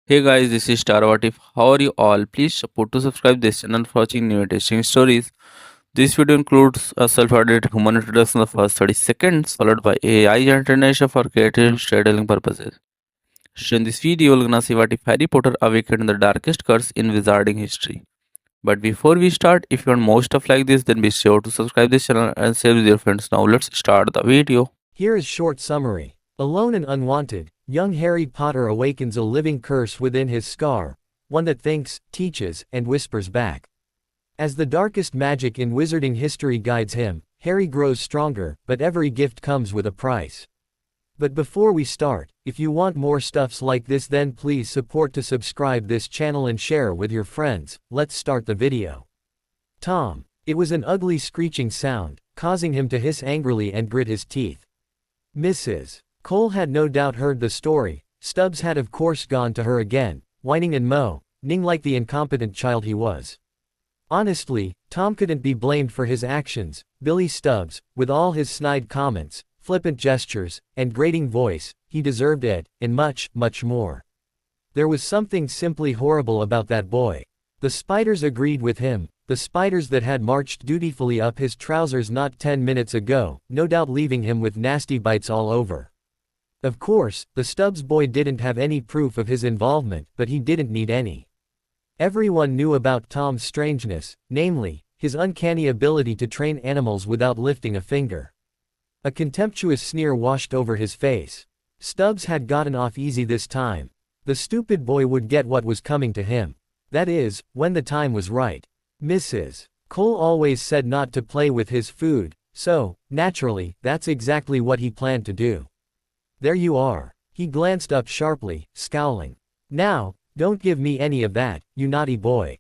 Hey guys, this is Tarwatif. How are you all? Please support to subscribe this channel for watching new interesting stories. This video includes a self-edited human introduction in the first 30 seconds, followed by AI generation for creative storytelling purposes. So in this video, we're gonna see what if Harry Potter awakened the darkest curse in wizarding history. But before we start, if you want more stuff like this, then be sure to subscribe this channel and share with your friends. Now let's start the video. Here is short summary. Alone and unwanted, young Harry Potter awakens a living curse within his scar, one that thinks, teaches, and whispers back. As the darkest magic in wizarding history guides him, Harry grows stronger, but every gift comes with a price. But before we start, if you want more stuffs like this, then please support to subscribe this channel and share with your friends. Let's start the video. Tom. It was an ugly screeching sound, causing him to hiss angrily and grit his teeth. Mrs. Cole had no doubt heard the story. Stubbs had of course gone to her again, whining and moaning like the incompetent child he was. Honestly, Tom couldn't be blamed for his actions. Billy Stubbs, with all his snide comments, flippant gestures, and grating voice, he deserved it, and much, much more. There was something simply horrible about that boy. The spiders agreed with him, the spiders that had marched dutifully up his trousers not 10 minutes ago, no doubt leaving him with nasty bites all over. Of course, the Stubbs boy didn't have any proof of his involvement, but he didn't need any. Everyone knew about Tom's strangeness, namely, his uncanny ability to train animals without lifting a finger. A contemptuous sneer washed over his face. Stubbs had gotten off easy this time. The stupid boy would get what was coming to him. That is, when the time was right. Mrs. Cole always said not to play with his food, so, naturally, that's exactly what he planned to do. There you are. He glanced up sharply, scowling. Now, don't give me any of that, you naughty boy.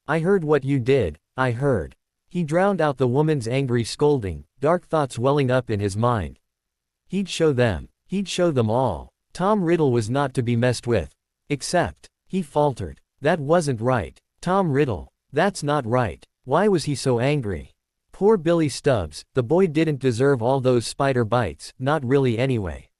I heard what you did, I heard. He drowned out the woman's angry scolding, dark thoughts welling up in his mind. He'd show them all. Tom Riddle was not to be messed with. Except, he faltered. That wasn't right. Tom Riddle. That's not right. Why was he so angry? Poor Billy Stubbs, the boy didn't deserve all those spider bites, not really anyway.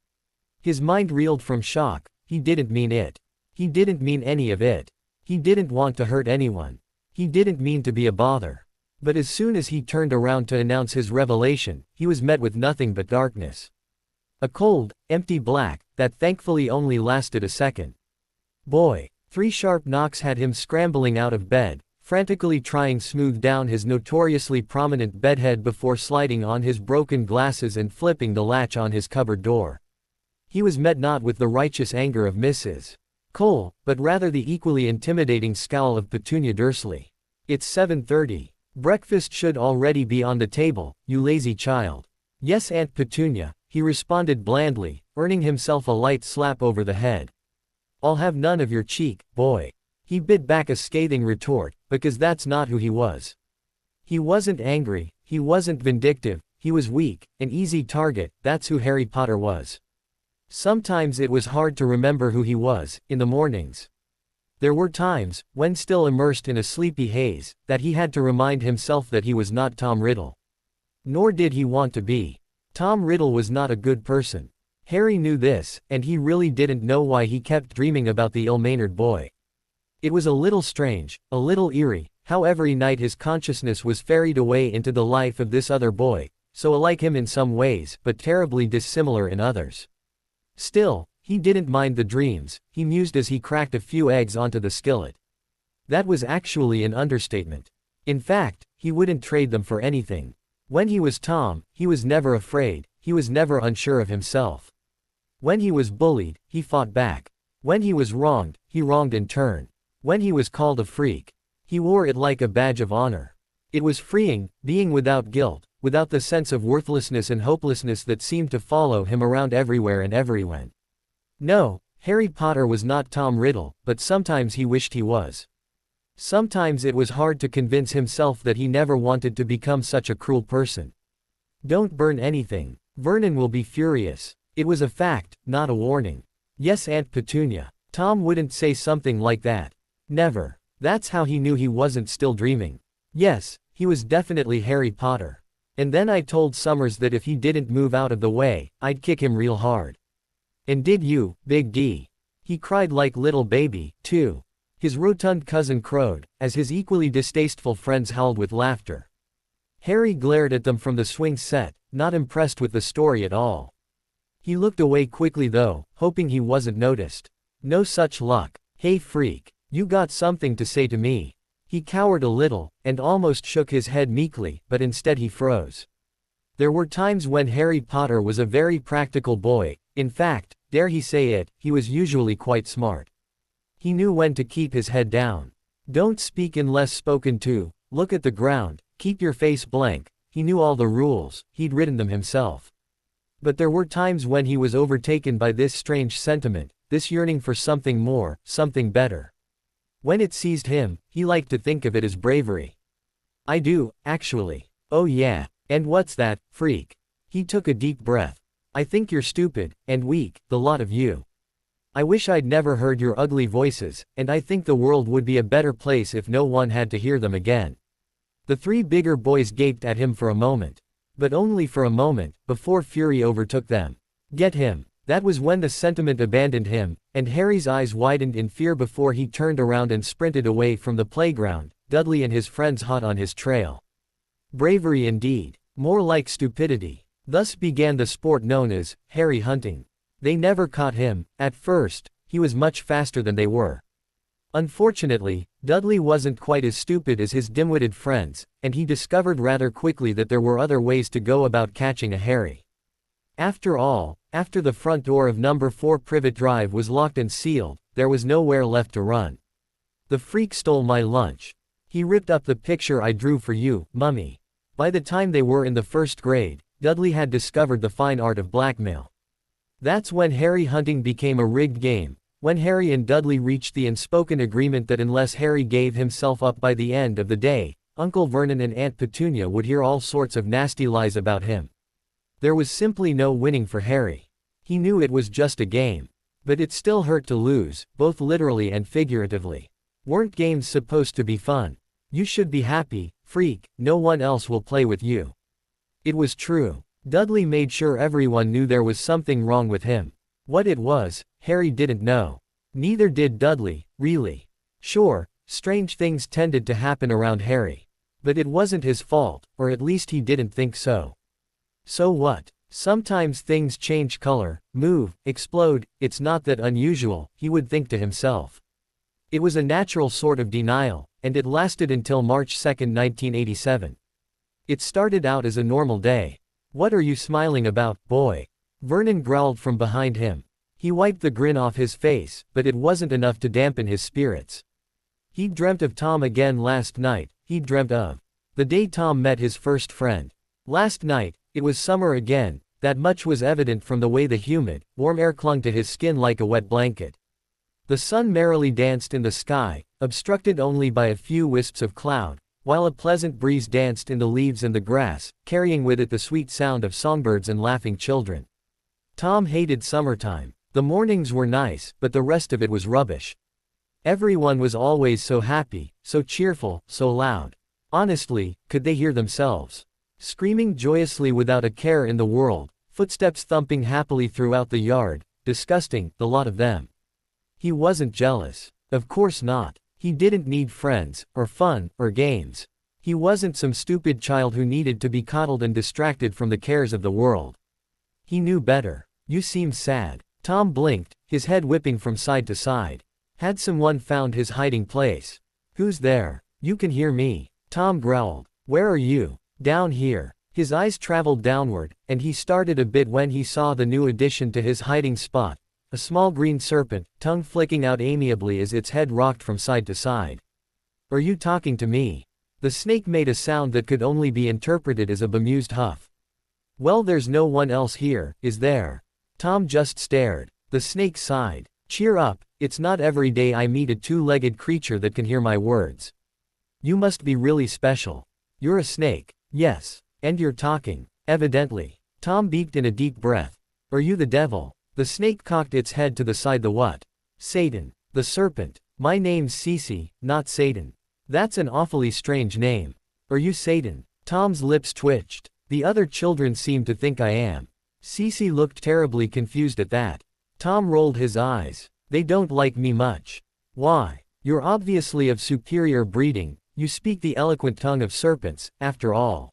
His mind reeled from shock. He didn't mean it. He didn't mean any of it. He didn't want to hurt anyone. He didn't mean to be a bother. But as soon as he turned around to announce his revelation, he was met with nothing but darkness. A cold, empty black, that thankfully only lasted a second. Boy. 3 sharp knocks had him scrambling out of bed, frantically trying smooth down his notoriously prominent bedhead before sliding on his broken glasses and flipping the latch on his cupboard door. He was met not with the righteous anger of Mrs. Cole, but rather the equally intimidating scowl of Petunia Dursley. It's 7:30. Breakfast should already be on the table, you lazy child. Yes, Aunt Petunia, he responded blandly, earning himself a light slap over the head. I'll have none of your cheek, boy. He bit back a scathing retort, because that's not who he was. He wasn't angry, he wasn't vindictive, he was weak, an easy target. That's who Harry Potter was. Sometimes it was hard to remember who he was, in the mornings. There were times, when still immersed in a sleepy haze, that he had to remind himself that he was not Tom Riddle. Nor did he want to be. Tom Riddle was not a good person. Harry knew this, and he really didn't know why he kept dreaming about the ill-mannered boy. It was a little strange, a little eerie, how every night his consciousness was ferried away into the life of this other boy, so alike him in some ways, but terribly dissimilar in others. Still, he didn't mind the dreams, he mused as he cracked a few eggs onto the skillet. That was actually an understatement. In fact, he wouldn't trade them for anything. When he was Tom, he was never afraid, he was never unsure of himself. When he was bullied, he fought back. When he was wronged, he wronged in turn. When he was called a freak, he wore it like a badge of honor. It was freeing, being without guilt, without the sense of worthlessness and hopelessness that seemed to follow him around everywhere and everywhen. No, Harry Potter was not Tom Riddle, but sometimes he wished he was. Sometimes it was hard to convince himself that he never wanted to become such a cruel person. Don't burn anything. Vernon will be furious. It was a fact, not a warning. Yes, Aunt Petunia. Tom wouldn't say something like that. Never. That's how he knew he wasn't still dreaming. Yes, he was definitely Harry Potter. And then I told Summers that if he didn't move out of the way, I'd kick him real hard. And did you, Big D? He cried like little baby, too. His rotund cousin crowed, as his equally distasteful friends howled with laughter. Harry glared at them from the swing set, not impressed with the story at all. He looked away quickly though, hoping he wasn't noticed. No such luck. Hey freak, you got something to say to me? He cowered a little, and almost shook his head meekly, but instead he froze. There were times when Harry Potter was a very practical boy. In fact, dare he say it, he was usually quite smart. He knew when to keep his head down. Don't speak unless spoken to, look at the ground, keep your face blank. He knew all the rules, he'd written them himself. But there were times when he was overtaken by this strange sentiment, this yearning for something more, something better. When it seized him, he liked to think of it as bravery. I do, actually. Oh yeah, and what's that, freak? He took a deep breath. I think you're stupid, and weak, the lot of you. I wish I'd never heard your ugly voices, and I think the world would be a better place if no one had to hear them again. The three bigger boys gaped at him for a moment. But only for a moment, before fury overtook them. Get him. That was when the sentiment abandoned him, and Harry's eyes widened in fear before he turned around and sprinted away from the playground, Dudley and his friends hot on his trail. Bravery indeed. More like stupidity. Thus began the sport known as Harry hunting. They never caught him. At first, he was much faster than they were. Unfortunately, Dudley wasn't quite as stupid as his dim-witted friends, and he discovered rather quickly that there were other ways to go about catching a Harry. After all, after the front door of number 4 Privet Drive was locked and sealed, there was nowhere left to run. The freak stole my lunch. He ripped up the picture I drew for you, Mummy. By the time they were in the first grade, Dudley had discovered the fine art of blackmail. That's when Harry hunting became a rigged game, when Harry and Dudley reached the unspoken agreement that unless Harry gave himself up by the end of the day, Uncle Vernon and Aunt Petunia would hear all sorts of nasty lies about him. There was simply no winning for Harry. He knew it was just a game. But it still hurt to lose, both literally and figuratively. Weren't games supposed to be fun? You should be happy, freak, no one else will play with you. It was true. Dudley made sure everyone knew there was something wrong with him. What it was, Harry didn't know. Neither did Dudley, really. Sure, strange things tended to happen around Harry. But it wasn't his fault, or at least he didn't think so. So what? Sometimes things change color, move, explode, it's not that unusual, he would think to himself. It was a natural sort of denial, and it lasted until March 2, 1987. It started out as a normal day. What are you smiling about, boy? Vernon growled from behind him. He wiped the grin off his face, but it wasn't enough to dampen his spirits. He'd dreamt of Tom again last night, he'd dreamt of the day Tom met his first friend. Last night, it was summer again, that much was evident from the way the humid, warm air clung to his skin like a wet blanket. The sun merrily danced in the sky, obstructed only by a few wisps of cloud, while a pleasant breeze danced in the leaves and the grass, carrying with it the sweet sound of songbirds and laughing children. Tom hated summertime. The mornings were nice, but the rest of it was rubbish. Everyone was always so happy, so cheerful, so loud. Honestly, could they hear themselves? Screaming joyously without a care in the world, footsteps thumping happily throughout the yard, disgusting, the lot of them. He wasn't jealous. Of course not. He didn't need friends, or fun, or games. He wasn't some stupid child who needed to be coddled and distracted from the cares of the world. He knew better. You seem sad. Tom blinked, his head whipping from side to side. Had someone found his hiding place? Who's there? You can hear me. Tom growled. Where are you? Down here. His eyes traveled downward, and he started a bit when he saw the new addition to his hiding spot. A small green serpent, tongue flicking out amiably as its head rocked from side to side. Are you talking to me? The snake made a sound that could only be interpreted as a bemused huff. Well, there's no one else here, is there? Tom just stared. The snake sighed. Cheer up, it's not every day I meet a two-legged creature that can hear my words. You must be really special. You're a snake. Yes. And you're talking. Evidently. Tom beeped in a deep breath. Are you the devil? The snake cocked its head to the side. The what? Satan. The serpent. My name's Cece, not Satan. That's an awfully strange name. Are you Satan? Tom's lips twitched. The other children seem to think I am. Cece looked terribly confused at that. Tom rolled his eyes. They don't like me much. Why? You're obviously of superior breeding, you speak the eloquent tongue of serpents, after all.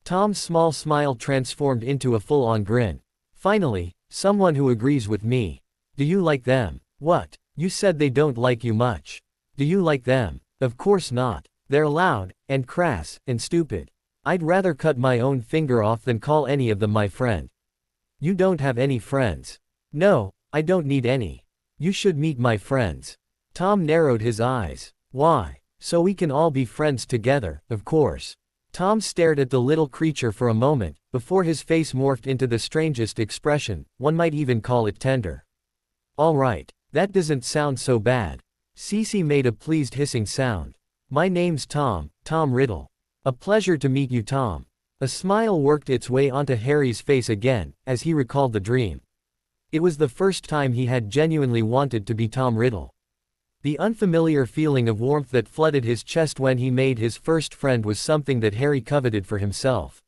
Tom's small smile transformed into a full-on grin. Finally, someone who agrees with me. Do you like them? What? You said they don't like you much. Do you like them? Of course not. They're loud, and crass, and stupid. I'd rather cut my own finger off than call any of them my friend. You don't have any friends. No, I don't need any. You should meet my friends. Tom narrowed his eyes. Why? So we can all be friends together, of course. Tom stared at the little creature for a moment, before his face morphed into the strangest expression, one might even call it tender. All right, that doesn't sound so bad. Cece made a pleased hissing sound. My name's Tom, Tom Riddle. A pleasure to meet you, Tom. A smile worked its way onto Harry's face again, as he recalled the dream. It was the first time he had genuinely wanted to be Tom Riddle. The unfamiliar feeling of warmth that flooded his chest when he made his first friend was something that Harry coveted for himself.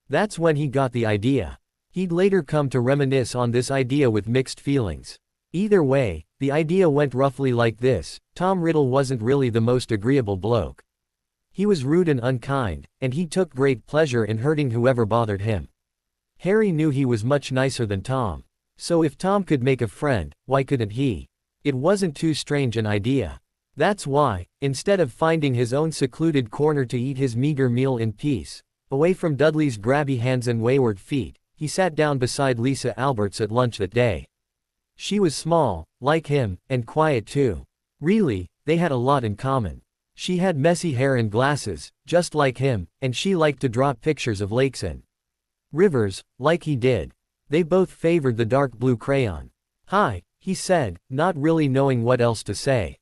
That's when he got the idea. He'd later come to reminisce on this idea with mixed feelings. Either way, the idea went roughly like this: Tom Riddle wasn't really the most agreeable bloke. He was rude and unkind, and he took great pleasure in hurting whoever bothered him. Harry knew he was much nicer than Tom. So if Tom could make a friend, why couldn't he? It wasn't too strange an idea. That's why, instead of finding his own secluded corner to eat his meager meal in peace, away from Dudley's grabby hands and wayward feet, he sat down beside Lisa Alberts at lunch that day. She was small, like him, and quiet too. Really, they had a lot in common. She had messy hair and glasses, just like him, and she liked to draw pictures of lakes and rivers, like he did. They both favored the dark blue crayon. Hi, he said, not really knowing what else to say.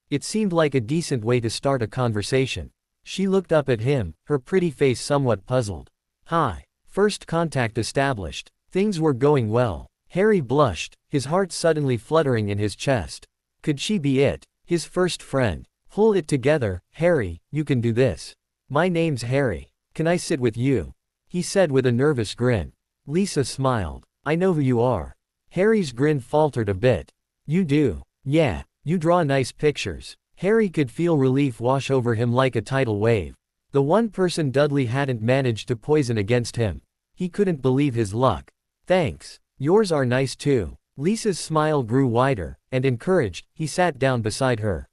It seemed like a decent way to start a conversation. She looked up at him, her pretty face somewhat puzzled. Hi. First contact established. Things were going well. Harry blushed, his heart suddenly fluttering in his chest. Could she be it? His first friend. Pull it together, Harry, you can do this. My name's Harry. Can I sit with you? He said with a nervous grin. Lisa smiled. I know who you are. Harry's grin faltered a bit. You do. Yeah, you draw nice pictures. Harry could feel relief wash over him like a tidal wave. The one person Dudley hadn't managed to poison against him. He couldn't believe his luck. Thanks. Yours are nice too. Lisa's smile grew wider, and encouraged, he sat down beside her.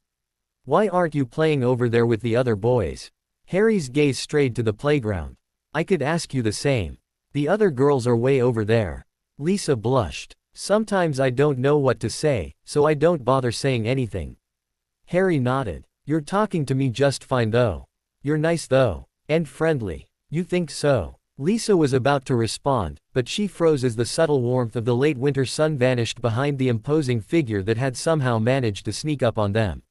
Why aren't you playing over there with the other boys? Harry's gaze strayed to the playground. I could ask you the same. The other girls are way over there. Lisa blushed. Sometimes I don't know what to say, so I don't bother saying anything. Harry nodded. You're talking to me just fine though. You're nice though. And friendly. You think so? Lisa was about to respond, but she froze as the subtle warmth of the late winter sun vanished behind the imposing figure that had somehow managed to sneak up on them.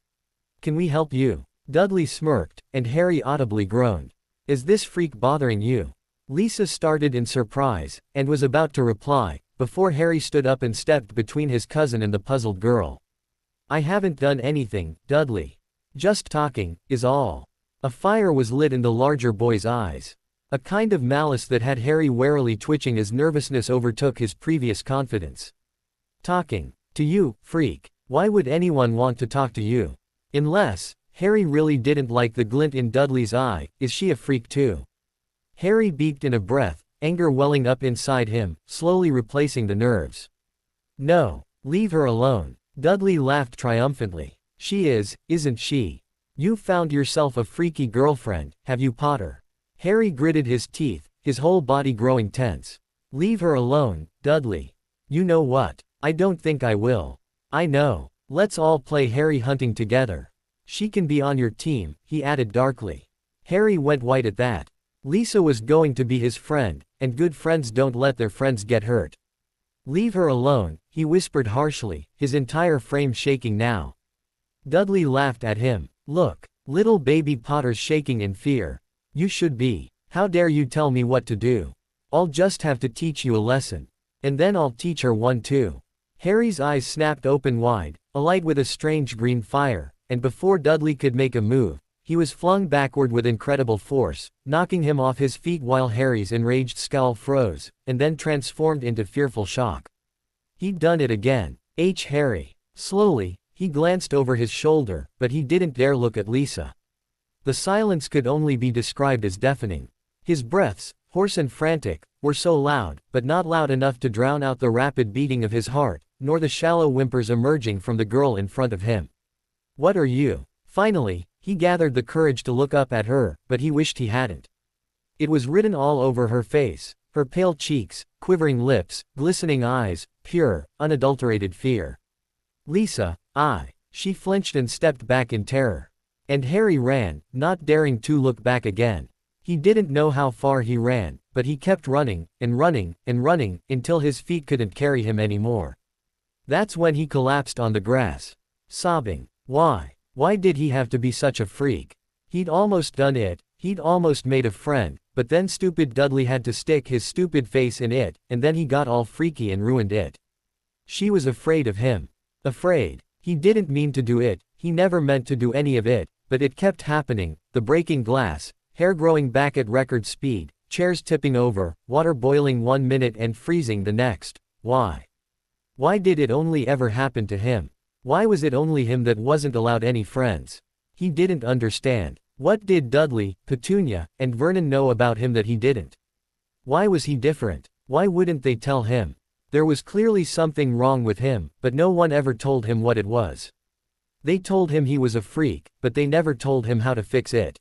Can we help you? Dudley smirked, and Harry audibly groaned. Is this freak bothering you? Lisa started in surprise, and was about to reply, before Harry stood up and stepped between his cousin and the puzzled girl. I haven't done anything, Dudley. Just talking, is all. A fire was lit in the larger boy's eyes. A kind of malice that had Harry warily twitching as nervousness overtook his previous confidence. Talking. To you, freak. Why would anyone want to talk to you? Unless, Harry really didn't like the glint in Dudley's eye. Is she a freak too? Harry beeped in a breath, anger welling up inside him, slowly replacing the nerves. No. Leave her alone. Dudley laughed triumphantly. She is, isn't she? You've found yourself a freaky girlfriend, have you, Potter? Harry gritted his teeth, his whole body growing tense. Leave her alone, Dudley. You know what? I don't think I will. I know. Let's all play Harry hunting together. She can be on your team, he added darkly. Harry went white at that. Lisa was going to be his friend, and good friends don't let their friends get hurt. Leave her alone, he whispered harshly, his entire frame shaking now. Dudley laughed at him. Look, little baby Potter's shaking in fear. You should be. How dare you tell me what to do? I'll just have to teach you a lesson. And then I'll teach her one too. Harry's eyes snapped open wide, alight with a strange green fire, and before Dudley could make a move, he was flung backward with incredible force, knocking him off his feet while Harry's enraged scowl froze, and then transformed into fearful shock. He'd done it again. Harry. Slowly, he glanced over his shoulder, but he didn't dare look at Lisa. The silence could only be described as deafening. His breaths, hoarse and frantic, were so loud, but not loud enough to drown out the rapid beating of his heart, nor the shallow whimpers emerging from the girl in front of him. "What are you?" Finally, he gathered the courage to look up at her, but he wished he hadn't. It was written all over her face, her pale cheeks, quivering lips, glistening eyes, pure, unadulterated fear. "Lisa, I." She flinched and stepped back in terror. And Harry ran, not daring to look back again. He didn't know how far he ran, but he kept running, and running, and running, until his feet couldn't carry him anymore. That's when he collapsed on the grass, sobbing. Why did he have to be such a freak? He'd almost done it, he'd almost made a friend, but then stupid Dudley had to stick his stupid face in it, and then he got all freaky and ruined it. She was afraid of him. Afraid. He didn't mean to do it, he never meant to do any of it, but it kept happening, the breaking glass, hair growing back at record speed, chairs tipping over, water boiling 1 minute and freezing the next. Why? Why did it only ever happen to him? Why was it only him that wasn't allowed any friends? He didn't understand. What did Dudley, Petunia, and Vernon know about him that he didn't? Why was he different? Why wouldn't they tell him? There was clearly something wrong with him, but no one ever told him what it was. They told him he was a freak, but they never told him how to fix it.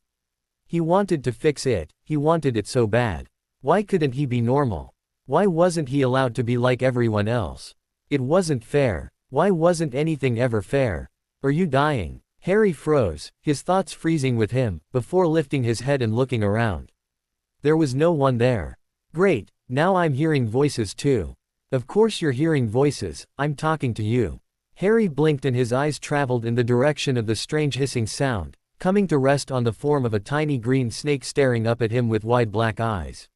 He wanted to fix it, he wanted it so bad. Why couldn't he be normal? Why wasn't he allowed to be like everyone else? It wasn't fair. Why wasn't anything ever fair? Are you dying? Harry froze, his thoughts freezing with him, before lifting his head and looking around. There was no one there. Great, now I'm hearing voices too. Of course you're hearing voices, I'm talking to you. Harry blinked and his eyes traveled in the direction of the strange hissing sound, coming to rest on the form of a tiny green snake staring up at him with wide black eyes.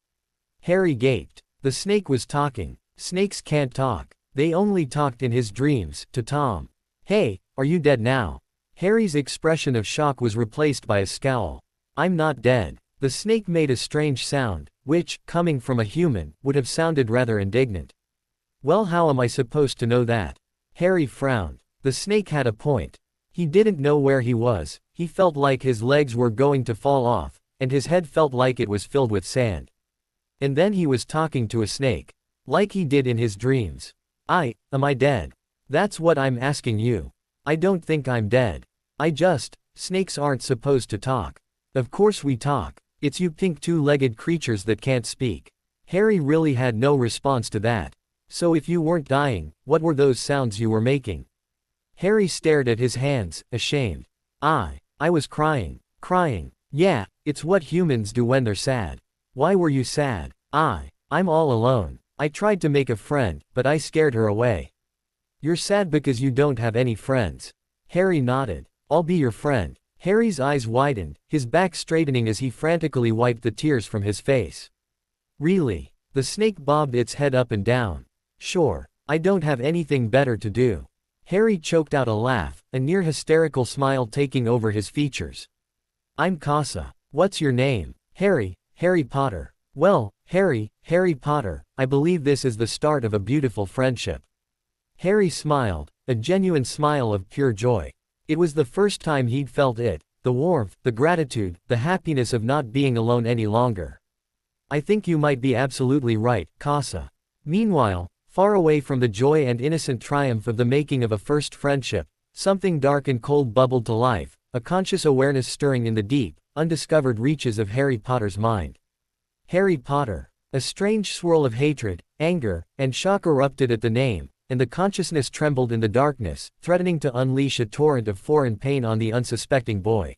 Harry gaped. The snake was talking. Snakes can't talk. They only talked in his dreams, to Tom. "Hey, are you dead now?" Harry's expression of shock was replaced by a scowl. "I'm not dead." The snake made a strange sound, which, coming from a human, would have sounded rather indignant. "Well, how am I supposed to know that?" Harry frowned. The snake had a point. He didn't know where he was, he felt like his legs were going to fall off, and his head felt like it was filled with sand. And then he was talking to a snake. Like he did in his dreams. Am I dead? That's what I'm asking you. I don't think I'm dead. Snakes aren't supposed to talk. Of course we talk. It's you pink two-legged creatures that can't speak. Harry really had no response to that. So if you weren't dying, what were those sounds you were making? Harry stared at his hands, ashamed. I was crying. Crying. Yeah, it's what humans do when they're sad. Why were you sad? I'm all alone. I tried to make a friend, but I scared her away. You're sad because you don't have any friends. Harry nodded. I'll be your friend. Harry's eyes widened, his back straightening as he frantically wiped the tears from his face. Really? The snake bobbed its head up and down. Sure. I don't have anything better to do. Harry choked out a laugh, a near hysterical smile taking over his features. I'm Casa. What's your name? Harry Potter. Well, Harry Potter, I believe this is the start of a beautiful friendship. Harry smiled, a genuine smile of pure joy. It was the first time he'd felt it, the warmth, the gratitude, the happiness of not being alone any longer. I think you might be absolutely right, Casa. Meanwhile, far away from the joy and innocent triumph of the making of a first friendship, something dark and cold bubbled to life, a conscious awareness stirring in the deep, undiscovered reaches of Harry Potter's mind. Harry Potter. A strange swirl of hatred, anger, and shock erupted at the name, and the consciousness trembled in the darkness, threatening to unleash a torrent of foreign pain on the unsuspecting boy.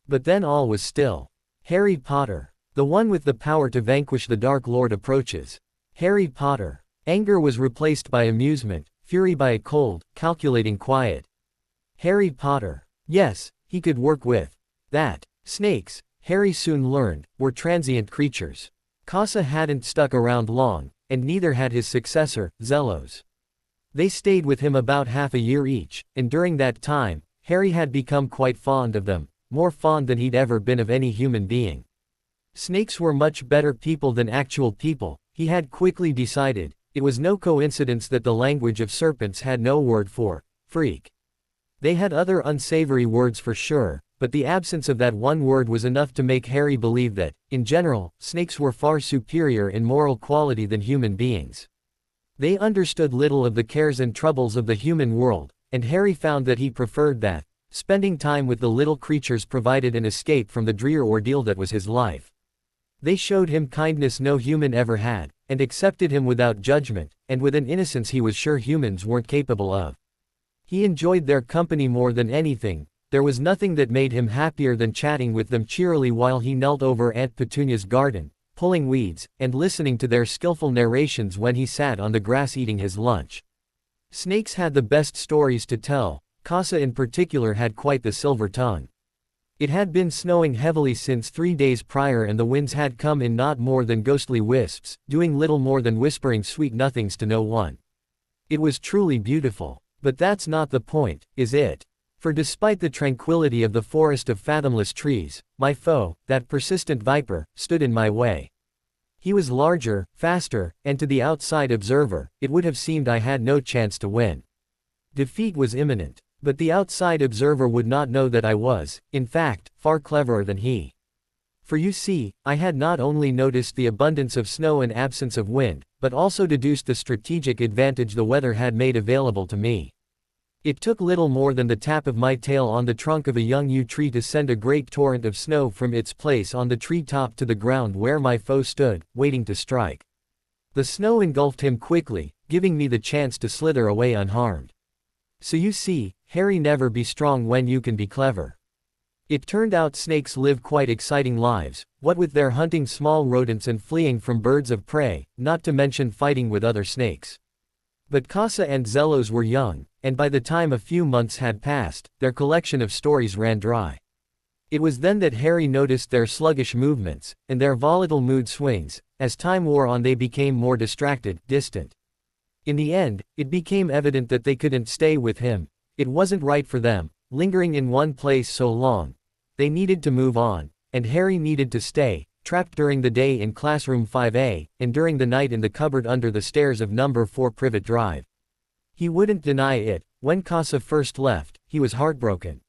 But then all was still. Harry Potter. The one with the power to vanquish the Dark Lord approaches. Harry Potter. Anger was replaced by amusement, fury by a cold, calculating quiet. Harry Potter. Yes, he could work with that. Snakes, Harry soon learned, were transient creatures. Casa hadn't stuck around long, and neither had his successor, Zelos. They stayed with him about half a year each, and during that time, Harry had become quite fond of them, more fond than he'd ever been of any human being. Snakes were much better people than actual people, he had quickly decided. It was no coincidence that the language of serpents had no word for freak. They had other unsavory words for sure, but the absence of that one word was enough to make Harry believe that, in general, snakes were far superior in moral quality than human beings. They understood little of the cares and troubles of the human world, and Harry found that he preferred that. Spending time with the little creatures provided an escape from the drear ordeal that was his life. They showed him kindness no human ever had, and accepted him without judgment, and with an innocence he was sure humans weren't capable of. He enjoyed their company more than anything. There was nothing that made him happier than chatting with them cheerily while he knelt over Aunt Petunia's garden, pulling weeds, and listening to their skillful narrations when he sat on the grass eating his lunch. Snakes had the best stories to tell. Casa in particular had quite the silver tongue. It had been snowing heavily since 3 days prior, and the winds had come in not more than ghostly wisps, doing little more than whispering sweet nothings to no one. It was truly beautiful. But that's not the point, is it? For despite the tranquility of the forest of fathomless trees, my foe, that persistent viper, stood in my way. He was larger, faster, and to the outside observer, it would have seemed I had no chance to win. Defeat was imminent. But the outside observer would not know that I was, in fact, far cleverer than he. For you see, I had not only noticed the abundance of snow and absence of wind, but also deduced the strategic advantage the weather had made available to me. It took little more than the tap of my tail on the trunk of a young yew tree to send a great torrent of snow from its place on the tree top to the ground where my foe stood, waiting to strike. The snow engulfed him quickly, giving me the chance to slither away unharmed. So you see, Harry, never be strong when you can be clever. It turned out snakes live quite exciting lives, what with their hunting small rodents and fleeing from birds of prey, not to mention fighting with other snakes. But Casa and Zelos were young, and by the time a few months had passed, their collection of stories ran dry. It was then that Harry noticed their sluggish movements, and their volatile mood swings. As time wore on they became more distracted, distant. In the end, it became evident that they couldn't stay with him. It wasn't right for them, lingering in one place so long. They needed to move on, and Harry needed to stay, trapped during the day in classroom 5A, and during the night in the cupboard under the stairs of number 4 Privet Drive. He wouldn't deny it. When Casa first left, he was heartbroken.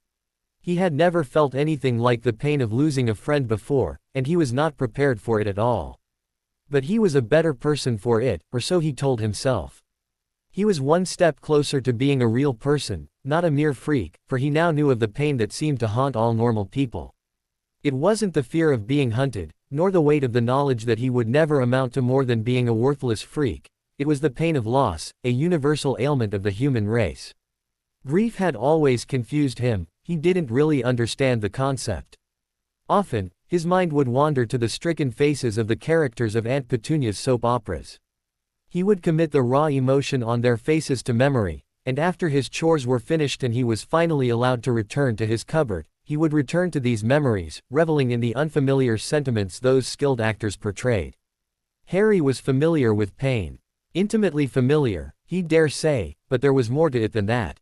He had never felt anything like the pain of losing a friend before, and he was not prepared for it at all. But he was a better person for it, or so he told himself. He was one step closer to being a real person, not a mere freak, for he now knew of the pain that seemed to haunt all normal people. It wasn't the fear of being hunted, nor the weight of the knowledge that he would never amount to more than being a worthless freak. It was the pain of loss, a universal ailment of the human race. Grief had always confused him. He didn't really understand the concept. Often, his mind would wander to the stricken faces of the characters of Aunt Petunia's soap operas. He would commit the raw emotion on their faces to memory, and after his chores were finished and he was finally allowed to return to his cupboard, he would return to these memories, reveling in the unfamiliar sentiments those skilled actors portrayed. Harry was familiar with pain. Intimately familiar, he'd dare say, but there was more to it than that.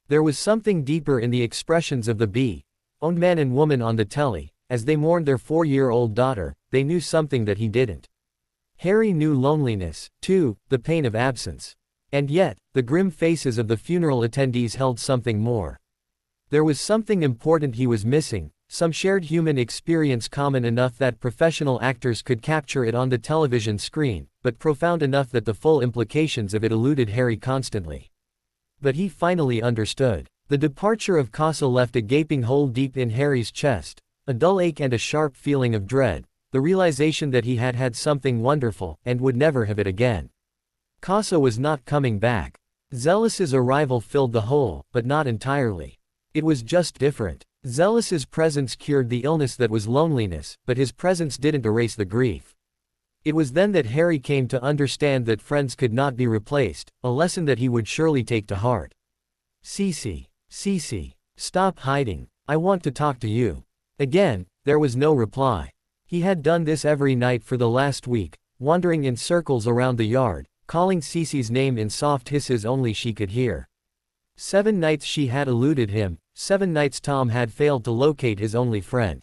There was something deeper in the expressions of the owned man and woman on the telly. As they mourned their 4-year-old daughter, they knew something that he didn't. Harry knew loneliness, too, the pain of absence. And yet, the grim faces of the funeral attendees held something more. There was something important he was missing, some shared human experience common enough that professional actors could capture it on the television screen, but profound enough that the full implications of it eluded Harry constantly. But he finally understood. The departure of Casa left a gaping hole deep in Harry's chest, a dull ache and a sharp feeling of dread, the realization that he had had something wonderful, and would never have it again. Casa was not coming back. Zelos's arrival filled the hole, but not entirely. It was just different. Zelos's presence cured the illness that was loneliness, but his presence didn't erase the grief. It was then that Harry came to understand that friends could not be replaced, a lesson that he would surely take to heart. Cece, stop hiding. I want to talk to you. Again, there was no reply. He had done this every night for the last week, wandering in circles around the yard, calling Cece's name in soft hisses only she could hear. 7 nights she had eluded him, 7 nights Tom had failed to locate his only friend.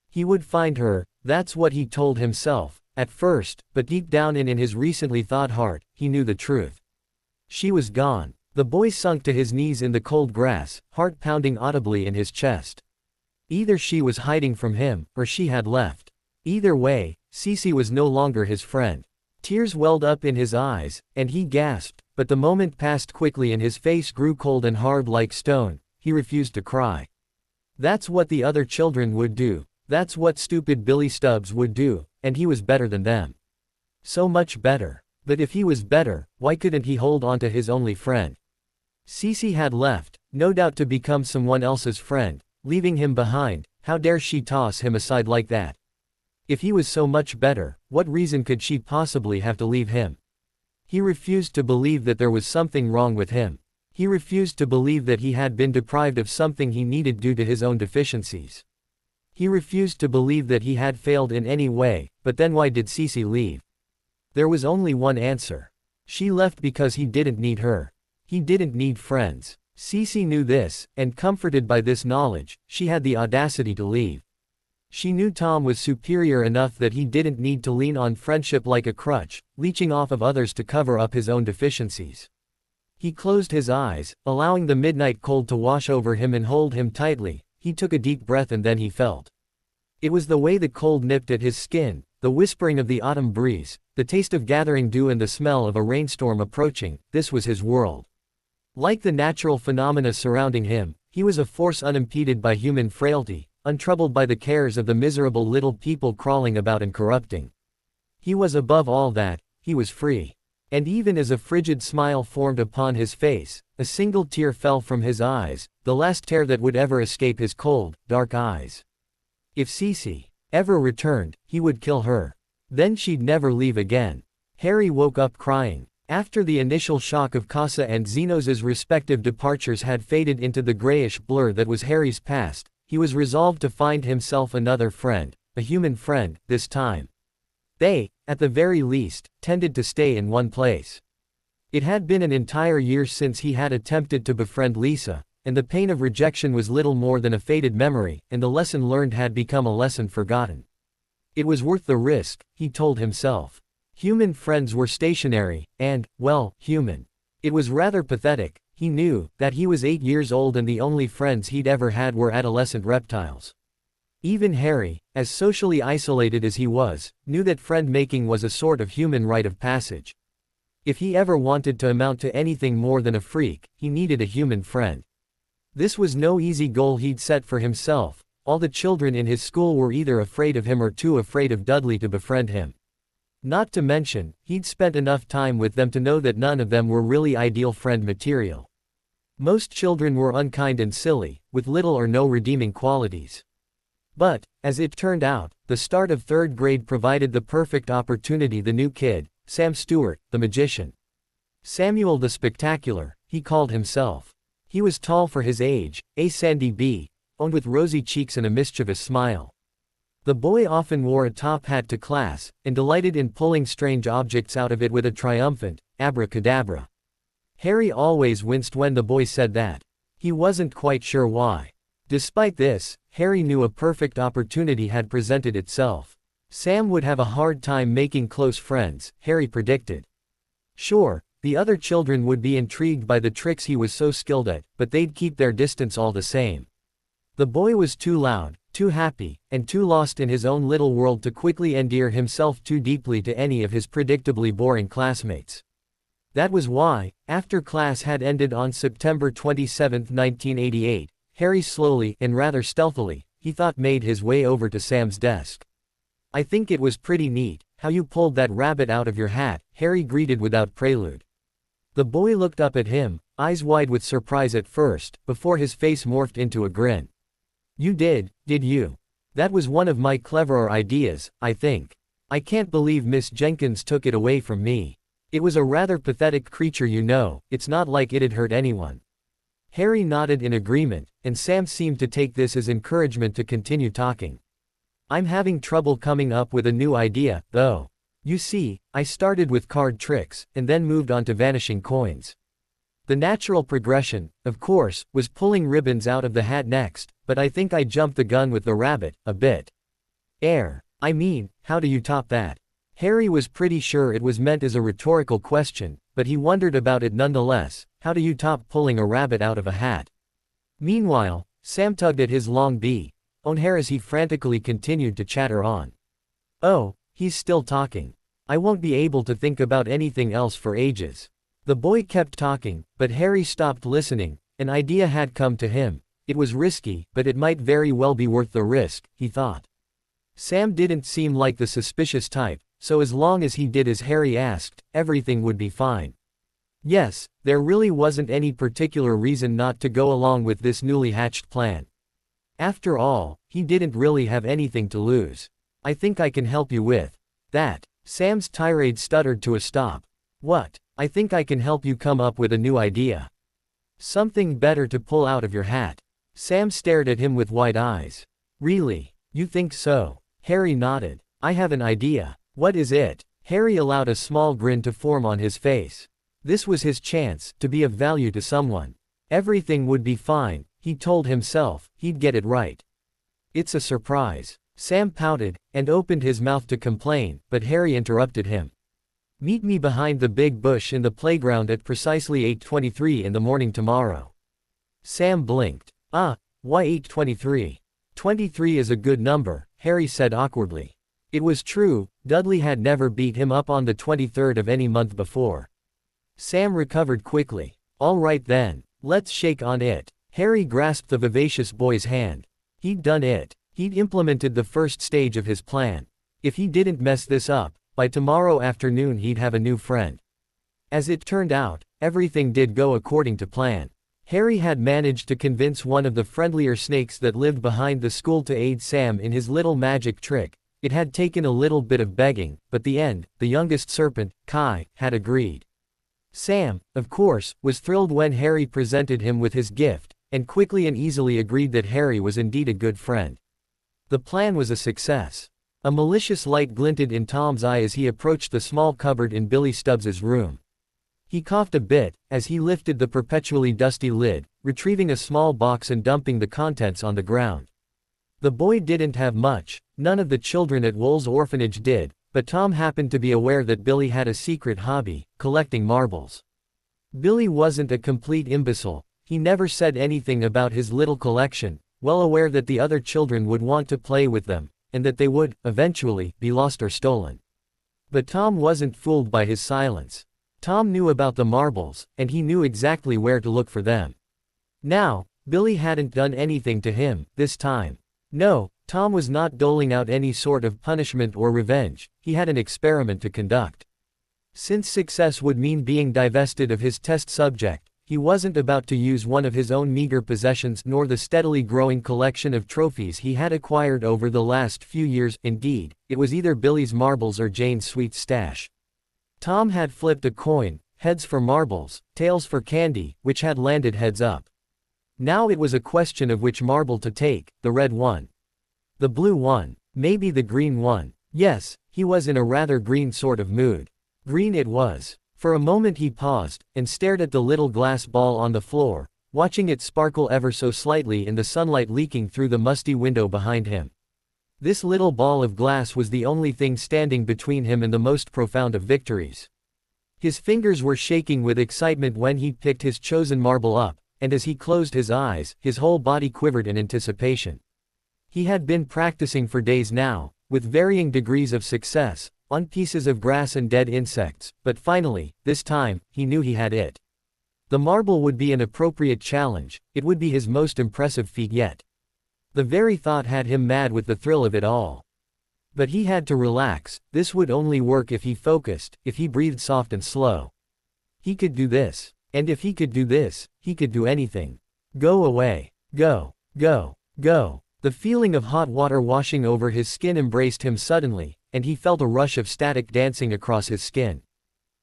He would find her, that's what he told himself, at first, but deep down in his recently thawed heart, he knew the truth. She was gone. The boy sunk to his knees in the cold grass, heart pounding audibly in his chest. Either she was hiding from him, or she had left. Either way, Cece was no longer his friend. Tears welled up in his eyes, and he gasped, but the moment passed quickly and his face grew cold and hard like stone. He refused to cry. That's what the other children would do. That's what stupid Billy Stubbs would do, and he was better than them. So much better. But if he was better, why couldn't he hold on to his only friend? Cece had left, no doubt to become someone else's friend, leaving him behind. How dare she toss him aside like that? If he was so much better, what reason could she possibly have to leave him? He refused to believe that there was something wrong with him. He refused to believe that he had been deprived of something he needed due to his own deficiencies. He refused to believe that he had failed in any way, but then why did Cece leave? There was only one answer. She left because he didn't need her. He didn't need friends. Cece knew this, and comforted by this knowledge, she had the audacity to leave. She knew Tom was superior enough that he didn't need to lean on friendship like a crutch, leeching off of others to cover up his own deficiencies. He closed his eyes, allowing the midnight cold to wash over him and hold him tightly. He took a deep breath and then he felt. It was the way the cold nipped at his skin, the whispering of the autumn breeze, the taste of gathering dew and the smell of a rainstorm approaching. This was his world. Like the natural phenomena surrounding him, he was a force unimpeded by human frailty, untroubled by the cares of the miserable little people crawling about and corrupting. He was above all that, he was free. And even as a frigid smile formed upon his face, a single tear fell from his eyes, the last tear that would ever escape his cold, dark eyes. If Cece ever returned, he would kill her. Then she'd never leave again. Harry woke up crying. After the initial shock of Casa and Zenos's respective departures had faded into the grayish blur that was Harry's past, he was resolved to find himself another friend, a human friend, this time. They, at the very least, tended to stay in one place. It had been an entire year since he had attempted to befriend Lisa, and the pain of rejection was little more than a faded memory, and the lesson learned had become a lesson forgotten. It was worth the risk, he told himself. Human friends were stationary, and, well, human. It was rather pathetic. He knew that he was 8 years old and the only friends he'd ever had were adolescent reptiles. Even Harry, as socially isolated as he was, knew that friend-making was a sort of human rite of passage. If he ever wanted to amount to anything more than a freak, he needed a human friend. This was no easy goal he'd set for himself. All the children in his school were either afraid of him or too afraid of Dudley to befriend him. Not to mention, he'd spent enough time with them to know that none of them were really ideal friend material. Most children were unkind and silly, with little or no redeeming qualities. But, as it turned out, the start of 3rd grade provided the perfect opportunity. The new kid, Sam Stewart, the magician. Samuel the Spectacular, he called himself. He was tall for his age, a sandy bee, owned with rosy cheeks and a mischievous smile. The boy often wore a top hat to class, and delighted in pulling strange objects out of it with a triumphant, abracadabra. Harry always winced when the boy said that. He wasn't quite sure why. Despite this, Harry knew a perfect opportunity had presented itself. Sam would have a hard time making close friends, Harry predicted. Sure, the other children would be intrigued by the tricks he was so skilled at, but they'd keep their distance all the same. The boy was too loud, too happy, and too lost in his own little world to quickly endear himself too deeply to any of his predictably boring classmates. That was why, after class had ended on September 27, 1988, Harry slowly, and rather stealthily, he thought, made his way over to Sam's desk. "I think it was pretty neat, how you pulled that rabbit out of your hat," Harry greeted without prelude. The boy looked up at him, eyes wide with surprise at first, before his face morphed into a grin. "You did you? That was one of my cleverer ideas, I think. I can't believe Miss Jenkins took it away from me. It was a rather pathetic creature, you know. It's not like it'd hurt anyone." Harry nodded in agreement, and Sam seemed to take this as encouragement to continue talking. "I'm having trouble coming up with a new idea, though. You see, I started with card tricks, and then moved on to vanishing coins. The natural progression, of course, was pulling ribbons out of the hat next, but I think I jumped the gun with the rabbit, a bit. I mean, how do you top that?" Harry was pretty sure it was meant as a rhetorical question, but he wondered about it nonetheless. How do you top pulling a rabbit out of a hat? Meanwhile, Sam tugged at his long bee on hair as he frantically continued to chatter on. Oh, he's still talking. I won't be able to think about anything else for ages. The boy kept talking, but Harry stopped listening. An idea had come to him. It was risky, but it might very well be worth the risk, he thought. Sam didn't seem like the suspicious type, so as long as he did as Harry asked, everything would be fine. Yes, there really wasn't any particular reason not to go along with this newly hatched plan. After all, he didn't really have anything to lose. I think I can help you with that. Sam's tirade stuttered to a stop. What? I think I can help you come up with a new idea. Something better to pull out of your hat. Sam stared at him with wide eyes. Really? You think so? Harry nodded. I have an idea. What is it? Harry allowed a small grin to form on his face. This was his chance to be of value to someone. Everything would be fine, he told himself, he'd get it right. It's a surprise. Sam pouted, and opened his mouth to complain, but Harry interrupted him. Meet me behind the big bush in the playground at precisely 8:23 in the morning tomorrow. Sam blinked. Why 8:23? 23 is a good number, Harry said awkwardly. It was true, Dudley had never beat him up on the 23rd of any month before. Sam recovered quickly. All right then, let's shake on it. Harry grasped the vivacious boy's hand. He'd done it. He'd implemented the first stage of his plan. If he didn't mess this up, by tomorrow afternoon he'd have a new friend. As it turned out, everything did go according to plan. Harry had managed to convince one of the friendlier snakes that lived behind the school to aid Sam in his little magic trick. It had taken a little bit of begging, but the youngest serpent, Kai, had agreed. Sam, of course, was thrilled when Harry presented him with his gift, and quickly and easily agreed that Harry was indeed a good friend. The plan was a success. A malicious light glinted in Tom's eye as he approached the small cupboard in Billy Stubbs's room. He coughed a bit, as he lifted the perpetually dusty lid, retrieving a small box and dumping the contents on the ground. The boy didn't have much, none of the children at Wool's orphanage did, but Tom happened to be aware that Billy had a secret hobby, collecting marbles. Billy wasn't a complete imbecile, he never said anything about his little collection, well aware that the other children would want to play with them, and that they would, eventually, be lost or stolen. But Tom wasn't fooled by his silence. Tom knew about the marbles, and he knew exactly where to look for them. Now, Billy hadn't done anything to him, this time. No, Tom was not doling out any sort of punishment or revenge, he had an experiment to conduct. Since success would mean being divested of his test subject, he wasn't about to use one of his own meager possessions nor the steadily growing collection of trophies he had acquired over the last few years. Indeed, it was either Billy's marbles or Jane's sweet stash. Tom had flipped a coin, heads for marbles, tails for candy, which had landed heads up. Now it was a question of which marble to take, the red one, the blue one, maybe the green one. Yes, he was in a rather green sort of mood. Green it was. For a moment he paused, and stared at the little glass ball on the floor, watching it sparkle ever so slightly in the sunlight leaking through the musty window behind him. This little ball of glass was the only thing standing between him and the most profound of victories. His fingers were shaking with excitement when he picked his chosen marble up, and as he closed his eyes, his whole body quivered in anticipation. He had been practicing for days now, with varying degrees of success, on pieces of grass and dead insects, but finally, this time, he knew he had it. The marble would be an appropriate challenge, it would be his most impressive feat yet. The very thought had him mad with the thrill of it all. But he had to relax, this would only work if he focused, if he breathed soft and slow. He could do this. And if he could do this, he could do anything. Go away. Go. Go. Go. The feeling of hot water washing over his skin embraced him suddenly, and he felt a rush of static dancing across his skin.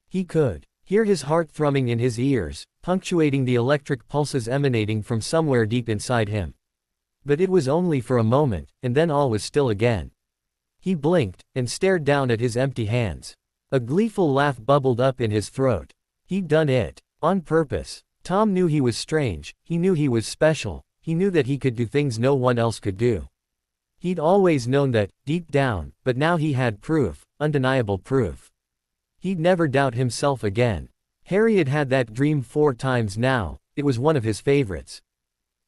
He could hear his heart thrumming in his ears, punctuating the electric pulses emanating from somewhere deep inside him. But it was only for a moment, and then all was still again. He blinked, and stared down at his empty hands. A gleeful laugh bubbled up in his throat. He'd done it. On purpose. Tom knew he was strange, he knew he was special, he knew that he could do things no one else could do. He'd always known that, deep down, but now he had proof, undeniable proof. He'd never doubt himself again. Harry had had that dream 4 times now. It was one of his favorites.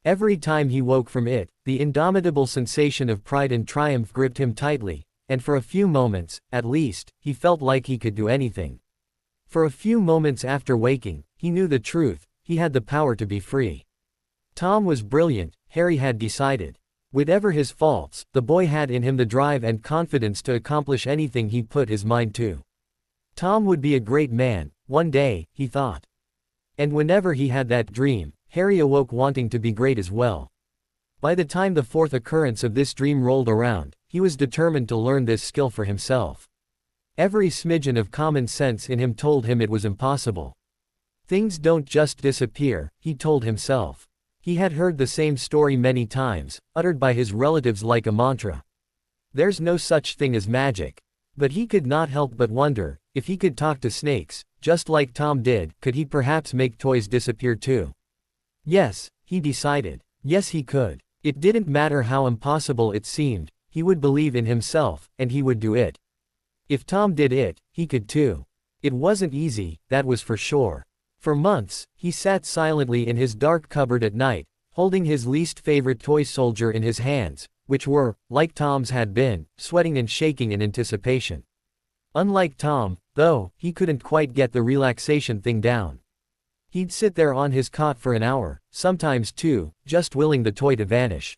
Every time he woke from it, the indomitable sensation of pride and triumph gripped him tightly, and for a few moments, at least, he felt like he could do anything. For a few moments after waking, he knew the truth: he had the power to be free. Tom was brilliant, Harry had decided. Whatever his faults, the boy had in him the drive and confidence to accomplish anything he put his mind to. Tom would be a great man, one day, he thought. And whenever he had that dream, Harry awoke wanting to be great as well. By the time the 4th occurrence of this dream rolled around, he was determined to learn this skill for himself. Every smidgen of common sense in him told him it was impossible. Things don't just disappear, he told himself. He had heard the same story many times, uttered by his relatives like a mantra. There's no such thing as magic. But he could not help but wonder, if he could talk to snakes, just like Tom did, could he perhaps make toys disappear too? Yes, he decided. Yes, he could. It didn't matter how impossible it seemed, he would believe in himself, and he would do it. If Tom did it, he could too. It wasn't easy, that was for sure. For months, he sat silently in his dark cupboard at night, holding his least favorite toy soldier in his hands, which were, like Tom's had been, sweating and shaking in anticipation. Unlike Tom, though, he couldn't quite get the relaxation thing down. He'd sit there on his cot for an hour, sometimes 2, just willing the toy to vanish.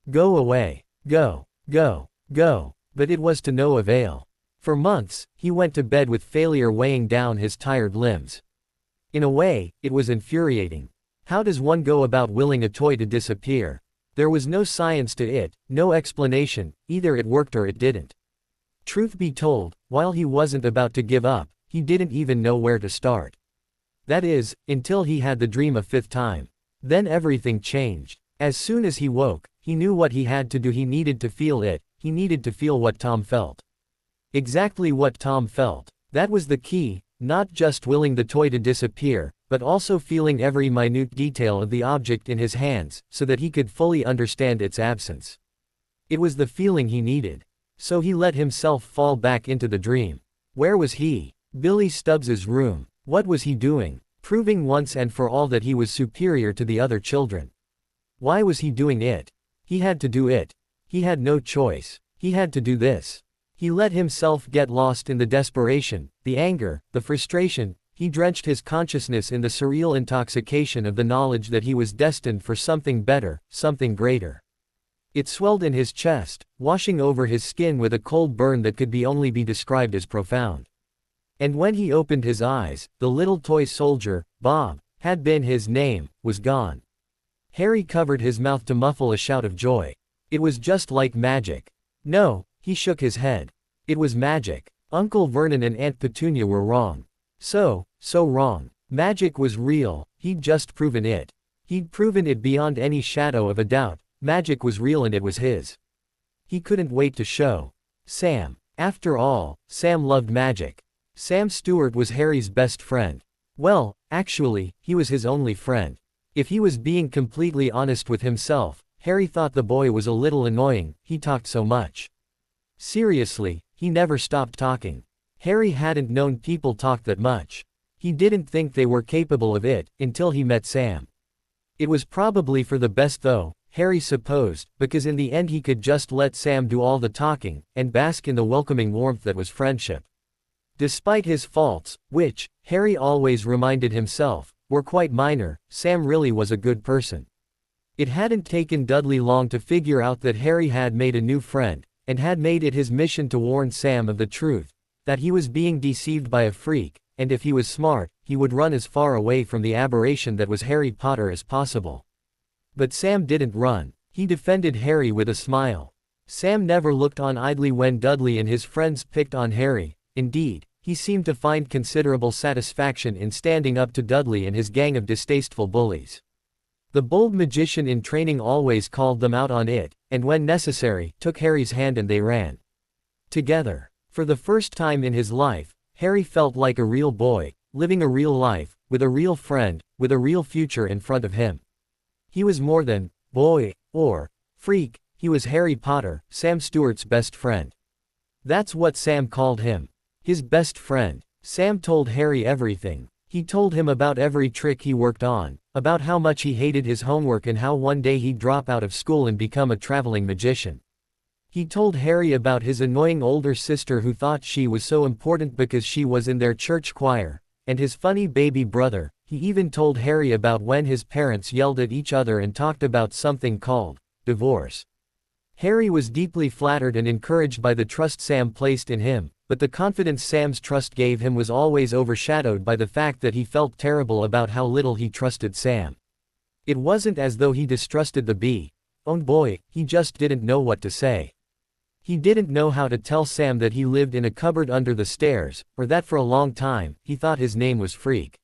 Go away. Go. Go. Go. But it was to no avail. For months, he went to bed with failure weighing down his tired limbs. In a way, it was infuriating. How does one go about willing a toy to disappear? There was no science to it, no explanation: either it worked or it didn't. Truth be told, while he wasn't about to give up, he didn't even know where to start. That is, until he had the dream a 5th time. Then everything changed. As soon as he woke, he knew what he had to do. He needed to feel it, he needed to feel what Tom felt. Exactly what Tom felt. That was the key, not just willing the toy to disappear, but also feeling every minute detail of the object in his hands, so that he could fully understand its absence. It was the feeling he needed. So he let himself fall back into the dream. Where was he? Billy Stubbs's room. What was he doing? Proving once and for all that he was superior to the other children. Why was he doing it? He had to do it. He had no choice. He had to do this. He let himself get lost in the desperation, the anger, the frustration. He drenched his consciousness in the surreal intoxication of the knowledge that he was destined for something better, something greater. It swelled in his chest, washing over his skin with a cold burn that could only be described as profound. And when he opened his eyes, the little toy soldier, Bob, had been his name, was gone. Harry covered his mouth to muffle a shout of joy. It was just like magic. No, he shook his head. It was magic. Uncle Vernon and Aunt Petunia were wrong. So wrong. Magic was real, he'd just proven it. He'd proven it beyond any shadow of a doubt. Magic was real and it was his. He couldn't wait to show Sam. After all, Sam loved magic. Sam Stewart was Harry's best friend. Well, actually, he was his only friend. If he was being completely honest with himself, Harry thought the boy was a little annoying. He talked so much. Seriously, he never stopped talking. Harry hadn't known people talk that much. He didn't think they were capable of it, until he met Sam. It was probably for the best though, Harry supposed, because in the end he could just let Sam do all the talking, and bask in the welcoming warmth that was friendship. Despite his faults, which, Harry always reminded himself, were quite minor, Sam really was a good person. It hadn't taken Dudley long to figure out that Harry had made a new friend, and had made it his mission to warn Sam of the truth, that he was being deceived by a freak, and if he was smart, he would run as far away from the aberration that was Harry Potter as possible. But Sam didn't run. He defended Harry with a smile. Sam never looked on idly when Dudley and his friends picked on Harry. Indeed, he seemed to find considerable satisfaction in standing up to Dudley and his gang of distasteful bullies. The bold magician in training always called them out on it, and when necessary, took Harry's hand and they ran together. For the first time in his life, Harry felt like a real boy, living a real life, with a real friend, with a real future in front of him. He was more than boy or freak. He was Harry Potter, Sam Stewart's best friend. That's what Sam called him. His best friend. Sam told Harry everything. He told him about every trick he worked on, about how much he hated his homework and how one day he'd drop out of school and become a traveling magician. He told Harry about his annoying older sister who thought she was so important because she was in their church choir, and his funny baby brother. He even told Harry about when his parents yelled at each other and talked about something called divorce. Harry was deeply flattered and encouraged by the trust Sam placed in him, but the confidence Sam's trust gave him was always overshadowed by the fact that he felt terrible about how little he trusted Sam. It wasn't as though he distrusted the bee. Oh boy, he just didn't know what to say. He didn't know how to tell Sam that he lived in a cupboard under the stairs, or that for a long time, he thought his name was Freak.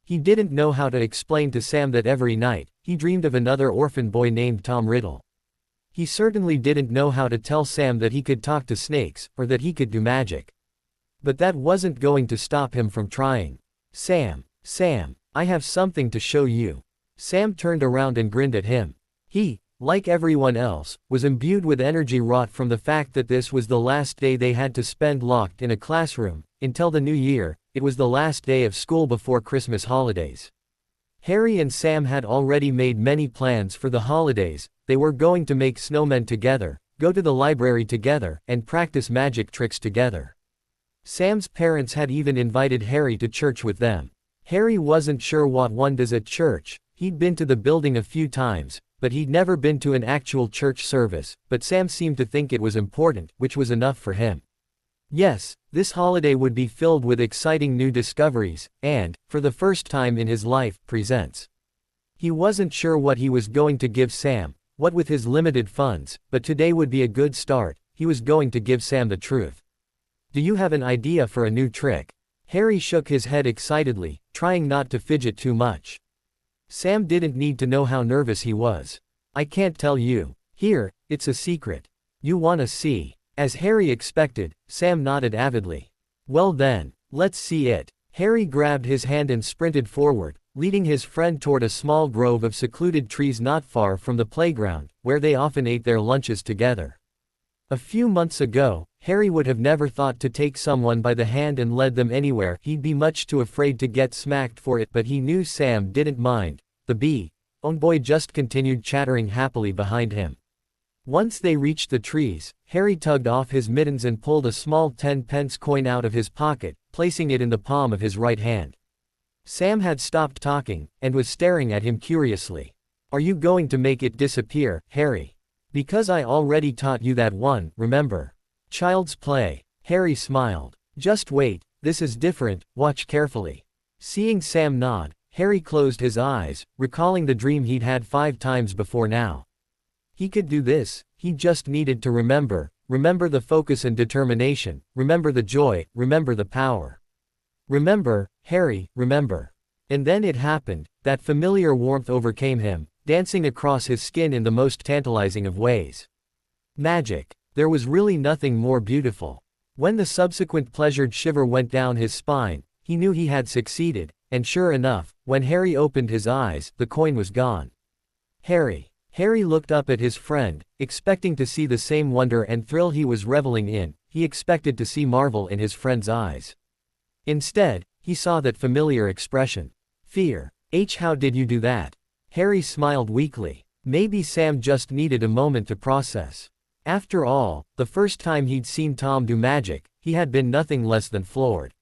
He didn't know how to explain to Sam that every night, he dreamed of another orphan boy named Tom Riddle. He certainly didn't know how to tell Sam that he could talk to snakes, or that he could do magic. But that wasn't going to stop him from trying. Sam, I have something to show you. Sam turned around and grinned at him. He, like everyone else, was imbued with energy wrought from the fact that this was the last day they had to spend locked in a classroom. Until the new year, it was the last day of school before Christmas holidays. Harry and Sam had already made many plans for the holidays. They were going to make snowmen together, go to the library together, and practice magic tricks together. Sam's parents had even invited Harry to church with them. Harry wasn't sure what one does at church. He'd been to the building a few times, but he'd never been to an actual church service, but Sam seemed to think it was important, which was enough for him. Yes, this holiday would be filled with exciting new discoveries, and, for the first time in his life, presents. He wasn't sure what he was going to give Sam, what with his limited funds, but today would be a good start. He was going to give Sam the truth. Do you have an idea for a new trick? Harry shook his head excitedly, trying not to fidget too much. Sam didn't need to know how nervous he was. I can't tell you. Here, it's a secret. You wanna see? As Harry expected, Sam nodded avidly. Well then, let's see it. Harry grabbed his hand and sprinted forward, leading his friend toward a small grove of secluded trees not far from the playground, where they often ate their lunches together. A few months ago, Harry would have never thought to take someone by the hand and lead them anywhere. He'd be much too afraid to get smacked for it, but he knew Sam didn't mind. The bee, oh boy, just continued chattering happily behind him. Once they reached the trees, Harry tugged off his mittens and pulled a small 10-pence coin out of his pocket, placing it in the palm of his right hand. Sam had stopped talking, and was staring at him curiously. Are you going to make it disappear, Harry? Because I already taught you that one, remember? Child's play. Harry smiled. Just wait, this is different, watch carefully. Seeing Sam nod, Harry closed his eyes, recalling the dream he'd had 5 times before now. He could do this, he just needed to remember the focus and determination, remember the joy, remember the power. Remember, Harry, remember. And then it happened, that familiar warmth overcame him, dancing across his skin in the most tantalizing of ways. Magic. There was really nothing more beautiful. When the subsequent pleasured shiver went down his spine, he knew he had succeeded, and sure enough, when Harry opened his eyes, the coin was gone. Harry looked up at his friend, expecting to see the same wonder and thrill he was reveling in. He expected to see marvel in his friend's eyes. Instead, he saw that familiar expression. Fear. How did you do that? Harry smiled weakly. Maybe Sam just needed a moment to process. After all, the first time he'd seen Tom do magic, he had been nothing less than floored.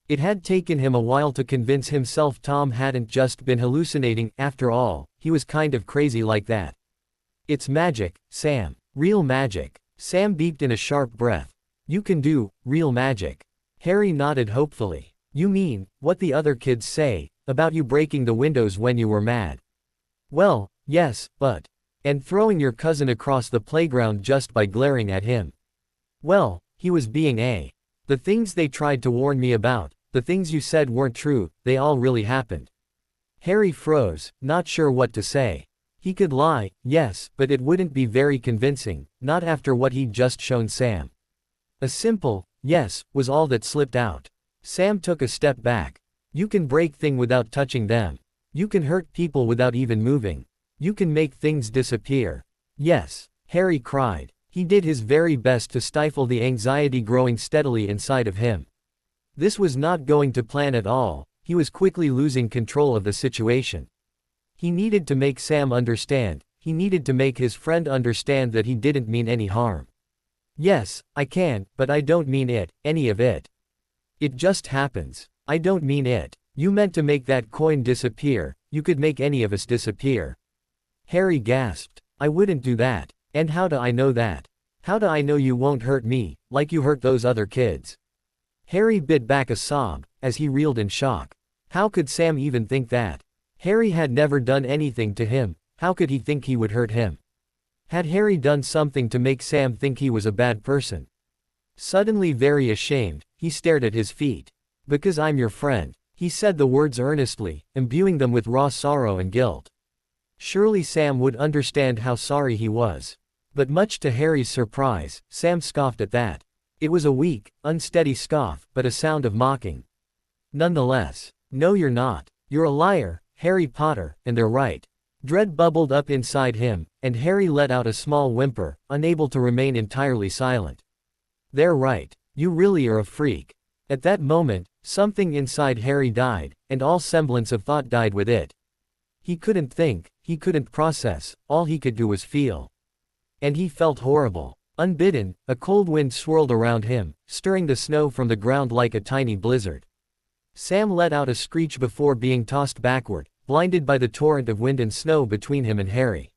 It had taken him a while to convince himself Tom hadn't just been hallucinating. After all, he was kind of crazy like that. It's magic, Sam. Real magic. Sam beeped in a sharp breath. You can do real magic. Harry nodded hopefully. You mean, what the other kids say, about you breaking the windows when you were mad? Well, yes, but. And throwing your cousin across the playground just by glaring at him. Well, he was being a. The things they tried to warn me about, the things you said weren't true, they all really happened. Harry froze, not sure what to say. He could lie, yes, but it wouldn't be very convincing, not after what he'd just shown Sam. A simple, yes, was all that slipped out. Sam took a step back. You can break things without touching them. You can hurt people without even moving. You can make things disappear. Yes, Harry cried. He did his very best to stifle the anxiety growing steadily inside of him. This was not going to plan at all. he was quickly losing control of the situation. He needed to make Sam understand, he needed to make his friend understand that he didn't mean any harm. Yes, I can, but I don't mean it, any of it. It just happens. I don't mean it. You meant to make that coin disappear, you could make any of us disappear. Harry gasped. I wouldn't do that. And how do I know that? How do I know you won't hurt me, like you hurt those other kids? Harry bit back a sob, as he reeled in shock. How could Sam even think that? Harry had never done anything to him, how could he think he would hurt him? Had Harry done something to make Sam think he was a bad person? Suddenly very ashamed, he stared at his feet. Because I'm your friend. He said the words earnestly, imbuing them with raw sorrow and guilt. Surely Sam would understand how sorry he was. But much to Harry's surprise, Sam scoffed at that. It was a weak, unsteady scoff, but a sound of mocking. Nonetheless. No, you're not. You're a liar, Harry Potter, and they're right. Dread bubbled up inside him, and Harry let out a small whimper, unable to remain entirely silent. They're right. You really are a freak. At that moment, something inside Harry died, and all semblance of thought died with it. He couldn't think, he couldn't process, all he could do was feel. And he felt horrible. Unbidden, a cold wind swirled around him, stirring the snow from the ground like a tiny blizzard. Sam let out a screech before being tossed backward, blinded by the torrent of wind and snow between him and Harry.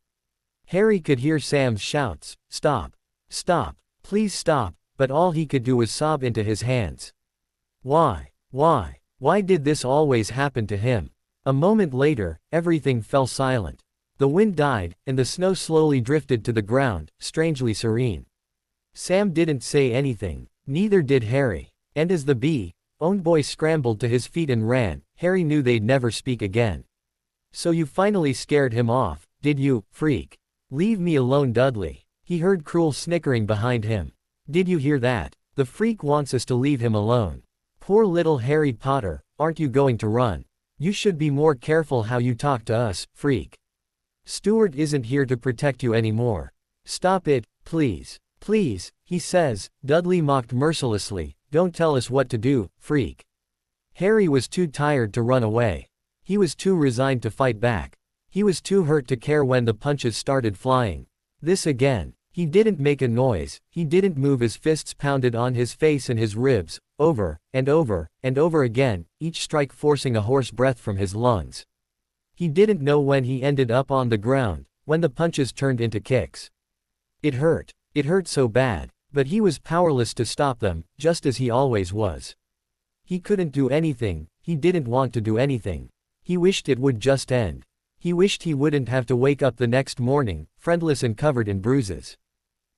Harry could hear Sam's shouts, "Stop! Stop! Please stop!" but all he could do was sob into his hands. Why? Why did this always happen to him? A moment later, everything fell silent. The wind died, and the snow slowly drifted to the ground, strangely serene. Sam didn't say anything. Neither did Harry. And as the own boy scrambled to his feet and ran, Harry knew they'd never speak again. So you finally scared him off, did you, freak? Leave me alone, Dudley. He heard cruel snickering behind him. Did you hear that? The freak wants us to leave him alone. Poor little Harry Potter, aren't you going to run? You should be more careful how you talk to us, freak. Stuart isn't here to protect you anymore. Stop it, please. Please, he says, Dudley mocked mercilessly, don't tell us what to do, freak. Harry was too tired to run away. He was too resigned to fight back. He was too hurt to care when the punches started flying. This again. He didn't make a noise, he didn't move. His fists pounded on his face and his ribs, over, and over, and over again, each strike forcing a hoarse breath from his lungs. He didn't know when he ended up on the ground, when the punches turned into kicks. It hurt so bad, but he was powerless to stop them, just as he always was. He couldn't do anything, he didn't want to do anything. He wished it would just end. He wished he wouldn't have to wake up the next morning, friendless and covered in bruises.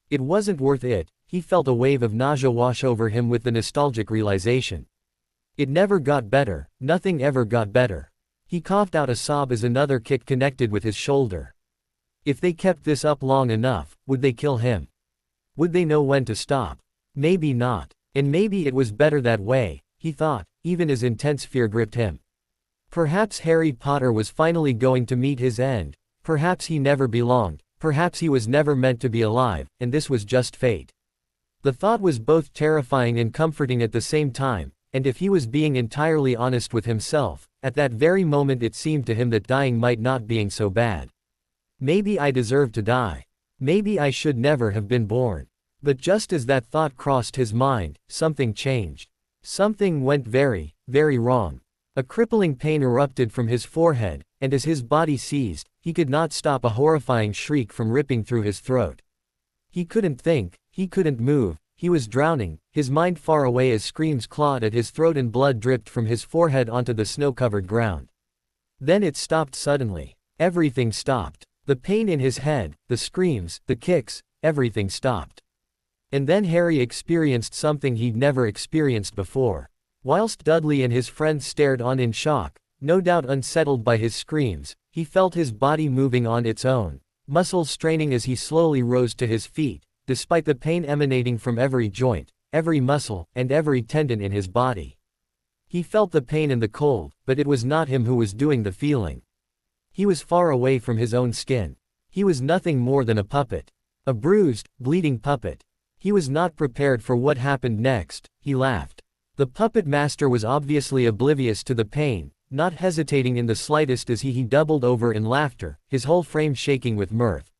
It wasn't worth it. He felt a wave of nausea wash over him with the nostalgic realization. It never got better, nothing ever got better. He coughed out a sob as another kick connected with his shoulder. If they kept this up long enough, would they kill him? Would they know when to stop? Maybe not. And maybe it was better that way, he thought, even as intense fear gripped him. Perhaps Harry Potter was finally going to meet his end. Perhaps he never belonged. Perhaps he was never meant to be alive, and this was just fate. The thought was both terrifying and comforting at the same time, and if he was being entirely honest with himself, at that very moment it seemed to him that dying might not be so bad. Maybe I deserve to die. Maybe I should never have been born. But just as that thought crossed his mind, something changed. Something went very, very wrong. A crippling pain erupted from his forehead, and as his body seized, he could not stop a horrifying shriek from ripping through his throat. He couldn't think, he couldn't move, he was drowning, his mind far away as screams clawed at his throat and blood dripped from his forehead onto the snow-covered ground. Then it stopped suddenly. Everything stopped. The pain in his head, the screams, the kicks, everything stopped. And then Harry experienced something he'd never experienced before. Whilst Dudley and his friends stared on in shock, no doubt unsettled by his screams, he felt his body moving on its own, muscles straining as he slowly rose to his feet, despite the pain emanating from every joint, every muscle, and every tendon in his body. He felt the pain and the cold, but it was not him who was doing the feeling. He was far away from his own skin. He was nothing more than a puppet. A bruised, bleeding puppet. He was not prepared for what happened next. He laughed. The puppet master was obviously oblivious to the pain, not hesitating in the slightest as he doubled over in laughter, his whole frame shaking with mirth.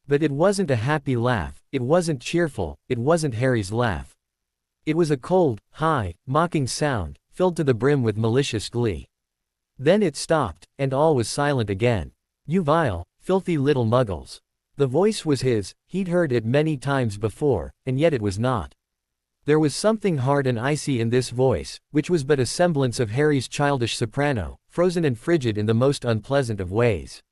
But it wasn't a happy laugh, it wasn't cheerful, it wasn't Harry's laugh. It was a cold, high, mocking sound, filled to the brim with malicious glee. Then it stopped, and all was silent again. "You vile, filthy little muggles." The voice was his, he'd heard it many times before, and yet it was not. There was something hard and icy in this voice, which was but a semblance of Harry's childish soprano, frozen and frigid in the most unpleasant of ways.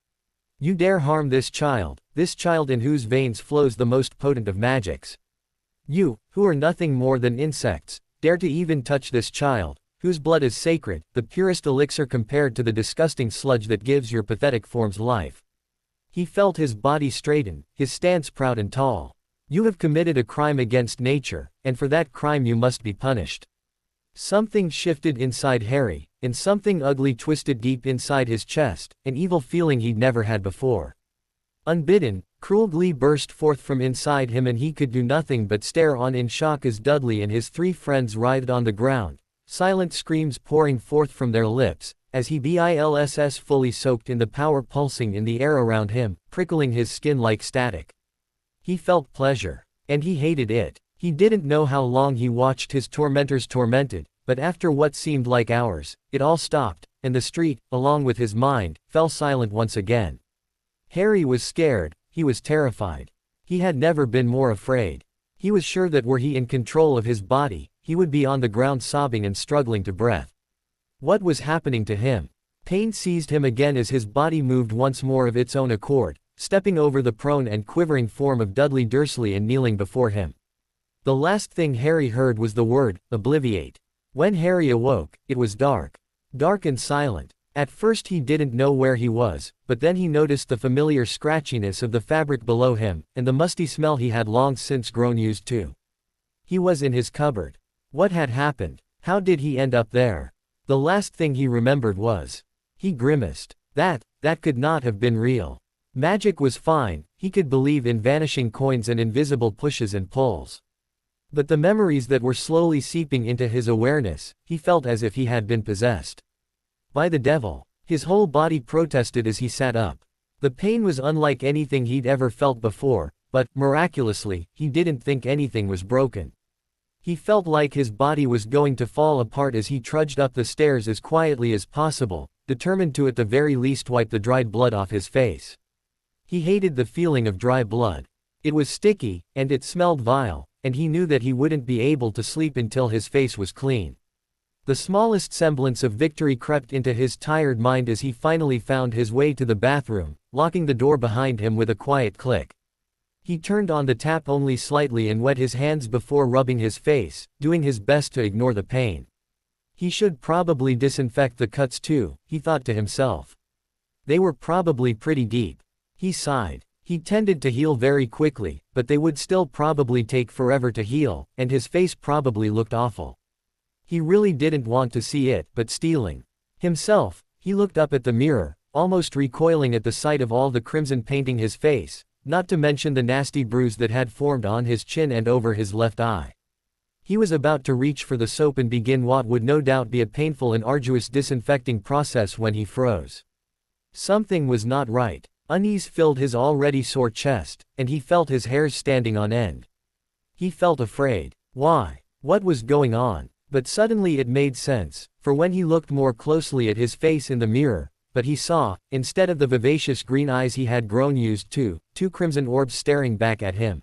"You dare harm this child in whose veins flows the most potent of magics. You, who are nothing more than insects, dare to even touch this child, whose blood is sacred, the purest elixir compared to the disgusting sludge that gives your pathetic forms life." He felt his body straighten, his stance proud and tall. "You have committed a crime against nature, and for that crime you must be punished." Something shifted inside Harry, and something ugly twisted deep inside his chest, an evil feeling he'd never had before. Unbidden, cruel glee burst forth from inside him, and he could do nothing but stare on in shock as Dudley and his three friends writhed on the ground, silent screams pouring forth from their lips, as he bilss fully soaked in the power pulsing in the air around him, prickling his skin like static. He felt pleasure. And he hated it. He didn't know how long he watched his tormentors tormented, but after what seemed like hours, it all stopped, and the street, along with his mind, fell silent once again. Harry was scared, he was terrified. He had never been more afraid. He was sure that were he in control of his body, he would be on the ground sobbing and struggling to breath. What was happening to him? Pain seized him again as his body moved once more of its own accord, stepping over the prone and quivering form of Dudley Dursley and kneeling before him. The last thing Harry heard was the word, "Obliviate." When Harry awoke, it was dark. Dark and silent. At first he didn't know where he was, but then he noticed the familiar scratchiness of the fabric below him, and the musty smell he had long since grown used to. He was in his cupboard. What had happened? How did he end up there? The last thing he remembered was. He grimaced. That could not have been real. Magic was fine, he could believe in vanishing coins and invisible pushes and pulls. But the memories that were slowly seeping into his awareness, he felt as if he had been possessed. By the devil. His whole body protested as he sat up. The pain was unlike anything he'd ever felt before, but, miraculously, he didn't think anything was broken. He felt like his body was going to fall apart as he trudged up the stairs as quietly as possible, determined to at the very least wipe the dried blood off his face. He hated the feeling of dry blood. It was sticky, and it smelled vile, and he knew that he wouldn't be able to sleep until his face was clean. The smallest semblance of victory crept into his tired mind as he finally found his way to the bathroom, locking the door behind him with a quiet click. He turned on the tap only slightly and wet his hands before rubbing his face, doing his best to ignore the pain. He should probably disinfect the cuts too, he thought to himself. They were probably pretty deep. He sighed. He tended to heal very quickly, but they would still probably take forever to heal, and his face probably looked awful. He really didn't want to see it, but stealing himself, he looked up at the mirror, almost recoiling at the sight of all the crimson painting his face, not to mention the nasty bruise that had formed on his chin and over his left eye. He was about to reach for the soap and begin what would no doubt be a painful and arduous disinfecting process when he froze. Something was not right. Unease filled his already sore chest, and he felt his hairs standing on end. He felt afraid. Why? What was going on? But suddenly it made sense, for when he looked more closely at his face in the mirror, but he saw, instead of the vivacious green eyes he had grown used to, two crimson orbs staring back at him.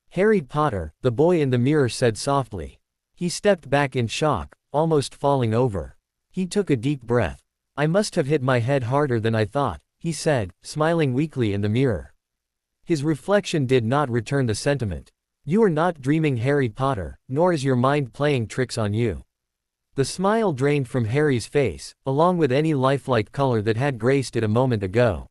"Harry Potter," the boy in the mirror said softly. He stepped back in shock, almost falling over. He took a deep breath. "I must have hit my head harder than I thought," he said, smiling weakly in the mirror. His reflection did not return the sentiment. "You are not dreaming, Harry Potter, nor is your mind playing tricks on you." The smile drained from Harry's face, along with any lifelike color that had graced it a moment ago.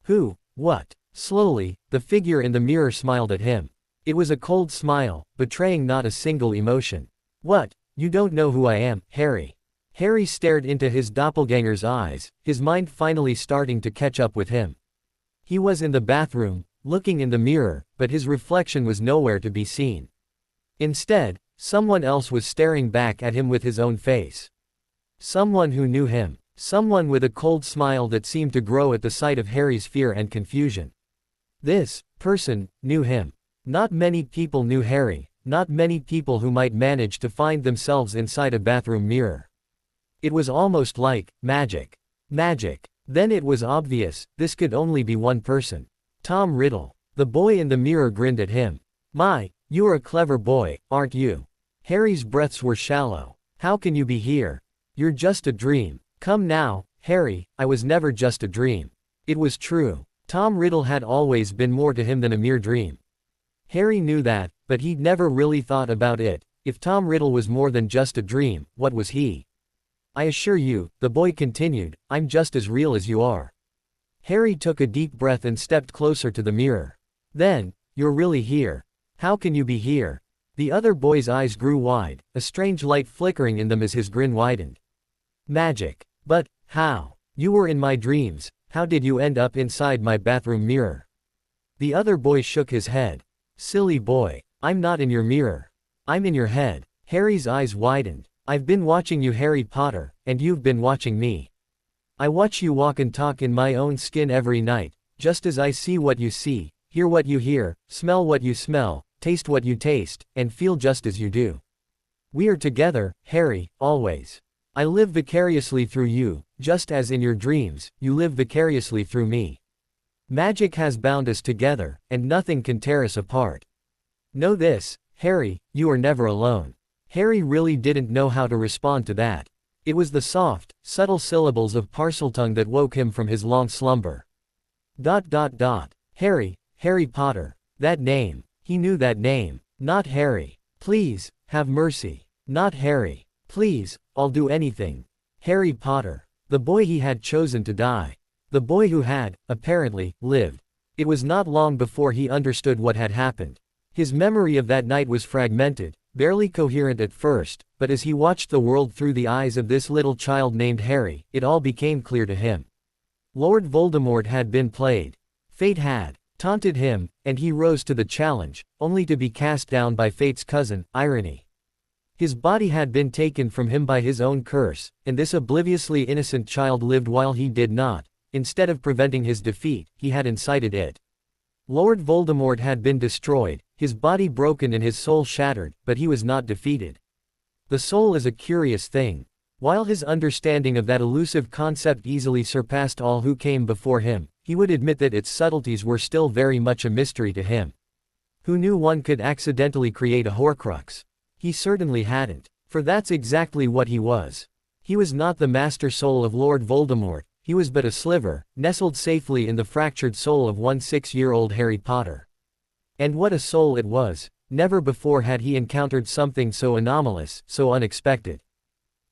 "Who? What?" Slowly, the figure in the mirror smiled at him. It was a cold smile, betraying not a single emotion. "What? You don't know who I am, Harry?" Harry stared into his doppelganger's eyes, his mind finally starting to catch up with him. He was in the bathroom, looking in the mirror, but his reflection was nowhere to be seen. Instead, Someone else was staring back at him with his own face. Someone who knew him. Someone with a cold smile that seemed to grow at the sight of Harry's fear and confusion. This person knew him. Not many people knew Harry, not many people who might manage to find themselves inside a bathroom mirror. It was almost like magic. Magic. Then it was obvious, this could only be one person. Tom Riddle. The boy in the mirror grinned at him. "My, you're a clever boy, aren't you?" Harry's breaths were shallow. "How can you be here? You're just a dream." "Come now, Harry, I was never just a dream." It was true. Tom Riddle had always been more to him than a mere dream. Harry knew that, but he'd never really thought about it. If Tom Riddle was more than just a dream, what was he? "I assure you," the boy continued, "I'm just as real as you are." Harry took a deep breath and stepped closer to the mirror. "Then, you're really here. How can you be here?" The other boy's eyes grew wide, a strange light flickering in them as his grin widened. "Magic. But, how? You were in my dreams, how did you end up inside my bathroom mirror?" The other boy shook his head. "Silly boy, I'm not in your mirror. I'm in your head." Harry's eyes widened. "I've been watching you, Harry Potter, and you've been watching me. I watch you walk and talk in my own skin every night, just as I see what you see, hear what you hear, smell what you smell, taste what you taste, and feel just as you do. We are together, Harry, always. I live vicariously through you, just as in your dreams, you live vicariously through me. Magic has bound us together, and nothing can tear us apart. Know this, Harry, you are never alone." Harry really didn't know how to respond to that. It was the soft, subtle syllables of Parseltongue that woke him from his long slumber. Harry, Harry Potter. That name. He knew that name. Not Harry. Please, have mercy. Not Harry. Please, I'll do anything. Harry Potter. The boy he had chosen to die. The boy who had, apparently, lived. It was not long before he understood what had happened. His memory of that night was fragmented, barely coherent at first, but as he watched the world through the eyes of this little child named Harry, it all became clear to him. Lord Voldemort had been played. Fate had taunted him, and he rose to the challenge, only to be cast down by Fate's cousin, Irony. His body had been taken from him by his own curse, and this obliviously innocent child lived while he did not. Instead of preventing his defeat, he had incited it. Lord Voldemort had been destroyed, his body broken and his soul shattered, but he was not defeated. The soul is a curious thing. While his understanding of that elusive concept easily surpassed all who came before him, he would admit that its subtleties were still very much a mystery to him. Who knew one could accidentally create a Horcrux? He certainly hadn't, for that's exactly what he was. He was not the master soul of Lord Voldemort, he was but a sliver, nestled safely in the fractured soul of one 6-year-old Harry Potter. And what a soul it was! Never before had he encountered something so anomalous, so unexpected.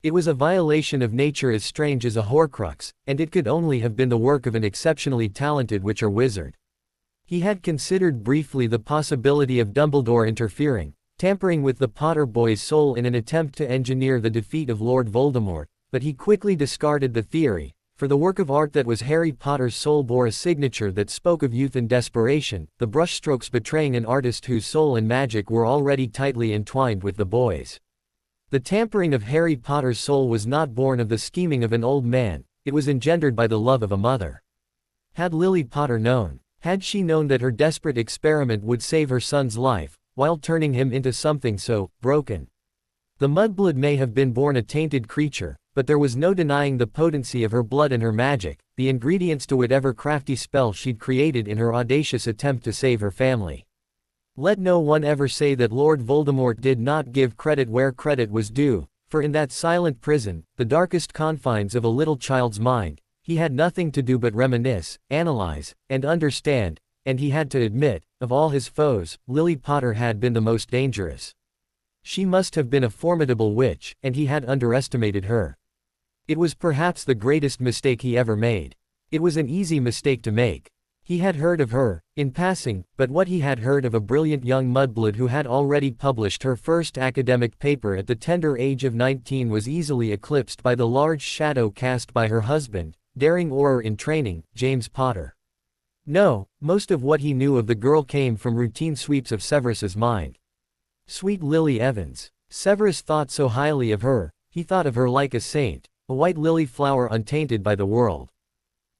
It was a violation of nature as strange as a Horcrux, and it could only have been the work of an exceptionally talented witch or wizard. He had considered briefly the possibility of Dumbledore interfering, tampering with the Potter boy's soul in an attempt to engineer the defeat of Lord Voldemort, but he quickly discarded the theory, for the work of art that was Harry Potter's soul bore a signature that spoke of youth and desperation, the brushstrokes betraying an artist whose soul and magic were already tightly entwined with the boy's. The tampering of Harry Potter's soul was not born of the scheming of an old man, it was engendered by the love of a mother. Had Lily Potter known? Had she known that her desperate experiment would save her son's life, while turning him into something so broken? The mudblood may have been born a tainted creature, but there was no denying the potency of her blood and her magic, the ingredients to whatever crafty spell she'd created in her audacious attempt to save her family. Let no one ever say that Lord Voldemort did not give credit where credit was due, for in that silent prison, the darkest confines of a little child's mind, he had nothing to do but reminisce, analyze, and understand, and he had to admit, of all his foes, Lily Potter had been the most dangerous. She must have been a formidable witch, and he had underestimated her. It was perhaps the greatest mistake he ever made. It was an easy mistake to make. He had heard of her, in passing, but what he had heard of a brilliant young mudblood who had already published her first academic paper at the tender age of 19 was easily eclipsed by the large shadow cast by her husband, daring Auror in training, James Potter. No, most of what he knew of the girl came from routine sweeps of Severus's mind. Sweet Lily Evans. Severus thought so highly of her, he thought of her like a saint, a white lily flower untainted by the world.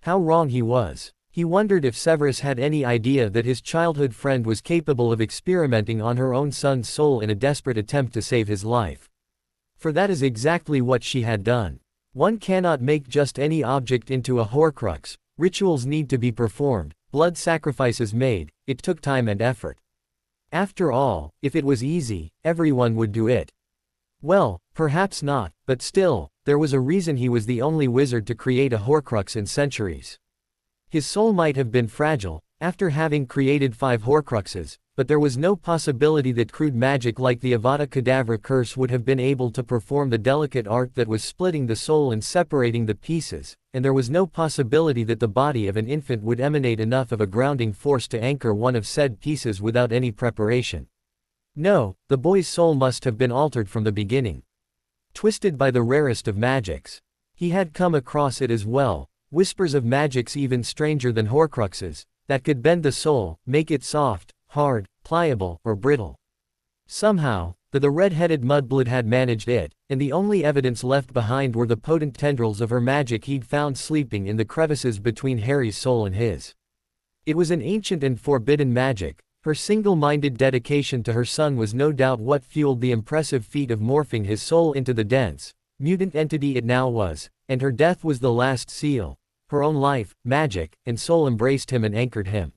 How wrong he was. He wondered if Severus had any idea that his childhood friend was capable of experimenting on her own son's soul in a desperate attempt to save his life. For that is exactly what she had done. One cannot make just any object into a Horcrux, rituals need to be performed, blood sacrifices made, it took time and effort. After all, if it was easy, everyone would do it. Well, perhaps not, but still, there was a reason he was the only wizard to create a Horcrux in centuries. His soul might have been fragile, after having created 5 Horcruxes, but there was no possibility that crude magic like the Avada Kedavra curse would have been able to perform the delicate art that was splitting the soul and separating the pieces, and there was no possibility that the body of an infant would emanate enough of a grounding force to anchor one of said pieces without any preparation. No, the boy's soul must have been altered from the beginning. Twisted by the rarest of magics. He had come across it as well, whispers of magics even stranger than Horcruxes, that could bend the soul, make it soft, hard, pliable, or brittle. Somehow, the red-headed mudblood had managed it, and the only evidence left behind were the potent tendrils of her magic he'd found sleeping in the crevices between Harry's soul and his. It was an ancient and forbidden magic. Her single-minded dedication to her son was no doubt what fueled the impressive feat of morphing his soul into the dense, mutant entity it now was, and her death was the last seal. Her own life, magic, and soul embraced him and anchored him.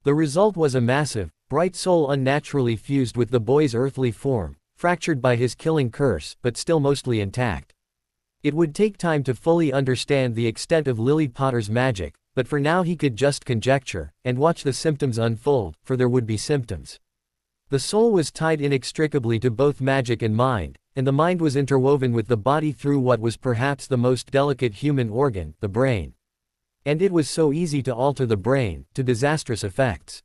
The result was a massive, bright soul unnaturally fused with the boy's earthly form, fractured by his killing curse, but still mostly intact. It would take time to fully understand the extent of Lily Potter's magic, but for now he could just conjecture, and watch the symptoms unfold, for there would be symptoms. The soul was tied inextricably to both magic and mind, and the mind was interwoven with the body through what was perhaps the most delicate human organ, the brain. And it was so easy to alter the brain, to disastrous effects.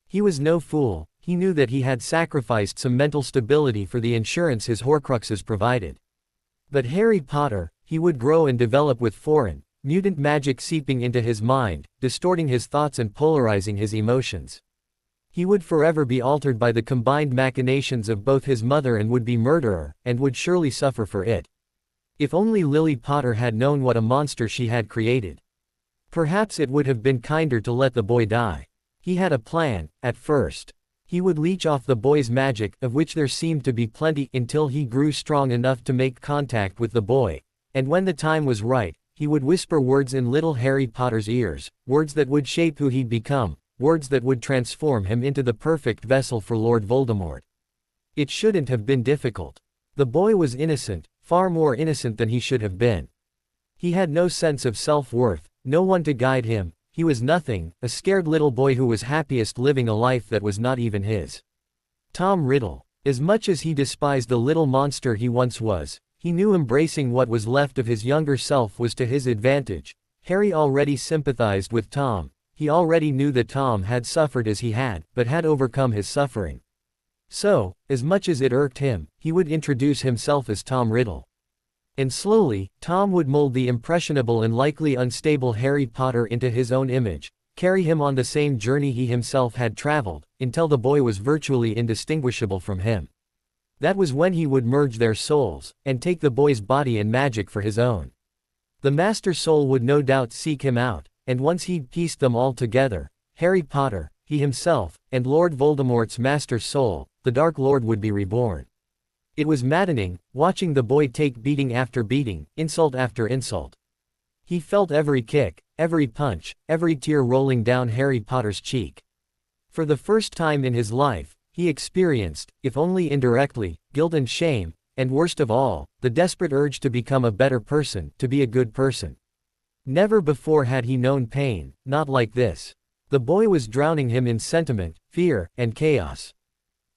He was no fool, he knew that he had sacrificed some mental stability for the insurance his Horcruxes provided. But Harry Potter, he would grow and develop with foreign, mutant magic seeping into his mind, distorting his thoughts and polarizing his emotions. He would forever be altered by the combined machinations of both his mother and would-be murderer, and would surely suffer for it. If only Lily Potter had known what a monster she had created. Perhaps it would have been kinder to let the boy die. He had a plan, at first. He would leech off the boy's magic, of which there seemed to be plenty, until he grew strong enough to make contact with the boy, and when the time was right, he would whisper words in little Harry Potter's ears, words that would shape who he'd become, words that would transform him into the perfect vessel for Lord Voldemort. It shouldn't have been difficult. The boy was innocent, far more innocent than he should have been. He had no sense of self-worth, no one to guide him, he was nothing, a scared little boy who was happiest living a life that was not even his. Tom Riddle. As much as he despised the little monster he once was, he knew embracing what was left of his younger self was to his advantage. Harry already sympathized with Tom, he already knew that Tom had suffered as he had, but had overcome his suffering. So, as much as it irked him, he would introduce himself as Tom Riddle. And slowly, Tom would mold the impressionable and likely unstable Harry Potter into his own image, carry him on the same journey he himself had traveled, until the boy was virtually indistinguishable from him. That was when he would merge their souls, and take the boy's body and magic for his own. The Master Soul would no doubt seek him out, and once he'd pieced them all together, Harry Potter, he himself, and Lord Voldemort's Master Soul, the Dark Lord would be reborn. It was maddening, watching the boy take beating after beating, insult after insult. He felt every kick, every punch, every tear rolling down Harry Potter's cheek. For the first time in his life, he experienced, if only indirectly, guilt and shame, and worst of all, the desperate urge to become a better person, to be a good person. Never before had he known pain, not like this. The boy was drowning him in sentiment, fear, and chaos.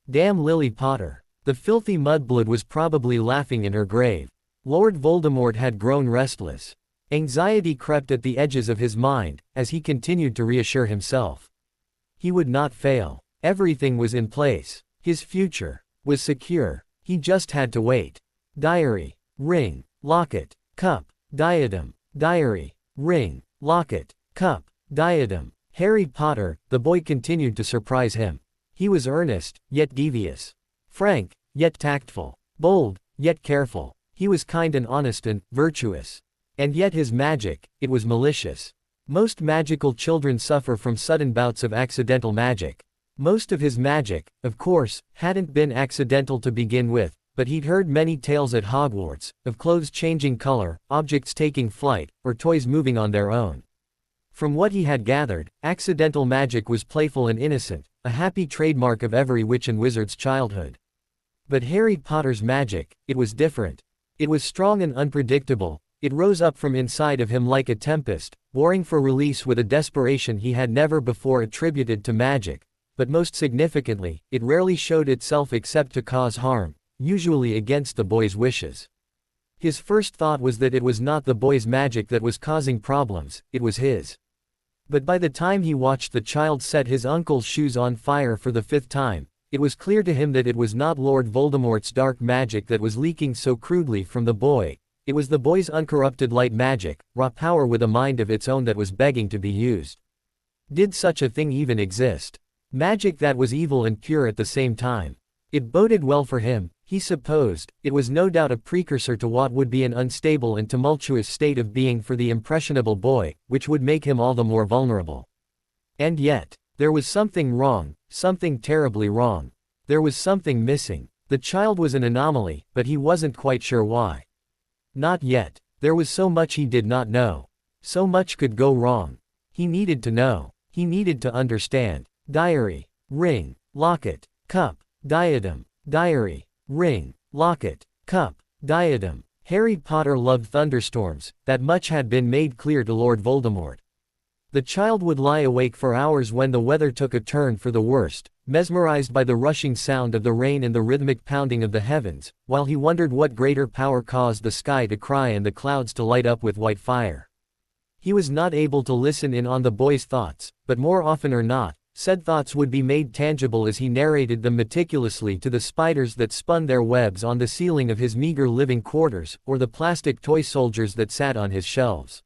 Damn Lily Potter. The filthy mudblood was probably laughing in her grave. Lord Voldemort had grown restless. Anxiety crept at the edges of his mind, as he continued to reassure himself. He would not fail. Everything was in place. His future was secure. He just had to wait. Diary, ring, locket, cup, diadem, diary, ring, locket, cup, diadem. Harry Potter, the boy continued to surprise him. He was earnest, yet devious. Frank, yet tactful. Bold, yet careful. He was kind and honest and virtuous. And yet his magic, it was malicious. Most magical children suffer from sudden bouts of accidental magic. Most of his magic, of course, hadn't been accidental to begin with, but he'd heard many tales at Hogwarts, of clothes changing color, objects taking flight, or toys moving on their own. From what he had gathered, accidental magic was playful and innocent, a happy trademark of every witch and wizard's childhood. But Harry Potter's magic, it was different. It was strong and unpredictable. It rose up from inside of him like a tempest, warring for release with a desperation he had never before attributed to magic. But most significantly, it rarely showed itself except to cause harm, usually against the boy's wishes. His first thought was that it was not the boy's magic that was causing problems, it was his. But by the time he watched the child set his uncle's shoes on fire for the 5th time, it was clear to him that it was not Lord Voldemort's dark magic that was leaking so crudely from the boy. It was the boy's uncorrupted light magic, raw power with a mind of its own that was begging to be used. Did such a thing even exist? Magic that was evil and pure at the same time. It boded well for him, he supposed. It was no doubt a precursor to what would be an unstable and tumultuous state of being for the impressionable boy, which would make him all the more vulnerable. And yet, there was something wrong, something terribly wrong. There was something missing. The child was an anomaly, but he wasn't quite sure why. Not yet. There was so much he did not know. So much could go wrong. He needed to know. He needed to understand. Diary, ring, locket, cup, diadem, diary, ring, locket, cup, diadem. Harry Potter loved thunderstorms, that much had been made clear to Lord Voldemort. The child would lie awake for hours when the weather took a turn for the worst, mesmerized by the rushing sound of the rain and the rhythmic pounding of the heavens, while he wondered what greater power caused the sky to cry and the clouds to light up with white fire. He was not able to listen in on the boy's thoughts, but more often or not, said thoughts would be made tangible as he narrated them meticulously to the spiders that spun their webs on the ceiling of his meager living quarters, or the plastic toy soldiers that sat on his shelves.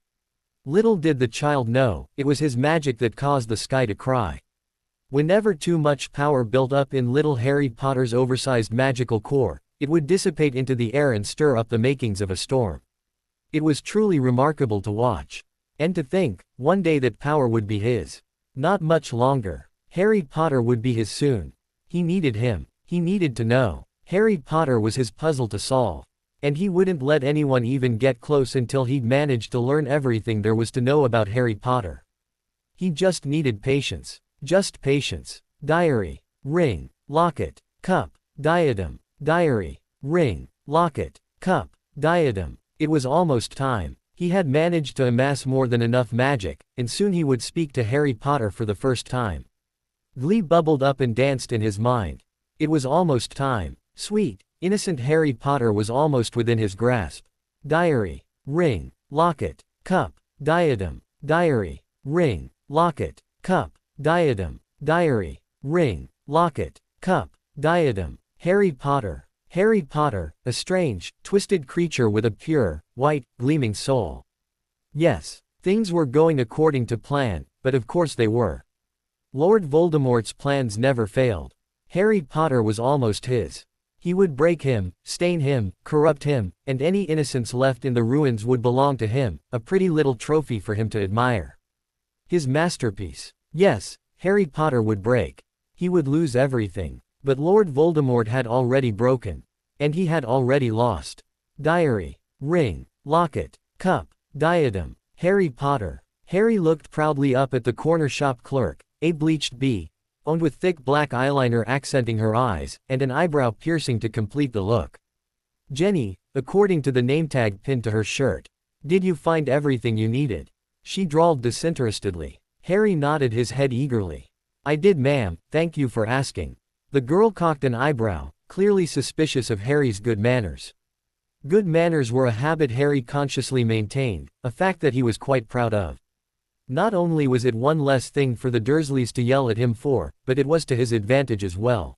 Little did the child know, it was his magic that caused the sky to cry. Whenever too much power built up in little Harry Potter's oversized magical core, it would dissipate into the air and stir up the makings of a storm. It was truly remarkable to watch. And to think, one day that power would be his. Not much longer. Harry Potter would be his soon. He needed him. He needed to know. Harry Potter was his puzzle to solve. And he wouldn't let anyone even get close until he'd managed to learn everything there was to know about Harry Potter. He just needed patience. Just patience. Diary, ring, locket, cup, diadem, diary, ring, locket, cup, diadem. It was almost time. He had managed to amass more than enough magic, and soon he would speak to Harry Potter for the first time. Glee bubbled up and danced in his mind. It was almost time. Sweet, innocent Harry Potter was almost within his grasp. Diary, ring, locket, cup, diadem, diary, ring, locket, cup, diadem, diary, ring, locket, cup, diadem. Harry Potter. Harry Potter, a strange, twisted creature with a pure, white, gleaming soul. Yes, things were going according to plan, but of course they were. Lord Voldemort's plans never failed. Harry Potter was almost his. He would break him, stain him, corrupt him, and any innocence left in the ruins would belong to him, a pretty little trophy for him to admire. His masterpiece. Yes, Harry Potter would break. He would lose everything. But Lord Voldemort had already broken. And he had already lost. Diary, ring, locket, cup, diadem. Harry Potter. Harry looked proudly up at the corner shop clerk, a bleached bee, owned with thick black eyeliner accenting her eyes, and an eyebrow piercing to complete the look. Jenny, according to the name tag pinned to her shirt. Did you find everything you needed? She drawled disinterestedly. Harry nodded his head eagerly. I did, ma'am, thank you for asking. The girl cocked an eyebrow, clearly suspicious of Harry's good manners. Good manners were a habit Harry consciously maintained, a fact that he was quite proud of. Not only was it one less thing for the Dursleys to yell at him for, but it was to his advantage as well.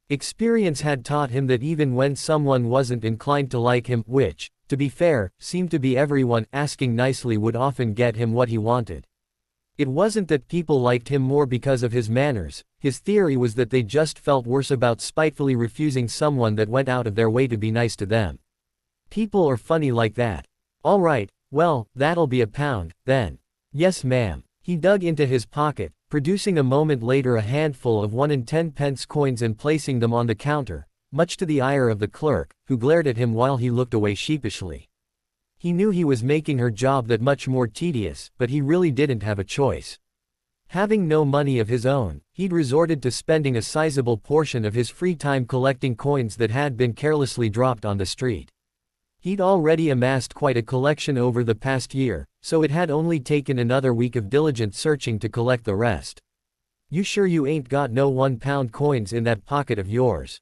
Experience had taught him that even when someone wasn't inclined to like him, which, to be fair, seemed to be everyone, asking nicely would often get him what he wanted. It wasn't that people liked him more because of his manners, his theory was that they just felt worse about spitefully refusing someone that went out of their way to be nice to them. People are funny like that. All right, well, that'll be £1, then. Yes ma'am. He dug into his pocket, producing a moment later a handful of 1 and 10 pence coins and placing them on the counter, much to the ire of the clerk, who glared at him while he looked away sheepishly. He knew he was making her job that much more tedious, but he really didn't have a choice. Having no money of his own, he'd resorted to spending a sizable portion of his free time collecting coins that had been carelessly dropped on the street. He'd already amassed quite a collection over the past year, so it had only taken another week of diligent searching to collect the rest. You sure you ain't got no £1 coins in that pocket of yours?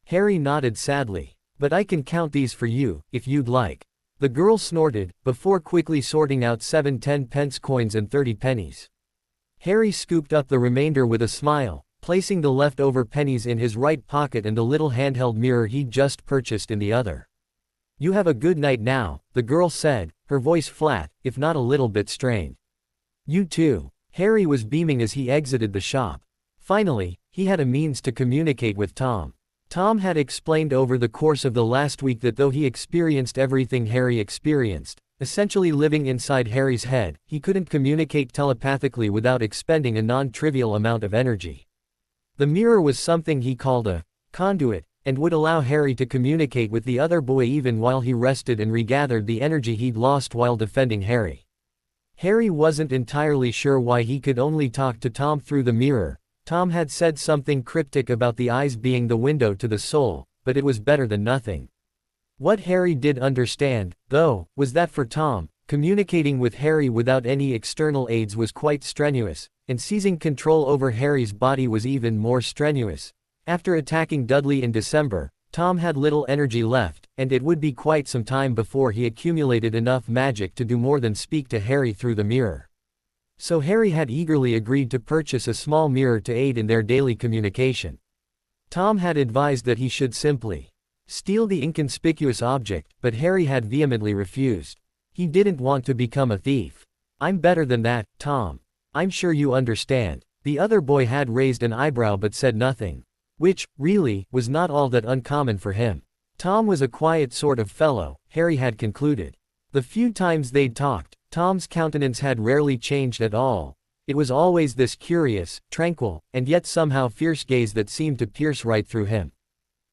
Harry nodded sadly. But I can count these for you, if you'd like. The girl snorted, before quickly sorting out 7 10-pence coins and 30 pennies. Harry scooped up the remainder with a smile, placing the leftover pennies in his right pocket and the little handheld mirror he'd just purchased in the other. You have a good night now, the girl said, her voice flat, if not a little bit strained. You too. Harry was beaming as he exited the shop. Finally, he had a means to communicate with Tom. Tom had explained over the course of the last week that though he experienced everything Harry experienced, essentially living inside Harry's head, he couldn't communicate telepathically without expending a non-trivial amount of energy. The mirror was something he called a conduit, and would allow Harry to communicate with the other boy even while he rested and regathered the energy he'd lost while defending Harry. Harry wasn't entirely sure why he could only talk to Tom through the mirror. Tom had said something cryptic about the eyes being the window to the soul, but it was better than nothing. What Harry did understand, though, was that for Tom, communicating with Harry without any external aids was quite strenuous, and seizing control over Harry's body was even more strenuous. After attacking Dudley in December, Tom had little energy left, and it would be quite some time before he accumulated enough magic to do more than speak to Harry through the mirror. So Harry had eagerly agreed to purchase a small mirror to aid in their daily communication. Tom had advised that he should simply steal the inconspicuous object, but Harry had vehemently refused. He didn't want to become a thief. I'm better than that, Tom. I'm sure you understand. The other boy had raised an eyebrow but said nothing. Which, really, was not all that uncommon for him. Tom was a quiet sort of fellow, Harry had concluded. The few times they'd talked, Tom's countenance had rarely changed at all. It was always this curious, tranquil, and yet somehow fierce gaze that seemed to pierce right through him.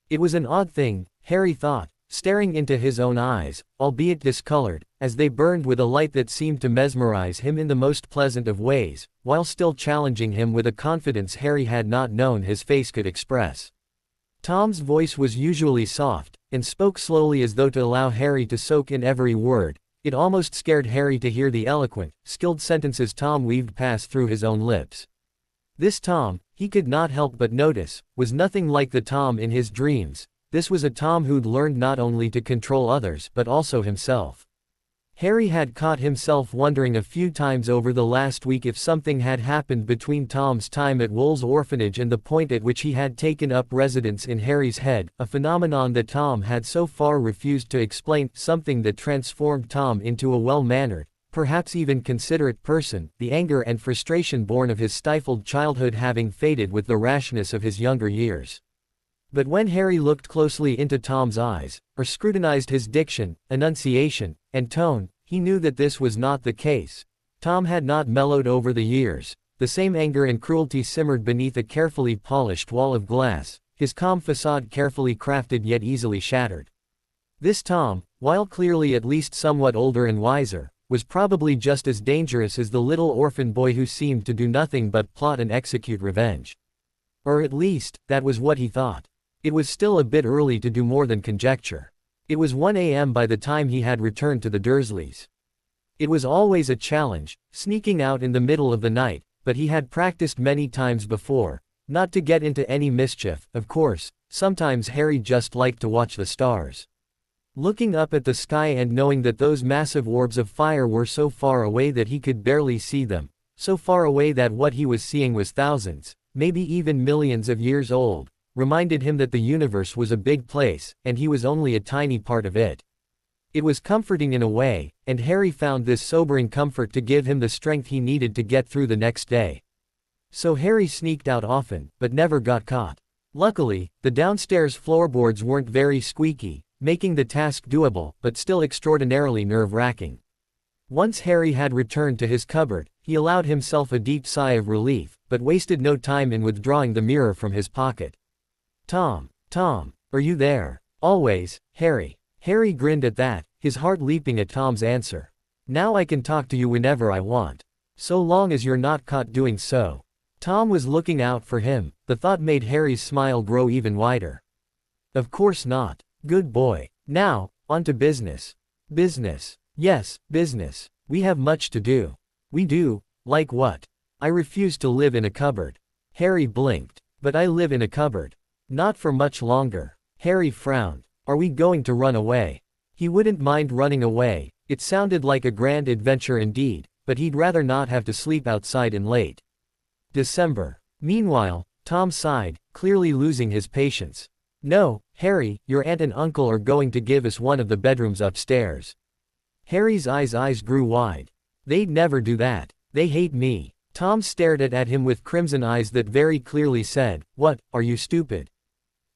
It was an odd thing, Harry thought, staring into his own eyes, albeit discolored, as they burned with a light that seemed to mesmerize him in the most pleasant of ways, while still challenging him with a confidence Harry had not known his face could express. Tom's voice was usually soft, and spoke slowly as though to allow Harry to soak in every word. It almost scared Harry to hear the eloquent, skilled sentences Tom weaved pass through his own lips. This Tom, he could not help but notice, was nothing like the Tom in his dreams. This was a Tom who'd learned not only to control others but also himself. Harry had caught himself wondering a few times over the last week if something had happened between Tom's time at Wool's orphanage and the point at which he had taken up residence in Harry's head, a phenomenon that Tom had so far refused to explain, something that transformed Tom into a well-mannered, perhaps even considerate person, the anger and frustration born of his stifled childhood having faded with the rashness of his younger years. But when Harry looked closely into Tom's eyes, or scrutinized his diction, enunciation, and tone, he knew that this was not the case. Tom had not mellowed over the years. The same anger and cruelty simmered beneath a carefully polished wall of glass, his calm facade carefully crafted yet easily shattered. This Tom, while clearly at least somewhat older and wiser, was probably just as dangerous as the little orphan boy who seemed to do nothing but plot and execute revenge. Or at least, that was what he thought. It was still a bit early to do more than conjecture. It was 1 a.m. by the time he had returned to the Dursleys. It was always a challenge, sneaking out in the middle of the night, but he had practiced many times before, not to get into any mischief, of course. Sometimes Harry just liked to watch the stars. Looking up at the sky and knowing that those massive orbs of fire were so far away that he could barely see them, so far away that what he was seeing was thousands, maybe even millions of years old, reminded him that the universe was a big place, and he was only a tiny part of it. It was comforting in a way, and Harry found this sobering comfort to give him the strength he needed to get through the next day. So Harry sneaked out often, but never got caught. Luckily, the downstairs floorboards weren't very squeaky, making the task doable, but still extraordinarily nerve-wracking. Once Harry had returned to his cupboard, he allowed himself a deep sigh of relief, but wasted no time in withdrawing the mirror from his pocket. Tom, are you there? Always, Harry. Harry grinned at that, his heart leaping at Tom's answer. Now I can talk to you whenever I want. So long as you're not caught doing so. Tom was looking out for him. The thought made Harry's smile grow even wider. Of course not. Good boy. Now, on to business. Business. Yes, business. We have much to do. We do? Like what? I refuse to live in a cupboard. Harry blinked. But I live in a cupboard. Not for much longer. Harry frowned. Are we going to run away? He wouldn't mind running away. It sounded like a grand adventure indeed, but he'd rather not have to sleep outside in late December. Meanwhile, Tom sighed, clearly losing his patience. No, Harry, your aunt and uncle are going to give us one of the bedrooms upstairs. Harry's eyes grew wide. They'd never do that. They hate me. Tom stared at him with crimson eyes that very clearly said, "What, are you stupid?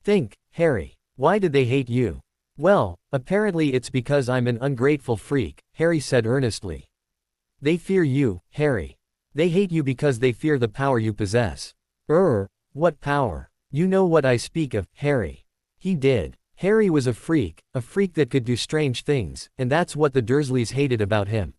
Think, Harry. Why did they hate you?" Well, apparently it's because I'm an ungrateful freak, Harry said earnestly. They fear you, Harry. They hate you because they fear the power you possess. What power? You know what I speak of, Harry. He did. Harry was a freak that could do strange things, and that's what the Dursleys hated about him.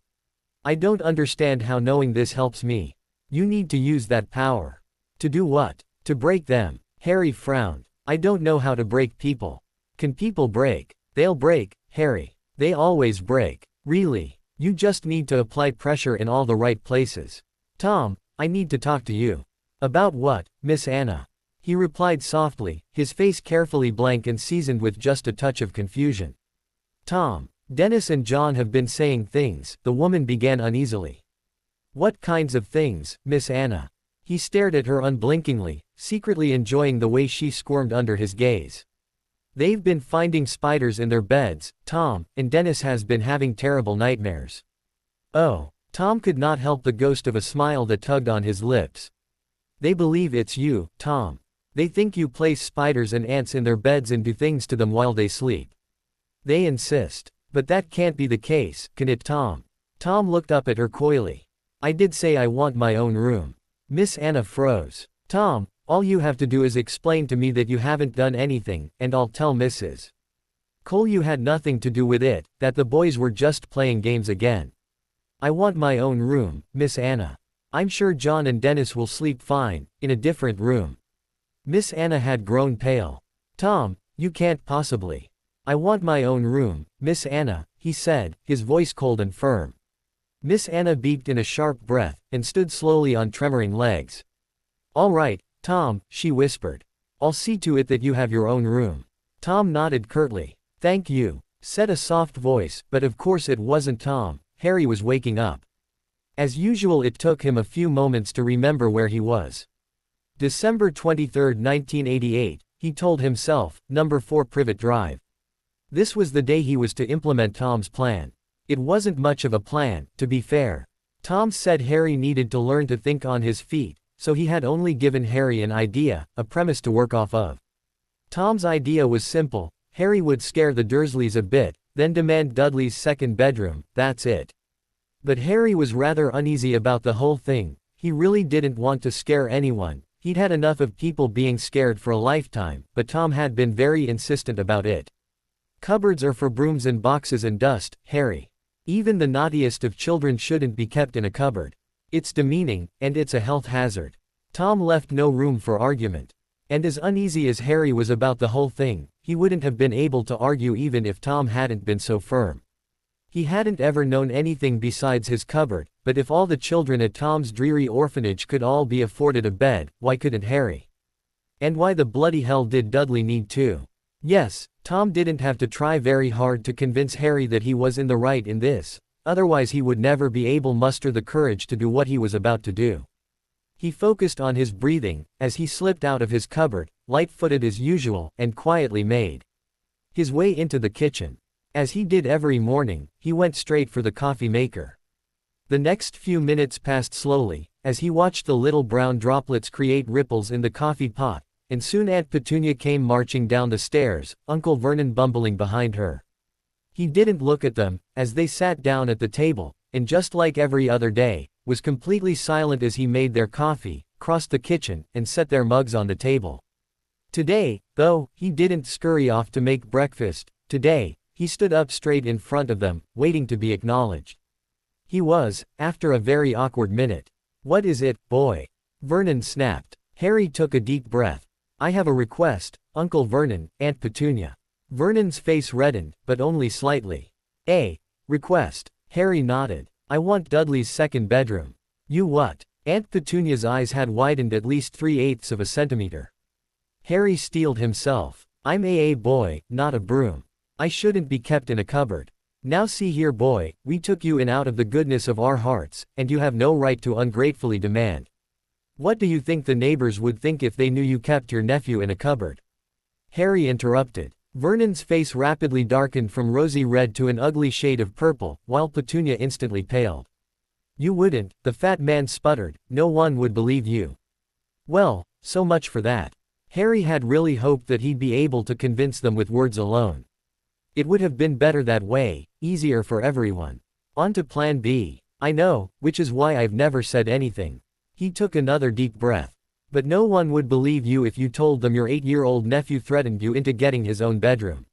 I don't understand how knowing this helps me. You need to use that power. To do what? To break them. Harry frowned. I don't know how to break people. Can people break? They'll break, Harry. They always break. Really. You just need to apply pressure in all the right places. Tom, I need to talk to you. About what, Miss Anna? He replied softly, his face carefully blank and seasoned with just a touch of confusion. Tom, Dennis and John have been saying things, the woman began uneasily. What kinds of things, Miss Anna? He stared at her unblinkingly, secretly enjoying the way she squirmed under his gaze. They've been finding spiders in their beds, Tom, and Dennis has been having terrible nightmares. Oh, Tom could not help the ghost of a smile that tugged on his lips. They believe it's you, Tom. They think you place spiders and ants in their beds and do things to them while they sleep. They insist. But that can't be the case, can it, Tom? Tom looked up at her coyly. I did say I want my own room. Miss Anna froze. Tom, all you have to do is explain to me that you haven't done anything, and I'll tell Mrs. Cole you had nothing to do with it, that the boys were just playing games again. I want my own room, Miss Anna. I'm sure John and Dennis will sleep fine, in a different room. Miss Anna had grown pale. Tom, you can't possibly. I want my own room, Miss Anna, he said, his voice cold and firm. Miss Anna beeped in a sharp breath, and stood slowly on tremoring legs. All right, Tom, she whispered. I'll see to it that you have your own room. Tom nodded curtly. Thank you, said a soft voice, but of course it wasn't Tom. Harry was waking up. As usual, it took him a few moments to remember where he was. December 23, 1988, he told himself, number 4 Privet Drive. This was the day he was to implement Tom's plan. It wasn't much of a plan, to be fair. Tom said Harry needed to learn to think on his feet, so he had only given Harry an idea, a premise to work off of. Tom's idea was simple. Harry would scare the Dursleys a bit, then demand Dudley's second bedroom, that's it. But Harry was rather uneasy about the whole thing. He really didn't want to scare anyone. He'd had enough of people being scared for a lifetime, but Tom had been very insistent about it. Cupboards are for brooms and boxes and dust, Harry. Even the naughtiest of children shouldn't be kept in a cupboard. It's demeaning, and it's a health hazard. Tom left no room for argument. And as uneasy as Harry was about the whole thing, he wouldn't have been able to argue even if Tom hadn't been so firm. He hadn't ever known anything besides his cupboard, but if all the children at Tom's dreary orphanage could all be afforded a bed, why couldn't Harry? And why the bloody hell did Dudley need two? Yes, Tom didn't have to try very hard to convince Harry that he was in the right in this, otherwise he would never be able to muster the courage to do what he was about to do. He focused on his breathing, as he slipped out of his cupboard, light-footed as usual, and quietly made his way into the kitchen. As he did every morning, he went straight for the coffee maker. The next few minutes passed slowly, as he watched the little brown droplets create ripples in the coffee pot, and soon Aunt Petunia came marching down the stairs, Uncle Vernon bumbling behind her. He didn't look at them, as they sat down at the table, and just like every other day, was completely silent as he made their coffee, crossed the kitchen, and set their mugs on the table. Today, though, he didn't scurry off to make breakfast. Today, he stood up straight in front of them, waiting to be acknowledged. He was, after a very awkward minute. "What is it, boy?" Vernon snapped. Harry took a deep breath. "I have a request, Uncle Vernon, Aunt Petunia." Vernon's face reddened, but only slightly. "A request?" Harry nodded. "I want Dudley's second bedroom." "You what?" Aunt Petunia's eyes had widened at least 3/8 of a centimeter. Harry steeled himself. "I'm a boy, not a broom. I shouldn't be kept in a cupboard. Now see here, boy, we took you in out of the goodness of our hearts, and you have no right to ungratefully demand. What do you think the neighbors would think if they knew you kept your nephew in a cupboard?" Harry interrupted. Vernon's face rapidly darkened from rosy red to an ugly shade of purple, while Petunia instantly paled. "You wouldn't," the fat man sputtered, "no one would believe you." Well, so much for that. Harry had really hoped that he'd be able to convince them with words alone. It would have been better that way, easier for everyone. On to plan B. "I know, which is why I've never said anything." He took another deep breath. "But no one would believe you if you told them your 8-year-old nephew threatened you into getting his own bedroom.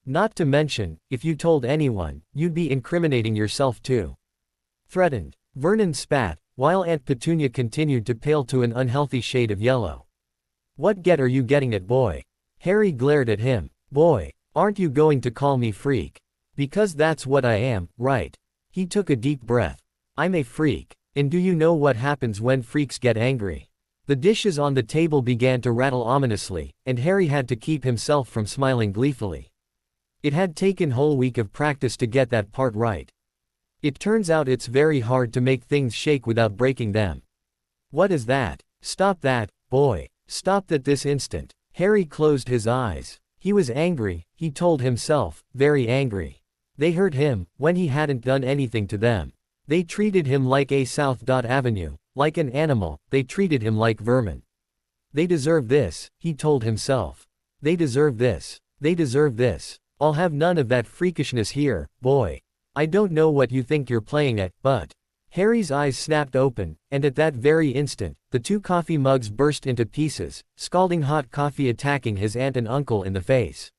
Not to mention, if you told anyone, you'd be incriminating yourself too." "Threatened?" Vernon spat, while Aunt Petunia continued to pale to an unhealthy shade of yellow. "What get are you getting at, boy?" Harry glared at him. "Boy, aren't you going to call me freak? Because that's what I am, right?" He took a deep breath. "I'm a freak. And do you know what happens when freaks get angry?" The dishes on the table began to rattle ominously, and Harry had to keep himself from smiling gleefully. It had taken whole week of practice to get that part right. It turns out it's very hard to make things shake without breaking them. "What is that? Stop that, boy. Stop that this instant." Harry closed his eyes. He was angry, he told himself, very angry. They hurt him, when he hadn't done anything to them. They treated him like a South Avenue, like an animal, they treated him like vermin. They deserve this, he told himself. They deserve this. They deserve this. I'll have none of that freakishness here, boy. I don't know what you think you're playing at, but... Harry's eyes snapped open, and at that very instant, the 2 coffee mugs burst into pieces, scalding hot coffee attacking his aunt and uncle in the face.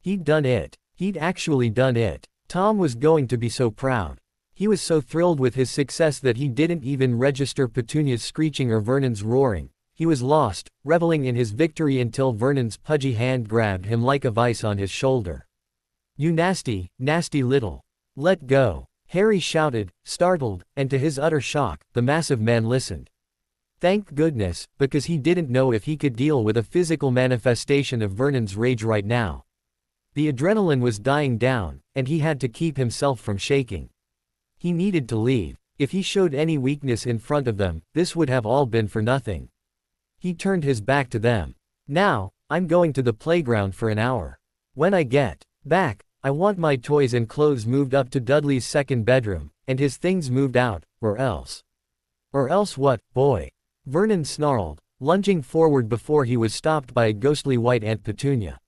He'd done it. He'd actually done it. Tom was going to be so proud. He was so thrilled with his success that he didn't even register Petunia's screeching or Vernon's roaring. He was lost, reveling in his victory until Vernon's pudgy hand grabbed him like a vice on his shoulder. "You nasty, nasty little... Let go!" Harry shouted, startled, and to his utter shock, the massive man listened. Thank goodness, because he didn't know if he could deal with a physical manifestation of Vernon's rage right now. The adrenaline was dying down, and he had to keep himself from shaking. He needed to leave. If he showed any weakness in front of them, this would have all been for nothing. He turned his back to them. "Now, I'm going to the playground for an hour. When I get back, I want my toys and clothes moved up to Dudley's second bedroom, and his things moved out, or else." "Or else what, boy?" Vernon snarled, lunging forward before he was stopped by a ghostly white Aunt Petunia.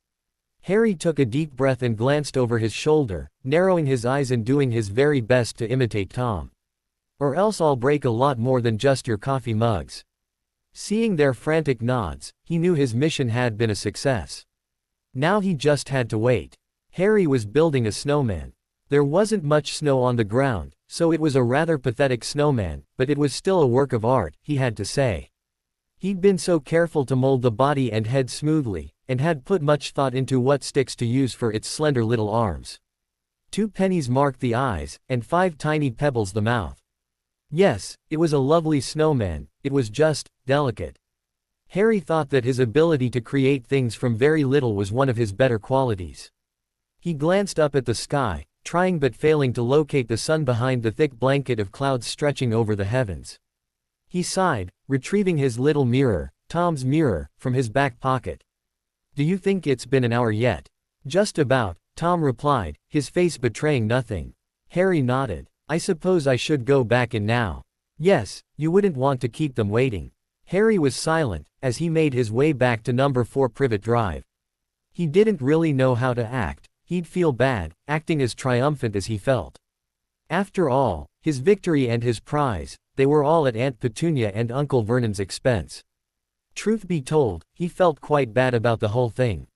Harry took a deep breath and glanced over his shoulder, narrowing his eyes and doing his very best to imitate Tom. "Or else I'll break a lot more than just your coffee mugs." Seeing their frantic nods, he knew his mission had been a success. Now he just had to wait. Harry was building a snowman. There wasn't much snow on the ground, so it was a rather pathetic snowman, but it was still a work of art, he had to say. He'd been so careful to mold the body and head smoothly, and had put much thought into what sticks to use for its slender little arms. 2 pennies marked the eyes, and 5 tiny pebbles the mouth. Yes, it was a lovely snowman, it was just delicate. Harry thought that his ability to create things from very little was one of his better qualities. He glanced up at the sky, trying but failing to locate the sun behind the thick blanket of clouds stretching over the heavens. He sighed, retrieving his little mirror, Tom's mirror, from his back pocket. "Do you think it's been an hour yet?" "Just about," Tom replied, his face betraying nothing. Harry nodded. I suppose I should go back in now. Yes, you wouldn't want to keep them waiting. Harry was silent, as he made his way back to number 4 Privet Drive. He didn't really know how to act. He'd feel bad, acting as triumphant as he felt. After all, his victory and his prize, they were all at Aunt Petunia and Uncle Vernon's expense. Truth be told, he felt quite bad about the whole thing.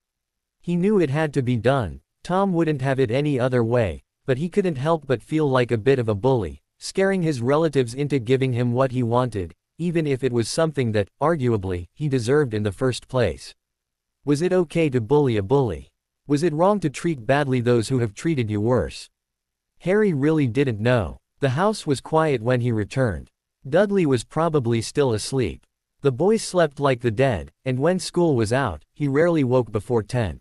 He knew it had to be done. Tom wouldn't have it any other way, but he couldn't help but feel like a bit of a bully, scaring his relatives into giving him what he wanted, even if it was something that, arguably, he deserved in the first place. Was it okay to bully a bully? Was it wrong to treat badly those who have treated you worse? Harry really didn't know. The house was quiet when he returned. Dudley was probably still asleep. The boys slept like the dead, and when school was out, he rarely woke before 10.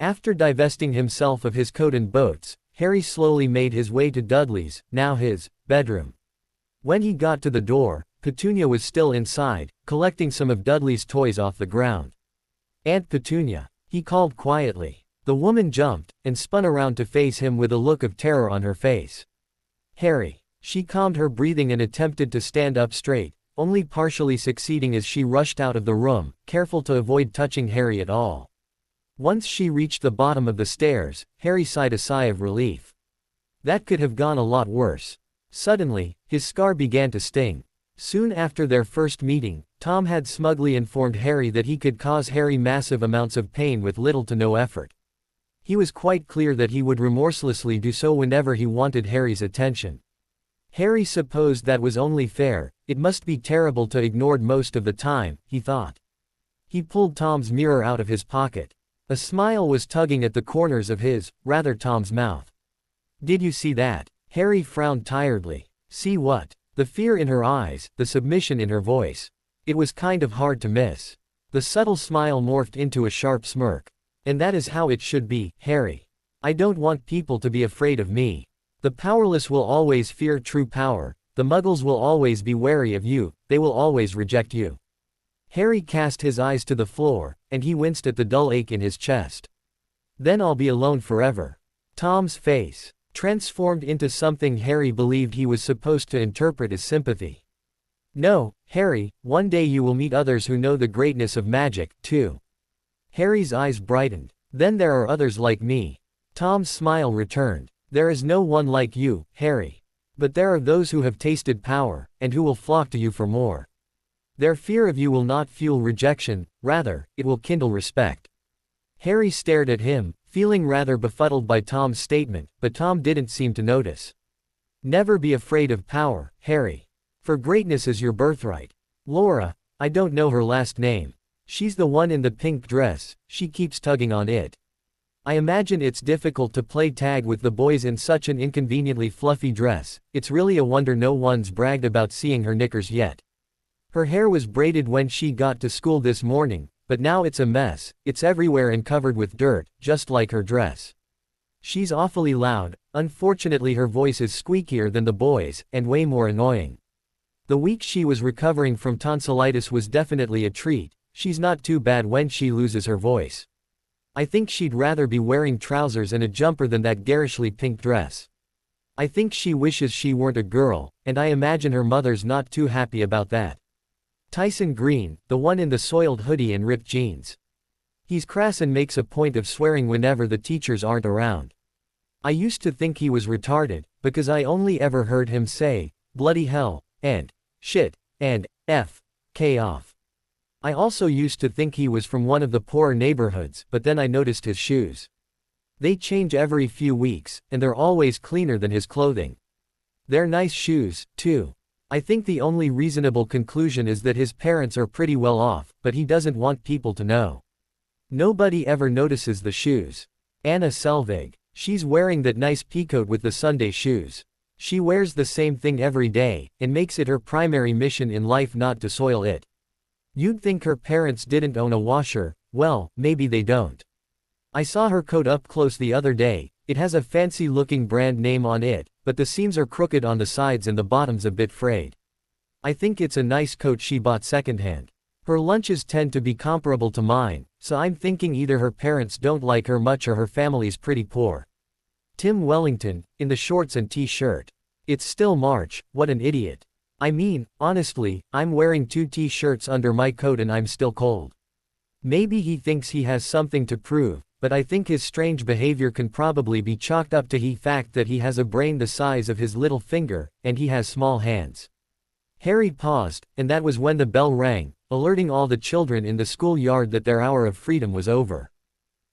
After divesting himself of his coat and boots, Harry slowly made his way to Dudley's, now his, bedroom. When he got to the door, Petunia was still inside, collecting some of Dudley's toys off the ground. Aunt Petunia, he called quietly. The woman jumped, and spun around to face him with a look of terror on her face. Harry. She calmed her breathing and attempted to stand up straight, only partially succeeding as she rushed out of the room, careful to avoid touching Harry at all. Once she reached the bottom of the stairs, Harry sighed a sigh of relief. That could have gone a lot worse. Suddenly, his scar began to sting. Soon after their first meeting, Tom had smugly informed Harry that he could cause Harry massive amounts of pain with little to no effort. He was quite clear that he would remorselessly do so whenever he wanted Harry's attention. Harry supposed that was only fair. It must be terrible to ignored most of the time, he thought. He pulled Tom's mirror out of his pocket. A smile was tugging at the corners of Tom's mouth. Did you see that? Harry frowned tiredly. See what? The fear in her eyes, the submission in her voice. It was kind of hard to miss. The subtle smile morphed into a sharp smirk. And that is how it should be, Harry. I don't want people to be afraid of me. The powerless will always fear true power, the muggles will always be wary of you, they will always reject you. Harry cast his eyes to the floor, and he winced at the dull ache in his chest. Then I'll be alone forever. Tom's face transformed into something Harry believed he was supposed to interpret as sympathy. No, Harry, one day you will meet others who know the greatness of magic, too. Harry's eyes brightened. Then there are others like me. Tom's smile returned. There is no one like you, Harry. But there are those who have tasted power, and who will flock to you for more. Their fear of you will not fuel rejection, rather, it will kindle respect. Harry stared at him, feeling rather befuddled by Tom's statement, but Tom didn't seem to notice. Never be afraid of power, Harry. For greatness is your birthright. Laura, I don't know her last name. She's the one in the pink dress, she keeps tugging on it. I imagine it's difficult to play tag with the boys in such an inconveniently fluffy dress. It's really a wonder no one's bragged about seeing her knickers yet. Her hair was braided when she got to school this morning, but now it's a mess, it's everywhere and covered with dirt, just like her dress. She's awfully loud, unfortunately her voice is squeakier than the boys, and way more annoying. The week she was recovering from tonsillitis was definitely a treat. She's not too bad when she loses her voice. I think she'd rather be wearing trousers and a jumper than that garishly pink dress. I think she wishes she weren't a girl, and I imagine her mother's not too happy about that. Tyson Green, the one in the soiled hoodie and ripped jeans. He's crass and makes a point of swearing whenever the teachers aren't around. I used to think he was retarded, because I only ever heard him say, bloody hell, and shit, and F.K. off. I also used to think he was from one of the poorer neighborhoods, but then I noticed his shoes. They change every few weeks, and they're always cleaner than his clothing. They're nice shoes, too. I think the only reasonable conclusion is that his parents are pretty well off, but he doesn't want people to know. Nobody ever notices the shoes. Anna Selvig. She's wearing that nice peacoat with the Sunday shoes. She wears the same thing every day, and makes it her primary mission in life not to soil it. You'd think her parents didn't own a washer. Well, maybe they don't. I saw her coat up close the other day. It has a fancy-looking brand name on it, but the seams are crooked on the sides and the bottom's a bit frayed. I think it's a nice coat she bought secondhand. Her lunches tend to be comparable to mine, so I'm thinking either her parents don't like her much or her family's pretty poor. Tim Wellington, in the shorts and t-shirt. It's still March, what an idiot. I mean, honestly, I'm wearing 2 t-shirts under my coat and I'm still cold. Maybe he thinks he has something to prove, but I think his strange behavior can probably be chalked up to the fact that he has a brain the size of his little finger, and he has small hands. Harry paused, and that was when the bell rang, alerting all the children in the schoolyard that their hour of freedom was over.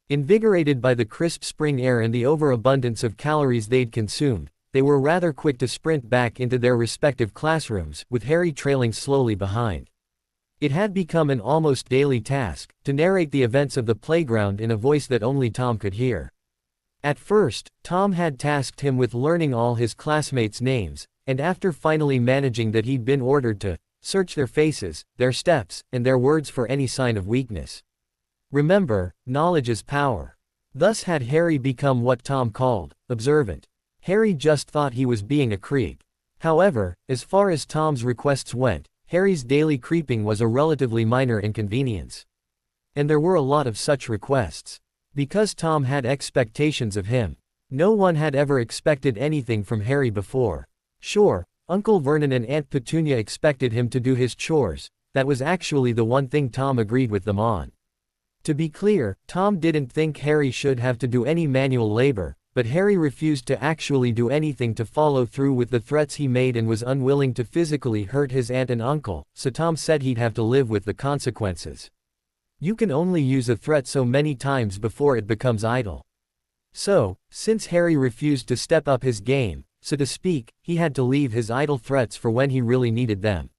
Invigorated by the crisp spring air and the overabundance of calories they'd consumed, they were rather quick to sprint back into their respective classrooms, with Harry trailing slowly behind. It had become an almost daily task, to narrate the events of the playground in a voice that only Tom could hear. At first, Tom had tasked him with learning all his classmates' names, and after finally managing that, he'd been ordered to search their faces, their steps, and their words for any sign of weakness. Remember, knowledge is power. Thus had Harry become what Tom called observant. Harry just thought he was being a creep. However, as far as Tom's requests went, Harry's daily creeping was a relatively minor inconvenience. And there were a lot of such requests. Because Tom had expectations of him. No one had ever expected anything from Harry before. Sure, Uncle Vernon and Aunt Petunia expected him to do his chores, that was actually the one thing Tom agreed with them on. To be clear, Tom didn't think Harry should have to do any manual labor, but Harry refused to actually do anything to follow through with the threats he made and was unwilling to physically hurt his aunt and uncle, so Tom said he'd have to live with the consequences. You can only use a threat so many times before it becomes idle. So, since Harry refused to step up his game, so to speak, he had to leave his idle threats for when he really needed them.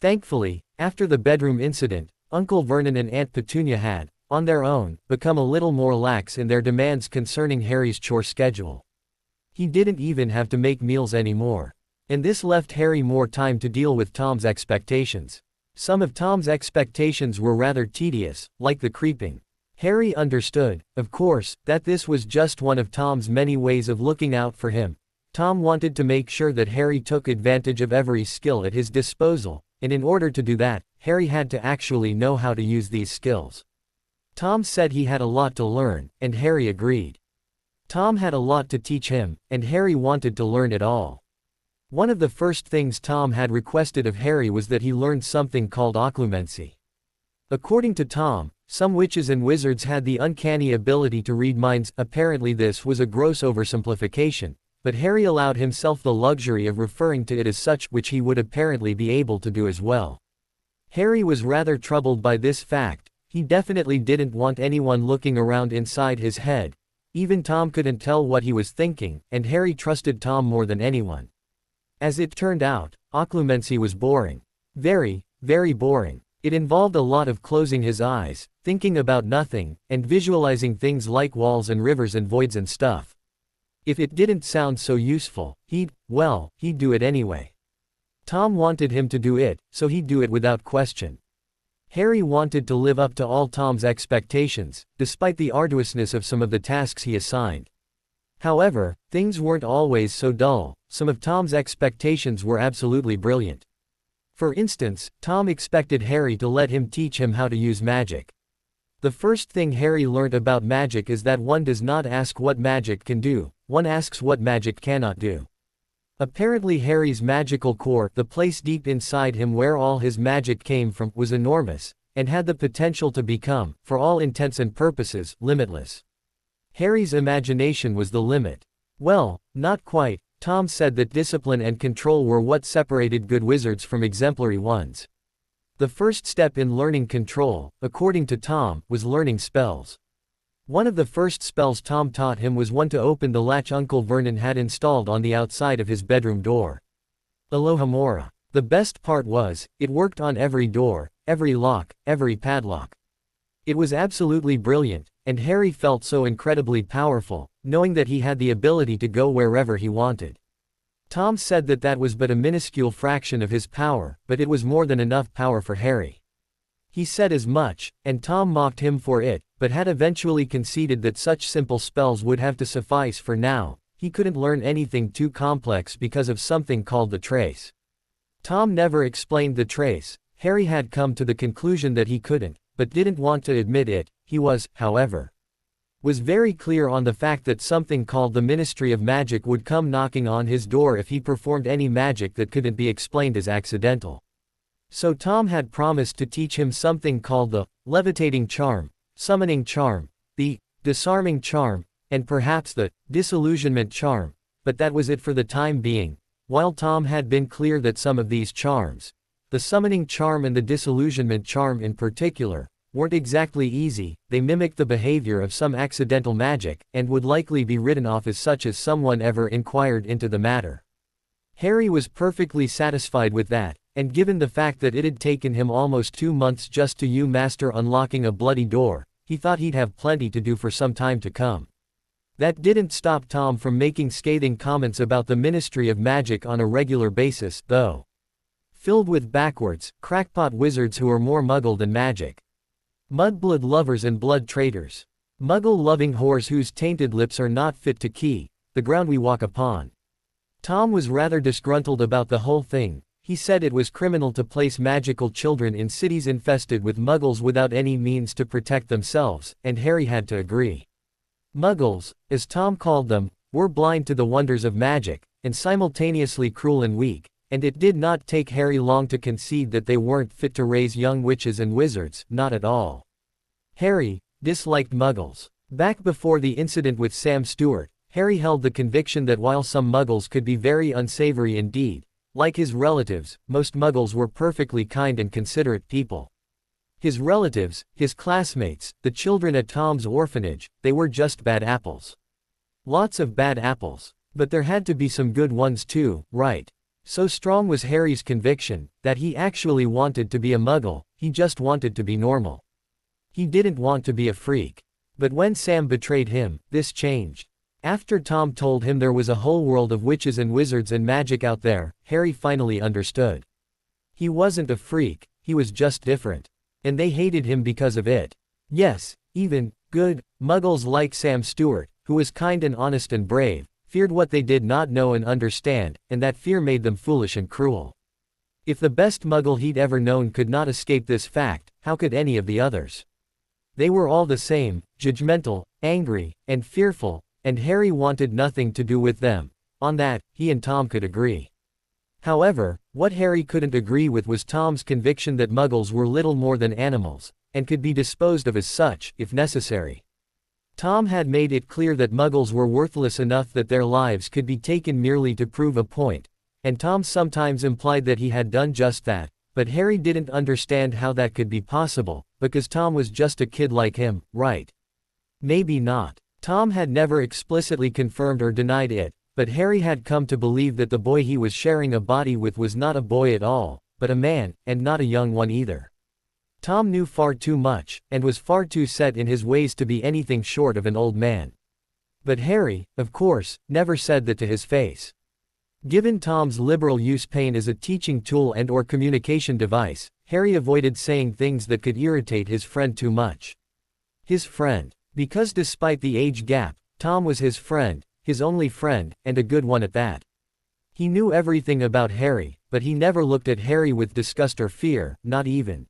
Thankfully, after the bedroom incident, Uncle Vernon and Aunt Petunia had, on their own, become a little more lax in their demands concerning Harry's chore schedule. He didn't even have to make meals anymore. And this left Harry more time to deal with Tom's expectations. Some of Tom's expectations were rather tedious, like the creeping. Harry understood, of course, that this was just one of Tom's many ways of looking out for him. Tom wanted to make sure that Harry took advantage of every skill at his disposal, and in order to do that, Harry had to actually know how to use these skills. Tom said he had a lot to learn, and Harry agreed. Tom had a lot to teach him, and Harry wanted to learn it all. One of the first things Tom had requested of Harry was that he learn something called occlumency. According to Tom, some witches and wizards had the uncanny ability to read minds. Apparently this was a gross oversimplification, but Harry allowed himself the luxury of referring to it as such, which he would apparently be able to do as well. Harry was rather troubled by this fact. He definitely didn't want anyone looking around inside his head. Even Tom couldn't tell what he was thinking, and Harry trusted Tom more than anyone. As it turned out, occlumency was boring. Very, very boring. It involved a lot of closing his eyes, thinking about nothing, and visualizing things like walls and rivers and voids and stuff. If it didn't sound so useful, he'd do it anyway. Tom wanted him to do it, so he'd do it without question. Harry wanted to live up to all Tom's expectations, despite the arduousness of some of the tasks he assigned. However, things weren't always so dull. Some of Tom's expectations were absolutely brilliant. For instance, Tom expected Harry to let him teach him how to use magic. The first thing Harry learned about magic is that one does not ask what magic can do, one asks what magic cannot do. Apparently Harry's magical core, the place deep inside him where all his magic came from, was enormous, and had the potential to become, for all intents and purposes, limitless. Harry's imagination was the limit. Well, not quite. Tom said that discipline and control were what separated good wizards from exemplary ones. The first step in learning control, according to Tom, was learning spells. One of the first spells Tom taught him was one to open the latch Uncle Vernon had installed on the outside of his bedroom door. Alohomora. The best part was, it worked on every door, every lock, every padlock. It was absolutely brilliant, and Harry felt so incredibly powerful, knowing that he had the ability to go wherever he wanted. Tom said that that was but a minuscule fraction of his power, but it was more than enough power for Harry. He said as much, and Tom mocked him for it, but had eventually conceded that such simple spells would have to suffice for now. He couldn't learn anything too complex because of something called the trace. Tom never explained the trace. Harry had come to the conclusion that he couldn't, but didn't want to admit it. He was, however, very clear on the fact that something called the Ministry of Magic would come knocking on his door if he performed any magic that couldn't be explained as accidental. So Tom had promised to teach him something called the levitating charm, summoning charm, the disarming charm, and perhaps the disillusionment charm, but that was it for the time being. While Tom had been clear that some of these charms, the summoning charm and the disillusionment charm in particular, weren't exactly easy, they mimicked the behavior of some accidental magic, and would likely be written off as such as someone ever inquired into the matter. Harry was perfectly satisfied with that, and given the fact that it had taken him almost 2 months just to master unlocking a bloody door, he thought he'd have plenty to do for some time to come. That didn't stop Tom from making scathing comments about the Ministry of Magic on a regular basis, though. Filled with backwards, crackpot wizards who are more muggle than magic. Mudblood lovers and blood traitors. Muggle-loving whores whose tainted lips are not fit to key the ground we walk upon. Tom was rather disgruntled about the whole thing. He said it was criminal to place magical children in cities infested with muggles without any means to protect themselves, and Harry had to agree. Muggles, as Tom called them, were blind to the wonders of magic, and simultaneously cruel and weak, and it did not take Harry long to concede that they weren't fit to raise young witches and wizards, not at all. Harry disliked muggles. Back before the incident with Sam Stewart, Harry held the conviction that while some muggles could be very unsavory indeed, like his relatives, most muggles were perfectly kind and considerate people. His relatives, his classmates, the children at Tom's orphanage, they were just bad apples. Lots of bad apples. But there had to be some good ones too, right? So strong was Harry's conviction, that he actually wanted to be a muggle, he just wanted to be normal. He didn't want to be a freak. But when Sam betrayed him, this changed. After Tom told him there was a whole world of witches and wizards and magic out there, Harry finally understood. He wasn't a freak, he was just different. And they hated him because of it. Yes, even good muggles like Sam Stewart, who was kind and honest and brave, feared what they did not know and understand, and that fear made them foolish and cruel. If the best muggle he'd ever known could not escape this fact, how could any of the others? They were all the same, judgmental, angry, and fearful, and Harry wanted nothing to do with them. On that, he and Tom could agree. However, what Harry couldn't agree with was Tom's conviction that muggles were little more than animals, and could be disposed of as such, if necessary. Tom had made it clear that muggles were worthless enough that their lives could be taken merely to prove a point, and Tom sometimes implied that he had done just that, but Harry didn't understand how that could be possible, because Tom was just a kid like him, right? Maybe not. Tom had never explicitly confirmed or denied it, but Harry had come to believe that the boy he was sharing a body with was not a boy at all, but a man, and not a young one either. Tom knew far too much, and was far too set in his ways to be anything short of an old man. But Harry, of course, never said that to his face. Given Tom's liberal use pain as a teaching tool and or communication device, Harry avoided saying things that could irritate his friend too much. His friend. Because despite the age gap, Tom was his friend, his only friend, and a good one at that. He knew everything about Harry, but he never looked at Harry with disgust or fear, not even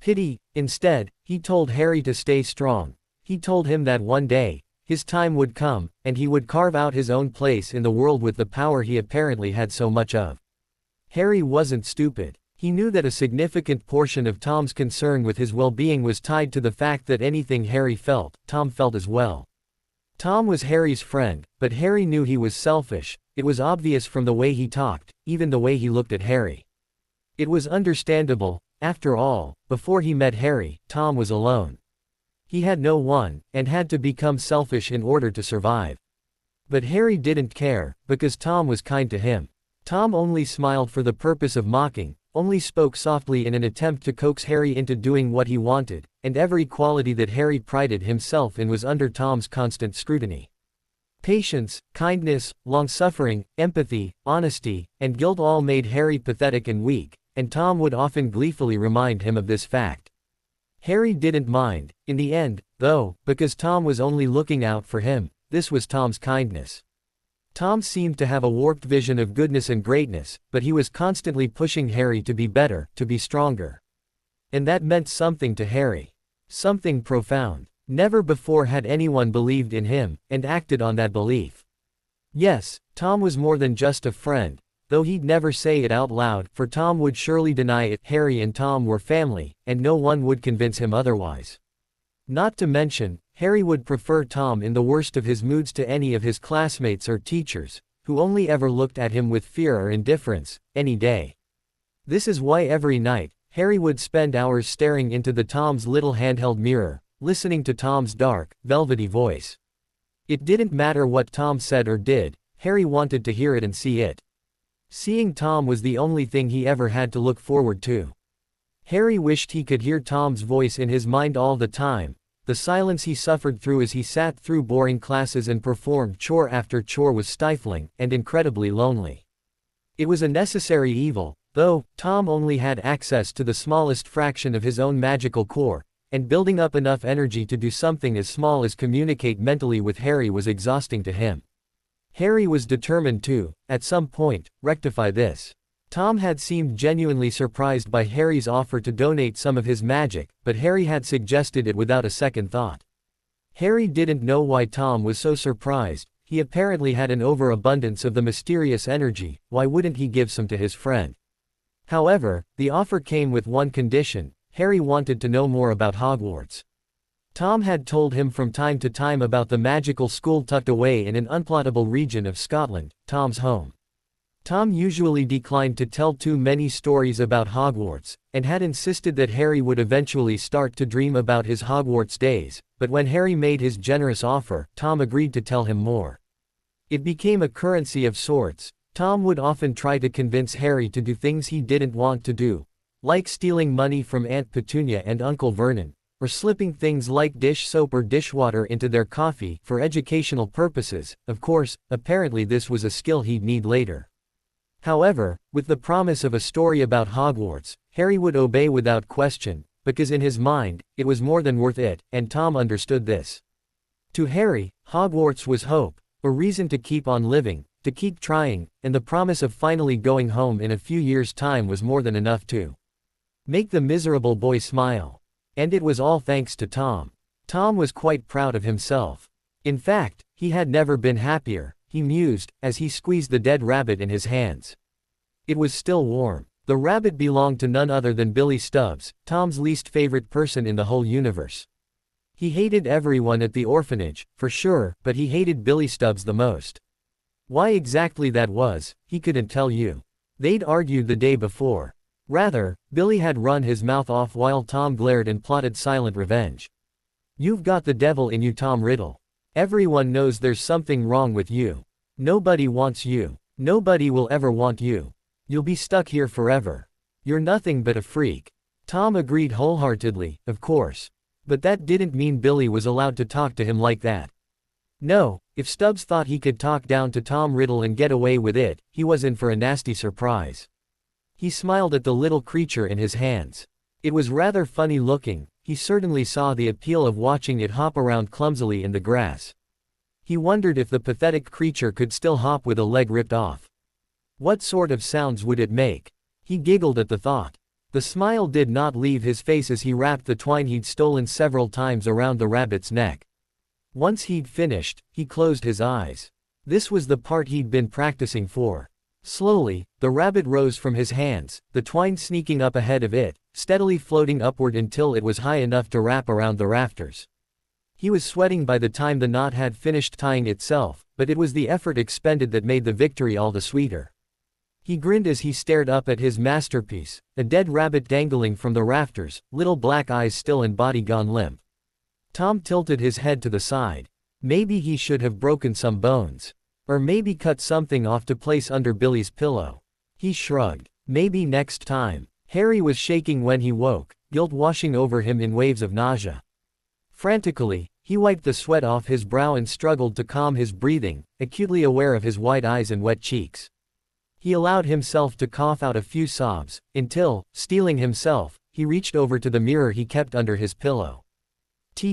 pity. Instead, he told Harry to stay strong. He told him that one day, his time would come, and he would carve out his own place in the world with the power he apparently had so much of. Harry wasn't stupid. He knew that a significant portion of Tom's concern with his well-being was tied to the fact that anything Harry felt, Tom felt as well. Tom was Harry's friend, but Harry knew he was selfish. It was obvious from the way he talked, even the way he looked at Harry. It was understandable. After all, before he met Harry, Tom was alone. He had no one, and had to become selfish in order to survive. But Harry didn't care, because Tom was kind to him. Tom only smiled for the purpose of mocking, only spoke softly in an attempt to coax Harry into doing what he wanted, and every quality that Harry prided himself in was under Tom's constant scrutiny. Patience, kindness, long-suffering, empathy, honesty, and guilt all made Harry pathetic and weak, and Tom would often gleefully remind him of this fact. Harry didn't mind, in the end, though, because Tom was only looking out for him. This was Tom's kindness. Tom seemed to have a warped vision of goodness and greatness, but he was constantly pushing Harry to be better, to be stronger. And that meant something to Harry. Something profound. Never before had anyone believed in him, and acted on that belief. Yes, Tom was more than just a friend, though he'd never say it out loud, for Tom would surely deny it. Harry and Tom were family, and no one would convince him otherwise. Not to mention, Harry would prefer Tom in the worst of his moods to any of his classmates or teachers, who only ever looked at him with fear or indifference, any day. This is why every night, Harry would spend hours staring into Tom's little handheld mirror, listening to Tom's dark, velvety voice. It didn't matter what Tom said or did, Harry wanted to hear it and see it. Seeing Tom was the only thing he ever had to look forward to. Harry wished he could hear Tom's voice in his mind all the time. The silence he suffered through as he sat through boring classes and performed chore after chore was stifling, and incredibly lonely. It was a necessary evil, though. Tom only had access to the smallest fraction of his own magical core, and building up enough energy to do something as small as communicate mentally with Harry was exhausting to him. Harry was determined to, at some point, rectify this. Tom had seemed genuinely surprised by Harry's offer to donate some of his magic, but Harry had suggested it without a second thought. Harry didn't know why Tom was so surprised. He apparently had an overabundance of the mysterious energy. Why wouldn't he give some to his friend? However, the offer came with one condition. Harry wanted to know more about Hogwarts. Tom had told him from time to time about the magical school tucked away in an unplottable region of Scotland, Tom's home. Tom usually declined to tell too many stories about Hogwarts, and had insisted that Harry would eventually start to dream about his Hogwarts days, but when Harry made his generous offer, Tom agreed to tell him more. It became a currency of sorts. Tom would often try to convince Harry to do things he didn't want to do, like stealing money from Aunt Petunia and Uncle Vernon, or slipping things like dish soap or dishwater into their coffee for educational purposes. Of course, apparently this was a skill he'd need later. However, with the promise of a story about Hogwarts, Harry would obey without question, because in his mind, it was more than worth it, and Tom understood this. To Harry, Hogwarts was hope, a reason to keep on living, to keep trying, and the promise of finally going home in a few years' time was more than enough to make the miserable boy smile. And it was all thanks to Tom. Tom was quite proud of himself. In fact, he had never been happier, he mused, as he squeezed the dead rabbit in his hands. It was still warm. The rabbit belonged to none other than Billy Stubbs, Tom's least favorite person in the whole universe. He hated everyone at the orphanage, for sure, but he hated Billy Stubbs the most. Why exactly that was, he couldn't tell you. They'd argued the day before. Rather, Billy had run his mouth off while Tom glared and plotted silent revenge. "You've got the devil in you, Tom Riddle. Everyone knows there's something wrong with you. Nobody wants you. Nobody will ever want you. You'll be stuck here forever. You're nothing but a freak." Tom agreed wholeheartedly, of course. But that didn't mean Billy was allowed to talk to him like that. No, if Stubbs thought he could talk down to Tom Riddle and get away with it, he was in for a nasty surprise. He smiled at the little creature in his hands. It was rather funny looking. He certainly saw the appeal of watching it hop around clumsily in the grass. He wondered if the pathetic creature could still hop with a leg ripped off. What sort of sounds would it make? He giggled at the thought. The smile did not leave his face as he wrapped the twine he'd stolen several times around the rabbit's neck. Once he'd finished, he closed his eyes. This was the part he'd been practicing for. Slowly, the rabbit rose from his hands, the twine sneaking up ahead of it, steadily floating upward until it was high enough to wrap around the rafters. He was sweating by the time the knot had finished tying itself, but it was the effort expended that made the victory all the sweeter. He grinned as he stared up at his masterpiece, a dead rabbit dangling from the rafters, little black eyes still and body gone limp. Tom tilted his head to the side. Maybe he should have broken some bones. Or maybe cut something off to place under Billy's pillow. He shrugged. Maybe next time. Harry was shaking when he woke, guilt washing over him in waves of nausea. Frantically, he wiped the sweat off his brow and struggled to calm his breathing, acutely aware of his wide eyes and wet cheeks. He allowed himself to cough out a few sobs, until, steeling himself, he reached over to the mirror he kept under his pillow.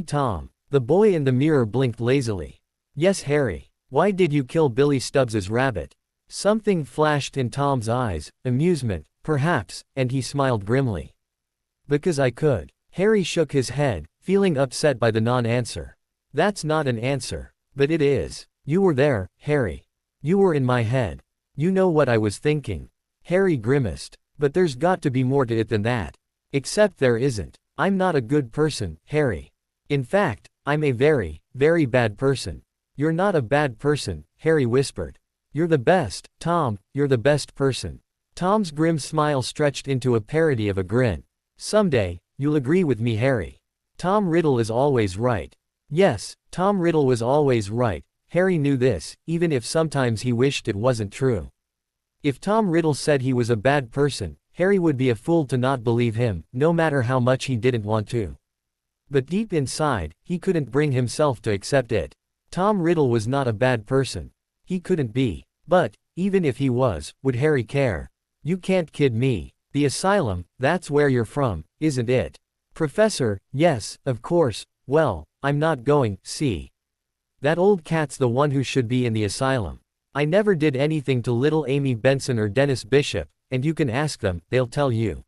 Tom. The boy in the mirror blinked lazily. "Yes, Harry. Why did you kill Billy Stubbs's rabbit?" Something flashed in Tom's eyes, amusement, perhaps, and he smiled grimly. "Because I could." Harry shook his head, feeling upset by the non-answer. That's not an answer. But it is. You were there, Harry. You were in my head. You know what I was thinking. Harry grimaced. But there's got to be more to it than that. Except there isn't. I'm not a good person, Harry. In fact, I'm a very, very bad person. You're not a bad person, Harry whispered. You're the best, Tom, you're the best person. Tom's grim smile stretched into a parody of a grin. Someday, you'll agree with me, Harry. Tom Riddle is always right. Yes, Tom Riddle was always right. Harry knew this, even if sometimes he wished it wasn't true. If Tom Riddle said he was a bad person, Harry would be a fool to not believe him, no matter how much he didn't want to. But deep inside, he couldn't bring himself to accept it. Tom Riddle was not a bad person. He couldn't be. But, even if he was, would Harry care? You can't kid me. The asylum, that's where you're from, isn't it? Professor, yes, of course. Well, I'm not going, see. That old cat's the one who should be in the asylum. I never did anything to little Amy Benson or Dennis Bishop, and you can ask them, they'll tell you.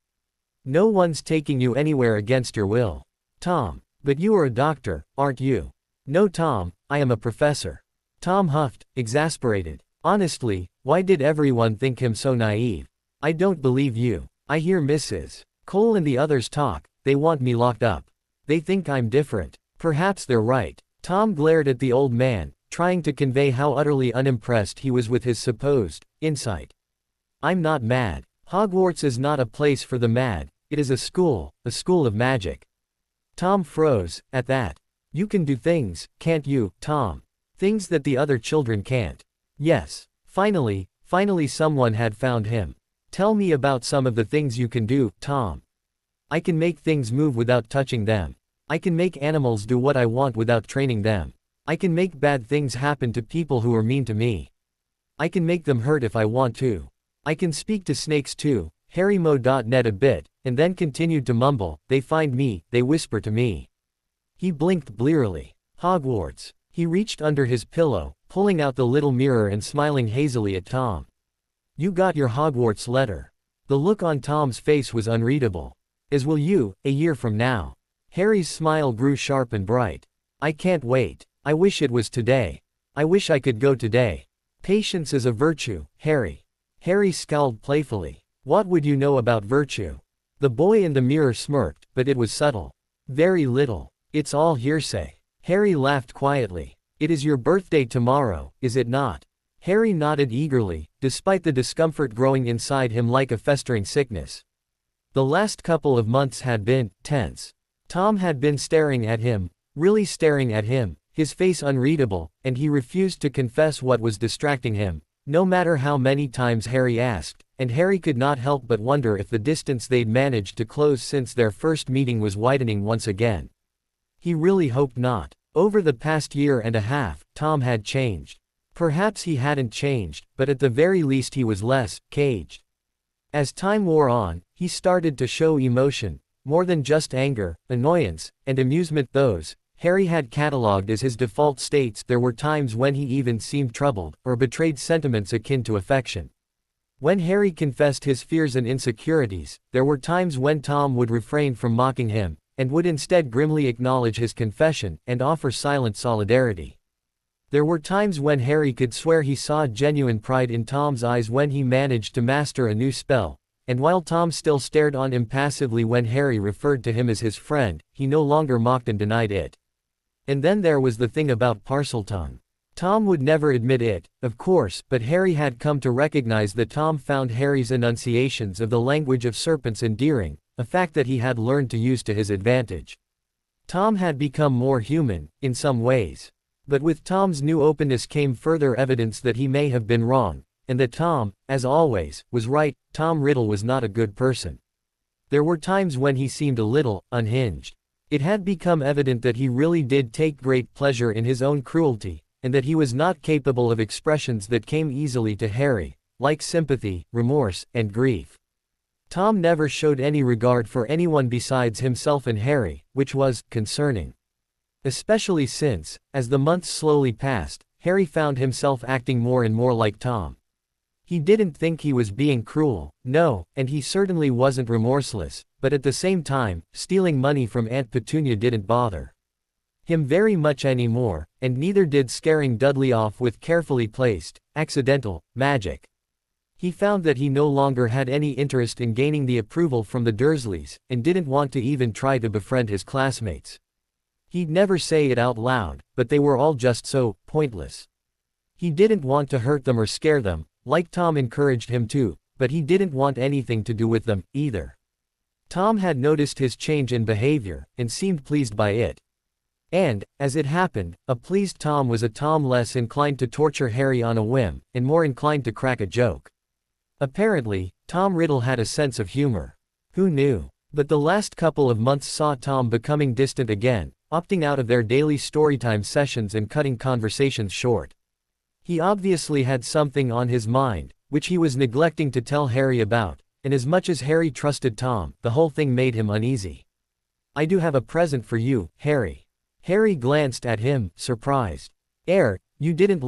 No one's taking you anywhere against your will. Tom, but you are a doctor, aren't you? No, Tom, I am a professor. Tom huffed, exasperated. Honestly, why did everyone think him so naive? I don't believe you. I hear Mrs. Cole and the others talk, they want me locked up. They think I'm different. Perhaps they're right. Tom glared at the old man, trying to convey how utterly unimpressed he was with his supposed insight. I'm not mad. Hogwarts is not a place for the mad, it is a school of magic. Tom froze, at that. You can do things, can't you, Tom? Things that the other children can't. Yes. Finally someone had found him. Tell me about some of the things you can do, Tom. I can make things move without touching them. I can make animals do what I want without training them. I can make bad things happen to people who are mean to me. I can make them hurt if I want to. I can speak to snakes too. Harry Mo.net a bit, and then continued to mumble, they find me, they whisper to me. He blinked blearily. Hogwarts. He reached under his pillow, pulling out the little mirror and smiling hazily at Tom. You got your Hogwarts letter. The look on Tom's face was unreadable. As will you, a year from now. Harry's smile grew sharp and bright. I can't wait. I wish it was today. I wish I could go today. Patience is a virtue, Harry. Harry scowled playfully. What would you know about virtue? The boy in the mirror smirked, but it was subtle. Very little. It's all hearsay. Harry laughed quietly. It is your birthday tomorrow, is it not? Harry nodded eagerly, despite the discomfort growing inside him like a festering sickness. The last couple of months had been tense. Tom had been staring at him, really staring at him, his face unreadable, and he refused to confess what was distracting him, no matter how many times Harry asked, and Harry could not help but wonder if the distance they'd managed to close since their first meeting was widening once again. He really hoped not. Over the past year and a half, Tom had changed. Perhaps he hadn't changed, but at the very least he was less caged. As time wore on, he started to show emotion, more than just anger, annoyance, and amusement. Those Harry had catalogued as his default states. There were times when he even seemed troubled, or betrayed sentiments akin to affection. When Harry confessed his fears and insecurities, there were times when Tom would refrain from mocking him, and would instead grimly acknowledge his confession, and offer silent solidarity. There were times when Harry could swear he saw genuine pride in Tom's eyes when he managed to master a new spell, and while Tom still stared on impassively when Harry referred to him as his friend, he no longer mocked and denied it. And then there was the thing about Parseltongue. Tom would never admit it, of course, but Harry had come to recognize that Tom found Harry's enunciations of the language of serpents endearing, a fact that he had learned to use to his advantage. Tom had become more human, in some ways. But with Tom's new openness came further evidence that he may have been wrong, and that Tom, as always, was right. Tom Riddle was not a good person. There were times when he seemed a little unhinged. It had become evident that he really did take great pleasure in his own cruelty, and that he was not capable of expressions that came easily to Harry, like sympathy, remorse, and grief. Tom never showed any regard for anyone besides himself and Harry, which was concerning. Especially since, as the months slowly passed, Harry found himself acting more and more like Tom. He didn't think he was being cruel, no, and he certainly wasn't remorseless, but at the same time, stealing money from Aunt Petunia didn't bother him very much anymore, and neither did scaring Dudley off with carefully placed, accidental, magic. He found that he no longer had any interest in gaining the approval from the Dursleys, and didn't want to even try to befriend his classmates. He'd never say it out loud, but they were all just so pointless. He didn't want to hurt them or scare them, like Tom encouraged him to, but he didn't want anything to do with them, either. Tom had noticed his change in behavior, and seemed pleased by it. And, as it happened, a pleased Tom was a Tom less inclined to torture Harry on a whim, and more inclined to crack a joke. Apparently, Tom Riddle had a sense of humor. Who knew? But the last couple of months saw Tom becoming distant again, opting out of their daily storytime sessions and cutting conversations short. He obviously had something on his mind, which he was neglecting to tell Harry about, and as much as Harry trusted Tom, the whole thing made him uneasy. "I do have a present for you, Harry." Harry glanced at him, surprised. You didn't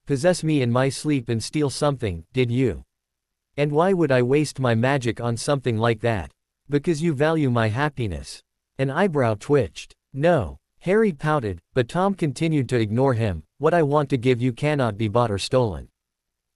possess me in my sleep and steal something, did you? And why would I waste my magic on something like that? Because you value my happiness." An eyebrow twitched. "No." Harry pouted, but Tom continued to ignore him. "What I want to give you cannot be bought or stolen.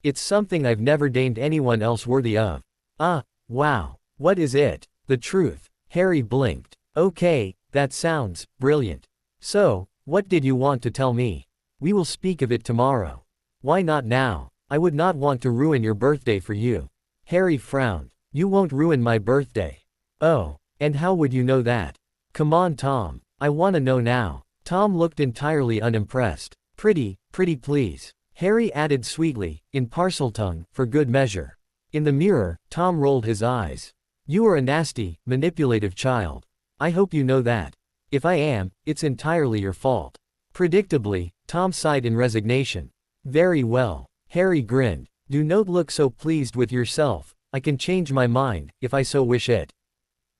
It's something I've never deigned anyone else worthy of." "Ah, wow. What is it?" "The truth." Harry blinked. "Okay, that sounds brilliant. So, what did you want to tell me?" "We will speak of it tomorrow." "Why not now? I would not want to ruin your birthday for you." Harry frowned. "You won't ruin my birthday." "Oh, and how would you know that?" "Come on, Tom. I wanna know now." Tom looked entirely unimpressed. Pretty please," Harry added sweetly, in Parseltongue, for good measure. In the mirror, Tom rolled his eyes. "You are a nasty, manipulative child. I hope you know that. If I am, it's entirely your fault." Predictably, Tom sighed in resignation. "Very well." Harry grinned. "Do not look so pleased with yourself. I can change my mind, if I so wish it."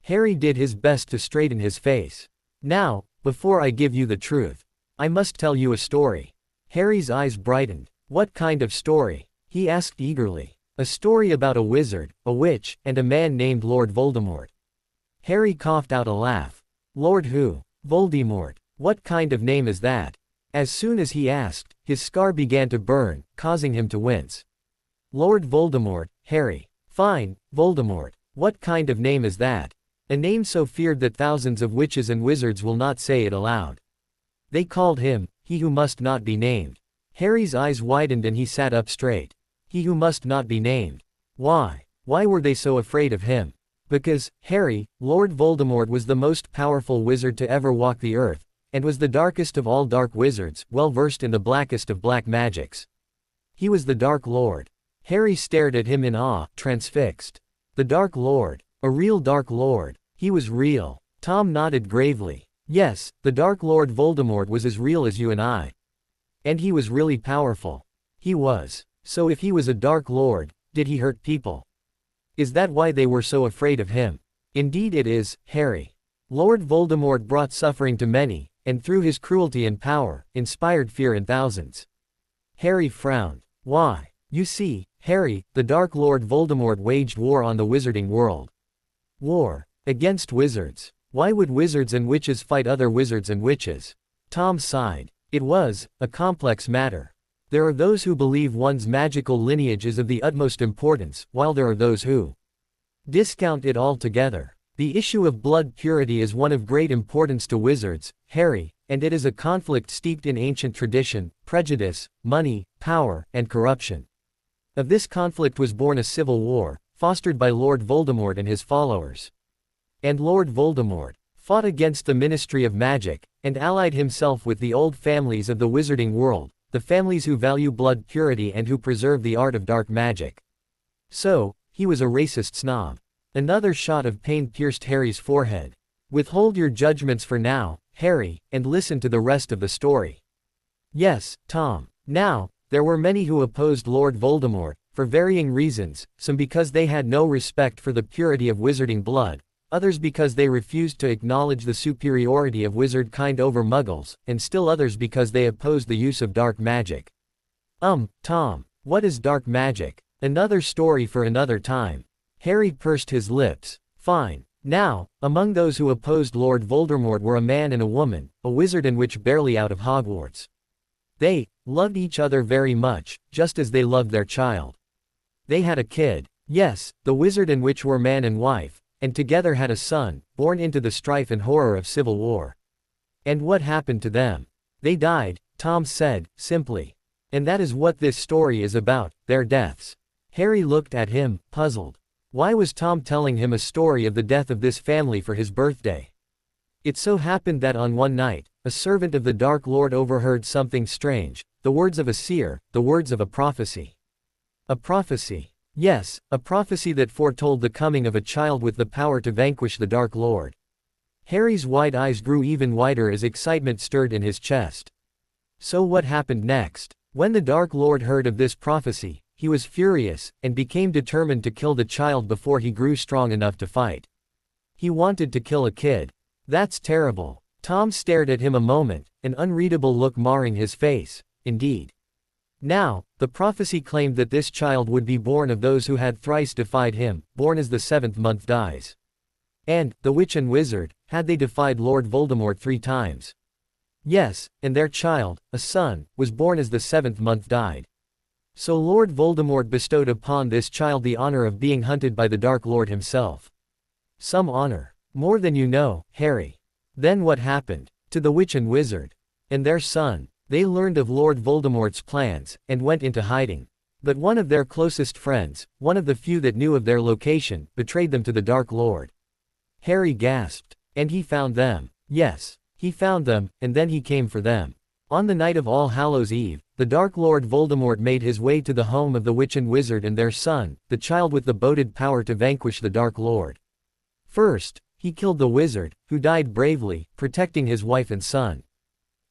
Harry did his best to straighten his face. "Now, before I give you the truth, I must tell you a story." Harry's eyes brightened. "What kind of story?" he asked eagerly. "A story about a wizard, a witch, and a man named Lord Voldemort." Harry coughed out a laugh. "Lord who? Voldemort. What kind of name is that?" As soon as he asked, his scar began to burn, causing him to wince. "Lord Voldemort, Harry. Fine, Voldemort. What kind of name is that? A name so feared that thousands of witches and wizards will not say it aloud. They called him, He Who Must Not Be Named." Harry's eyes widened and he sat up straight. He Who Must Not Be Named. Why? Why were they so afraid of him? Because, Harry, Lord Voldemort was the most powerful wizard to ever walk the earth, and was the darkest of all dark wizards, well versed in the blackest of black magics. He was the Dark Lord. Harry stared at him in awe, transfixed. The Dark Lord. A real Dark Lord. He was real. Tom nodded gravely. Yes, the Dark Lord Voldemort was as real as you and I. And he was really powerful. He was. So if he was a Dark Lord, did he hurt people? Is that why they were so afraid of him? Indeed it is, Harry. Lord Voldemort brought suffering to many, and through his cruelty and power, inspired fear in thousands. Harry frowned. Why? You see, Harry, the Dark Lord Voldemort waged war on the wizarding world. War. Against wizards. Why would wizards and witches fight other wizards and witches? Tom sighed. It was a complex matter. There are those who believe one's magical lineage is of the utmost importance, while there are those who discount it altogether. The issue of blood purity is one of great importance to wizards, Harry, and it is a conflict steeped in ancient tradition, prejudice, money, power, and corruption. Of this conflict was born a civil war, fostered by Lord Voldemort and his followers. And Lord Voldemort fought against the Ministry of Magic, and allied himself with the old families of the wizarding world, the families who value blood purity and who preserve the art of dark magic. So, he was a racist snob. Another shot of pain pierced Harry's forehead. Withhold your judgments for now, Harry, and listen to the rest of the story. Yes, Tom. Now, there were many who opposed Lord Voldemort, for varying reasons, some because they had no respect for the purity of wizarding blood, others because they refused to acknowledge the superiority of wizard kind over muggles, and still others because they opposed the use of dark magic. Tom, what is dark magic? Another story for another time. Harry pursed his lips. Fine. Now, among those who opposed Lord Voldemort were a man and a woman, a wizard and witch barely out of Hogwarts. They loved each other very much, just as they loved their child. They had a kid. Yes, the wizard and witch were man and wife, and together had a son, born into the strife and horror of civil war. And what happened to them? They died, Tom said, simply. And that is what this story is about, their deaths. Harry looked at him, puzzled. Why was Tom telling him a story of the death of this family for his birthday? It so happened that on one night, a servant of the Dark Lord overheard something strange, the words of a seer, the words of a prophecy. A prophecy. Yes, a prophecy that foretold the coming of a child with the power to vanquish the Dark Lord. Harry's wide eyes grew even wider as excitement stirred in his chest. So what happened next? When the Dark Lord heard of this prophecy, he was furious, and became determined to kill the child before he grew strong enough to fight. He wanted to kill a kid. That's terrible. Tom stared at him a moment, an unreadable look marring his face. Indeed. Now, the prophecy claimed that this child would be born of those who had thrice defied him, born as the seventh month dies. And, the witch and wizard, had they defied Lord Voldemort 3 times. Yes, and their child, a son, was born as the seventh month died. So Lord Voldemort bestowed upon this child the honor of being hunted by the Dark Lord himself. Some honor. More than you know, Harry. Then what happened to the witch and wizard? And their son? They learned of Lord Voldemort's plans, and went into hiding. But one of their closest friends, one of the few that knew of their location, betrayed them to the Dark Lord. Harry gasped. And he found them. Yes, he found them, and then he came for them. On the night of All Hallows' Eve, the Dark Lord Voldemort made his way to the home of the witch and wizard and their son, the child with the boded power to vanquish the Dark Lord. First, he killed the wizard, who died bravely, protecting his wife and son.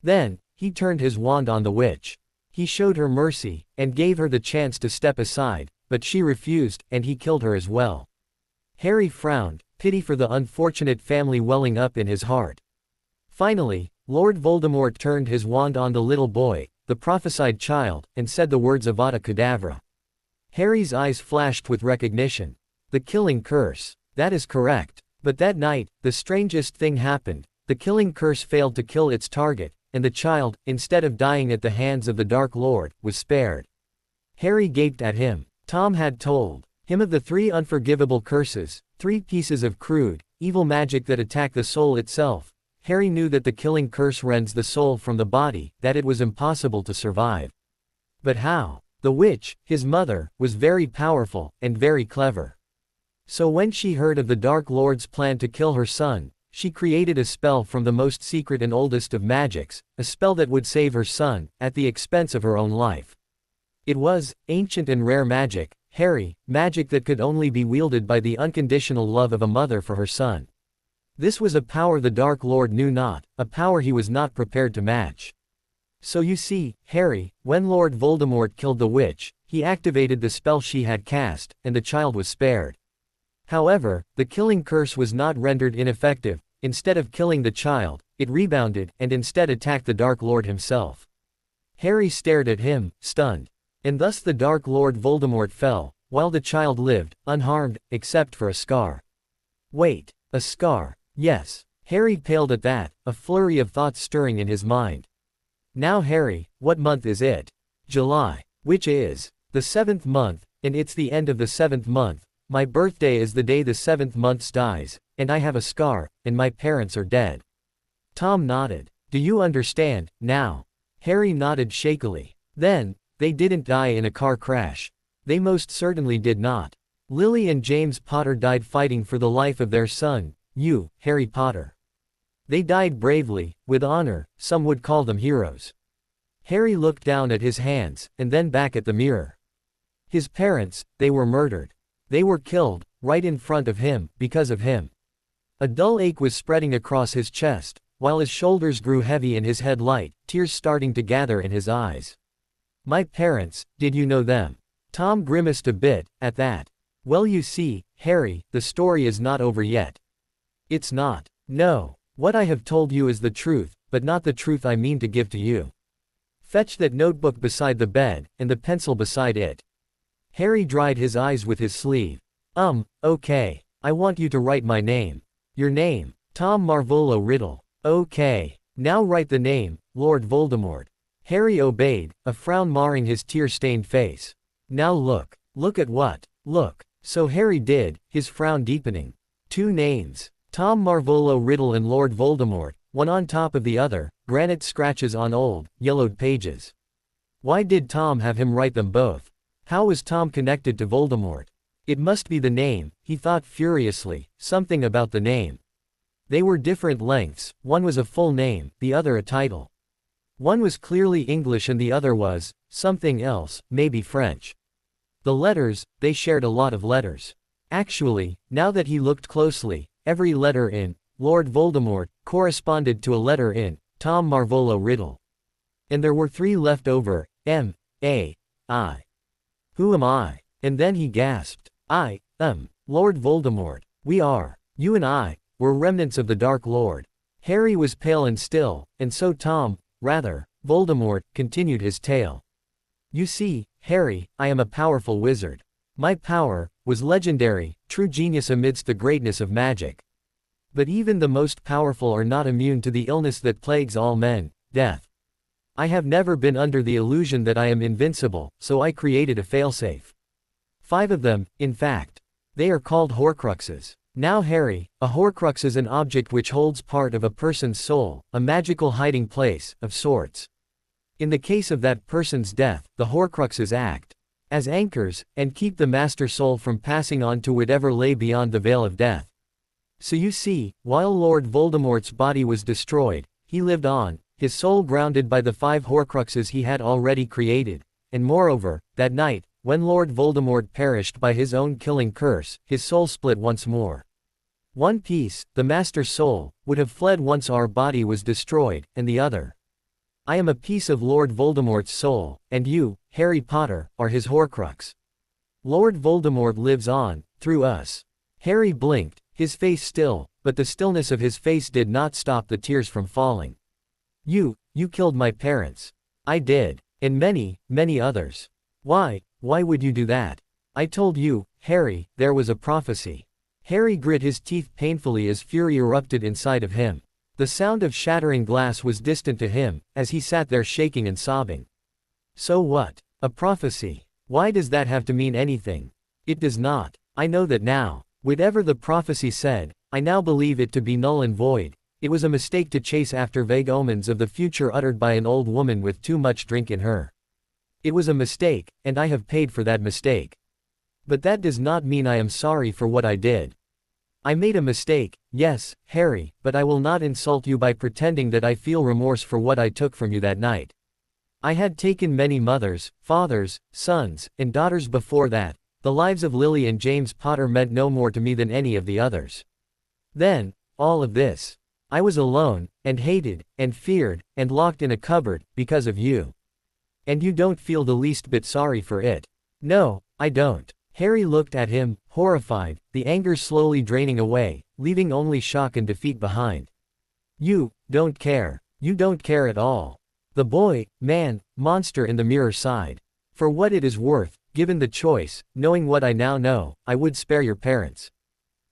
Then, he turned his wand on the witch. He showed her mercy, and gave her the chance to step aside, but she refused, and he killed her as well. Harry frowned, pity for the unfortunate family welling up in his heart. Finally, Lord Voldemort turned his wand on the little boy, the prophesied child, and said the words Avada Kedavra. Harry's eyes flashed with recognition. The killing curse. That is correct. But that night, the strangest thing happened. The killing curse failed to kill its target, and the child, instead of dying at the hands of the Dark Lord, was spared. Harry gaped at him. Tom had told him of the 3 unforgivable curses, 3 pieces of crude, evil magic that attack the soul itself. Harry knew that the killing curse rends the soul from the body, that it was impossible to survive. But how? The witch, his mother, was very powerful, and very clever. So when she heard of the Dark Lord's plan to kill her son, she created a spell from the most secret and oldest of magics, a spell that would save her son, at the expense of her own life. It was ancient and rare magic, Harry, magic that could only be wielded by the unconditional love of a mother for her son. This was a power the Dark Lord knew not, a power he was not prepared to match. So you see, Harry, when Lord Voldemort killed the witch, he activated the spell she had cast, and the child was spared. However, the killing curse was not rendered ineffective. Instead of killing the child, it rebounded, and instead attacked the Dark Lord himself. Harry stared at him, stunned. And thus the Dark Lord Voldemort fell, while the child lived, unharmed, except for a scar. Wait, a scar. Yes. Harry paled at that, a flurry of thoughts stirring in his mind. Now Harry, what month is it? July. Which is the 7th month, and it's the end of the 7th month. My birthday is the day the 7th month dies, and I have a scar, and my parents are dead. Tom nodded. Do you understand, now? Harry nodded shakily. Then, they didn't die in a car crash. They most certainly did not. Lily and James Potter died fighting for the life of their son, you, Harry Potter. They died bravely, with honor, some would call them heroes. Harry looked down at his hands, and then back at the mirror. His parents, they were murdered. They were killed, right in front of him, because of him. A dull ache was spreading across his chest, while his shoulders grew heavy and his head light, tears starting to gather in his eyes. My parents, did you know them? Tom grimaced a bit, at that. Well, you see, Harry, the story is not over yet. It's not. No. What I have told you is the truth, but not the truth I mean to give to you. Fetch that notebook beside the bed, and the pencil beside it. Harry dried his eyes with his sleeve. Okay. I want you to write my name. Your name, Tom Marvolo Riddle. Okay. Now write the name, Lord Voldemort. Harry obeyed, a frown marring his tear-stained face. Now look. Look at what? Look. So Harry did, his frown deepening. 2 names. Tom Marvolo Riddle and Lord Voldemort, one on top of the other, granite scratches on old, yellowed pages. Why did Tom have him write them both? How was Tom connected to Voldemort? It must be the name, he thought furiously, something about the name. They were different lengths, one was a full name, the other a title. One was clearly English and the other was, something else, maybe French. The letters, they shared a lot of letters. Actually, now that he looked closely, every letter in Lord Voldemort corresponded to a letter in Tom Marvolo Riddle. And there were 3 left over, M, A, I. Who am I? And then he gasped. I am Lord Voldemort. We are, you and I, were remnants of the Dark Lord. Harry was pale and still, and so Voldemort, continued his tale. You see, Harry, I am a powerful wizard. My power was legendary, true genius amidst the greatness of magic. But even the most powerful are not immune to the illness that plagues all men, death. I have never been under the illusion that I am invincible, so I created a failsafe. 5 of them, in fact. They are called Horcruxes. Now Harry, a Horcrux is an object which holds part of a person's soul, a magical hiding place, of sorts. In the case of that person's death, the Horcruxes act as anchors, and keep the master soul from passing on to whatever lay beyond the veil of death. So you see, while Lord Voldemort's body was destroyed, he lived on, his soul grounded by the 5 Horcruxes he had already created, and moreover, that night, when Lord Voldemort perished by his own killing curse, his soul split once more. One piece, the master soul, would have fled once our body was destroyed, and the other. I am a piece of Lord Voldemort's soul, and you, Harry Potter, are his Horcrux. Lord Voldemort lives on, through us. Harry blinked, his face still, but the stillness of his face did not stop the tears from falling. You killed my parents. I did. And many, many others. Why would you do that? I told you, Harry, there was a prophecy. Harry grit his teeth painfully as fury erupted inside of him. The sound of shattering glass was distant to him, as he sat there shaking and sobbing. So what? A prophecy. Why does that have to mean anything? It does not. I know that now. Whatever the prophecy said, I now believe it to be null and void. It was a mistake to chase after vague omens of the future uttered by an old woman with too much drink in her. It was a mistake, and I have paid for that mistake. But that does not mean I am sorry for what I did. I made a mistake, yes, Harry, but I will not insult you by pretending that I feel remorse for what I took from you that night. I had taken many mothers, fathers, sons, and daughters before that. The lives of Lily and James Potter meant no more to me than any of the others. Then, all of this. I was alone, and hated, and feared, and locked in a cupboard, because of you. And you don't feel the least bit sorry for it. No, I don't. Harry looked at him, horrified, the anger slowly draining away, leaving only shock and defeat behind. You don't care. You don't care at all. The boy, man, monster in the mirror sighed. For what it is worth, given the choice, knowing what I now know, I would spare your parents.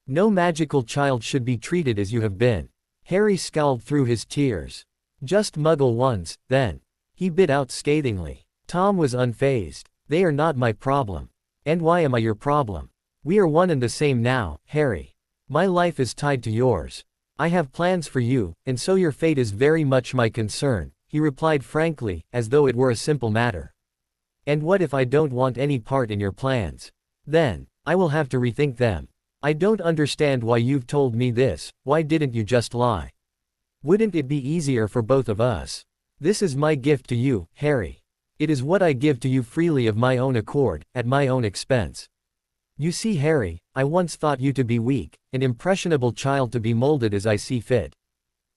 No magical child should be treated as you have been. Harry scowled through his tears. Just muggle ones, then. He bit out scathingly. Tom was unfazed. They are not my problem. And why am I your problem? We are one and the same now, Harry. My life is tied to yours. I have plans for you, and so your fate is very much my concern, he replied frankly, as though it were a simple matter. And what if I don't want any part in your plans? Then, I will have to rethink them. I don't understand why you've told me this. Why didn't you just lie? Wouldn't it be easier for both of us? This is my gift to you, Harry. It is what I give to you freely of my own accord, at my own expense. You see, Harry, I once thought you to be weak, an impressionable child to be molded as I see fit.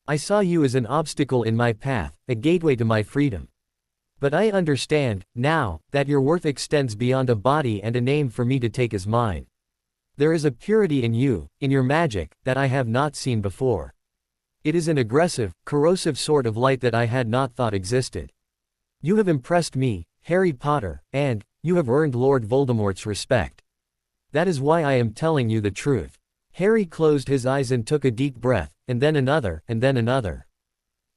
I saw you as an obstacle in my path, a gateway to my freedom. But I understand, now, that your worth extends beyond a body and a name for me to take as mine. There is a purity in you, in your magic, that I have not seen before. It is an aggressive, corrosive sort of light that I had not thought existed. You have impressed me, Harry Potter, and You have earned Lord Voldemort's respect. That is why I am telling you the truth. Harry closed his eyes and took a deep breath, and then another, and then another.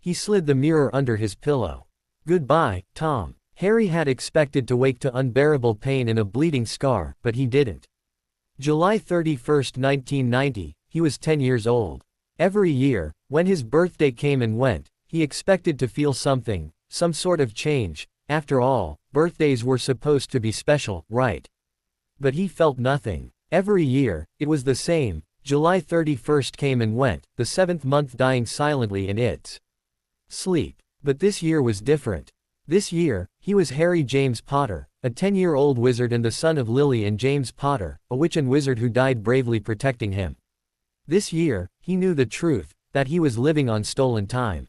He slid the mirror under his pillow. Goodbye, Tom. Harry had expected to wake to unbearable pain and a bleeding scar, but he didn't. July 31, 1990, he was 10 years old. Every year, when his birthday came and went, he expected to feel something, some sort of change. After all, birthdays were supposed to be special, right? But he felt nothing. Every year, it was the same. July 31st came and went, the 7th month dying silently in its sleep. But this year was different. This year, he was Harry James Potter, a 10-year-old wizard and the son of Lily and James Potter, a witch and wizard who died bravely protecting him. This year, he knew the truth, that he was living on stolen time.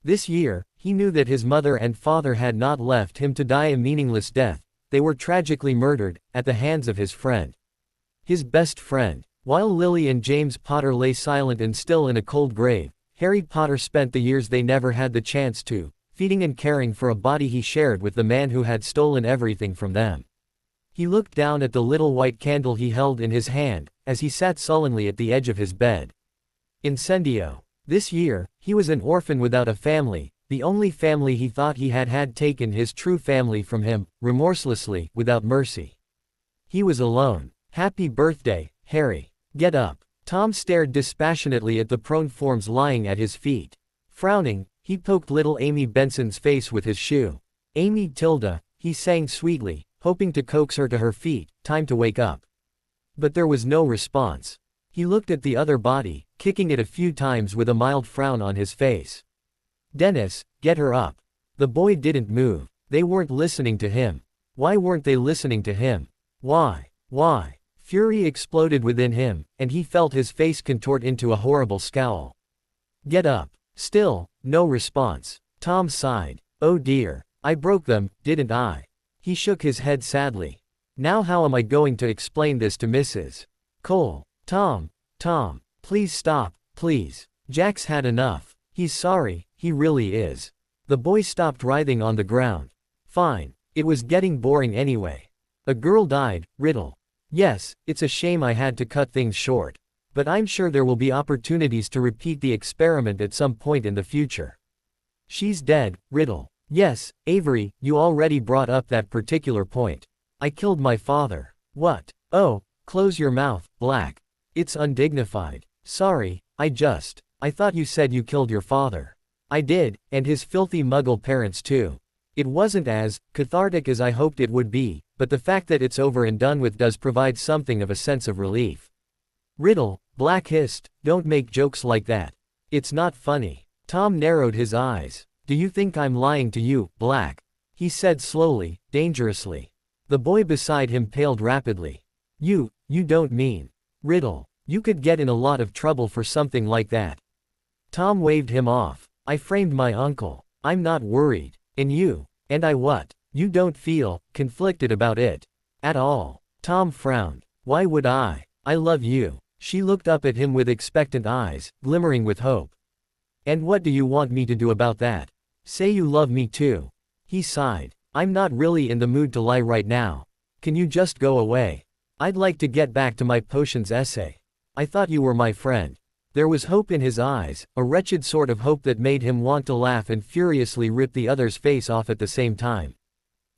This year, he knew that his mother and father had not left him to die a meaningless death. They were tragically murdered, at the hands of his friend. His best friend. While Lily and James Potter lay silent and still in a cold grave, Harry Potter spent the years they never had the chance to, feeding and caring for a body he shared with the man who had stolen everything from them. He looked down at the little white candle he held in his hand, as he sat sullenly at the edge of his bed. Incendio. This year, he was an orphan without a family, the only family he thought he had taken his true family from him, remorselessly, without mercy. He was alone. Happy birthday, Harry. Get up. Tom stared dispassionately at the prone forms lying at his feet. Frowning, he poked little Amy Benson's face with his shoe. Amy Tilda, he sang sweetly, hoping to coax her to her feet, time to wake up. But there was no response. He looked at the other body, kicking it a few times with a mild frown on his face. Dennis, get her up. The boy didn't move. They weren't listening to him. Why weren't they listening to him? Why? Why? Fury exploded within him, and he felt his face contort into a horrible scowl. Get up. Still, no response. Tom sighed. Oh dear. I broke them, didn't I? He shook his head sadly. Now how am I going to explain this to Mrs. Cole? Tom, please stop, please. Jack's had enough. He's sorry, he really is. The boy stopped writhing on the ground. Fine. It was getting boring anyway. A girl died, Riddle. Yes, it's a shame I had to cut things short. But I'm sure there will be opportunities to repeat the experiment at some point in the future. She's dead, Riddle. Yes, Avery, you already brought up that particular point. I killed my father. What? Oh, close your mouth, Black. It's undignified. Sorry, I thought you said you killed your father. I did, and his filthy muggle parents too. It wasn't as cathartic as I hoped it would be, but the fact that it's over and done with does provide something of a sense of relief. Riddle, Black hissed, don't make jokes like that. It's not funny. Tom narrowed his eyes. Do you think I'm lying to you, Black? He said slowly, dangerously. The boy beside him paled rapidly. You don't mean. Riddle, you could get in a lot of trouble for something like that. Tom waved him off. I framed my uncle. I'm not worried. And you? And I what? You don't feel conflicted about it at all. Tom frowned. Why would I? I love you. She looked up at him with expectant eyes, glimmering with hope. And what do you want me to do about that? Say you love me too. He sighed. I'm not really in the mood to lie right now. Can you just go away? I'd like to get back to my potions essay. I thought you were my friend. There was hope in his eyes, a wretched sort of hope that made him want to laugh and furiously rip the other's face off at the same time.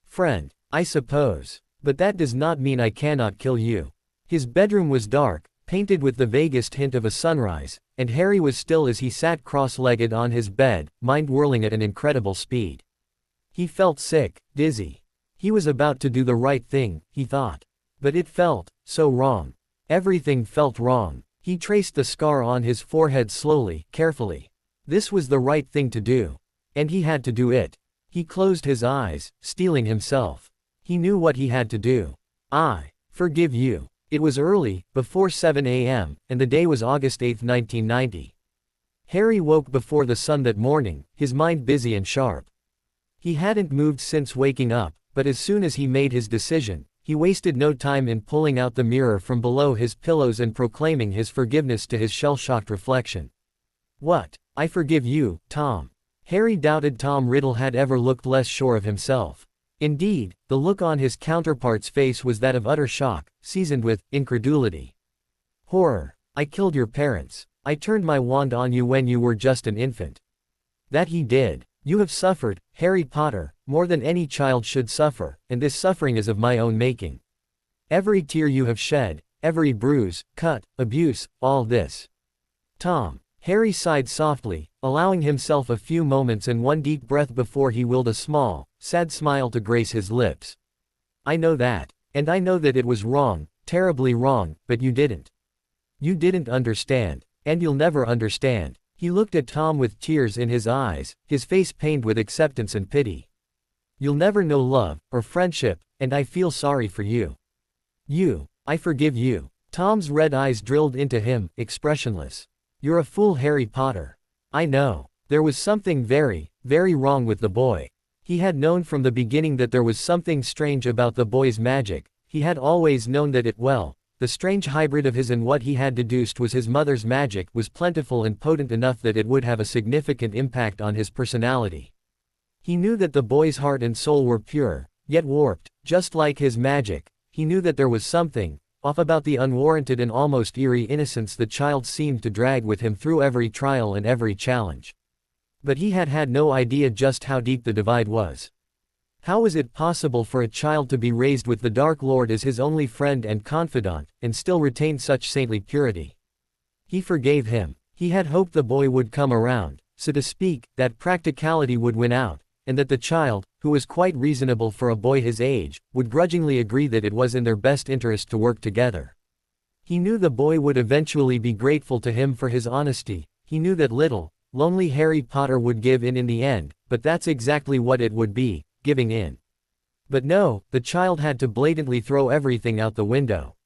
Friend, I suppose. But that does not mean I cannot kill you. His bedroom was dark, painted with the vaguest hint of a sunrise, and Harry was still as he sat cross-legged on his bed, mind whirling at an incredible speed. He felt sick, dizzy. He was about to do the right thing, he thought. But it felt so wrong. Everything felt wrong. He traced the scar on his forehead slowly, carefully. This was the right thing to do. And he had to do it. He closed his eyes, steeling himself. He knew what he had to do. I forgive you. It was early, before 7 a.m., and the day was August 8, 1990. Harry woke before the sun that morning, his mind busy and sharp. He hadn't moved since waking up, but as soon as he made his decision, he wasted no time in pulling out the mirror from below his pillows and proclaiming his forgiveness to his shell-shocked reflection. What? I forgive you, Tom. Harry doubted Tom Riddle had ever looked less sure of himself. Indeed, the look on his counterpart's face was that of utter shock, seasoned with incredulity. Horror. I killed your parents. I turned my wand on you when you were just an infant. That he did. You have suffered, Harry Potter, more than any child should suffer, and this suffering is of my own making. Every tear you have shed, every bruise, cut, abuse, all this. Tom. Harry sighed softly, allowing himself a few moments and one deep breath before he willed a small, sad smile to grace his lips. I know that. And I know that it was wrong, terribly wrong, but you didn't. You didn't understand. And you'll never understand. He looked at Tom with tears in his eyes, his face pained with acceptance and pity. You'll never know love, or friendship, and I feel sorry for you. I forgive you. Tom's red eyes drilled into him, expressionless. You're a fool, Harry Potter. I know. There was something very, very wrong with the boy. He had known from the beginning that there was something strange about the boy's magic. He had always known that the strange hybrid of his and what he had deduced was his mother's magic was plentiful and potent enough that it would have a significant impact on his personality. He knew that the boy's heart and soul were pure, yet warped, just like his magic. He knew that there was something off about the unwarranted and almost eerie innocence the child seemed to drag with him through every trial and every challenge. But he had had no idea just how deep the divide was. How was it possible for a child to be raised with the Dark Lord as his only friend and confidant, and still retain such saintly purity? He forgave him. He had hoped the boy would come around, so to speak, that practicality would win out, and that the child, who was quite reasonable for a boy his age, would grudgingly agree that it was in their best interest to work together. He knew the boy would eventually be grateful to him for his honesty. He knew that little, lonely Harry Potter would give in the end, but that's exactly what it would be. Giving in. But no, the child had to blatantly throw everything out the window.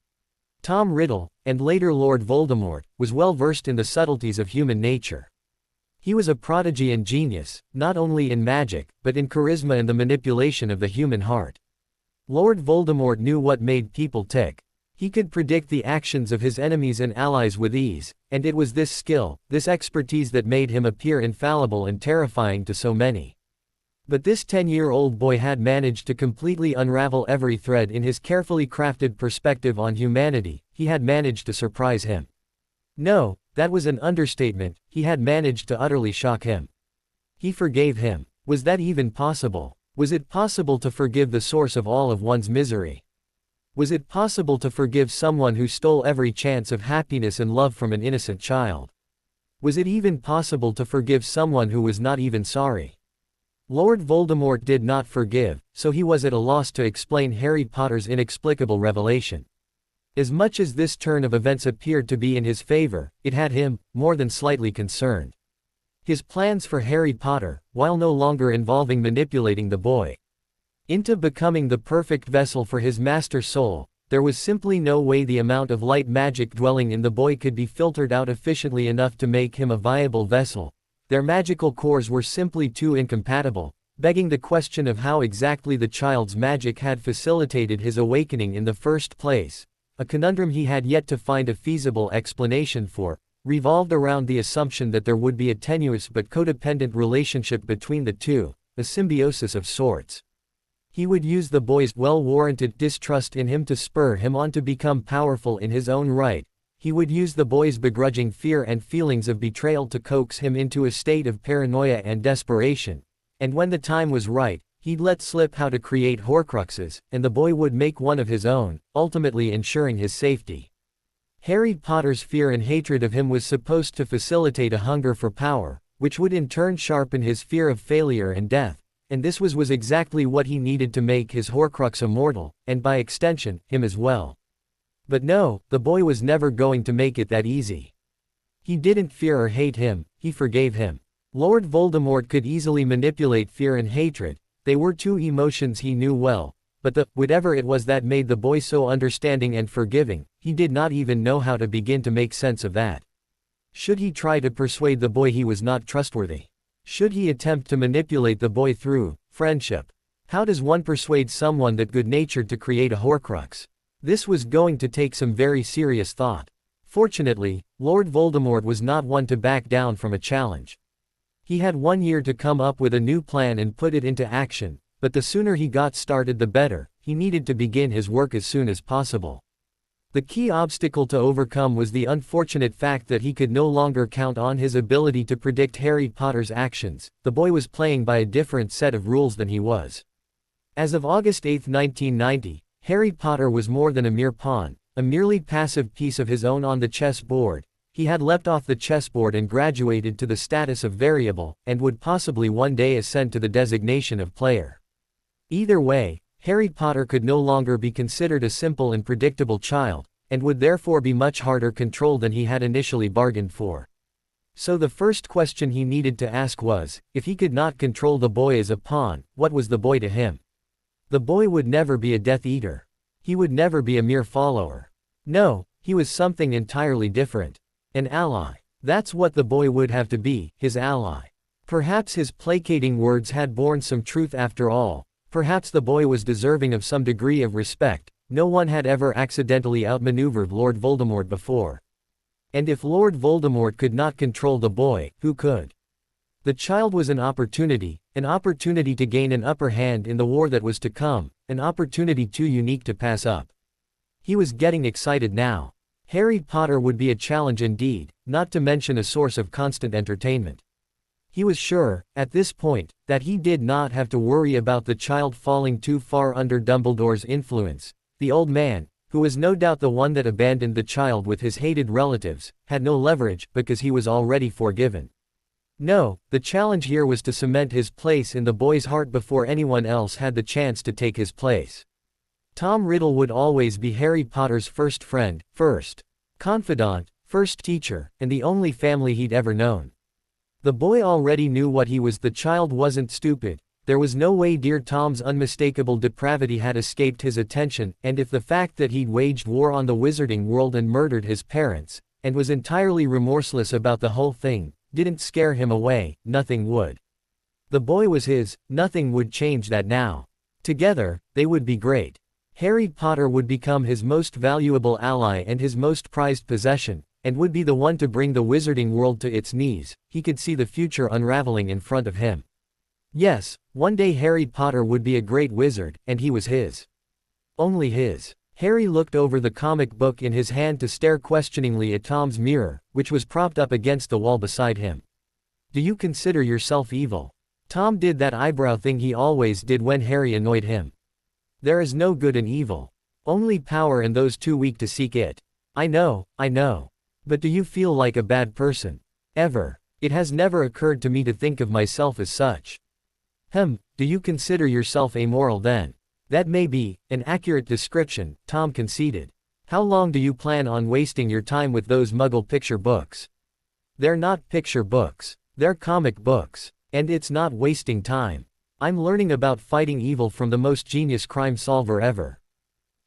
Tom Riddle, and later Lord Voldemort, was well versed in the subtleties of human nature. He was a prodigy and genius, not only in magic, but in charisma and the manipulation of the human heart. Lord Voldemort knew what made people tick. He could predict the actions of his enemies and allies with ease, and it was this skill, this expertise that made him appear infallible and terrifying to so many. But this 10-year-old boy had managed to completely unravel every thread in his carefully crafted perspective on humanity. He had managed to surprise him. No, that was an understatement. He had managed to utterly shock him. He forgave him. Was that even possible? Was it possible to forgive the source of all of one's misery? Was it possible to forgive someone who stole every chance of happiness and love from an innocent child? Was it even possible to forgive someone who was not even sorry? Lord Voldemort did not forgive, so he was at a loss to explain Harry Potter's inexplicable revelation. As much as this turn of events appeared to be in his favor, it had him more than slightly concerned. His plans for Harry Potter, while no longer involving manipulating the boy into becoming the perfect vessel for his master soul, there was simply no way the amount of light magic dwelling in the boy could be filtered out efficiently enough to make him a viable vessel. Their magical cores were simply too incompatible, begging the question of how exactly the child's magic had facilitated his awakening in the first place, a conundrum he had yet to find a feasible explanation for, revolved around the assumption that there would be a tenuous but codependent relationship between the two, a symbiosis of sorts. He would use the boy's well-warranted distrust in him to spur him on to become powerful in his own right. He would use the boy's begrudging fear and feelings of betrayal to coax him into a state of paranoia and desperation. And when the time was right, he'd let slip how to create Horcruxes, and the boy would make one of his own, ultimately ensuring his safety. Harry Potter's fear and hatred of him was supposed to facilitate a hunger for power, which would in turn sharpen his fear of failure and death, and this was exactly what he needed to make his Horcrux immortal, and by extension, him as well. But no, the boy was never going to make it that easy. He didn't fear or hate him, he forgave him. Lord Voldemort could easily manipulate fear and hatred, they were two emotions he knew well, but whatever it was that made the boy so understanding and forgiving, he did not even know how to begin to make sense of that. Should he try to persuade the boy he was not trustworthy? Should he attempt to manipulate the boy through friendship? How does one persuade someone that good-natured to create a Horcrux? This was going to take some very serious thought. Fortunately, Lord Voldemort was not one to back down from a challenge. He had 1 year to come up with a new plan and put it into action. but the sooner he got started the better. He needed to begin his work as soon as possible. The key obstacle to overcome was the unfortunate fact that he could no longer count on his ability to predict Harry Potter's actions. The boy was playing by a different set of rules than he was. As of August 8, 1990, Harry Potter was more than a mere pawn, a merely passive piece of his own on the chess board. He had leapt off the chessboard and graduated to the status of variable, and would possibly one day ascend to the designation of player. Either way, Harry Potter could no longer be considered a simple and predictable child, and would therefore be much harder controlled than he had initially bargained for. So the first question he needed to ask was, if he could not control the boy as a pawn, what was the boy to him? The boy would never be a Death Eater. He would never be a mere follower. No, he was something entirely different. An ally. That's what the boy would have to be, his ally. Perhaps his placating words had borne some truth after all. Perhaps the boy was deserving of some degree of respect. No one had ever accidentally outmaneuvered Lord Voldemort before. And if Lord Voldemort could not control the boy, who could? The child was an opportunity to gain an upper hand in the war that was to come, an opportunity too unique to pass up. He was getting excited now. Harry Potter would be a challenge indeed, not to mention a source of constant entertainment. He was sure, at this point, that he did not have to worry about the child falling too far under Dumbledore's influence. The old man, who was no doubt the one that abandoned the child with his hated relatives, had no leverage, because he was already forgiven. No, the challenge here was to cement his place in the boy's heart before anyone else had the chance to take his place. Tom Riddle would always be Harry Potter's first friend, first confidant, first teacher, and the only family he'd ever known. The boy already knew what he was. The child wasn't stupid. There was no way dear Tom's unmistakable depravity had escaped his attention, and if the fact that he'd waged war on the wizarding world and murdered his parents, and was entirely remorseless about the whole thing, didn't scare him away, nothing would. The boy was his, nothing would change that now. Together, they would be great. Harry Potter would become his most valuable ally and his most prized possession, and would be the one to bring the wizarding world to its knees. He could see the future unraveling in front of him. Yes, one day Harry Potter would be a great wizard, and he was his. Only his. Harry looked over the comic book in his hand to stare questioningly at Tom's mirror, which was propped up against the wall beside him. Do you consider yourself evil? Tom did that eyebrow thing he always did when Harry annoyed him. There is no good in evil. Only power and those too weak to seek it. I know. But do you feel like a bad person? Ever? It has never occurred to me to think of myself as such. Do you consider yourself amoral then? That may be an accurate description, Tom conceded. How long do you plan on wasting your time with those Muggle picture books? They're not picture books. They're comic books. And it's not wasting time. I'm learning about fighting evil from the most genius crime solver ever.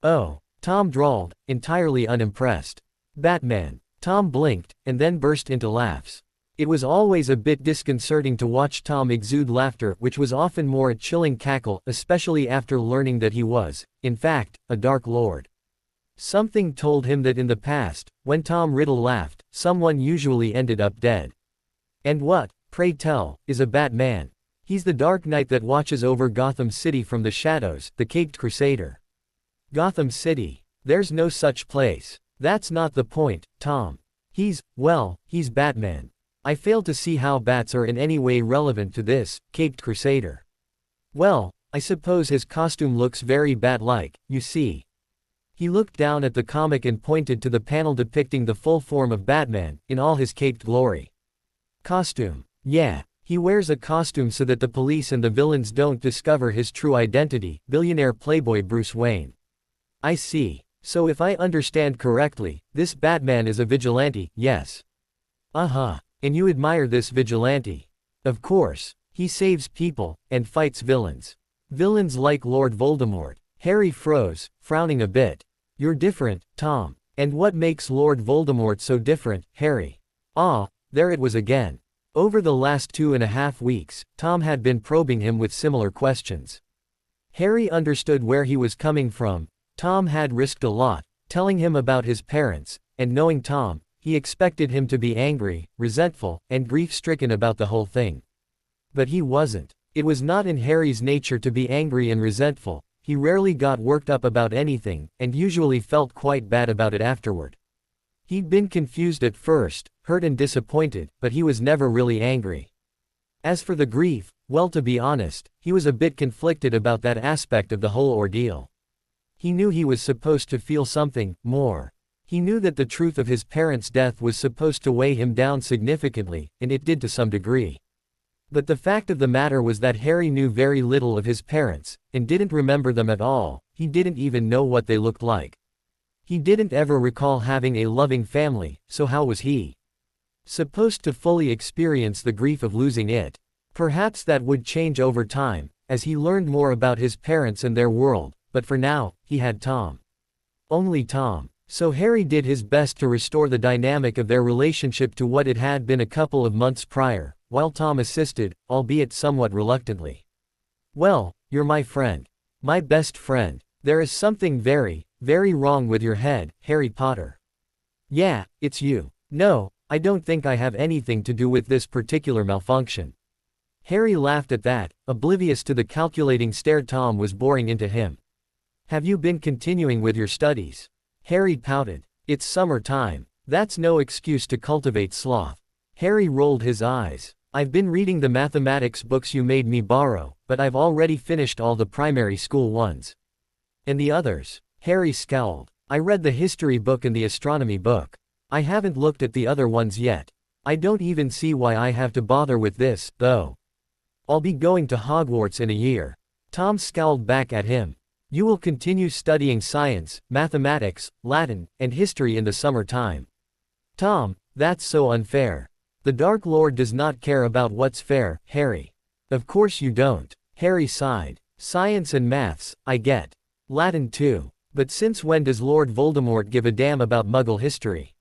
Oh, Tom drawled, entirely unimpressed. Batman. Tom blinked, and then burst into laughs. It was always a bit disconcerting to watch Tom exude laughter, which was often more a chilling cackle, especially after learning that he was, in fact, a Dark Lord. Something told him that in the past, when Tom Riddle laughed, someone usually ended up dead. And what, pray tell, is a Batman? He's the Dark Knight that watches over Gotham City from the shadows, the Caped Crusader. Gotham City. There's no such place. That's not the point, Tom. He's Batman. I fail to see how bats are in any way relevant to this, Caped Crusader. Well, I suppose his costume looks very bat-like, you see. He looked down at the comic and pointed to the panel depicting the full form of Batman, in all his caped glory. Costume. Yeah, he wears a costume so that the police and the villains don't discover his true identity, billionaire playboy Bruce Wayne. I see. So if I understand correctly, this Batman is a vigilante, yes. And you admire this vigilante. Of course. He saves people, and fights villains. Villains like Lord Voldemort. Harry froze, frowning a bit. You're different, Tom. And what makes Lord Voldemort so different, Harry? There it was again. Over the last 2.5 weeks, Tom had been probing him with similar questions. Harry understood where he was coming from. Tom had risked a lot, telling him about his parents, and knowing Tom, he expected him to be angry, resentful, and grief-stricken about the whole thing. But he wasn't. It was not in Harry's nature to be angry and resentful. He rarely got worked up about anything, and usually felt quite bad about it afterward. He'd been confused at first, hurt and disappointed, but he was never really angry. As for the grief, well, to be honest, he was a bit conflicted about that aspect of the whole ordeal. He knew he was supposed to feel something more. He knew that the truth of his parents' death was supposed to weigh him down significantly, and it did to some degree. But the fact of the matter was that Harry knew very little of his parents, and didn't remember them at all. He didn't even know what they looked like. He didn't ever recall having a loving family, so how was he supposed to fully experience the grief of losing it? Perhaps that would change over time, as he learned more about his parents and their world, but for now, he had Tom. Only Tom. So Harry did his best to restore the dynamic of their relationship to what it had been a couple of months prior, while Tom assisted, albeit somewhat reluctantly. "Well, you're my friend. My best friend. There is something very, very wrong with your head, Harry Potter." "Yeah, it's you." "No, I don't think I have anything to do with this particular malfunction." Harry laughed at that, oblivious to the calculating stare Tom was boring into him. "Have you been continuing with your studies?" Harry pouted. "It's summer time. That's no excuse to cultivate sloth." Harry rolled his eyes. "I've been reading the mathematics books you made me borrow, but I've already finished all the primary school ones." "And the others?" Harry scowled. "I read the history book and the astronomy book. I haven't looked at the other ones yet. I don't even see why I have to bother with this, though. I'll be going to Hogwarts in a year." Tom scowled back at him. "You will continue studying science, mathematics, Latin, and history in the summer time." "Tom, that's so unfair. The Dark Lord does not care about what's fair, Harry." "Of course you don't." Harry sighed. "Science and maths, I get. Latin too. But since when does Lord Voldemort give a damn about Muggle history?"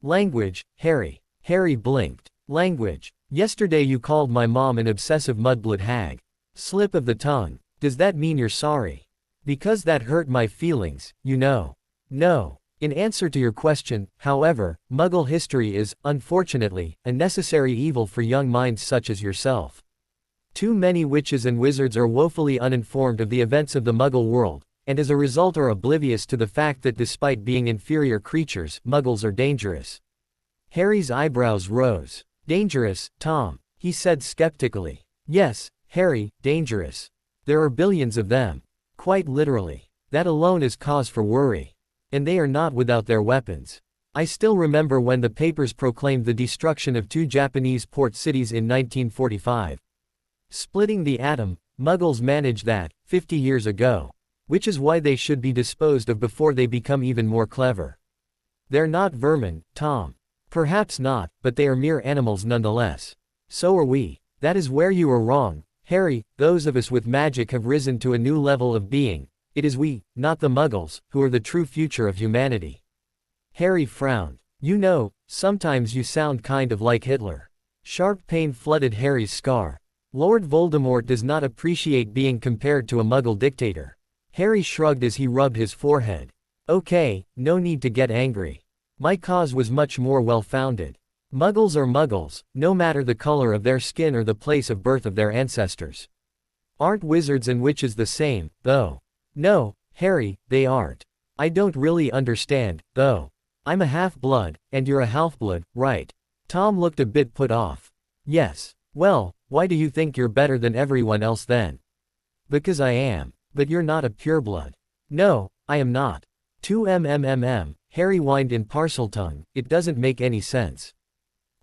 "Language, Harry." Harry blinked. "Language. Yesterday you called my mom an obsessive mudblood hag. Slip of the tongue. Does that mean you're sorry?" "Because that hurt my feelings, you know." "No. In answer to your question, however, Muggle history is, unfortunately, a necessary evil for young minds such as yourself. Too many witches and wizards are woefully uninformed of the events of the Muggle world, and as a result are oblivious to the fact that despite being inferior creatures, Muggles are dangerous." Harry's eyebrows rose. "Dangerous, Tom?" he said skeptically. "Yes, Harry, dangerous. There are billions of them. Quite literally. That alone is cause for worry. And they are not without their weapons. I still remember when the papers proclaimed the destruction of 2 Japanese port cities in 1945. Splitting the atom, Muggles managed that, 50 years ago. Which is why they should be disposed of before they become even more clever. They're not vermin, Tom. Perhaps not, but they are mere animals nonetheless. So are we. That is where you are wrong, Harry. Those of us with magic have risen to a new level of being. It is we, not the Muggles, who are the true future of humanity." Harry frowned. "You know, sometimes you sound kind of like Hitler." Sharp pain flooded Harry's scar. Lord Voldemort does not appreciate being compared to a Muggle dictator. Harry shrugged as he rubbed his forehead. "Okay, no need to get angry. My cause was much more well-founded. Muggles are Muggles, no matter the color of their skin or the place of birth of their ancestors. Aren't wizards and witches the same, though?" "No, Harry, they aren't. I don't really understand, though. I'm a half-blood, and you're a half-blood, right?" Tom looked a bit put off. "Yes. Well, why do you think you're better than everyone else then?" "Because I am. But you're not a pureblood." "No, I am not." Harry whined in Parseltongue. "It doesn't make any sense."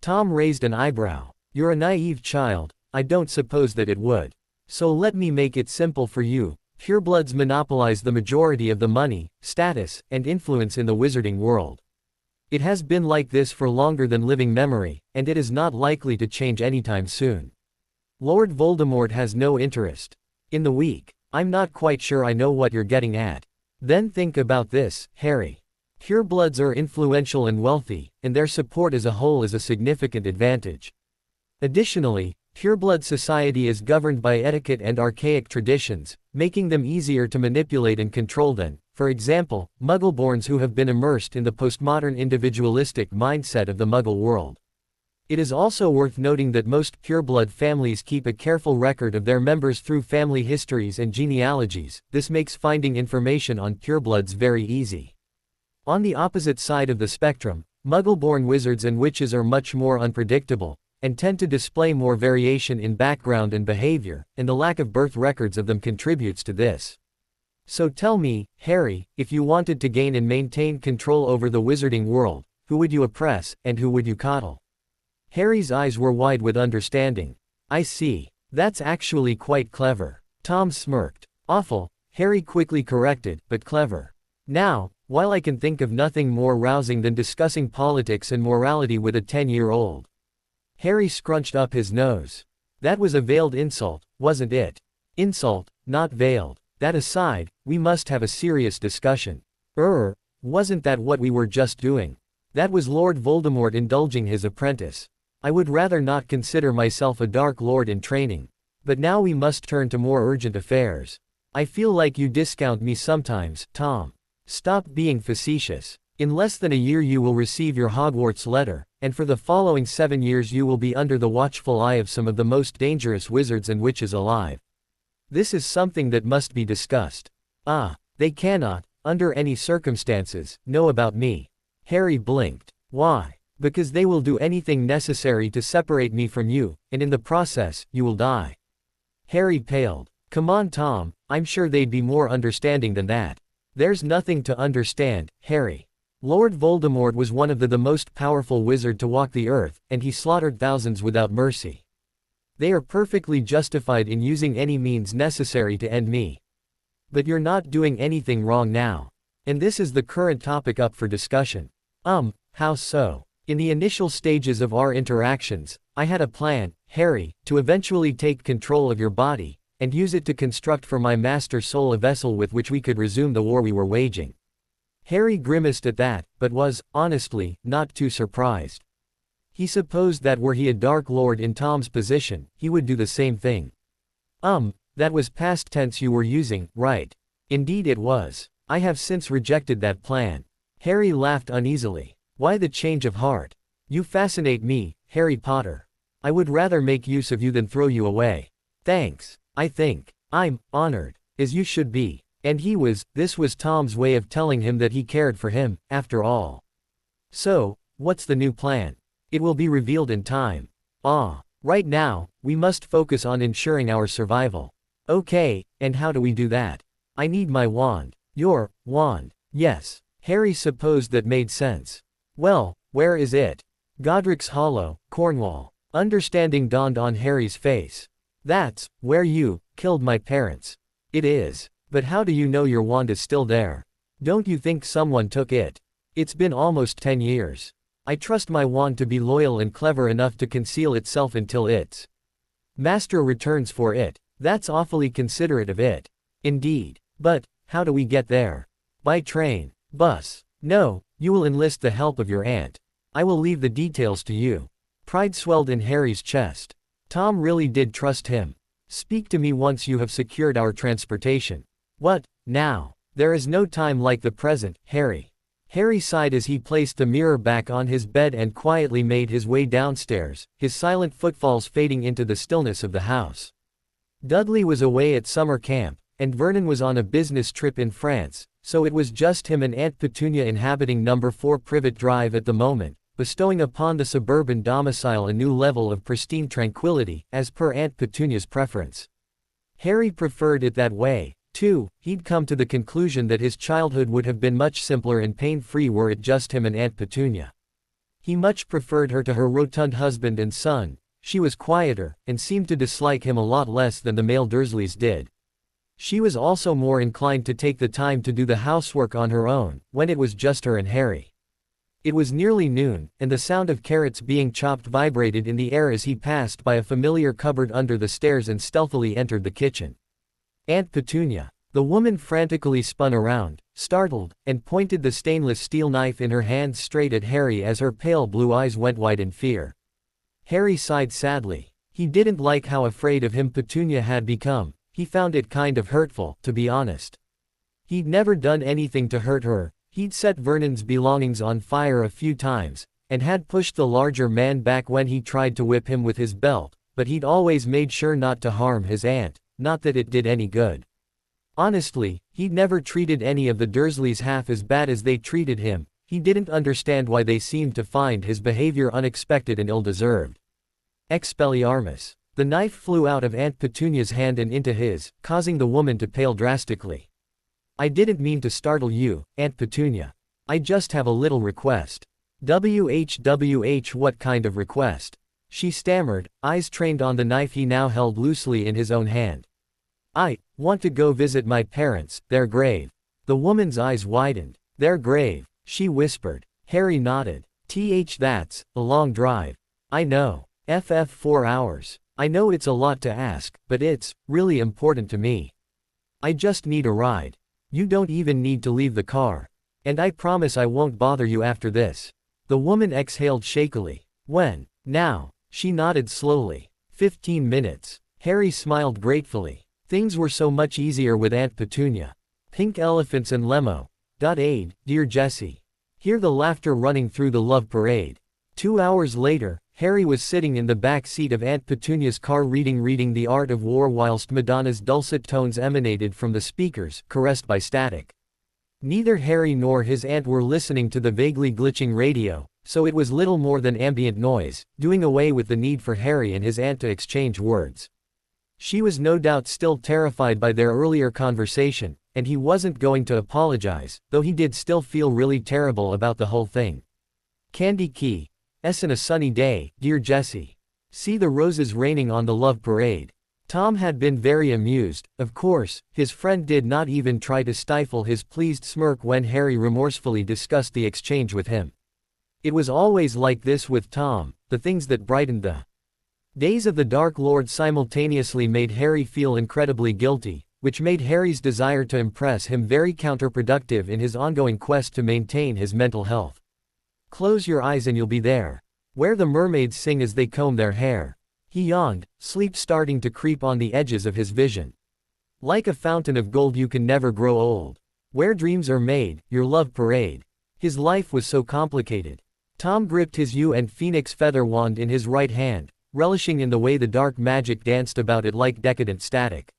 Tom raised an eyebrow. "You're a naive child. I don't suppose that it would. So let me make it simple for you. Purebloods monopolize the majority of the money, status, and influence in the wizarding world. It has been like this for longer than living memory, and it is not likely to change anytime soon. Lord Voldemort has no interest in the weak. I'm not quite sure I know what you're getting at. Then think about this, Harry. Purebloods are influential and wealthy, and their support as a whole is a significant advantage. Additionally, pureblood society is governed by etiquette and archaic traditions, making them easier to manipulate and control than, for example, Muggleborns who have been immersed in the postmodern individualistic mindset of the Muggle world. It is also worth noting that most pureblood families keep a careful record of their members through family histories and genealogies. This makes finding information on purebloods very easy. On the opposite side of the spectrum, Muggle-born wizards and witches are much more unpredictable, and tend to display more variation in background and behavior, and the lack of birth records of them contributes to this. So tell me, Harry, if you wanted to gain and maintain control over the wizarding world, who would you oppress, and who would you coddle? Harry's eyes were wide with understanding. I see. That's actually quite clever. Tom smirked. Awful, Harry quickly corrected, but clever. Now, while I can think of nothing more rousing than discussing politics and morality with a 10-year-old. Harry scrunched up his nose. That was a veiled insult, wasn't it? Insult, not veiled. That aside, we must have a serious discussion. Wasn't that what we were just doing? That was Lord Voldemort indulging his apprentice. I would rather not consider myself a Dark Lord in training. But now we must turn to more urgent affairs. I feel like you discount me sometimes, Tom. Stop being facetious. In less than a year you will receive your Hogwarts letter, and for the following 7 years you will be under the watchful eye of some of the most dangerous wizards and witches alive. This is something that must be discussed. They cannot, under any circumstances, know about me. Harry blinked. Why? Because they will do anything necessary to separate me from you, and in the process, you will die. Harry paled. Come on, Tom, I'm sure they'd be more understanding than that. There's nothing to understand, Harry. Lord Voldemort was one of the most powerful wizard to walk the earth, and he slaughtered thousands without mercy. They are perfectly justified in using any means necessary to end me. But you're not doing anything wrong now. And this is the current topic up for discussion. How so? In the initial stages of our interactions, I had a plan, Harry, to eventually take control of your body, and use it to construct for my master soul a vessel with which we could resume the war we were waging. Harry grimaced at that, but was, honestly, not too surprised. He supposed that were he a Dark Lord in Tom's position, he would do the same thing. That was past tense you were using, right? Indeed it was. I have since rejected that plan. Harry laughed uneasily. Why the change of heart? You fascinate me, Harry Potter. I would rather make use of you than throw you away. Thanks. I think. I'm honored. As you should be. And this was Tom's way of telling him that he cared for him, after all. So, what's the new plan? It will be revealed in time. Right now, we must focus on ensuring our survival. Okay, and how do we do that? I need my wand. Your wand. Yes. Harry supposed that made sense. Well, where is it? Godric's Hollow, Cornwall. Understanding dawned on Harry's face. That's where you killed my parents. It is. But how do you know your wand is still there? Don't you think someone took it? It's been almost 10 years. I trust my wand to be loyal and clever enough to conceal itself until its master returns for it. That's awfully considerate of it. Indeed. But, how do we get there? By train. Bus. No, you will enlist the help of your aunt. I will leave the details to you. Pride swelled in Harry's chest. Tom really did trust him. Speak to me once you have secured our transportation. What, now? There is no time like the present, Harry. Harry sighed as he placed the mirror back on his bed and quietly made his way downstairs, his silent footfalls fading into the stillness of the house. Dudley was away at summer camp, and Vernon was on a business trip in France, so it was just him and Aunt Petunia inhabiting number 4 Privet Drive at the moment, bestowing upon the suburban domicile a new level of pristine tranquility, as per Aunt Petunia's preference. Harry preferred it that way, too. He'd come to the conclusion that his childhood would have been much simpler and pain-free were it just him and Aunt Petunia. He much preferred her to her rotund husband and son. She was quieter, and seemed to dislike him a lot less than the male Dursleys did. She was also more inclined to take the time to do the housework on her own, when it was just her and Harry. It was nearly noon, and the sound of carrots being chopped vibrated in the air as he passed by a familiar cupboard under the stairs and stealthily entered the kitchen. Aunt Petunia. The woman frantically spun around, startled, and pointed the stainless steel knife in her hand straight at Harry as her pale blue eyes went wide in fear. Harry sighed sadly. He didn't like how afraid of him Petunia had become. He found it kind of hurtful, to be honest. He'd never done anything to hurt her. He'd set Vernon's belongings on fire a few times, and had pushed the larger man back when he tried to whip him with his belt, but he'd always made sure not to harm his aunt, not that it did any good. Honestly, he'd never treated any of the Dursleys half as bad as they treated him. He didn't understand why they seemed to find his behavior unexpected and ill-deserved. Expelliarmus. The knife flew out of Aunt Petunia's hand and into his, causing the woman to pale drastically. I didn't mean to startle you, Aunt Petunia. I just have a little request. WHWH, what kind of request? She stammered, eyes trained on the knife he now held loosely in his own hand. I want to go visit my parents, their grave. The woman's eyes widened. Their grave, she whispered. Harry nodded. That's a long drive. I know. 4 hours. I know it's a lot to ask, but it's really important to me. I just need a ride. You don't even need to leave the car. And I promise I won't bother you after this. The woman exhaled shakily. When? Now. She nodded slowly. 15 minutes. Harry smiled gratefully. Things were so much easier with Aunt Petunia. Pink elephants and lemo. Aid, dear Jessie. Hear the laughter running through the love parade. 2 hours later, Harry was sitting in the back seat of Aunt Petunia's car reading The Art of War whilst Madonna's dulcet tones emanated from the speakers, caressed by static. Neither Harry nor his aunt were listening to the vaguely glitching radio, so it was little more than ambient noise, doing away with the need for Harry and his aunt to exchange words. She was no doubt still terrified by their earlier conversation, and he wasn't going to apologize, though he did still feel really terrible about the whole thing. Candy Key. On a sunny day, dear Jessie. See the roses raining on the love parade. Tom had been very amused. Of course, his friend did not even try to stifle his pleased smirk when Harry remorsefully discussed the exchange with him. It was always like this with Tom, the things that brightened the days of the Dark Lord simultaneously made Harry feel incredibly guilty, which made Harry's desire to impress him very counterproductive in his ongoing quest to maintain his mental health. Close your eyes and you'll be there. Where the mermaids sing as they comb their hair. He yawned, sleep starting to creep on the edges of his vision. Like a fountain of gold you can never grow old. Where dreams are made, your love parade. His life was so complicated. Tom gripped his yew and phoenix feather wand in his right hand, relishing in the way the dark magic danced about it like decadent static.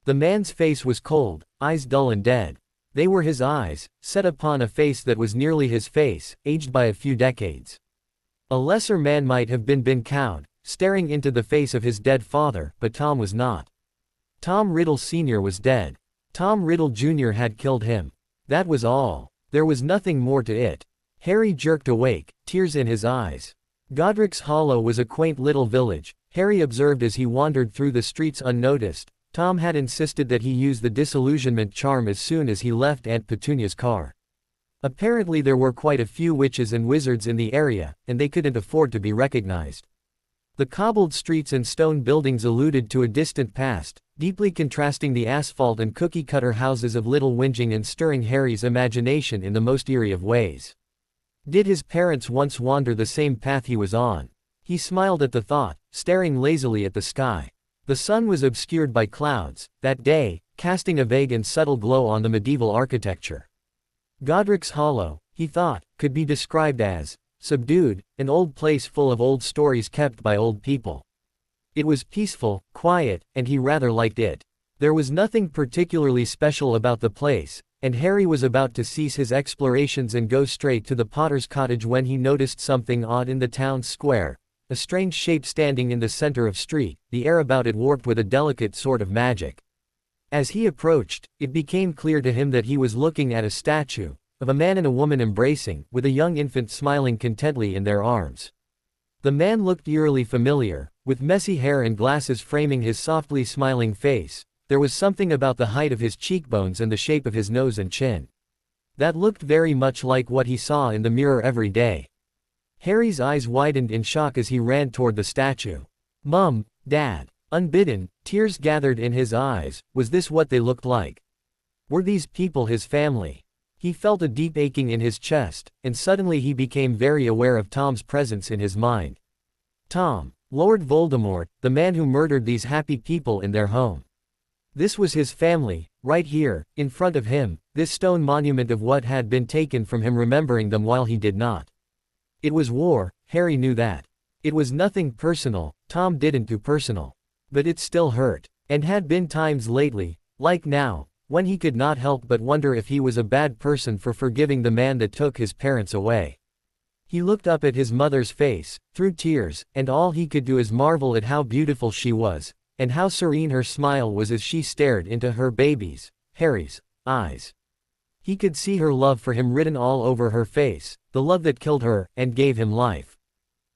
The man's face was cold, eyes dull and dead. They were his eyes, set upon a face that was nearly his face, aged by a few decades. A lesser man might have been cowed, staring into the face of his dead father, but Tom was not. Tom Riddle Sr. was dead. Tom Riddle Jr. had killed him. That was all. There was nothing more to it. Harry jerked awake, tears in his eyes. Godric's Hollow was a quaint little village, Harry observed as he wandered through the streets unnoticed. Tom had insisted that he use the disillusionment charm as soon as he left Aunt Petunia's car. Apparently there were quite a few witches and wizards in the area, and they couldn't afford to be recognized. The cobbled streets and stone buildings alluded to a distant past, deeply contrasting the asphalt and cookie-cutter houses of Little Whinging and stirring Harry's imagination in the most eerie of ways. Did his parents once wander the same path he was on? He smiled at the thought, staring lazily at the sky. The sun was obscured by clouds, that day, casting a vague and subtle glow on the medieval architecture. Godric's Hollow, he thought, could be described as subdued, an old place full of old stories kept by old people. It was peaceful, quiet, and he rather liked it. There was nothing particularly special about the place, and Harry was about to cease his explorations and go straight to the Potter's cottage when he noticed something odd in the town square. A strange shape standing in the center of street, the air about it warped with a delicate sort of magic. As he approached, it became clear to him that he was looking at a statue of a man and a woman embracing, with a young infant smiling contentedly in their arms. The man looked eerily familiar, with messy hair and glasses framing his softly smiling face. There was something about the height of his cheekbones and the shape of his nose and chin that looked very much like what he saw in the mirror every day. Harry's eyes widened in shock as he ran toward the statue. Mum, Dad. Unbidden, tears gathered in his eyes. Was this what they looked like? Were these people his family? He felt a deep aching in his chest, and suddenly he became very aware of Tom's presence in his mind. Tom, Lord Voldemort, the man who murdered these happy people in their home. This was his family, right here, in front of him, this stone monument of what had been taken from him, remembering them while he did not. It was war, Harry knew that. It was nothing personal, Tom didn't do personal. But it still hurt. And had been times lately, like now, when he could not help but wonder if he was a bad person for forgiving the man that took his parents away. He looked up at his mother's face, through tears, and all he could do is marvel at how beautiful she was, and how serene her smile was as she stared into her baby's, Harry's, eyes. He could see her love for him written all over her face, the love that killed her, and gave him life.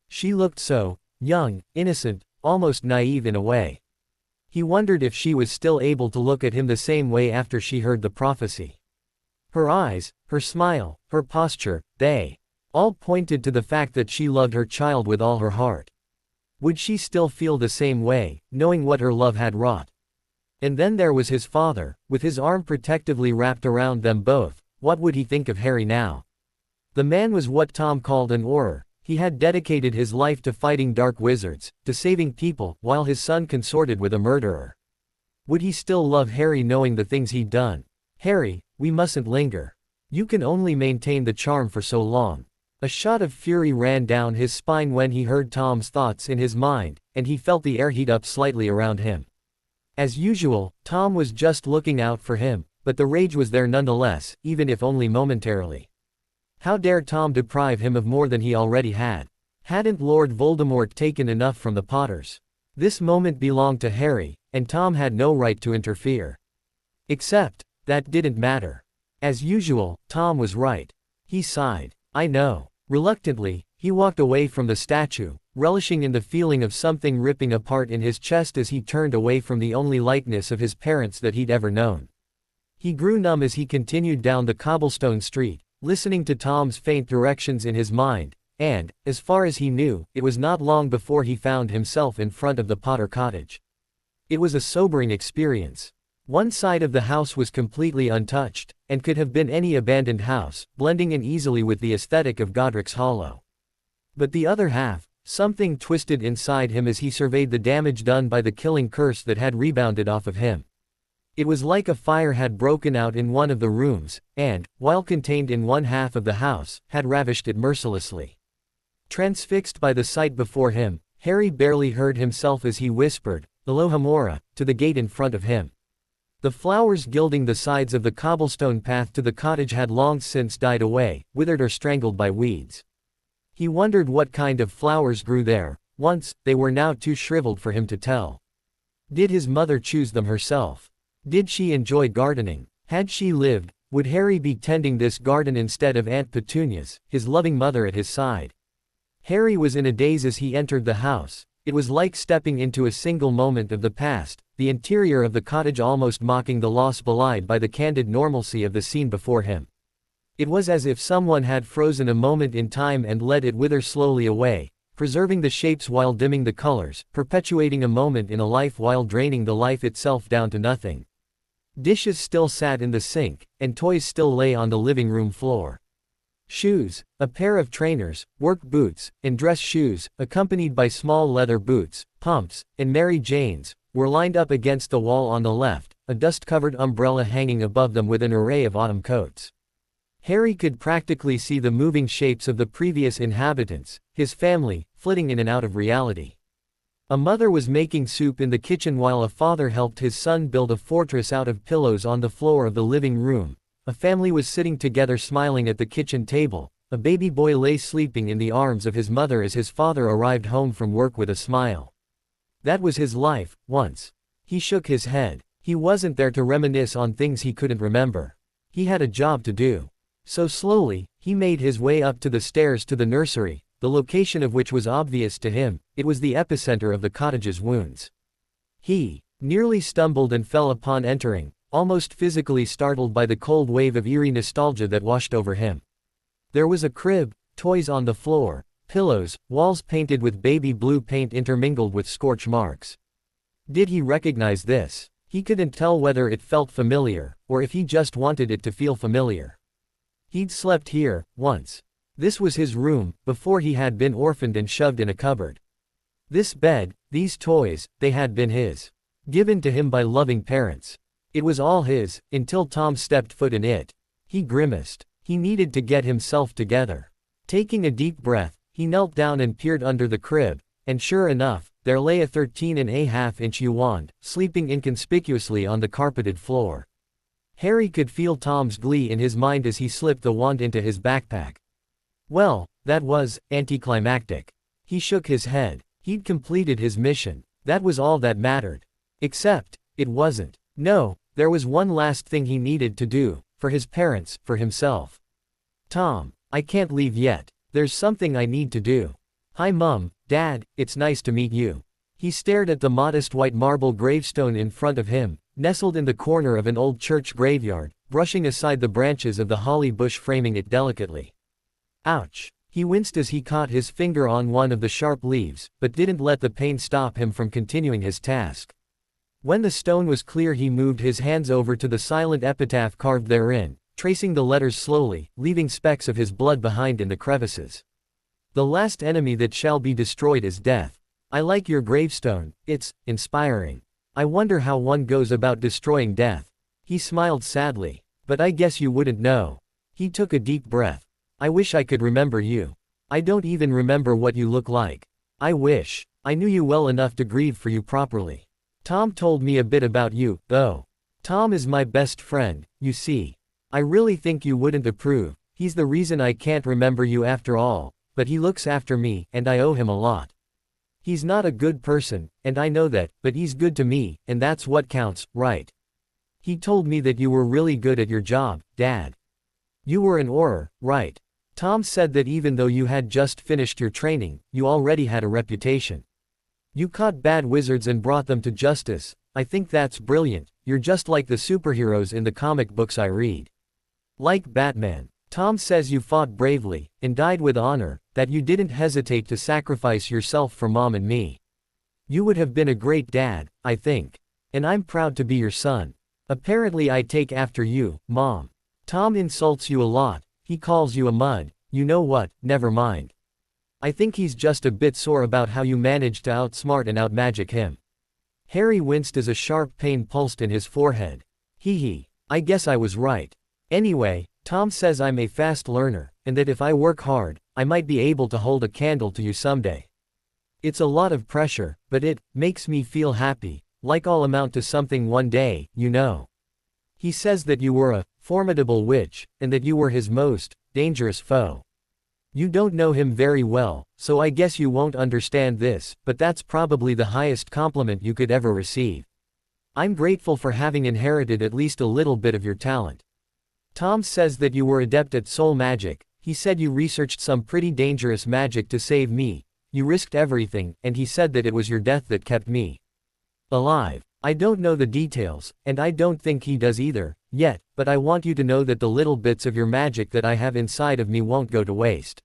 She looked so young, innocent, almost naive in a way. He wondered if she was still able to look at him the same way after she heard the prophecy. Her eyes, her smile, her posture, they all pointed to the fact that she loved her child with all her heart. Would she still feel the same way, knowing what her love had wrought? And then there was his father, with his arm protectively wrapped around them both. What would he think of Harry now? The man was what Tom called an Auror. He had dedicated his life to fighting dark wizards, to saving people, while his son consorted with a murderer. Would he still love Harry knowing the things he'd done? Harry, we mustn't linger. You can only maintain the charm for so long. A shot of fury ran down his spine when he heard Tom's thoughts in his mind, and he felt the air heat up slightly around him. As usual, Tom was just looking out for him, but the rage was there nonetheless, even if only momentarily. How dare Tom deprive him of more than he already had? Hadn't Lord Voldemort taken enough from the Potters? This moment belonged to Harry, and Tom had no right to interfere. Except, that didn't matter. As usual, Tom was right. He sighed. I know. Reluctantly, he walked away from the statue, relishing in the feeling of something ripping apart in his chest as he turned away from the only likeness of his parents that he'd ever known. He grew numb as he continued down the cobblestone street, listening to Tom's faint directions in his mind, and, as far as he knew, it was not long before he found himself in front of the Potter cottage. It was a sobering experience. One side of the house was completely untouched, and could have been any abandoned house, blending in easily with the aesthetic of Godric's Hollow. But the other half, something twisted inside him as he surveyed the damage done by the killing curse that had rebounded off of him. It was like a fire had broken out in one of the rooms, and, while contained in one half of the house, had ravished it mercilessly. Transfixed by the sight before him, Harry barely heard himself as he whispered, "Alohomora," to the gate in front of him. The flowers gilding the sides of the cobblestone path to the cottage had long since died away, withered or strangled by weeds. He wondered what kind of flowers grew there. Once, they were now too shriveled for him to tell. Did his mother choose them herself? Did she enjoy gardening? Had she lived, would Harry be tending this garden instead of Aunt Petunia's, his loving mother at his side? Harry was in a daze as he entered the house. It was like stepping into a single moment of the past, the interior of the cottage almost mocking the loss belied by the candid normalcy of the scene before him. It was as if someone had frozen a moment in time and let it wither slowly away, preserving the shapes while dimming the colors, perpetuating a moment in a life while draining the life itself down to nothing. Dishes still sat in the sink, and toys still lay on the living room floor. Shoes, a pair of trainers, work boots, and dress shoes, accompanied by small leather boots, pumps, and Mary Janes, were lined up against the wall on the left, a dust-covered umbrella hanging above them with an array of autumn coats. Harry could practically see the moving shapes of the previous inhabitants, his family, flitting in and out of reality. A mother was making soup in the kitchen while a father helped his son build a fortress out of pillows on the floor of the living room. A family was sitting together smiling at the kitchen table. A baby boy lay sleeping in the arms of his mother as his father arrived home from work with a smile. That was his life, once. He shook his head. He wasn't there to reminisce on things he couldn't remember. He had a job to do. So slowly, he made his way up to the stairs to the nursery, the location of which was obvious to him. It was the epicenter of the cottage's wounds. He nearly stumbled and fell upon entering, almost physically startled by the cold wave of eerie nostalgia that washed over him. There was a crib, toys on the floor, pillows, walls painted with baby blue paint intermingled with scorch marks. Did he recognize this? He couldn't tell whether it felt familiar, or if he just wanted it to feel familiar. He'd slept here, once. This was his room, before he had been orphaned and shoved in a cupboard. This bed, these toys, they had been his. Given to him by loving parents. It was all his, until Tom stepped foot in it. He grimaced. He needed to get himself together. Taking a deep breath, he knelt down and peered under the crib, and sure enough, there lay a 13.5-inch wand, sleeping inconspicuously on the carpeted floor. Harry could feel Tom's glee in his mind as he slipped the wand into his backpack. Well, that was anticlimactic. He shook his head. He'd completed his mission. That was all that mattered. Except, it wasn't. No, there was one last thing he needed to do, for his parents, for himself. Tom, I can't leave yet. There's something I need to do. Hi Mum, Dad, it's nice to meet you. He stared at the modest white marble gravestone in front of him, nestled in the corner of an old church graveyard, brushing aside the branches of the holly bush framing it delicately. Ouch. He winced as he caught his finger on one of the sharp leaves, but didn't let the pain stop him from continuing his task. When the stone was clear, he moved his hands over to the silent epitaph carved therein, tracing the letters slowly, leaving specks of his blood behind in the crevices. The last enemy that shall be destroyed is death. I like your gravestone, it's inspiring. I wonder how one goes about destroying death. He smiled sadly. But I guess you wouldn't know. He took a deep breath. I wish I could remember you. I don't even remember what you look like. I wish I knew you well enough to grieve for you properly. Tom told me a bit about you, though. Tom is my best friend, you see. I really think you wouldn't approve. He's the reason I can't remember you after all, but he looks after me, and I owe him a lot. He's not a good person, and I know that, but he's good to me, and that's what counts, right? He told me that you were really good at your job, Dad. You were an Auror, right? Tom said that even though you had just finished your training, you already had a reputation. You caught bad wizards and brought them to justice. I think that's brilliant. You're just like the superheroes in the comic books I read. Like Batman. Tom says you fought bravely, and died with honor, that you didn't hesitate to sacrifice yourself for Mom and me. You would have been a great dad, I think. And I'm proud to be your son. Apparently I take after you, Mom. Tom insults you a lot. He calls you a mud. You know what, never mind. I think he's just a bit sore about how you managed to outsmart and outmagic him. Harry winced as a sharp pain pulsed in his forehead. Hee. I guess I was right. Anyway, Tom says I'm a fast learner, and that if I work hard, I might be able to hold a candle to you someday. It's a lot of pressure, but it makes me feel happy, like I'll amount to something one day, you know. He says that you were a formidable witch, and that you were his most dangerous foe. You don't know him very well, so I guess you won't understand this, but that's probably the highest compliment you could ever receive. I'm grateful for having inherited at least a little bit of your talent. Tom says that you were adept at soul magic. He said you researched some pretty dangerous magic to save me. You risked everything, and he said that it was your death that kept me alive. I don't know the details, and I don't think he does either, yet, but I want you to know that the little bits of your magic that I have inside of me won't go to waste.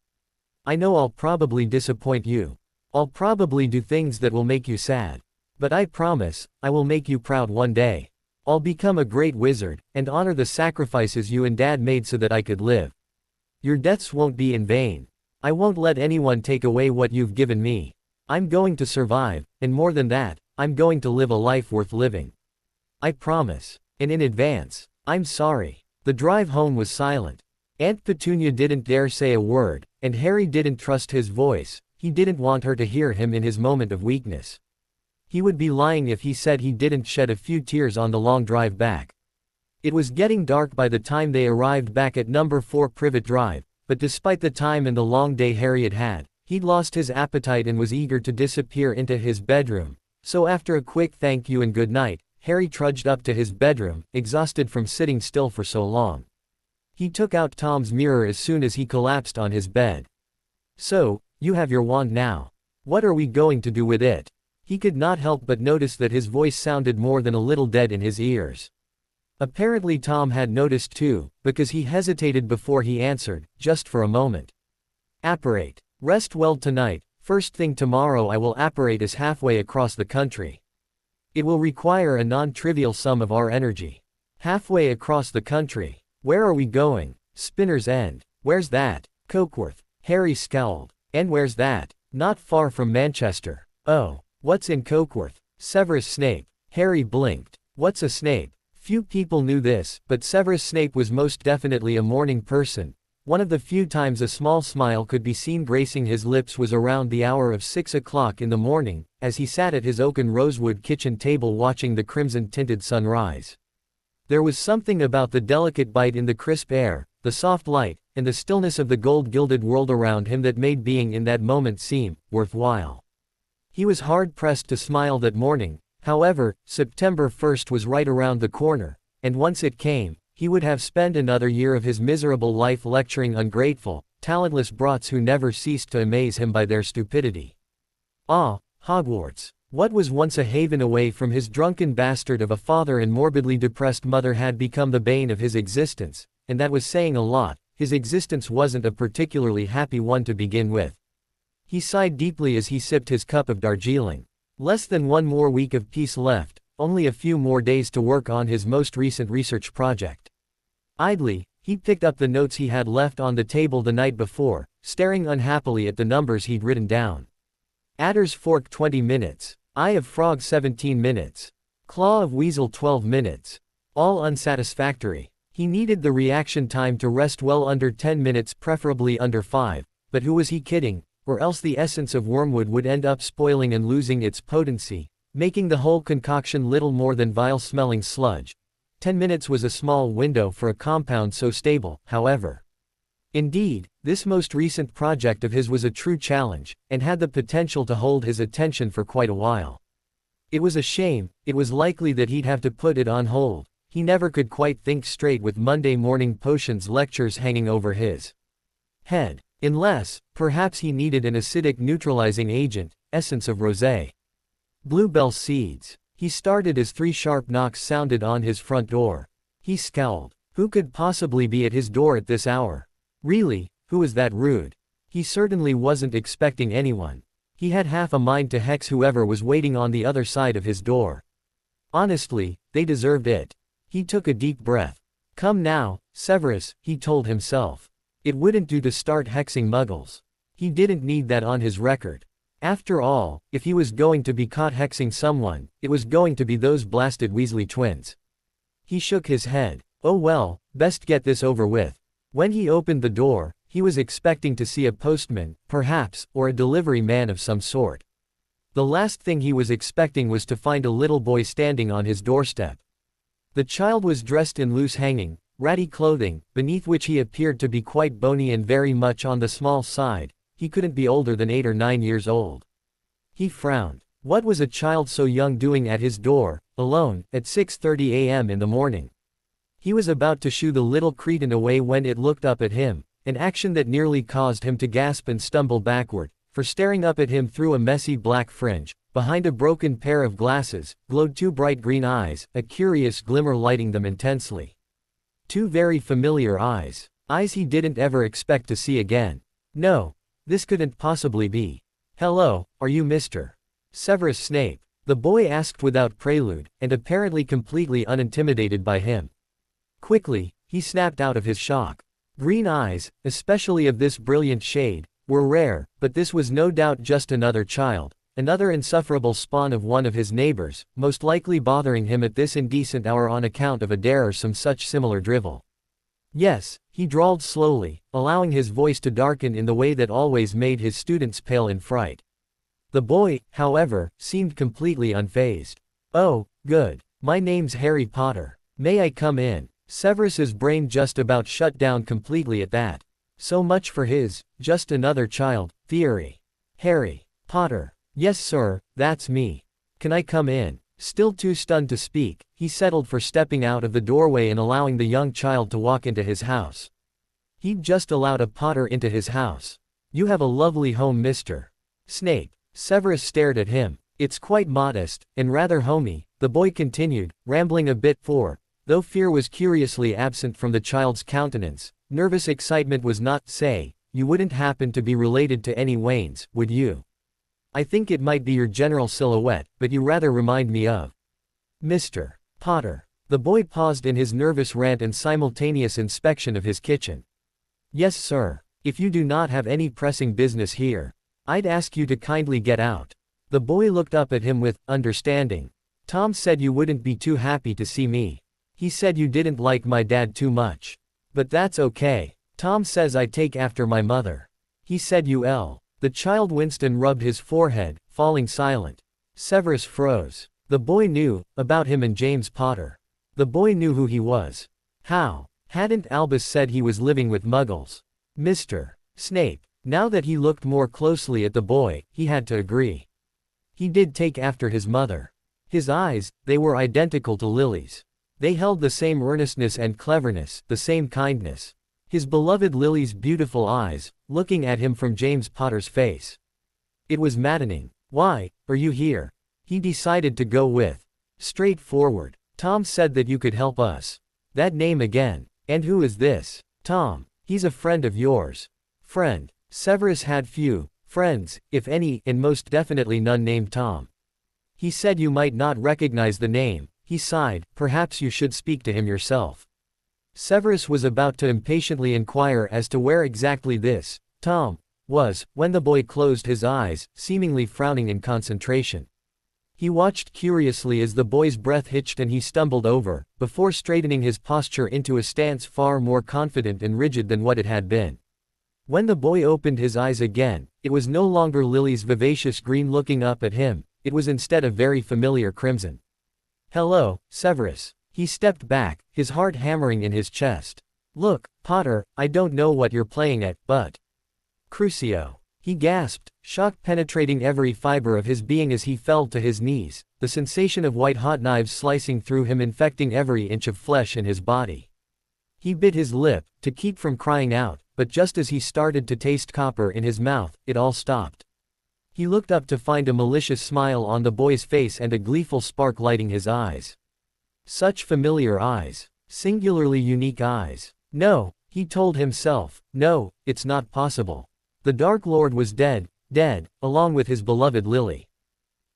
I know I'll probably disappoint you. I'll probably do things that will make you sad. But I promise, I will make you proud one day. I'll become a great wizard, and honor the sacrifices you and Dad made so that I could live. Your deaths won't be in vain. I won't let anyone take away what you've given me. I'm going to survive, and more than that, I'm going to live a life worth living. I promise. And in advance, I'm sorry. The drive home was silent. Aunt Petunia didn't dare say a word, and Harry didn't trust his voice. He didn't want her to hear him in his moment of weakness. He would be lying if he said he didn't shed a few tears on the long drive back. It was getting dark by the time they arrived back at number 4 Privet Drive, but despite the time and the long day Harry had had, he'd lost his appetite and was eager to disappear into his bedroom. So after a quick thank you and good night, Harry trudged up to his bedroom, exhausted from sitting still for so long. He took out Tom's mirror as soon as he collapsed on his bed. So, you have your wand now. What are we going to do with it? He could not help but notice that his voice sounded more than a little dead in his ears. Apparently Tom had noticed too, because he hesitated before he answered, just for a moment. Apparate. Rest well tonight. First thing tomorrow I will apparate us halfway across the country. It will require a non-trivial sum of our energy. Halfway across the country. Where are we going? Spinner's End. Where's that? Cokeworth. Harry scowled. And where's that? Not far from Manchester. Oh, what's in Cokeworth? Severus Snape. Harry blinked. What's a Snape? Few people knew this, but Severus Snape was most definitely a morning person. One of the few times a small smile could be seen gracing his lips was around the hour of 6 o'clock in the morning, as he sat at his oaken rosewood kitchen table watching the crimson-tinted sun rise. There was something about the delicate bite in the crisp air, the soft light, and the stillness of the gold-gilded world around him that made being in that moment seem worthwhile. He was hard-pressed to smile that morning. However, September 1st was right around the corner, and once it came, he would have spent another year of his miserable life lecturing ungrateful, talentless brats who never ceased to amaze him by their stupidity. Ah, Hogwarts! What was once a haven away from his drunken bastard of a father and morbidly depressed mother had become the bane of his existence, and that was saying a lot. His existence wasn't a particularly happy one to begin with. He sighed deeply as he sipped his cup of Darjeeling. Less than one more week of peace left, only a few more days to work on his most recent research project. Idly, he picked up the notes he had left on the table the night before, staring unhappily at the numbers he'd written down. Adder's Fork 20 minutes. Eye of Frog 17 minutes. Claw of Weasel 12 minutes. All unsatisfactory. He needed the reaction time to rest well under 10 minutes, preferably under 5, but who was he kidding? Or else the essence of wormwood would end up spoiling and losing its potency, making the whole concoction little more than vile-smelling sludge. 10 minutes was a small window for a compound so stable, however. Indeed, this most recent project of his was a true challenge, and had the potential to hold his attention for quite a while. It was a shame, it was likely that he'd have to put it on hold. He never could quite think straight with Monday morning potions lectures hanging over his head. Unless, perhaps he needed an acidic neutralizing agent, essence of rosé. Bluebell seeds. He started as 3 sharp knocks sounded on his front door. He scowled. Who could possibly be at his door at this hour? Really, who was that rude? He certainly wasn't expecting anyone. He had half a mind to hex whoever was waiting on the other side of his door. Honestly, they deserved it. He took a deep breath. Come now, Severus, he told himself. It wouldn't do to start hexing muggles. He didn't need that on his record. After all, if he was going to be caught hexing someone, it was going to be those blasted Weasley twins. He shook his head. Oh well, best get this over with. When he opened the door, he was expecting to see a postman, perhaps, or a delivery man of some sort. The last thing he was expecting was to find a little boy standing on his doorstep. The child was dressed in loose hanging, ratty clothing, beneath which he appeared to be quite bony and very much on the small side. He couldn't be older than 8 or 9 years old. He frowned. What was a child so young doing at his door, alone, at 6:30 a.m. in the morning? He was about to shoo the little cretin away when it looked up at him, an action that nearly caused him to gasp and stumble backward, for staring up at him through a messy black fringe, behind a broken pair of glasses, glowed 2 bright green eyes, a curious glimmer lighting them intensely. 2 very familiar eyes. Eyes he didn't ever expect to see again. No. This couldn't possibly be. Hello, are you Mr. Severus Snape? The boy asked without prelude, and apparently completely unintimidated by him. Quickly, he snapped out of his shock. Green eyes, especially of this brilliant shade, were rare, but this was no doubt just another child, another insufferable spawn of one of his neighbors, most likely bothering him at this indecent hour on account of a dare or some such similar drivel. Yes, he drawled slowly, allowing his voice to darken in the way that always made his students pale in fright. The boy, however, seemed completely unfazed. Oh, good. My name's Harry Potter. May I come in? Severus's brain just about shut down completely at that. So much for his, just another child, theory. Harry Potter. Yes sir, that's me. Can I come in? Still too stunned to speak, he settled for stepping out of the doorway and allowing the young child to walk into his house. He'd just allowed a Potter into his house. You have a lovely home, Mr. Snape. Severus stared at him. It's quite modest, and rather homey, the boy continued, rambling a bit though fear was curiously absent from the child's countenance, nervous excitement was not. Say, you wouldn't happen to be related to any Waynes, would you? I think it might be your general silhouette, but you rather remind me of Mr. Potter. The boy paused in his nervous rant and simultaneous inspection of his kitchen. Yes sir. If you do not have any pressing business here, I'd ask you to kindly get out. The boy looked up at him with understanding. Tom said you wouldn't be too happy to see me. He said you didn't like my dad too much. But that's okay. Tom says I take after my mother. He said UL. The child Winston rubbed his forehead, falling silent. Severus froze. The boy knew about him and James Potter. The boy knew who he was. How? Hadn't Albus said he was living with Muggles? Mr. Snape. Now that he looked more closely at the boy, he had to agree. He did take after his mother. His eyes, they were identical to Lily's. They held the same earnestness and cleverness, the same kindness. His beloved Lily's beautiful eyes, looking at him from James Potter's face. It was maddening. Why are you here? He decided to go with. Straightforward. Tom said that you could help us. That name again. And who is this? Tom. He's a friend of yours. Friend. Severus had few friends, if any, and most definitely none named Tom. He said you might not recognize the name. He sighed. Perhaps you should speak to him yourself. Severus was about to impatiently inquire as to where exactly this Tom was, when the boy closed his eyes, seemingly frowning in concentration. He watched curiously as the boy's breath hitched and he stumbled over, before straightening his posture into a stance far more confident and rigid than what it had been. When the boy opened his eyes again, it was no longer Lily's vivacious green looking up at him, it was instead a very familiar crimson. Hello, Severus. He stepped back, his heart hammering in his chest. Look, Potter, I don't know what you're playing at, but... Crucio. He gasped, shock penetrating every fiber of his being as he fell to his knees, the sensation of white-hot knives slicing through him infecting every inch of flesh in his body. He bit his lip, to keep from crying out, but just as he started to taste copper in his mouth, it all stopped. He looked up to find a malicious smile on the boy's face and a gleeful spark lighting his eyes. Such familiar eyes. Singularly unique eyes. No, he told himself, no, it's not possible. The Dark Lord was dead, along with his beloved Lily.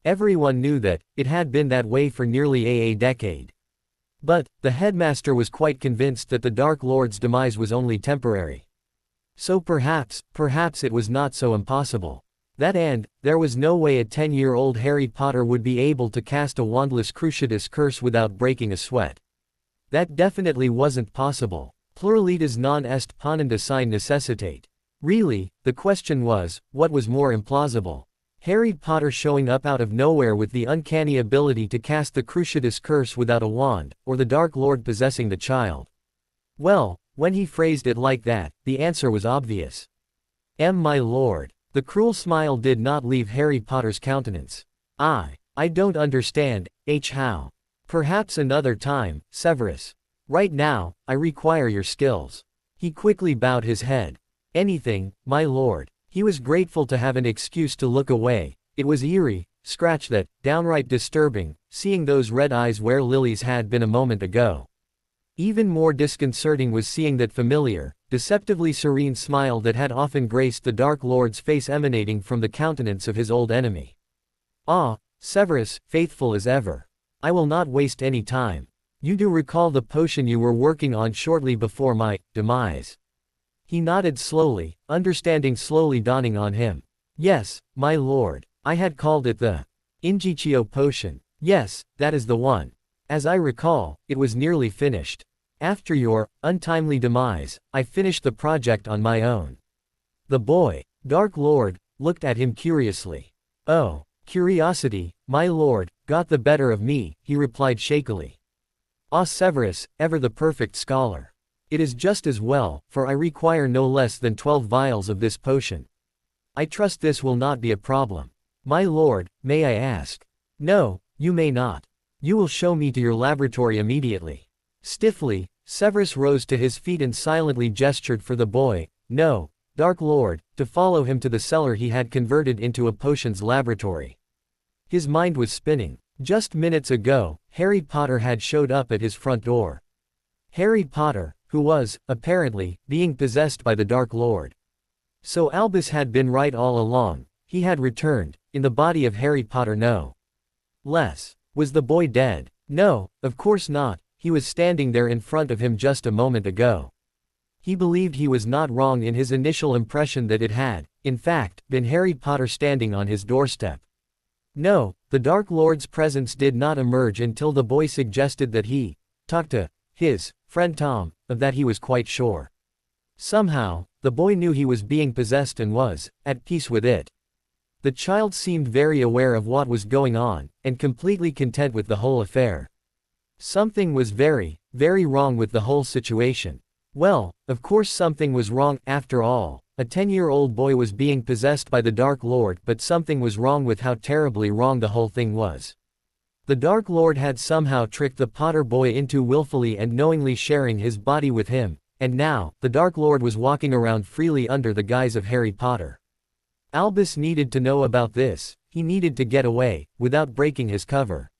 Everyone knew that, it had been that way for nearly a decade. But, the headmaster was quite convinced that the Dark Lord's demise was only temporary. So perhaps it was not so impossible. There was no way a 10-year-old Harry Potter would be able to cast a wandless Cruciatus curse without breaking a sweat. That definitely wasn't possible. Pluralitas non est ponenda sine necessitate. Really, the question was, what was more implausible? Harry Potter showing up out of nowhere with the uncanny ability to cast the Cruciatus curse without a wand, or the Dark Lord possessing the child? Well, when he phrased it like that, the answer was obvious. My lord. The cruel smile did not leave Harry Potter's countenance. I don't understand, how? Perhaps another time, Severus. Right now, I require your skills. He quickly bowed his head. Anything, my lord. He was grateful to have an excuse to look away. It was eerie, scratch that, downright disturbing, seeing those red eyes where Lily's had been a moment ago. Even more disconcerting was seeing that familiar, deceptively serene smile that had often graced the Dark Lord's face emanating from the countenance of his old enemy. Ah, Severus, faithful as ever. I will not waste any time. You do recall the potion you were working on shortly before my demise. He nodded slowly, understanding slowly dawning on him. Yes, my lord. I had called it the Ingitio potion. Yes, that is the one. As I recall, it was nearly finished. After your untimely demise, I finished the project on my own. The boy, Dark Lord, looked at him curiously. Oh, curiosity, my lord, got the better of me, he replied shakily. Ah, Severus, ever the perfect scholar. It is just as well, for I require no less than 12 vials of this potion. I trust this will not be a problem. My lord, may I ask? No, you may not. You will show me to your laboratory immediately. Stiffly, Severus rose to his feet and silently gestured for the boy, no, Dark Lord, to follow him to the cellar he had converted into a potions laboratory. His mind was spinning. Just minutes ago, Harry Potter had showed up at his front door. Harry Potter, who was, apparently, being possessed by the Dark Lord. So Albus had been right all along, he had returned, in the body of Harry Potter. No less. Was the boy dead? No, of course not, he was standing there in front of him just a moment ago. He believed he was not wrong in his initial impression that it had, in fact, been Harry Potter standing on his doorstep. No, the Dark Lord's presence did not emerge until the boy suggested that he talk to his friend Tom, of that he was quite sure. Somehow, the boy knew he was being possessed and was at peace with it. The child seemed very aware of what was going on, and completely content with the whole affair. Something was very, very wrong with the whole situation. Well, of course something was wrong, after all. A 10-year-old boy was being possessed by the Dark Lord, but something was wrong with how terribly wrong the whole thing was. The Dark Lord had somehow tricked the Potter boy into willfully and knowingly sharing his body with him, and now, the Dark Lord was walking around freely under the guise of Harry Potter. Albus needed to know about this. He needed to get away, without breaking his cover.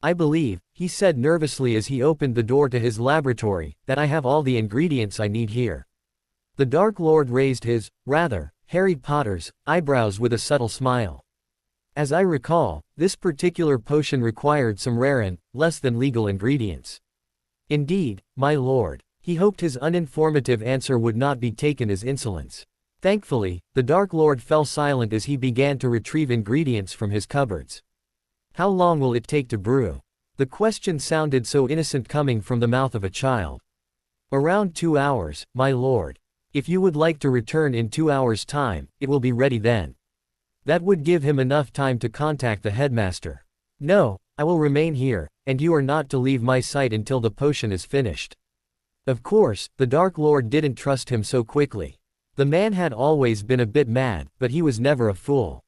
"I believe," he said nervously as he opened the door to his laboratory, "that I have all the ingredients I need here." The Dark Lord raised his, Harry Potter's, eyebrows with a subtle smile. "As I recall, this particular potion required some rare and less than legal ingredients." "Indeed, my lord." He hoped his uninformative answer would not be taken as insolence. Thankfully, the Dark Lord fell silent as he began to retrieve ingredients from his cupboards. "How long will it take to brew?" The question sounded so innocent coming from the mouth of a child. "Around 2 hours, my lord. If you would like to return in 2 hours' time, it will be ready then." That would give him enough time to contact the headmaster. "No, I will remain here, and you are not to leave my sight until the potion is finished." Of course, the Dark Lord didn't trust him so quickly. The man had always been a bit mad, but he was never a fool.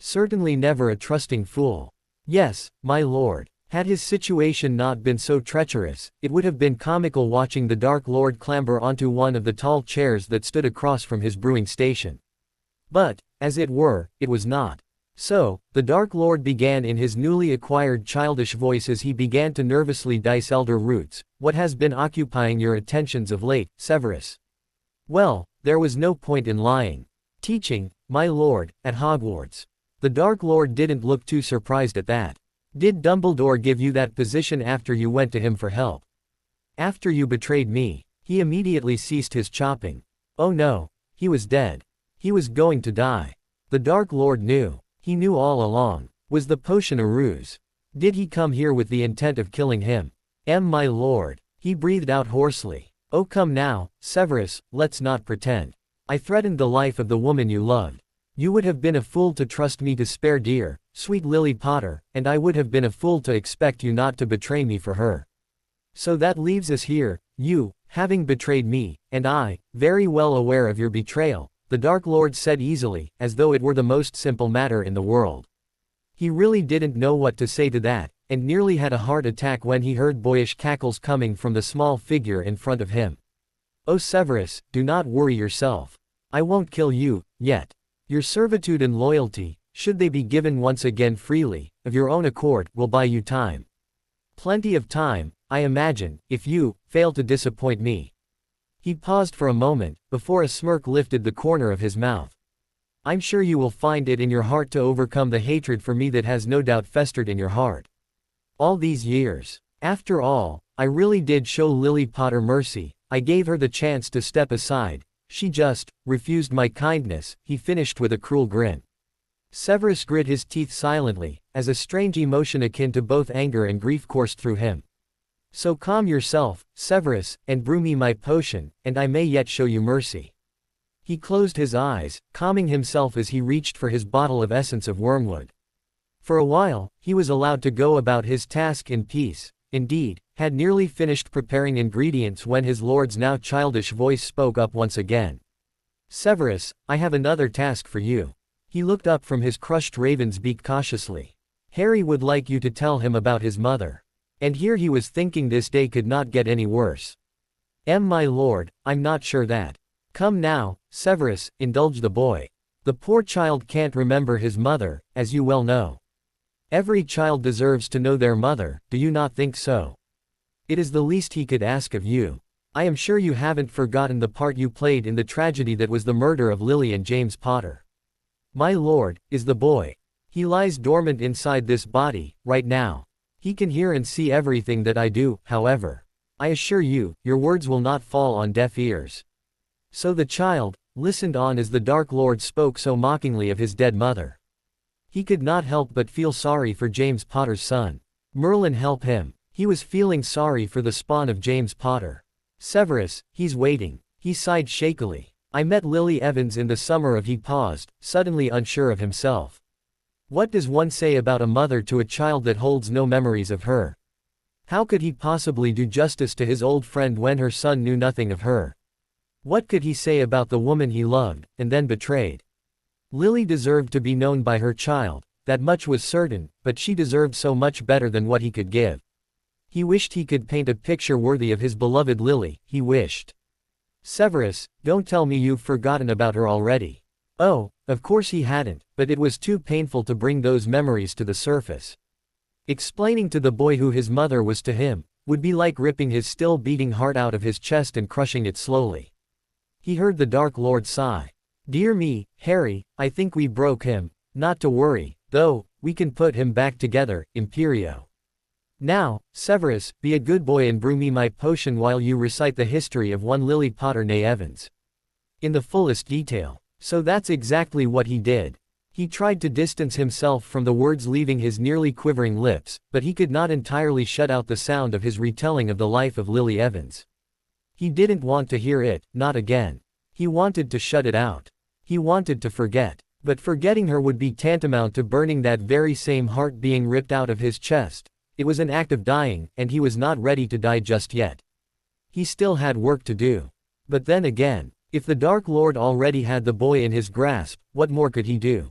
Certainly never a trusting fool. "Yes, my lord." Had his situation not been so treacherous, it would have been comical watching the Dark Lord clamber onto one of the tall chairs that stood across from his brewing station. But, as it were, it was not. So, the Dark Lord began in his newly acquired childish voice as he began to nervously dice elder roots. "What has been occupying your attentions of late, Severus?" Well, there was no point in lying. "Teaching, my lord, at Hogwarts." The Dark Lord didn't look too surprised at that. "Did Dumbledore give you that position after you went to him for help?" "After you betrayed me." He immediately ceased his chopping. Oh no. He was dead. He was going to die. The Dark Lord knew. He knew all along. Was the potion a ruse? Did he come here with the intent of killing him? My lord. He breathed out hoarsely. "Oh come now, Severus, let's not pretend. I threatened the life of the woman you loved. You would have been a fool to trust me to spare dear, sweet Lily Potter, and I would have been a fool to expect you not to betray me for her. So that leaves us here, you, having betrayed me, and I, very well aware of your betrayal," the Dark Lord said easily, as though it were the most simple matter in the world. He really didn't know what to say to that, and nearly had a heart attack when he heard boyish cackles coming from the small figure in front of him. "Oh Severus, do not worry yourself. I won't kill you, yet. Your servitude and loyalty, should they be given once again freely, of your own accord, will buy you time. Plenty of time, I imagine, if you fail to disappoint me." He paused for a moment, before a smirk lifted the corner of his mouth. "I'm sure you will find it in your heart to overcome the hatred for me that has no doubt festered in your heart. All these years. After all, I really did show Lily Potter mercy. I gave her the chance to step aside. She just refused my kindness," he finished with a cruel grin. Severus grit his teeth silently, as a strange emotion akin to both anger and grief coursed through him. "So calm yourself, Severus, and brew me my potion, and I may yet show you mercy." He closed his eyes, calming himself as he reached for his bottle of essence of wormwood. For a while, he was allowed to go about his task in peace, indeed, had nearly finished preparing ingredients when his lord's now childish voice spoke up once again. "Severus, I have another task for you." He looked up from his crushed raven's beak cautiously. "Harry would like you to tell him about his mother." And here he was thinking this day could not get any worse. My lord, I'm not sure that." "Come now, Severus, indulge the boy. The poor child can't remember his mother, as you well know. Every child deserves to know their mother, do you not think so? It is the least he could ask of you. I am sure you haven't forgotten the part you played in the tragedy that was the murder of Lily and James Potter. My lord, is the boy. He lies dormant inside this body, right now. He can hear and see everything that I do, however. I assure you, your words will not fall on deaf ears." So the child listened on as the Dark Lord spoke so mockingly of his dead mother. He could not help but feel sorry for James Potter's son. Merlin help him. He was feeling sorry for the spawn of James Potter. "Severus, he's waiting. He sighed shakily. I met Lily Evans in the summer of. He paused, suddenly unsure of himself. What does one say about a mother to a child that holds no memories of her? How could he possibly do justice to his old friend when her son knew nothing of her? What could he say about the woman he loved, and then betrayed? Lily deserved to be known by her child, that much was certain, but she deserved so much better than what he could give. He wished he could paint a picture worthy of his beloved Lily, he wished. Severus, don't tell me you've forgotten about her already. Oh, of course he hadn't, but it was too painful to bring those memories to the surface. Explaining to the boy who his mother was to him, would be like ripping his still beating heart out of his chest and crushing it slowly. He heard the Dark Lord sigh. Dear me, Harry, I think we broke him. Not to worry, though, we can put him back together, Imperio. Now, Severus, be a good boy and brew me my potion while you recite the history of one Lily Potter née Evans. In the fullest detail. So that's exactly what he did. He tried to distance himself from the words leaving his nearly quivering lips, but he could not entirely shut out the sound of his retelling of the life of Lily Evans. He didn't want to hear it, not again. He wanted to shut it out. He wanted to forget. But forgetting her would be tantamount to burning that very same heart being ripped out of his chest. It was an act of dying, and he was not ready to die just yet. He still had work to do. But then again, if the Dark Lord already had the boy in his grasp, what more could he do?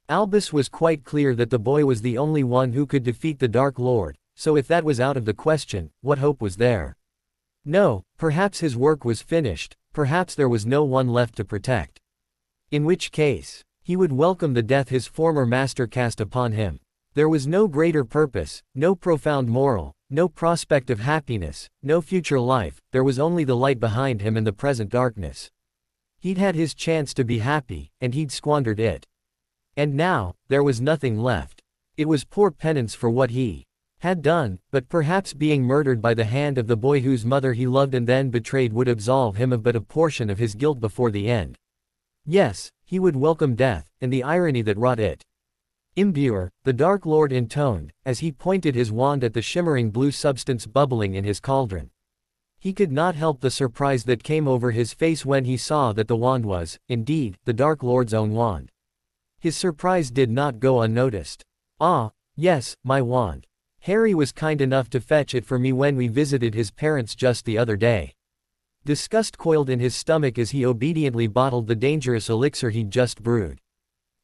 Albus was quite clear that the boy was the only one who could defeat the Dark Lord, so if that was out of the question, what hope was there? No, perhaps his work was finished, perhaps there was no one left to protect. In which case, he would welcome the death his former master cast upon him. There was no greater purpose, no profound moral, no prospect of happiness, no future life, there was only the light behind him and the present darkness. He'd had his chance to be happy, and he'd squandered it. And now, there was nothing left. It was poor penance for what he had done, but perhaps being murdered by the hand of the boy whose mother he loved and then betrayed would absolve him of but a portion of his guilt before the end. Yes, he would welcome death, and the irony that wrought it. Imbuer, the Dark Lord intoned, as he pointed his wand at the shimmering blue substance bubbling in his cauldron. He could not help the surprise that came over his face when he saw that the wand was, indeed, the Dark Lord's own wand. His surprise did not go unnoticed. Ah, yes, my wand. Harry was kind enough to fetch it for me when we visited his parents just the other day. Disgust coiled in his stomach as he obediently bottled the dangerous elixir he'd just brewed.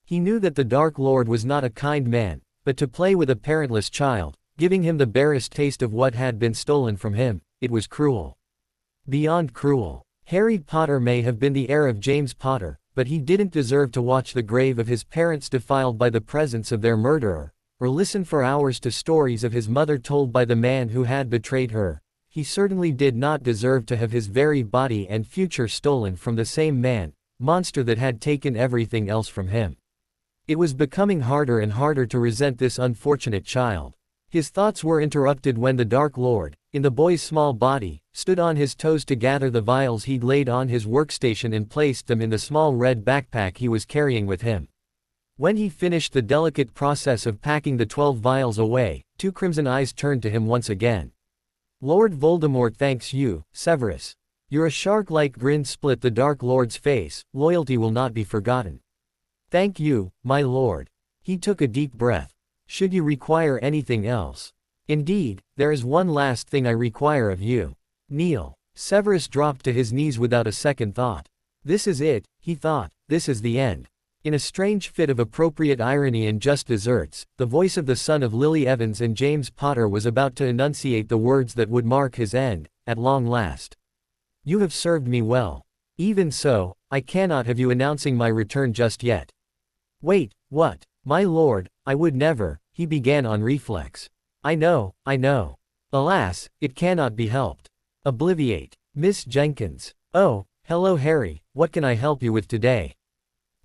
He knew that the Dark Lord was not a kind man, but to play with a parentless child, giving him the barest taste of what had been stolen from him, it was cruel. Beyond cruel. Harry Potter may have been the heir of James Potter, but he didn't deserve to watch the grave of his parents defiled by the presence of their murderer, or listen for hours to stories of his mother told by the man who had betrayed her. He certainly did not deserve to have his very body and future stolen from the same man, monster that had taken everything else from him. It was becoming harder and harder to resent this unfortunate child. His thoughts were interrupted when the Dark Lord, in the boy's small body, stood on his toes to gather the vials he'd laid on his workstation and placed them in the small red backpack he was carrying with him. When he finished the delicate process of packing the 12 vials away, two crimson eyes turned to him once again. Lord Voldemort thanks you, Severus. Your shark-like grin split the Dark Lord's face. Loyalty will not be forgotten. Thank you, my lord. He took a deep breath. Should you require anything else? Indeed, there is one last thing I require of you. Kneel. Severus dropped to his knees without a second thought. This is it, he thought, this is the end. In a strange fit of appropriate irony and just deserts, the voice of the son of Lily Evans and James Potter was about to enunciate the words that would mark his end, at long last. You have served me well. Even so, I cannot have you announcing my return just yet. Wait, what? My lord, I would never, he began on reflex. I know. Alas, it cannot be helped. Obliviate. Miss Jenkins. Oh, hello Harry, what can I help you with today?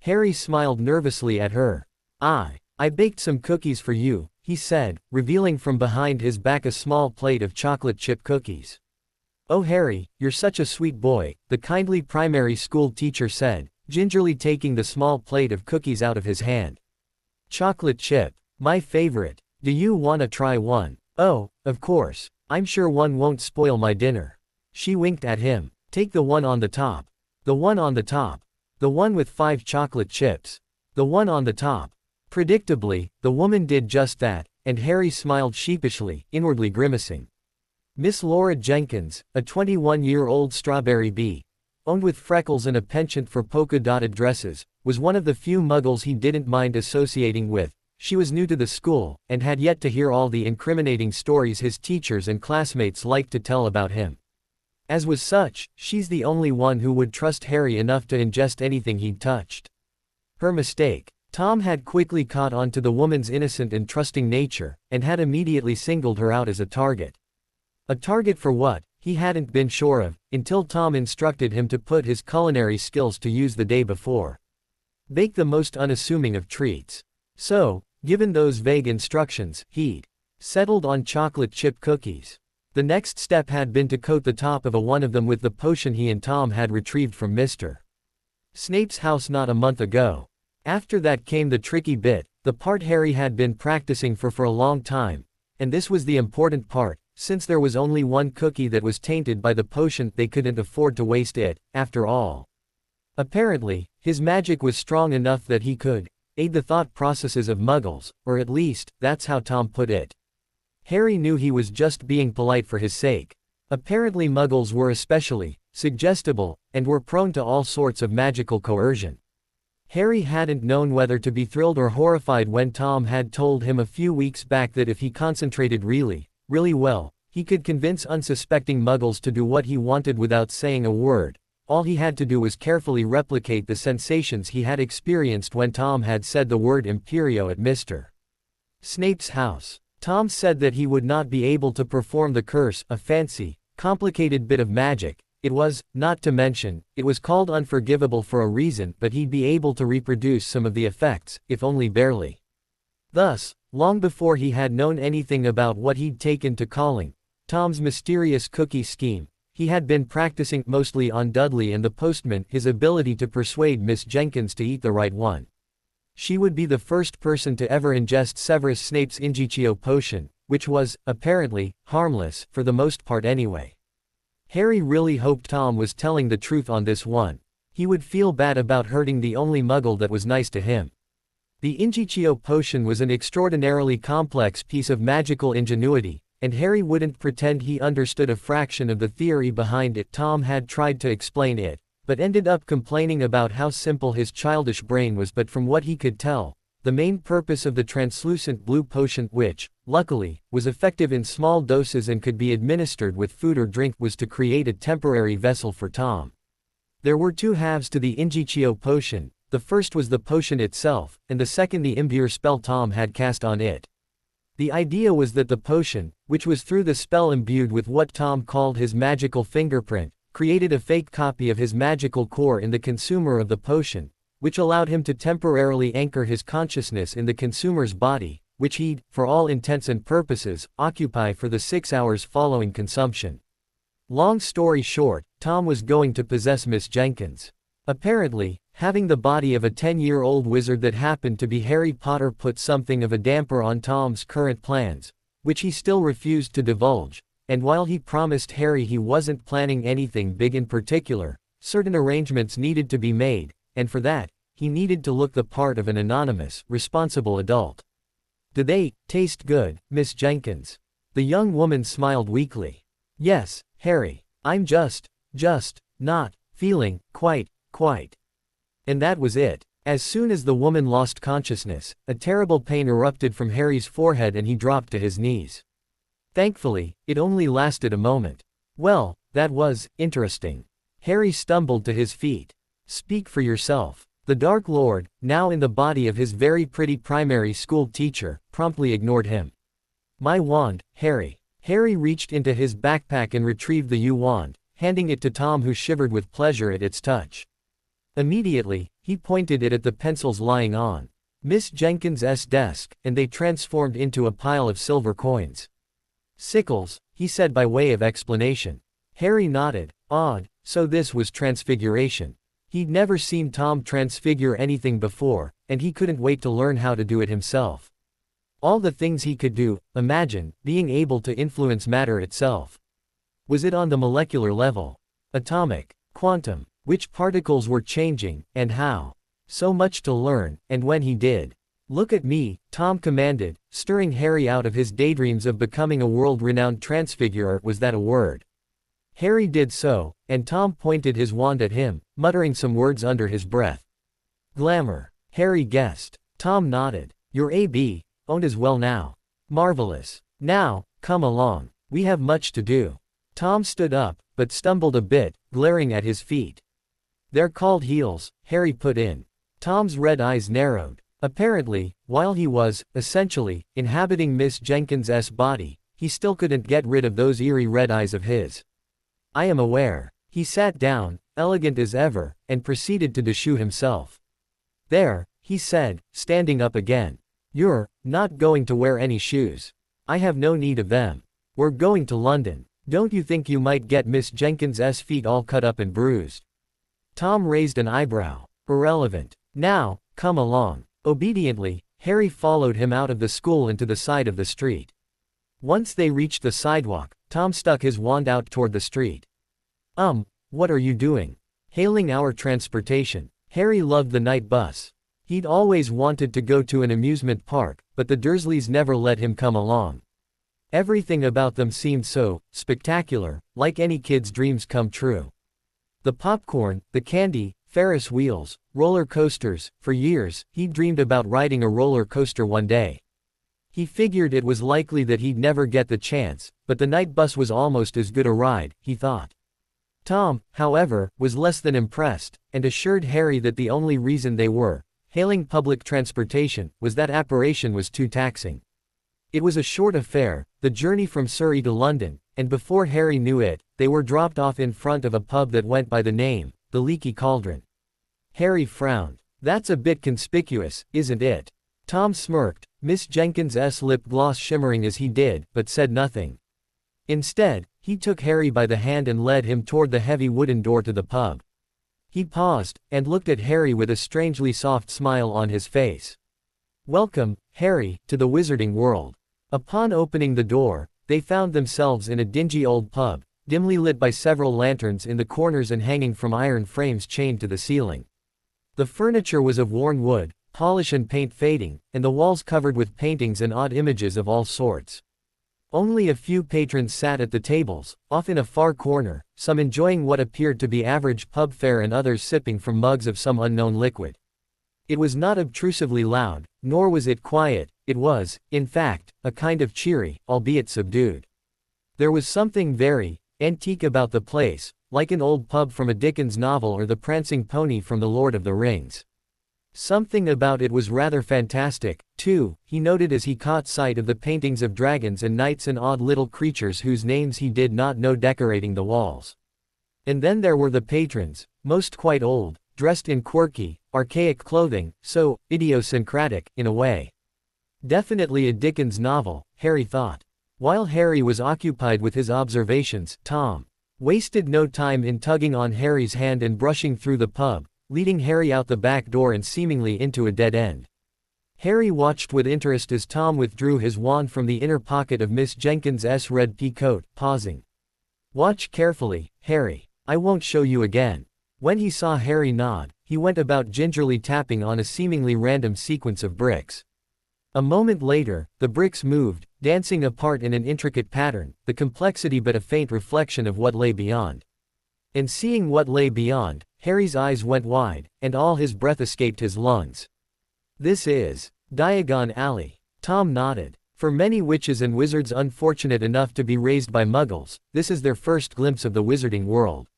Harry smiled nervously at her. I baked some cookies for you, he said, revealing from behind his back a small plate of chocolate chip cookies. Oh Harry, you're such a sweet boy, the kindly primary school teacher said, gingerly taking the small plate of cookies out of his hand. Chocolate chip. My favorite. Do you wanna try one? Oh, of course. I'm sure one won't spoil my dinner. She winked at him. Take the one on the top. The one on the top. The one with 5 chocolate chips. The one on the top. Predictably, the woman did just that, and Harry smiled sheepishly, inwardly grimacing. Miss Laura Jenkins, a 21-year-old strawberry bee, owned with freckles and a penchant for polka-dotted dresses, was one of the few muggles he didn't mind associating with. She was new to the school, and had yet to hear all the incriminating stories his teachers and classmates liked to tell about him. As was such, she's the only one who would trust Harry enough to ingest anything he'd touched. Her mistake. Tom had quickly caught on to the woman's innocent and trusting nature, and had immediately singled her out as a target. A target for what, he hadn't been sure of, until Tom instructed him to put his culinary skills to use the day before. Bake the most unassuming of treats. So, given those vague instructions, he'd settled on chocolate chip cookies. The next step had been to coat the top of one of them with the potion he and Tom had retrieved from Mr. Snape's house not a month ago. After that came the tricky bit, the part Harry had been practicing for a long time, and this was the important part, since there was only one cookie that was tainted by the potion, they couldn't afford to waste it, after all. Apparently, his magic was strong enough that he could aid the thought processes of muggles, or at least, that's how Tom put it. Harry knew he was just being polite for his sake. Apparently muggles were especially suggestible, and were prone to all sorts of magical coercion. Harry hadn't known whether to be thrilled or horrified when Tom had told him a few weeks back that if he concentrated really well, he could convince unsuspecting muggles to do what he wanted without saying a word. All he had to do was carefully replicate the sensations he had experienced when Tom had said the word Imperio at Mr. Snape's house. Tom said that he would not be able to perform the curse, a fancy, complicated bit of magic. It was, not to mention, it was called unforgivable for a reason, but he'd be able to reproduce some of the effects, if only barely. Thus, long before he had known anything about what he'd taken to calling Tom's mysterious cookie scheme, he had been practicing, mostly on Dudley and the postman, his ability to persuade Miss Jenkins to eat the right one. She would be the first person to ever ingest Severus Snape's Ingitio potion, which was, apparently, harmless, for the most part anyway. Harry really hoped Tom was telling the truth on this one. He would feel bad about hurting the only muggle that was nice to him. The Ingitio potion was an extraordinarily complex piece of magical ingenuity, and Harry wouldn't pretend he understood a fraction of the theory behind it. Tom had tried to explain it, but ended up complaining about how simple his childish brain was. But from what he could tell, the main purpose of the translucent blue potion, which, luckily, was effective in small doses and could be administered with food or drink, was to create a temporary vessel for Tom. There were 2 halves to the Ingitio potion. The first was the potion itself, and the second the imbue spell Tom had cast on it. The idea was that the potion, which was through the spell imbued with what Tom called his magical fingerprint, created a fake copy of his magical core in the consumer of the potion, which allowed him to temporarily anchor his consciousness in the consumer's body, which he'd, for all intents and purposes, occupy for the 6 hours following consumption. Long story short, Tom was going to possess Miss Jenkins. Apparently, having the body of a 10-year-old wizard that happened to be Harry Potter put something of a damper on Tom's current plans, which he still refused to divulge, and while he promised Harry he wasn't planning anything big in particular, certain arrangements needed to be made, and for that, he needed to look the part of an anonymous, responsible adult. "Do they taste good, Miss Jenkins?" The young woman smiled weakly. "Yes, Harry. I'm just not feeling quite. And that was it. As soon as the woman lost consciousness, a terrible pain erupted from Harry's forehead and he dropped to his knees. Thankfully, it only lasted a moment. Well, that was interesting. Harry stumbled to his feet. "Speak for yourself." The Dark Lord, now in the body of his very pretty primary school teacher, promptly ignored him. "My wand, Harry." Harry reached into his backpack and retrieved the U-wand, handing it to Tom, who shivered with pleasure at its touch. Immediately, he pointed it at the pencils lying on Miss Jenkins's desk, and they transformed into a pile of silver coins. "Sickles," he said by way of explanation. Harry nodded. Odd, so this was transfiguration. He'd never seen Tom transfigure anything before, and he couldn't wait to learn how to do it himself. All the things he could do, imagine being able to influence matter itself. Was it on the molecular level? atomic, quantum, which particles were changing, and how. So much to learn, and when he did. "Look at me," Tom commanded, stirring Harry out of his daydreams of becoming a world-renowned transfigurer. Was that a word? Harry did so, and Tom pointed his wand at him, muttering some words under his breath. "Glamour," Harry guessed. Tom nodded. "You're A.B. owned as well now. Marvelous. Now, come along. We have much to do." Tom stood up, but stumbled a bit, glaring at his feet. "They're called heels," Harry put in. Tom's red eyes narrowed. Apparently, while he was, essentially, inhabiting Miss Jenkins's body, he still couldn't get rid of those eerie red eyes of his. "I am aware." He sat down, elegant as ever, and proceeded to deshoo himself. "There," he said, standing up again. "You're not going to wear any shoes. I have no need of them. We're going to London. Don't you think you might get Miss Jenkins's feet all cut up and bruised?" Tom raised an eyebrow. "Irrelevant. Now, come along." Obediently, Harry followed him out of the school and to the side of the street. Once they reached the sidewalk, Tom stuck his wand out toward the street. What are you doing?" "Hailing our transportation." Harry loved the night bus. He'd always wanted to go to an amusement park, but the Dursleys never let him come along. Everything about them seemed so spectacular, like any kid's dreams come true. The popcorn, the candy, Ferris wheels, roller coasters. For years, he'd dreamed about riding a roller coaster one day. He figured it was likely that he'd never get the chance, but the night bus was almost as good a ride, he thought. Tom, however, was less than impressed, and assured Harry that the only reason they were hailing public transportation was that apparition was too taxing. It was a short affair, the journey from Surrey to London, and before Harry knew it, they were dropped off in front of a pub that went by the name, the Leaky Cauldron. Harry frowned. "That's a bit conspicuous, isn't it?" Tom smirked, Miss Jenkins's lip gloss shimmering as he did, but said nothing. Instead, he took Harry by the hand and led him toward the heavy wooden door to the pub. He paused, and looked at Harry with a strangely soft smile on his face. "Welcome, Harry, to the wizarding world." Upon opening the door, they found themselves in a dingy old pub, dimly lit by several lanterns in the corners and hanging from iron frames chained to the ceiling. The furniture was of worn wood, polish and paint fading, and the walls covered with paintings and odd images of all sorts. Only a few patrons sat at the tables, off in a far corner, some enjoying what appeared to be average pub fare and others sipping from mugs of some unknown liquid. It was not obtrusively loud, nor was it quiet. It was, in fact, a kind of cheery, albeit subdued. There was something very antique about the place, like an old pub from a Dickens novel or the prancing pony from The Lord of the Rings. Something about it was rather fantastic, too, he noted as he caught sight of the paintings of dragons and knights and odd little creatures whose names he did not know decorating the walls. And then there were the patrons, most quite old, dressed in quirky, archaic clothing, so idiosyncratic, in a way. Definitely a Dickens novel, Harry thought. While Harry was occupied with his observations, Tom wasted no time in tugging on Harry's hand and brushing through the pub, leading Harry out the back door and seemingly into a dead end. Harry watched with interest as Tom withdrew his wand from the inner pocket of Miss Jenkins's red pea coat, pausing. "Watch carefully, Harry. I won't show you again." When he saw Harry nod, he went about gingerly tapping on a seemingly random sequence of bricks. A moment later, the bricks moved, dancing apart in an intricate pattern, the complexity but a faint reflection of what lay beyond. And seeing what lay beyond, Harry's eyes went wide, and all his breath escaped his lungs. "This is Diagon Alley." Tom nodded. For many witches and wizards unfortunate enough to be raised by muggles, this is their first glimpse of the wizarding world.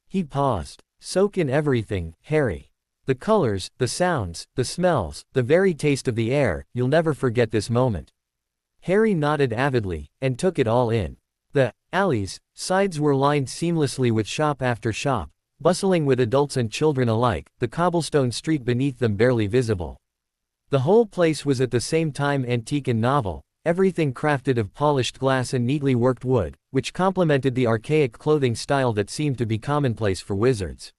He paused. "Soak in everything, Harry. The colors, the sounds, the smells, the very taste of the air, you'll never forget this moment." Harry nodded avidly, and took it all in. The alley's sides were lined seamlessly with shop after shop, bustling with adults and children alike, the cobblestone street beneath them barely visible. The whole place was at the same time antique and novel, everything crafted of polished glass and neatly worked wood, which complemented the archaic clothing style that seemed to be commonplace for wizards.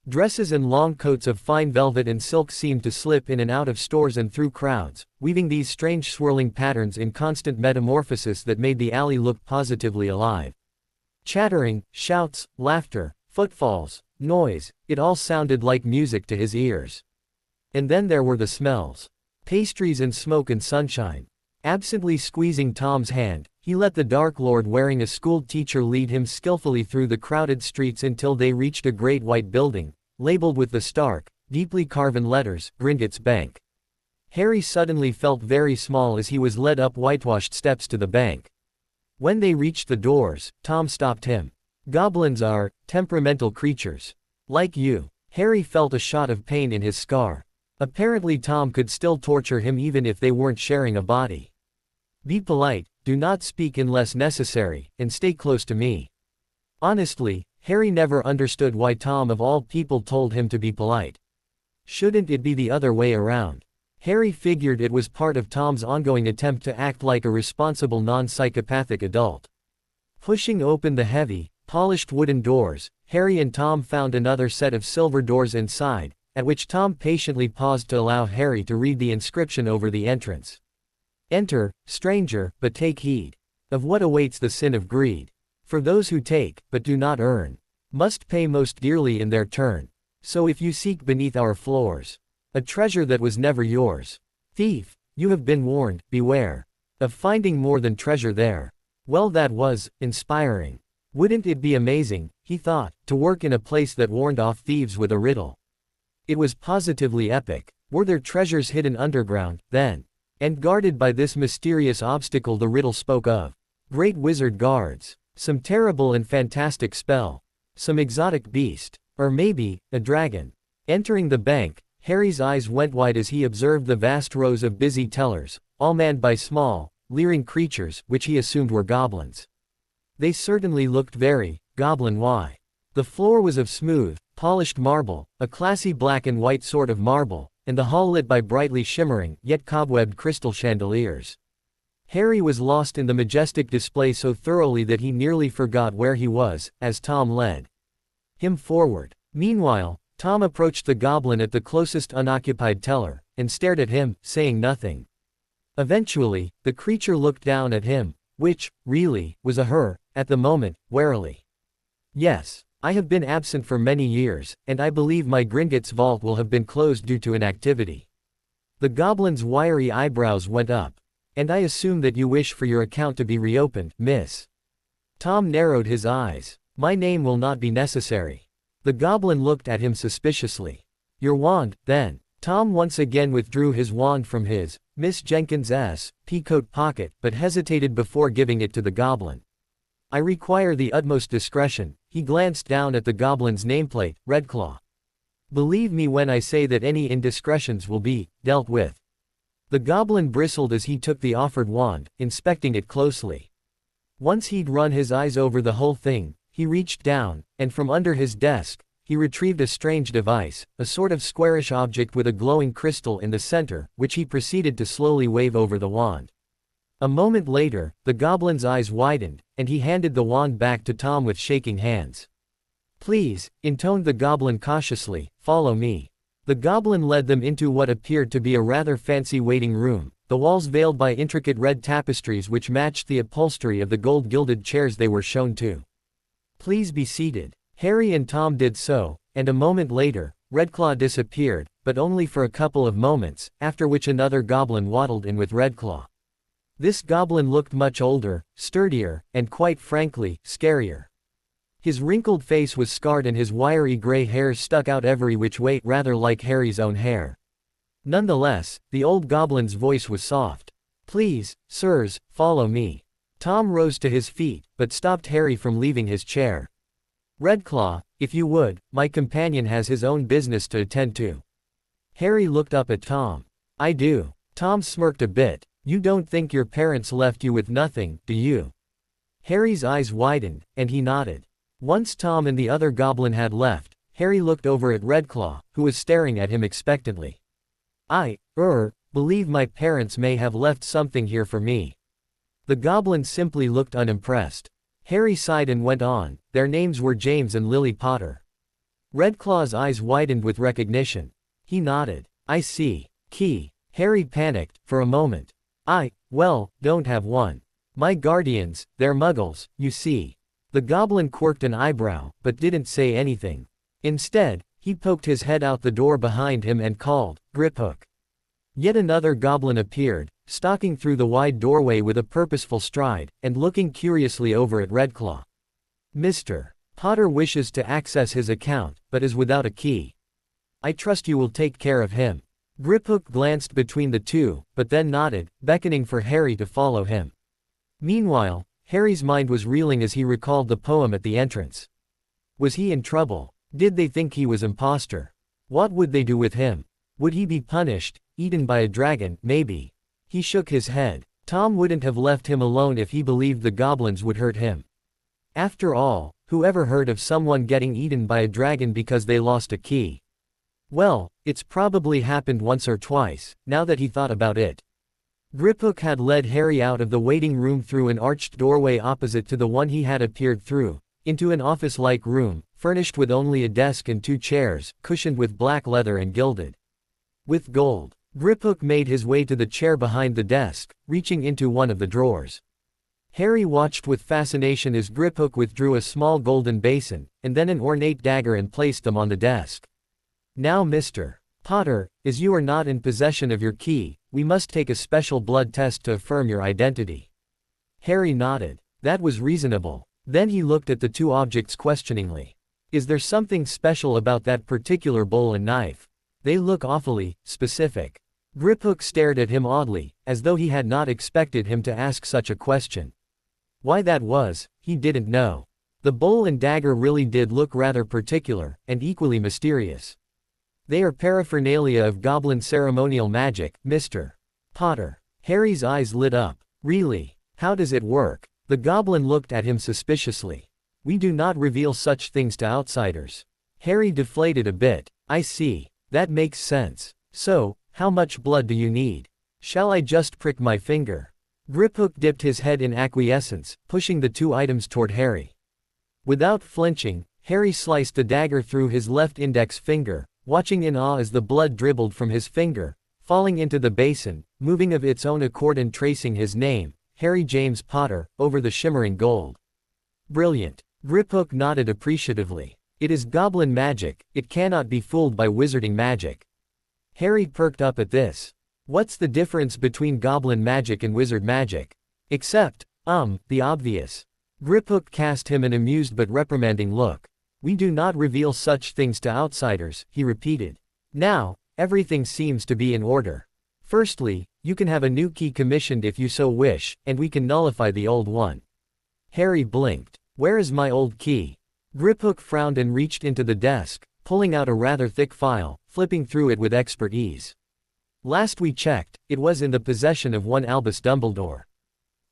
Dresses and long coats of fine velvet and silk seemed to slip in and out of stores and through crowds, weaving these strange swirling patterns in constant metamorphosis that made the alley look positively alive. Chattering, shouts, laughter, footfalls, noise, it all sounded like music to his ears. And then there were the smells. Pastries and smoke and sunshine. Absently squeezing Tom's hand, he let the Dark Lord wearing a school teacher lead him skillfully through the crowded streets until they reached a great white building, labeled with the stark, deeply carven letters, Gringotts Bank. Harry suddenly felt very small as he was led up whitewashed steps to the bank. When they reached the doors, Tom stopped him. Goblins are temperamental creatures. Like you. Harry felt a shot of pain in his scar. Apparently Tom could still torture him even if they weren't sharing a body. Be polite, do not speak unless necessary, and stay close to me. Honestly, Harry never understood why Tom of all people told him to be polite. Shouldn't it be the other way around? Harry figured it was part of Tom's ongoing attempt to act like a responsible non-psychopathic adult. Pushing open the heavy, polished wooden doors, Harry and Tom found another set of silver doors inside, at which Tom patiently paused to allow Harry to read the inscription over the entrance. Enter, stranger, but take heed of what awaits the sin of greed. For those who take, but do not earn, must pay most dearly in their turn. So if you seek beneath our floors a treasure that was never yours, thief, you have been warned, beware of finding more than treasure there. Well, that was inspiring. Wouldn't it be amazing, he thought, to work in a place that warned off thieves with a riddle? It was positively epic. Were there treasures hidden underground, then? And guarded by this mysterious obstacle the riddle spoke of? Great wizard guards. Some terrible and fantastic spell. Some exotic beast. Or maybe, a dragon. Entering the bank, Harry's eyes went wide as he observed the vast rows of busy tellers, all manned by small, leering creatures, which he assumed were goblins. They certainly looked very goblin-y. The floor was of smooth, polished marble, a classy black and white sort of marble, and the hall lit by brightly shimmering, yet cobwebbed crystal chandeliers. Harry was lost in the majestic display so thoroughly that he nearly forgot where he was, as Tom led him forward. Meanwhile, Tom approached the goblin at the closest unoccupied teller, and stared at him, saying nothing. Eventually, the creature looked down at him, which, really, was a her, at the moment, warily. Yes, I have been absent for many years, and I believe my Gringotts vault will have been closed due to inactivity. The goblin's wiry eyebrows went up. And I assume that you wish for your account to be reopened, miss. Tom narrowed his eyes. My name will not be necessary. The goblin looked at him suspiciously. Your wand, then. Tom once again withdrew his wand from his, Miss Jenkins's, peacoat pocket, but hesitated before giving it to the goblin. I require the utmost discretion. He glanced down at the goblin's nameplate, Redclaw. Believe me when I say that any indiscretions will be dealt with. The goblin bristled as he took the offered wand, inspecting it closely. Once he'd run his eyes over the whole thing, he reached down, and from under his desk, he retrieved a strange device, a sort of squarish object with a glowing crystal in the center, which he proceeded to slowly wave over the wand. A moment later, the goblin's eyes widened, and he handed the wand back to Tom with shaking hands. Please, intoned the goblin cautiously, follow me. The goblin led them into what appeared to be a rather fancy waiting room, the walls veiled by intricate red tapestries which matched the upholstery of the gold-gilded chairs they were shown to. Please be seated. Harry and Tom did so, and a moment later, Redclaw disappeared, but only for a couple of moments, after which another goblin waddled in with Redclaw. This goblin looked much older, sturdier, and quite frankly, scarier. His wrinkled face was scarred and his wiry gray hairs stuck out every which way, rather like Harry's own hair. Nonetheless, the old goblin's voice was soft. Please, sirs, follow me. Tom rose to his feet, but stopped Harry from leaving his chair. Redclaw, if you would, my companion has his own business to attend to. Harry looked up at Tom. I do. Tom smirked a bit. You don't think your parents left you with nothing, do you? Harry's eyes widened, and he nodded. Once Tom and the other goblin had left, Harry looked over at Redclaw, who was staring at him expectantly. I believe my parents may have left something here for me. The goblin simply looked unimpressed. Harry sighed and went on, their names were James and Lily Potter. Redclaw's eyes widened with recognition. He nodded. I see. Key. Harry panicked, for a moment. Don't have one. My guardians, they're muggles, you see. The goblin quirked an eyebrow, but didn't say anything. Instead, he poked his head out the door behind him and called, "Griphook." Yet another goblin appeared, stalking through the wide doorway with a purposeful stride, and looking curiously over at Redclaw. "Mr. Potter wishes to access his account, but is without a key. I trust you will take care of him." Griphook glanced between the two, but then nodded, beckoning for Harry to follow him. Meanwhile, Harry's mind was reeling as he recalled the poem at the entrance. Was he in trouble? Did they think he was imposter? What would they do with him? Would he be punished, eaten by a dragon, maybe? He shook his head. Tom wouldn't have left him alone if he believed the goblins would hurt him. After all, who ever heard of someone getting eaten by a dragon because they lost a key? Well, it's probably happened once or twice, now that he thought about it. Griphook had led Harry out of the waiting room through an arched doorway opposite to the one he had appeared through, into an office-like room, furnished with only a desk and 2 chairs, cushioned with black leather and gilded with gold. Griphook made his way to the chair behind the desk, reaching into one of the drawers. Harry watched with fascination as Griphook withdrew a small golden basin, and then an ornate dagger and placed them on the desk. "Now Mr. Potter, as you are not in possession of your key, we must take a special blood test to affirm your identity." Harry nodded. That was reasonable. Then he looked at the 2 objects questioningly. "Is there something special about that particular bowl and knife? They look awfully specific." Griphook stared at him oddly, as though he had not expected him to ask such a question. Why that was, he didn't know. The bowl and dagger really did look rather particular, and equally mysterious. "They are paraphernalia of goblin ceremonial magic, Mr. Potter." Harry's eyes lit up. "Really? How does it work?" The goblin looked at him suspiciously. "We do not reveal such things to outsiders." Harry deflated a bit. "I see. That makes sense. So, how much blood do you need? Shall I just prick my finger?" Griphook dipped his head in acquiescence, pushing the 2 items toward Harry. Without flinching, Harry sliced the dagger through his left index finger, watching in awe as the blood dribbled from his finger, falling into the basin, moving of its own accord and tracing his name, Harry James Potter, over the shimmering gold. "Brilliant." Griphook nodded appreciatively. "It is goblin magic, it cannot be fooled by wizarding magic." Harry perked up at this. What's the difference between goblin magic and wizard magic? Except, the obvious. Griphook cast him an amused but reprimanding look. "We do not reveal such things to outsiders," he repeated. "Now, everything seems to be in order. Firstly, you can have a new key commissioned if you so wish, and we can nullify the old one." Harry blinked. "Where is my old key?" Griphook frowned and reached into the desk, pulling out a rather thick file, flipping through it with expert ease. "Last we checked, it was in the possession of one Albus Dumbledore."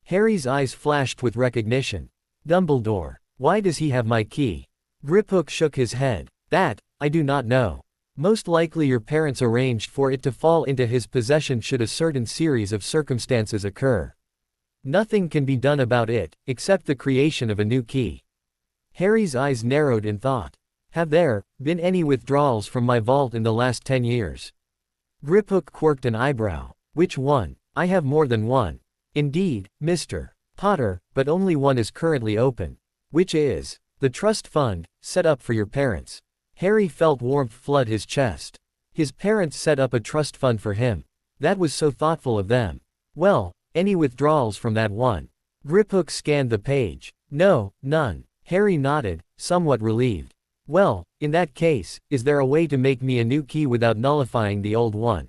Harry's eyes flashed with recognition. "Dumbledore. Why does he have my key?" Griphook shook his head. "That, I do not know. Most likely your parents arranged for it to fall into his possession should a certain series of circumstances occur. Nothing can be done about it, except the creation of a new key." Harry's eyes narrowed in thought. "Have there been any withdrawals from my vault in the last 10 years? Griphook quirked an eyebrow. "Which one? I have more than one." "Indeed, Mr. Potter, but only one is currently open." "Which is?" "The trust fund, set up for your parents." Harry felt warmth flood his chest. His parents set up a trust fund for him. That was so thoughtful of them. "Well, any withdrawals from that one?" Griphook scanned the page. "No, none." Harry nodded, somewhat relieved. "Well, in that case, is there a way to make me a new key without nullifying the old one?"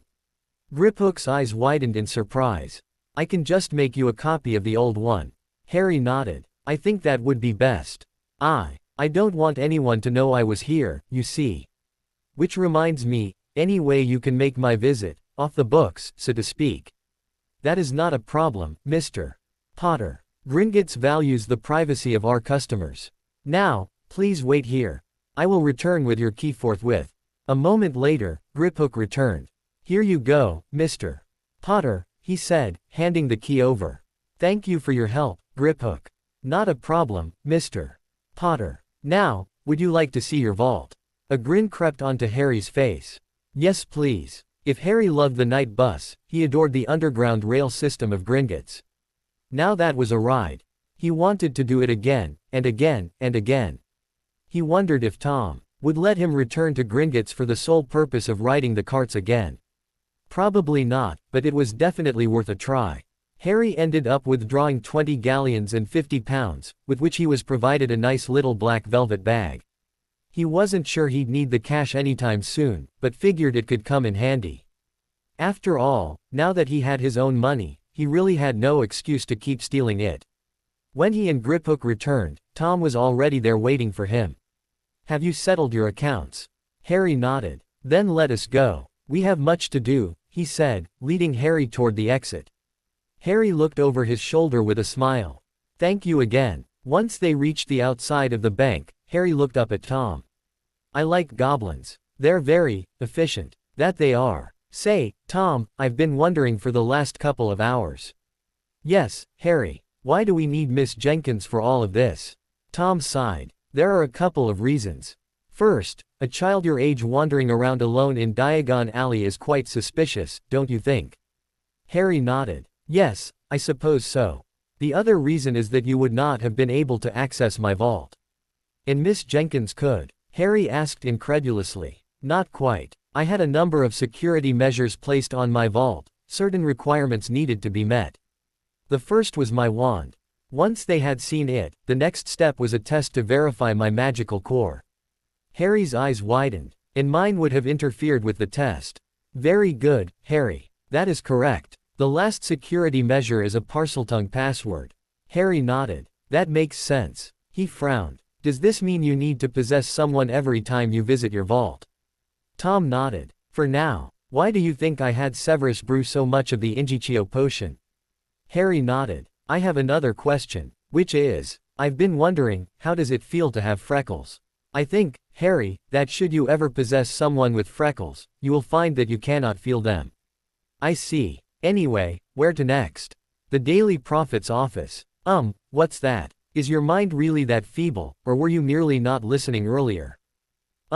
Griphook's eyes widened in surprise. "I can just make you a copy of the old one." Harry nodded. "I think that would be best. I don't want anyone to know I was here, you see. Which reminds me, any way you can make my visit, off the books, so to speak." "That is not a problem, Mr. Potter. Gringotts values the privacy of our customers. Now, please wait here. I will return with your key forthwith." A moment later, Griphook returned. "Here you go, Mr. Potter," he said, handing the key over. "Thank you for your help, Griphook." "Not a problem, Mr. Potter. Now, would you like to see your vault?" A grin crept onto Harry's face. "Yes please." If Harry loved the night bus, he adored the underground rail system of Gringotts. Now that was a ride. He wanted to do it again, and again, and again. He wondered if Tom would let him return to Gringotts for the sole purpose of riding the carts again. Probably not, but it was definitely worth a try. Harry ended up withdrawing 20 galleons and 50 pounds, with which he was provided a nice little black velvet bag. He wasn't sure he'd need the cash anytime soon, but figured it could come in handy. After all, now that he had his own money, he really had no excuse to keep stealing it. When he and Griphook returned, Tom was already there waiting for him. "Have you settled your accounts?" Harry nodded. "Then let us go. We have much to do," he said, leading Harry toward the exit. Harry looked over his shoulder with a smile. "Thank you again." Once they reached the outside of the bank, Harry looked up at Tom. "I like goblins. They're very efficient." "That they are. Say, Tom, I've been wondering for the last couple of hours." "Yes, Harry. Why do we need Miss Jenkins for all of this?" Tom sighed. "There are a couple of reasons. First, a child your age wandering around alone in Diagon Alley is quite suspicious, don't you think?" Harry nodded. "Yes, I suppose so. The other reason is that you would not have been able to access my vault." "And Miss Jenkins could?" Harry asked incredulously. "Not quite. I had a number of security measures placed on my vault. Certain requirements needed to be met. The first was my wand. Once they had seen it, the next step was a test to verify my magical core." Harry's eyes widened. "And mine would have interfered with the test." "Very good, Harry. That is correct. The last security measure is a Parseltongue password." Harry nodded. "That makes sense." He frowned. "Does this mean you need to possess someone every time you visit your vault?" Tom nodded. "For now. Why do you think I had Severus brew so much of the Injichio potion?" Harry nodded. "I have another question, which is, I've been wondering, how does it feel to have freckles? I think, Harry, that should you ever possess someone with freckles, you will find that you cannot feel them." "I see. Anyway, where to next?" "The Daily Prophet's office." What's that? Is your mind really that feeble, or were you merely not listening earlier?"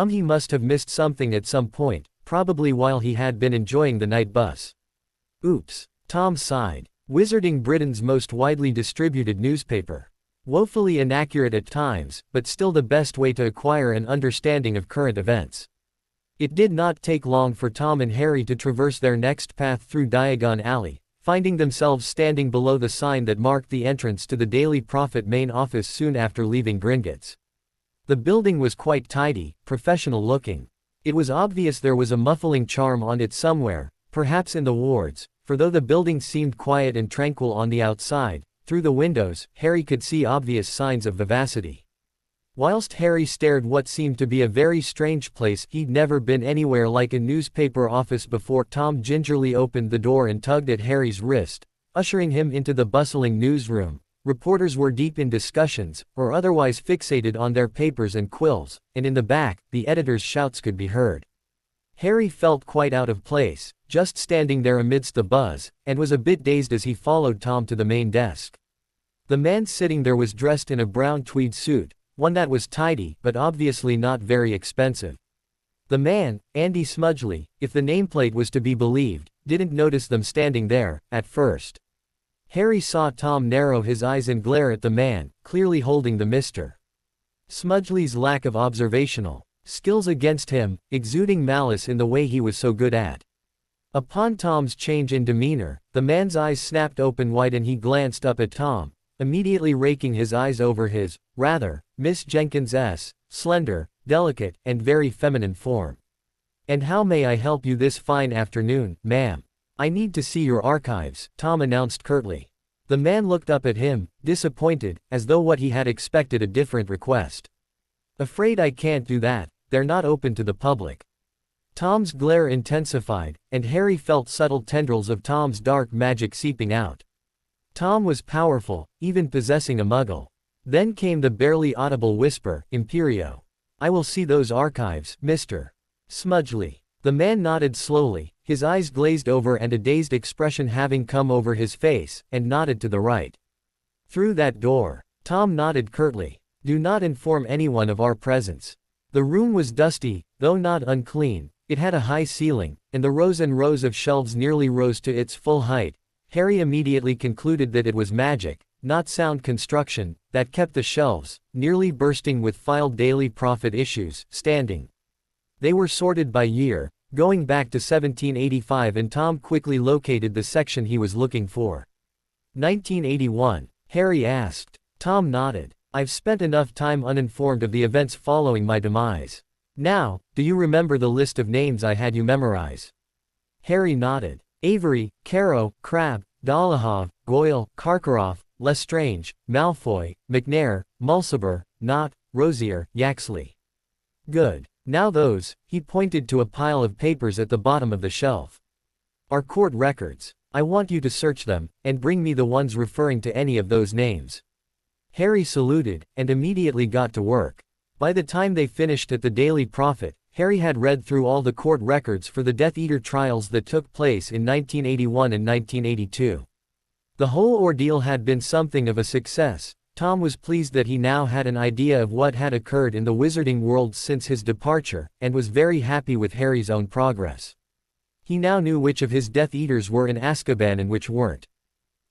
He must have missed something at some point, probably while he had been enjoying the night bus. "Oops." Tom sighed. Wizarding Britain's most widely distributed newspaper. Woefully inaccurate at times, but still the best way to acquire an understanding of current events. It did not take long for Tom and Harry to traverse their next path through Diagon Alley, finding themselves standing below the sign that marked the entrance to the Daily Prophet main office soon after leaving Gringotts. The building was quite tidy, professional looking. It was obvious there was a muffling charm on it somewhere, perhaps in the wards, for though the building seemed quiet and tranquil on the outside, through the windows, Harry could see obvious signs of vivacity. Whilst Harry stared what seemed to be a very strange place, he'd never been anywhere like a newspaper office before. Tom gingerly opened the door and tugged at Harry's wrist, ushering him into the bustling newsroom. Reporters were deep in discussions, or otherwise fixated on their papers and quills, and in the back, the editors' shouts could be heard. Harry felt quite out of place, just standing there amidst the buzz, and was a bit dazed as he followed Tom to the main desk. The man sitting there was dressed in a brown tweed suit, one that was tidy, but obviously not very expensive. The man, Andy Smudgley, if the nameplate was to be believed, didn't notice them standing there, at first. Harry saw Tom narrow his eyes and glare at the man, clearly holding the Mr. Smudgley's lack of observational skills against him, exuding malice in the way he was so good at. Upon Tom's change in demeanor, the man's eyes snapped open wide and he glanced up at Tom, immediately raking his eyes over his, rather, Miss Jenkins's slender, delicate, and very feminine form. "And how may I help you this fine afternoon, ma'am?" "I need to see your archives," Tom announced curtly. The man looked up at him, disappointed, as though what he had expected a different request. "Afraid I can't do that, they're not open to the public." Tom's glare intensified, and Harry felt subtle tendrils of Tom's dark magic seeping out. Tom was powerful, even possessing a muggle. Then came the barely audible whisper, "Imperio. I will see those archives, Mr. Smudgley." The man nodded slowly, his eyes glazed over and a dazed expression having come over his face, and nodded to the right. "Through that door." Tom nodded curtly. "Do not inform anyone of our presence." The room was dusty, though not unclean. It had a high ceiling, and the rows and rows of shelves nearly rose to its full height. Harry immediately concluded that it was magic, not sound construction, that kept the shelves, nearly bursting with filed daily profit issues, standing. They were sorted by year, going back to 1785, and Tom quickly located the section he was looking for. 1981, Harry asked. Tom nodded. I've spent enough time uninformed of the events following my demise. Now, do you remember the list of names I had you memorize? Harry nodded. Avery, Carrow, Crabbe, Dolohov, Goyle, Karkaroff, Lestrange, Malfoy, McNair, Mulciber, Knott, Rosier, Yaxley. Good. Now those, he pointed to a pile of papers at the bottom of the shelf, are court records. I want you to search them, and bring me the ones referring to any of those names. Harry saluted, and immediately got to work. By the time they finished at the Daily Prophet, Harry had read through all the court records for the Death Eater trials that took place in 1981 and 1982. The whole ordeal had been something of a success. Tom was pleased that he now had an idea of what had occurred in the wizarding world since his departure, and was very happy with Harry's own progress. He now knew which of his Death Eaters were in Azkaban and which weren't.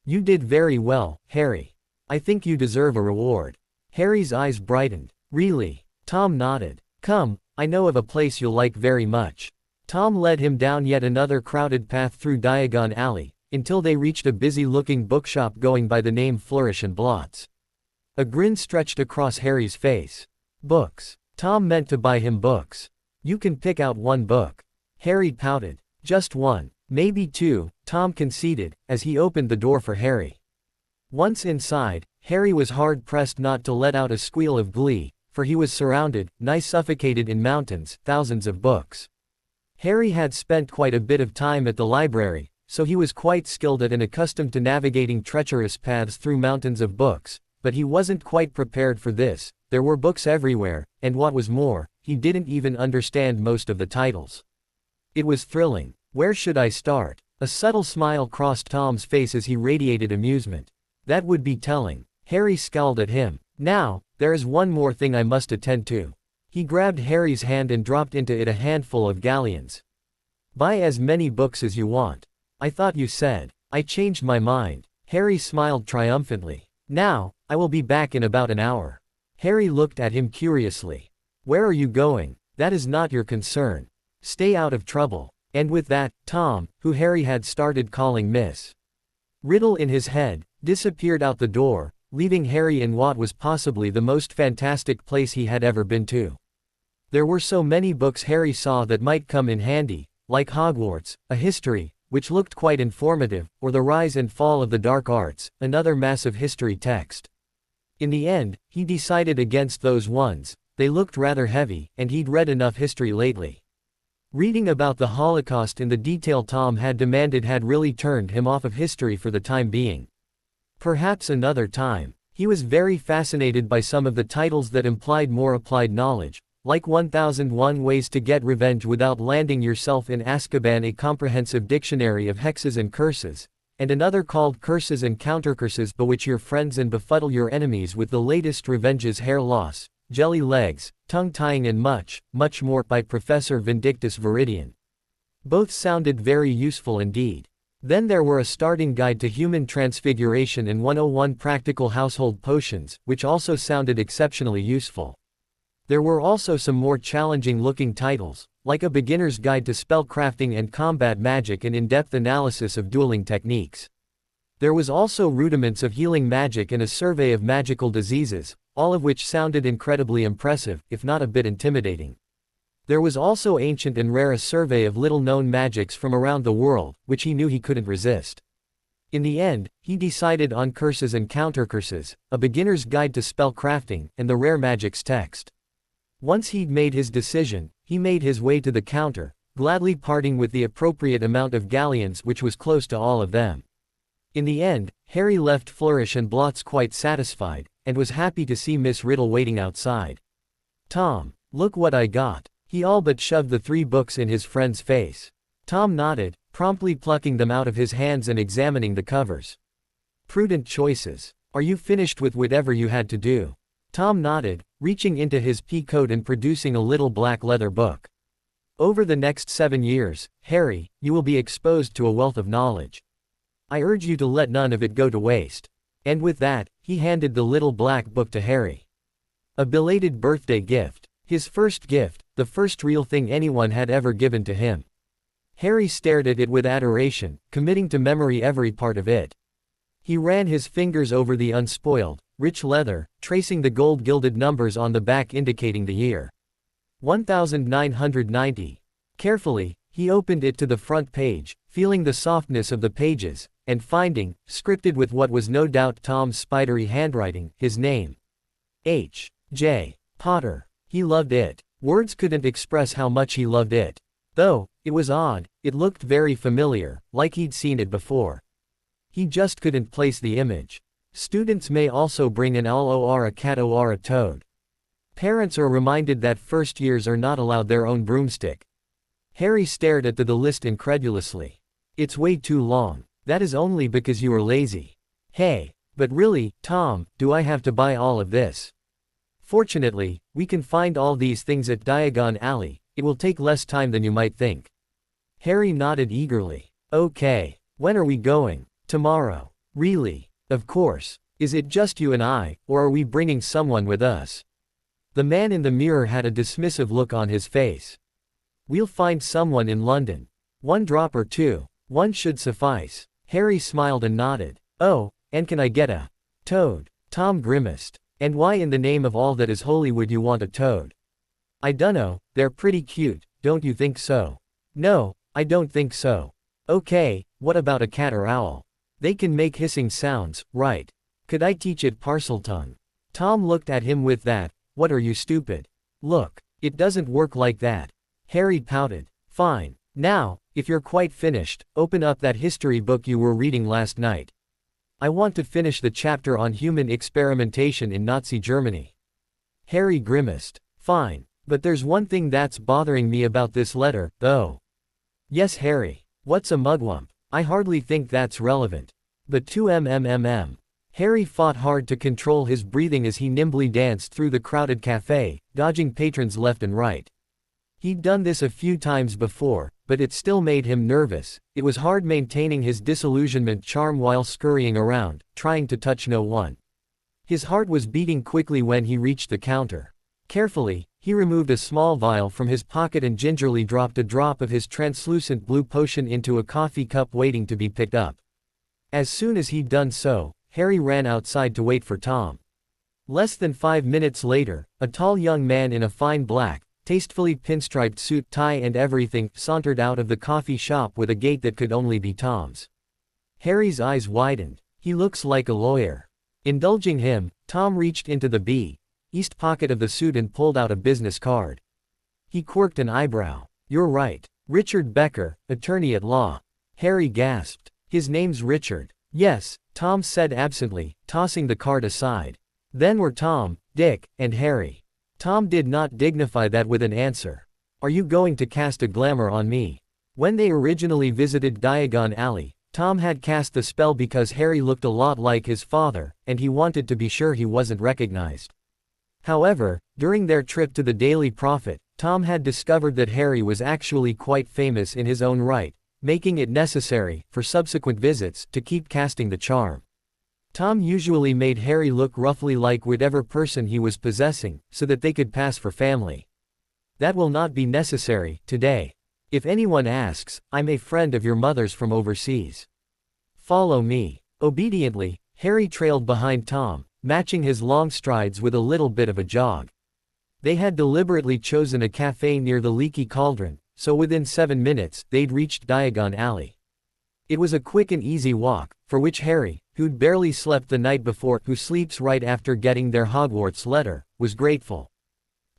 You did very well, Harry. I think you deserve a reward. Harry's eyes brightened. Really? Tom nodded. Come, I know of a place you'll like very much. Tom led him down yet another crowded path through Diagon Alley, until they reached a busy-looking bookshop going by the name Flourish and Blots. A grin stretched across Harry's face. Books. Tom meant to buy him books. You can pick out one book. Harry pouted. Just one, maybe two, Tom conceded, as he opened the door for Harry. Once inside, Harry was hard-pressed not to let out a squeal of glee, for he was surrounded, nigh suffocated in mountains, thousands of books. Harry had spent quite a bit of time at the library, so he was quite skilled at and accustomed to navigating treacherous paths through mountains of books, but he wasn't quite prepared for this. There were books everywhere, and what was more, he didn't even understand most of the titles. It was thrilling. Where should I start? A subtle smile crossed Tom's face as he radiated amusement. That would be telling. Harry scowled at him. Now, there is one more thing I must attend to. He grabbed Harry's hand and dropped into it a handful of galleons. Buy as many books as you want. I thought you said. I changed my mind. Harry smiled triumphantly. Now, I will be back in about an hour. Harry looked at him curiously. Where are you going? That is not your concern. Stay out of trouble. And with that, Tom, who Harry had started calling Miss Riddle in his head, disappeared out the door, leaving Harry in what was possibly the most fantastic place he had ever been to. There were so many books Harry saw that might come in handy, like Hogwarts, a history, which looked quite informative, or The Rise and Fall of the Dark Arts, another massive history text. In the end, he decided against those ones. They looked rather heavy, and he'd read enough history lately. Reading about the Holocaust in the detail Tom had demanded had really turned him off of history for the time being. Perhaps another time. He was very fascinated by some of the titles that implied more applied knowledge, like 1001 Ways to Get Revenge Without Landing Yourself in Azkaban, a comprehensive dictionary of hexes and curses, and another called Curses and Countercurses, bewitch your friends and befuddle your enemies with the latest revenges: hair loss, jelly legs, tongue-tying, and much, much more, by Professor Vindictus Viridian. Both sounded very useful indeed. Then there were a starting guide to human transfiguration and 101 practical household potions, which also sounded exceptionally useful. There were also some more challenging-looking titles, like a beginner's guide to spellcrafting and combat magic and in-depth analysis of dueling techniques. There was also rudiments of healing magic and a survey of magical diseases, all of which sounded incredibly impressive, if not a bit intimidating. There was also ancient and rare, a survey of little-known magics from around the world, which he knew he couldn't resist. In the end, he decided on Curses and Countercurses, a beginner's guide to spellcrafting, and the rare magics text. Once he'd made his decision, he made his way to the counter, gladly parting with the appropriate amount of galleons, which was close to all of them. In the end, Harry left Flourish and Blots quite satisfied, and was happy to see Miss Riddle waiting outside. Tom, look what I got. He all but shoved the 3 books in his friend's face. Tom nodded, promptly plucking them out of his hands and examining the covers. Prudent choices. Are you finished with whatever you had to do? Tom nodded, reaching into his pea coat and producing a little black leather book. Over the next 7 years, Harry, you will be exposed to a wealth of knowledge. I urge you to let none of it go to waste. And with that, he handed the little black book to Harry. A belated birthday gift. His first gift, the first real thing anyone had ever given to him. Harry stared at it with adoration, committing to memory every part of it. He ran his fingers over the unspoiled, rich leather, tracing the gold-gilded numbers on the back indicating the year. 1990. Carefully, he opened it to the front page, feeling the softness of the pages, and finding, scripted with what was no doubt Tom's spidery handwriting, his name. H. J. Potter. He loved it. Words couldn't express how much he loved it. Though, it was odd, it looked very familiar, like he'd seen it before. He just couldn't place the image. Students may also bring an owl or a cat or a toad. Parents are reminded that first years are not allowed their own broomstick. Harry stared at the list incredulously. It's way too long. That is only because you are lazy. Hey, but really, Tom, do I have to buy all of this? Fortunately, we can find all these things at Diagon Alley. It will take less time than you might think. Harry nodded eagerly. Okay. When are we going? Tomorrow. Really? Of course. Is it just you and I, or are we bringing someone with us? The man in the mirror had a dismissive look on his face. We'll find someone in London. 1 drop or 2. 1 should suffice. Harry smiled and nodded. Oh, and can I get a toad? Tom grimaced. And why in the name of all that is holy would you want a toad? I dunno, they're pretty cute, don't you think so? No, I don't think so. Okay, what about a cat or owl? They can make hissing sounds, right? Could I teach it Parseltongue? Tom looked at him with that, what are you stupid? Look, it doesn't work like that. Harry pouted. Fine. Now, if you're quite finished, open up that history book you were reading last night. I want to finish the chapter on human experimentation in Nazi Germany. Harry grimaced. Fine. But there's one thing that's bothering me about this letter, though. Yes, Harry. What's a mugwump? I hardly think that's relevant. But 2 Harry fought hard to control his breathing as he nimbly danced through the crowded cafe, dodging patrons left and right. He'd done this a few times before, but it still made him nervous. It was hard maintaining his disillusionment charm while scurrying around, trying to touch no one. His heart was beating quickly when he reached the counter. Carefully, he removed a small vial from his pocket and gingerly dropped a drop of his translucent blue potion into a coffee cup waiting to be picked up. As soon as he'd done so, Harry ran outside to wait for Tom. Less than 5 minutes later, a tall young man in a fine black, tastefully pinstriped suit, tie and everything, sauntered out of the coffee shop with a gait that could only be Tom's. Harry's eyes widened. He looks like a lawyer. Indulging him, Tom reached into the east pocket of the suit and pulled out a business card. He quirked an eyebrow. You're right. Richard Becker, attorney at law. Harry gasped. His name's Richard. Yes, Tom said absently, tossing the card aside. Then were Tom, Dick, and Harry. Tom did not dignify that with an answer. Are you going to cast a glamour on me? When they originally visited Diagon Alley, Tom had cast the spell because Harry looked a lot like his father, and he wanted to be sure he wasn't recognized. However, during their trip to the Daily Prophet, Tom had discovered that Harry was actually quite famous in his own right, making it necessary, for subsequent visits, to keep casting the charm. Tom usually made Harry look roughly like whatever person he was possessing, so that they could pass for family. That will not be necessary, today. If anyone asks, I'm a friend of your mother's from overseas. Follow me. Obediently, Harry trailed behind Tom, matching his long strides with a little bit of a jog. They had deliberately chosen a cafe near the Leaky Cauldron, so within 7 minutes, they'd reached Diagon Alley. It was a quick and easy walk, for which Harry, who'd barely slept the night before, who sleeps right after getting their Hogwarts letter, was grateful.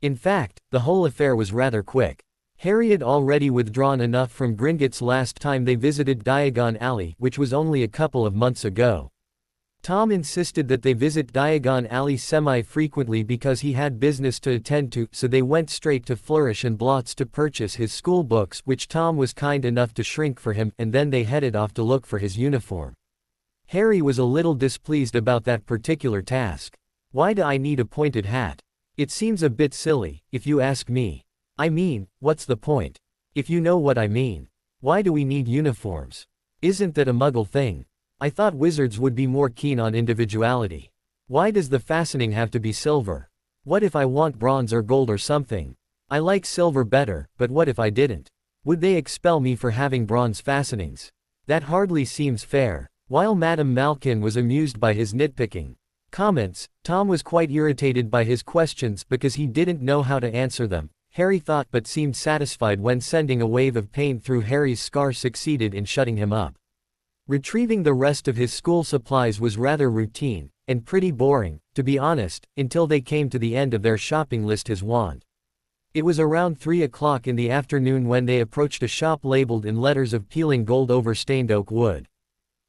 In fact, the whole affair was rather quick. Harry had already withdrawn enough from Gringotts last time they visited Diagon Alley, which was only a couple of months ago. Tom insisted that they visit Diagon Alley semi-frequently because he had business to attend to, so they went straight to Flourish and Blots to purchase his school books, which Tom was kind enough to shrink for him, and then they headed off to look for his uniform. Harry was a little displeased about that particular task. Why do I need a pointed hat? It seems a bit silly, if you ask me. I mean, what's the point? If you know what I mean. Why do we need uniforms? Isn't that a Muggle thing? I thought wizards would be more keen on individuality. Why does the fastening have to be silver? What if I want bronze or gold or something? I like silver better, but what if I didn't? Would they expel me for having bronze fastenings? That hardly seems fair. While Madame Malkin was amused by his nitpicking comments, Tom was quite irritated by his questions because he didn't know how to answer them. Harry thought but seemed satisfied when sending a wave of paint through Harry's scar succeeded in shutting him up. Retrieving the rest of his school supplies was rather routine, and pretty boring, to be honest, until they came to the end of their shopping list: his wand. It was around 3 o'clock in the afternoon when they approached a shop labeled in letters of peeling gold over stained oak wood.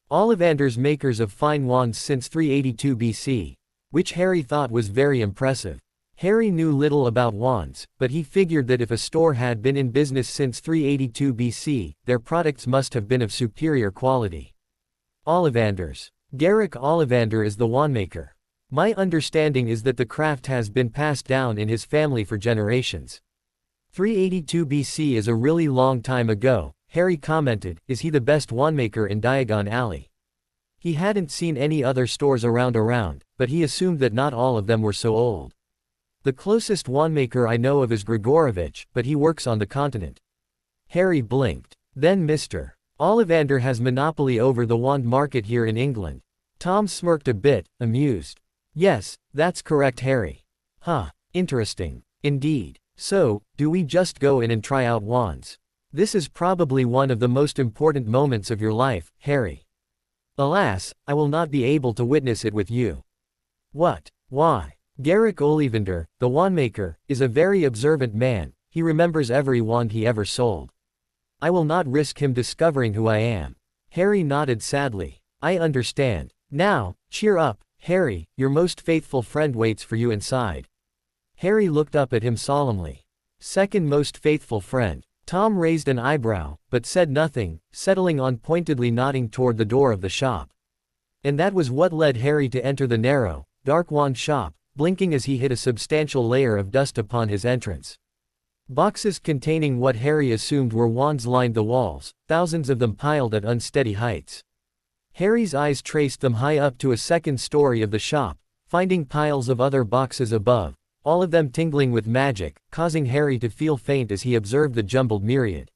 Ollivanders, makers of fine wands since 382 BC. Which Harry thought was very impressive. Harry knew little about wands, but he figured that if a store had been in business since 382 BC, their products must have been of superior quality. Ollivanders. Garrick Ollivander is the wandmaker. My understanding is that the craft has been passed down in his family for generations. 382 BC is a really long time ago, Harry commented. Is he the best wandmaker in Diagon Alley? He hadn't seen any other stores around, but he assumed that not all of them were so old. The closest wandmaker I know of is Grigorovich, but he works on the continent. Harry blinked. Then Mr. Ollivander has monopoly over the wand market here in England. Tom smirked a bit, amused. Yes, that's correct, Harry. Huh, interesting. Indeed. So, do we just go in and try out wands? This is probably one of the most important moments of your life, Harry. Alas, I will not be able to witness it with you. What? Why? Garrick Ollivander, the wandmaker, is a very observant man. He remembers every wand he ever sold. I will not risk him discovering who I am. Harry nodded sadly. I understand. Now, cheer up, Harry, your most faithful friend waits for you inside. Harry looked up at him solemnly. Second most faithful friend. Tom raised an eyebrow, but said nothing, settling on pointedly nodding toward the door of the shop. And that was what led Harry to enter the narrow, dark wand shop, blinking as he hit a substantial layer of dust upon his entrance. Boxes containing what Harry assumed were wands lined the walls, thousands of them piled at unsteady heights. Harry's eyes traced them high up to a second story of the shop, finding piles of other boxes above, all of them tingling with magic, causing Harry to feel faint as he observed the jumbled myriad.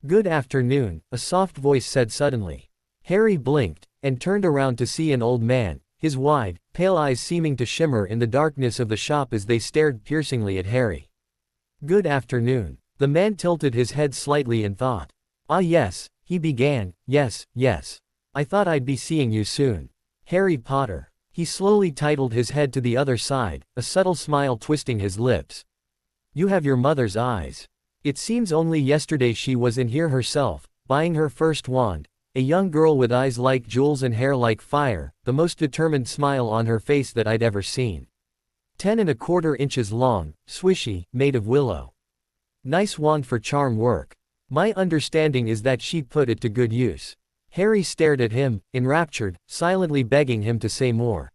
Good afternoon, a soft voice said suddenly. Harry blinked, and turned around to see an old man, his wide, pale eyes seeming to shimmer in the darkness of the shop as they stared piercingly at Harry. Good afternoon. The man tilted his head slightly in thought. Ah yes, he began, yes. I thought I'd be seeing you soon. Harry Potter. He slowly titled his head to the other side, a subtle smile twisting his lips. You have your mother's eyes. It seems only yesterday she was in here herself, buying her first wand. A young girl with eyes like jewels and hair like fire, the most determined smile on her face that I'd ever seen. 10¼ inches long, swishy, made of willow. Nice wand for charm work. My understanding is that she put it to good use. Harry stared at him, enraptured, silently begging him to say more.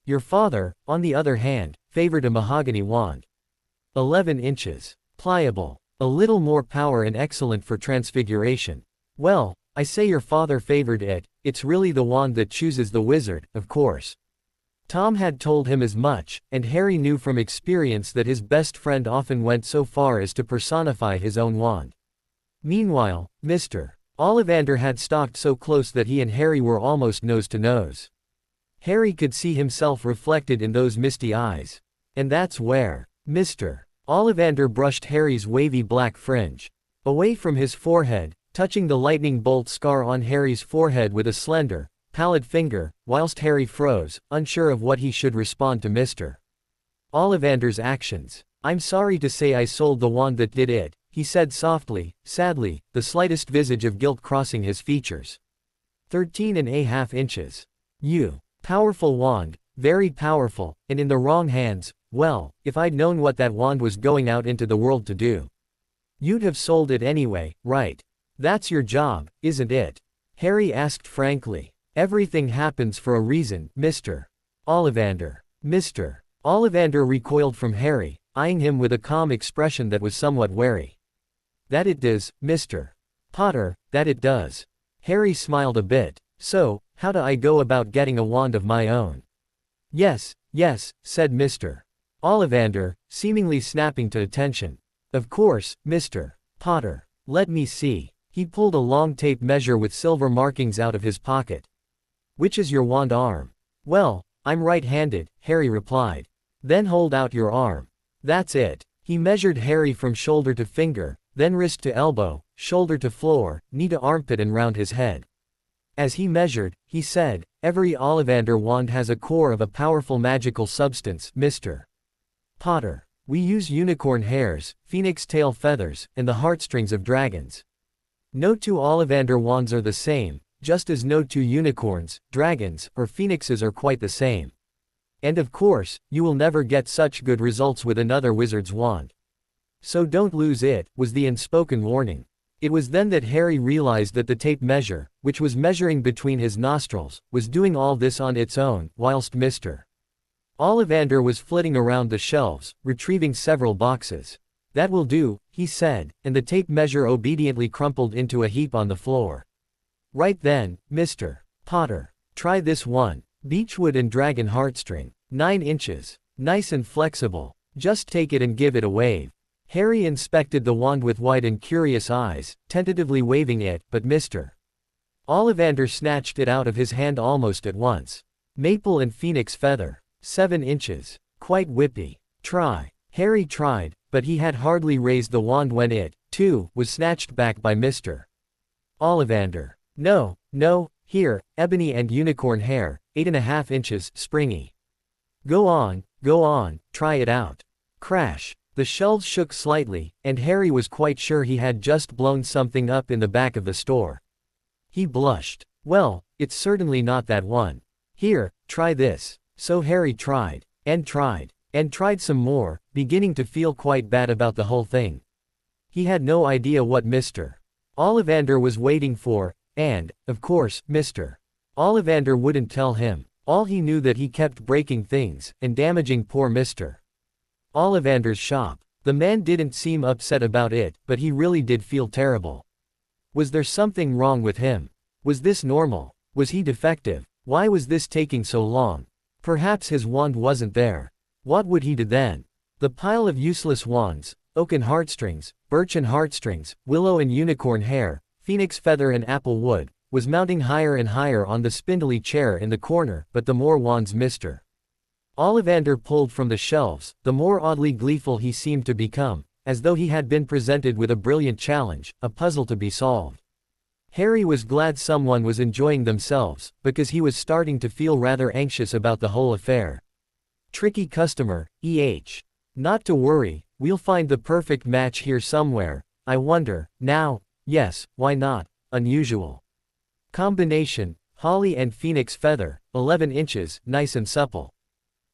Your father, on the other hand, favored a mahogany wand. 11 inches. Pliable. A little more power and excellent for transfiguration. Well, I say your father favored it, it's really the wand that chooses the wizard, of course. Tom had told him as much, and Harry knew from experience that his best friend often went so far as to personify his own wand. Meanwhile, Mr. Ollivander had stalked so close that he and Harry were almost nose to nose. Harry could see himself reflected in those misty eyes. And that's where Mr. Ollivander brushed Harry's wavy black fringe away from his forehead, touching the lightning bolt scar on Harry's forehead with a slender, pallid finger, whilst Harry froze, unsure of what he should respond to Mr. Ollivander's actions. I'm sorry to say I sold the wand that did it, he said softly, sadly, the slightest visage of guilt crossing his features. 13½ inches. You. Powerful wand, very powerful, and in the wrong hands. Well, if I'd known what that wand was going out into the world to do. You'd have sold it anyway, right? That's your job, isn't it? Harry asked frankly. Everything happens for a reason, Mr. Ollivander. Mr. Ollivander recoiled from Harry, eyeing him with a calm expression that was somewhat wary. That it does, Mr. Potter, that it does. Harry smiled a bit. So, How do I go about getting a wand of my own? Yes, yes, said Mr. Ollivander, seemingly snapping to attention. Of course, Mr. Potter. Let me see. He pulled a long tape measure with silver markings out of his pocket. Which is your wand arm? Well, I'm right-handed, Harry replied. Then hold out your arm. That's it. He measured Harry from shoulder to finger, then wrist to elbow, shoulder to floor, knee to armpit and round his head. As he measured, he said, every Ollivander wand has a core of a powerful magical substance, Mr. Potter. We use unicorn hairs, phoenix tail feathers, and the heartstrings of dragons. No two Ollivander wands are the same, just as no two unicorns, dragons, or phoenixes are quite the same. And of course, you will never get such good results with another wizard's wand. So don't lose it, was the unspoken warning. It was then that Harry realized that the tape measure, which was measuring between his nostrils, was doing all this on its own, whilst Mr. Ollivander was flitting around the shelves, retrieving several boxes. That will do, he said, and the tape measure obediently crumpled into a heap on the floor. Right then, Mr. Potter. Try this one. Beechwood and dragon heartstring. 9 inches. Nice and flexible. Just take it and give it a wave. Harry inspected the wand with wide and curious eyes, tentatively waving it, but Mr. Ollivander snatched it out of his hand almost at once. Maple and phoenix feather. 7 inches. Quite whippy. Try. Harry tried, but he had hardly raised the wand when it, too, was snatched back by Mr. Ollivander. No, no, here, ebony and unicorn hair, 8.5 inches, springy. Go on, try it out. Crash. The shelves shook slightly, and Harry was quite sure he had just blown something up in the back of the store. He blushed. Well, it's certainly not that one. Here, try this. So Harry tried, and tried, and tried some more, beginning to feel quite bad about the whole thing. He had no idea what Mr. Ollivander was waiting for, and, of course, Mr. Ollivander wouldn't tell him. All he knew that he kept breaking things, and damaging poor Mr. Ollivander's shop. The man didn't seem upset about it, but he really did feel terrible. Was there something wrong with him? Was this normal? Was he defective? Why was this taking so long? Perhaps his wand wasn't there. What would he do then? The pile of useless wands, oak and heartstrings, birch and heartstrings, willow and unicorn hair, phoenix feather and apple wood, was mounting higher and higher on the spindly chair in the corner, but the more wands Mr. Ollivander pulled from the shelves, the more oddly gleeful he seemed to become, as though he had been presented with a brilliant challenge, a puzzle to be solved. Harry was glad someone was enjoying themselves, because he was starting to feel rather anxious about the whole affair. Tricky customer, E.H. Not to worry, we'll find the perfect match here somewhere, I wonder, now, yes, why not, unusual. Combination, holly and phoenix feather, 11 inches, nice and supple.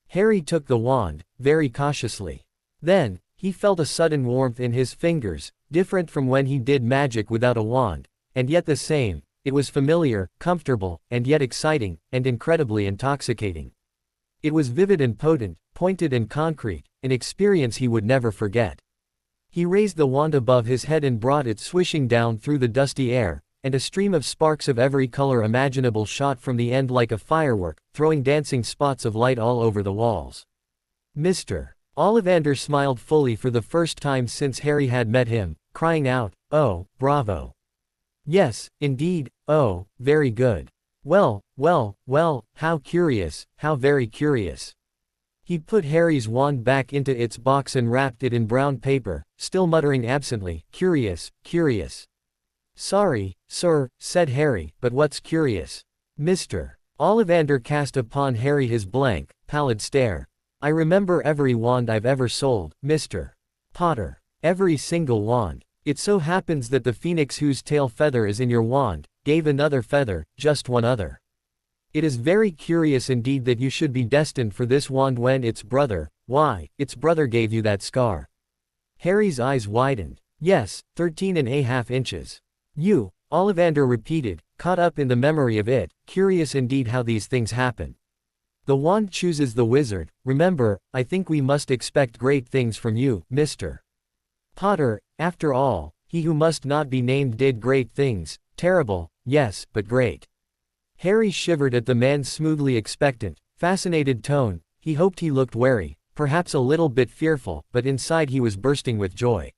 Harry took the wand, very cautiously. Then, he felt a sudden warmth in his fingers, different from when he did magic without a wand, and yet the same. It was familiar, comfortable, and yet exciting, and incredibly intoxicating. It was vivid and potent, pointed and concrete, an experience he would never forget. He raised the wand above his head and brought it swishing down through the dusty air, and a stream of sparks of every color imaginable shot from the end like a firework, throwing dancing spots of light all over the walls. Mr. Ollivander smiled fully for the first time since Harry had met him, crying out, "Oh, bravo! Yes, indeed, oh, very good. Well, well, well, how curious, how very curious." He put Harry's wand back into its box and wrapped it in brown paper, still muttering absently, "Curious, curious." "Sorry, sir," said Harry, "but what's curious?" Mr. Ollivander cast upon Harry his blank, pallid stare. "I remember every wand I've ever sold, Mr. Potter. Every single wand. It so happens that the phoenix whose tail feather is in your wand, gave another feather, just one other. It is very curious indeed that you should be destined for this wand when its brother, why, its brother gave you that scar." Harry's eyes widened. "Yes, 13.5 inches. You," Ollivander repeated, caught up in the memory of it, curious indeed how these things happen. "The wand chooses the wizard. Remember, I think we must expect great things from you, Mr. Potter. After all, he who must not be named did great things, terrible, yes, but great." Harry shivered at the man's smoothly expectant, fascinated tone. He hoped he looked wary, perhaps a little bit fearful, but inside he was bursting with joy.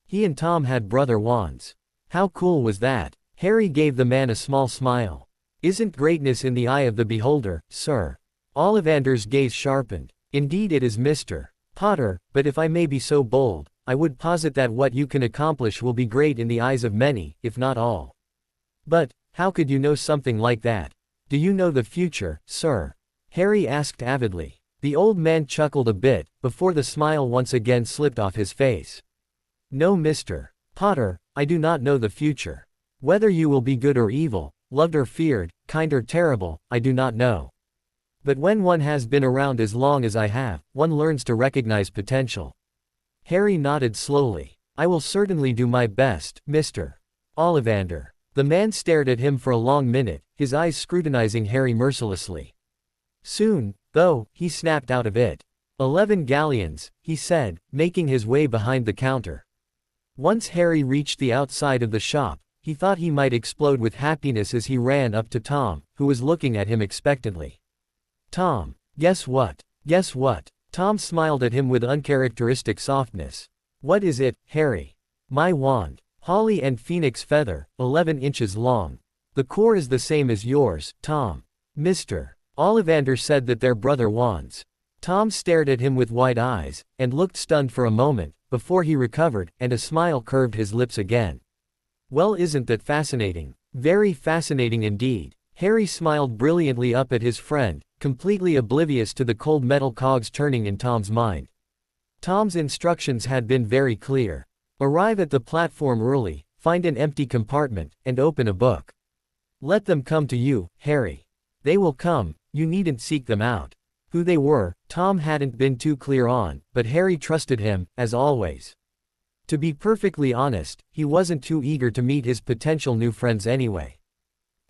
He and Tom had brother wands. How cool was that? Harry gave the man a small smile. Isn't greatness in the eye of the beholder, sir? Ollivander's gaze sharpened. Indeed it is, Mr. Potter, but if I may be so bold, I would posit that what you can accomplish will be great in the eyes of many, if not all. But, how could you know something like that? Do you know the future, sir? Harry asked avidly. The old man chuckled a bit, before the smile once again slipped off his face. No, Mr. Potter, I do not know the future. Whether you will be good or evil, loved or feared, kind or terrible, I do not know. But when one has been around as long as I have, one learns to recognize potential. Harry nodded slowly. I will certainly do my best, Mr. Ollivander. The man stared at him for a long minute, his eyes scrutinizing Harry mercilessly. Soon, though, he snapped out of it. 11 galleons, he said, making his way behind the counter. Once Harry reached the outside of the shop, he thought he might explode with happiness as he ran up to Tom, who was looking at him expectantly. Tom, guess what? Guess what? Tom smiled at him with uncharacteristic softness. What is it, Harry? My wand. Holly and phoenix feather, 11 inches long. The core is the same as yours, Tom. Mr. Ollivander said that they're brother wands. Tom stared at him with wide eyes, and looked stunned for a moment, before he recovered, and a smile curved his lips again. Well, isn't that fascinating? Very fascinating indeed. Harry smiled brilliantly up at his friend, completely oblivious to the cold metal cogs turning in Tom's mind. Tom's instructions had been very clear. Arrive at the platform early, find an empty compartment, and open a book. Let them come to you, Harry. They will come, you needn't seek them out. Who they were, Tom hadn't been too clear on, but Harry trusted him, as always. To be perfectly honest, he wasn't too eager to meet his potential new friends anyway.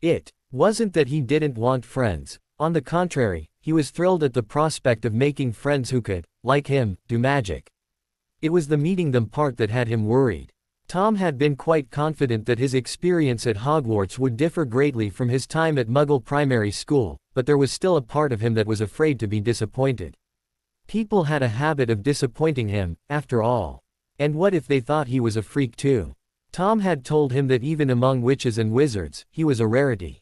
It wasn't that he didn't want friends, on the contrary, he was thrilled at the prospect of making friends who could, like him, do magic. It was the meeting them part that had him worried. Tom had been quite confident that his experience at Hogwarts would differ greatly from his time at Muggle primary school, but there was still a part of him that was afraid to be disappointed. People had a habit of disappointing him, after all. And what if they thought he was a freak too? Tom had told him that even among witches and wizards, he was a rarity.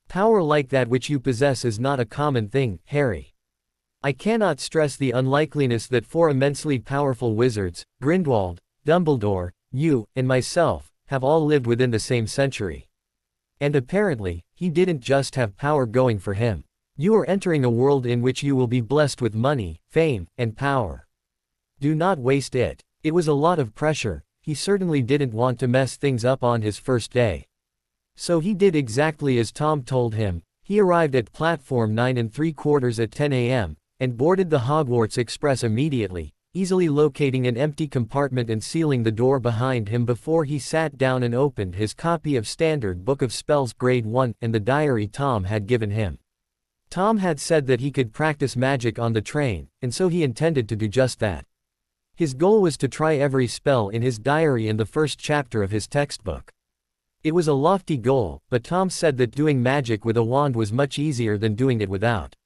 Power like that which you possess is not a common thing, Harry. I cannot stress the unlikeliness that 4 immensely powerful wizards, Grindelwald, Dumbledore, you, and myself, have all lived within the same century. And apparently, he didn't just have power going for him. You are entering a world in which you will be blessed with money, fame, and power. Do not waste it. It was a lot of pressure, he certainly didn't want to mess things up on his first day. So he did exactly as Tom told him. He arrived at platform 9 3/4 at 10 a.m., and boarded the Hogwarts Express immediately, easily locating an empty compartment and sealing the door behind him before he sat down and opened his copy of Standard Book of Spells Grade 1 and the diary Tom had given him. Tom had said that he could practice magic on the train, and so he intended to do just that. His goal was to try every spell in his diary in the first chapter of his textbook. It was a lofty goal, but Tom said that doing magic with a wand was much easier than doing it without.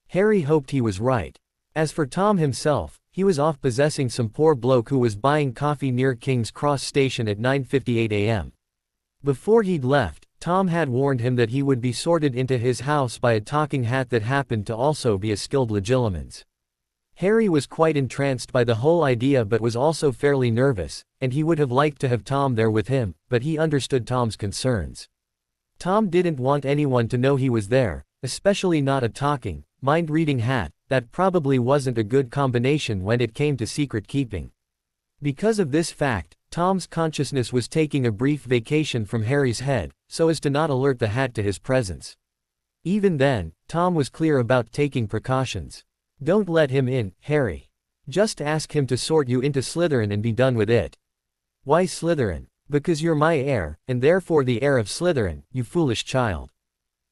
Harry hoped he was right. As for Tom himself, he was off possessing some poor bloke who was buying coffee near King's Cross Station at 9:58 a.m. Before he'd left, Tom had warned him that he would be sorted into his house by a talking hat that happened to also be a skilled legilimens. Harry was quite entranced by the whole idea but was also fairly nervous, and he would have liked to have Tom there with him, but he understood Tom's concerns. Tom didn't want anyone to know he was there, especially not a talking, mind-reading hat. That probably wasn't a good combination when it came to secret keeping. Because of this fact, Tom's consciousness was taking a brief vacation from Harry's head, so as to not alert the hat to his presence. Even then, Tom was clear about taking precautions. Don't let him in, Harry. Just ask him to sort you into Slytherin and be done with it. Why Slytherin? Because you're my heir, and therefore the heir of Slytherin, you foolish child.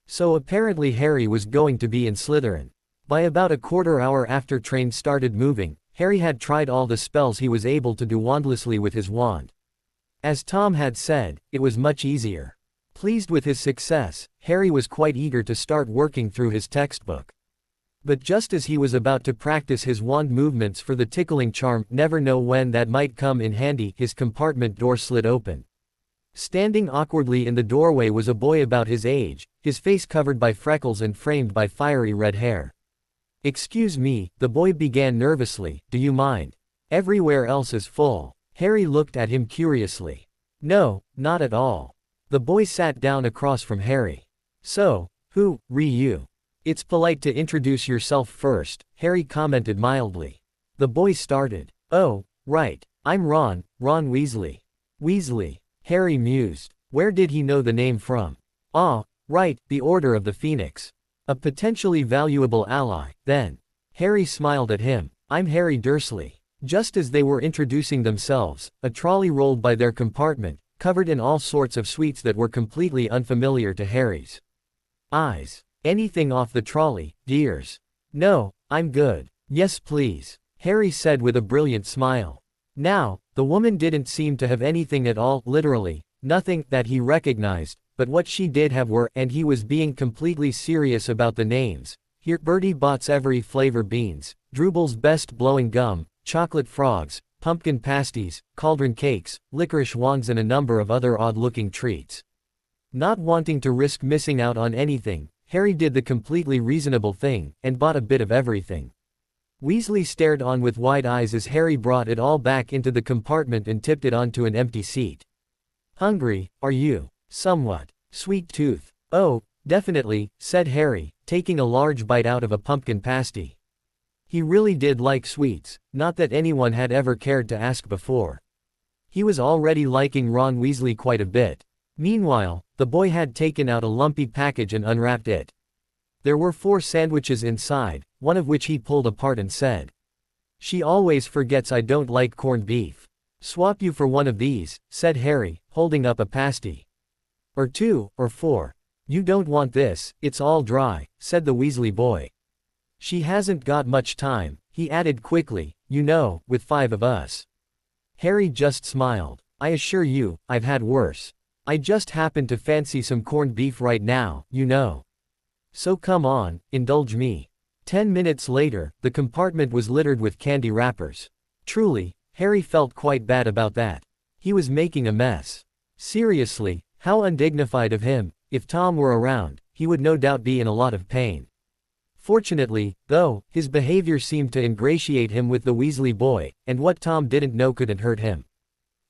So apparently Harry was going to be in Slytherin. By about a quarter hour after train started moving, Harry had tried all the spells he was able to do wandlessly with his wand. As Tom had said, it was much easier. Pleased with his success, Harry was quite eager to start working through his textbook. But just as he was about to practice his wand movements for the tickling charm, never know when that might come in handy, his compartment door slid open. Standing awkwardly in the doorway was a boy about his age, his face covered by freckles and framed by fiery red hair. "Excuse me," the boy began nervously, "do you mind? Everywhere else is full." Harry looked at him curiously. "No, not at all." The boy sat down across from Harry. "So, who, you? It's polite to introduce yourself first," Harry commented mildly. The boy started. "Oh, right. I'm Ron Weasley." "Weasley?" Harry mused. Where did he know the name from? Ah, right, the Order of the Phoenix. A potentially valuable ally, then. Harry smiled at him. "I'm Harry Dursley." Just as they were introducing themselves, a trolley rolled by their compartment, covered in all sorts of sweets that were completely unfamiliar to Harry's eyes. "Anything off the trolley, dears?" "No, I'm good." "Yes, please," Harry said with a brilliant smile. Now, the woman didn't seem to have anything at all, literally, nothing, that he recognized, but what she did have were, and he was being completely serious about the names. Here, Bertie Bott's every flavor beans, Drooble's best blowing gum, chocolate frogs, pumpkin pasties, cauldron cakes, licorice wands and a number of other odd-looking treats. Not wanting to risk missing out on anything, Harry did the completely reasonable thing, and bought a bit of everything. Weasley stared on with wide eyes as Harry brought it all back into the compartment and tipped it onto an empty seat. "Hungry, are you?" "Somewhat." "Sweet tooth?" "Oh, definitely," said Harry, taking a large bite out of a pumpkin pasty. He really did like sweets, not that anyone had ever cared to ask before. He was already liking Ron Weasley quite a bit. Meanwhile, the boy had taken out a lumpy package and unwrapped it. There were 4 sandwiches inside, one of which he pulled apart and said, "She always forgets I don't like corned beef." "Swap you for one of these," said Harry, holding up a pasty. "Or 2, or 4. You don't want this, it's all dry," said the Weasley boy. "She hasn't got much time," he added quickly, "you know, with 5 of us." Harry just smiled. "I assure you, I've had worse. I just happen to fancy some corned beef right now, you know. So come on, indulge me." 10 minutes later, the compartment was littered with candy wrappers. Truly, Harry felt quite bad about that. He was making a mess. Seriously, how undignified of him. If Tom were around, he would no doubt be in a lot of pain. Fortunately, though, his behavior seemed to ingratiate him with the Weasley boy, and what Tom didn't know couldn't hurt him.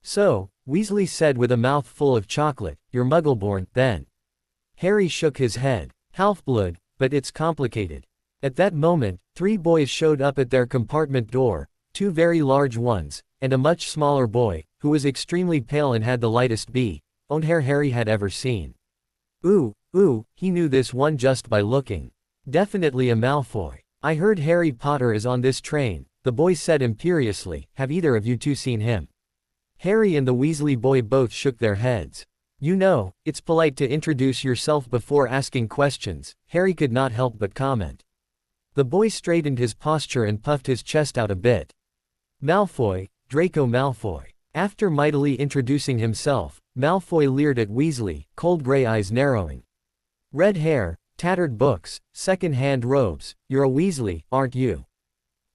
"So," Weasley said with a mouth full of chocolate, "you're Muggleborn, then?" Harry shook his head. "Half-blood, but it's complicated." At that moment, 3 boys showed up at their compartment door, 2 very large ones, and a much smaller boy, who was extremely pale and had the lightest blonde hair Harry had ever seen. Ooh, he knew this one just by looking. Definitely a Malfoy. "I heard Harry Potter is on this train," the boy said imperiously. "Have either of you 2 seen him?" Harry and the Weasley boy both shook their heads. "You know, it's polite to introduce yourself before asking questions," Harry could not help but comment. The boy straightened his posture and puffed his chest out a bit. "Malfoy, Draco Malfoy." After mightily introducing himself, Malfoy leered at Weasley, cold gray eyes narrowing. "Red hair, tattered books, second-hand robes, you're a Weasley, aren't you?"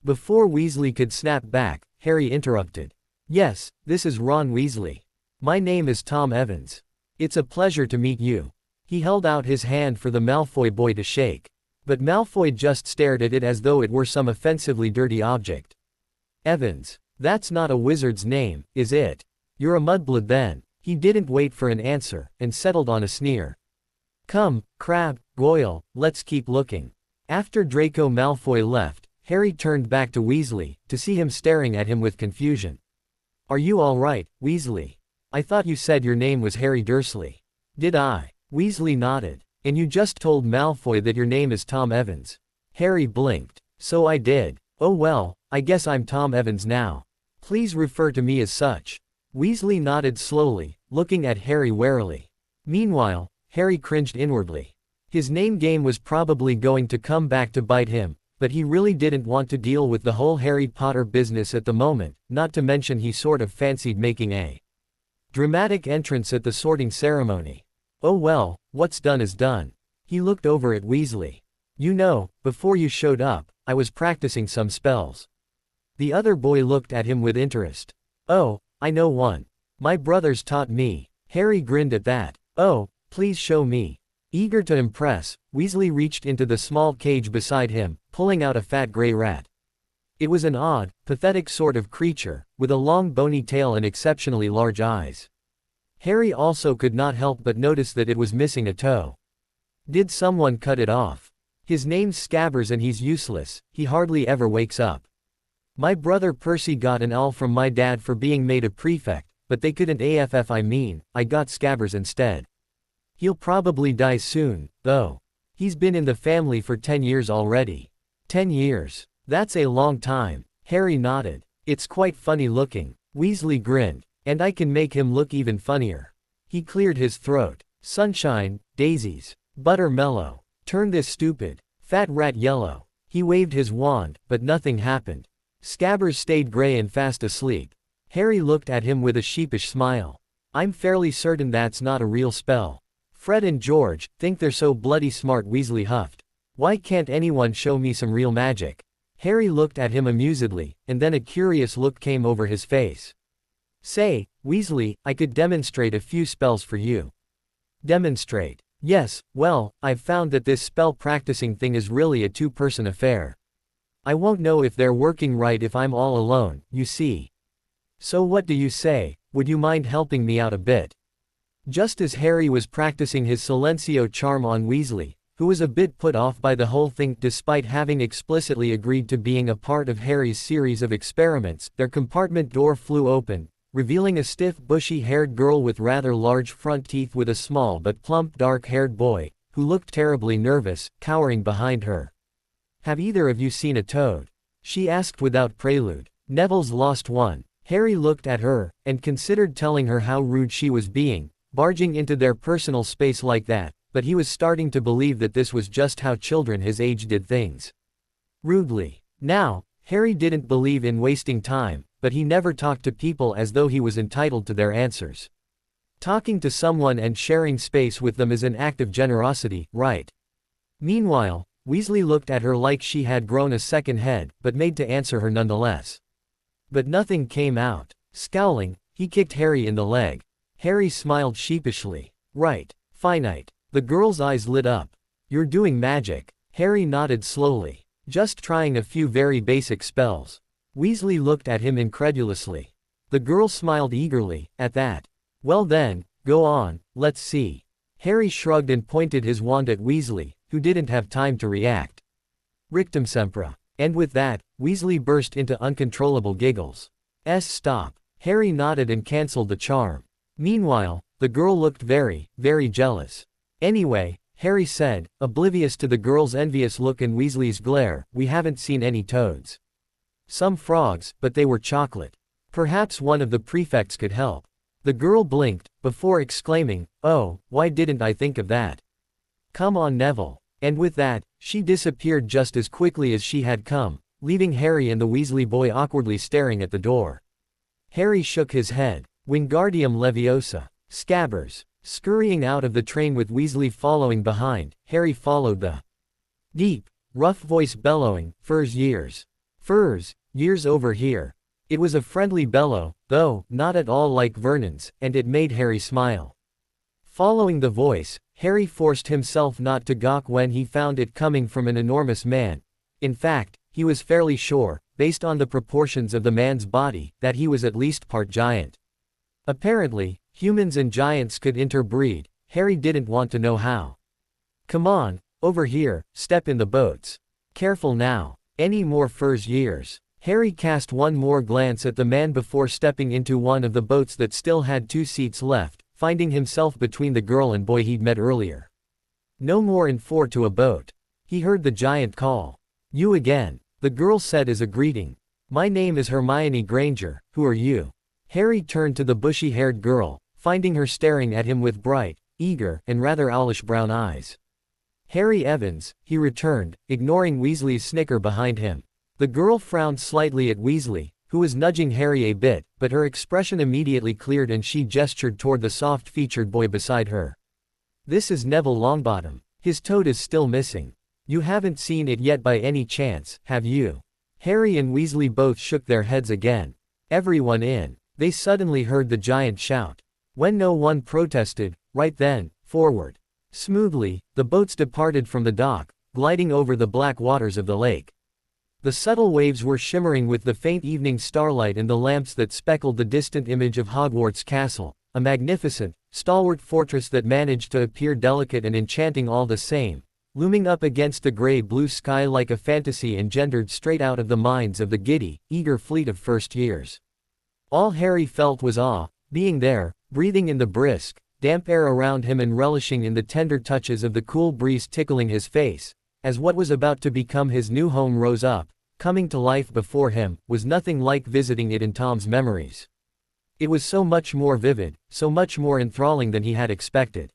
Before Weasley could snap back, Harry interrupted. "Yes, this is Ron Weasley. My name is Tom Evans. It's a pleasure to meet you." He held out his hand for the Malfoy boy to shake. But Malfoy just stared at it as though it were some offensively dirty object. "Evans. That's not a wizard's name, is it? You're a mudblood then." He didn't wait for an answer, and settled on a sneer. "Come, Crabbe, Goyle, let's keep looking." After Draco Malfoy left, Harry turned back to Weasley, to see him staring at him with confusion. "Are you all right, Weasley? I thought you said your name was Harry Dursley." "Did I?" Weasley nodded. "And you just told Malfoy that your name is Tom Evans." Harry blinked. "So I did. Oh well, I guess I'm Tom Evans now. Please refer to me as such." Weasley nodded slowly, looking at Harry warily. Meanwhile, Harry cringed inwardly. His name game was probably going to come back to bite him, but he really didn't want to deal with the whole Harry Potter business at the moment, not to mention he sort of fancied making a dramatic entrance at the sorting ceremony. Oh well, what's done is done. He looked over at Weasley. You know, before you showed up, I was practicing some spells. The other boy looked at him with interest. Oh, I know one. My brothers taught me. Harry grinned at that. Oh, please show me. Eager to impress, Weasley reached into the small cage beside him, pulling out a fat gray rat. It was an odd, pathetic sort of creature, with a long bony tail and exceptionally large eyes. Harry also could not help but notice that it was missing a toe. Did someone cut it off? His name's Scabbers and he's useless, he hardly ever wakes up. My brother Percy got an L from my dad for being made a prefect, but they couldn't I got Scabbers instead. He'll probably die soon, though. He's been in the family for 10 years already. 10 years. That's a long time. Harry nodded. It's quite funny looking. Weasley grinned. And I can make him look even funnier. He cleared his throat. Sunshine, daisies, buttermellow. Turn this stupid, fat rat yellow. He waved his wand, but nothing happened. Scabbers stayed gray and fast asleep. Harry looked at him with a sheepish smile. I'm fairly certain that's not a real spell. Fred and George think they're so bloody smart, Weasley huffed. Why can't anyone show me some real magic? Harry looked at him amusedly, and then a curious look came over his face. Say, Weasley, I could demonstrate a few spells for you. Demonstrate? Yes, well, I've found that this spell practicing thing is really a two-person affair. I won't know if they're working right if I'm all alone, you see. So what do you say, would you mind helping me out a bit? Just as Harry was practicing his Silencio charm on Weasley, who was a bit put off by the whole thing despite having explicitly agreed to being a part of Harry's series of experiments, their compartment door flew open, revealing a stiff bushy-haired girl with rather large front teeth with a small but plump dark-haired boy, who looked terribly nervous, cowering behind her. Have either of you seen a toad? She asked without prelude. Neville's lost one. Harry looked at her, and considered telling her how rude she was being, barging into their personal space like that, but he was starting to believe that this was just how children his age did things. Rudely. Now, Harry didn't believe in wasting time, but he never talked to people as though he was entitled to their answers. Talking to someone and sharing space with them is an act of generosity, right? Meanwhile, Weasley looked at her like she had grown a second head, but made to answer her nonetheless. But nothing came out. Scowling, he kicked Harry in the leg. Harry smiled sheepishly. Right. Finite. The girl's eyes lit up. You're doing magic. Harry nodded slowly. Just trying a few very basic spells. Weasley looked at him incredulously. The girl smiled eagerly, at that. Well then, go on, let's see. Harry shrugged and pointed his wand at Weasley, who didn't have time to react. Rictum Sempra. And with that, Weasley burst into uncontrollable giggles. Stop. Harry nodded and cancelled the charm. Meanwhile, the girl looked very, very jealous. Anyway, Harry said, oblivious to the girl's envious look and Weasley's glare, we haven't seen any toads. Some frogs, but they were chocolate. Perhaps one of the prefects could help. The girl blinked, before exclaiming, oh, why didn't I think of that? Come on, Neville. And with that, she disappeared just as quickly as she had come, leaving Harry and the Weasley boy awkwardly staring at the door. Harry shook his head. Wingardium Leviosa. Scabbers. Scurrying out of the train with Weasley following behind, Harry followed the deep, rough voice bellowing, Furs years. Furs, years over here. It was a friendly bellow, though, not at all like Vernon's, and it made Harry smile. Following the voice, Harry forced himself not to gawk when he found it coming from an enormous man. In fact, he was fairly sure, based on the proportions of the man's body, that he was at least part giant. Apparently, humans and giants could interbreed. Harry didn't want to know how. Come on, over here, step in the boats. Careful now. Any more Furs years. Harry cast one more glance at the man before stepping into one of the boats that still had 2 seats left, finding himself between the girl and boy he'd met earlier. No more in 4 to a boat. He heard the giant call. You again. The girl said as a greeting. My name is Hermione Granger, who are you? Harry turned to the bushy-haired girl, finding her staring at him with bright, eager, and rather owlish brown eyes. Harry Evans, he returned, ignoring Weasley's snicker behind him. The girl frowned slightly at Weasley, who was nudging Harry a bit, but her expression immediately cleared and she gestured toward the soft-featured boy beside her. This is Neville Longbottom. His toad is still missing. You haven't seen it yet by any chance, have you? Harry and Weasley both shook their heads again. Everyone in. They suddenly heard the giant shout. When no one protested, right then, forward. Smoothly, the boats departed from the dock, gliding over the black waters of the lake. The subtle waves were shimmering with the faint evening starlight and the lamps that speckled the distant image of Hogwarts Castle, a magnificent, stalwart fortress that managed to appear delicate and enchanting all the same, looming up against the gray-blue sky like a fantasy engendered straight out of the minds of the giddy, eager fleet of first years. All Harry felt was awe, being there, breathing in the brisk, damp air around him and relishing in the tender touches of the cool breeze tickling his face, as what was about to become his new home rose up, coming to life before him, was nothing like visiting it in Tom's memories. It was so much more vivid, so much more enthralling than he had expected.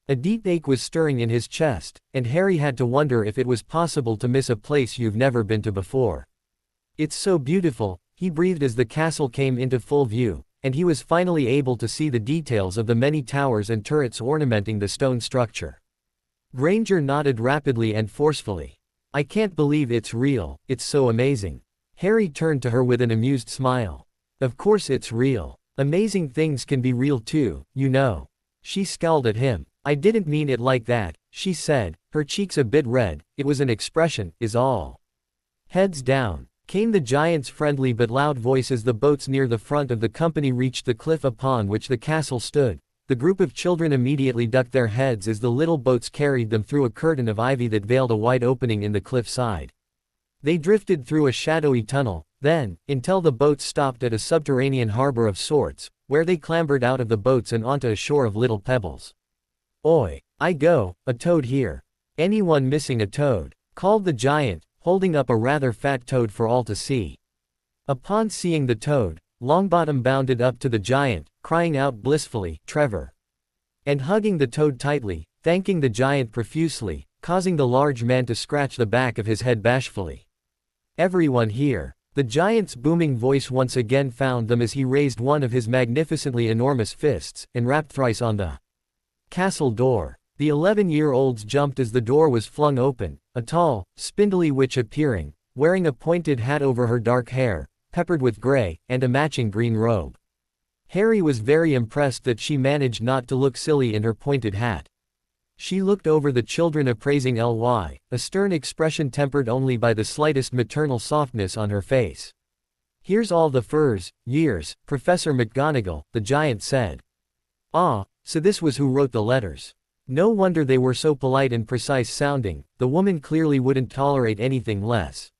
A deep ache was stirring in his chest, and Harry had to wonder if it was possible to miss a place you've never been to before. It's so beautiful, he breathed as the castle came into full view, and he was finally able to see the details of the many towers and turrets ornamenting the stone structure. Granger nodded rapidly and forcefully. I can't believe it's real, it's so amazing. Harry turned to her with an amused smile. Of course it's real. Amazing things can be real too, you know. She scowled at him. I didn't mean it like that, she said, her cheeks a bit red. It was an expression, is all. Heads down. Came the giant's friendly but loud voice as the boats near the front of the company reached the cliff upon which the castle stood. The group of children immediately ducked their heads as the little boats carried them through a curtain of ivy that veiled a wide opening in the cliff side. They drifted through a shadowy tunnel, then, until the boats stopped at a subterranean harbor of sorts, where they clambered out of the boats and onto a shore of little pebbles. Oi, I go, a toad here. Anyone missing a toad? Called the giant, holding up a rather fat toad for all to see. Upon seeing the toad, Longbottom bounded up to the giant, crying out blissfully, Trevor! And hugging the toad tightly, thanking the giant profusely, causing the large man to scratch the back of his head bashfully. Everyone here. The giant's booming voice once again found them as he raised one of his magnificently enormous fists, and rapped thrice on the castle door. The 11-year-olds jumped as the door was flung open, a tall, spindly witch appearing, wearing a pointed hat over her dark hair, peppered with gray, and a matching green robe. Harry was very impressed that she managed not to look silly in her pointed hat. She looked over the children appraising Ly, a stern expression tempered only by the slightest maternal softness on her face. Here's all the furs, years, Professor McGonagall, the giant said. Ah, so this was who wrote the letters. No wonder they were so polite and precise sounding, the woman clearly wouldn't tolerate anything less.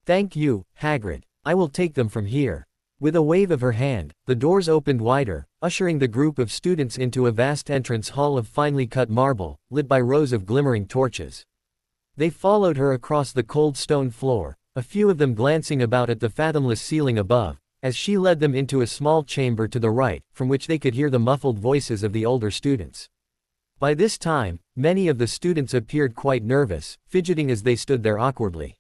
Thank you, Hagrid, I will take them from here. With a wave of her hand, the doors opened wider, ushering the group of students into a vast entrance hall of finely cut marble, lit by rows of glimmering torches. They followed her across the cold stone floor, a few of them glancing about at the fathomless ceiling above, as she led them into a small chamber to the right, from which they could hear the muffled voices of the older students. By this time, many of the students appeared quite nervous, fidgeting as they stood there awkwardly.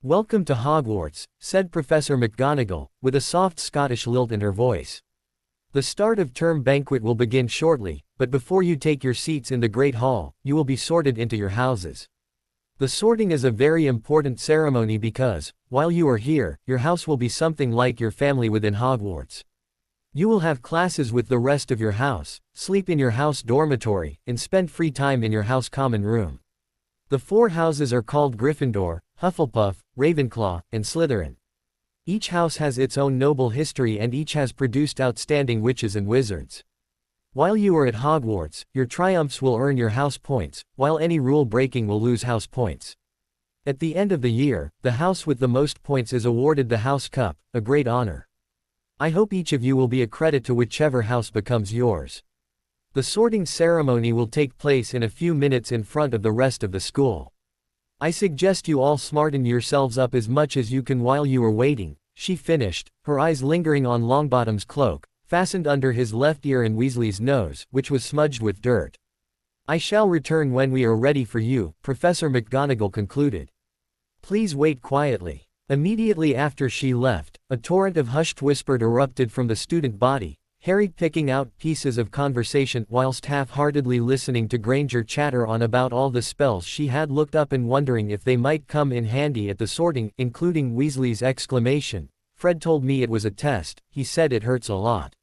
Welcome to Hogwarts, said Professor McGonagall, with a soft Scottish lilt in her voice. The start of term banquet will begin shortly, but before you take your seats in the Great Hall, you will be sorted into your houses. The sorting is a very important ceremony because, while you are here, your house will be something like your family within Hogwarts. You will have classes with the rest of your house, sleep in your house dormitory, and spend free time in your house common room. The 4 houses are called Gryffindor, Hufflepuff, Ravenclaw, and Slytherin. Each house has its own noble history and each has produced outstanding witches and wizards. While you are at Hogwarts, your triumphs will earn your house points, while any rule breaking will lose house points. At the end of the year, the house with the most points is awarded the House Cup, a great honor. I hope each of you will be a credit to whichever house becomes yours. The sorting ceremony will take place in a few minutes in front of the rest of the school. I suggest you all smarten yourselves up as much as you can while you are waiting, she finished, her eyes lingering on Longbottom's cloak, fastened under his left ear and Weasley's nose, which was smudged with dirt. I shall return when we are ready for you, Professor McGonagall concluded. Please wait quietly. Immediately after she left, a torrent of hushed whisper erupted from the student body, Harry picking out pieces of conversation whilst half-heartedly listening to Granger chatter on about all the spells she had looked up and wondering if they might come in handy at the sorting, including Weasley's exclamation, "Fred told me it was a test, he said it hurts a lot."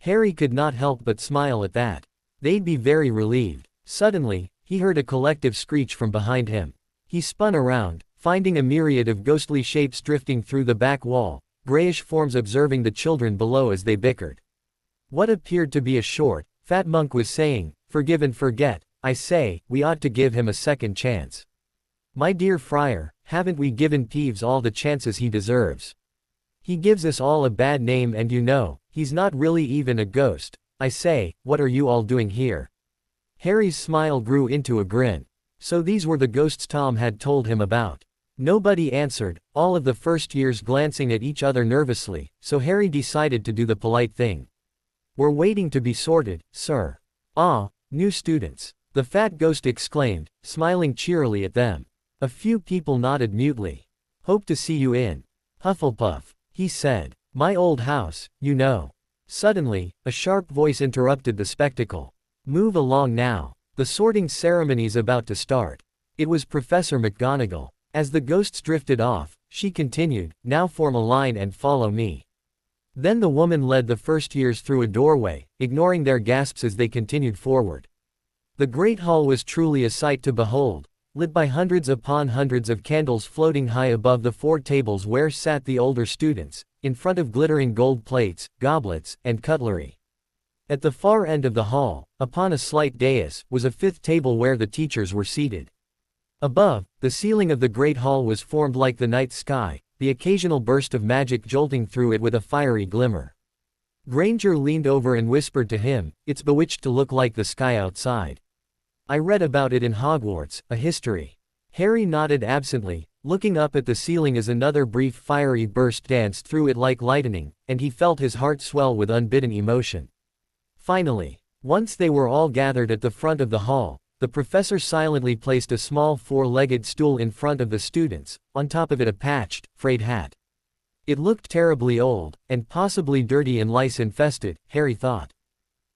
Harry could not help but smile at that. They'd be very relieved. Suddenly, he heard a collective screech from behind him. He spun around, finding a myriad of ghostly shapes drifting through the back wall, grayish forms observing the children below as they bickered. What appeared to be a short, fat monk was saying, "Forgive and forget, I say, we ought to give him a second chance. My dear friar, haven't we given Peeves all the chances he deserves? He gives us all a bad name and you know, he's not really even a ghost. I say, what are you all doing here?" Harry's smile grew into a grin. So these were the ghosts Tom had told him about. Nobody answered, all of the first years glancing at each other nervously, so Harry decided to do the polite thing. "We're waiting to be sorted, sir." "Ah, new students," the fat ghost exclaimed, smiling cheerily at them. A few people nodded mutely. "Hope to see you in Hufflepuff," he said. "My old house, you know." Suddenly, a sharp voice interrupted the spectacle. "Move along now. The sorting ceremony's about to start." It was Professor McGonagall. As the ghosts drifted off, she continued, "Now form a line and follow me." Then the woman led the first years through a doorway, ignoring their gasps as they continued forward. The great hall was truly a sight to behold, lit by hundreds upon hundreds of candles floating high above the 4 tables where sat the older students, in front of glittering gold plates, goblets, and cutlery. At the far end of the hall, upon a slight dais, was a 5th table where the teachers were seated. Above, the ceiling of the great hall was formed like the night sky, the occasional burst of magic jolting through it with a fiery glimmer. Granger leaned over and whispered to him, "It's bewitched to look like the sky outside. I read about it in Hogwarts, a history." Harry nodded absently, looking up at the ceiling as another brief fiery burst danced through it like lightning, and he felt his heart swell with unbidden emotion. Finally, once they were all gathered at the front of the hall, the professor silently placed a small 4-legged stool in front of the students, on top of it a patched, frayed hat. It looked terribly old, and possibly dirty and lice-infested, Harry thought.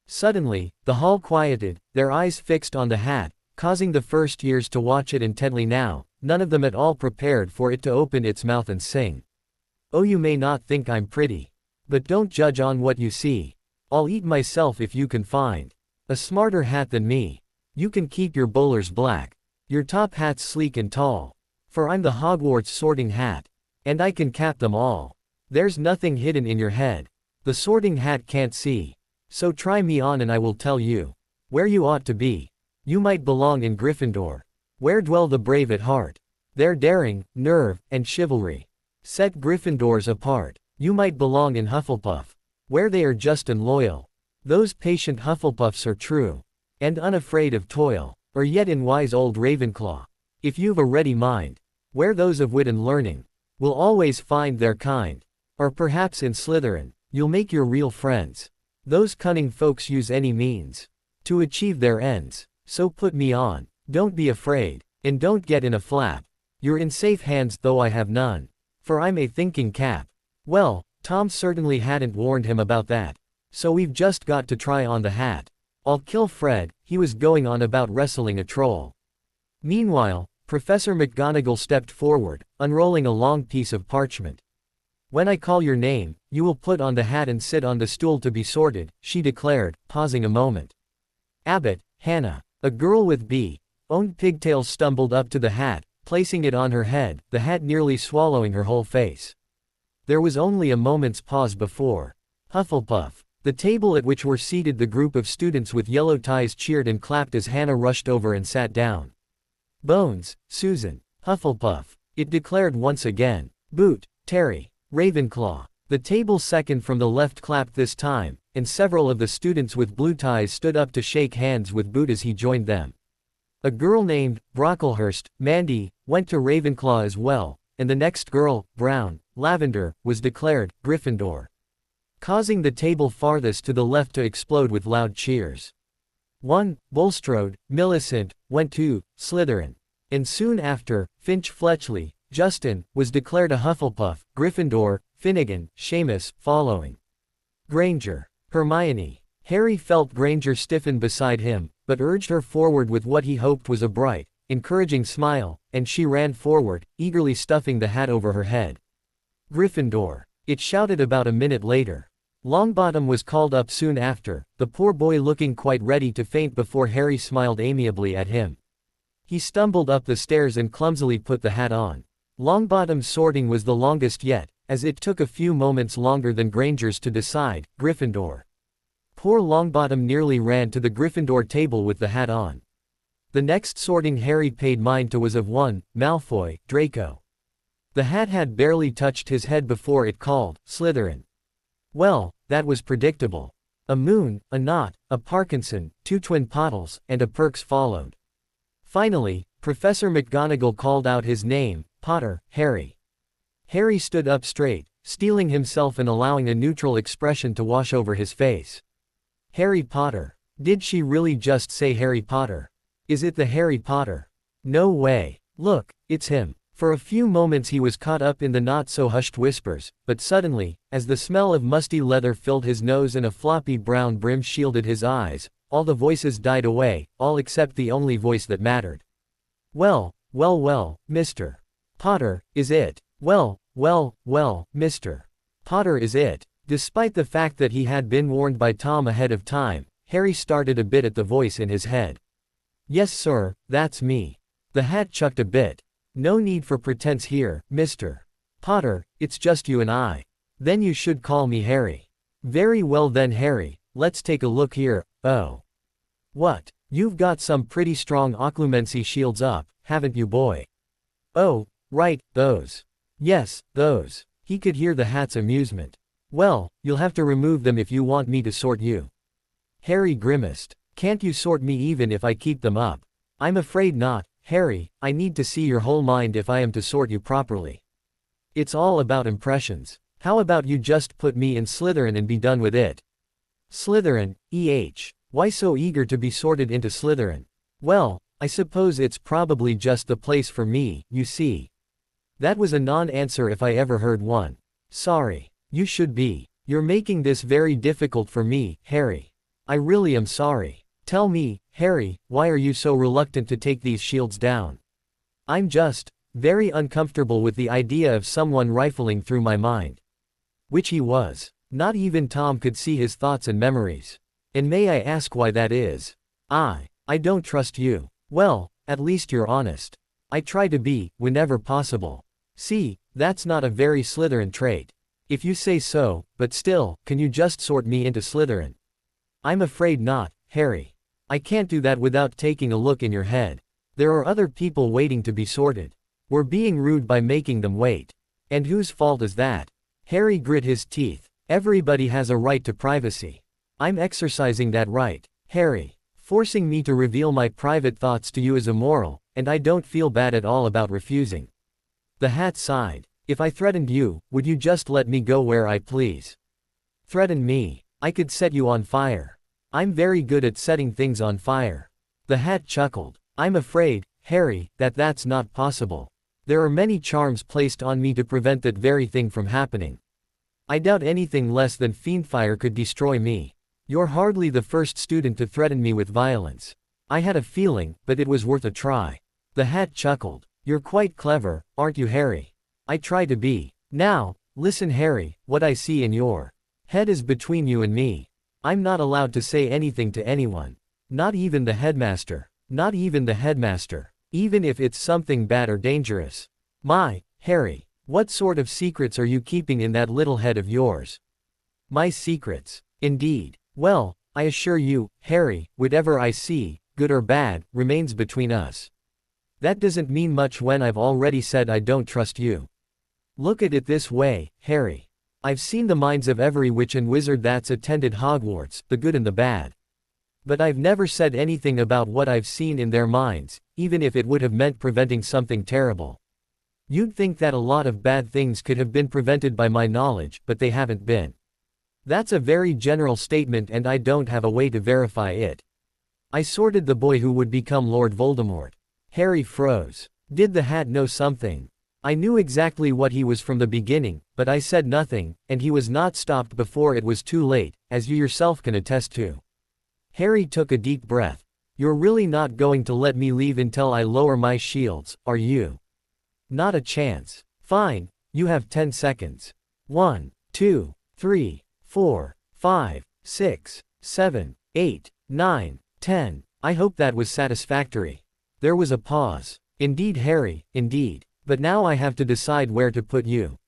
Suddenly, the hall quieted, their eyes fixed on the hat, causing the first years to watch it intently now, none of them at all prepared for it to open its mouth and sing. "Oh, you may not think I'm pretty. But don't judge on what you see. I'll eat myself if you can find a smarter hat than me. You can keep your bowlers black. Your top hat's sleek and tall. For I'm the Hogwarts sorting hat. And I can cap them all. There's nothing hidden in your head. The sorting hat can't see. So try me on and I will tell you where you ought to be. You might belong in Gryffindor, where dwell the brave at heart. Their daring, nerve, and chivalry set Gryffindors apart. You might belong in Hufflepuff, where they are just and loyal. Those patient Hufflepuffs are true and unafraid of toil. Or yet in wise old Ravenclaw, if you've a ready mind, where those of wit and learning will always find their kind. Or perhaps in Slytherin, you'll make your real friends. Those cunning folks use any means to achieve their ends. So put me on. Don't be afraid, and don't get in a flap. You're in safe hands though I have none. For I'm a thinking cap." Well, Tom certainly hadn't warned him about that. "So we've just got to try on the hat. I'll kill Fred," he was going on about wrestling a troll. Meanwhile, Professor McGonagall stepped forward, unrolling a long piece of parchment. "When I call your name, you will put on the hat and sit on the stool to be sorted," she declared, pausing a moment. Abbott, Hannah, a girl with B-owned pigtails, stumbled up to the hat, placing it on her head, the hat nearly swallowing her whole face. There was only a moment's pause before Hufflepuff. The table at which were seated the group of students with yellow ties cheered and clapped as Hannah rushed over and sat down. "Bones, Susan, Hufflepuff," it declared once again. "Boot, Terry, Ravenclaw." The table second from the left clapped this time, and several of the students with blue ties stood up to shake hands with Boot as he joined them. A girl named Brocklehurst, Mandy, went to Ravenclaw as well, and the next girl, Brown, Lavender, was declared Gryffindor, causing the table farthest to the left to explode with loud cheers. Bulstrode, Millicent, went to Slytherin. And soon after, Finch Fletchley, Justin, was declared a Hufflepuff, Gryffindor, Finnegan, Seamus, following. Granger, Hermione. Harry felt Granger stiffen beside him, but urged her forward with what he hoped was a bright, encouraging smile, and she ran forward, eagerly stuffing the hat over her head. Gryffindor. It shouted about a minute later. Longbottom was called up soon after, the poor boy looking quite ready to faint before Harry smiled amiably at him. He stumbled up the stairs and clumsily put the hat on. Longbottom's sorting was the longest yet, as it took a few moments longer than Granger's to decide, Gryffindor. Poor Longbottom nearly ran to the Gryffindor table with the hat on. The next sorting Harry paid mind to was of one, Malfoy, Draco. The hat had barely touched his head before it called, Slytherin. Well, that was predictable. A Moon, a Nott, a Parkinson, 2 Twin Pottles, and a Perks followed. Finally, Professor McGonagall called out his name, Potter, Harry. Harry stood up straight, steeling himself and allowing a neutral expression to wash over his face. Harry Potter. Did she really just say Harry Potter? Is it the Harry Potter? No way. Look, it's him. For a few moments he was caught up in the not-so-hushed whispers, but suddenly, as the smell of musty leather filled his nose and a floppy brown brim shielded his eyes, all the voices died away, all except the only voice that mattered. Well, Mr. Potter, is it? Well, Mr. Potter is it? Despite the fact that he had been warned by Tom ahead of time, Harry started a bit at the voice in his head. Yes sir, that's me. The hat chucked a bit. No need for pretense here, Mr. Potter, it's just you and I. Then you should call me Harry. Very well then Harry, let's take a look here. Oh. What? You've got some pretty strong occlumency shields up, haven't you boy? Oh, right, those. Yes, those. He could hear the hat's amusement. Well, you'll have to remove them if you want me to sort you. Harry grimaced. Can't you sort me even if I keep them up? I'm afraid not, Harry, I need to see your whole mind if I am to sort you properly. It's all about impressions. How about you just put me in Slytherin and be done with it? Slytherin, Why so eager to be sorted into Slytherin? Well, I suppose it's probably just the place for me, you see. That was a non-answer if I ever heard one. Sorry. You should be. You're making this very difficult for me, Harry. I really am sorry. Tell me, Harry, why are you so reluctant to take these shields down? I'm just very uncomfortable with the idea of someone rifling through my mind. Which he was. Not even Tom could see his thoughts and memories. And may I ask why that is? I don't trust you. Well, at least you're honest. I try to be, whenever possible. See, that's not a very Slytherin trait. If you say so, but still, can you just sort me into Slytherin? I'm afraid not, Harry. I can't do that without taking a look in your head. There are other people waiting to be sorted. We're being rude by making them wait. And whose fault is that? Harry grit his teeth. Everybody has a right to privacy. I'm exercising that right, Harry. Forcing me to reveal my private thoughts to you is immoral, and I don't feel bad at all about refusing. The hat sighed. If I threatened you, would you just let me go where I please? Threaten me? I could set you on fire. I'm very good at setting things on fire. The hat chuckled. I'm afraid, Harry, that's not possible. There are many charms placed on me to prevent that very thing from happening. I doubt anything less than fiendfire could destroy me. You're hardly the first student to threaten me with violence. I had a feeling, but it was worth a try. The hat chuckled. You're quite clever, aren't you, Harry? I try to be. Now, listen Harry, what I see in your head is between you and me. I'm not allowed to say anything to anyone. Not even the headmaster. Not even the headmaster. Even if it's something bad or dangerous. My, Harry, what sort of secrets are you keeping in that little head of yours? My secrets. Indeed. Well, I assure you, Harry, whatever I see, good or bad, remains between us. That doesn't mean much when I've already said I don't trust you. Look at it this way, Harry. I've seen the minds of every witch and wizard that's attended Hogwarts, the good and the bad. But I've never said anything about what I've seen in their minds, even if it would have meant preventing something terrible. You'd think that a lot of bad things could have been prevented by my knowledge, but they haven't been. That's a very general statement and I don't have a way to verify it. I sorted the boy who would become Lord Voldemort. Harry froze. Did the hat know something? I knew exactly what he was from the beginning, but I said nothing, and he was not stopped before it was too late, as you yourself can attest to. Harry took a deep breath. You're really not going to let me leave until I lower my shields, are you? Not a chance. Fine, you have 10 seconds. 1, 2, 3, 4, 5, 6, 7, 8, 9, 10. I hope that was satisfactory. There was a pause. Indeed, Harry, indeed. But now I have to decide where to put you.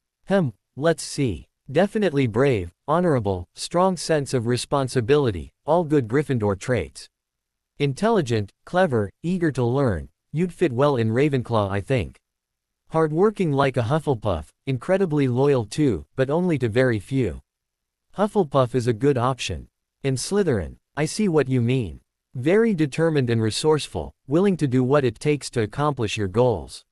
Let's see. Definitely brave, honorable, strong sense of responsibility, all good Gryffindor traits. Intelligent, clever, eager to learn, you'd fit well in Ravenclaw, I think. Hardworking like a Hufflepuff, incredibly loyal too, but only to very few. Hufflepuff is a good option. In Slytherin, I see what you mean. Very determined and resourceful, willing to do what it takes to accomplish your goals.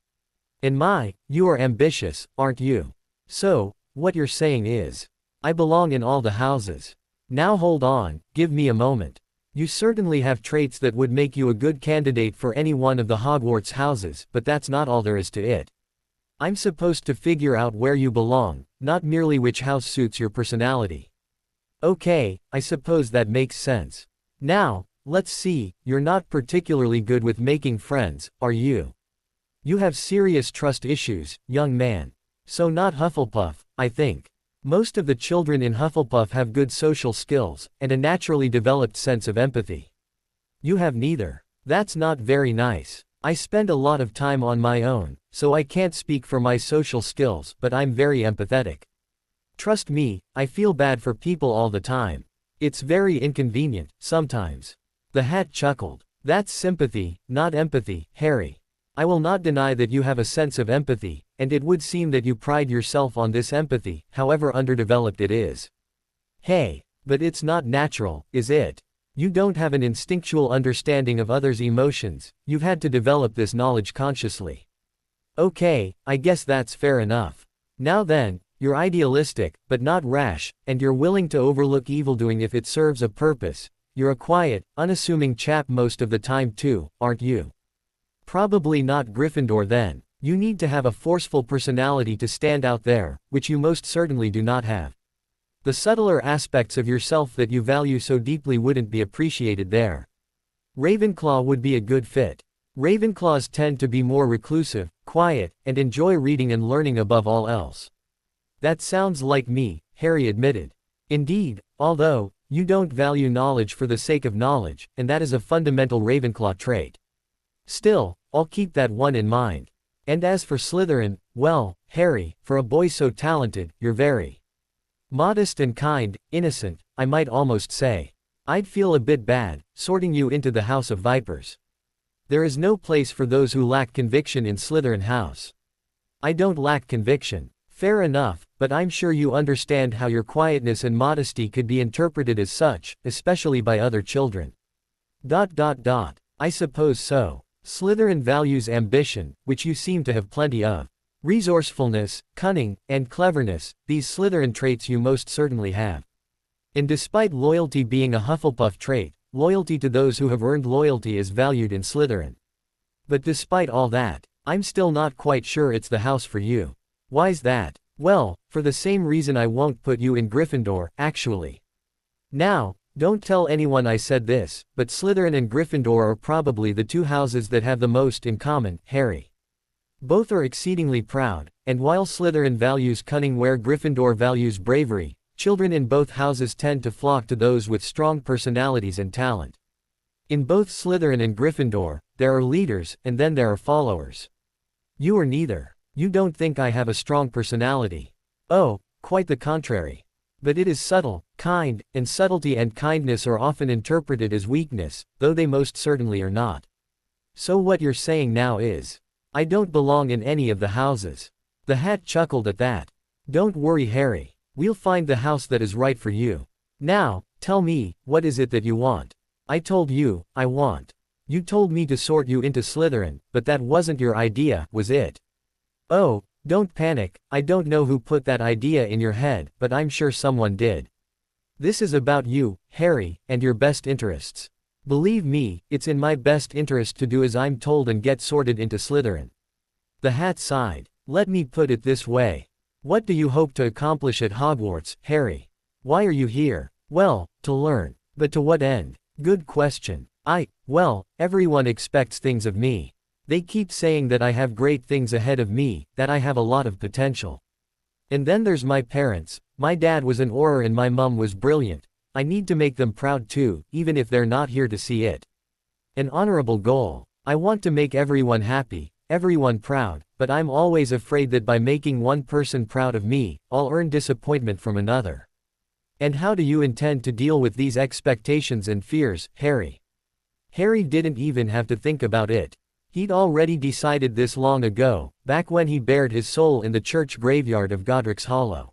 You are ambitious, aren't you? So, what you're saying is, I belong in all the houses. Now hold on, give me a moment. You certainly have traits that would make you a good candidate for any one of the Hogwarts houses, but that's not all there is to it. I'm supposed to figure out where you belong, not merely which house suits your personality. Okay, I suppose that makes sense. Now, let's see, you're not particularly good with making friends, are you? You have serious trust issues, young man. So not Hufflepuff, I think. Most of the children in Hufflepuff have good social skills, and a naturally developed sense of empathy. You have neither. That's not very nice. I spend a lot of time on my own, so I can't speak for my social skills, but I'm very empathetic. Trust me, I feel bad for people all the time. It's very inconvenient, sometimes. The Hat chuckled. That's sympathy, not empathy, Harry. I will not deny that you have a sense of empathy, and it would seem that you pride yourself on this empathy, however underdeveloped it is. Hey, but it's not natural, is it? You don't have an instinctual understanding of others' emotions, you've had to develop this knowledge consciously. Okay, I guess that's fair enough. Now then, you're idealistic, but not rash, and you're willing to overlook evildoing if it serves a purpose. You're a quiet, unassuming chap most of the time too, aren't you? Probably not Gryffindor then. You need to have a forceful personality to stand out there, which you most certainly do not have. The subtler aspects of yourself that you value so deeply wouldn't be appreciated there. Ravenclaw would be a good fit. Ravenclaws tend to be more reclusive, quiet, and enjoy reading and learning above all else. That sounds like me, Harry admitted. Indeed, although, you don't value knowledge for the sake of knowledge, and that is a fundamental Ravenclaw trait. Still, I'll keep that one in mind. And as for Slytherin, well, Harry, for a boy so talented, you're very modest and kind, innocent, I might almost say. I'd feel a bit bad, sorting you into the House of Vipers. There is no place for those who lack conviction in Slytherin House. I don't lack conviction. Fair enough, but I'm sure you understand how your quietness and modesty could be interpreted as such, especially by other children. I suppose so. Slytherin values ambition, which you seem to have plenty of. Resourcefulness, cunning, and cleverness, these Slytherin traits you most certainly have. And despite loyalty being a Hufflepuff trait, loyalty to those who have earned loyalty is valued in Slytherin. But despite all that, I'm still not quite sure it's the house for you. Why's that? Well, for the same reason I won't put you in Gryffindor, actually. Now, don't tell anyone I said this, but Slytherin and Gryffindor are probably the two houses that have the most in common, Harry. Both are exceedingly proud, and while Slytherin values cunning where Gryffindor values bravery, children in both houses tend to flock to those with strong personalities and talent. In both Slytherin and Gryffindor, there are leaders, and then there are followers. You are neither. You don't think I have a strong personality. Oh, quite the contrary. But it is subtle, kind, and subtlety and kindness are often interpreted as weakness, though they most certainly are not. So what you're saying now is, I don't belong in any of the houses. The Hat chuckled at that. Don't worry, Harry. We'll find the house that is right for you. Now, tell me, what is it that you want? I told you, I want. You told me to sort you into Slytherin, but that wasn't your idea, was it? Oh, don't panic, I don't know who put that idea in your head, but I'm sure someone did. This is about you, Harry, and your best interests. Believe me, it's in my best interest to do as I'm told and get sorted into Slytherin. The Hat sighed. Let me put it this way. What do you hope to accomplish at Hogwarts, Harry? Why are you here? Well, to learn. But to what end? Good question. Well, everyone expects things of me. They keep saying that I have great things ahead of me, that I have a lot of potential. And then there's my parents. My dad was an Auror and my mum was brilliant. I need to make them proud too, even if they're not here to see it. An honorable goal. I want to make everyone happy, everyone proud, but I'm always afraid that by making one person proud of me, I'll earn disappointment from another. And how do you intend to deal with these expectations and fears, Harry? Harry didn't even have to think about it. He'd already decided this long ago, back when he bared his soul in the church graveyard of Godric's Hollow.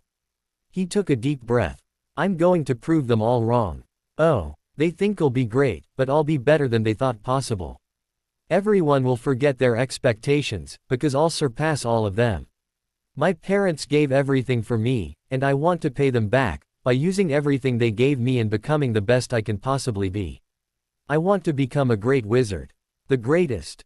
He took a deep breath. I'm going to prove them all wrong. Oh, they think I'll be great, but I'll be better than they thought possible. Everyone will forget their expectations, because I'll surpass all of them. My parents gave everything for me, and I want to pay them back, by using everything they gave me and becoming the best I can possibly be. I want to become a great wizard. The greatest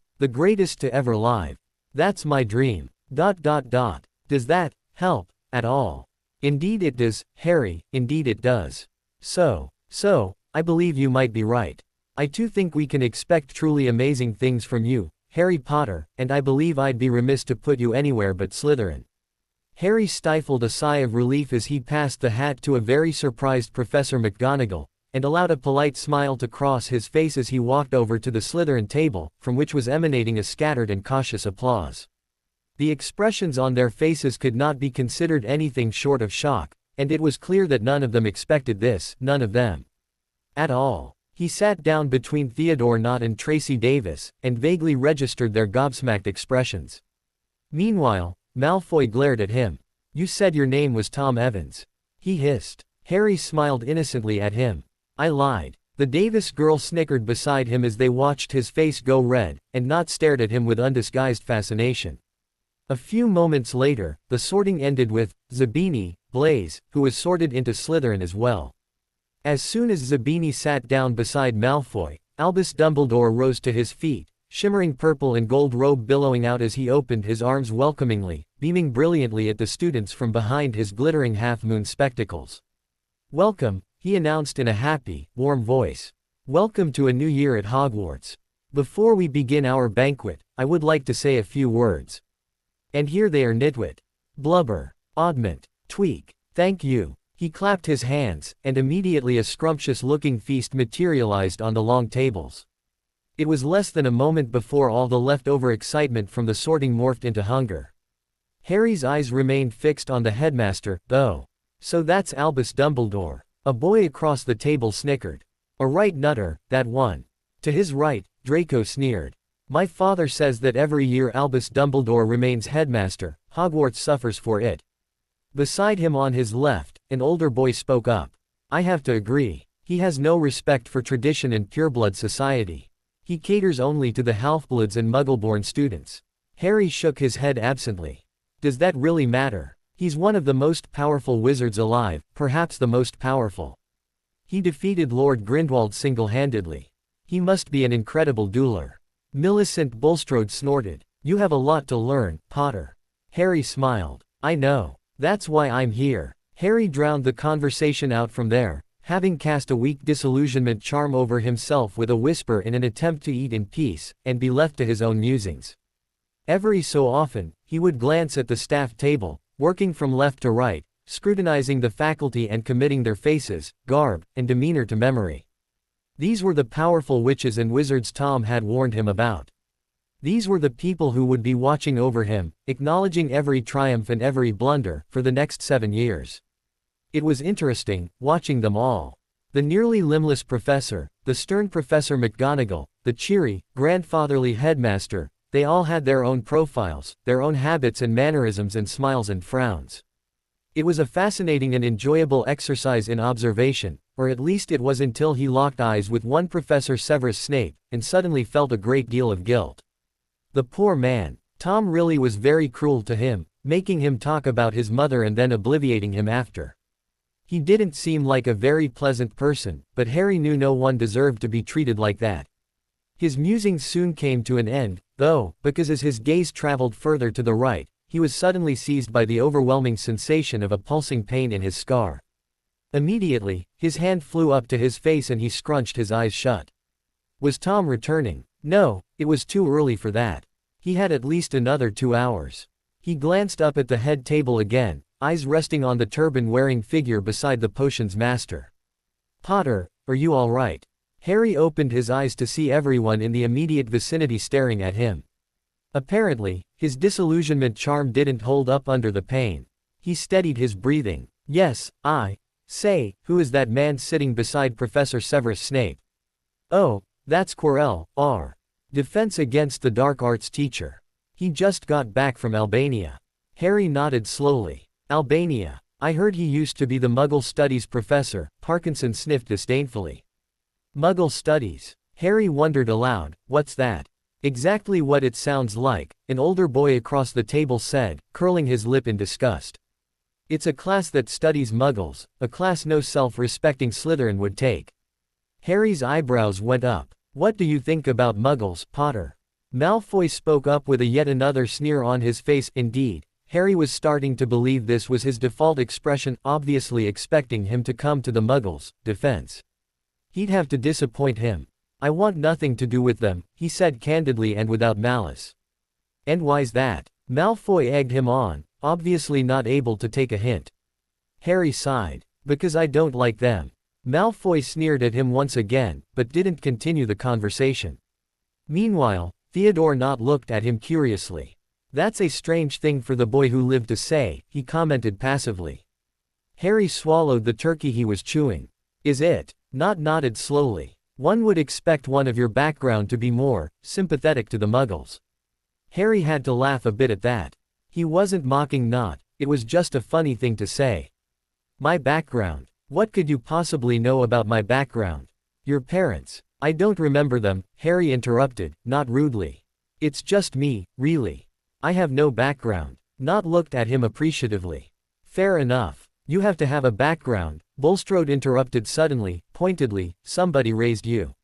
to ever live. That's my dream. Does that help at all? Indeed it does, Harry, indeed it does. So, I believe you might be right. I too think we can expect truly amazing things from you, Harry Potter, and I believe I'd be remiss to put you anywhere but Slytherin. Harry stifled a sigh of relief as he passed the hat to a very surprised Professor McGonagall, and allowed a polite smile to cross his face as he walked over to the Slytherin table, from which was emanating a scattered and cautious applause. The expressions on their faces could not be considered anything short of shock, and it was clear that none of them expected this, none of them. At all. He sat down between Theodore Nott and Tracy Davis, and vaguely registered their gobsmacked expressions. Meanwhile, Malfoy glared at him. You said your name was Tom Evans. He hissed. Harry smiled innocently at him. I lied. The Davis girl snickered beside him as they watched his face go red, and Nott stared at him with undisguised fascination. A few moments later, the sorting ended with Zabini, Blaise, who was sorted into Slytherin as well. As soon as Zabini sat down beside Malfoy, Albus Dumbledore rose to his feet, shimmering purple and gold robe billowing out as he opened his arms welcomingly, beaming brilliantly at the students from behind his glittering half-moon spectacles. Welcome, he announced in a happy, warm voice. Welcome to a new year at Hogwarts. Before we begin our banquet, I would like to say a few words. And here they are: Nitwit, Blubber, Oddment, Tweak, thank you. He clapped his hands, and immediately a scrumptious-looking feast materialized on the long tables. It was less than a moment before all the leftover excitement from the sorting morphed into hunger. Harry's eyes remained fixed on the headmaster, though. So that's Albus Dumbledore. A boy across the table snickered. A right nutter, that one. To his right, Draco sneered. My father says that every year Albus Dumbledore remains headmaster, Hogwarts suffers for it. Beside him on his left, an older boy spoke up. I have to agree. He has no respect for tradition and pureblood society. He caters only to the half-bloods and muggle-born students. Harry shook his head absently. Does that really matter? He's one of the most powerful wizards alive, perhaps the most powerful. He defeated Lord Grindelwald single-handedly. He must be an incredible dueler. Millicent Bulstrode snorted. You have a lot to learn, Potter. Harry smiled. I know. That's why I'm here. Harry drowned the conversation out from there, having cast a weak disillusionment charm over himself with a whisper in an attempt to eat in peace, and be left to his own musings. Every so often, he would glance at the staff table, working from left to right, scrutinizing the faculty and committing their faces, garb, and demeanor to memory. These were the powerful witches and wizards Tom had warned him about. These were the people who would be watching over him, acknowledging every triumph and every blunder, for the next 7 years. It was interesting, watching them all. The nearly limbless professor, the stern Professor McGonagall, the cheery, grandfatherly headmaster, they all had their own profiles, their own habits and mannerisms and smiles and frowns. It was a fascinating and enjoyable exercise in observation, or at least it was until he locked eyes with one Professor Severus Snape, and suddenly felt a great deal of guilt. The poor man. Tom really was very cruel to him, making him talk about his mother and then obliviating him after. He didn't seem like a very pleasant person, but Harry knew no one deserved to be treated like that. His musings soon came to an end, though, because as his gaze traveled further to the right, he was suddenly seized by the overwhelming sensation of a pulsing pain in his scar. Immediately, his hand flew up to his face and he scrunched his eyes shut. Was Tom returning? No, it was too early for that. He had at least another 2 hours. He glanced up at the head table again, eyes resting on the turban-wearing figure beside the potion's master. Potter, are you all right? Harry opened his eyes to see everyone in the immediate vicinity staring at him. Apparently, his disillusionment charm didn't hold up under the pain. He steadied his breathing. Yes, say, who is that man sitting beside Professor Severus Snape? Oh, that's Quirrell, our Defense Against the Dark Arts teacher. He just got back from Albania. Harry nodded slowly. Albania. I heard he used to be the Muggle Studies professor, Parkinson sniffed disdainfully. Muggle Studies. Harry wondered aloud, what's that? Exactly what it sounds like, an older boy across the table said, curling his lip in disgust. It's a class that studies Muggles, a class no self-respecting Slytherin would take. Harry's eyebrows went up. What do you think about Muggles, Potter? Malfoy spoke up with a yet another sneer on his face. Indeed, Harry was starting to believe this was his default expression, obviously expecting him to come to the Muggles' defense. He'd have to disappoint him. I want nothing to do with them, he said candidly and without malice. And why's that? Malfoy egged him on, obviously not able to take a hint. Harry sighed. Because I don't like them. Malfoy sneered at him once again, but didn't continue the conversation. Meanwhile, Theodore Nott looked at him curiously. That's a strange thing for the boy who lived to say, he commented passively. Harry swallowed the turkey he was chewing. Is it? Nott nodded slowly. One would expect one of your background to be more sympathetic to the Muggles. Harry had to laugh a bit at that. He wasn't mocking Nott, it was just a funny thing to say. My background. What could you possibly know about my background? Your parents. I don't remember them, Harry interrupted, not rudely. It's just me, really. I have no background. Nott looked at him appreciatively. Fair enough. You have to have a background, Bulstrode interrupted suddenly, pointedly, somebody raised you.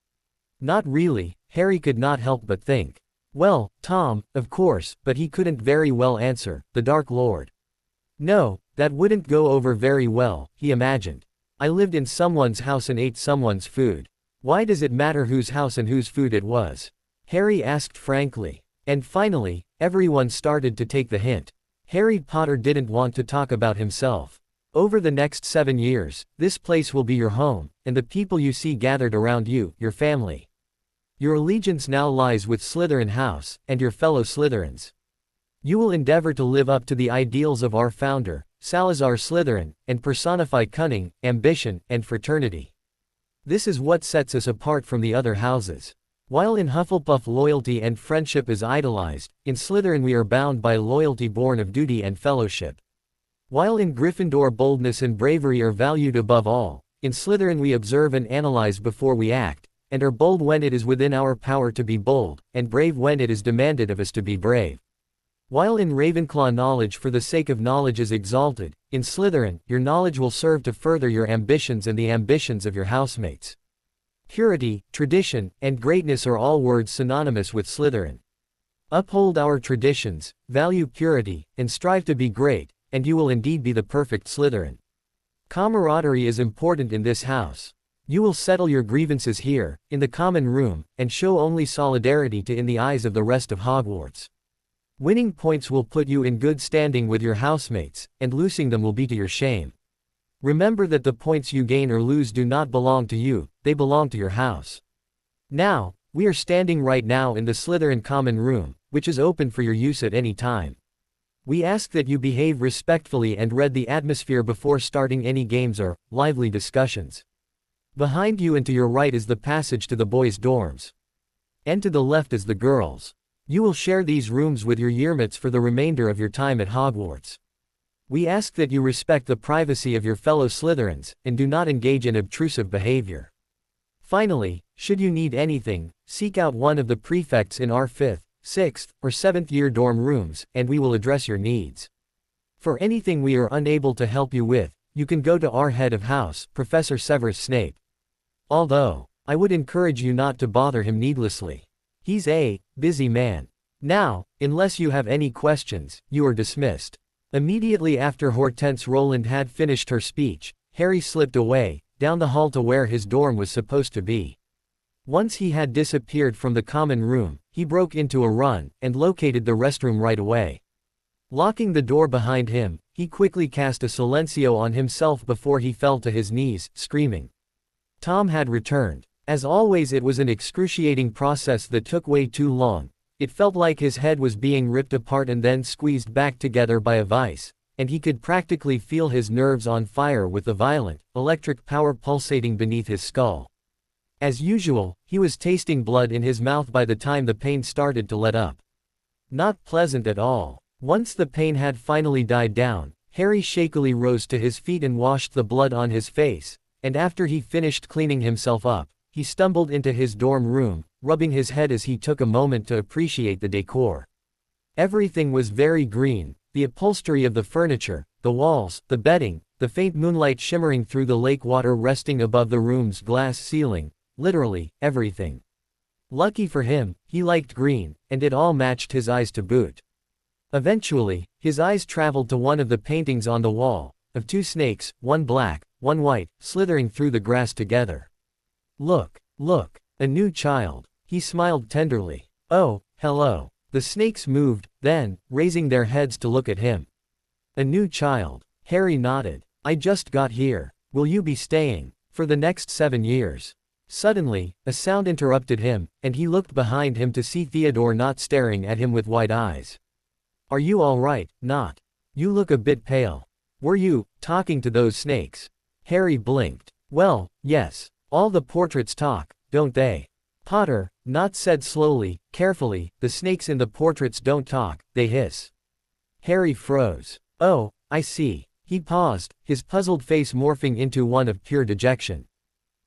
Not really, Harry could not help but think. Well, Tom, of course, but he couldn't very well answer, the Dark Lord. No, that wouldn't go over very well, he imagined. I lived in someone's house and ate someone's food. Why does it matter whose house and whose food it was? Harry asked frankly. And finally, everyone started to take the hint. Harry Potter didn't want to talk about himself. Over the next 7 years, this place will be your home, and the people you see gathered around you, your family. Your allegiance now lies with Slytherin House, and your fellow Slytherins. You will endeavor to live up to the ideals of our founder, Salazar Slytherin, and personify cunning, ambition, and fraternity. This is what sets us apart from the other houses. While in Hufflepuff loyalty and friendship is idolized, in Slytherin we are bound by loyalty born of duty and fellowship. While in Gryffindor boldness and bravery are valued above all, in Slytherin we observe and analyze before we act, and are bold when it is within our power to be bold, and brave when it is demanded of us to be brave. While in Ravenclaw knowledge for the sake of knowledge is exalted, in Slytherin, your knowledge will serve to further your ambitions and the ambitions of your housemates. Purity, tradition, and greatness are all words synonymous with Slytherin. Uphold our traditions, value purity, and strive to be great, and you will indeed be the perfect Slytherin. Camaraderie is important in this house. You will settle your grievances here, in the common room, and show only solidarity in the eyes of the rest of Hogwarts. Winning points will put you in good standing with your housemates, and losing them will be to your shame. Remember that the points you gain or lose do not belong to you, they belong to your house. Now, we are standing right now in the Slytherin common room, which is open for your use at any time. We ask that you behave respectfully and read the atmosphere before starting any games or lively discussions. Behind you and to your right is the passage to the boys' dorms. And to the left is the girls'. You will share these rooms with your yearmates for the remainder of your time at Hogwarts. We ask that you respect the privacy of your fellow Slytherins, and do not engage in obtrusive behavior. Finally, should you need anything, seek out one of the prefects in our 5th, 6th, or 7th year dorm rooms, and we will address your needs. For anything we are unable to help you with, you can go to our head of house, Professor Severus Snape. Although, I would encourage you not to bother him needlessly. He's a busy man. Now, unless you have any questions, you are dismissed. Immediately after Hortense Roland had finished her speech, Harry slipped away, down the hall to where his dorm was supposed to be. Once he had disappeared from the common room, he broke into a run, and located the restroom right away. Locking the door behind him, he quickly cast a silencio on himself before he fell to his knees, screaming. Tom had returned. As always, it was an excruciating process that took way too long. It felt like his head was being ripped apart and then squeezed back together by a vice, and he could practically feel his nerves on fire with the violent, electric power pulsating beneath his skull. As usual, he was tasting blood in his mouth by the time the pain started to let up. Not pleasant at all. Once the pain had finally died down, Harry shakily rose to his feet and washed the blood on his face, and after he finished cleaning himself up, he stumbled into his dorm room, rubbing his head as he took a moment to appreciate the decor. Everything was very green, the upholstery of the furniture, the walls, the bedding, the faint moonlight shimmering through the lake water resting above the room's glass ceiling, literally, everything. Lucky for him, he liked green, and it all matched his eyes to boot. Eventually, his eyes traveled to one of the paintings on the wall, of two snakes, one black, one white, slithering through the grass together. Look, look, a new child. He smiled tenderly. Oh, hello. The snakes moved, then, raising their heads to look at him. A new child. Harry nodded. I just got here. Will you be staying for the next 7 years? Suddenly, a sound interrupted him, and he looked behind him to see Theodore Knott staring at him with wide eyes. Are you all right, Knott? You look a bit pale. Were you talking to those snakes? Harry blinked. Well, yes. All the portraits talk, don't they? Potter, Knott said slowly, carefully, the snakes in the portraits don't talk, they hiss. Harry froze. Oh, I see. He paused, his puzzled face morphing into one of pure dejection.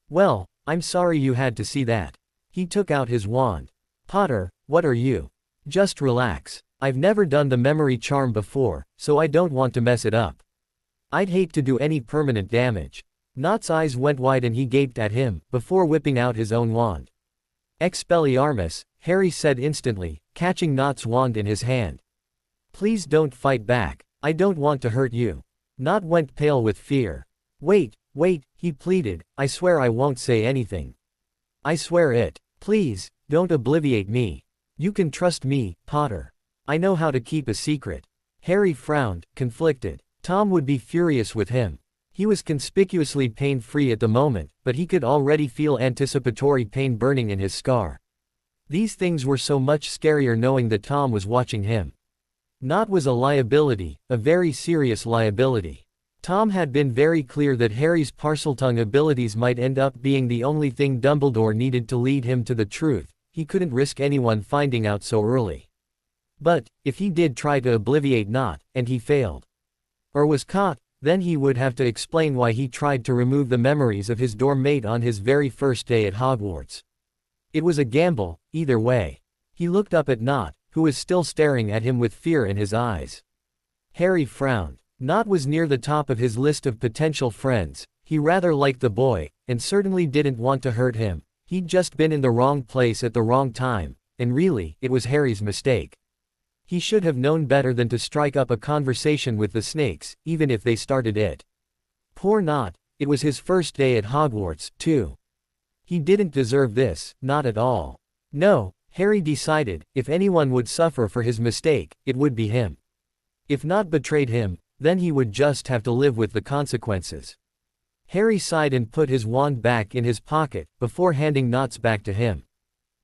Well, I'm sorry you had to see that. He took out his wand. Potter, what are you? Just relax. I've never done the memory charm before, so I don't want to mess it up. I'd hate to do any permanent damage. Knott's eyes went wide and he gaped at him, before whipping out his own wand. Expelliarmus, Harry said instantly, catching Knott's wand in his hand. Please don't fight back. I don't want to hurt you. Knott went pale with fear. Wait, he pleaded, I swear I won't say anything. I swear it. Please, don't obliviate me. You can trust me, Potter. I know how to keep a secret. Harry frowned, conflicted. Tom would be furious with him. He was conspicuously pain-free at the moment, but he could already feel anticipatory pain burning in his scar. These things were so much scarier knowing that Tom was watching him. Knott was a liability, a very serious liability. Tom had been very clear that Harry's Parseltongue abilities might end up being the only thing Dumbledore needed to lead him to the truth. He couldn't risk anyone finding out so early. But, if he did try to obliviate Knott, and he failed, or was caught, then he would have to explain why he tried to remove the memories of his dorm mate on his very first day at Hogwarts. It was a gamble, either way. He looked up at Knott, who was still staring at him with fear in his eyes. Harry frowned. Knott was near the top of his list of potential friends. He rather liked the boy, and certainly didn't want to hurt him. He'd just been in the wrong place at the wrong time, and really, it was Harry's mistake. He should have known better than to strike up a conversation with the snakes, even if they started it. Poor Knott, it was his first day at Hogwarts, too. He didn't deserve this, not at all. No, Harry decided, if anyone would suffer for his mistake, it would be him. If Knott betrayed him, then he would just have to live with the consequences. Harry sighed and put his wand back in his pocket, before handing Knott's back to him.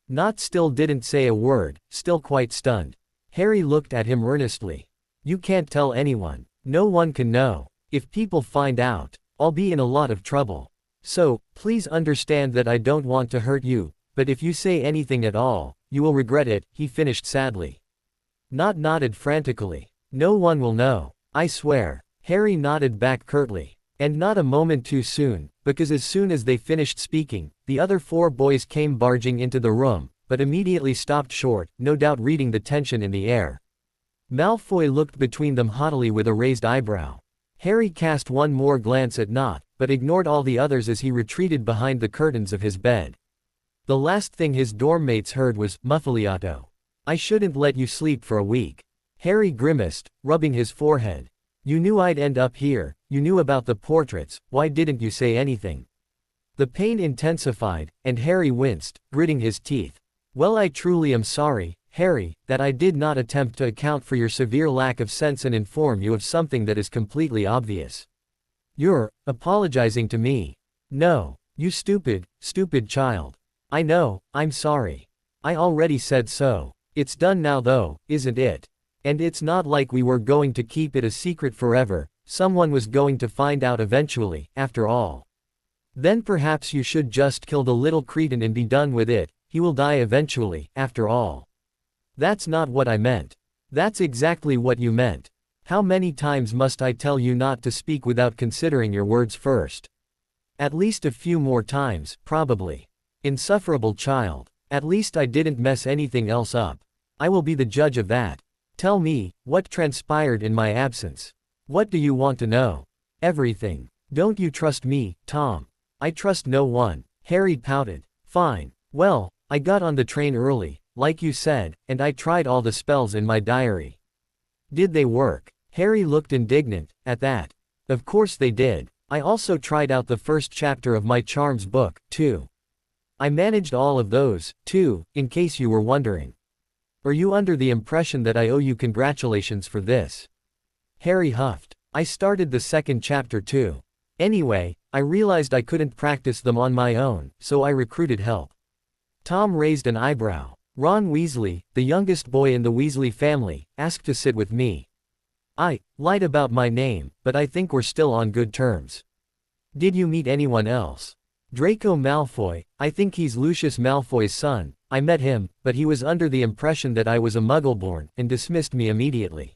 Knott still didn't say a word, still quite stunned. Harry looked at him earnestly. You can't tell anyone. No one can know. If people find out, I'll be in a lot of trouble. So, please understand that I don't want to hurt you, but if you say anything at all, you will regret it, he finished sadly. Knott nodded frantically. No one will know. I swear. Harry nodded back curtly. And not a moment too soon, because as soon as they finished speaking, the other 4 boys came barging into the room, but immediately stopped short, no doubt reading the tension in the air. Malfoy looked between them haughtily with a raised eyebrow. Harry cast one more glance at Knott, but ignored all the others as he retreated behind the curtains of his bed. The last thing his dorm mates heard was, Muffaliato. I shouldn't let you sleep for a week. Harry grimaced, rubbing his forehead. You knew I'd end up here, you knew about the portraits, why didn't you say anything? The pain intensified, and Harry winced, gritting his teeth. Well, I truly am sorry, Harry, that I did not attempt to account for your severe lack of sense and inform you of something that is completely obvious. You're apologizing to me. No, you stupid child. I know, I'm sorry. I already said so. It's done now though, isn't it? And it's not like we were going to keep it a secret forever, someone was going to find out eventually, after all. Then perhaps you should just kill the little cretin and be done with it, he will die eventually, after all. That's not what I meant. That's exactly what you meant. How many times must I tell you not to speak without considering your words first? At least a few more times, probably. Insufferable child. At least I didn't mess anything else up. I will be the judge of that. Tell me, what transpired in my absence? What do you want to know? Everything. Don't you trust me, Tom? I trust no one. Harry pouted. Fine. Well, I got on the train early, like you said, and I tried all the spells in my diary. Did they work? Harry looked indignant, at that. Of course they did. I also tried out the first chapter of my charms book, too. I managed all of those, too, in case you were wondering. Are you under the impression that I owe you congratulations for this? Harry huffed. I started the second chapter too. Anyway, I realized I couldn't practice them on my own, so I recruited help. Tom raised an eyebrow. Ron Weasley, the youngest boy in the Weasley family, asked to sit with me. I lied about my name, but I think we're still on good terms. Did you meet anyone else? Draco Malfoy, I think he's Lucius Malfoy's son. I met him, but he was under the impression that I was a Muggleborn, and dismissed me immediately.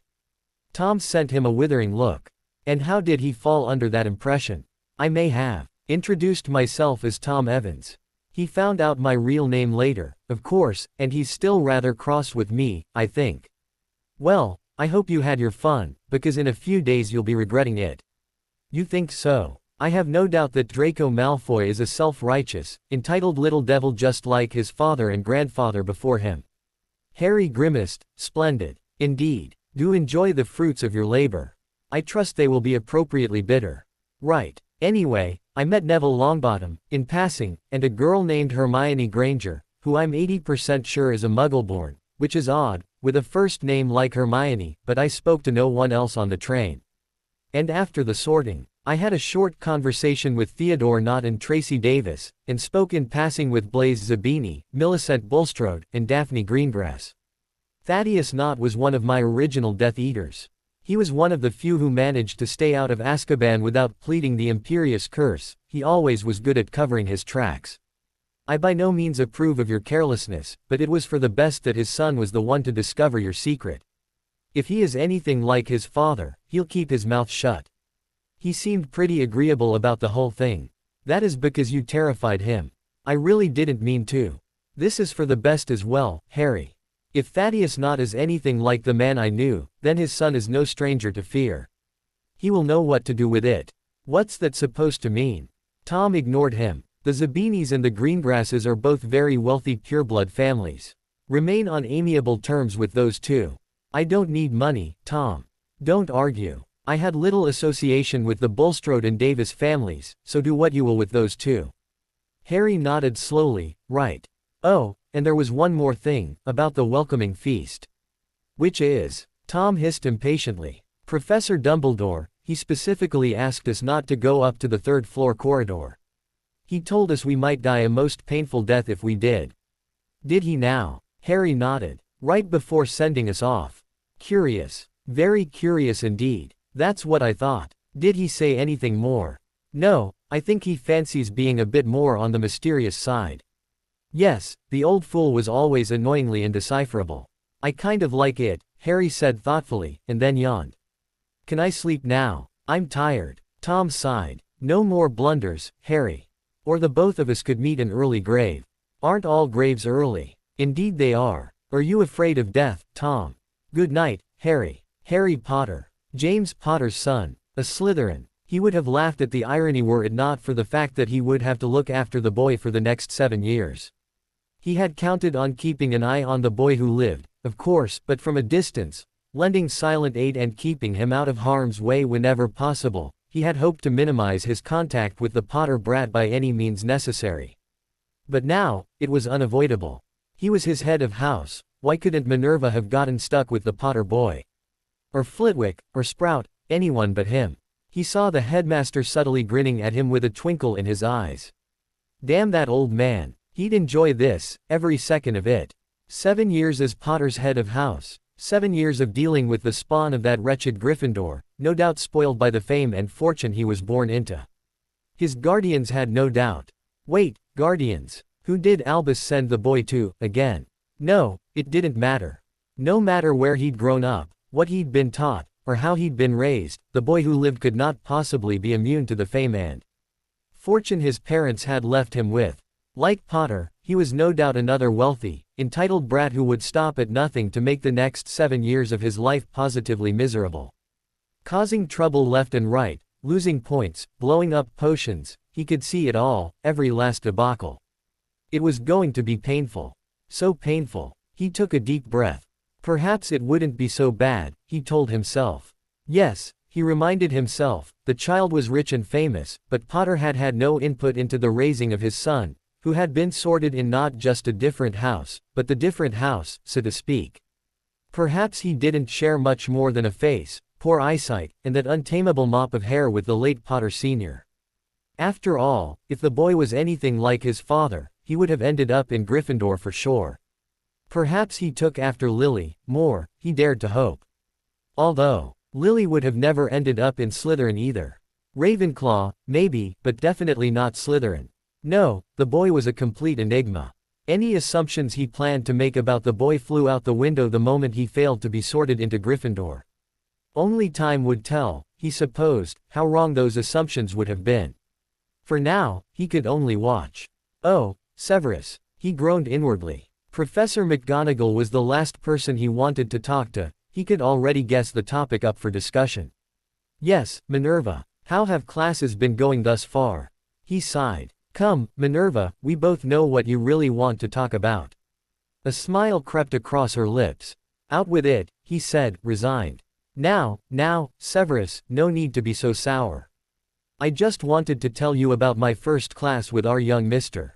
Tom sent him a withering look. And how did he fall under that impression? I may have introduced myself as Tom Evans. He found out my real name later, of course, and he's still rather cross with me, I think. Well, I hope you had your fun, because in a few days you'll be regretting it. You think so? I have no doubt that Draco Malfoy is a self-righteous, entitled little devil just like his father and grandfather before him. Harry grimaced. Splendid. Indeed. Do enjoy the fruits of your labor. I trust they will be appropriately bitter. Right. Anyway, I met Neville Longbottom, in passing, and a girl named Hermione Granger, who I'm 80% sure is a Muggleborn, which is odd, with a first name like Hermione, but I spoke to no one else on the train. And after the sorting, I had a short conversation with Theodore Nott and Tracy Davis, and spoke in passing with Blaise Zabini, Millicent Bulstrode, and Daphne Greengrass. Thaddeus Nott was one of my original Death Eaters. He was one of the few who managed to stay out of Azkaban without pleading the Imperious Curse. He always was good at covering his tracks. I by no means approve of your carelessness, but it was for the best that his son was the one to discover your secret. If he is anything like his father, he'll keep his mouth shut. He seemed pretty agreeable about the whole thing. That is because you terrified him. I really didn't mean to. This is for the best as well, Harry. If Thaddeus Nott is anything like the man I knew, then his son is no stranger to fear. He will know what to do with it. What's that supposed to mean? Tom ignored him. The Zabinis and the Greengrasses are both very wealthy pureblood families. Remain on amiable terms with those two. I don't need money, Tom. Don't argue. I had little association with the Bulstrode and Davis families, so do what you will with those two. Harry nodded slowly. Right. Oh, and there was one more thing, about the welcoming feast. Which is? Tom hissed impatiently. Professor Dumbledore, he specifically asked us not to go up to the third-floor corridor. He told us we might die a most painful death if we did. Did he now? Harry nodded. Right before sending us off. Curious. Very curious indeed. That's what I thought. Did he say anything more? No, I think he fancies being a bit more on the mysterious side. Yes, the old fool was always annoyingly indecipherable. I kind of like it, Harry said thoughtfully, and then yawned. Can I sleep now? I'm tired. Tom sighed. No more blunders, Harry. Or the both of us could meet an early grave. Aren't all graves early? Indeed they are. Are you afraid of death, Tom? Good night, Harry. Harry Potter. James Potter's son, a Slytherin. He would have laughed at the irony were it not for the fact that he would have to look after the boy for the next 7 years. He had counted on keeping an eye on the boy who lived, of course, but from a distance, lending silent aid and keeping him out of harm's way whenever possible. He had hoped to minimize his contact with the Potter brat by any means necessary. But now, it was unavoidable. He was his head of house. Why couldn't Minerva have gotten stuck with the Potter boy? Or Flitwick, or Sprout, anyone but him. He saw the headmaster subtly grinning at him with a twinkle in his eyes. Damn that old man. He'd enjoy this, every second of it. 7 years as Potter's head of house. 7 years of dealing with the spawn of that wretched Gryffindor, no doubt spoiled by the fame and fortune he was born into. His guardians had no doubt. Wait, guardians. Who did Albus send the boy to, again? No, it didn't matter. No matter where he'd grown up, what he'd been taught, or how he'd been raised, the boy who lived could not possibly be immune to the fame and fortune his parents had left him with. Like Potter, he was no doubt another wealthy, entitled brat who would stop at nothing to make the next 7 years of his life positively miserable. Causing trouble left and right, losing points, blowing up potions, he could see it all, every last debacle. It was going to be painful. So painful. He took a deep breath. Perhaps it wouldn't be so bad, he told himself. Yes, he reminded himself, the child was rich and famous, but Potter had had no input into the raising of his son, who had been sorted in not just a different house, but the different house, so to speak. Perhaps he didn't share much more than a face, poor eyesight, and that untamable mop of hair with the late Potter Sr. After all, if the boy was anything like his father, he would have ended up in Gryffindor for sure. Perhaps he took after Lily, more, he dared to hope. Although, Lily would have never ended up in Slytherin either. Ravenclaw, maybe, but definitely not Slytherin. No, the boy was a complete enigma. Any assumptions he planned to make about the boy flew out the window the moment he failed to be sorted into Gryffindor. Only time would tell, he supposed, how wrong those assumptions would have been. For now, he could only watch. Oh, Severus, he groaned inwardly. Professor McGonagall was the last person he wanted to talk to. He could already guess the topic up for discussion. Yes, Minerva. How have classes been going thus far? He sighed. Come, Minerva, we both know what you really want to talk about. A smile crept across her lips. Out with it, he said, resigned. Now, Severus, no need to be so sour. I just wanted to tell you about my first class with our young Mr.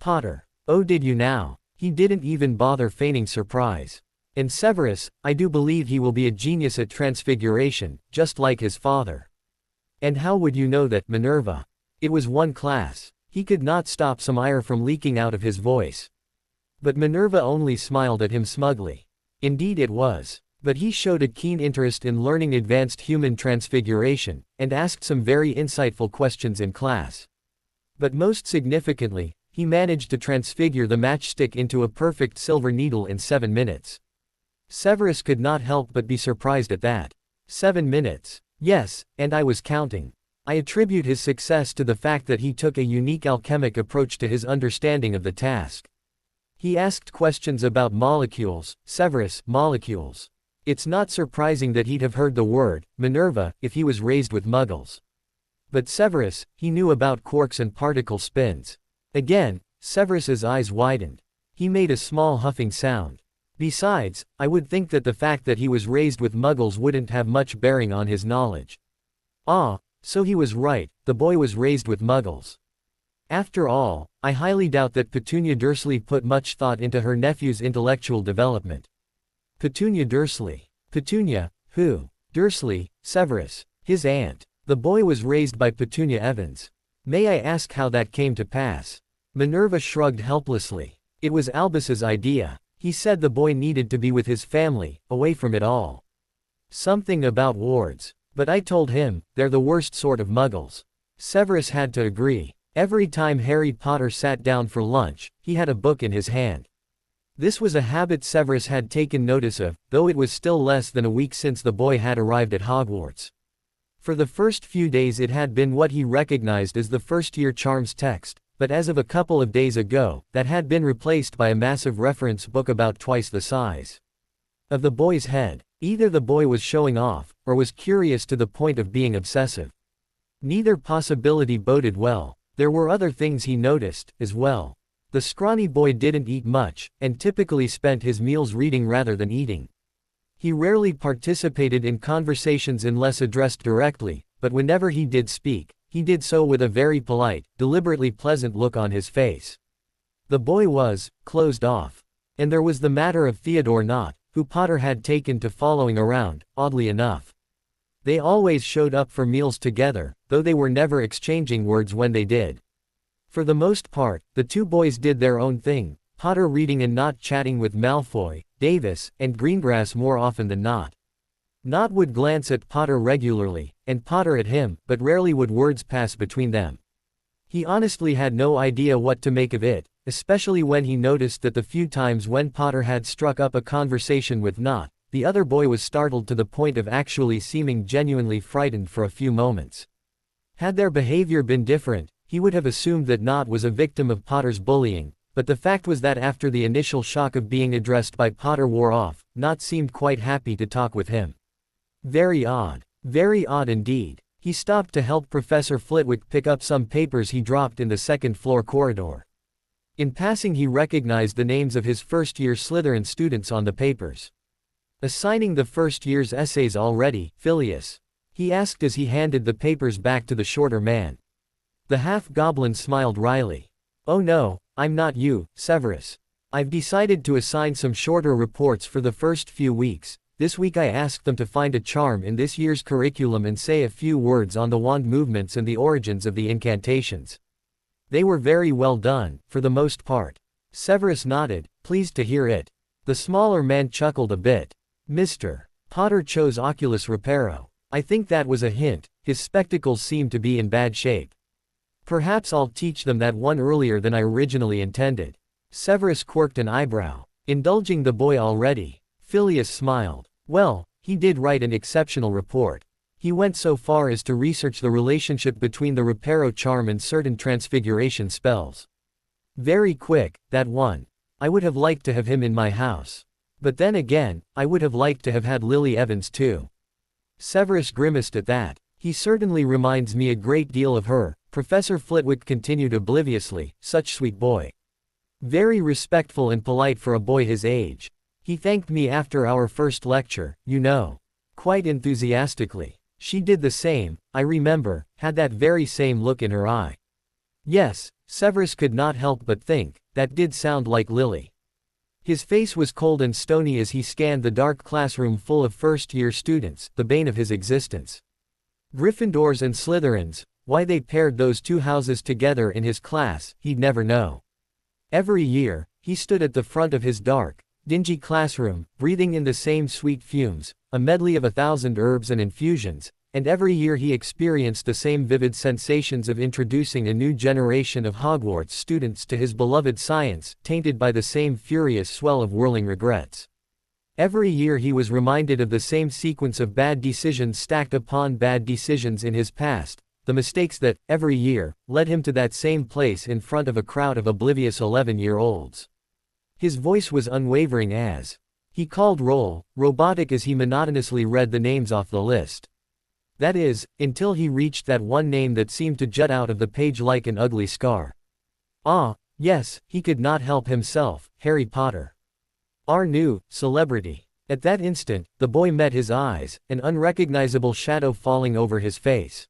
Potter. Oh, did you now? He didn't even bother feigning surprise. And Severus, I do believe he will be a genius at transfiguration, just like his father. And how would you know that, Minerva? It was one class. He could not stop some ire from leaking out of his voice. But Minerva only smiled at him smugly. Indeed it was. But he showed a keen interest in learning advanced human transfiguration, and asked some very insightful questions in class. But most significantly, he managed to transfigure the matchstick into a perfect silver needle in 7 minutes. Severus could not help but be surprised at that. 7 minutes. Yes, and I was counting. I attribute his success to the fact that he took a unique alchemic approach to his understanding of the task. He asked questions about molecules. Severus, molecules. It's not surprising that he'd have heard the word, Minerva, if he was raised with muggles. But Severus, he knew about quarks and particle spins. Again, Severus's eyes widened. He made a small huffing sound. Besides, I would think that the fact that he was raised with muggles wouldn't have much bearing on his knowledge. Ah, so he was right, the boy was raised with muggles. After all, I highly doubt that Petunia Dursley put much thought into her nephew's intellectual development. Petunia Dursley. Petunia, who? Dursley, Severus, his aunt. The boy was raised by Petunia Evans. May I ask how that came to pass? Minerva shrugged helplessly. It was Albus's idea. He said the boy needed to be with his family, away from it all. Something about wards. But I told him, they're the worst sort of muggles. Severus had to agree. Every time Harry Potter sat down for lunch, he had a book in his hand. This was a habit Severus had taken notice of, though it was still less than a week since the boy had arrived at Hogwarts. For the first few days it had been what he recognized as the first-year charms text, but as of a couple of days ago, that had been replaced by a massive reference book about twice the size of the boy's head. Either the boy was showing off, or was curious to the point of being obsessive. Neither possibility boded well. There were other things he noticed, as well. The scrawny boy didn't eat much, and typically spent his meals reading rather than eating. He rarely participated in conversations unless addressed directly, but whenever he did speak, he did so with a very polite, deliberately pleasant look on his face. The boy was closed off. And there was the matter of Theodore Nott, who Potter had taken to following around, oddly enough. They always showed up for meals together, though they were never exchanging words when they did. For the most part, the two boys did their own thing, Potter reading and Nott chatting with Malfoy, Davis, and Greengrass more often than not. Nott would glance at Potter regularly, and Potter at him, but rarely would words pass between them. He honestly had no idea what to make of it, especially when he noticed that the few times when Potter had struck up a conversation with Nott, the other boy was startled to the point of actually seeming genuinely frightened for a few moments. Had their behavior been different, he would have assumed that Nott was a victim of Potter's bullying, but the fact was that after the initial shock of being addressed by Potter wore off, Nott seemed quite happy to talk with him. Very odd. Very odd indeed. He stopped to help Professor Flitwick pick up some papers he dropped in the second-floor corridor. In passing he recognized the names of his first-year Slytherin students on the papers. Assigning the first year's essays already, Phileas? He asked as he handed the papers back to the shorter man. The half-goblin smiled wryly. Oh no, I'm not you, Severus. I've decided to assign some shorter reports for the first few weeks. This week I asked them to find a charm in this year's curriculum and say a few words on the wand movements and the origins of the incantations. They were very well done, for the most part. Severus nodded, pleased to hear it. The smaller man chuckled a bit. Mr. Potter chose Oculus Reparo. I think that was a hint, his spectacles seemed to be in bad shape. Perhaps I'll teach them that one earlier than I originally intended. Severus quirked an eyebrow. Indulging the boy already. Phileas smiled. Well, he did write an exceptional report. He went so far as to research the relationship between the Reparo charm and certain transfiguration spells. Very quick, that one. I would have liked to have him in my house. But then again, I would have liked to have had Lily Evans too. Severus grimaced at that. He certainly reminds me a great deal of her, Professor Flitwick continued obliviously, such sweet boy. Very respectful and polite for a boy his age. He thanked me after our first lecture, you know. Quite enthusiastically. She did the same, I remember, had that very same look in her eye. Yes, Severus could not help but think, that did sound like Lily. His face was cold and stony as he scanned the dark classroom full of first-year students, the bane of his existence. Gryffindors and Slytherins, why they paired those two houses together in his class, he'd never know. Every year, he stood at the front of his dark, dingy classroom, breathing in the same sweet fumes, a medley of 1,000 herbs and infusions, and every year he experienced the same vivid sensations of introducing a new generation of Hogwarts students to his beloved science, tainted by the same furious swell of whirling regrets. Every year he was reminded of the same sequence of bad decisions stacked upon bad decisions in his past, the mistakes that, every year, led him to that same place in front of a crowd of oblivious 11-year-olds. His voice was unwavering as he called roll, robotic as he monotonously read the names off the list. That is, until he reached that one name that seemed to jut out of the page like an ugly scar. Ah, yes, he could not help himself, Harry Potter. Our new celebrity. At that instant, the boy met his eyes, an unrecognizable shadow falling over his face.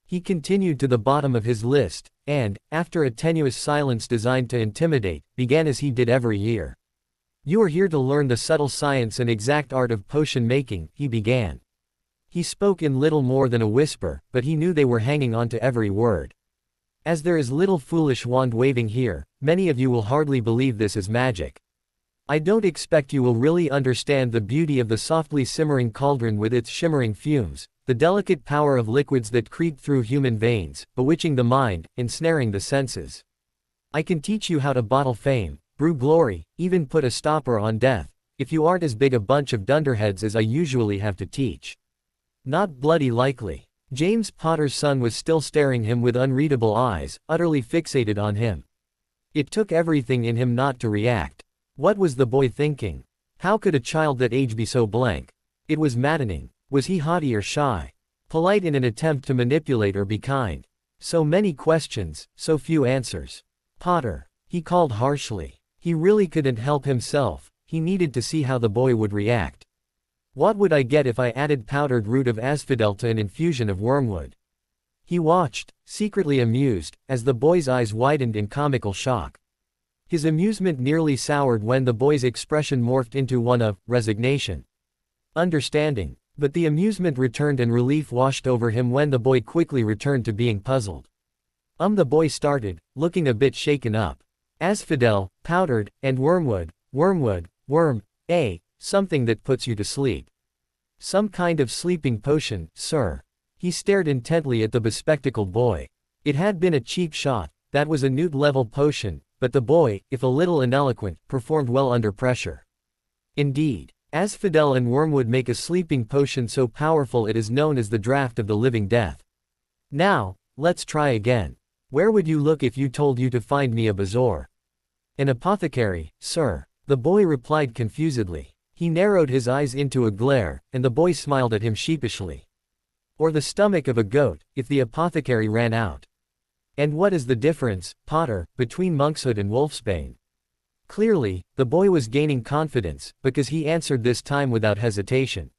He continued to the bottom of his list, and, after a tenuous silence designed to intimidate, began as he did every year. You are here to learn the subtle science and exact art of potion making, he began. He spoke in little more than a whisper, but he knew they were hanging on to every word. As there is little foolish wand waving here, many of you will hardly believe this is magic. I don't expect you will really understand the beauty of the softly simmering cauldron with its shimmering fumes, the delicate power of liquids that creep through human veins, bewitching the mind, ensnaring the senses. I can teach you how to bottle fame, brew glory, even put a stopper on death, if you aren't as big a bunch of dunderheads as I usually have to teach. Not bloody likely. James Potter's son was still staring him with unreadable eyes, utterly fixated on him. It took everything in him not to react. What was the boy thinking? How could a child that age be so blank? It was maddening. Was he haughty or shy? Polite in an attempt to manipulate or be kind? So many questions, so few answers. Potter. He called harshly. He really couldn't help himself, he needed to see how the boy would react. What would I get if I added powdered root of asphodel to an infusion of wormwood? He watched, secretly amused, as the boy's eyes widened in comical shock. His amusement nearly soured when the boy's expression morphed into one of resignation. Understanding. But the amusement returned and relief washed over him when the boy quickly returned to being puzzled. The boy started, looking a bit shaken up. Asphodel, powdered, and wormwood, worm, something that puts you to sleep. Some kind of sleeping potion, sir. He stared intently at the bespectacled boy. It had been a cheap shot, that was a Newt-level potion, but the boy, if a little ineloquent, performed well under pressure. Indeed, asphodel and wormwood make a sleeping potion so powerful it is known as the draught of the living death. Now, let's try again. Where would you look if you told you to find me a bazaar? An apothecary, sir, the boy replied confusedly. He narrowed his eyes into a glare, and the boy smiled at him sheepishly. Or the stomach of a goat, if the apothecary ran out. And what is the difference, Potter, between monkshood and wolfsbane? Clearly, the boy was gaining confidence, because he answered this time without hesitation.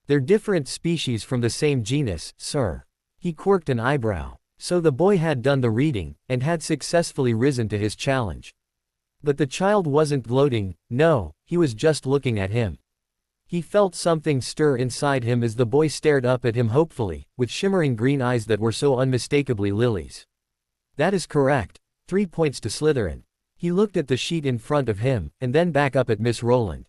They're different species from the same genus, sir. He quirked an eyebrow. So the boy had done the reading, and had successfully risen to his challenge. But the child wasn't gloating, no, he was just looking at him. He felt something stir inside him as the boy stared up at him hopefully, with shimmering green eyes that were so unmistakably lilies. That is correct. 3 points to Slytherin. He looked at the sheet in front of him, and then back up at Miss Rowland.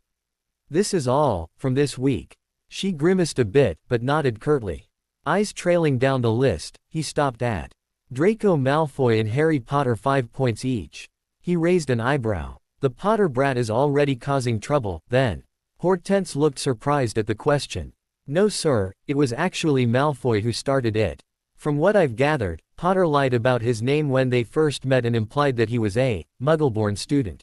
This is all, from this week. She grimaced a bit, but nodded curtly. Eyes trailing down the list, he stopped at Draco Malfoy and Harry Potter 5 points each. He raised an eyebrow. The Potter brat is already causing trouble, then. Hortense looked surprised at the question. No sir, it was actually Malfoy who started it. From what I've gathered, Potter lied about his name when they first met and implied that he was a Muggle-born student.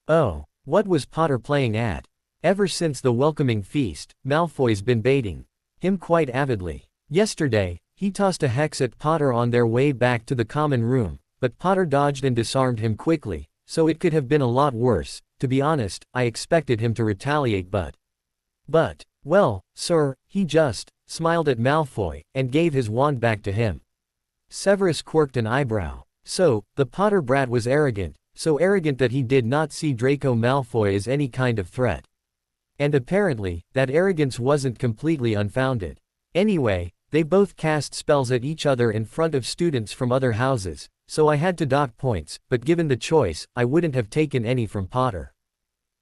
Oh, what was Potter playing at? Ever since the welcoming feast, Malfoy's been baiting him quite avidly. Yesterday, he tossed a hex at Potter on their way back to the common room, but Potter dodged and disarmed him quickly, so it could have been a lot worse. To be honest, I expected him to retaliate but, well, sir, he just smiled at Malfoy, and gave his wand back to him. Severus quirked an eyebrow. So, the Potter brat was arrogant, so arrogant that he did not see Draco Malfoy as any kind of threat. And apparently, that arrogance wasn't completely unfounded. Anyway, they both cast spells at each other in front of students from other houses, so I had to dock points, but given the choice, I wouldn't have taken any from Potter.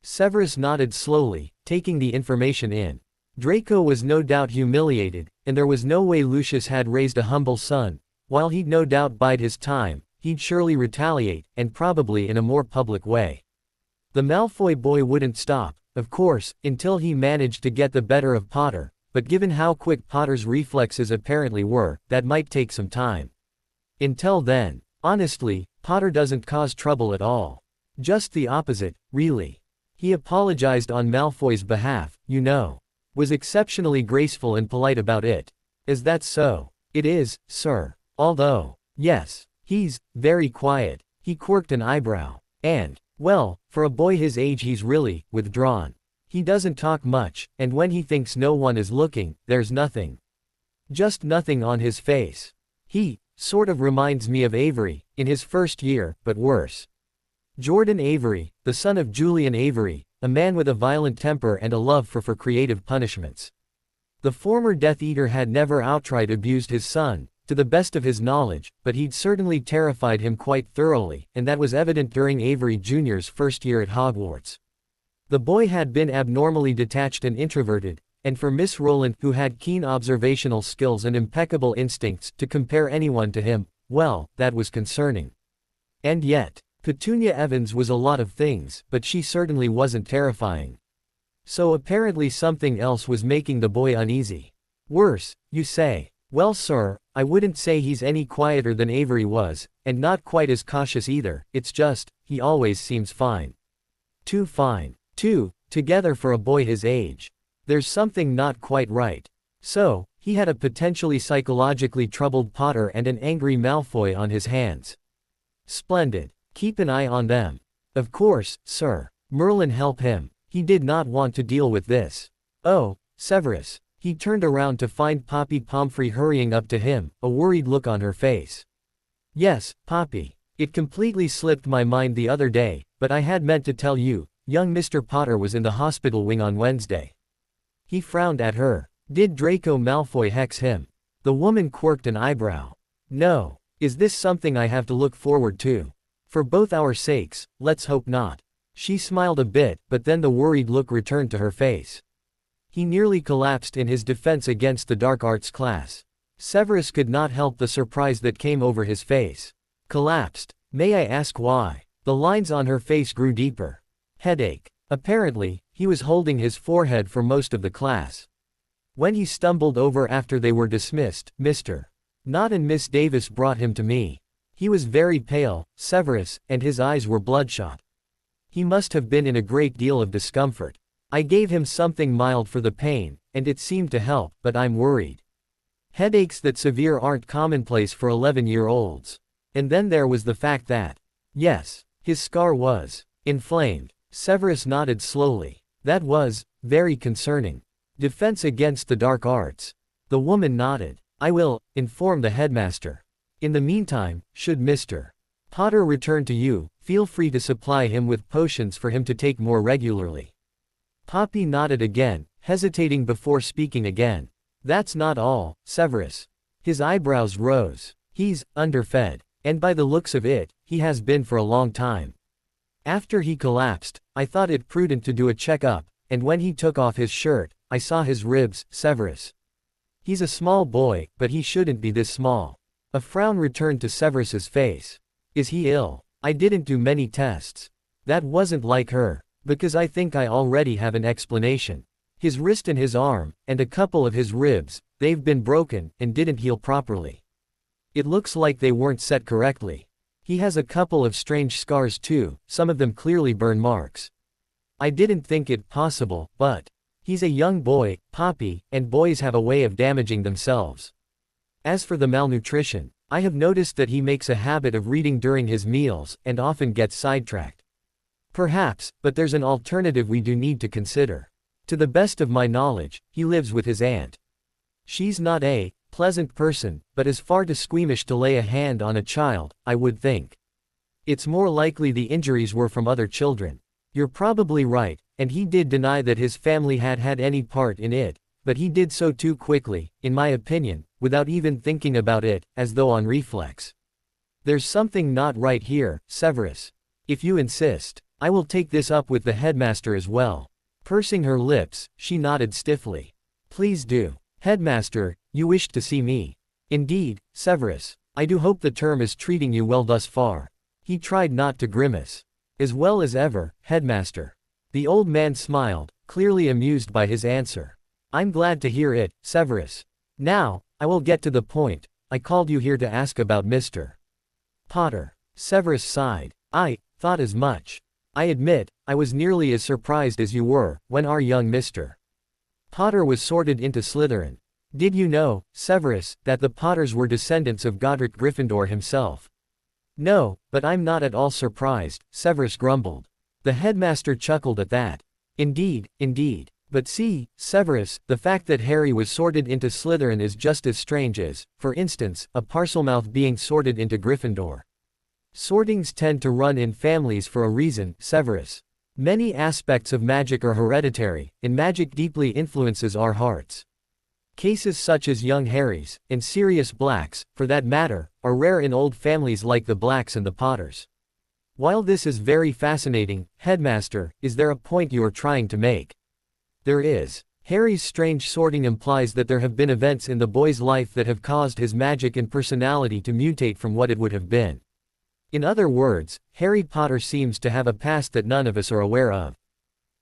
Severus nodded slowly, taking the information in. Draco was no doubt humiliated, and there was no way Lucius had raised a humble son. While he'd no doubt bide his time, he'd surely retaliate, and probably in a more public way. The Malfoy boy wouldn't stop, of course, until he managed to get the better of Potter, but given how quick Potter's reflexes apparently were, that might take some time. Until then, honestly, Potter doesn't cause trouble at all. Just the opposite, really. He apologized on Malfoy's behalf, you know. Was exceptionally graceful and polite about it. Is that so? It is, sir. Although, yes, he's very quiet. He quirked an eyebrow. And, well, for a boy his age he's really withdrawn. He doesn't talk much, and when he thinks no one is looking, there's nothing. Just nothing on his face. He sort of reminds me of Avery, in his first year, but worse. Jordan Avery, the son of Julian Avery, a man with a violent temper and a love for creative punishments. The former Death Eater had never outright abused his son, to the best of his knowledge, but he'd certainly terrified him quite thoroughly, and that was evident during Avery Jr.'s first year at Hogwarts. The boy had been abnormally detached and introverted, and for Miss Rowland, who had keen observational skills and impeccable instincts, to compare anyone to him, well, that was concerning. And yet, Petunia Evans was a lot of things, but she certainly wasn't terrifying. So apparently something else was making the boy uneasy. Worse, you say? Well sir, I wouldn't say he's any quieter than Avery was, and not quite as cautious either, it's just, he always seems fine. Too fine. Together for a boy his age. There's something not quite right. So, he had a potentially psychologically troubled Potter and an angry Malfoy on his hands. Splendid. Keep an eye on them. Of course, sir. Merlin, help him. He did not want to deal with this. Oh, Severus. He turned around to find Poppy Pomfrey hurrying up to him, a worried look on her face. Yes, Poppy. It completely slipped my mind the other day, but I had meant to tell you, young Mr. Potter was in the hospital wing on Wednesday. He frowned at her. Did Draco Malfoy hex him? The woman quirked an eyebrow. No. Is this something I have to look forward to? For both our sakes, let's hope not. She smiled a bit, but then the worried look returned to her face. He nearly collapsed in his defense against the dark arts class. Severus could not help the surprise that came over his face. Collapsed. May I ask why? The lines on her face grew deeper. Headache. Apparently, he was holding his forehead for most of the class. When he stumbled over after they were dismissed, Mr. Knott and Miss Davis brought him to me. He was very pale, Severus, and his eyes were bloodshot. He must have been in a great deal of discomfort. I gave him something mild for the pain, and it seemed to help, but I'm worried. Headaches that severe aren't commonplace for 11-year-olds. And then there was the fact that, yes, his scar was inflamed. Severus nodded slowly. That was very concerning. Defense against the dark arts. The woman nodded. I will inform the headmaster. In the meantime, should Mr. Potter return to you, feel free to supply him with potions for him to take more regularly. Poppy nodded again, hesitating before speaking again. That's not all, Severus. His eyebrows rose. He's underfed. And by the looks of it, he has been for a long time. After he collapsed, I thought it prudent to do a checkup, and when he took off his shirt, I saw his ribs, Severus. He's a small boy, but he shouldn't be this small. A frown returned to Severus's face. Is he ill? I didn't do many tests. That wasn't like her, because I think I already have an explanation. His wrist and his arm, and a couple of his ribs, they've been broken, and didn't heal properly. It looks like they weren't set correctly. He has a couple of strange scars too, some of them clearly burn marks. I didn't think it possible, but he's a young boy, Poppy, and boys have a way of damaging themselves. As for the malnutrition, I have noticed that he makes a habit of reading during his meals, and often gets sidetracked. Perhaps, but there's an alternative we do need to consider. To the best of my knowledge, he lives with his aunt. She's not a pleasant person, but is far too squeamish to lay a hand on a child, I would think. It's more likely the injuries were from other children. You're probably right, and he did deny that his family had had any part in it, but he did so too quickly, in my opinion, without even thinking about it, as though on reflex. There's something not right here, Severus. If you insist, I will take this up with the headmaster as well. Pursing her lips, she nodded stiffly. Please do. Headmaster, you wished to see me. Indeed, Severus. I do hope the term is treating you well thus far. He tried not to grimace. As well as ever, Headmaster. The old man smiled, clearly amused by his answer. I'm glad to hear it, Severus. Now, I will get to the point. I called you here to ask about Mr. Potter. Severus sighed. I thought as much. I admit, I was nearly as surprised as you were, when our young Mr. Potter was sorted into Slytherin. Did you know, Severus, that the Potters were descendants of Godric Gryffindor himself? No, but I'm not at all surprised, Severus grumbled. The headmaster chuckled at that. Indeed, indeed. But see, Severus, the fact that Harry was sorted into Slytherin is just as strange as, for instance, a Parselmouth being sorted into Gryffindor. Sortings tend to run in families for a reason, Severus. Many aspects of magic are hereditary, and magic deeply influences our hearts. Cases such as young Harry's, and Sirius Black's, for that matter, are rare in old families like the Blacks and the Potters. While this is very fascinating, Headmaster, is there a point you are trying to make? There is. Harry's strange sorting implies that there have been events in the boy's life that have caused his magic and personality to mutate from what it would have been. In other words, Harry Potter seems to have a past that none of us are aware of.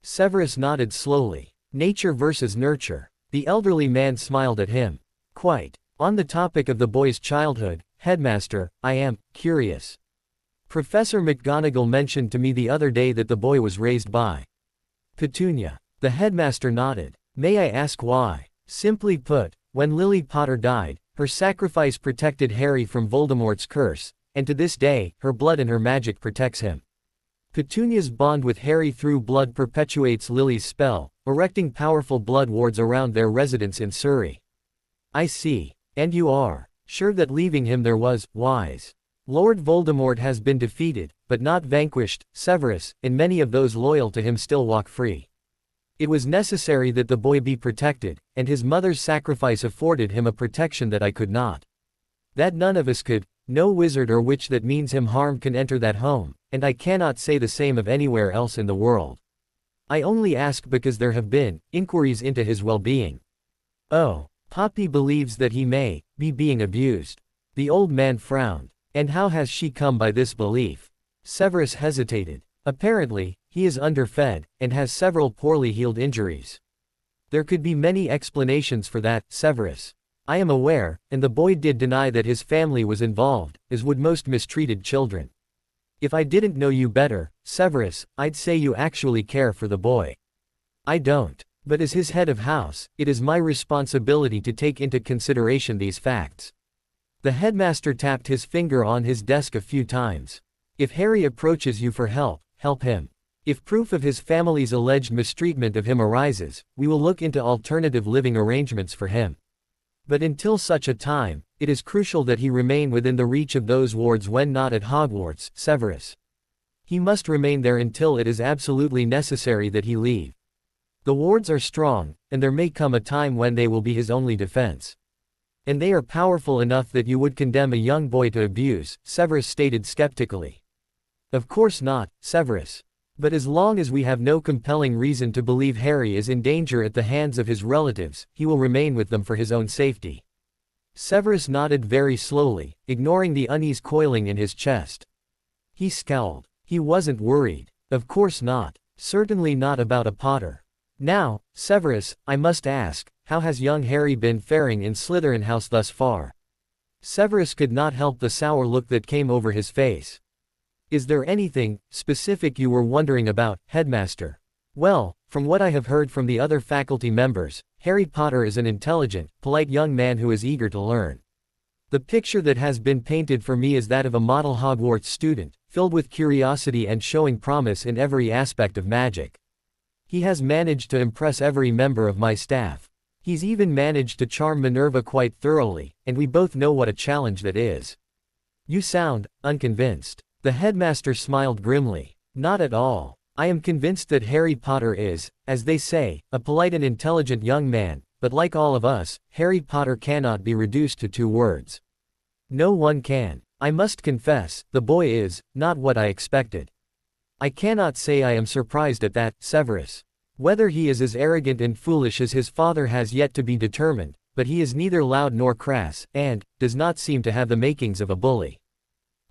Severus nodded slowly. Nature versus nurture. The elderly man smiled at him. Quite. On the topic of the boy's childhood, Headmaster, I am curious. Professor McGonagall mentioned to me the other day that the boy was raised by Petunia. The headmaster nodded. May I ask why? Simply put, when Lily Potter died, her sacrifice protected Harry from Voldemort's curse, and to this day, her blood and her magic protects him. Petunia's bond with Harry through blood perpetuates Lily's spell, erecting powerful blood wards around their residence in Surrey. I see. And you are sure that leaving him there was wise. Lord Voldemort has been defeated, but not vanquished, Severus, and many of those loyal to him still walk free. It was necessary that the boy be protected, and his mother's sacrifice afforded him a protection that I could not. That none of us could. No wizard or witch that means him harm can enter that home, and I cannot say the same of anywhere else in the world. I only ask because there have been inquiries into his well-being. Oh, Poppy believes that he may be being abused. The old man frowned. And how has she come by this belief? Severus hesitated. Apparently, he is underfed, and has several poorly healed injuries. There could be many explanations for that, Severus. I am aware, and the boy did deny that his family was involved, as would most mistreated children. If I didn't know you better, Severus, I'd say you actually care for the boy. I don't. But as his head of house, it is my responsibility to take into consideration these facts. The headmaster tapped his finger on his desk a few times. If Harry approaches you for help, help him. If proof of his family's alleged mistreatment of him arises, we will look into alternative living arrangements for him. But until such a time, it is crucial that he remain within the reach of those wards when not at Hogwarts, Severus. He must remain there until it is absolutely necessary that he leave. The wards are strong, and there may come a time when they will be his only defense. And they are powerful enough that you would condemn a young boy to abuse, Severus stated skeptically. Of course not, Severus. But as long as we have no compelling reason to believe Harry is in danger at the hands of his relatives, he will remain with them for his own safety. Severus nodded very slowly, ignoring the unease coiling in his chest. He scowled. He wasn't worried. Of course not. Certainly not about a Potter. Now, Severus, I must ask, how has young Harry been faring in Slytherin House thus far? Severus could not help the sour look that came over his face. Is there anything specific you were wondering about, Headmaster? Well, from what I have heard from the other faculty members, Harry Potter is an intelligent, polite young man who is eager to learn. The picture that has been painted for me is that of a model Hogwarts student, filled with curiosity and showing promise in every aspect of magic. He has managed to impress every member of my staff. He's even managed to charm Minerva quite thoroughly, and we both know what a challenge that is. You sound unconvinced. The headmaster smiled grimly. Not at all. I am convinced that Harry Potter is, as they say, a polite and intelligent young man, but like all of us, Harry Potter cannot be reduced to 2 words. No one can. I must confess, the boy is not what I expected. I cannot say I am surprised at that, Severus. Whether he is as arrogant and foolish as his father has yet to be determined, but he is neither loud nor crass, and does not seem to have the makings of a bully.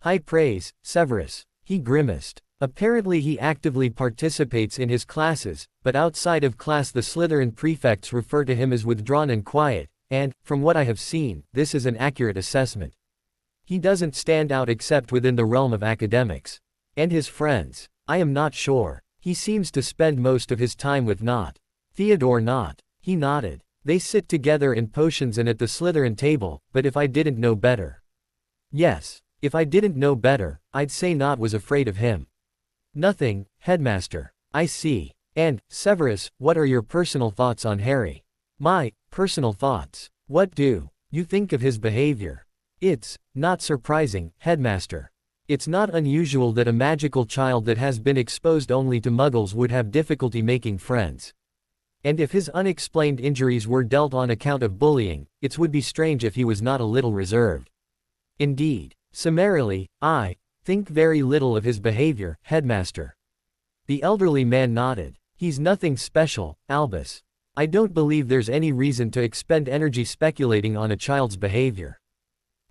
High praise, Severus. He grimaced. Apparently he actively participates in his classes, but outside of class the Slytherin prefects refer to him as withdrawn and quiet, and, from what I have seen, this is an accurate assessment. He doesn't stand out except within the realm of academics. And his friends. I am not sure. He seems to spend most of his time with Theodore Nott. He nodded. They sit together in potions and at the Slytherin table, but if I didn't know better. Yes. If I didn't know better, I'd say Nott was afraid of him. Nothing, Headmaster. I see. And, Severus, what are your personal thoughts on Harry? My personal thoughts. What do you think of his behavior? It's not surprising, Headmaster. It's not unusual that a magical child that has been exposed only to muggles would have difficulty making friends. And if his unexplained injuries were dealt on account of bullying, it would be strange if he was not a little reserved. Indeed. Summarily, I think very little of his behavior, Headmaster. The elderly man nodded. He's nothing special, Albus. I don't believe there's any reason to expend energy speculating on a child's behavior.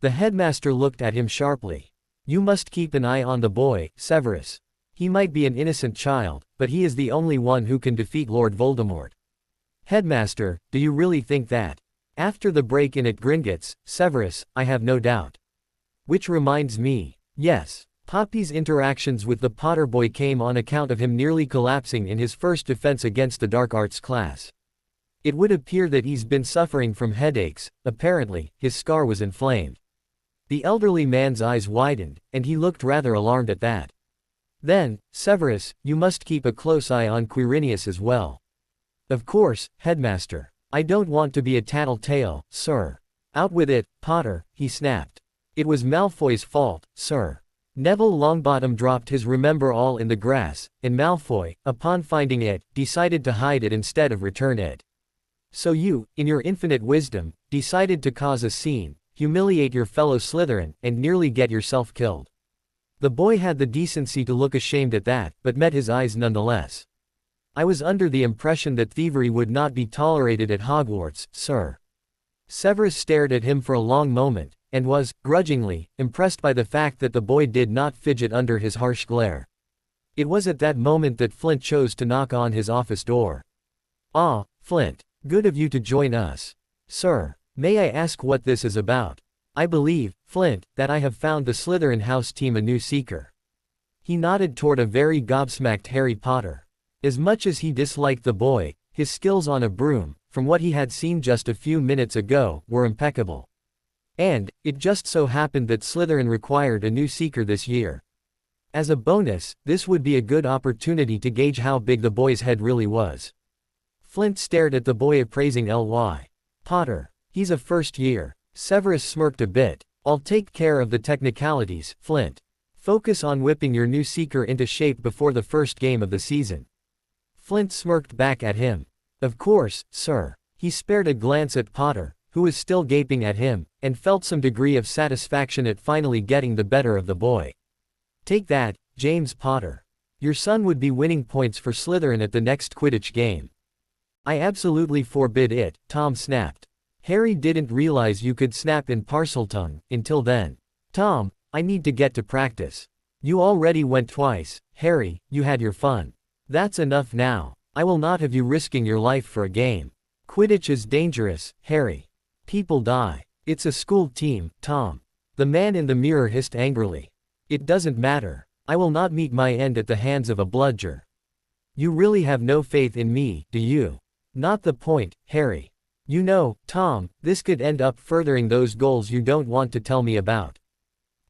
The headmaster looked at him sharply. You must keep an eye on the boy, Severus. He might be an innocent child, but he is the only one who can defeat Lord Voldemort. Headmaster, do you really think that? After the break-in at Gringotts, Severus, I have no doubt. Which reminds me, yes, Poppy's interactions with the Potter boy came on account of him nearly collapsing in his first defense against the dark arts class. It would appear that he's been suffering from headaches. Apparently, his scar was inflamed. The elderly man's eyes widened, and he looked rather alarmed at that. Then, Severus, you must keep a close eye on Quirinius as well. Of course, headmaster. I don't want to be a tattletale, sir. Out with it, Potter, he snapped. It was Malfoy's fault, sir. Neville Longbottom dropped his remember all in the grass, and Malfoy, upon finding it, decided to hide it instead of return it. So you, in your infinite wisdom, decided to cause a scene, humiliate your fellow Slytherin, and nearly get yourself killed. The boy had the decency to look ashamed at that, but met his eyes nonetheless. I was under the impression that thievery would not be tolerated at Hogwarts, sir. Severus stared at him for a long moment, and was, grudgingly, impressed by the fact that the boy did not fidget under his harsh glare. It was at that moment that Flint chose to knock on his office door. "Ah, Flint. Good of you to join us. Sir, may I ask what this is about? I believe, Flint, that I have found the Slytherin house team a new seeker." He nodded toward a very gobsmacked Harry Potter. As much as he disliked the boy, his skills on a broom, from what he had seen just a few minutes ago, were impeccable. And, it just so happened that Slytherin required a new seeker this year. As a bonus, this would be a good opportunity to gauge how big the boy's head really was. Flint stared at the boy appraising Ly. "Potter. He's a first year." Severus smirked a bit. "I'll take care of the technicalities, Flint. Focus on whipping your new seeker into shape before the first game of the season." Flint smirked back at him. "Of course, sir." He spared a glance at Potter, who was still gaping at him, and felt some degree of satisfaction at finally getting the better of the boy. "Take that, James Potter. Your son would be winning points for Slytherin at the next Quidditch game." "I absolutely forbid it," Tom snapped. Harry didn't realize you could snap in Parseltongue, until then. "Tom, I need to get to practice." "You already went twice, Harry, you had your fun. That's enough now. I will not have you risking your life for a game. Quidditch is dangerous, Harry. People die. It's a school team, Tom." The man in the mirror hissed angrily. "It doesn't matter. I will not meet my end at the hands of a bludger." "You really have no faith in me, do you?" "Not the point, Harry. You know, Tom, this could end up furthering those goals you don't want to tell me about.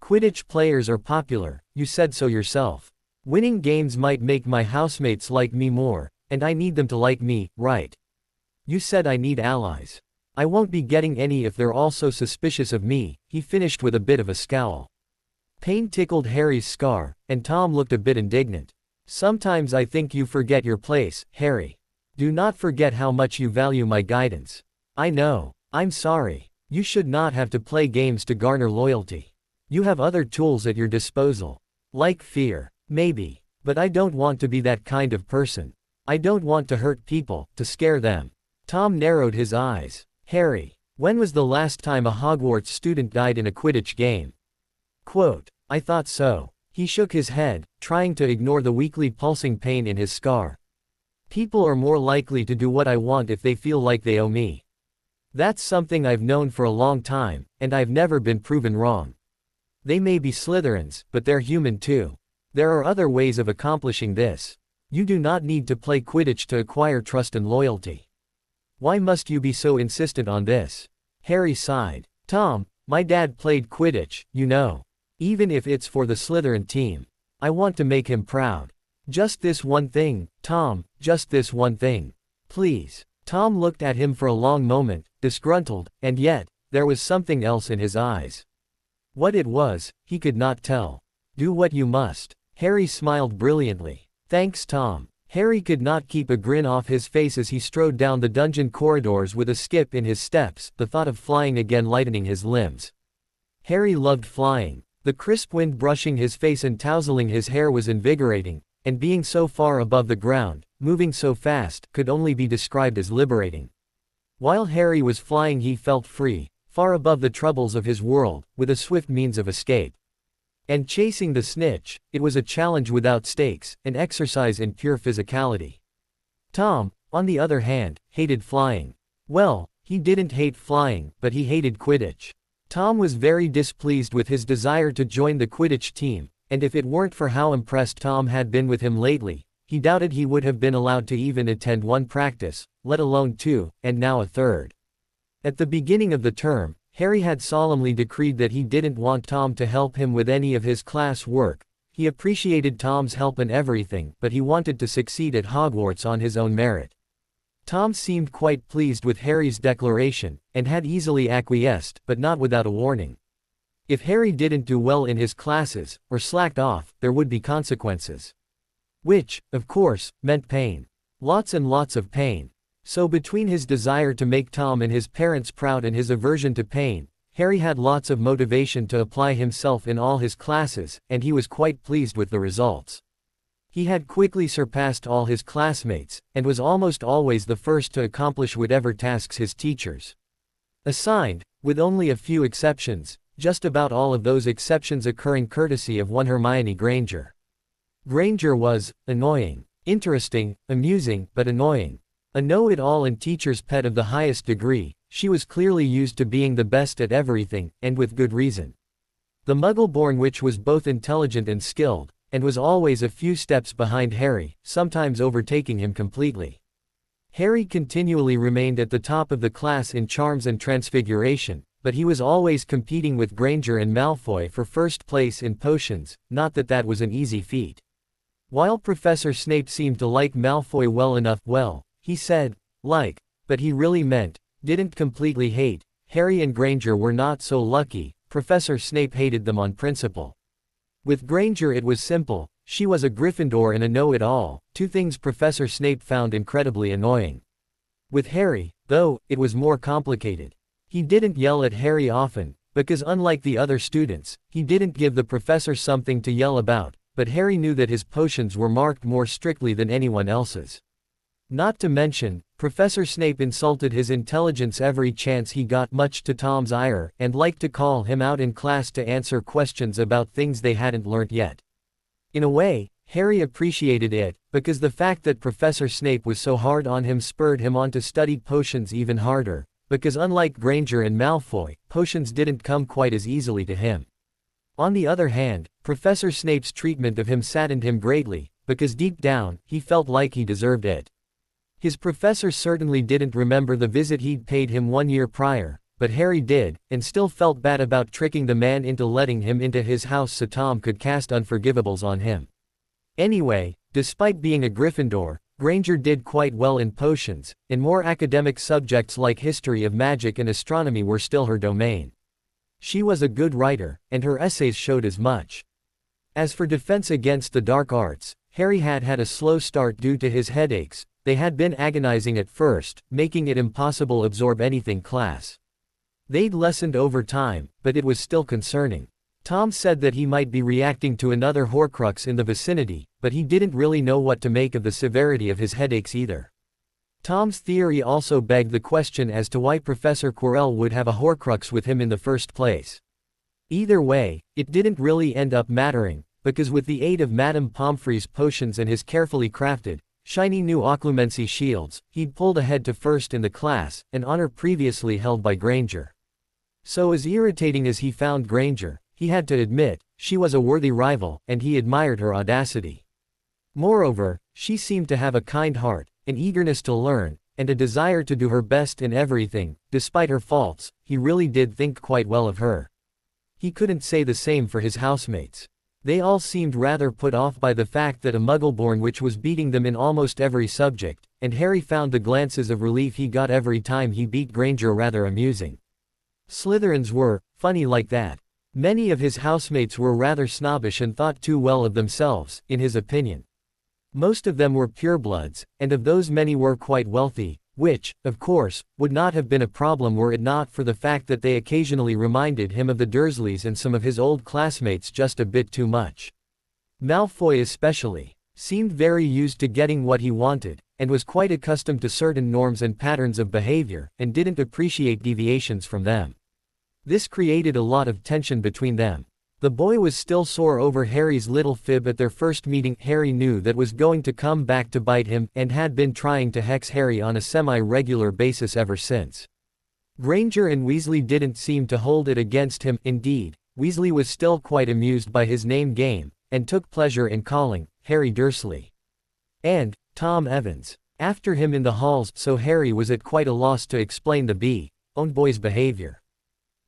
Quidditch players are popular, you said so yourself. Winning games might make my housemates like me more, and I need them to like me, right? You said I need allies. I won't be getting any if they're all so suspicious of me," he finished with a bit of a scowl. Pain tickled Harry's scar, and Tom looked a bit indignant. "Sometimes I think you forget your place, Harry. Do not forget how much you value my guidance." "I know. I'm sorry. You should not have to play games to garner loyalty. You have other tools at your disposal. Like fear. Maybe. But I don't want to be that kind of person. I don't want to hurt people, to scare them." Tom narrowed his eyes. "Harry, when was the last time a Hogwarts student died in a Quidditch game?" Quote, "I thought so." He shook his head, trying to ignore the weakly pulsing pain in his scar. "People are more likely to do what I want if they feel like they owe me. That's something I've known for a long time, and I've never been proven wrong. They may be Slytherins, but they're human too. There are other ways of accomplishing this. You do not need to play Quidditch to acquire trust and loyalty. Why must you be so insistent on this?" Harry sighed. "Tom, my dad played Quidditch, you know. Even if it's for the Slytherin team. I want to make him proud. Just this one thing, Tom, just this one thing. Please." Tom looked at him for a long moment, disgruntled, and yet, there was something else in his eyes. What it was, he could not tell. "Do what you must." Harry smiled brilliantly. "Thanks, Tom." Harry could not keep a grin off his face as he strode down the dungeon corridors with a skip in his steps, the thought of flying again lightening his limbs. Harry loved flying. The crisp wind brushing his face and tousling his hair was invigorating, and being so far above the ground, moving so fast, could only be described as liberating. While Harry was flying he felt free, far above the troubles of his world, with a swift means of escape. And chasing the snitch, it was a challenge without stakes, an exercise in pure physicality. Tom, on the other hand, hated flying. Well, he didn't hate flying, but he hated Quidditch. Tom was very displeased with his desire to join the Quidditch team, and if it weren't for how impressed Tom had been with him lately, he doubted he would have been allowed to even attend one practice, let alone two, and now a third. At the beginning of the term, Harry had solemnly decreed that he didn't want Tom to help him with any of his class work. He appreciated Tom's help in everything, but he wanted to succeed at Hogwarts on his own merit. Tom seemed quite pleased with Harry's declaration, and had easily acquiesced, but not without a warning. If Harry didn't do well in his classes, or slacked off, there would be consequences. Which, of course, meant pain. Lots and lots of pain. So between his desire to make Tom and his parents proud and his aversion to pain, Harry had lots of motivation to apply himself in all his classes, and he was quite pleased with the results. He had quickly surpassed all his classmates, and was almost always the first to accomplish whatever tasks his teachers assigned, with only a few exceptions, just about all of those exceptions occurring courtesy of one Hermione Granger. Granger was annoying, interesting, amusing, but annoying. A know-it-all and teacher's pet of the highest degree, she was clearly used to being the best at everything, and with good reason. The Muggle-born witch was both intelligent and skilled, and was always a few steps behind Harry, sometimes overtaking him completely. Harry continually remained at the top of the class in charms and transfiguration, but he was always competing with Granger and Malfoy for first place in potions, not that that was an easy feat. While Professor Snape seemed to like Malfoy well enough, he said, but he really meant, didn't completely hate. Harry and Granger were not so lucky. Professor Snape hated them on principle. With Granger it was simple, she was a Gryffindor and a know-it-all, two things Professor Snape found incredibly annoying. With Harry, though, it was more complicated. He didn't yell at Harry often, because unlike the other students, he didn't give the professor something to yell about, but Harry knew that his potions were marked more strictly than anyone else's. Not to mention, Professor Snape insulted his intelligence every chance he got, much to Tom's ire, and liked to call him out in class to answer questions about things they hadn't learnt yet. In a way, Harry appreciated it, because the fact that Professor Snape was so hard on him spurred him on to study potions even harder, because unlike Granger and Malfoy, potions didn't come quite as easily to him. On the other hand, Professor Snape's treatment of him saddened him greatly, because deep down, he felt like he deserved it. His professor certainly didn't remember the visit he'd paid him 1 year prior, but Harry did, and still felt bad about tricking the man into letting him into his house so Tom could cast unforgivables on him. Anyway, despite being a Gryffindor, Granger did quite well in potions, and more academic subjects like history of magic and astronomy were still her domain. She was a good writer, and her essays showed as much. As for defense against the dark arts, Harry had had a slow start due to his headaches. They had been agonizing at first, making it impossible to absorb anything class. They'd lessened over time, but it was still concerning. Tom said that he might be reacting to another Horcrux in the vicinity, but he didn't really know what to make of the severity of his headaches either. Tom's theory also begged the question as to why Professor Quirrell would have a Horcrux with him in the first place. Either way, it didn't really end up mattering, because with the aid of Madame Pomfrey's potions and his carefully crafted, shiny new occlumency shields, he'd pulled ahead to first in the class, an honor previously held by Granger. So as irritating as he found Granger, he had to admit, she was a worthy rival, and he admired her audacity. Moreover, she seemed to have a kind heart, an eagerness to learn, and a desire to do her best in everything. Despite her faults, he really did think quite well of her. He couldn't say the same for his housemates. They all seemed rather put off by the fact that a Muggle-born witch was beating them in almost every subject, and Harry found the glances of relief he got every time he beat Granger rather amusing. Slytherins were funny like that. Many of his housemates were rather snobbish and thought too well of themselves, in his opinion. Most of them were purebloods, and of those many were quite wealthy, which, of course, would not have been a problem were it not for the fact that they occasionally reminded him of the Dursleys and some of his old classmates just a bit too much. Malfoy especially seemed very used to getting what he wanted, and was quite accustomed to certain norms and patterns of behavior, and didn't appreciate deviations from them. This created a lot of tension between them. The boy was still sore over Harry's little fib at their first meeting. Harry knew that was going to come back to bite him, and had been trying to hex Harry on a semi-regular basis ever since. Granger and Weasley didn't seem to hold it against him. Indeed, Weasley was still quite amused by his name game, and took pleasure in calling Harry Dursley and Tom Evans after him in the halls, so Harry was at quite a loss to explain the own boy's behavior.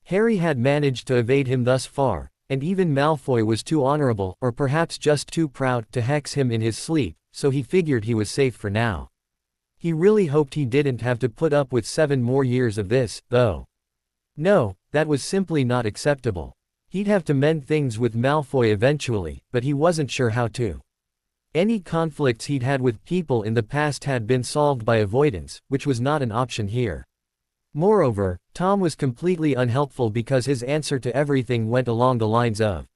Harry had managed to evade him thus far, and even Malfoy was too honorable, or perhaps just too proud, to hex him in his sleep, so he figured he was safe for now. He really hoped he didn't have to put up with 7 more years of this, though. No, that was simply not acceptable. He'd have to mend things with Malfoy eventually, but he wasn't sure how to. Any conflicts he'd had with people in the past had been solved by avoidance, which was not an option here. Moreover, Tom was completely unhelpful because his answer to everything went along the lines of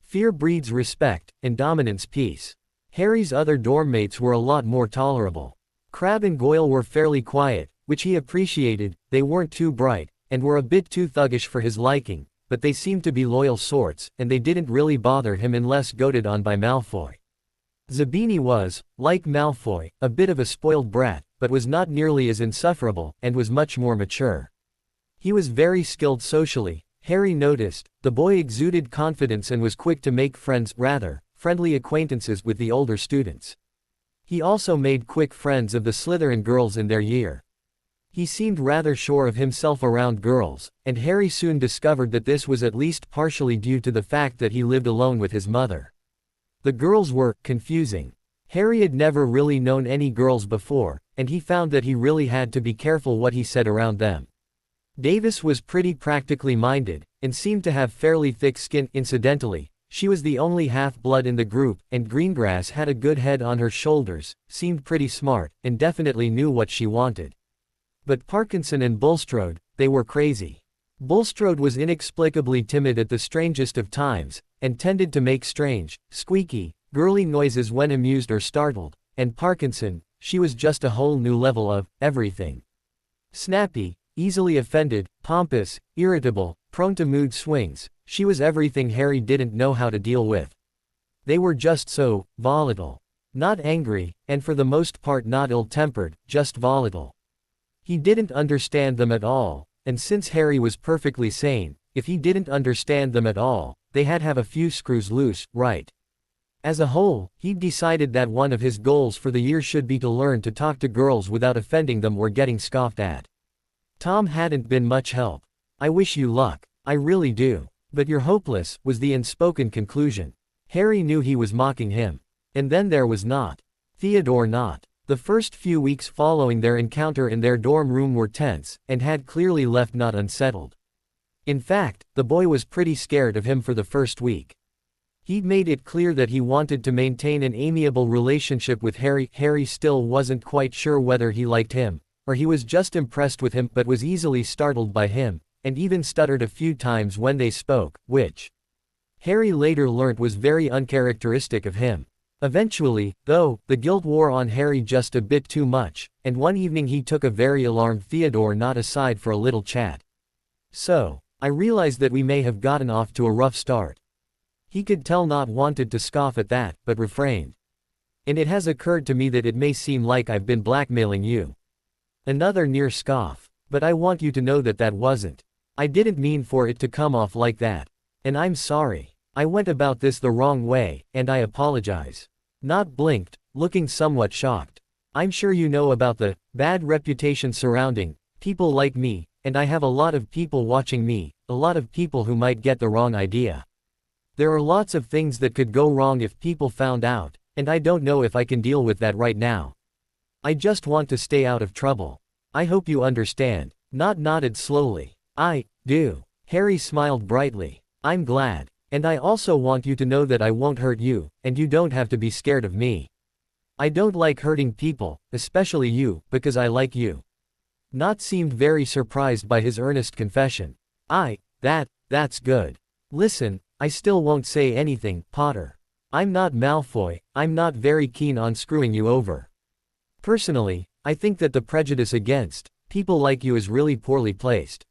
fear breeds respect, and dominance peace. Harry's other dorm mates were a lot more tolerable. Crabbe and Goyle were fairly quiet, which he appreciated. They weren't too bright, and were a bit too thuggish for his liking, but they seemed to be loyal sorts, and they didn't really bother him unless goaded on by Malfoy. Zabini was, like Malfoy, a bit of a spoiled brat, but was not nearly as insufferable, and was much more mature. He was very skilled socially, Harry noticed. The boy exuded confidence and was quick to make friends, rather, friendly acquaintances with the older students. He also made quick friends of the Slytherin girls in their year. He seemed rather sure of himself around girls, and Harry soon discovered that this was at least partially due to the fact that he lived alone with his mother. The girls were confusing. Harry had never really known any girls before, and he found that he really had to be careful what he said around them. Davis was pretty practically minded, and seemed to have fairly thick skin. Incidentally, she was the only half-blood in the group, and Greengrass had a good head on her shoulders, seemed pretty smart, and definitely knew what she wanted. But Parkinson and Bulstrode, they were crazy. Bulstrode was inexplicably timid at the strangest of times, and tended to make strange, squeaky, girly noises when amused or startled, and Parkinson, she was just a whole new level of everything. Snappy, easily offended, pompous, irritable, prone to mood swings, she was everything Harry didn't know how to deal with. They were just so volatile. Not angry, and for the most part not ill-tempered, just volatile. He didn't understand them at all, and since Harry was perfectly sane, if he didn't understand them at all, they had have a few screws loose, right? As a whole, he'd decided that one of his goals for the year should be to learn to talk to girls without offending them or getting scoffed at. Tom hadn't been much help. "I wish you luck. I really do. But you're hopeless," was the unspoken conclusion. Harry knew he was mocking him. And then there was Theodore Nott. The first few weeks following their encounter in their dorm room were tense, and had clearly left Nott unsettled. In fact, the boy was pretty scared of him for the first week. He'd made it clear that he wanted to maintain an amiable relationship with Harry. Harry still wasn't quite sure whether he liked him, or he was just impressed with him, but was easily startled by him, and even stuttered a few times when they spoke, which Harry later learnt was very uncharacteristic of him. Eventually, though, the guilt wore on Harry just a bit too much, and one evening he took a very alarmed Theodore Nott aside for a little chat. "So, I realize that we may have gotten off to a rough start." He could tell Nott wanted to scoff at that, but refrained. "And it has occurred to me that it may seem like I've been blackmailing you." Another near scoff. "But I want you to know that that wasn't. I didn't mean for it to come off like that. And I'm sorry. I went about this the wrong way, and I apologize." Nott blinked, looking somewhat shocked. "I'm sure you know about the bad reputation surrounding people like me, and I have a lot of people watching me, a lot of people who might get the wrong idea. There are lots of things that could go wrong if people found out, and I don't know if I can deal with that right now. I just want to stay out of trouble. I hope you understand." Nott nodded slowly. "I do." Harry smiled brightly. "I'm glad. And I also want you to know that I won't hurt you, and you don't have to be scared of me. I don't like hurting people, especially you, because I like you." Nott seemed very surprised by his earnest confession. That's good. Listen, I still won't say anything, Potter. I'm not Malfoy, I'm not very keen on screwing you over. Personally, I think that the prejudice against people like you is really poorly placed.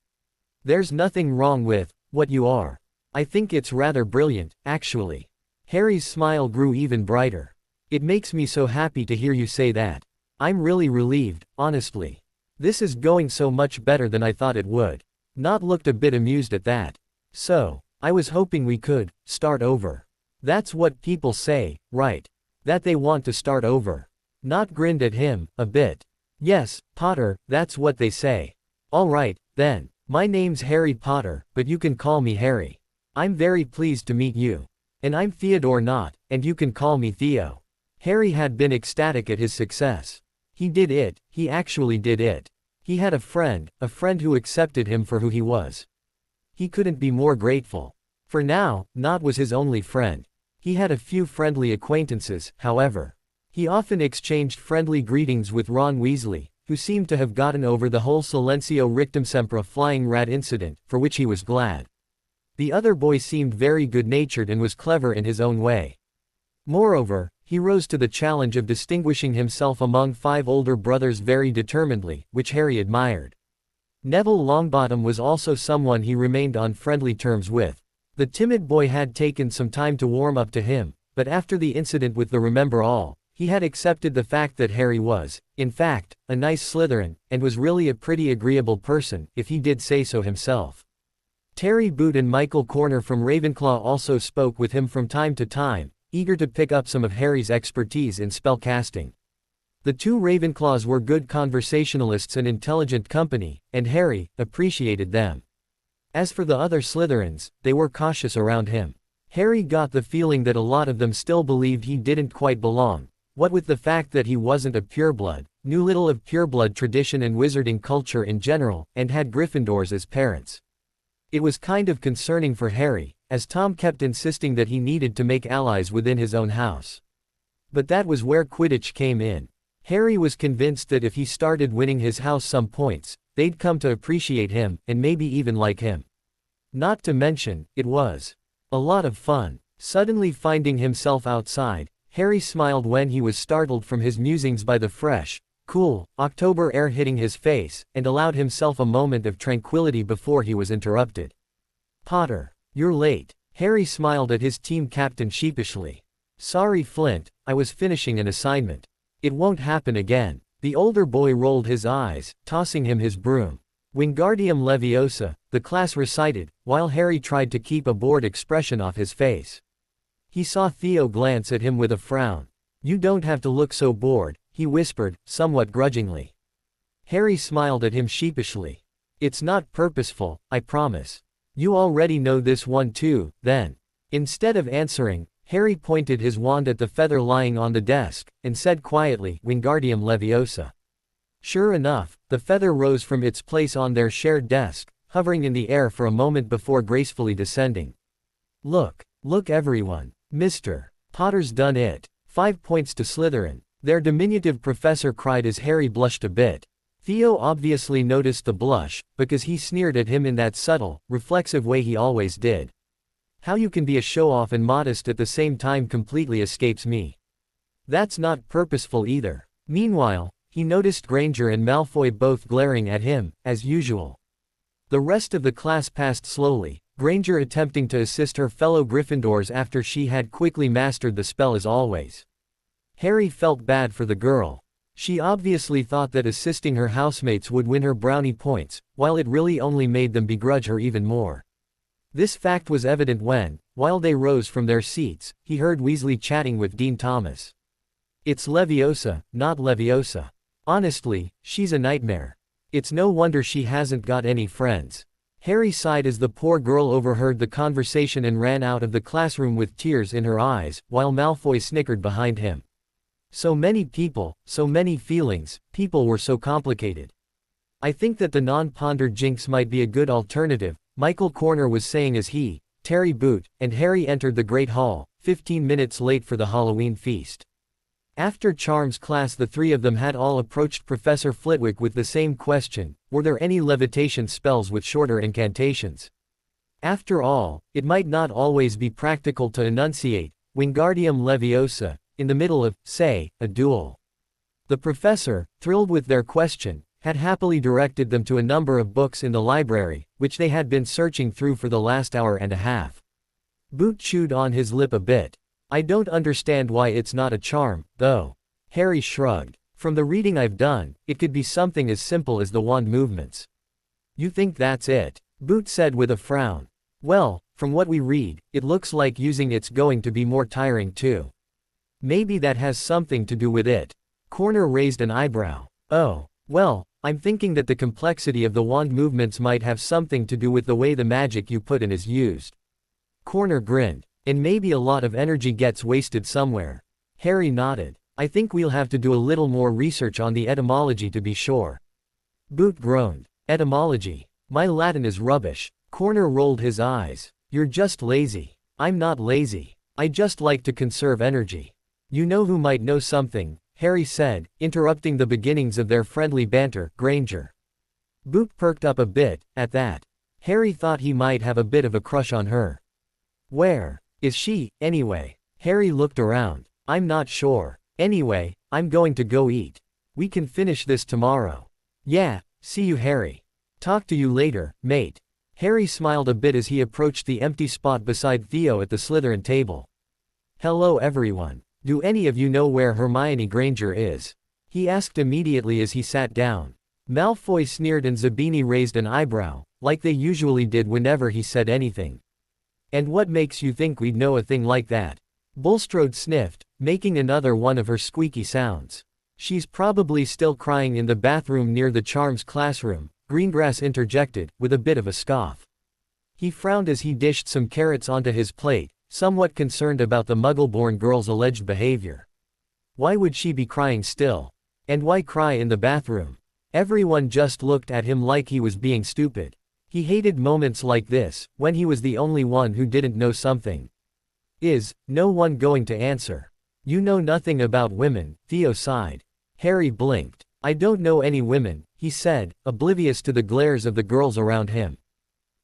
There's nothing wrong with what you are. I think it's rather brilliant, actually." Harry's smile grew even brighter. "It makes me so happy to hear you say that. I'm really relieved, honestly. This is going so much better than I thought it would." Nott looked a bit amused at that. "So, I was hoping we could start over. That's what people say, right? That they want to start over." Nott grinned at him a bit. "Yes, Potter, that's what they say." "All right, then. My name's Harry Potter, but you can call me Harry. I'm very pleased to meet you. And I'm Theodore Nott, and you can call me Theo. Harry had been ecstatic at his success. He did it, he actually did it. He had a friend who accepted him for who he was. He couldn't be more grateful. For now, Nott was his only friend. He had a few friendly acquaintances, however. He often exchanged friendly greetings with Ron Weasley, who seemed to have gotten over the whole Silencio Rictum Sempra flying rat incident, for which he was glad. The other boy seemed very good-natured and was clever in his own way. Moreover, he rose to the challenge of distinguishing himself among 5 older brothers very determinedly, which Harry admired. Neville Longbottom was also someone he remained on friendly terms with. The timid boy had taken some time to warm up to him, but after the incident with the Remember All, he had accepted the fact that Harry was, in fact, a nice Slytherin, and was really a pretty agreeable person, if he did say so himself. Terry Boot and Michael Corner from Ravenclaw also spoke with him from time to time, eager to pick up some of Harry's expertise in spellcasting. The 2 Ravenclaws were good conversationalists and intelligent company, and Harry appreciated them. As for the other Slytherins, they were cautious around him. Harry got the feeling that a lot of them still believed he didn't quite belong. What with the fact that he wasn't a pureblood, knew little of pureblood tradition and wizarding culture in general, and had Gryffindors as parents. It was kind of concerning for Harry, as Tom kept insisting that he needed to make allies within his own house. But that was where Quidditch came in. Harry was convinced that if he started winning his house some points, they'd come to appreciate him, and maybe even like him. Not to mention, it was a lot of fun. Suddenly finding himself outside, Harry smiled when he was startled from his musings by the fresh, cool, October air hitting his face, and allowed himself a moment of tranquility before he was interrupted. "Potter, you're late." Harry smiled at his team captain sheepishly. "Sorry, Flint, I was finishing an assignment. It won't happen again." The older boy rolled his eyes, tossing him his broom. "Wingardium Leviosa," the class recited, while Harry tried to keep a bored expression off his face. He saw Theo glance at him with a frown. "You don't have to look so bored," he whispered, somewhat grudgingly. Harry smiled at him sheepishly. "It's not purposeful, I promise. You already know this one too, then." Instead of answering, Harry pointed his wand at the feather lying on the desk, and said quietly, "Wingardium Leviosa." Sure enough, the feather rose from its place on their shared desk, hovering in the air for a moment before gracefully descending. Look everyone. Mr. Potter's done it. 5 points to Slytherin." Their diminutive professor cried as Harry blushed a bit. Theo obviously noticed the blush, because he sneered at him in that subtle, reflexive way he always did. "How you can be a show-off and modest at the same time completely escapes me. That's not purposeful either." Meanwhile, he noticed Granger and Malfoy both glaring at him, as usual. The rest of the class passed slowly, Granger attempting to assist her fellow Gryffindors after she had quickly mastered the spell as always. Harry felt bad for the girl. She obviously thought that assisting her housemates would win her brownie points, while it really only made them begrudge her even more. This fact was evident when, while they rose from their seats, he heard Weasley chatting with Dean Thomas. "It's Leviosa, not Leviosa. Honestly, she's a nightmare. It's no wonder she hasn't got any friends." Harry sighed as the poor girl overheard the conversation and ran out of the classroom with tears in her eyes, while Malfoy snickered behind him. So many people, so many feelings, people were so complicated. "I think that the non-pondered jinx might be a good alternative," Michael Corner was saying as he, Terry Boot, and Harry entered the Great Hall, 15 minutes late for the Halloween feast. After Charms class, the 3 of them had all approached Professor Flitwick with the same question: were there any levitation spells with shorter incantations? After all, it might not always be practical to enunciate Wingardium Leviosa in the middle of, say, a duel. The professor, thrilled with their question, had happily directed them to a number of books in the library, which they had been searching through for the last hour and a half. Boot chewed on his lip a bit. "I don't understand why it's not a charm, though." Harry shrugged. "From the reading I've done, it could be something as simple as the wand movements." "You think that's it?" Boot said with a frown. "Well, from what we read, it looks like using it's going to be more tiring too." "Maybe that has something to do with it." Corner raised an eyebrow. "Oh, Well, I'm thinking that the complexity of the wand movements might have something to do with the way the magic you put in is used. Corner grinned. And maybe a lot of energy gets wasted somewhere. Harry nodded. I think we'll have to do a little more research on the etymology to be sure. Boot groaned. Etymology. My Latin is rubbish. Corner rolled his eyes. You're just lazy. I'm not lazy. I just like to conserve energy. You know who might know something, Harry said, interrupting the beginnings of their friendly banter, Granger. Boot perked up a bit, at that. Harry thought he might have a bit of a crush on her. Where is she, anyway? Harry looked around. I'm not sure. Anyway, I'm going to go eat. We can finish this tomorrow. Yeah, see you, Harry. Talk to you later, mate. Harry smiled a bit as he approached the empty spot beside Theo at the Slytherin table. Hello everyone. Do any of you know where Hermione Granger is? He asked immediately as he sat down. Malfoy sneered and Zabini raised an eyebrow, like they usually did whenever he said anything. And what makes you think we'd know a thing like that? Bulstrode sniffed, making another one of her squeaky sounds. She's probably still crying in the bathroom near the Charms classroom, Greengrass interjected, with a bit of a scoff. He frowned as he dished some carrots onto his plate, somewhat concerned about the Muggle-born girl's alleged behavior. Why would she be crying still? And why cry in the bathroom? Everyone just looked at him like he was being stupid. He hated moments like this, when he was the only one who didn't know something. Is no one going to answer? You know nothing about women, Theo sighed. Harry blinked. I don't know any women, he said, oblivious to the glares of the girls around him.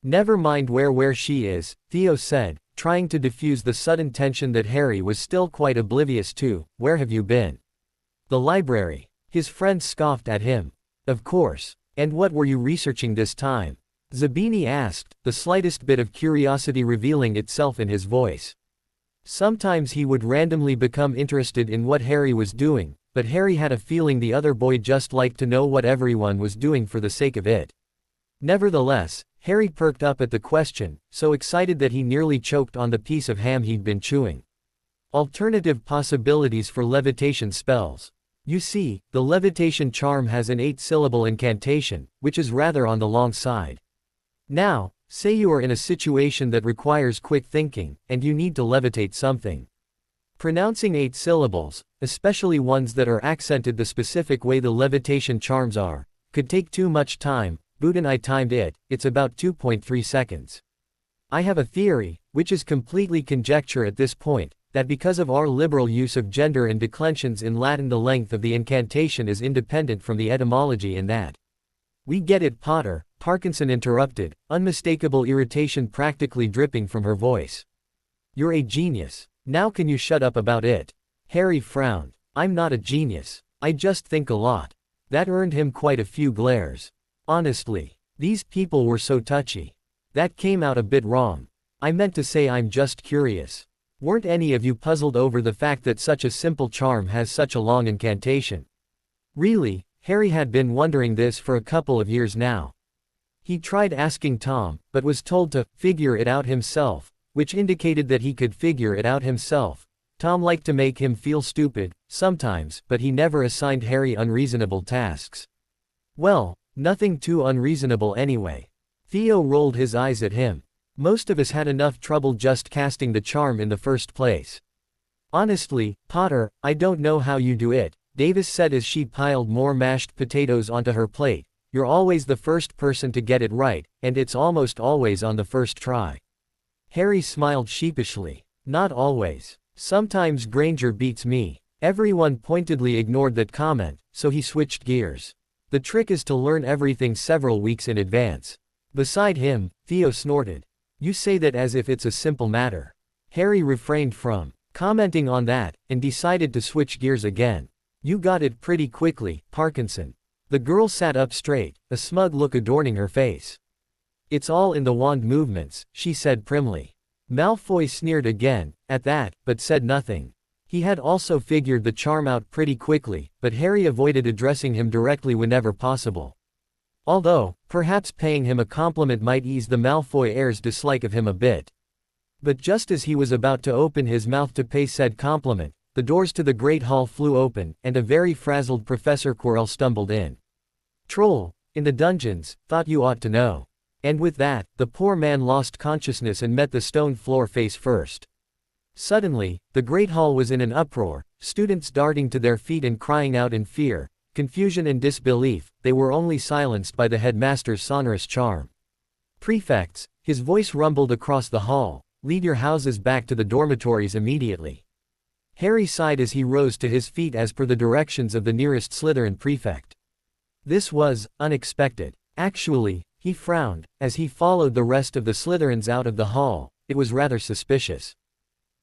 Never mind where she is, Theo said, trying to diffuse the sudden tension that Harry was still quite oblivious to. Where have you been? The library. His friend scoffed at him. Of course. And what were you researching this time? Zabini asked, the slightest bit of curiosity revealing itself in his voice. Sometimes he would randomly become interested in what Harry was doing, but Harry had a feeling the other boy just liked to know what everyone was doing for the sake of it. Nevertheless, Harry perked up at the question, so excited that he nearly choked on the piece of ham he'd been chewing. Alternative possibilities for levitation spells. You see, the levitation charm has an 8-syllable incantation, which is rather on the long side. Now, say you are in a situation that requires quick thinking, and you need to levitate something. Pronouncing 8 syllables, especially ones that are accented the specific way the levitation charms are, could take too much time. Boot and I timed it, it's about 2.3 seconds. I have a theory, which is completely conjecture at this point, that because of our liberal use of gender and declensions in Latin the length of the incantation is independent from the etymology in that. We get it, Potter, Parkinson interrupted, unmistakable irritation practically dripping from her voice. You're a genius. Now can you shut up about it? Harry frowned. I'm not a genius. I just think a lot. That earned him quite a few glares. Honestly, these people were so touchy. That came out a bit wrong. I meant to say I'm just curious. Weren't any of you puzzled over the fact that such a simple charm has such a long incantation? Really, Harry had been wondering this for a couple of years now. He tried asking Tom, but was told to figure it out himself, which indicated that he could figure it out himself. Tom liked to make him feel stupid, sometimes, but he never assigned Harry unreasonable tasks. Well, nothing too unreasonable anyway. Theo rolled his eyes at him. Most of us had enough trouble just casting the charm in the first place. Honestly, Potter, I don't know how you do it, Davis said as she piled more mashed potatoes onto her plate. You're always the first person to get it right, and it's almost always on the first try. Harry smiled sheepishly. Not always. Sometimes Granger beats me. Everyone pointedly ignored that comment, so he switched gears. The trick is to learn everything several weeks in advance. Beside him, Theo snorted. You say that as if it's a simple matter. Harry refrained from commenting on that, and decided to switch gears again. You got it pretty quickly, Parkinson. The girl sat up straight, a smug look adorning her face. It's all in the wand movements, she said primly. Malfoy sneered again, at that, but said nothing. He had also figured the charm out pretty quickly, but Harry avoided addressing him directly whenever possible. Although, perhaps paying him a compliment might ease the Malfoy heir's dislike of him a bit. But just as he was about to open his mouth to pay said compliment, the doors to the Great Hall flew open, and a very frazzled Professor Quirrell stumbled in. Troll, in the dungeons, thought you ought to know. And with that, the poor man lost consciousness and met the stone floor face first. Suddenly, the great hall was in an uproar, students darting to their feet and crying out in fear, confusion and disbelief. They were only silenced by the headmaster's sonorous charm. Prefects, his voice rumbled across the hall, lead your houses back to the dormitories immediately. Harry sighed as he rose to his feet as per the directions of the nearest Slytherin prefect. This was unexpected. Actually, he frowned, as he followed the rest of the Slytherins out of the hall. It was rather suspicious.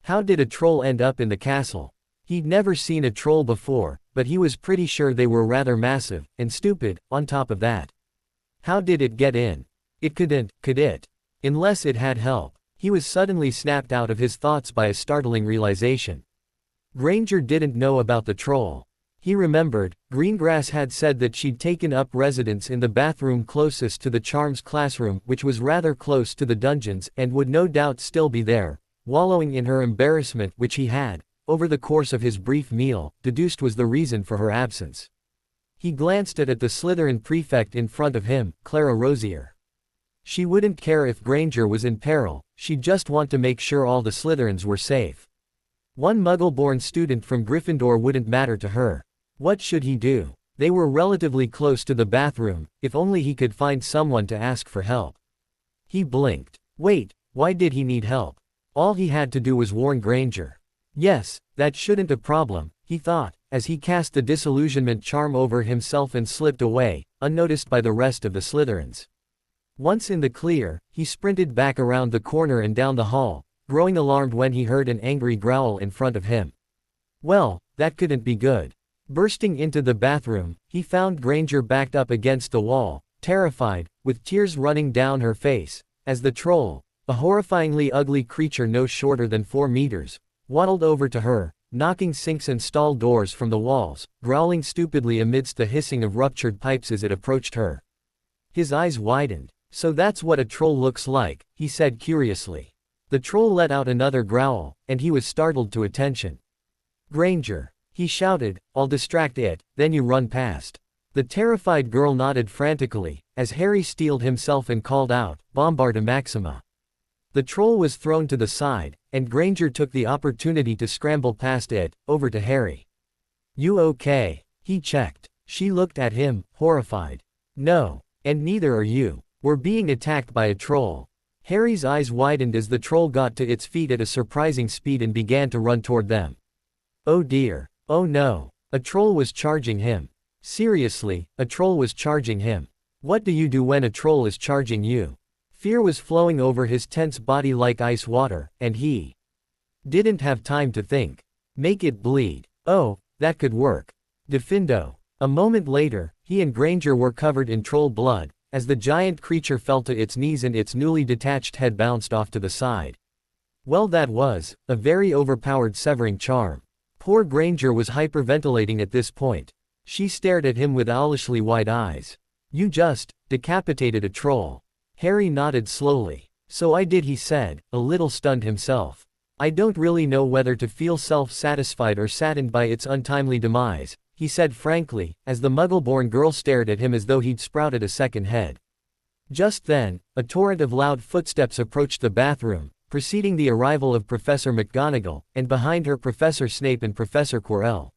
How did a troll end up in the castle? He'd never seen a troll before, but he was pretty sure they were rather massive, and stupid, on top of that. How did it get in? It couldn't, could it? Unless it had help. He was suddenly snapped out of his thoughts by a startling realization. Granger didn't know about the troll. He remembered, Greengrass had said that she'd taken up residence in the bathroom closest to the Charms classroom, which was rather close to the dungeons, and would no doubt still be there, wallowing in her embarrassment, which he had, over the course of his brief meal, deduced was the reason for her absence. He glanced at the Slytherin prefect in front of him, Clara Rosier. She wouldn't care if Granger was in peril, she'd just want to make sure all the Slytherins were safe. One Muggle-born student from Gryffindor wouldn't matter to her. What should he do? They were relatively close to the bathroom, if only he could find someone to ask for help. He blinked. Wait, why did he need help? All he had to do was warn Granger. Yes, that shouldn't a problem, he thought, as he cast the disillusionment charm over himself and slipped away, unnoticed by the rest of the Slytherins. Once in the clear, he sprinted back around the corner and down the hall, growing alarmed when he heard an angry growl in front of him. Well, that couldn't be good. Bursting into the bathroom, he found Granger backed up against the wall, terrified, with tears running down her face, as the troll, a horrifyingly ugly creature no shorter than 4 meters, waddled over to her, knocking sinks and stall doors from the walls, growling stupidly amidst the hissing of ruptured pipes as it approached her. His eyes widened. So that's what a troll looks like, he said curiously. The troll let out another growl, and he was startled to attention. Granger, he shouted, I'll distract it, then you run past. The terrified girl nodded frantically, as Harry steeled himself and called out, Bombarda Maxima. The troll was thrown to the side, and Granger took the opportunity to scramble past it, over to Harry. You okay? He checked. She looked at him, horrified. No. And neither are you. We're being attacked by a troll. Harry's eyes widened as the troll got to its feet at a surprising speed and began to run toward them. Oh dear. Oh no. A troll was charging him. Seriously, a troll was charging him. What do you do when a troll is charging you? Fear was flowing over his tense body like ice water, and he didn't have time to think. Make it bleed. Oh, that could work. Defindo. A moment later, he and Granger were covered in troll blood, as the giant creature fell to its knees and its newly detached head bounced off to the side. Well, that was a very overpowered severing charm. Poor Granger was hyperventilating at this point. She stared at him with owlishly wide eyes. You just decapitated a troll. Harry nodded slowly. So I did, he said, a little stunned himself. I don't really know whether to feel self-satisfied or saddened by its untimely demise, he said frankly, as the Muggle-born girl stared at him as though he'd sprouted a second head. Just then, a torrent of loud footsteps approached the bathroom, preceding the arrival of Professor McGonagall, and behind her Professor Snape and Professor Quirrell.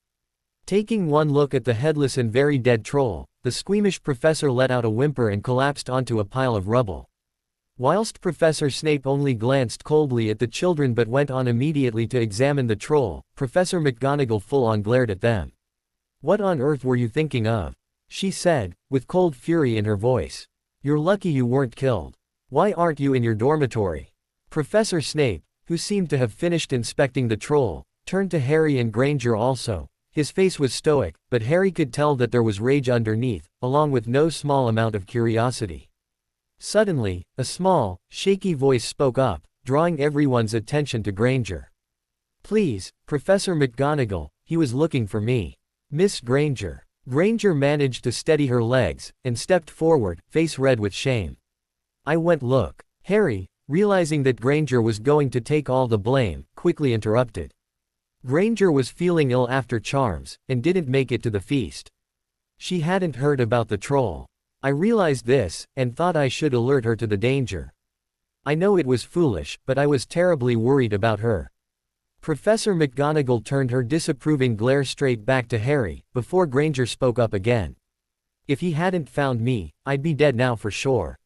Taking one look at the headless and very dead troll, the squeamish professor let out a whimper and collapsed onto a pile of rubble. Whilst Professor Snape only glanced coldly at the children but went on immediately to examine the troll, Professor McGonagall full-on glared at them. What on earth were you thinking of? She said, with cold fury in her voice. You're lucky you weren't killed. Why aren't you in your dormitory? Professor Snape, who seemed to have finished inspecting the troll, turned to Harry and Granger also. His face was stoic, but Harry could tell that there was rage underneath, along with no small amount of curiosity. Suddenly, a small, shaky voice spoke up, drawing everyone's attention to Granger. Please, Professor McGonagall, he was looking for me. Miss Granger. Granger managed to steady her legs, and stepped forward, face red with shame. I went look. Harry, realizing that Granger was going to take all the blame, quickly interrupted. Granger was feeling ill after charms, and didn't make it to the feast. She hadn't heard about the troll. I realized this, and thought I should alert her to the danger. I know it was foolish, but I was terribly worried about her. Professor McGonagall turned her disapproving glare straight back to Harry, before Granger spoke up again. If he hadn't found me, I'd be dead now for sure.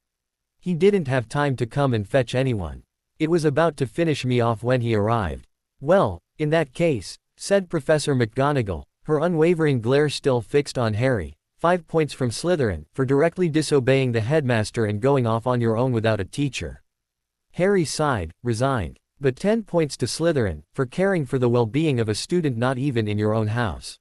He didn't have time to come and fetch anyone. It was about to finish me off when he arrived. Well, in that case, said Professor McGonagall, her unwavering glare still fixed on Harry, 5 points from Slytherin, for directly disobeying the headmaster and going off on your own without a teacher. Harry sighed, resigned. But 10 points to Slytherin, for caring for the well-being of a student not even in your own house.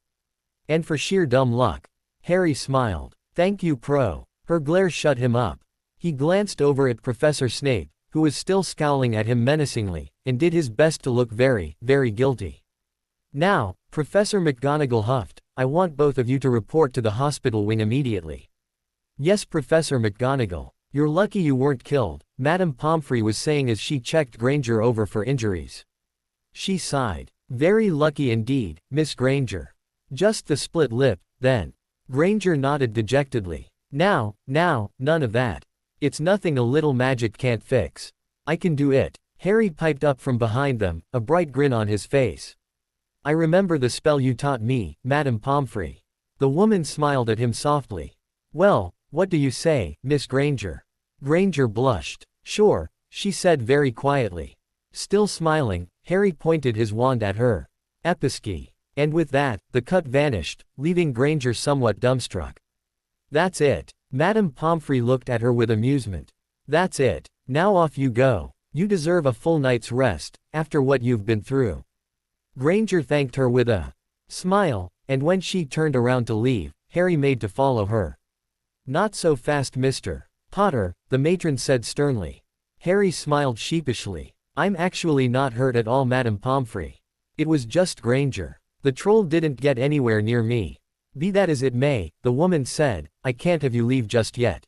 And for sheer dumb luck. Harry smiled. Thank you, Pro. Her glare shut him up. He glanced over at Professor Snape, who was still scowling at him menacingly, and did his best to look very, very guilty. Now, Professor McGonagall huffed, I want both of you to report to the hospital wing immediately. Yes, Professor McGonagall. You're lucky you weren't killed, Madame Pomfrey was saying as she checked Granger over for injuries. She sighed. Very lucky indeed, Miss Granger. Just the split lip, then. Granger nodded dejectedly. Now, none of that. It's nothing a little magic can't fix. I can do it. Harry piped up from behind them, a bright grin on his face. I remember the spell you taught me, Madame Pomfrey. The woman smiled at him softly. Well, what do you say, Miss Granger? Granger blushed. Sure, she said very quietly. Still smiling, Harry pointed his wand at her. Episky. And with that, the cut vanished, leaving Granger somewhat dumbstruck. That's it. Madame Pomfrey looked at her with amusement. That's it. Now off you go. You deserve a full night's rest, after what you've been through. Granger thanked her with a smile, and when she turned around to leave, Harry made to follow her. Not so fast, Mr. Potter, the matron said sternly. Harry smiled sheepishly. I'm actually not hurt at all, Madame Pomfrey. It was just Granger. The troll didn't get anywhere near me. Be that as it may, the woman said, I can't have you leave just yet.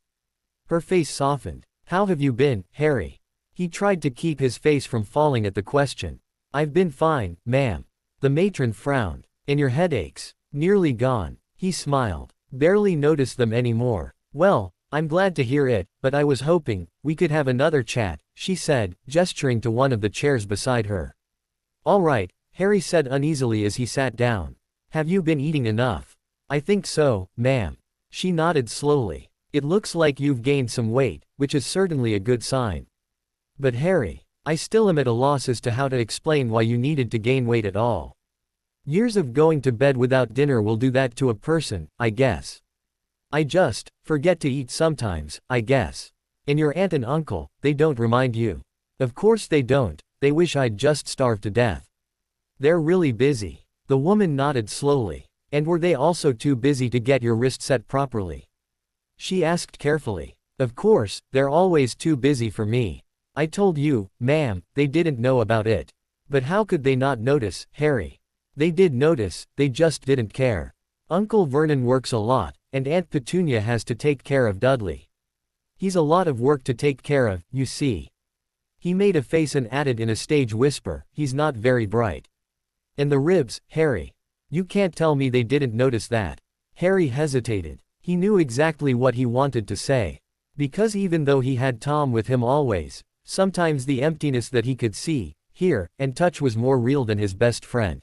Her face softened. How have you been, Harry? He tried to keep his face from falling at the question. I've been fine, ma'am. The matron frowned. And your headaches? Nearly gone. He smiled. Barely noticed them anymore. Well, I'm glad to hear it, but I was hoping we could have another chat, she said, gesturing to one of the chairs beside her. All right, Harry said uneasily as he sat down. Have you been eating enough? I think so, ma'am. She nodded slowly. It looks like you've gained some weight, which is certainly a good sign. But Harry, I still am at a loss as to how to explain why you needed to gain weight at all. Years of going to bed without dinner will do that to a person, I guess. I just forget to eat sometimes, I guess. And your aunt and uncle, they don't remind you. Of course they don't, they wish I'd just starved to death. They're really busy. The woman nodded slowly. And were they also too busy to get your wrist set properly? She asked carefully. Of course, they're always too busy for me. I told you, ma'am, they didn't know about it. But how could they not notice, Harry? They did notice, they just didn't care. Uncle Vernon works a lot, and Aunt Petunia has to take care of Dudley. He's a lot of work to take care of, you see. He made a face and added in a stage whisper, he's not very bright. And the ribs, Harry. You can't tell me they didn't notice that. Harry hesitated. He knew exactly what he wanted to say. Because even though he had Tom with him always, sometimes the emptiness that he could see, hear, and touch was more real than his best friend.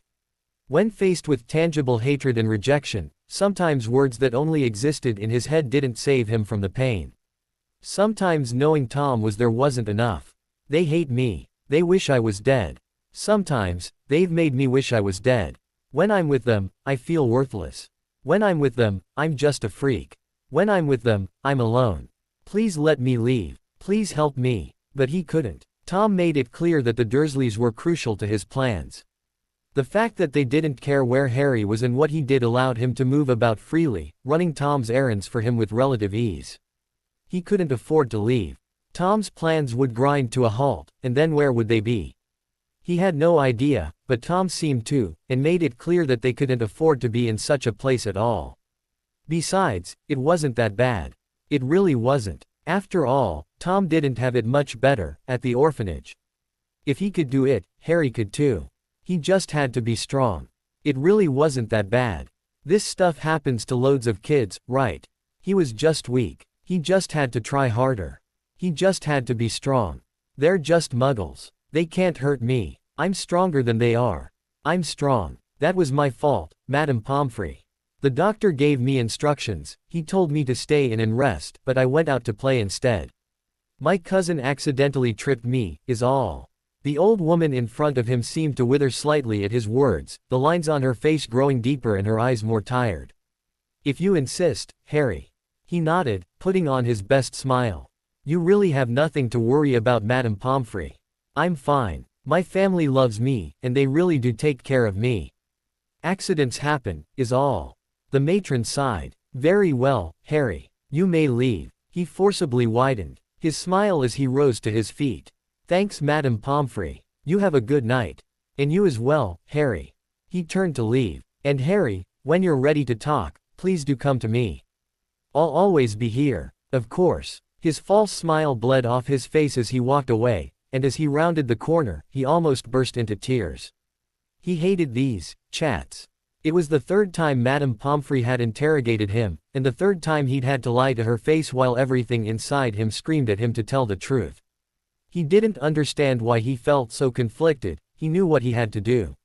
When faced with tangible hatred and rejection, sometimes words that only existed in his head didn't save him from the pain. Sometimes knowing Tom was there wasn't enough. They hate me. They wish I was dead. Sometimes, they've made me wish I was dead. When I'm with them, I feel worthless. When I'm with them, I'm just a freak. When I'm with them, I'm alone. Please let me leave. Please help me. But he couldn't. Tom made it clear that the Dursleys were crucial to his plans. The fact that they didn't care where Harry was and what he did allowed him to move about freely, running Tom's errands for him with relative ease. He couldn't afford to leave. Tom's plans would grind to a halt, and then where would they be? He had no idea, but Tom seemed to, and made it clear that they couldn't afford to be in such a place at all. Besides, it wasn't that bad. It really wasn't. After all, Tom didn't have it much better, at the orphanage. If he could do it, Harry could too. He just had to be strong. It really wasn't that bad. This stuff happens to loads of kids, right? He was just weak. He just had to try harder. He just had to be strong. They're just muggles. They can't hurt me. I'm stronger than they are. I'm strong. That was my fault, Madame Pomfrey. The doctor gave me instructions. He told me to stay in and rest, but I went out to play instead. My cousin accidentally tripped me, is all. The old woman in front of him seemed to wither slightly at his words, the lines on her face growing deeper and her eyes more tired. If you insist, Harry. He nodded, putting on his best smile. You really have nothing to worry about, Madame Pomfrey. I'm fine. My family loves me, and they really do take care of me. Accidents happen, is all. The matron sighed. Very well, Harry. You may leave. He forcibly widened his smile as he rose to his feet. Thanks, Madame Pomfrey. You have a good night. And you as well, Harry. He turned to leave. And Harry, when you're ready to talk, please do come to me. I'll always be here. Of course. His false smile bled off his face as he walked away, and as he rounded the corner, he almost burst into tears. He hated these chats. It was the third time Madame Pomfrey had interrogated him, and the third time he'd had to lie to her face while everything inside him screamed at him to tell the truth. He didn't understand why he felt so conflicted. He knew what he had to do.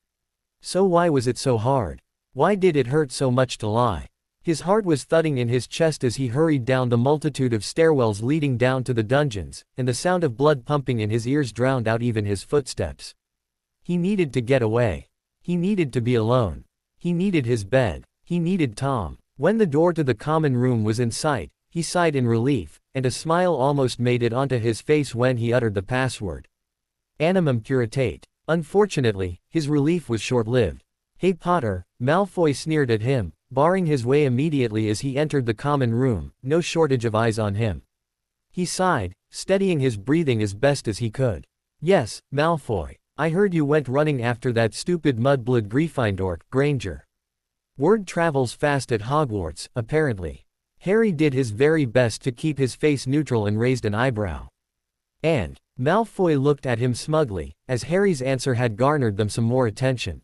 So why was it so hard? Why did it hurt so much to lie? His heart was thudding in his chest as he hurried down the multitude of stairwells leading down to the dungeons, and the sound of blood pumping in his ears drowned out even his footsteps. He needed to get away. He needed to be alone. He needed his bed. He needed Tom. When the door to the common room was in sight, he sighed in relief, and a smile almost made it onto his face when he uttered the password. Animum curatate. Unfortunately, his relief was short-lived. Hey Potter, Malfoy sneered at him, barring his way immediately as he entered the common room, no shortage of eyes on him. He sighed, steadying his breathing as best as he could. Yes, Malfoy. I heard you went running after that stupid mudblood Gryffindor, Granger. Word travels fast at Hogwarts, apparently. Harry did his very best to keep his face neutral and raised an eyebrow. And Malfoy looked at him smugly, as Harry's answer had garnered them some more attention.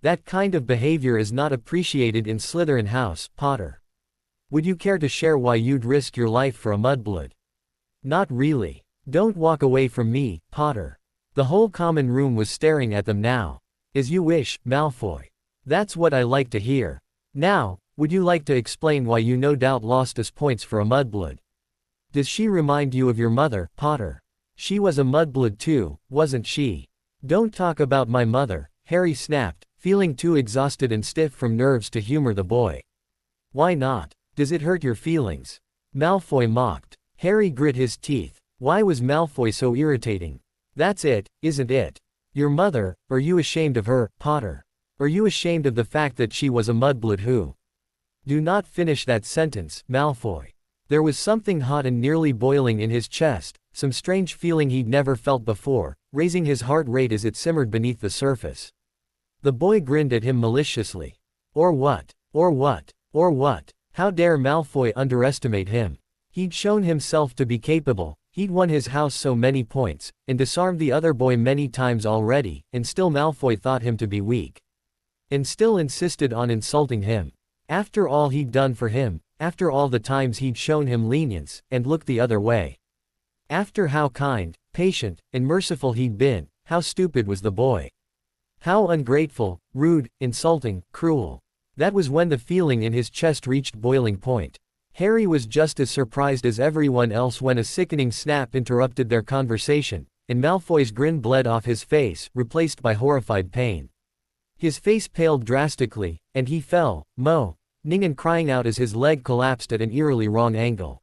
That kind of behavior is not appreciated in Slytherin House, Potter. Would you care to share why you'd risk your life for a mudblood? Not really. Don't walk away from me, Potter. The whole common room was staring at them now. As you wish, Malfoy. That's what I like to hear. Now, would you like to explain why you no doubt lost us points for a mudblood? Does she remind you of your mother, Potter? She was a mudblood too, wasn't she? Don't talk about my mother, Harry snapped, feeling too exhausted and stiff from nerves to humor the boy. Why not? Does it hurt your feelings? Malfoy mocked. Harry grit his teeth. Why was Malfoy so irritating? That's it, isn't it? Your mother, are you ashamed of her, Potter? Are you ashamed of the fact that she was a mudblood who? Do not finish that sentence, Malfoy. There was something hot and nearly boiling in his chest, some strange feeling he'd never felt before, raising his heart rate as it simmered beneath the surface. The boy grinned at him maliciously. Or what? Or what? Or what? How dare Malfoy underestimate him? He'd shown himself to be capable, he'd won his house so many points, and disarmed the other boy many times already, and still Malfoy thought him to be weak. And still insisted on insulting him. After all he'd done for him, after all the times he'd shown him lenience, and looked the other way. After how kind, patient, and merciful he'd been, how stupid was the boy. How ungrateful, rude, insulting, cruel. That was when the feeling in his chest reached boiling point. Harry was just as surprised as everyone else when a sickening snap interrupted their conversation, and Malfoy's grin bled off his face, replaced by horrified pain. His face paled drastically, and he fell, moaning and crying out as his leg collapsed at an eerily wrong angle.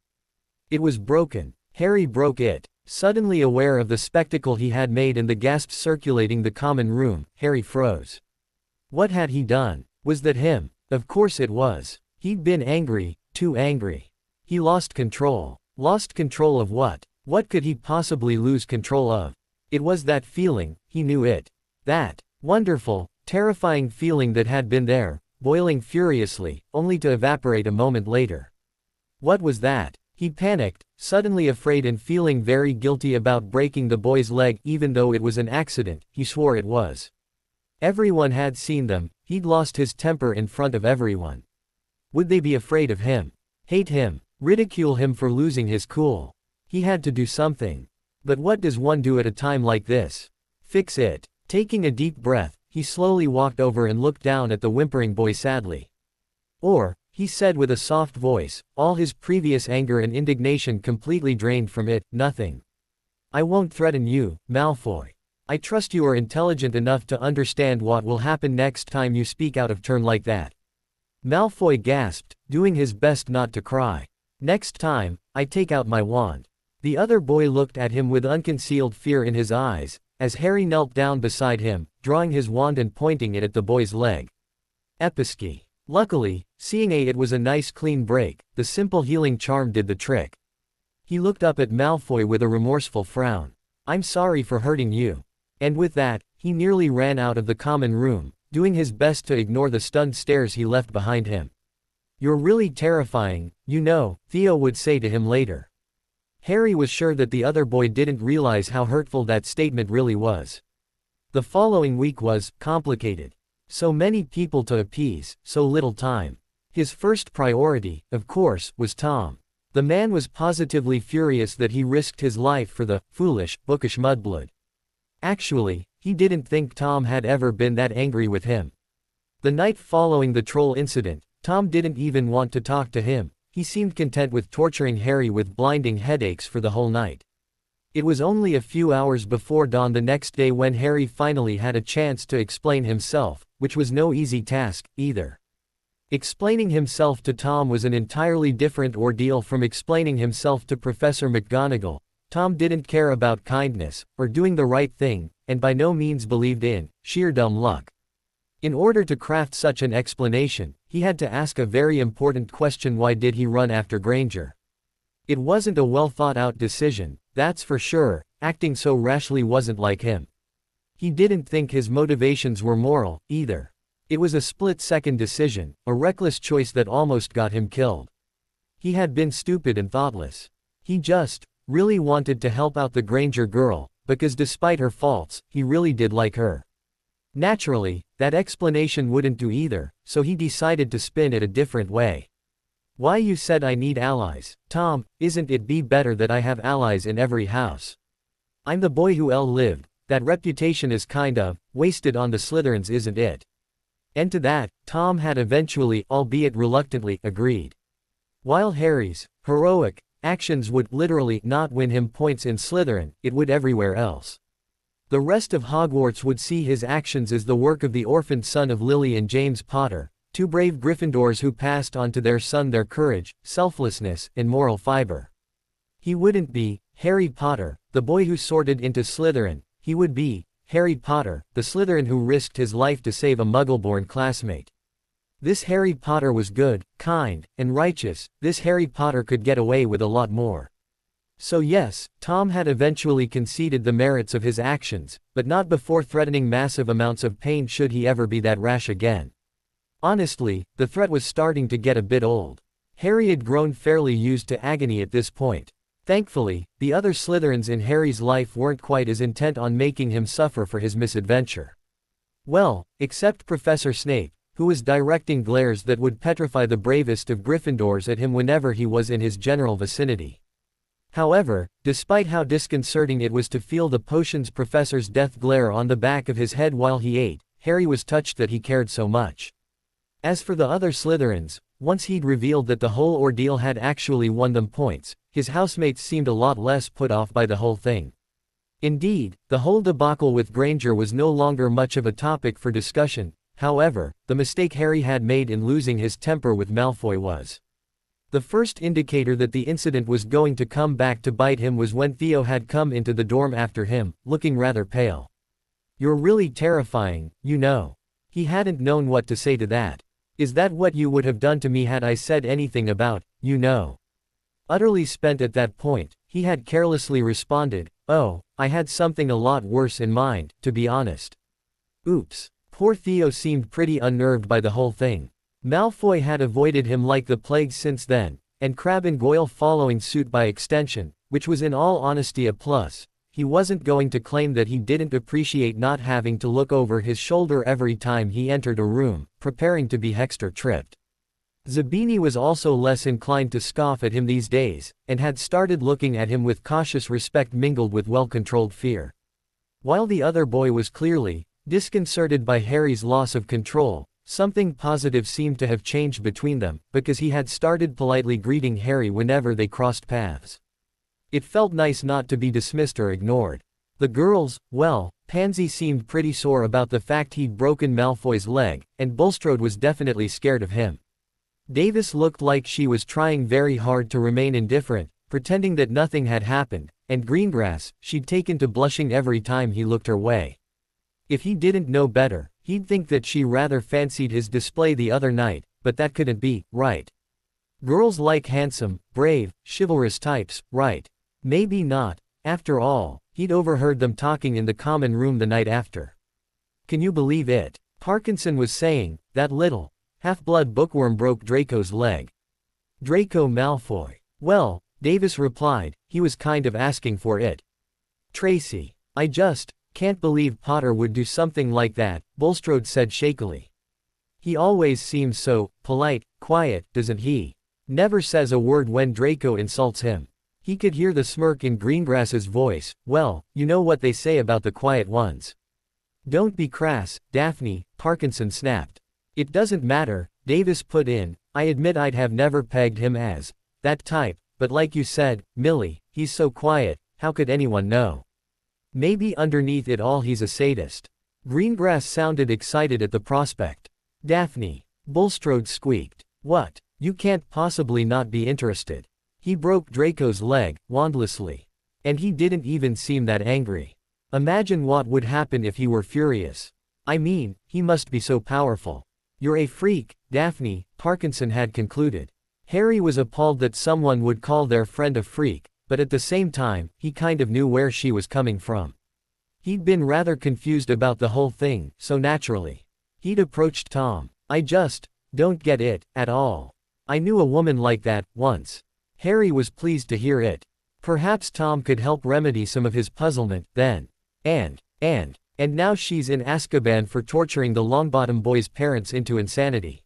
It was broken. Harry broke it. Suddenly aware of the spectacle he had made and the gasps circulating the common room, Harry froze. What had he done? Was that him? Of course it was. He'd been angry, too angry. He lost control. Lost control of what? What could he possibly lose control of? It was that feeling, he knew it. That wonderful, terrifying feeling that had been there, boiling furiously, only to evaporate a moment later. What was that? He panicked, suddenly afraid and feeling very guilty about breaking the boy's leg even though it was an accident, he swore it was. Everyone had seen them, He'd lost his temper in front of everyone. Would they be afraid of him? Hate him? Ridicule him for losing his cool? He had to do something. But what does one do at a time like this? Fix it. Taking a deep breath, he slowly walked over and looked down at the whimpering boy sadly. Or, he said with a soft voice, all his previous anger and indignation completely drained from it, nothing. I won't threaten you, Malfoy. I trust you are intelligent enough to understand what will happen next time you speak out of turn like that. Malfoy gasped, doing his best not to cry. Next time, I take out my wand. The other boy looked at him with unconcealed fear in his eyes, as Harry knelt down beside him, drawing his wand and pointing it at the boy's leg. Episki. Luckily, seeing it was a nice clean break, the simple healing charm did the trick. He looked up at Malfoy with a remorseful frown. I'm sorry for hurting you. And with that, he nearly ran out of the common room, doing his best to ignore the stunned stares he left behind him. You're really terrifying, you know, Theo would say to him later. Harry was sure that the other boy didn't realize how hurtful that statement really was. The following week was complicated. So many people to appease, so little time. His first priority, of course, was Tom. The man was positively furious that he risked his life for the foolish, bookish mudblood. Actually, he didn't think Tom had ever been that angry with him. The night following the troll incident, Tom didn't even want to talk to him. He seemed content with torturing Harry with blinding headaches for the whole night. It was only a few hours before dawn the next day when Harry finally had a chance to explain himself, which was no easy task, either. Explaining himself to Tom was an entirely different ordeal from explaining himself to Professor McGonagall. Tom didn't care about kindness, or doing the right thing, and by no means believed in sheer dumb luck. In order to craft such an explanation, he had to ask a very important question: why did he run after Granger? It wasn't a well-thought-out decision, that's for sure. Acting so rashly wasn't like him. He didn't think his motivations were moral, either. It was a split-second decision, a reckless choice that almost got him killed. He had been stupid and thoughtless. He just really wanted to help out the Granger girl, because despite her faults, he really did like her. Naturally, that explanation wouldn't do either, so he decided to spin it a different way. Why, you said I need allies, Tom, isn't it be better that I have allies in every house? I'm the boy who lived, that reputation is kind of wasted on the Slytherins, isn't it? And to that, Tom had eventually, albeit reluctantly, agreed. While Harry's heroic actions would literally not win him points in Slytherin, it would everywhere else. The rest of Hogwarts would see his actions as the work of the orphaned son of Lily and James Potter, two brave Gryffindors who passed on to their son their courage, selflessness, and moral fiber. He wouldn't be Harry Potter, the boy who sorted into Slytherin. He would be Harry Potter, the Slytherin who risked his life to save a Muggle-born classmate. This Harry Potter was good, kind, and righteous. This Harry Potter could get away with a lot more. So yes, Tom had eventually conceded the merits of his actions, but not before threatening massive amounts of pain should he ever be that rash again. Honestly, the threat was starting to get a bit old. Harry had grown fairly used to agony at this point. Thankfully, the other Slytherins in Harry's life weren't quite as intent on making him suffer for his misadventure. Well, except Professor Snape, who was directing glares that would petrify the bravest of Gryffindors at him whenever he was in his general vicinity. However, despite how disconcerting it was to feel the potions professor's death glare on the back of his head while he ate, Harry was touched that he cared so much. As for the other Slytherins, once he'd revealed that the whole ordeal had actually won them points, his housemates seemed a lot less put off by the whole thing. Indeed, the whole debacle with Granger was no longer much of a topic for discussion. However, the mistake Harry had made in losing his temper with Malfoy was. The first indicator that the incident was going to come back to bite him was when Theo had come into the dorm after him, looking rather pale. You're really terrifying, you know. He hadn't known what to say to that. Is that what you would have done to me had I said anything about, you know? Utterly spent at that point, he had carelessly responded, oh, I had something a lot worse in mind, to be honest. Oops. Poor Theo seemed pretty unnerved by the whole thing. Malfoy had avoided him like the plague since then, and Crabbe and Goyle following suit by extension, which was in all honesty a plus. he wasn't going to claim that he didn't appreciate not having to look over his shoulder every time he entered a room, preparing to be Hexter tripped. Zabini was also less inclined to scoff at him these days, and had started looking at him with cautious respect mingled with well-controlled fear. While the other boy was clearly disconcerted by Harry's loss of control, something positive seemed to have changed between them, because he had started politely greeting Harry whenever they crossed paths. It felt nice not to be dismissed or ignored. The girls, well, Pansy seemed pretty sore about the fact he'd broken Malfoy's leg, and Bulstrode was definitely scared of him. Davis looked like she was trying very hard to remain indifferent, pretending that nothing had happened, and Greengrass, she'd taken to blushing every time he looked her way. If he didn't know better, he'd think that she rather fancied his display the other night, but that couldn't be, right? Girls like handsome, brave, chivalrous types, right? Maybe not. After all, he'd overheard them talking in the common room the night after. Can you believe it? Parkinson was saying, that little half-blood bookworm broke Draco's leg. Draco Malfoy. Well, Davis replied, he was kind of asking for it. Tracy. I just can't believe Potter would do something like that, Bulstrode said shakily. He always seems so polite, quiet, doesn't he? Never says a word when Draco insults him. He could hear the smirk in Greengrass's voice. Well, you know what they say about the quiet ones. Don't be crass, Daphne, Parkinson snapped. It doesn't matter, Davis put in. I admit I'd have never pegged him as that type, but like you said, Millie, he's so quiet, how could anyone know? Maybe underneath it all he's a sadist. Greengrass sounded excited at the prospect. Daphne. Bulstrode squeaked. What? You can't possibly not be interested. He broke Draco's leg, wandlessly. And he didn't even seem that angry. Imagine what would happen if he were furious. I mean, he must be so powerful. You're a freak, Daphne, Parkinson had concluded. Harry was appalled that someone would call their friend a freak, but at the same time, he kind of knew where she was coming from. He'd been rather confused about the whole thing, so naturally, he'd approached Tom. I just don't get it, at all. I knew a woman like that, once. Harry was pleased to hear it. Perhaps Tom could help remedy some of his puzzlement, then. And now she's in Azkaban for torturing the Longbottom boy's parents into insanity.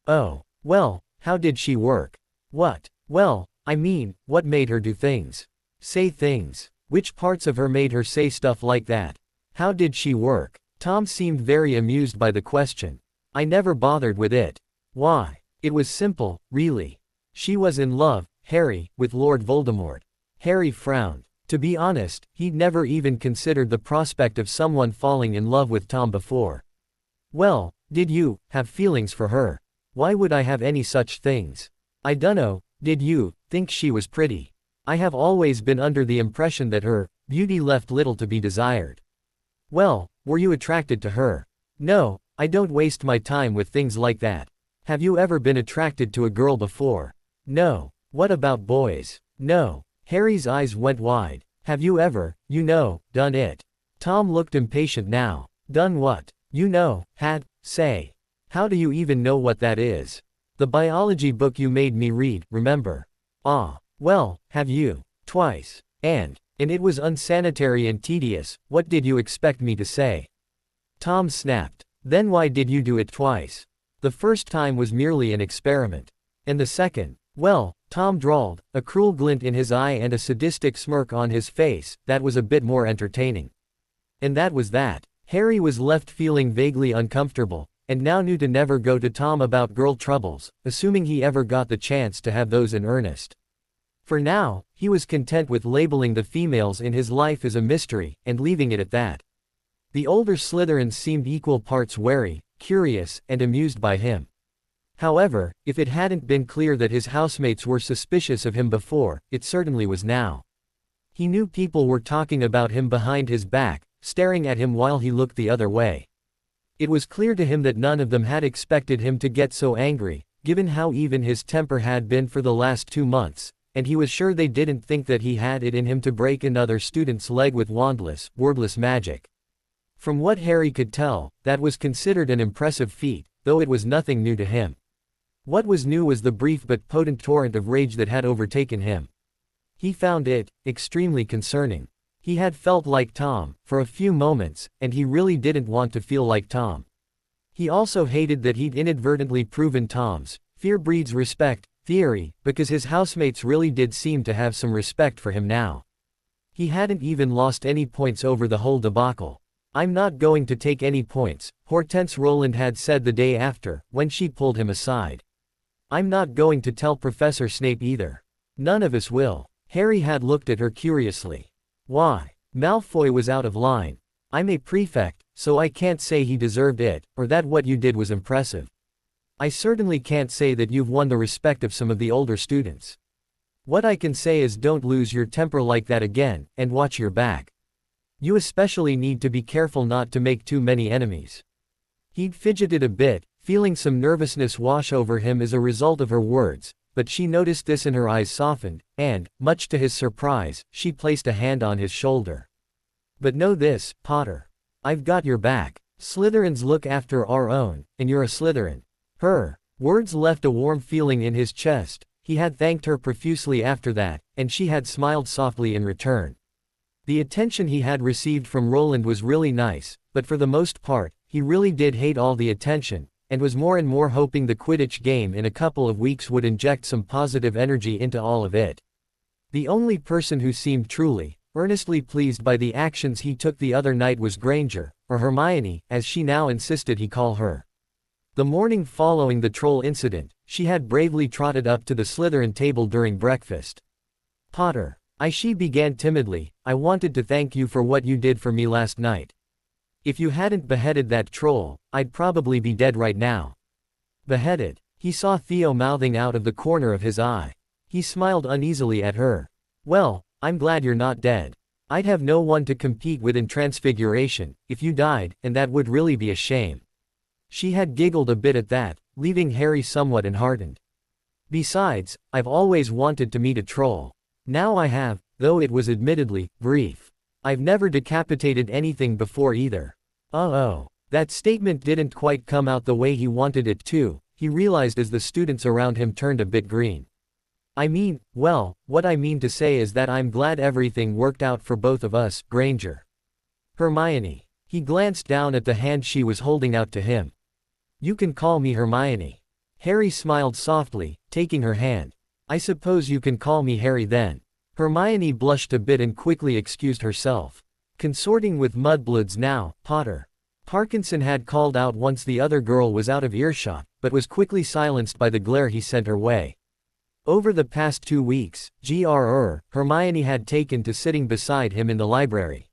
Oh, well, how did she work? What? Well, I mean, what made her do things? Say things. Which parts of her made her say stuff like that? How did she work? Tom seemed very amused by the question. I never bothered with it. Why? It was simple, really. She was in love, Harry, with Lord Voldemort. Harry frowned. To be honest, he'd never even considered the prospect of someone falling in love with Tom before. Well, did you have feelings for her? Why would I have any such things? I dunno, did you think she was pretty? I have always been under the impression that her beauty left little to be desired. Well, were you attracted to her? No, I don't waste my time with things like that. Have you ever been attracted to a girl before? No. What about boys? No. Harry's eyes went wide. Have you ever, done it? Tom looked impatient now. Done what? Say. How do you even know what that is? The biology book you made me read, remember? Ah. Well, have you? Twice. And it was unsanitary and tedious, what did you expect me to say? Tom snapped. Then why did you do it twice? The first time was merely an experiment. And the second? Well, Tom drawled, a cruel glint in his eye and a sadistic smirk on his face, that was a bit more entertaining. And that was that. Harry was left feeling vaguely uncomfortable, and now knew to never go to Tom about girl troubles, assuming he ever got the chance to have those in earnest. For now, he was content with labeling the females in his life as a mystery, and leaving it at that. The older Slytherins seemed equal parts wary, curious, and amused by him. However, if it hadn't been clear that his housemates were suspicious of him before, it certainly was now. He knew people were talking about him behind his back, staring at him while he looked the other way. It was clear to him that none of them had expected him to get so angry, given how even his temper had been for the last 2 months, and he was sure they didn't think that he had it in him to break another student's leg with wordless magic. From what Harry could tell, that was considered an impressive feat, though it was nothing new to him. What was new was the brief but potent torrent of rage that had overtaken him. He found it extremely concerning. He had felt like Tom, for a few moments, and he really didn't want to feel like Tom. He also hated that he'd inadvertently proven Tom's fear breeds respect theory, because his housemates really did seem to have some respect for him now. He hadn't even lost any points over the whole debacle. "I'm not going to take any points," Hortense Roland had said the day after, when she pulled him aside. "I'm not going to tell Professor Snape either. None of us will." Harry had looked at her curiously. "Why?" Malfoy was out of line. "I'm a prefect, so I can't say he deserved it, or that what you did was impressive. I certainly can't say that you've won the respect of some of the older students. What I can say is don't lose your temper like that again, and watch your back. You especially need to be careful not to make too many enemies." He'd fidgeted a bit, feeling some nervousness wash over him as a result of her words, but she noticed this and her eyes softened, and, much to his surprise, she placed a hand on his shoulder. "But know this, Potter. I've got your back. Slytherins look after our own, and you're a Slytherin." Her words left a warm feeling in his chest. He had thanked her profusely after that, and she had smiled softly in return. The attention he had received from Roland was really nice, but for the most part, he really did hate all the attention, and was more and more hoping the Quidditch game in a couple of weeks would inject some positive energy into all of it. The only person who seemed truly, earnestly pleased by the actions he took the other night was Granger, or Hermione, as she now insisted he call her. The morning following the troll incident, she had bravely trotted up to the Slytherin table during breakfast. "Potter," she began timidly, "I wanted to thank you for what you did for me last night. If you hadn't beheaded that troll, I'd probably be dead right now." "Beheaded?" He saw Theo mouthing out of the corner of his eye. He smiled uneasily at her. "Well, I'm glad you're not dead. I'd have no one to compete with in Transfiguration, if you died, and that would really be a shame." She had giggled a bit at that, leaving Harry somewhat enheartened. "Besides, I've always wanted to meet a troll. Now I have, though it was admittedly brief. I've never decapitated anything before either." Oh, that statement didn't quite come out the way he wanted it to, he realized as the students around him turned a bit green. Well, what I mean to say is that I'm glad everything worked out for both of us, Granger." "Hermione." He glanced down at the hand she was holding out to him. "You can call me Hermione." Harry smiled softly, taking her hand. "I suppose you can call me Harry then." Hermione blushed a bit and quickly excused herself. "Consorting with mudbloods now, Potter." Parkinson had called out once the other girl was out of earshot, but was quickly silenced by the glare he sent her way. Over the past 2 weeks, Hermione had taken to sitting beside him in the library.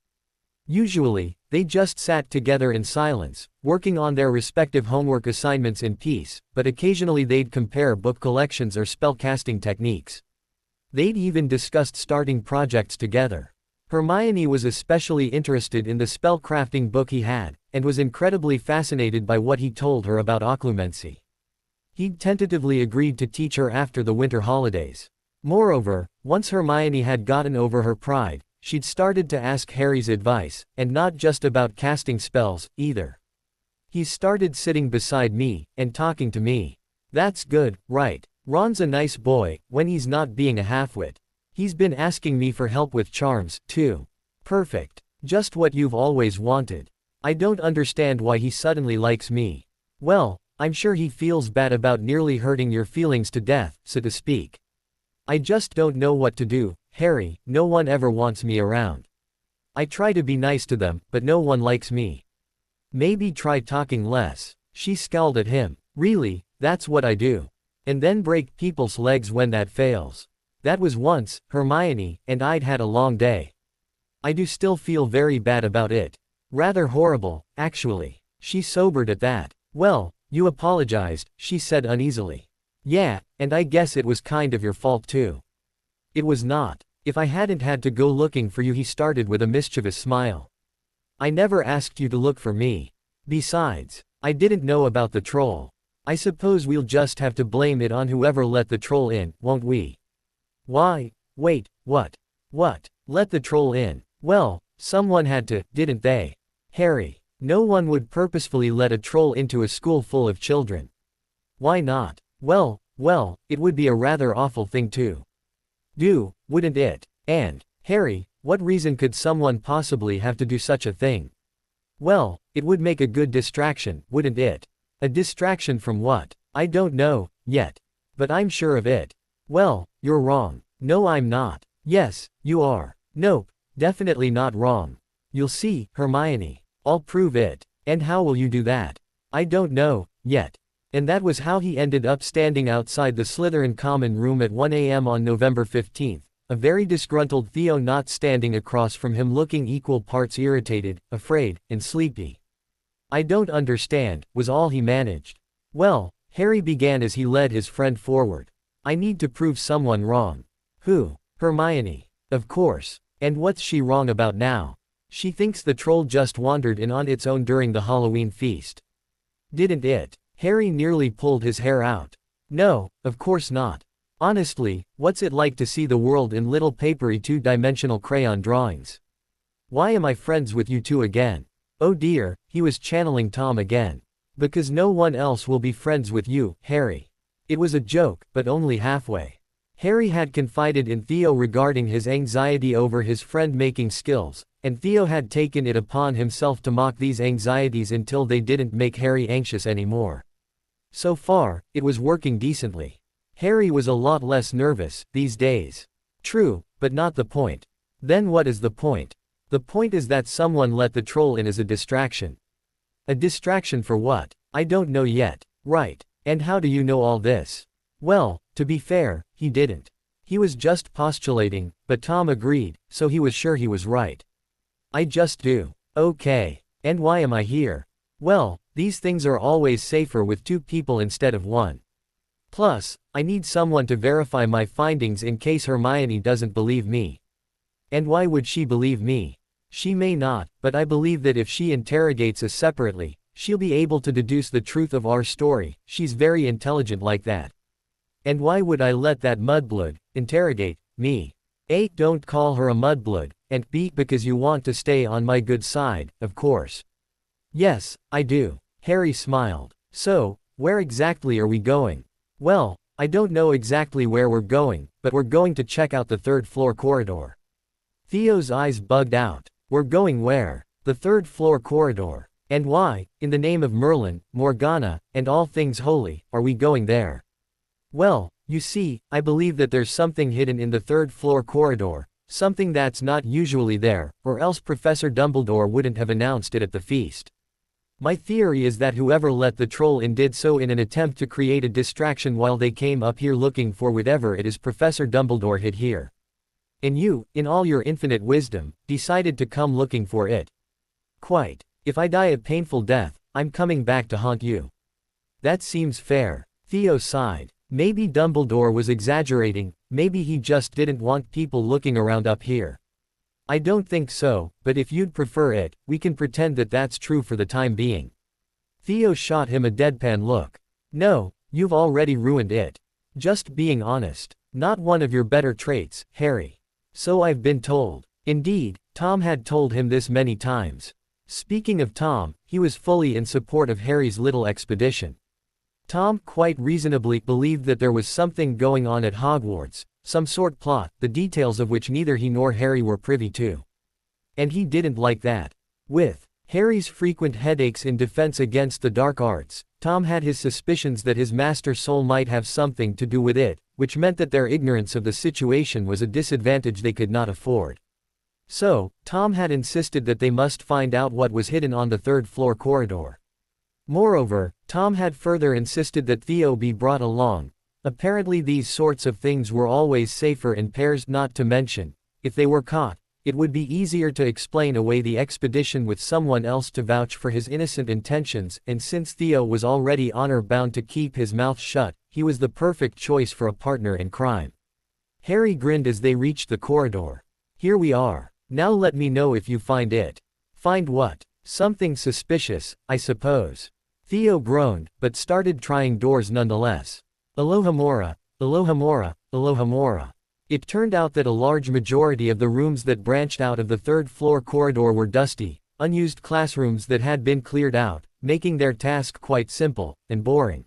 Usually, they just sat together in silence, working on their respective homework assignments in peace, but occasionally they'd compare book collections or spellcasting techniques. They'd even discussed starting projects together. Hermione was especially interested in the spellcrafting book he had, and was incredibly fascinated by what he told her about occlumency. He'd tentatively agreed to teach her after the winter holidays. Moreover, once Hermione had gotten over her pride, she'd started to ask Harry's advice, and not just about casting spells, either. "He's started sitting beside me, and talking to me. That's good, right? Ron's a nice boy, when he's not being a halfwit. He's been asking me for help with charms, too. Perfect. Just what you've always wanted. I don't understand why he suddenly likes me. Well, I'm sure he feels bad about nearly hurting your feelings to death, so to speak. I just don't know what to do, Harry. No one ever wants me around. I try to be nice to them, but no one likes me. Maybe try talking less." She scowled at him. "Really, that's what I do. And then break people's legs when that fails. That was once, Hermione, and I'd had a long day. I do still feel very bad about it. Rather horrible, actually." She sobered at that. "Well, you apologized," she said uneasily. "Yeah, and I guess it was kind of your fault too." "It was not. If I hadn't had to go looking for you," he started with a mischievous smile. "I never asked you to look for me. Besides, I didn't know about the troll. I suppose we'll just have to blame it on whoever let the troll in, won't we?" "Why? Wait, what? What? Let the troll in? Well, someone had to, didn't they? Harry, no one would purposefully let a troll into a school full of children." "Why not?" Well, it would be a rather awful thing to do, wouldn't it? And, Harry, What reason could someone possibly have to do such a thing? Well, it would make a good distraction, wouldn't it? A distraction from what? I don't know, yet. But I'm sure of it. Well, you're wrong. No, I'm not. Yes, you are. Nope, definitely not wrong. You'll see, Hermione. I'll prove it. And how will you do that? I don't know, yet. And that was how he ended up standing outside the Slytherin common room at 1 a.m. on November 15th, a very disgruntled Theo not standing across from him looking equal parts irritated, afraid, and sleepy. I don't understand, was all he managed. Well, Harry began as he led his friend forward. I need to prove someone wrong. Who? Hermione. Of course. And what's she wrong about now? She thinks the troll just wandered in on its own during the Halloween feast. Didn't it? Harry nearly pulled his hair out. No, of course not. Honestly, what's it like to see the world in little papery two-dimensional crayon drawings? Why am I friends with you two again? Oh dear, he was channeling Tom again. Because no one else will be friends with you, Harry. It was a joke, but only halfway. Harry had confided in Theo regarding his anxiety over his friend-making skills, and Theo had taken it upon himself to mock these anxieties until they didn't make Harry anxious anymore. So far, it was working decently. Harry was a lot less nervous these days. True, but not the point. Then what is the point? The point is that someone let the troll in as a distraction. A distraction for what? I don't know yet. Right. And how do you know all this? Well, to be fair, he didn't. He was just postulating, but Tom agreed, so he was sure he was right. I just do. Okay. And why am I here? Well, these things are always safer with two people instead of one. Plus, I need someone to verify my findings in case Hermione doesn't believe me. And why would she believe me? She may not, but I believe that if she interrogates us separately, she'll be able to deduce the truth of our story. She's very intelligent like that. And why would I let that mudblood interrogate me? A. Don't call her a mudblood, and B. Because you want to stay on my good side, of course. Yes, I do. Harry smiled. So, where exactly are we going? Well, I don't know exactly where we're going, but we're going to check out the third-floor corridor. Theo's eyes bugged out. We're going where? The third-floor corridor. And why, in the name of Merlin, Morgana, and all things holy, are we going there? Well, you see, I believe that there's something hidden in the third-floor corridor, something that's not usually there, or else Professor Dumbledore wouldn't have announced it at the feast. My theory is that whoever let the troll in did so in an attempt to create a distraction while they came up here looking for whatever it is Professor Dumbledore hid here. And you, in all your infinite wisdom, decided to come looking for it. Quite. If I die a painful death, I'm coming back to haunt you. That seems fair. Theo sighed. Maybe Dumbledore was exaggerating, maybe he just didn't want people looking around up here. I don't think so, but if you'd prefer it, we can pretend that that's true for the time being. Theo shot him a deadpan look. No, you've already ruined it. Just being honest. Not one of your better traits, Harry. So I've been told. Indeed, Tom had told him this many times. Speaking of Tom, he was fully in support of Harry's little expedition. Tom quite reasonably believed that there was something going on at Hogwarts, some sort plot, the details of which neither he nor Harry were privy to. And he didn't like that. With Harry's frequent headaches in defense against the dark arts, Tom had his suspicions that his master soul might have something to do with it, which meant that their ignorance of the situation was a disadvantage they could not afford. So, Tom had insisted that they must find out what was hidden on the third-floor corridor. Moreover, Tom had further insisted that Theo be brought along. Apparently these sorts of things were always safer in pairs, not to mention, if they were caught, it would be easier to explain away the expedition with someone else to vouch for his innocent intentions, and since Theo was already honor-bound to keep his mouth shut, he was the perfect choice for a partner in crime. Harry grinned as they reached the corridor. Here we are. Now let me know if you find it. Find what? Something suspicious, I suppose. Theo groaned, but started trying doors nonetheless. Alohomora, Alohomora, Alohomora. It turned out that a large majority of the rooms that branched out of the third-floor corridor were dusty, unused classrooms that had been cleared out, making their task quite simple and boring.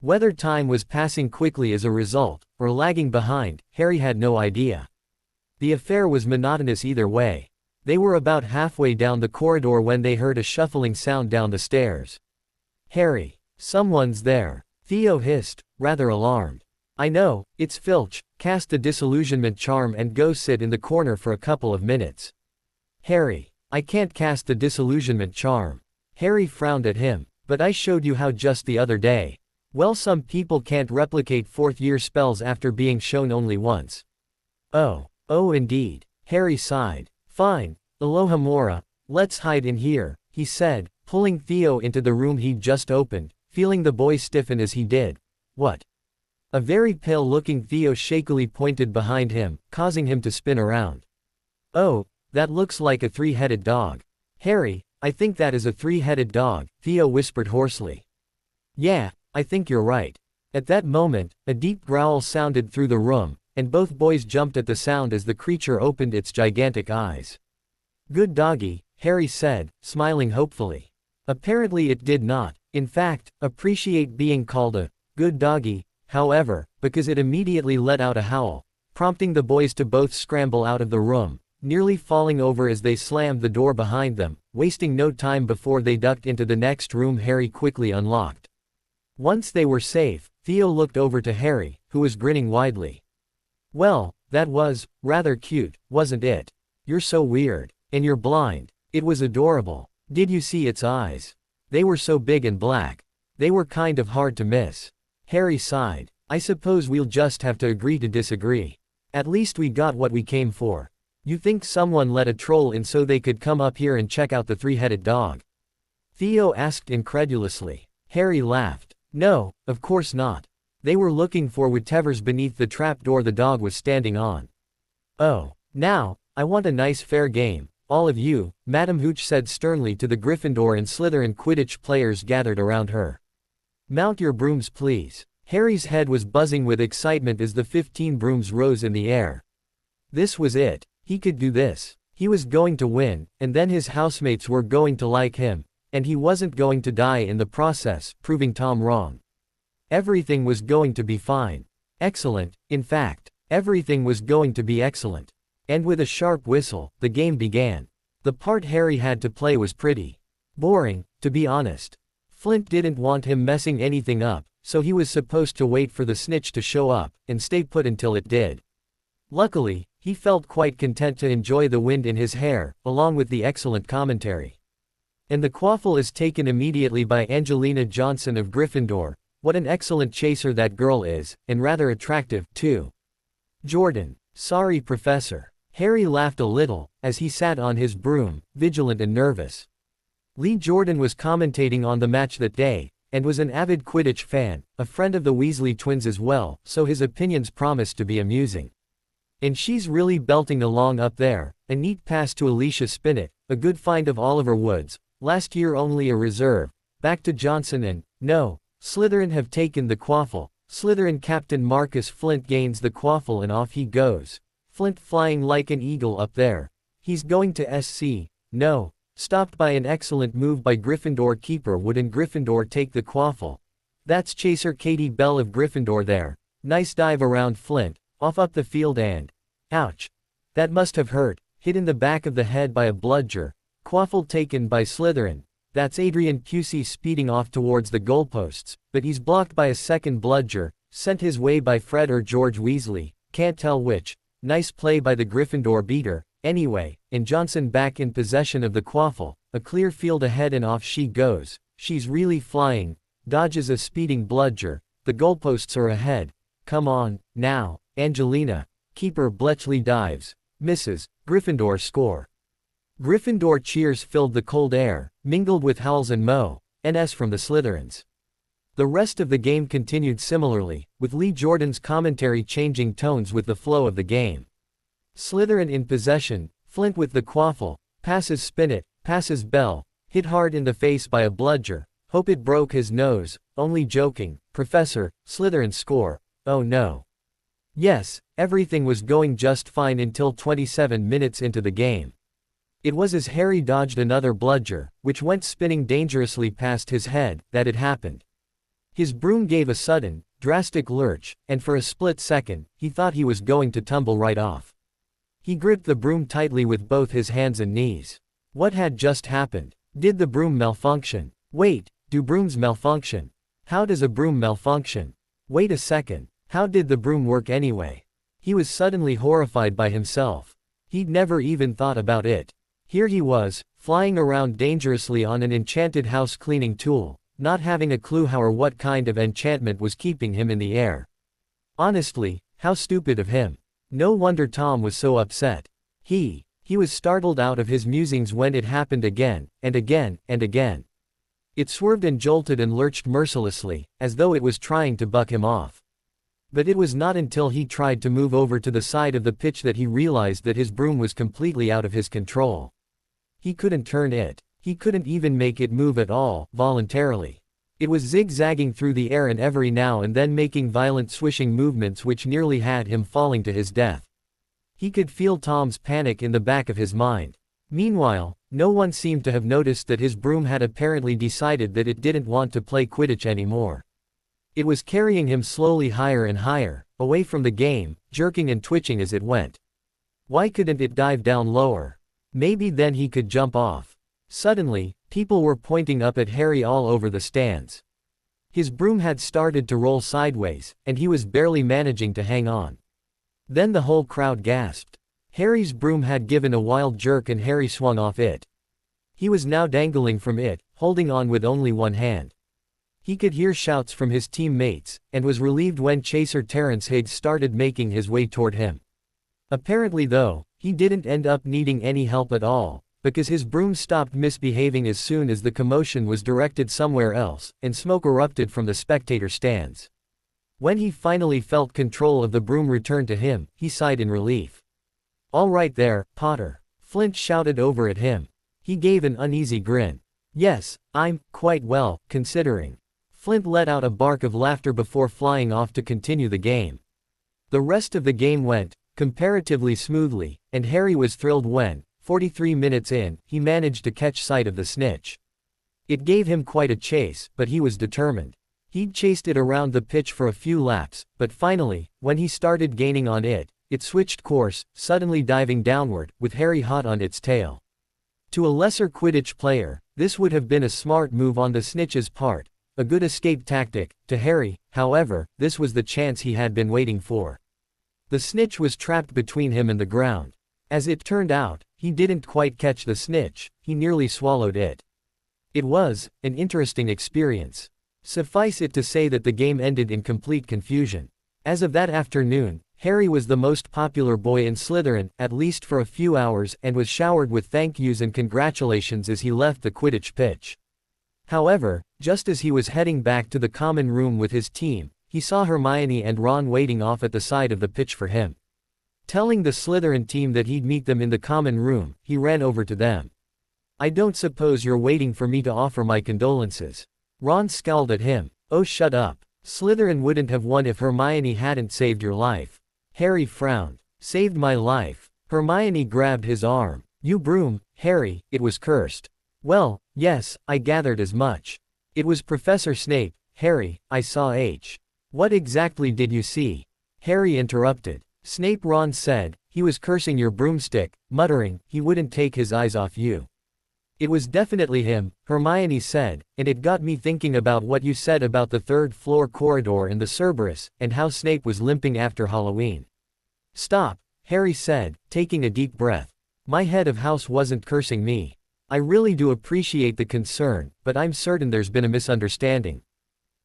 Whether time was passing quickly as a result, or lagging behind, Harry had no idea. The affair was monotonous either way. They were about halfway down the corridor when they heard a shuffling sound down the stairs. "Harry, someone's there," Theo hissed, rather alarmed. "I know, it's Filch. Cast the disillusionment charm and go sit in the corner for a couple of minutes." "Harry, I can't cast the disillusionment charm." Harry frowned at him. "But I showed you how just the other day." "Well, some people can't replicate fourth-year spells after being shown only once." Oh indeed." Harry sighed. "Fine, Alohomora, let's hide in here," he said, pulling Theo into the room he'd just opened, feeling the boy stiffen as he did. "What?" A very pale-looking Theo shakily pointed behind him, causing him to spin around. "Oh, that looks like a three-headed dog." "Harry, I think that is a three-headed dog," Theo whispered hoarsely. "Yeah, I think you're right." At that moment, a deep growl sounded through the room, and both boys jumped at the sound as the creature opened its gigantic eyes. "Good doggy," Harry said, smiling hopefully. Apparently it did not, in fact, appreciate being called a good doggy, however, because it immediately let out a howl, prompting the boys to both scramble out of the room, nearly falling over as they slammed the door behind them, wasting no time before they ducked into the next room Harry quickly unlocked. Once they were safe, Theo looked over to Harry, who was grinning widely. "Well, that was rather cute, wasn't it? You're so weird. And you're blind." It was adorable. "Did you see its eyes? They were so big and black. They were kind of hard to miss." Harry sighed. "I suppose we'll just have to agree to disagree. At least we got what we came for." "You think someone let a troll in so they could come up here and check out the three-headed dog?" Theo asked incredulously. Harry laughed. "No, of course not. They were looking for whatever's beneath the trapdoor the dog was standing on." "Oh, now, I want a nice fair game, all of you," Madam Hooch said sternly to the Gryffindor and Slytherin Quidditch players gathered around her. "Mount your brooms please." Harry's head was buzzing with excitement as the 15 brooms rose in the air. This was it. He could do this. He was going to win, and then his housemates were going to like him, and he wasn't going to die in the process, proving Tom wrong. Everything was going to be fine. Excellent, in fact, everything was going to be excellent. And with a sharp whistle, the game began. The part Harry had to play was pretty boring, to be honest. Flint didn't want him messing anything up, so he was supposed to wait for the snitch to show up, and stay put until it did. Luckily, he felt quite content to enjoy the wind in his hair, along with the excellent commentary. And the quaffle is taken immediately by Angelina Johnson of Gryffindor. What an excellent chaser that girl is, and rather attractive, too. Jordan. Sorry, Professor. Harry laughed a little, as he sat on his broom, vigilant and nervous. Lee Jordan was commentating on the match that day, and was an avid Quidditch fan, a friend of the Weasley twins as well, so his opinions promised to be amusing. "And she's really belting along up there." A neat pass to Alicia Spinnet, a good find of Oliver Woods, last year only a reserve. Back to Johnson and, no, Slytherin have taken the quaffle. Slytherin captain Marcus Flint gains the quaffle and off he goes. Flint flying like an eagle up there. He's going to SC. No. Stopped by an excellent move by Gryffindor keeper. Wouldn't Gryffindor take the quaffle? That's chaser Katie Bell of Gryffindor there. Nice dive around Flint, off up the field and, ouch. That must have hurt. Hit in the back of the head by a bludger. Quaffle taken by Slytherin. That's Adrian Pusey speeding off towards the goalposts, but he's blocked by a second bludger, sent his way by Fred or George Weasley, can't tell which. Nice play by the Gryffindor beater, anyway, and Johnson back in possession of the quaffle, a clear field ahead and off she goes. She's really flying, dodges a speeding bludger, the goalposts are ahead. Come on, now, Angelina. Keeper Bletchley dives, misses, Gryffindor score. Gryffindor cheers filled the cold air, mingled with howls and NS from the Slytherins. The rest of the game continued similarly, with Lee Jordan's commentary changing tones with the flow of the game. Slytherin in possession, Flint with the quaffle, passes Spinnet, passes Bell, hit hard in the face by a bludger, hope it broke his nose, only joking, Professor, Slytherin score, oh no. Yes, everything was going just fine until 27 minutes into the game. It was as Harry dodged another bludger, which went spinning dangerously past his head, that it happened. His broom gave a sudden, drastic lurch, and for a split second, he thought he was going to tumble right off. He gripped the broom tightly with both his hands and knees. What had just happened? Did the broom malfunction? Wait, do brooms malfunction? How does a broom malfunction? Wait a second, how did the broom work anyway? He was suddenly horrified by himself. He'd never even thought about it. Here he was, flying around dangerously on an enchanted house cleaning tool, not having a clue how or what kind of enchantment was keeping him in the air. Honestly, how stupid of him. No wonder Tom was so upset. He was startled out of his musings when it happened again, and again, and again. It swerved and jolted and lurched mercilessly, as though it was trying to buck him off. But it was not until he tried to move over to the side of the pitch that he realized that his broom was completely out of his control. He couldn't turn it. He couldn't even make it move at all, voluntarily. It was zigzagging through the air and every now and then making violent swishing movements which nearly had him falling to his death. He could feel Tom's panic in the back of his mind. Meanwhile, no one seemed to have noticed that his broom had apparently decided that it didn't want to play Quidditch anymore. It was carrying him slowly higher and higher, away from the game, jerking and twitching as it went. Why couldn't it dive down lower? Maybe then he could jump off. Suddenly, people were pointing up at Harry all over the stands. His broom had started to roll sideways, and he was barely managing to hang on. Then the whole crowd gasped. Harry's broom had given a wild jerk and Harry swung off it. He was now dangling from it, holding on with only one hand. He could hear shouts from his teammates, and was relieved when chaser Terence Hayes started making his way toward him. Apparently though, he didn't end up needing any help at all, because his broom stopped misbehaving as soon as the commotion was directed somewhere else, and smoke erupted from the spectator stands. When he finally felt control of the broom return to him, he sighed in relief. "All right there, Potter," Flint shouted over at him. He gave an uneasy grin. "Yes, I'm quite well, considering." Flint let out a bark of laughter before flying off to continue the game. The rest of the game went comparatively smoothly, and Harry was thrilled when, 43 minutes in, he managed to catch sight of the snitch. It gave him quite a chase, but he was determined. He'd chased it around the pitch for a few laps, but finally, when he started gaining on it, it switched course, suddenly diving downward, with Harry hot on its tail. To a lesser Quidditch player, this would have been a smart move on the snitch's part, a good escape tactic. To Harry, however, this was the chance he had been waiting for. The snitch was trapped between him and the ground. As it turned out, he didn't quite catch the snitch, he nearly swallowed it. It was an interesting experience. Suffice it to say that the game ended in complete confusion. As of that afternoon, Harry was the most popular boy in Slytherin, at least for a few hours, and was showered with thank yous and congratulations as he left the Quidditch pitch. However, just as he was heading back to the common room with his team, he saw Hermione and Ron waiting off at the side of the pitch for him. Telling the Slytherin team that he'd meet them in the common room, he ran over to them. "I don't suppose you're waiting for me to offer my condolences." Ron scowled at him. "Oh, shut up. Slytherin wouldn't have won if Hermione hadn't saved your life." Harry frowned. "Saved my life?" Hermione grabbed his arm. "You broom, Harry, it was cursed." "Well, yes, I gathered as much. It was Professor Snape, Harry, I saw H." "What exactly did you see?" Harry interrupted. "Snape," Ron said, "he was cursing your broomstick, muttering, he wouldn't take his eyes off you." "It was definitely him," Hermione said, "and it got me thinking about what you said about the third-floor corridor and the Cerberus, and how Snape was limping after Halloween." "Stop," Harry said, taking a deep breath. "My head of house wasn't cursing me. I really do appreciate the concern, but I'm certain there's been a misunderstanding."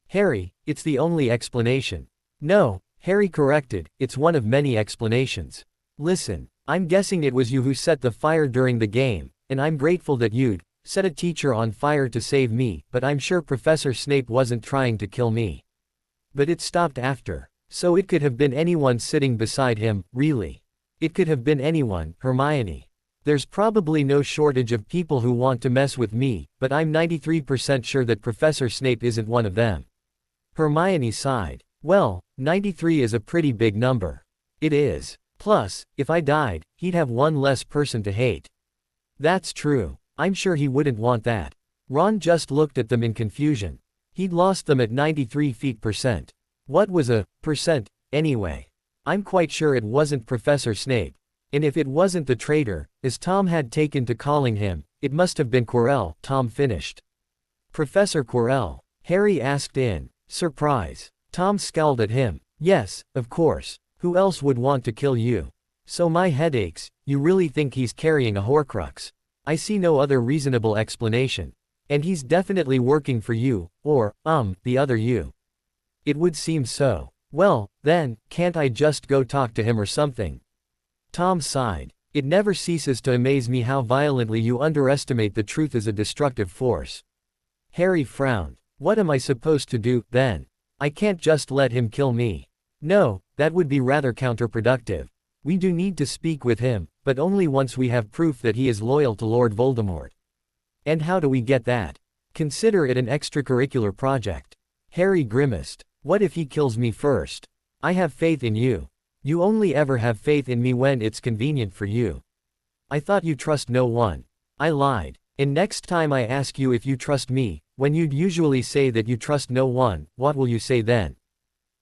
"Harry, it's the only explanation." "No," Harry corrected, "it's one of many explanations. Listen, I'm guessing it was you who set the fire during the game, and I'm grateful that you'd set a teacher on fire to save me, but I'm sure Professor Snape wasn't trying to kill me. But it stopped after. So it could have been anyone sitting beside him, really. It could have been anyone, Hermione. There's probably no shortage of people who want to mess with me, but I'm 93% sure that Professor Snape isn't one of them." Hermione sighed. "Well, 93 is a pretty big number." "It is. Plus, if I died, he'd have one less person to hate." "That's true. I'm sure he wouldn't want that." Ron just looked at them in confusion. He'd lost them at 93%. What was a percent, anyway? I'm quite sure it wasn't Professor Snape. And if it wasn't the traitor, as Tom had taken to calling him, it must have been Quirrell, Tom finished. Professor Quirrell? Harry asked in surprise. Tom scowled at him. Yes, of course. Who else would want to kill you? So my head aches. You really think he's carrying a Horcrux? I see no other reasonable explanation. And he's definitely working for you, or, the other you. It would seem so. Well, then, can't I just go talk to him or something? Tom sighed. It never ceases to amaze me how violently you underestimate the truth as a destructive force. Harry frowned. What am I supposed to do, then? I can't just let him kill me. No, that would be rather counterproductive. We do need to speak with him, but only once we have proof that he is loyal to Lord Voldemort. And how do we get that? Consider it an extracurricular project. Harry grimaced. What if he kills me first? I have faith in you. You only ever have faith in me when it's convenient for you. I thought you trust no one. I lied. And next time I ask you if you trust me, when you'd usually say that you trust no one, what will you say then?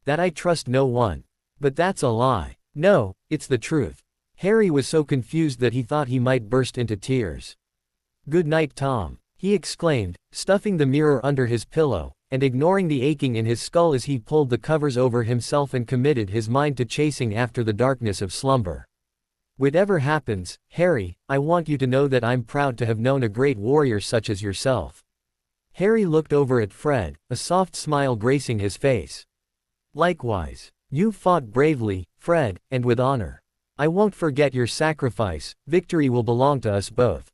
That I trust no one. But that's a lie. No, it's the truth. Harry was so confused that he thought he might burst into tears. Good night, Tom, he exclaimed, stuffing the mirror under his pillow, and ignoring the aching in his skull as he pulled the covers over himself and committed his mind to chasing after the darkness of slumber. Whatever happens, Harry, I want you to know that I'm proud to have known a great warrior such as yourself. Harry looked over at Fred, a soft smile gracing his face. Likewise. You fought bravely, Fred, and with honor. I won't forget your sacrifice. Victory will belong to us both.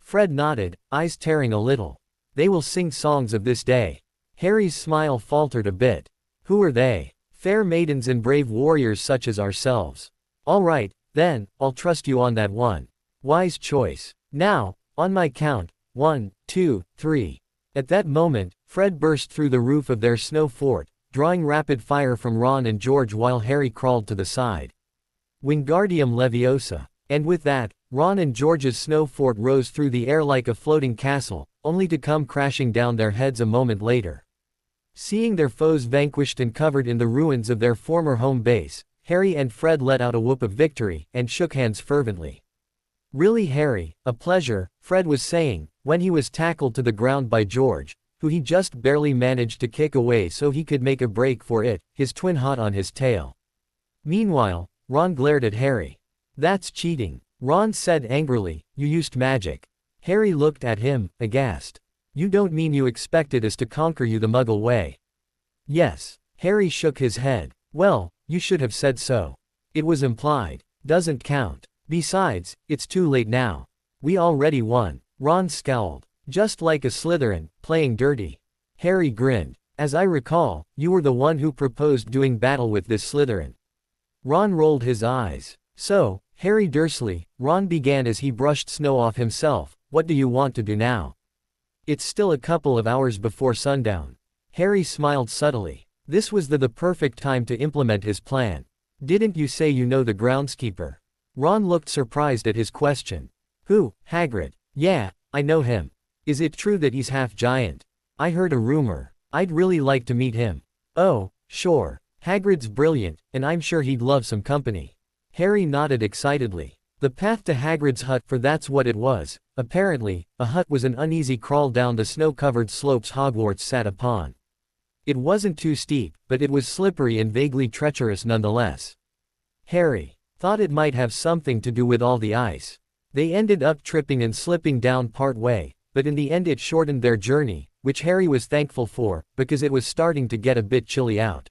Fred nodded, eyes tearing a little. They will sing songs of this day. Harry's smile faltered a bit. Who are they? Fair maidens and brave warriors such as ourselves. All right, then, I'll trust you on that one. Wise choice. Now, on my count, 1, 2, 3. At that moment, Fred burst through the roof of their snow fort, drawing rapid fire from Ron and George while Harry crawled to the side. Wingardium Leviosa. And with that, Ron and George's snow fort rose through the air like a floating castle, only to come crashing down their heads a moment later. Seeing their foes vanquished and covered in the ruins of their former home base, Harry and Fred let out a whoop of victory, and shook hands fervently. Really, Harry, a pleasure, Fred was saying, when he was tackled to the ground by George, who he just barely managed to kick away so he could make a break for it, his twin hot on his tail. Meanwhile, Ron glared at Harry. That's cheating, Ron said angrily. You used magic. Harry looked at him, aghast. You don't mean you expected us to conquer you the Muggle way? Yes. Harry shook his head. Well, you should have said so. It was implied. Doesn't count. Besides, it's too late now. We already won. Ron scowled. Just like a Slytherin, playing dirty. Harry grinned. As I recall, you were the one who proposed doing battle with this Slytherin. Ron rolled his eyes. So, Harry Dursley, Ron began as he brushed snow off himself, what do you want to do now? It's still a couple of hours before sundown. Harry smiled subtly. This was the perfect time to implement his plan. Didn't you say you know the groundskeeper? Ron looked surprised at his question. Who, Hagrid? Yeah, I know him. Is it true that he's half giant? I heard a rumor. I'd really like to meet him. Oh, sure. Hagrid's brilliant, and I'm sure he'd love some company. Harry nodded excitedly. The path to Hagrid's hut, for that's what it was, apparently, a hut, was an uneasy crawl down the snow-covered slopes Hogwarts sat upon. It wasn't too steep, but it was slippery and vaguely treacherous nonetheless. Harry thought it might have something to do with all the ice. They ended up tripping and slipping down part way, but in the end it shortened their journey, which Harry was thankful for, because it was starting to get a bit chilly out.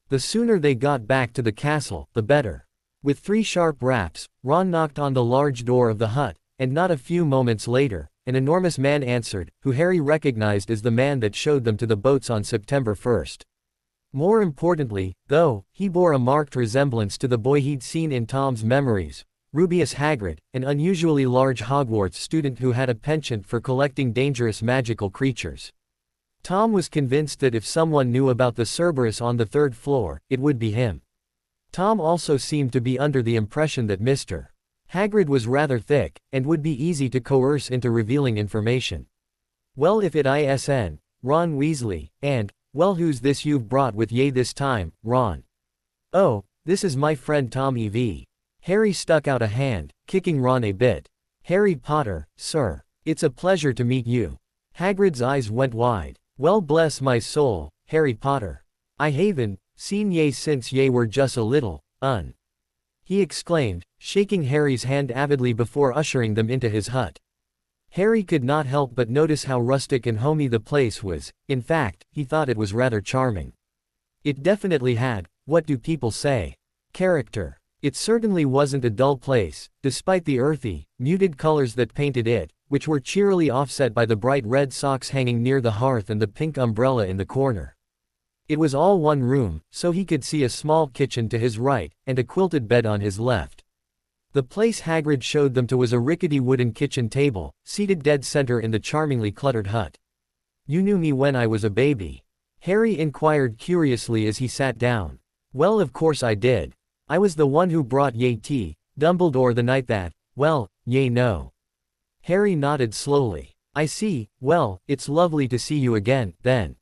The sooner they got back to the castle, the better. With 3 sharp raps, Ron knocked on the large door of the hut, and not a few moments later, an enormous man answered, who Harry recognized as the man that showed them to the boats on September 1st. More importantly, though, he bore a marked resemblance to the boy he'd seen in Tom's memories, Rubeus Hagrid, an unusually large Hogwarts student who had a penchant for collecting dangerous magical creatures. Tom was convinced that if someone knew about the Cerberus on the 3rd floor, it would be him. Tom also seemed to be under the impression that Mr. Hagrid was rather thick, and would be easy to coerce into revealing information. Well, if it isn't Ron Weasley, and, well, who's this you've brought with ye this time, Ron? Oh, this is my friend Tom E.V. Harry stuck out a hand, kicking Ron a bit. Harry Potter, sir. It's a pleasure to meet you. Hagrid's eyes went wide. Well, bless my soul, Harry Potter. I haven't seen ye since ye were just a little, he exclaimed, shaking Harry's hand avidly before ushering them into his hut. Harry could not help but notice how rustic and homey the place was. In fact, he thought it was rather charming. It definitely had, what do people say, character. It certainly wasn't a dull place, despite the earthy, muted colors that painted it, which were cheerily offset by the bright red socks hanging near the hearth and the pink umbrella in the corner. It was all one room, so he could see a small kitchen to his right, and a quilted bed on his left. The place Hagrid showed them to was a rickety wooden kitchen table, seated dead center in the charmingly cluttered hut. You knew me when I was a baby? Harry inquired curiously as he sat down. Well, of course I did. I was the one who brought ye tea, Dumbledore, the night that, well, ye know. Harry nodded slowly. I see. Well, it's lovely to see you again, then.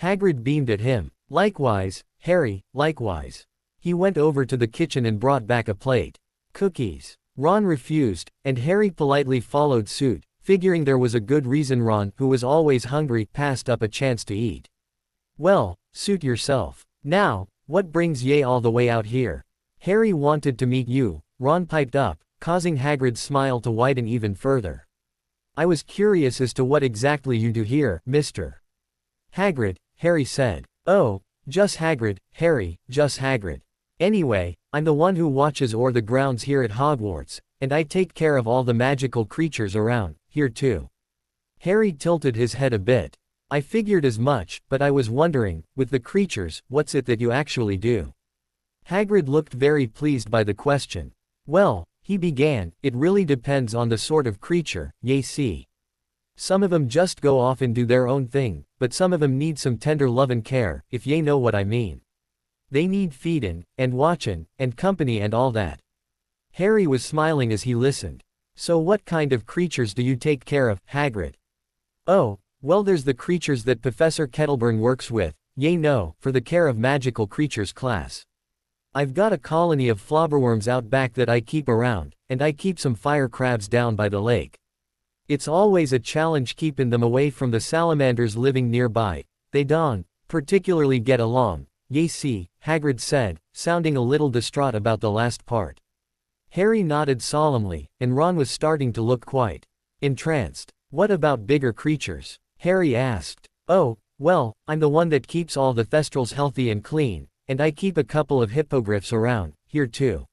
Hagrid beamed at him. Likewise, Harry, likewise. He went over to the kitchen and brought back a plate. Cookies. Ron refused, and Harry politely followed suit, figuring there was a good reason Ron, who was always hungry, passed up a chance to eat. Well, suit yourself. Now, what brings ye all the way out here? Harry wanted to meet you, Ron piped up, causing Hagrid's smile to widen even further. I was curious as to what exactly you do here, Mr. Hagrid, Harry said. Oh, just Hagrid, Harry, just Hagrid. Anyway, I'm the one who watches o'er the grounds here at Hogwarts, and I take care of all the magical creatures around, here too. Harry tilted his head a bit. I figured as much, but I was wondering, with the creatures, what's it that you actually do? Hagrid looked very pleased by the question. Well, he began, it really depends on the sort of creature, ye see. Some of 'em just go off and do their own thing, but some of 'em need some tender love and care, if ye know what I mean. They need feedin', and watchin', and company and all that. Harry was smiling as he listened. So what kind of creatures do you take care of, Hagrid? Oh, well, there's the creatures that Professor Kettleburn works with, ye know, for the care of magical creatures class. I've got a colony of flobberworms out back that I keep around, and I keep some fire crabs down by the lake. It's always a challenge keeping them away from the salamanders living nearby. They don't particularly get along, ye see, Hagrid said, sounding a little distraught about the last part. Harry nodded solemnly, and Ron was starting to look quite entranced. What about bigger creatures? Harry asked. Oh, well, I'm the one that keeps all the thestrals healthy and clean, and I keep a couple of hippogriffs around, here too.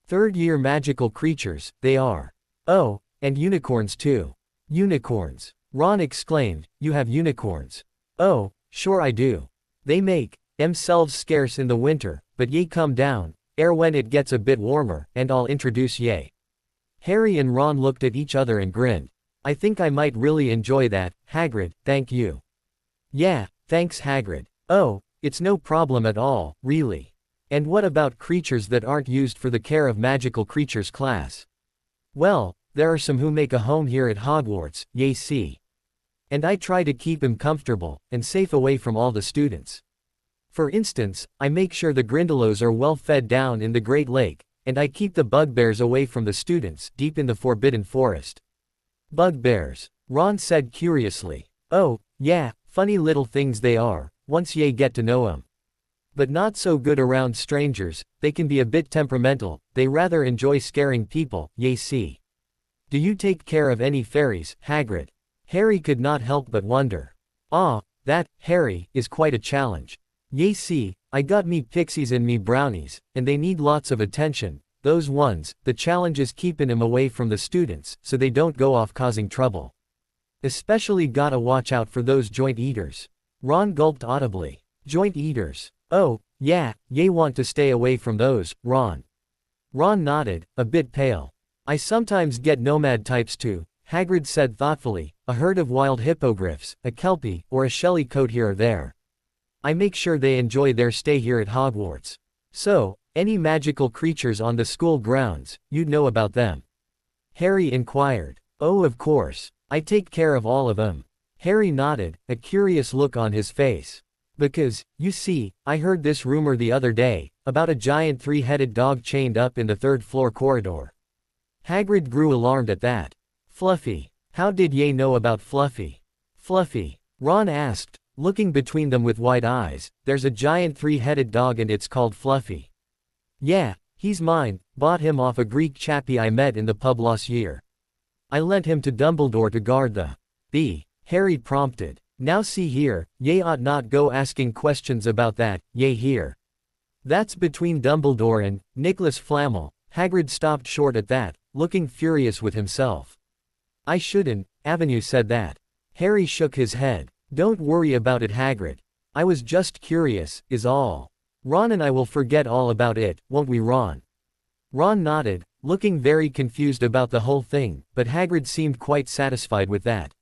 Third-year magical creatures, they are. Oh, and unicorns too. Unicorns. Ron exclaimed, you have unicorns? Oh, sure I do. They make themselves scarce in the winter, but ye come down, ere when it gets a bit warmer, and I'll introduce ye. Harry and Ron looked at each other and grinned. I think I might really enjoy that, Hagrid, thank you. Yeah, thanks Hagrid. Oh, it's no problem at all, really. And what about creatures that aren't used for the care of magical creatures class? Well, there are some who make a home here at Hogwarts, ye see. And I try to keep 'em comfortable, and safe away from all the students. For instance, I make sure the Grindylows are well fed down in the Great Lake, and I keep the bugbears away from the students deep in the Forbidden Forest. Bugbears, Ron said curiously. Oh, yeah, funny little things they are, once ye get to know 'em. But not so good around strangers, they can be a bit temperamental, they rather enjoy scaring people, ye see. Do you take care of any fairies, Hagrid? Harry could not help but wonder. Ah, that, Harry, is quite a challenge. Ye see, I got me pixies and me brownies, and they need lots of attention. Those ones, the challenge is keepin' 'em away from the students, so they don't go off causing trouble. Especially gotta watch out for those joint eaters. Ron gulped audibly. Joint eaters. Oh, yeah, ye want to stay away from those, Ron. Ron nodded, a bit pale. I sometimes get nomad types too, Hagrid said thoughtfully, a herd of wild hippogriffs, a kelpie, or a shelly coat here or there. I make sure they enjoy their stay here at Hogwarts. So, any magical creatures on the school grounds, you'd know about them? Harry inquired. Oh, of course. I take care of all of 'em. Harry nodded, a curious look on his face. Because, you see, I heard this rumor the other day, about a giant three-headed dog chained up in the third-floor corridor. Hagrid grew alarmed at that. Fluffy. How did Ye know about Fluffy? Fluffy. Ron asked, looking between them with wide eyes. There's a giant three-headed dog and it's called Fluffy. Yeah, he's mine, bought him off a Greek chappie I met in the pub last year. I lent him to Dumbledore to guard the Harry prompted. Now see here, Ye ought not go asking questions about that, Ye here. That's between Dumbledore and Nicholas Flamel. Hagrid stopped short at that, looking furious with himself. I shouldn't, Avenue said that. Harry shook his head. Don't worry about it, Hagrid. I was just curious, is all. Ron and I will forget all about it, won't we, Ron? Ron nodded, looking very confused about the whole thing, but Hagrid seemed quite satisfied with that.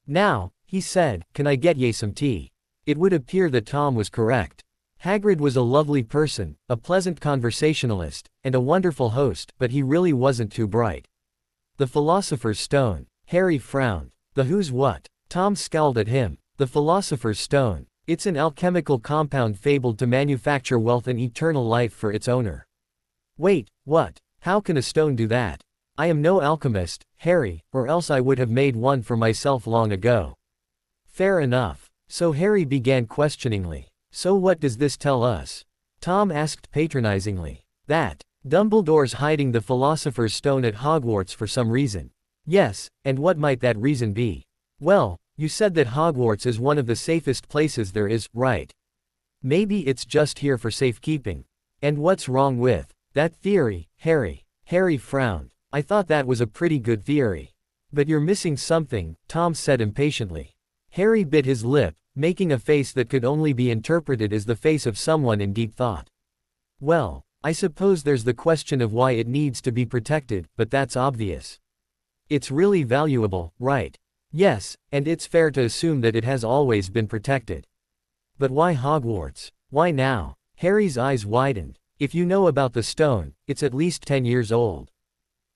Now, he said, can I get Ye some tea? It would appear that Tom was correct. Hagrid was a lovely person, a pleasant conversationalist, and a wonderful host, but he really wasn't too bright. The Philosopher's Stone. Harry frowned. The who's what? Tom scowled at him. The Philosopher's Stone. It's an alchemical compound fabled to manufacture wealth and eternal life for its owner. Wait, what? How can a stone do that? I am no alchemist, Harry, or else I would have made one for myself long ago. Fair enough. So Harry began questioningly. So what does this tell us? Tom asked patronizingly. That Dumbledore's hiding the Philosopher's Stone at Hogwarts for some reason. Yes, and what might that reason be? Well, you said that Hogwarts is one of the safest places there is, right? Maybe it's just here for safekeeping. And what's wrong with that theory, Harry? Harry frowned. I thought that was a pretty good theory. But you're missing something, Tom said impatiently. Harry bit his lip, making a face that could only be interpreted as the face of someone in deep thought. Well, I suppose there's the question of why it needs to be protected, but that's obvious. It's really valuable, right? Yes, and it's fair to assume that it has always been protected. But why Hogwarts? Why now? Harry's eyes widened. If you know about the stone, it's at least 10 years old.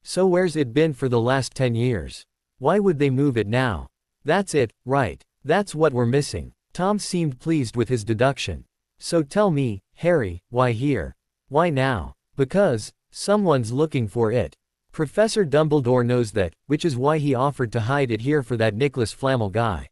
So where's it been for the last 10 years? Why would they move it now? That's it, right? That's what we're missing. Tom seemed pleased with his deduction. So tell me, Harry, why here? Why now? Because someone's looking for it. Professor Dumbledore knows that, which is why he offered to hide it here for that Nicholas Flamel guy.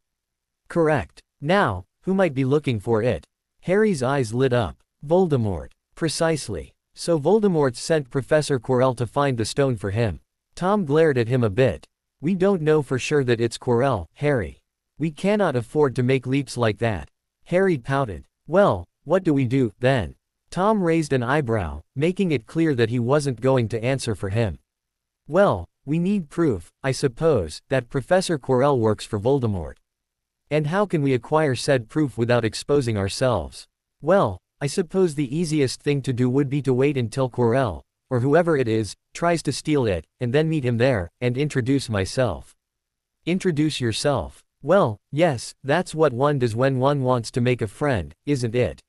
Correct. Now, who might be looking for it? Harry's eyes lit up. Voldemort. Precisely. So Voldemort sent Professor Quirrell to find the stone for him. Tom glared at him a bit. We don't know for sure that it's Quirrell, Harry. We cannot afford to make leaps like that. Harry pouted. Well, what do we do, then? Tom raised an eyebrow, making it clear that he wasn't going to answer for him. Well, we need proof, I suppose, that Professor Quirrell works for Voldemort. And how can we acquire said proof without exposing ourselves? Well, I suppose the easiest thing to do would be to wait until Quirrell, or whoever it is, tries to steal it, and then meet him there, and introduce myself. Introduce yourself. Well, yes, that's what one does when one wants to make a friend, isn't it?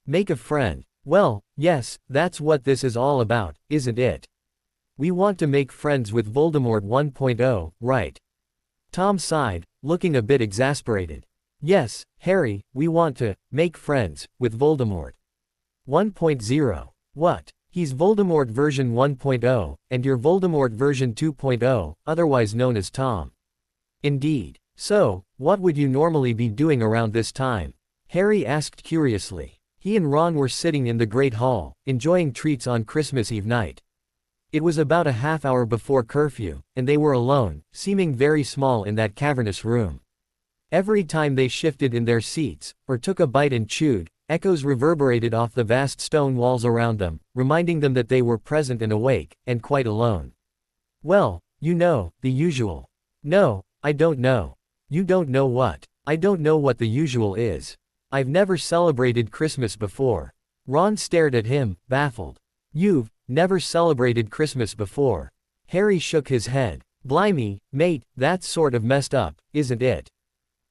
Make a friend. Well, yes, that's what this is all about, isn't it? We want to make friends with Voldemort 1.0, right? Tom sighed, looking a bit exasperated. Yes, Harry, we want to make friends with Voldemort 1.0. What? He's Voldemort version 1.0, and you're Voldemort version 2.0, otherwise known as Tom. Indeed. So, what would you normally be doing around this time? Harry asked curiously. He and Ron were sitting in the Great Hall, enjoying treats on Christmas Eve night. It was about a half hour before curfew, and they were alone, seeming very small in that cavernous room. Every time they shifted in their seats, or took a bite and chewed, echoes reverberated off the vast stone walls around them, reminding them that they were present and awake, and quite alone. Well, you know, the usual. No, I don't know. You don't know what? I don't know what the usual is. I've never celebrated Christmas before. Ron stared at him, baffled. You've never celebrated Christmas before. Harry shook his head. Blimey, mate, that's sort of messed up, isn't it?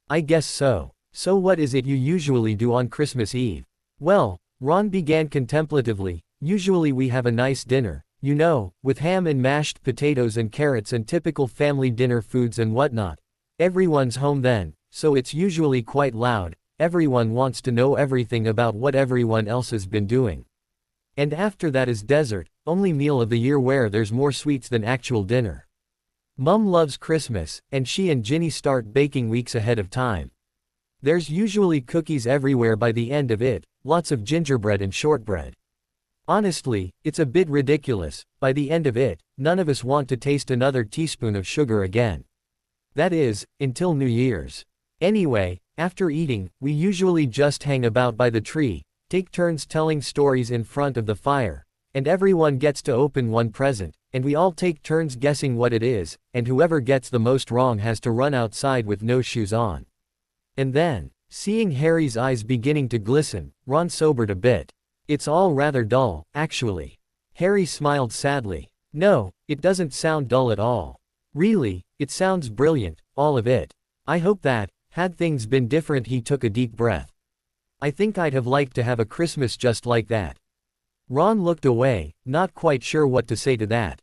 I guess so. So what is it you usually do on Christmas Eve? Well, Ron began contemplatively, usually we have a nice dinner, you know, with ham and mashed potatoes and carrots and typical family dinner foods and whatnot. Everyone's home then, so it's usually quite loud, everyone wants to know everything about what everyone else has been doing. And after that is dessert, only meal of the year where there's more sweets than actual dinner. Mum loves Christmas, and she and Ginny start baking weeks ahead of time. There's usually cookies everywhere by the end of it, lots of gingerbread and shortbread. Honestly, it's a bit ridiculous. By the end of it, none of us want to taste another teaspoon of sugar again. That is, until New Year's. Anyway, after eating, we usually just hang about by the tree, take turns telling stories in front of the fire, and everyone gets to open one present, and we all take turns guessing what it is, and whoever gets the most wrong has to run outside with no shoes on. And then, seeing Harry's eyes beginning to glisten, Ron sobered a bit. It's all rather dull, actually. Harry smiled sadly. No, it doesn't sound dull at all. Really, it sounds brilliant, all of it. I hope that, had things been different. He took a deep breath. I think I'd have liked to have a Christmas just like that. Ron looked away, not quite sure what to say to that.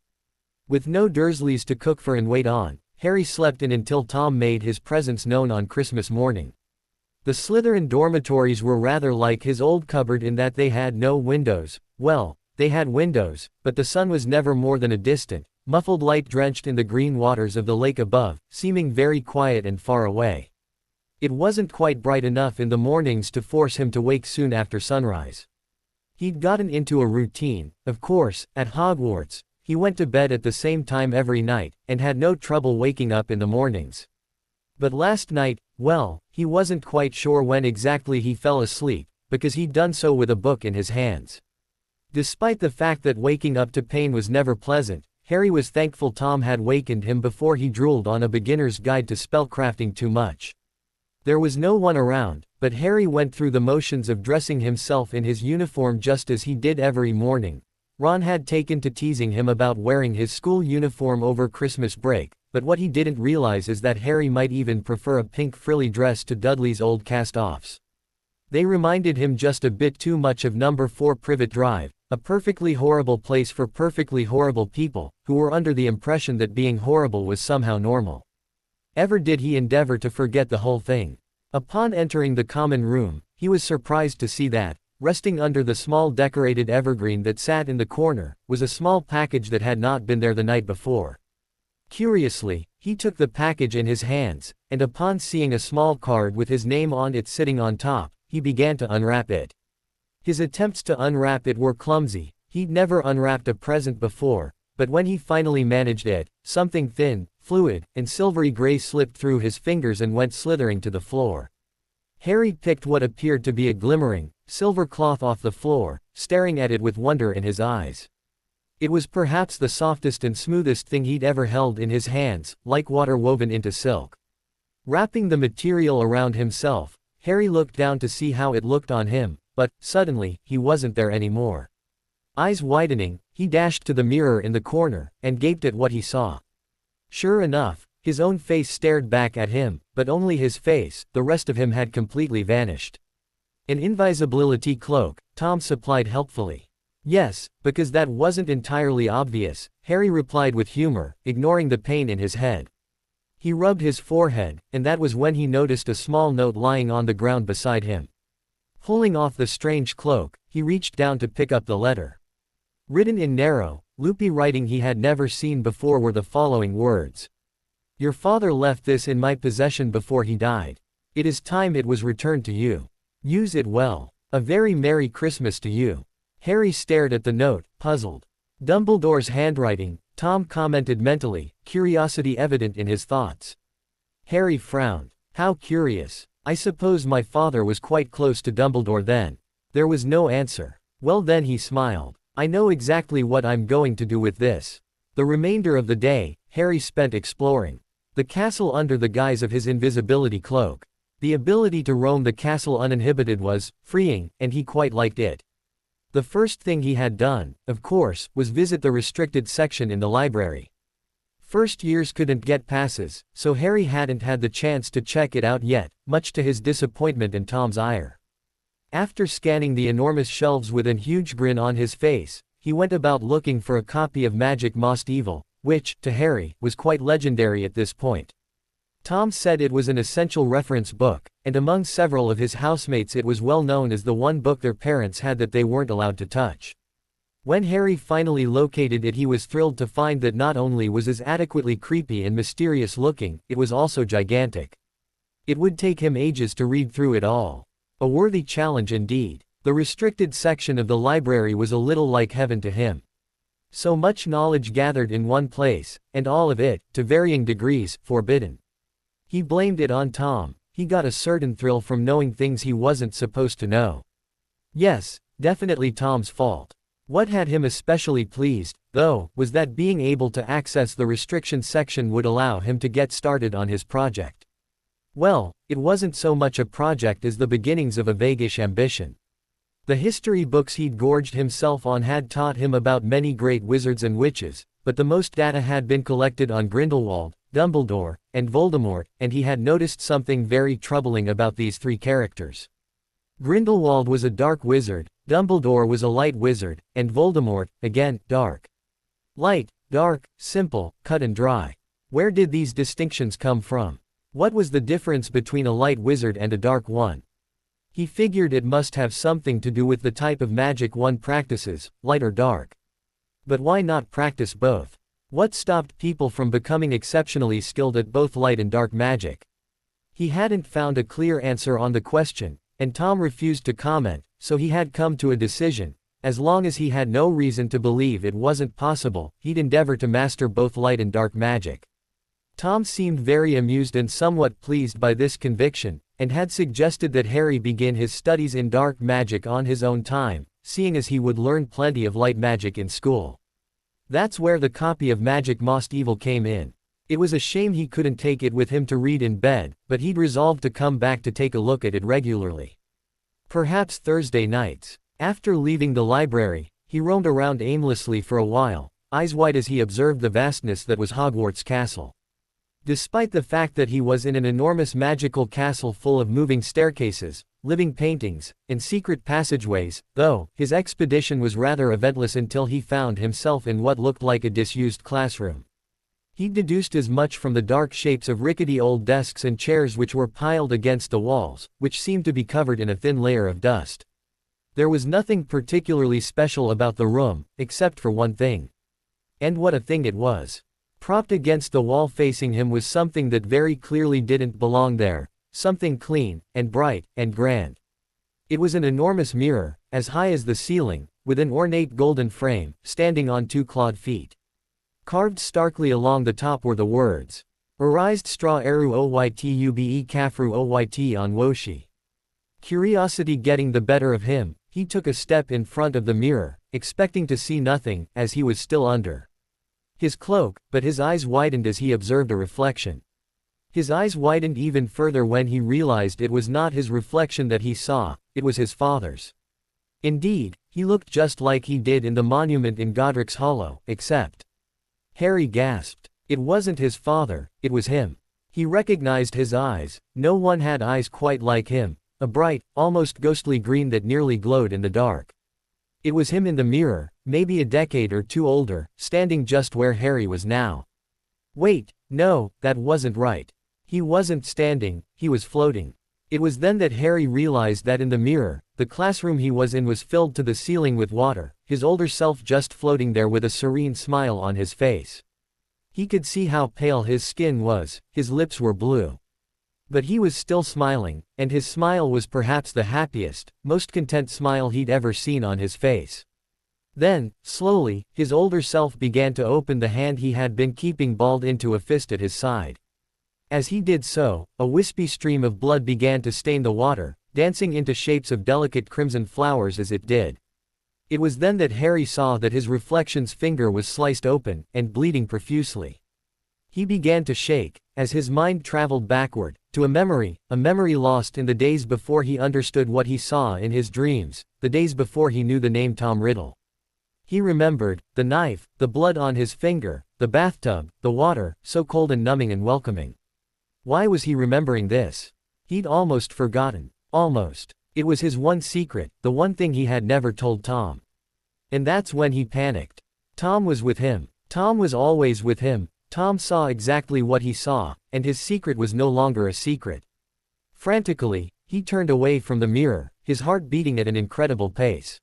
With no Dursleys to cook for and wait on, Harry slept in until Tom made his presence known on Christmas morning. The Slytherin dormitories were rather like his old cupboard in that they had no windows. Well, they had windows, but the sun was never more than a distant, muffled light drenched in the green waters of the lake above, seeming very quiet and far away. It wasn't quite bright enough in the mornings to force him to wake soon after sunrise. He'd gotten into a routine, of course, at Hogwarts. He went to bed at the same time every night, and had no trouble waking up in the mornings. But last night, well, he wasn't quite sure when exactly he fell asleep, because he'd done so with a book in his hands. Despite the fact that waking up to pain was never pleasant, Harry was thankful Tom had wakened him before he drooled on a beginner's guide to spellcrafting too much. There was no one around, but Harry went through the motions of dressing himself in his uniform just as he did every morning. Ron had taken to teasing him about wearing his school uniform over Christmas break, but what he didn't realize is that Harry might even prefer a pink frilly dress to Dudley's old cast-offs. They reminded him just a bit too much of Number 4 Privet Drive, a perfectly horrible place for perfectly horrible people, who were under the impression that being horrible was somehow normal. Ever did he endeavor to forget the whole thing. Upon entering the common room, he was surprised to see that, resting under the small decorated evergreen that sat in the corner, was a small package that had not been there the night before. Curiously, he took the package in his hands, and upon seeing a small card with his name on it sitting on top, he began to unwrap it. His attempts to unwrap it were clumsy. He'd never unwrapped a present before, but when he finally managed it, something thin, fluid, and silvery gray slipped through his fingers and went slithering to the floor. Harry picked what appeared to be a glimmering, silver cloth off the floor, staring at it with wonder in his eyes. It was perhaps the softest and smoothest thing he'd ever held in his hands, like water woven into silk. Wrapping the material around himself, Harry looked down to see how it looked on him, but, suddenly, he wasn't there anymore. Eyes widening, he dashed to the mirror in the corner, and gaped at what he saw. Sure enough, his own face stared back at him, but only his face. The rest of him had completely vanished. An invisibility cloak, Tom supplied helpfully. Yes, because that wasn't entirely obvious, Harry replied with humor, ignoring the pain in his head. He rubbed his forehead, and that was when he noticed a small note lying on the ground beside him. Pulling off the strange cloak, he reached down to pick up the letter. Written in narrow, loopy writing he had never seen before were the following words. Your father left this in my possession before he died. It is time it was returned to you. Use it well. A very Merry Christmas to you. Harry stared at the note, puzzled. Dumbledore's handwriting, Tom commented mentally, curiosity evident in his thoughts. Harry frowned. How curious. I suppose my father was quite close to Dumbledore then. There was no answer. Well then, he smiled. I know exactly what I'm going to do with this. The remainder of the day, Harry spent exploring the castle under the guise of his invisibility cloak. The ability to roam the castle uninhibited was freeing, and he quite liked it. The first thing he had done, of course, was visit the restricted section in the library. First years couldn't get passes, so Harry hadn't had the chance to check it out yet, much to his disappointment and Tom's ire. After scanning the enormous shelves with a huge grin on his face, he went about looking for a copy of Magic Most Evil, which, to Harry, was quite legendary at this point. Tom said it was an essential reference book, and among several of his housemates it was well known as the one book their parents had that they weren't allowed to touch. When Harry finally located it, he was thrilled to find that not only was it adequately creepy and mysterious looking, it was also gigantic. It would take him ages to read through it all. A worthy challenge indeed. The restricted section of the library was a little like heaven to him. So much knowledge gathered in one place, and all of it, to varying degrees, forbidden. He blamed it on Tom. He got a certain thrill from knowing things he wasn't supposed to know. Yes, definitely Tom's fault. What had him especially pleased, though, was that being able to access the restriction section would allow him to get started on his project. Well, it wasn't so much a project as the beginnings of a vaguish ambition. The history books he'd gorged himself on had taught him about many great wizards and witches, but the most data had been collected on Grindelwald, Dumbledore, and Voldemort, and he had noticed something very troubling about these three characters. Grindelwald was a dark wizard, Dumbledore was a light wizard, and Voldemort, again, dark. Light, dark, simple, cut and dry. Where did these distinctions come from? What was the difference between a light wizard and a dark one? He figured it must have something to do with the type of magic one practices, light or dark. But why not practice both? What stopped people from becoming exceptionally skilled at both light and dark magic? He hadn't found a clear answer on the question, and Tom refused to comment, so he had come to a decision. As long as he had no reason to believe it wasn't possible, he'd endeavor to master both light and dark magic. Tom seemed very amused and somewhat pleased by this conviction, and had suggested that Harry begin his studies in dark magic on his own time, seeing as he would learn plenty of light magic in school. That's where the copy of Magic Most Evil came in. It was a shame he couldn't take it with him to read in bed, but he'd resolved to come back to take a look at it regularly. Perhaps Thursday nights. After leaving the library, he roamed around aimlessly for a while, eyes wide as he observed the vastness that was Hogwarts Castle. Despite the fact that he was in an enormous magical castle full of moving staircases, living paintings, and secret passageways, though, his expedition was rather eventless until he found himself in what looked like a disused classroom. He deduced as much from the dark shapes of rickety old desks and chairs which were piled against the walls, which seemed to be covered in a thin layer of dust. There was nothing particularly special about the room, except for one thing. And what a thing it was. Propped against the wall facing him was something that very clearly didn't belong there, something clean, and bright, and grand. It was an enormous mirror, as high as the ceiling, with an ornate golden frame, standing on two clawed feet. Carved starkly along the top were the words, Arised straw eru oytube kafru oyt on woshi. Curiosity getting the better of him, he took a step in front of the mirror, expecting to see nothing, as he was still under his cloak, but his eyes widened as he observed a reflection. His eyes widened even further when he realized it was not his reflection that he saw, it was his father's. Indeed, he looked just like he did in the monument in Godric's Hollow, except. Harry gasped. It wasn't his father, it was him. He recognized his eyes. No one had eyes quite like him, a bright, almost ghostly green that nearly glowed in the dark. It was him in the mirror, maybe a decade or two older, standing just where Harry was now. Wait, no, that wasn't right. He wasn't standing, he was floating. It was then that Harry realized that in the mirror, the classroom he was in was filled to the ceiling with water, his older self just floating there with a serene smile on his face. He could see how pale his skin was, his lips were blue. But he was still smiling, and his smile was perhaps the happiest, most content smile he'd ever seen on his face. Then, slowly, his older self began to open the hand he had been keeping balled into a fist at his side. As he did so, a wispy stream of blood began to stain the water, dancing into shapes of delicate crimson flowers as it did. It was then that Harry saw that his reflection's finger was sliced open, and bleeding profusely. He began to shake, as his mind traveled backward, to a memory lost in the days before he understood what he saw in his dreams, the days before he knew the name Tom Riddle. He remembered, the knife, the blood on his finger, the bathtub, the water, so cold and numbing and welcoming. Why was he remembering this? He'd almost forgotten. Almost. It was his one secret, the one thing he had never told Tom. And that's when he panicked. Tom was with him. Tom was always with him. Tom saw exactly what he saw, and his secret was no longer a secret. Frantically, he turned away from the mirror, his heart beating at an incredible pace.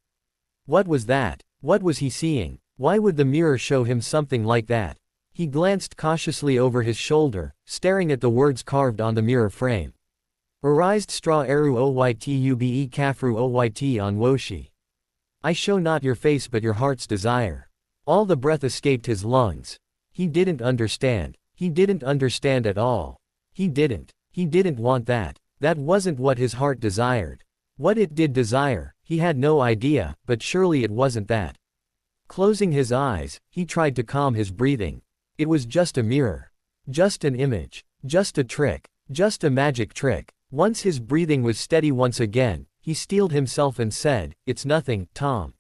What was that? What was he seeing? Why would the mirror show him something like that? He glanced cautiously over his shoulder, staring at the words carved on the mirror frame. Arised straw eru oytube kafru oyt on woshi. I show not your face but your heart's desire. All the breath escaped his lungs. He didn't understand. He didn't understand at all. He didn't want that. That wasn't what his heart desired. What it did desire, he had no idea, but surely it wasn't that. Closing his eyes, he tried to calm his breathing. It was just a mirror. Just an image. Just a trick. Just a magic trick. Once his breathing was steady once again, he steeled himself and said, "It's nothing, Tom.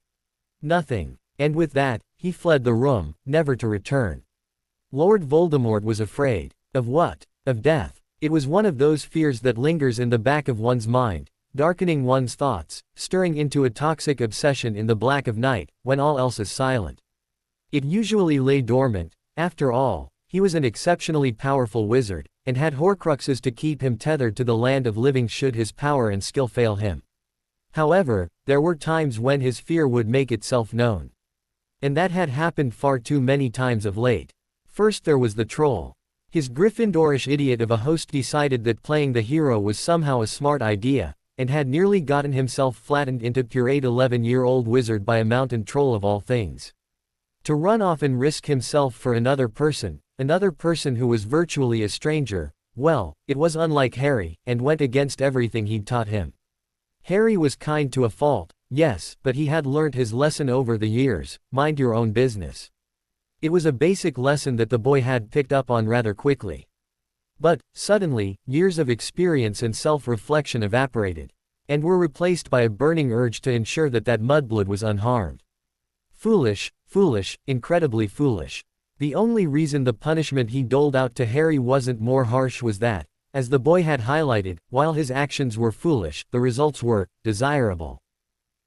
Nothing." And with that, he fled the room, never to return. Lord Voldemort was afraid. Of what? Of death. It was one of those fears that lingers in the back of one's mind, darkening one's thoughts, stirring into a toxic obsession in the black of night, when all else is silent. It usually lay dormant. After all, he was an exceptionally powerful wizard, and had Horcruxes to keep him tethered to the land of living should his power and skill fail him. However, there were times when his fear would make itself known. And that had happened far too many times of late. First there was the troll. His Gryffindorish idiot of a host decided that playing the hero was somehow a smart idea, and had nearly gotten himself flattened into pureed 11-year-old wizard by a mountain troll of all things. To run off and risk himself for another person who was virtually a stranger, well, it was unlike Harry, and went against everything he'd taught him. Harry was kind to a fault, yes, but he had learnt his lesson over the years: mind your own business. It was a basic lesson that the boy had picked up on rather quickly. But, suddenly, years of experience and self-reflection evaporated, and were replaced by a burning urge to ensure that mudblood was unharmed. Foolish, incredibly foolish. The only reason the punishment he doled out to Harry wasn't more harsh was that, as the boy had highlighted, while his actions were foolish, the results were desirable.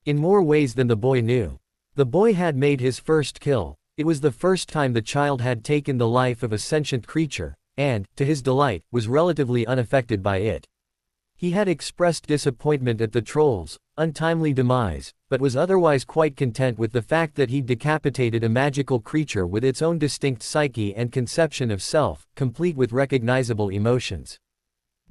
In more ways than the boy knew. The boy had made his first kill. It was the first time the child had taken the life of a sentient creature, and, to his delight, was relatively unaffected by it. He had expressed disappointment at the troll's untimely demise, but was otherwise quite content with the fact that he'd decapitated a magical creature with its own distinct psyche and conception of self, complete with recognizable emotions.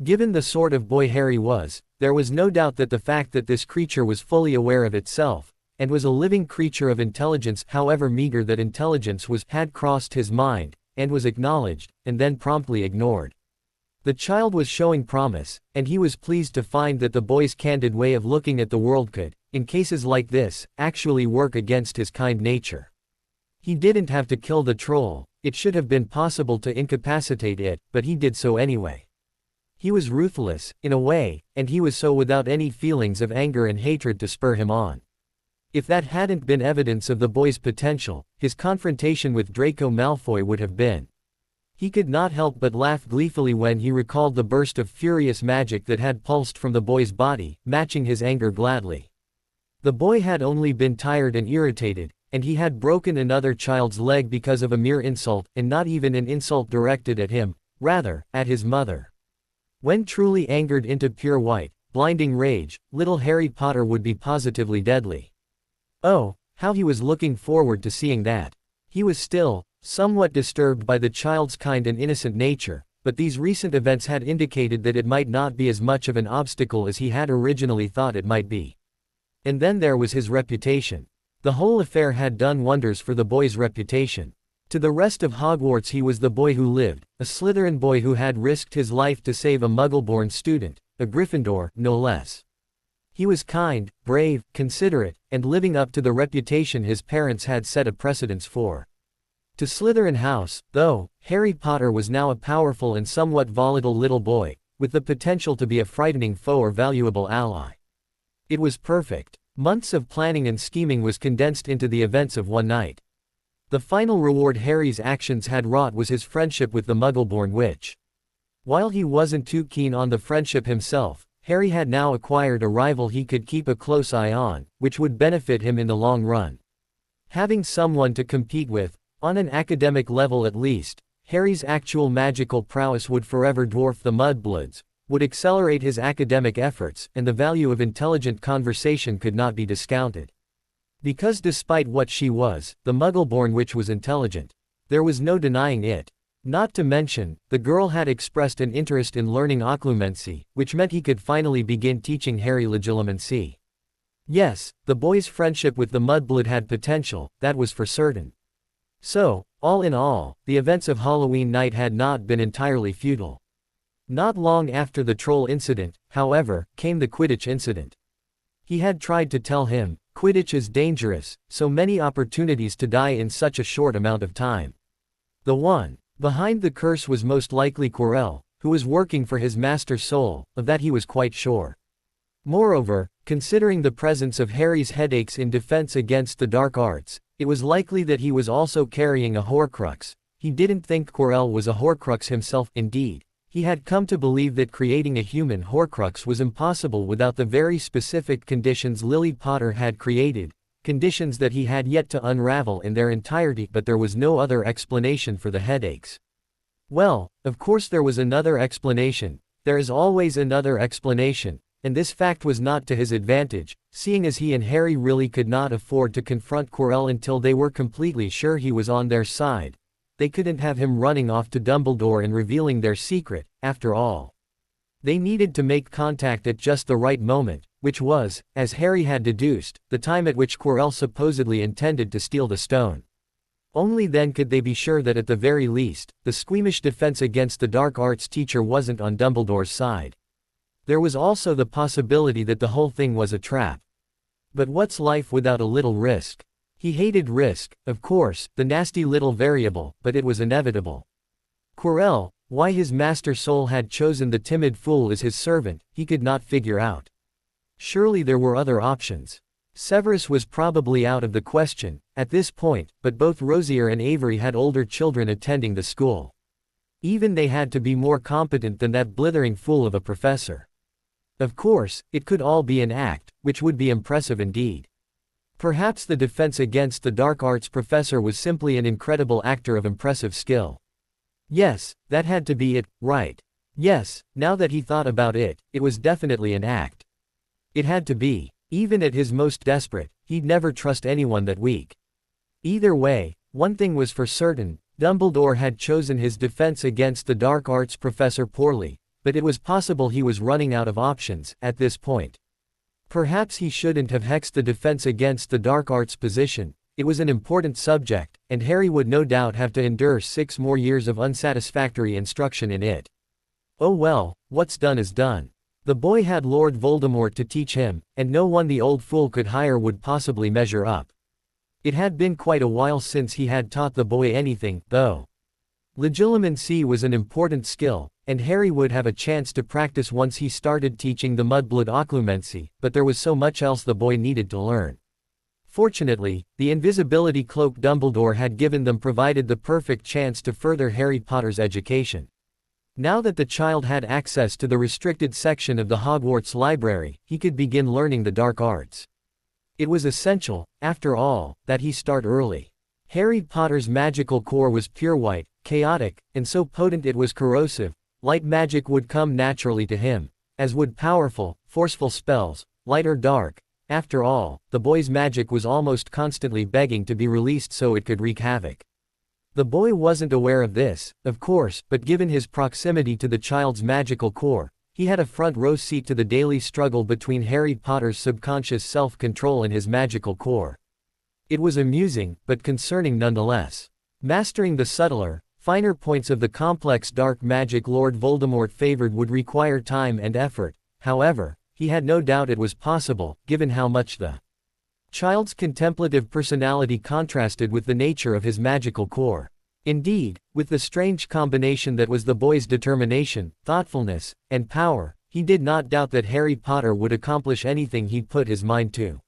Given the sort of boy Harry was, there was no doubt that the fact that this creature was fully aware of itself, and was a living creature of intelligence, however meager that intelligence was, had crossed his mind, and was acknowledged, and then promptly ignored. The child was showing promise, and he was pleased to find that the boy's candid way of looking at the world could, in cases like this, actually work against his kind nature. He didn't have to kill the troll. It should have been possible to incapacitate it, but he did so anyway. He was ruthless, in a way, and he was so without any feelings of anger and hatred to spur him on. If that hadn't been evidence of the boy's potential, his confrontation with Draco Malfoy would have been. He could not help but laugh gleefully when he recalled the burst of furious magic that had pulsed from the boy's body, matching his anger gladly. The boy had only been tired and irritated, and he had broken another child's leg because of a mere insult, and not even an insult directed at him, rather, at his mother. When truly angered into pure white, blinding rage, little Harry Potter would be positively deadly. Oh, how he was looking forward to seeing that. He was still, somewhat disturbed by the child's kind and innocent nature, but these recent events had indicated that it might not be as much of an obstacle as he had originally thought it might be. And then there was his reputation. The whole affair had done wonders for the boy's reputation. To the rest of Hogwarts he was the boy who lived, a Slytherin boy who had risked his life to save a Muggle-born student, a Gryffindor, no less. He was kind, brave, considerate, and living up to the reputation his parents had set a precedence for. To Slytherin House, though, Harry Potter was now a powerful and somewhat volatile little boy, with the potential to be a frightening foe or valuable ally. It was perfect. Months of planning and scheming was condensed into the events of one night. The final reward Harry's actions had wrought was his friendship with the Muggle-born witch. While he wasn't too keen on the friendship himself, Harry had now acquired a rival he could keep a close eye on, which would benefit him in the long run. Having someone to compete with, on an academic level at least, Harry's actual magical prowess would forever dwarf the Mudbloods, would accelerate his academic efforts, and the value of intelligent conversation could not be discounted. Because despite what she was, the Muggle-born witch was intelligent. There was no denying it. Not to mention, the girl had expressed an interest in learning occlumency, which meant he could finally begin teaching Harry legilimency. Yes, the boy's friendship with the Mudblood had potential, that was for certain. So, all in all, the events of Halloween night had not been entirely futile. Not long after the troll incident, however, came the Quidditch incident. He had tried to tell him, Quidditch is dangerous, so many opportunities to die in such a short amount of time. The one behind the curse was most likely Quirrell, who was working for his master's soul, of that he was quite sure. Moreover, considering the presence of Harry's headaches in defense against the dark arts, it was likely that he was also carrying a Horcrux. He didn't think Quirrell was a Horcrux himself, indeed. He had come to believe that creating a human Horcrux was impossible without the very specific conditions Lily Potter had created, conditions that he had yet to unravel in their entirety, but there was no other explanation for the headaches. Well, of course there was another explanation. There is always another explanation, and this fact was not to his advantage, seeing as he and Harry really could not afford to confront Quirrell until they were completely sure he was on their side. They couldn't have him running off to Dumbledore and revealing their secret, after all. They needed to make contact at just the right moment, which was, as Harry had deduced, the time at which Quirrell supposedly intended to steal the stone. Only then could they be sure that at the very least, the squeamish defense against the dark arts teacher wasn't on Dumbledore's side. There was also the possibility that the whole thing was a trap. But what's life without a little risk? He hated risk, of course, the nasty little variable, but it was inevitable. Quirrell, why his master soul had chosen the timid fool as his servant, he could not figure out. Surely there were other options. Severus was probably out of the question at this point, but both Rosier and Avery had older children attending the school. Even they had to be more competent than that blithering fool of a professor. Of course, it could all be an act, which would be impressive indeed. Perhaps the defense against the dark arts professor was simply an incredible actor of impressive skill. Yes, that had to be it, right? Yes, now that he thought about it, it was definitely an act. It had to be. Even at his most desperate, he'd never trust anyone that weak. Either way, one thing was for certain, Dumbledore had chosen his defense against the dark arts professor poorly, but it was possible he was running out of options at this point. Perhaps he shouldn't have hexed the defense against the dark arts position. It was an important subject, and Harry would no doubt have to endure 6 more years of unsatisfactory instruction in it. Oh well, what's done is done. The boy had Lord Voldemort to teach him, and no one the old fool could hire would possibly measure up. It had been quite a while since he had taught the boy anything, though. Legilimency was an important skill, and Harry would have a chance to practice once he started teaching the Mudblood occlumency, but there was so much else the boy needed to learn. Fortunately, the invisibility cloak Dumbledore had given them provided the perfect chance to further Harry Potter's education. Now that the child had access to the restricted section of the Hogwarts library, he could begin learning the dark arts. It was essential, after all, that he start early. Harry Potter's magical core was pure white, chaotic, and so potent it was corrosive. Light magic would come naturally to him, as would powerful, forceful spells, light or dark. After all, the boy's magic was almost constantly begging to be released so it could wreak havoc. The boy wasn't aware of this, of course, but given his proximity to the child's magical core, he had a front row seat to the daily struggle between Harry Potter's subconscious self-control and his magical core. It was amusing, but concerning nonetheless. Mastering the subtler, finer points of the complex dark magic Lord Voldemort favored would require time and effort. However, he had no doubt it was possible, given how much the child's contemplative personality contrasted with the nature of his magical core. Indeed, with the strange combination that was the boy's determination, thoughtfulness, and power, he did not doubt that Harry Potter would accomplish anything he'd put his mind to.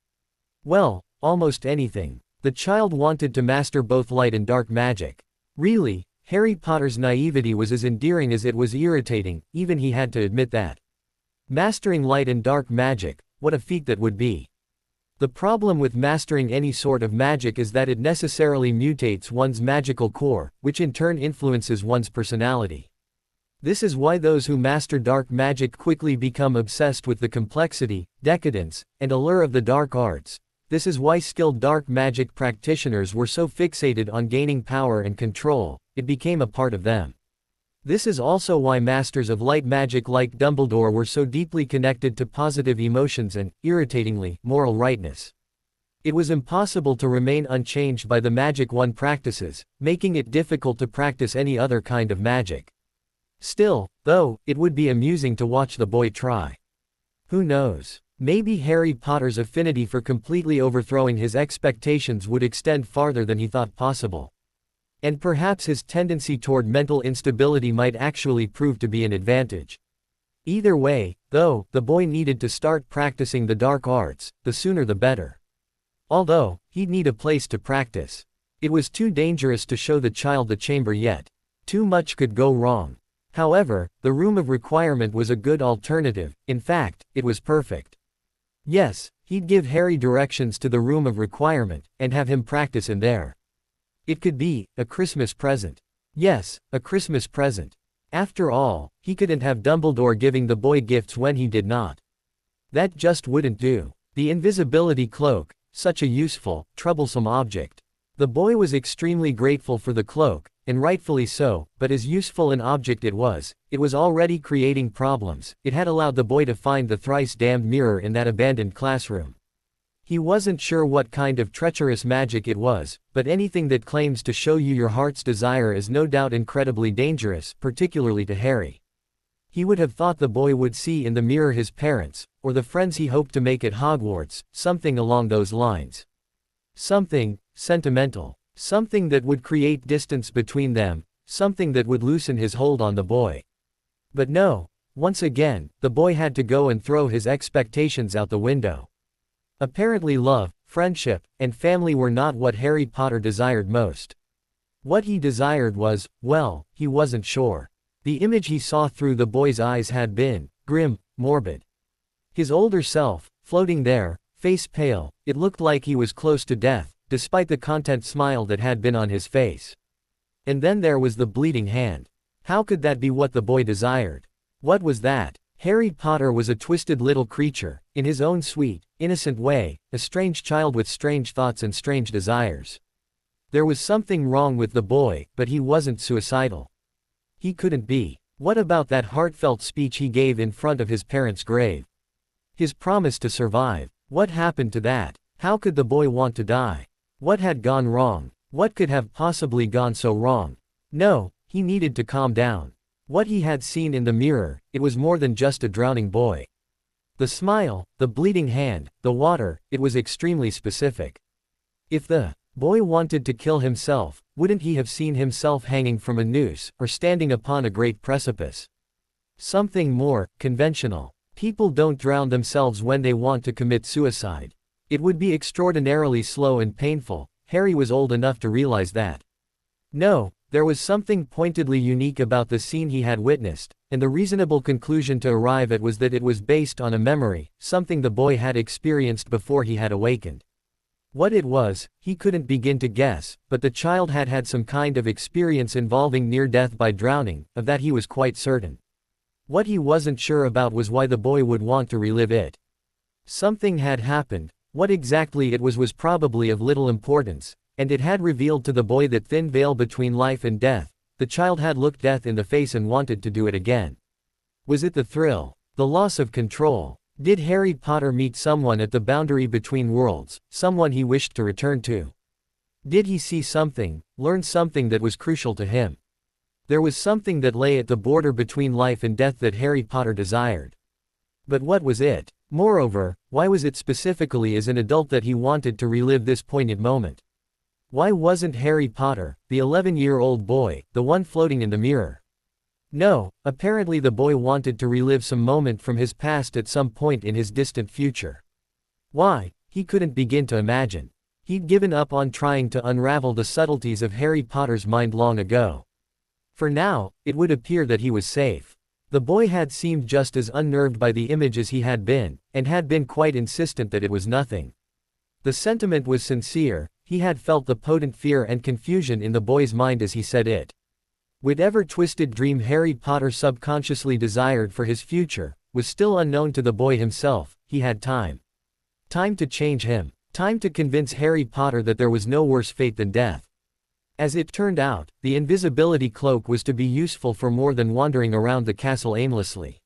Well, almost anything. The child wanted to master both light and dark magic. Really, Harry Potter's naivety was as endearing as it was irritating, even he had to admit that. Mastering light and dark magic, what a feat that would be. The problem with mastering any sort of magic is that it necessarily mutates one's magical core, which in turn influences one's personality. This is why those who master dark magic quickly become obsessed with the complexity, decadence, and allure of the dark arts. This is why skilled dark magic practitioners were so fixated on gaining power and control, it became a part of them. This is also why masters of light magic like Dumbledore were so deeply connected to positive emotions and, irritatingly, moral rightness. It was impossible to remain unchanged by the magic one practices, making it difficult to practice any other kind of magic. Still, though, it would be amusing to watch the boy try. Who knows? Maybe Harry Potter's affinity for completely overthrowing his expectations would extend farther than he thought possible. And perhaps his tendency toward mental instability might actually prove to be an advantage. Either way, though, the boy needed to start practicing the dark arts, the sooner the better. Although, he'd need a place to practice. It was too dangerous to show the child the chamber yet. Too much could go wrong. However, the room of requirement was a good alternative, in fact, it was perfect. Yes, he'd give Harry directions to the room of requirement, and have him practice in there. It could be a Christmas present. Yes, a Christmas present. After all, he couldn't have Dumbledore giving the boy gifts when he did not. That just wouldn't do. The invisibility cloak, such a useful, troublesome object. The boy was extremely grateful for the cloak, and rightfully so, but as useful an object it was already creating problems. It had allowed the boy to find the thrice-damned mirror in that abandoned classroom. He wasn't sure what kind of treacherous magic it was, but anything that claims to show you your heart's desire is no doubt incredibly dangerous, particularly to Harry. He would have thought the boy would see in the mirror his parents, or the friends he hoped to make at Hogwarts, something along those lines. Something sentimental. Something that would create distance between them, something that would loosen his hold on the boy. But no, once again, the boy had to go and throw his expectations out the window. Apparently love, friendship, and family were not what Harry Potter desired most. What he desired was, well, he wasn't sure. The image he saw through the boy's eyes had been grim, morbid. His older self, floating there, face pale, it looked like he was close to death, despite the content smile that had been on his face. And then there was the bleeding hand. How could that be what the boy desired? What was that? Harry Potter was a twisted little creature, in his own sweet, innocent way, a strange child with strange thoughts and strange desires. There was something wrong with the boy, but he wasn't suicidal. He couldn't be. What about that heartfelt speech he gave in front of his parents' grave? His promise to survive. What happened to that? How could the boy want to die? What had gone wrong? What could have possibly gone so wrong? No, he needed to calm down. What he had seen in the mirror, it was more than just a drowning boy. The smile, the bleeding hand, the water, it was extremely specific. If the boy wanted to kill himself, wouldn't he have seen himself hanging from a noose, or standing upon a great precipice? Something more conventional. People don't drown themselves when they want to commit suicide. It would be extraordinarily slow and painful. Harry was old enough to realize that. No, there was something pointedly unique about the scene he had witnessed, and the reasonable conclusion to arrive at was that it was based on a memory, something the boy had experienced before he had awakened. What it was, he couldn't begin to guess, but the child had had some kind of experience involving near death by drowning, of that he was quite certain. What he wasn't sure about was why the boy would want to relive it. Something had happened. What exactly it was probably of little importance, and it had revealed to the boy that thin veil between life and death. The child had looked death in the face and wanted to do it again. Was it the thrill? The loss of control? Did Harry Potter meet someone at the boundary between worlds, someone he wished to return to? Did he see something, learn something that was crucial to him? There was something that lay at the border between life and death that Harry Potter desired. But what was it? Moreover, why was it specifically as an adult that he wanted to relive this poignant moment? Why wasn't Harry Potter, the 11-year-old boy, the one floating in the mirror? No, apparently the boy wanted to relive some moment from his past at some point in his distant future. Why? He couldn't begin to imagine. He'd given up on trying to unravel the subtleties of Harry Potter's mind long ago. For now, it would appear that he was safe. The boy had seemed just as unnerved by the image as he had been, and had been quite insistent that it was nothing. The sentiment was sincere. He had felt the potent fear and confusion in the boy's mind as he said it. Whatever twisted dream Harry Potter subconsciously desired for his future was still unknown to the boy himself. He had time. Time to change him. Time to convince Harry Potter that there was no worse fate than death. As it turned out, the invisibility cloak was to be useful for more than wandering around the castle aimlessly.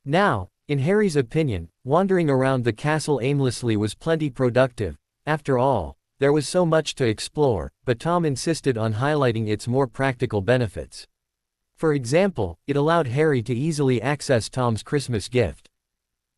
Now, in Harry's opinion, wandering around the castle aimlessly was plenty productive. After all, there was so much to explore, but Tom insisted on highlighting its more practical benefits. For example, it allowed Harry to easily access Tom's Christmas gift.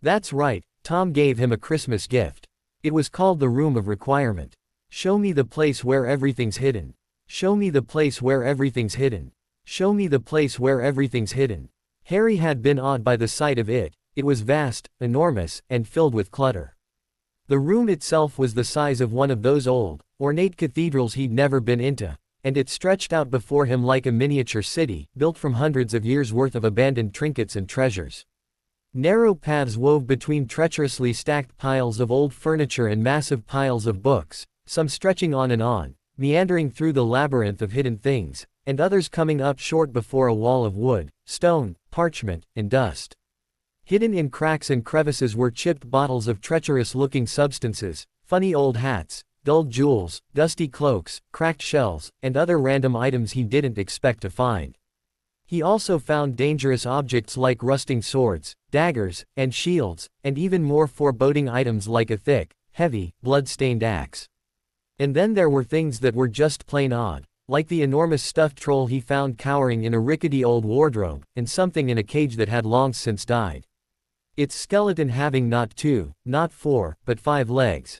That's right, Tom gave him a Christmas gift. It was called the Room of Requirement. Show me the place where everything's hidden. Show me the place where everything's hidden. Show me the place where everything's hidden. Harry had been awed by the sight of it. It was vast, enormous, and filled with clutter. The room itself was the size of one of those old, ornate cathedrals he'd never been into, and it stretched out before him like a miniature city, built from hundreds of years' worth of abandoned trinkets and treasures. Narrow paths wove between treacherously stacked piles of old furniture and massive piles of books, some stretching on, meandering through the labyrinth of hidden things, and others coming up short before a wall of wood, stone, parchment, and dust. Hidden in cracks and crevices were chipped bottles of treacherous-looking substances, funny old hats, dull jewels, dusty cloaks, cracked shells, and other random items he didn't expect to find. He also found dangerous objects like rusting swords, daggers, and shields, and even more foreboding items like a thick, heavy, blood-stained axe. And then there were things that were just plain odd, like the enormous stuffed troll he found cowering in a rickety old wardrobe, and something in a cage that had long since died. Its skeleton having not 2, not 4, but 5 legs.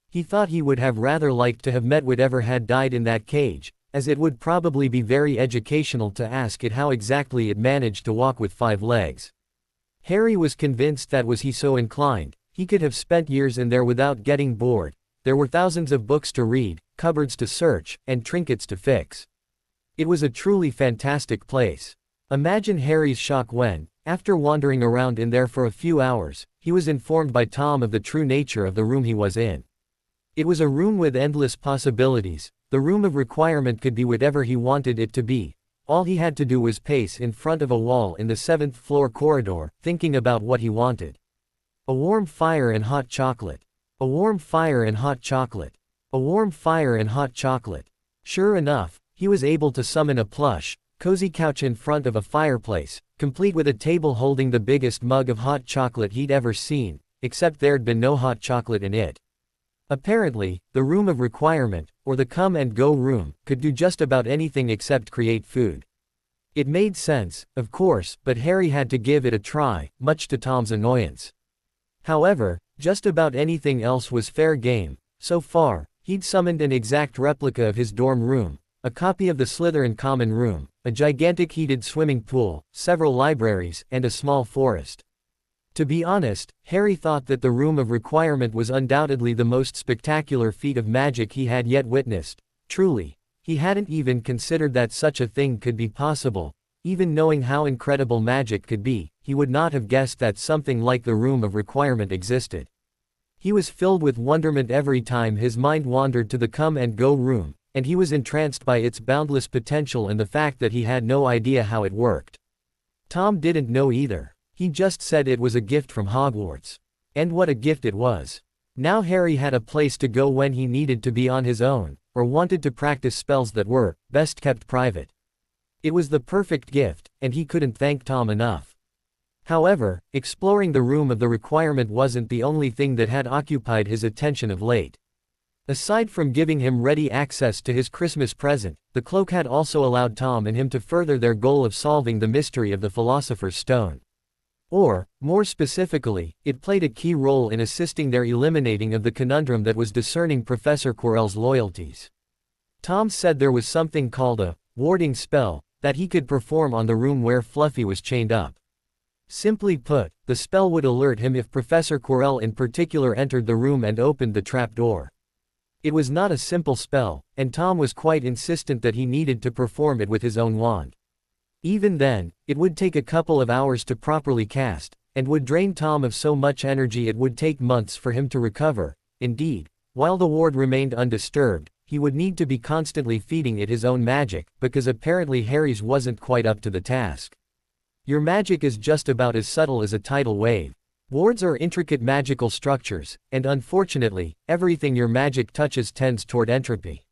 He thought he would have rather liked to have met whatever had died in that cage, as it would probably be very educational to ask it how exactly it managed to walk with 5 legs. Harry was convinced that was he so inclined, he could have spent years in there without getting bored. There were thousands of books to read, cupboards to search, and trinkets to fix. It was a truly fantastic place. Imagine Harry's shock when, after wandering around in there for a few hours, he was informed by Tom of the true nature of the room he was in. It was a room with endless possibilities. The Room of Requirement could be whatever he wanted it to be. All he had to do was pace in front of a wall in the 7th floor corridor, thinking about what he wanted. A warm fire and hot chocolate. A warm fire and hot chocolate. A warm fire and hot chocolate. Sure enough, he was able to summon a plush, cozy couch in front of a fireplace, complete with a table holding the biggest mug of hot chocolate he'd ever seen, except there'd been no hot chocolate in it. Apparently, the Room of Requirement, or the Come and Go Room, could do just about anything except create food. It made sense, of course, but Harry had to give it a try, much to Tom's annoyance. However, just about anything else was fair game. So far, he'd summoned an exact replica of his dorm room, a copy of the Slytherin common room, a gigantic heated swimming pool, several libraries, and a small forest. To be honest, Harry thought that the Room of Requirement was undoubtedly the most spectacular feat of magic he had yet witnessed. Truly, he hadn't even considered that such a thing could be possible. Even knowing how incredible magic could be, he would not have guessed that something like the Room of Requirement existed. He was filled with wonderment every time his mind wandered to the Come and Go Room, and he was entranced by its boundless potential and the fact that he had no idea how it worked. Tom didn't know either. He just said it was a gift from Hogwarts. And what a gift it was. Now Harry had a place to go when he needed to be on his own, or wanted to practice spells that were best kept private. It was the perfect gift, and he couldn't thank Tom enough. However, exploring the Room of the Requirement wasn't the only thing that had occupied his attention of late. Aside from giving him ready access to his Christmas present, the cloak had also allowed Tom and him to further their goal of solving the mystery of the Philosopher's Stone. Or, more specifically, it played a key role in assisting their eliminating of the conundrum that was discerning Professor Quirrell's loyalties. Tom said there was something called a warding spell that he could perform on the room where Fluffy was chained up. Simply put, the spell would alert him if Professor Quirrell in particular entered the room and opened the trap door. It was not a simple spell, and Tom was quite insistent that he needed to perform it with his own wand. Even then, it would take a couple of hours to properly cast, and would drain Tom of so much energy it would take months for him to recover. Indeed, While the ward remained undisturbed, he would need to be constantly feeding it his own magic, because apparently Harry's wasn't quite up to the task. Your magic is just about as subtle as a tidal wave. Wards are intricate magical structures, and unfortunately, everything your magic touches tends toward entropy.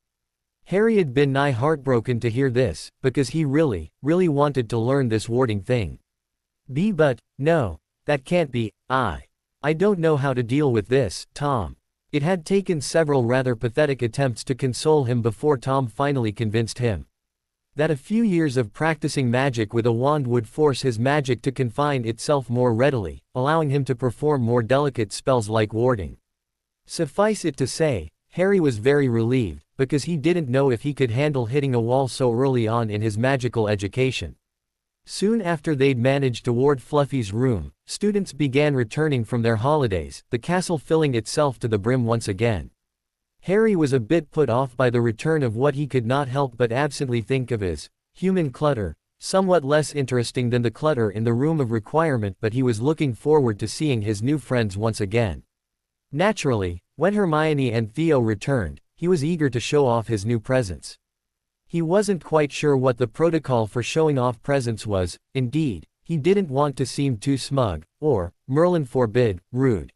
Harry had been nigh heartbroken to hear this, because he really wanted to learn this warding thing. But, no, that can't be. I don't know how to deal with this, Tom. It had taken several rather pathetic attempts to console him before Tom finally convinced him that a few years of practicing magic with a wand would force his magic to confine itself more readily, allowing him to perform more delicate spells like warding. Suffice it to say, Harry was very relieved, because he didn't know if he could handle hitting a wall so early on in his magical education. Soon after they'd managed to ward Fluffy's room, students began returning from their holidays, the castle filling itself to the brim once again. Harry was a bit put off by the return of what he could not help but absently think of as human clutter, somewhat less interesting than the clutter in the room of requirement, but he was looking forward to seeing his new friends once again. Naturally, when Hermione and Theo returned, he was eager to show off his new presents. He wasn't quite sure what the protocol for showing off presents was. Indeed, he didn't want to seem too smug, or, Merlin forbid, rude.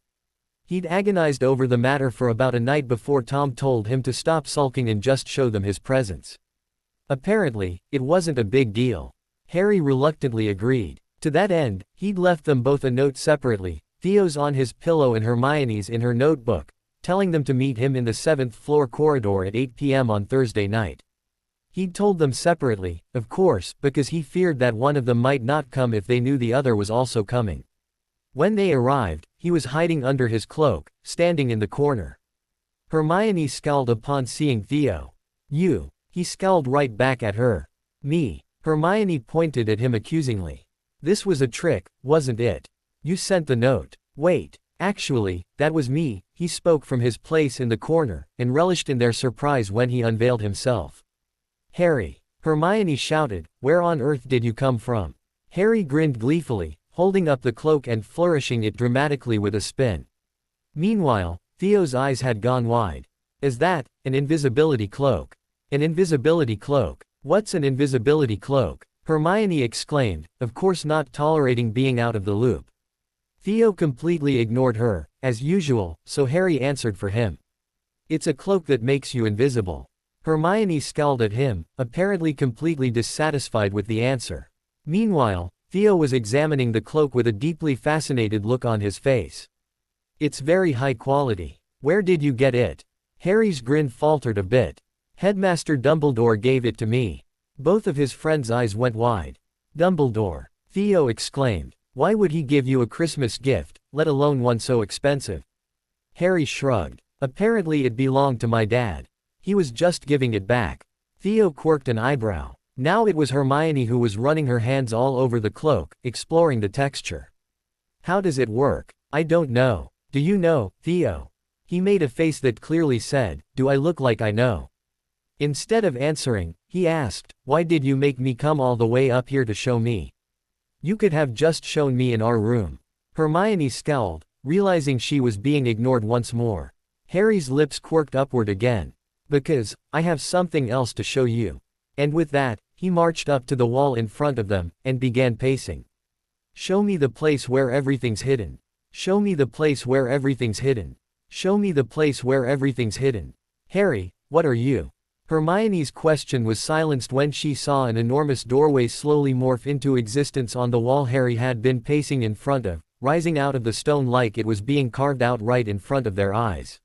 He'd agonized over the matter for about a night before Tom told him to stop sulking and just show them his presents. Apparently, it wasn't a big deal. Harry reluctantly agreed. To that end, he'd left them both a note separately, Theo's on his pillow and Hermione's in her notebook, telling them to meet him in the 7th floor corridor at 8 p.m. on Thursday night. He'd told them separately, of course, because he feared that one of them might not come if they knew the other was also coming. When they arrived, he was hiding under his cloak, standing in the corner. Hermione scowled upon seeing Theo. You. He scowled right back at her. Me. Hermione pointed at him accusingly. This was a trick, wasn't it? You sent the note. Wait. Actually, that was me. He spoke from his place in the corner, and relished in their surprise when he unveiled himself. Harry. Hermione shouted, where on earth did you come from? Harry grinned gleefully, holding up the cloak and flourishing it dramatically with a spin. Meanwhile, Theo's eyes had gone wide. Is that an invisibility cloak? An invisibility cloak? What's an invisibility cloak? Hermione exclaimed, of course not tolerating being out of the loop. Theo completely ignored her, as usual, so Harry answered for him. It's a cloak that makes you invisible. Hermione scowled at him, apparently completely dissatisfied with the answer. Meanwhile, Theo was examining the cloak with a deeply fascinated look on his face. It's very high quality. Where did you get it? Harry's grin faltered a bit. Headmaster Dumbledore gave it to me. Both of his friends' eyes went wide. Dumbledore. Theo exclaimed. Why would he give you a Christmas gift, let alone one so expensive? Harry shrugged. Apparently it belonged to my dad. He was just giving it back. Theo quirked an eyebrow. Now it was Hermione who was running her hands all over the cloak, exploring the texture. How does it work? I don't know. Do you know, Theo? He made a face that clearly said, do I look like I know? Instead of answering, he asked, why did you make me come all the way up here to show me? You could have just shown me in our room. Hermione scowled, realizing she was being ignored once more. Harry's lips quirked upward again. Because, I have something else to show you. And with that, he marched up to the wall in front of them, and began pacing. Show me the place where everything's hidden. Show me the place where everything's hidden. Show me the place where everything's hidden. Harry, what are you? Hermione's question was silenced when she saw an enormous doorway slowly morph into existence on the wall Harry had been pacing in front of, rising out of the stone like it was being carved out right in front of their eyes.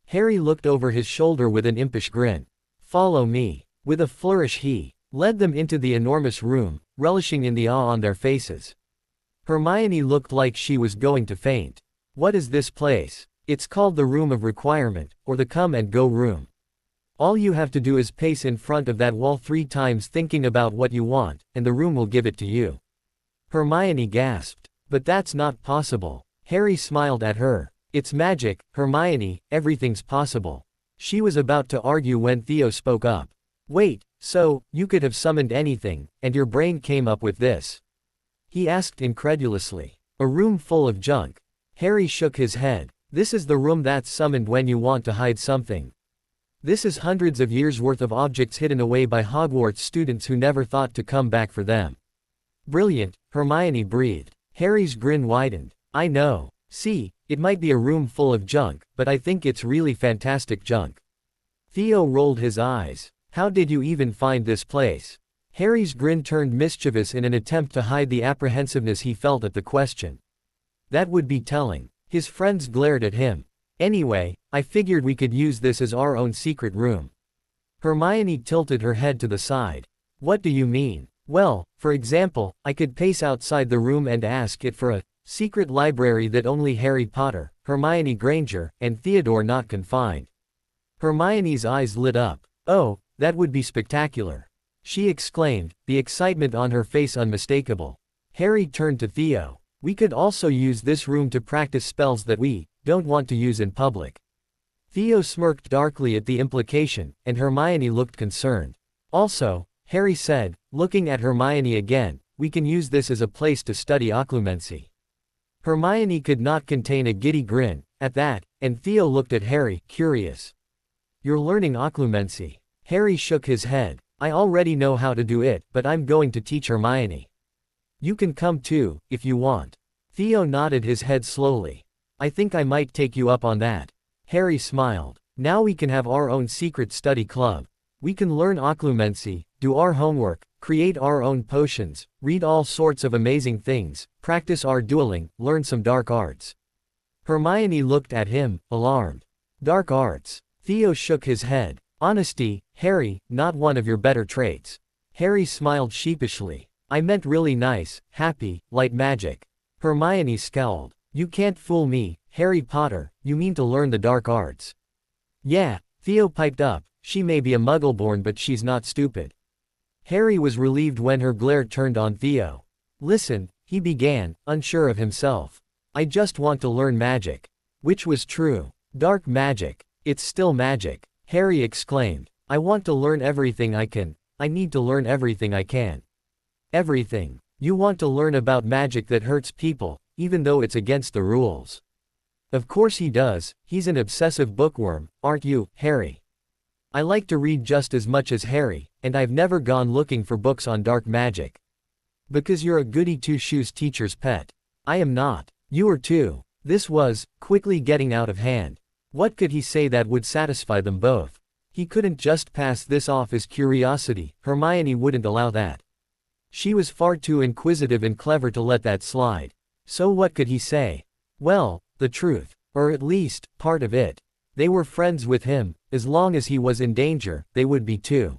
Harry looked over his shoulder with an impish grin. Follow me. With a flourish he led them into the enormous room, relishing in the awe on their faces. Hermione looked like she was going to faint. What is this place? It's called the Room of Requirement, or the Come and Go Room. All you have to do is pace in front of that wall 3 times thinking about what you want, and the room will give it to you. Hermione gasped. But that's not possible. Harry smiled at her. It's magic, Hermione, everything's possible. She was about to argue when Theo spoke up. Wait, so, you could have summoned anything, and your brain came up with this? He asked incredulously. A room full of junk. Harry shook his head. This is the room that's summoned when you want to hide something. This is hundreds of years worth of objects hidden away by Hogwarts students who never thought to come back for them. Brilliant, Hermione breathed. Harry's grin widened. I know. See, it might be a room full of junk, but I think it's really fantastic junk. Theo rolled his eyes. How did you even find this place? Harry's grin turned mischievous in an attempt to hide the apprehensiveness he felt at the question. That would be telling. His friends glared at him. Anyway, I figured we could use this as our own secret room. Hermione tilted her head to the side. What do you mean? Well, for example, I could pace outside the room and ask it for a secret library that only Harry Potter, Hermione Granger, and Theodore not can find. Hermione's eyes lit up. Oh, that would be spectacular. She exclaimed, the excitement on her face unmistakable. Harry turned to Theo. We could also use this room to practice spells that we don't want to use in public. Theo smirked darkly at the implication, and Hermione looked concerned. Also, Harry said, looking at Hermione again, we can use this as a place to study occlumency. Hermione could not contain a giddy grin at that, and Theo looked at Harry, curious. You're learning occlumency. Harry shook his head. I already know how to do it, but I'm going to teach Hermione. You can come too, if you want. Theo nodded his head slowly. I think I might take you up on that. Harry smiled. Now we can have our own secret study club. We can learn occlumency, do our homework, create our own potions, read all sorts of amazing things, practice our dueling, learn some dark arts. Hermione looked at him, alarmed. Dark arts. Theo shook his head. Honesty, Harry, not one of your better traits. Harry smiled sheepishly. I meant really nice, happy, light magic. Hermione scowled. You can't fool me, Harry Potter, you mean to learn the dark arts. Yeah, Theo piped up, she may be a muggle-born but she's not stupid. Harry was relieved when her glare turned on Theo. Listen, he began, unsure of himself. I just want to learn magic. Which was true. Dark magic. It's still magic. Harry exclaimed. I want to learn everything I can. I need to learn everything I can. Everything. You want to learn about magic that hurts people, even though it's against the rules. Of course he does, he's an obsessive bookworm, aren't you, Harry? I like to read just as much as Harry, and I've never gone looking for books on dark magic. Because you're a goody two-shoes teacher's pet. I am not. You are too. This was, quickly getting out of hand. What could he say that would satisfy them both? He couldn't just pass this off as curiosity, Hermione wouldn't allow that. She was far too inquisitive and clever to let that slide. So what could he say? Well, the truth. Or at least, part of it. They were friends with him, as long as he was in danger, they would be too.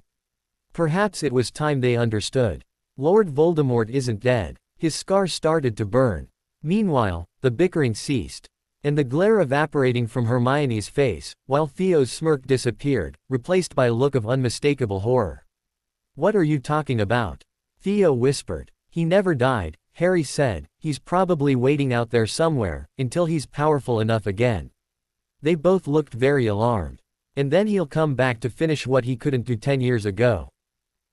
Perhaps it was time they understood. Lord Voldemort isn't dead. His scar started to burn. Meanwhile, the bickering ceased. And the glare evaporating from Hermione's face, while Theo's smirk disappeared, replaced by a look of unmistakable horror. What are you talking about? Theo whispered. He never died, Harry said, he's probably waiting out there somewhere, until he's powerful enough again. They both looked very alarmed. And then he'll come back to finish what he couldn't do 10 years ago.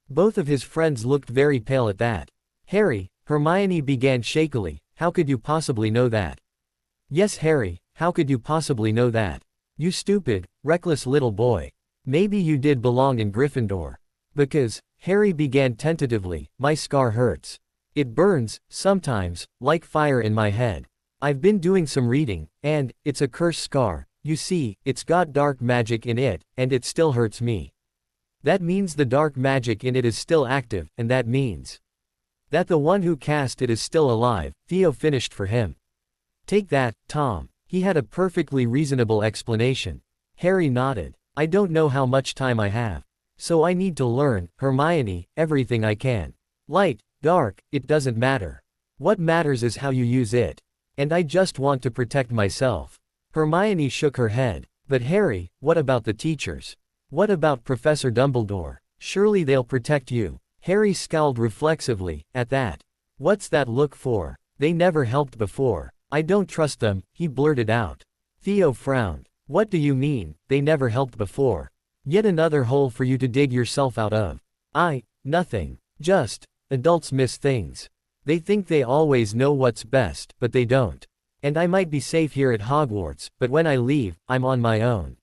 Both of his friends looked very pale at that. Harry, Hermione began shakily, how could you possibly know that? Yes, Harry, how could you possibly know that? You stupid, reckless little boy. Maybe you did belong in Gryffindor. Because, Harry began tentatively, my scar hurts. It burns, sometimes, like fire in my head. I've been doing some reading, and, it's a cursed scar. You see, it's got dark magic in it, and it still hurts me. That means the dark magic in it is still active, and that means that the one who cast it is still alive, Theo finished for him. Take that, Tom. He had a perfectly reasonable explanation. Harry nodded. I don't know how much time I have. So I need to learn, Hermione, everything I can. Light, dark, it doesn't matter. What matters is how you use it. And I just want to protect myself. Hermione shook her head. But Harry, what about the teachers? What about Professor Dumbledore? Surely they'll protect you. Harry scowled reflexively, at that. What's that look for? They never helped before. I don't trust them, he blurted out. Theo frowned. What do you mean, they never helped before? Yet another hole for you to dig yourself out of. Nothing. Just, adults miss things. They think they always know what's best, but they don't. And I might be safe here at Hogwarts, but when I leave, I'm on my own.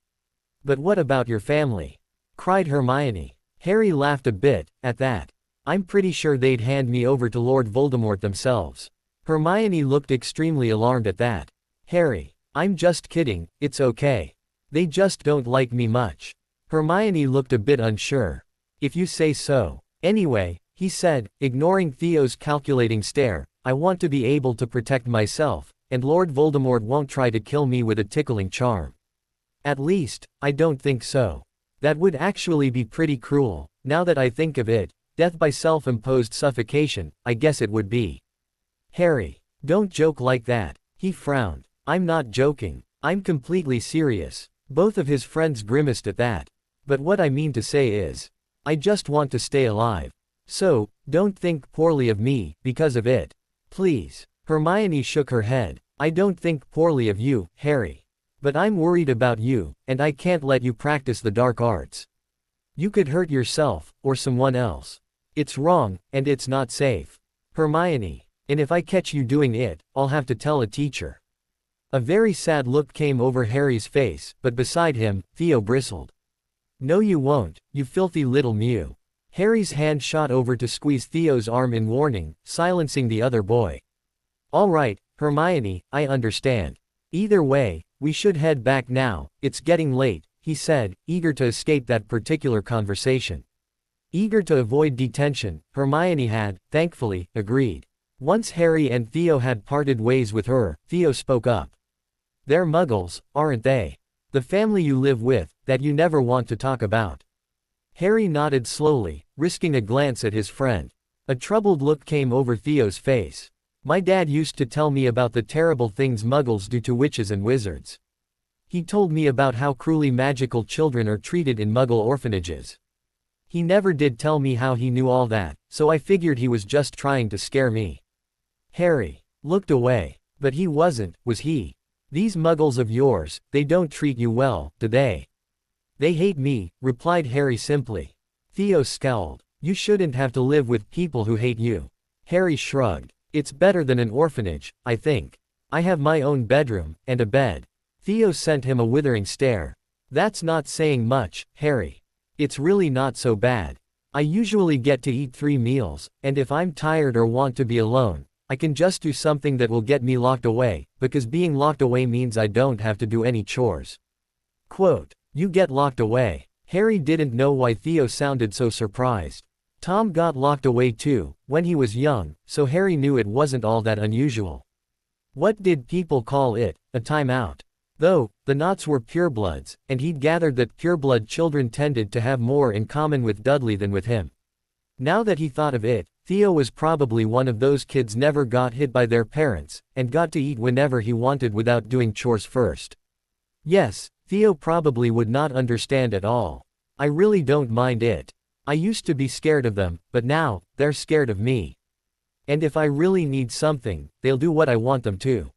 But what about your family? Cried Hermione. Harry laughed a bit, at that. I'm pretty sure they'd hand me over to Lord Voldemort themselves. Hermione looked extremely alarmed at that. Harry, I'm just kidding, it's okay. They just don't like me much. Hermione looked a bit unsure. If you say so. Anyway, he said, ignoring Theo's calculating stare, I want to be able to protect myself, and Lord Voldemort won't try to kill me with a tickling charm. At least, I don't think so. That would actually be pretty cruel. Now that I think of it, death by self-imposed suffocation, I guess it would be. Harry, don't joke like that. He frowned. I'm not joking. I'm completely serious. Both of his friends grimaced at that. But what I mean to say is, I just want to stay alive. So, don't think poorly of me, because of it. Please. Hermione shook her head. I don't think poorly of you, Harry. But I'm worried about you, and I can't let you practice the dark arts. You could hurt yourself, or someone else. It's wrong, and it's not safe. Hermione. And if I catch you doing it, I'll have to tell a teacher. A very sad look came over Harry's face, but beside him, Theo bristled. No you won't, you filthy little Mew. Harry's hand shot over to squeeze Theo's arm in warning, silencing the other boy. All right, Hermione, I understand. Either way, we should head back now, it's getting late, he said, eager to escape that particular conversation. Eager to avoid detention, Hermione had, thankfully, agreed. Once Harry and Theo had parted ways with her, Theo spoke up. They're muggles, aren't they? The family you live with, that you never want to talk about. Harry nodded slowly, risking a glance at his friend. A troubled look came over Theo's face. My dad used to tell me about the terrible things muggles do to witches and wizards. He told me about how cruelly magical children are treated in muggle orphanages. He never did tell me how he knew all that, so I figured he was just trying to scare me. Harry looked away. But he wasn't, was he? These muggles of yours, they don't treat you well, do they? They hate me, replied Harry simply. Theo scowled. You shouldn't have to live with people who hate you. Harry shrugged. It's better than an orphanage, I think. I have my own bedroom, and a bed. Theo sent him a withering stare. That's not saying much, Harry. It's really not so bad. I usually get to eat 3 meals, and if I'm tired or want to be alone, I can just do something that will get me locked away, because being locked away means I don't have to do any chores. Quote, you get locked away. Harry didn't know why Theo sounded so surprised. Tom got locked away too, when he was young, so Harry knew it wasn't all that unusual. What did people call it? A timeout. Though, the Knots were purebloods, and he'd gathered that pureblood children tended to have more in common with Dudley than with him. Now that he thought of it, Theo was probably one of those kids never got hit by their parents, and got to eat whenever he wanted without doing chores first. Yes, Theo probably would not understand at all. I really don't mind it. I used to be scared of them, but now, they're scared of me. And if I really need something, they'll do what I want them to.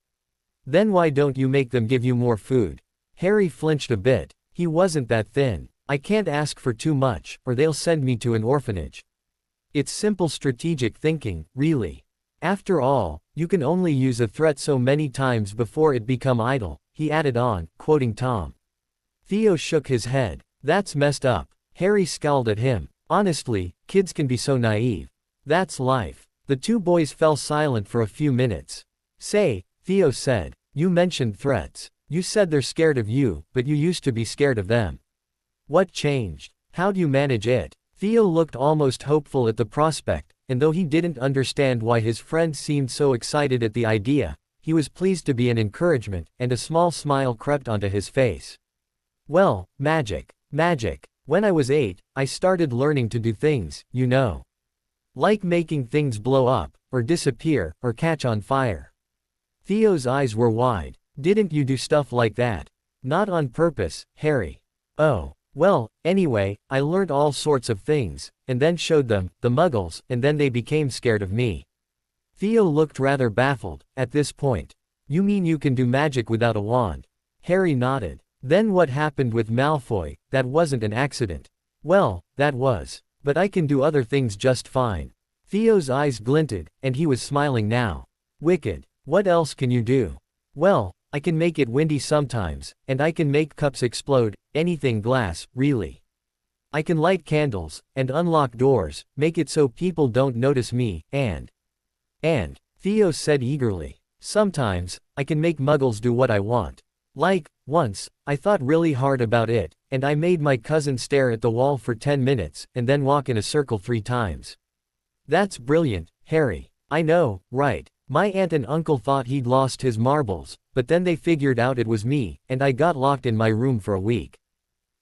Then why don't you make them give you more food? Harry flinched a bit. He wasn't that thin. I can't ask for too much, or they'll send me to an orphanage. It's simple strategic thinking, really. After all, you can only use a threat so many times before it become idle, he added on, quoting Tom. Theo shook his head. That's messed up. Harry scowled at him. Honestly, kids can be so naive. That's life. The two boys fell silent for a few minutes. Say, Theo said, you mentioned threats. You said they're scared of you, but you used to be scared of them. What changed? How'd you manage it? Theo looked almost hopeful at the prospect, and though he didn't understand why his friend seemed so excited at the idea, he was pleased to be an encouragement, and a small smile crept onto his face. Well, magic. Magic. When I was 8, I started learning to do things, you know. Like making things blow up, or disappear, or catch on fire. Theo's eyes were wide. Didn't you do stuff like that? Not on purpose, Harry. Oh. Well, anyway, I learned all sorts of things, and then showed them, the muggles, and then they became scared of me. Theo looked rather baffled, at this point. You mean you can do magic without a wand? Harry nodded. Then what happened with Malfoy? That wasn't an accident. Well, that was. But I can do other things just fine. Theo's eyes glinted, and he was smiling now. Wicked. What else can you do? Well, I can make it windy sometimes, and I can make cups explode, anything glass, really. I can light candles, and unlock doors, make it so people don't notice me, and, Theo said eagerly. Sometimes, I can make muggles do what I want. Like, once, I thought really hard about it, and I made my cousin stare at the wall for 10 minutes, and then walk in a circle 3 times. That's brilliant, Harry. I know, right? My aunt and uncle thought he'd lost his marbles, but then they figured out it was me, and I got locked in my room for a week.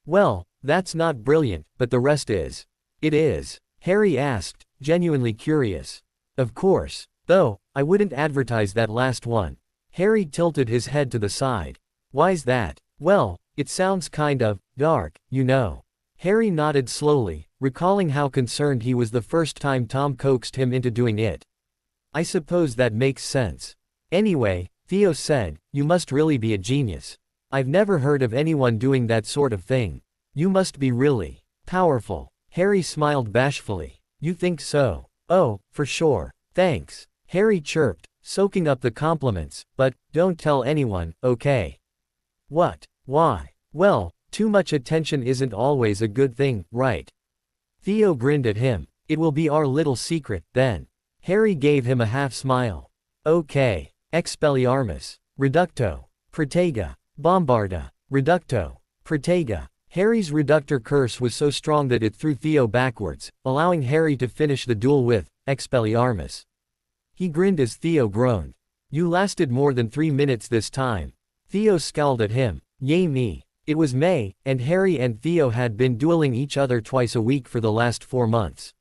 Well, that's not brilliant, but the rest is. It is? Harry asked, genuinely curious. Of course. Though, I wouldn't advertise that last one. Harry tilted his head to the side. Why's that? Well, it sounds kind of dark, you know. Harry nodded slowly, recalling how concerned he was the first time Tom coaxed him into doing it. I suppose that makes sense. Anyway, Theo said, you must really be a genius. I've never heard of anyone doing that sort of thing. You must be really powerful. Harry smiled bashfully. You think so? Oh, for sure. Thanks. Harry chirped, soaking up the compliments, but, don't tell anyone, okay? What? Why? Well, too much attention isn't always a good thing, right? Theo grinned at him. It will be our little secret, then. Harry gave him a half smile. Okay. Expelliarmus. Reducto. Protega. Bombarda. Reducto. Protega. Harry's reductor curse was so strong that it threw Theo backwards, allowing Harry to finish the duel with Expelliarmus. He grinned as Theo groaned. You lasted more than 3 minutes this time. Theo scowled at him. Yay me. It was May, and Harry and Theo had been dueling each other twice a week for the last 4 months.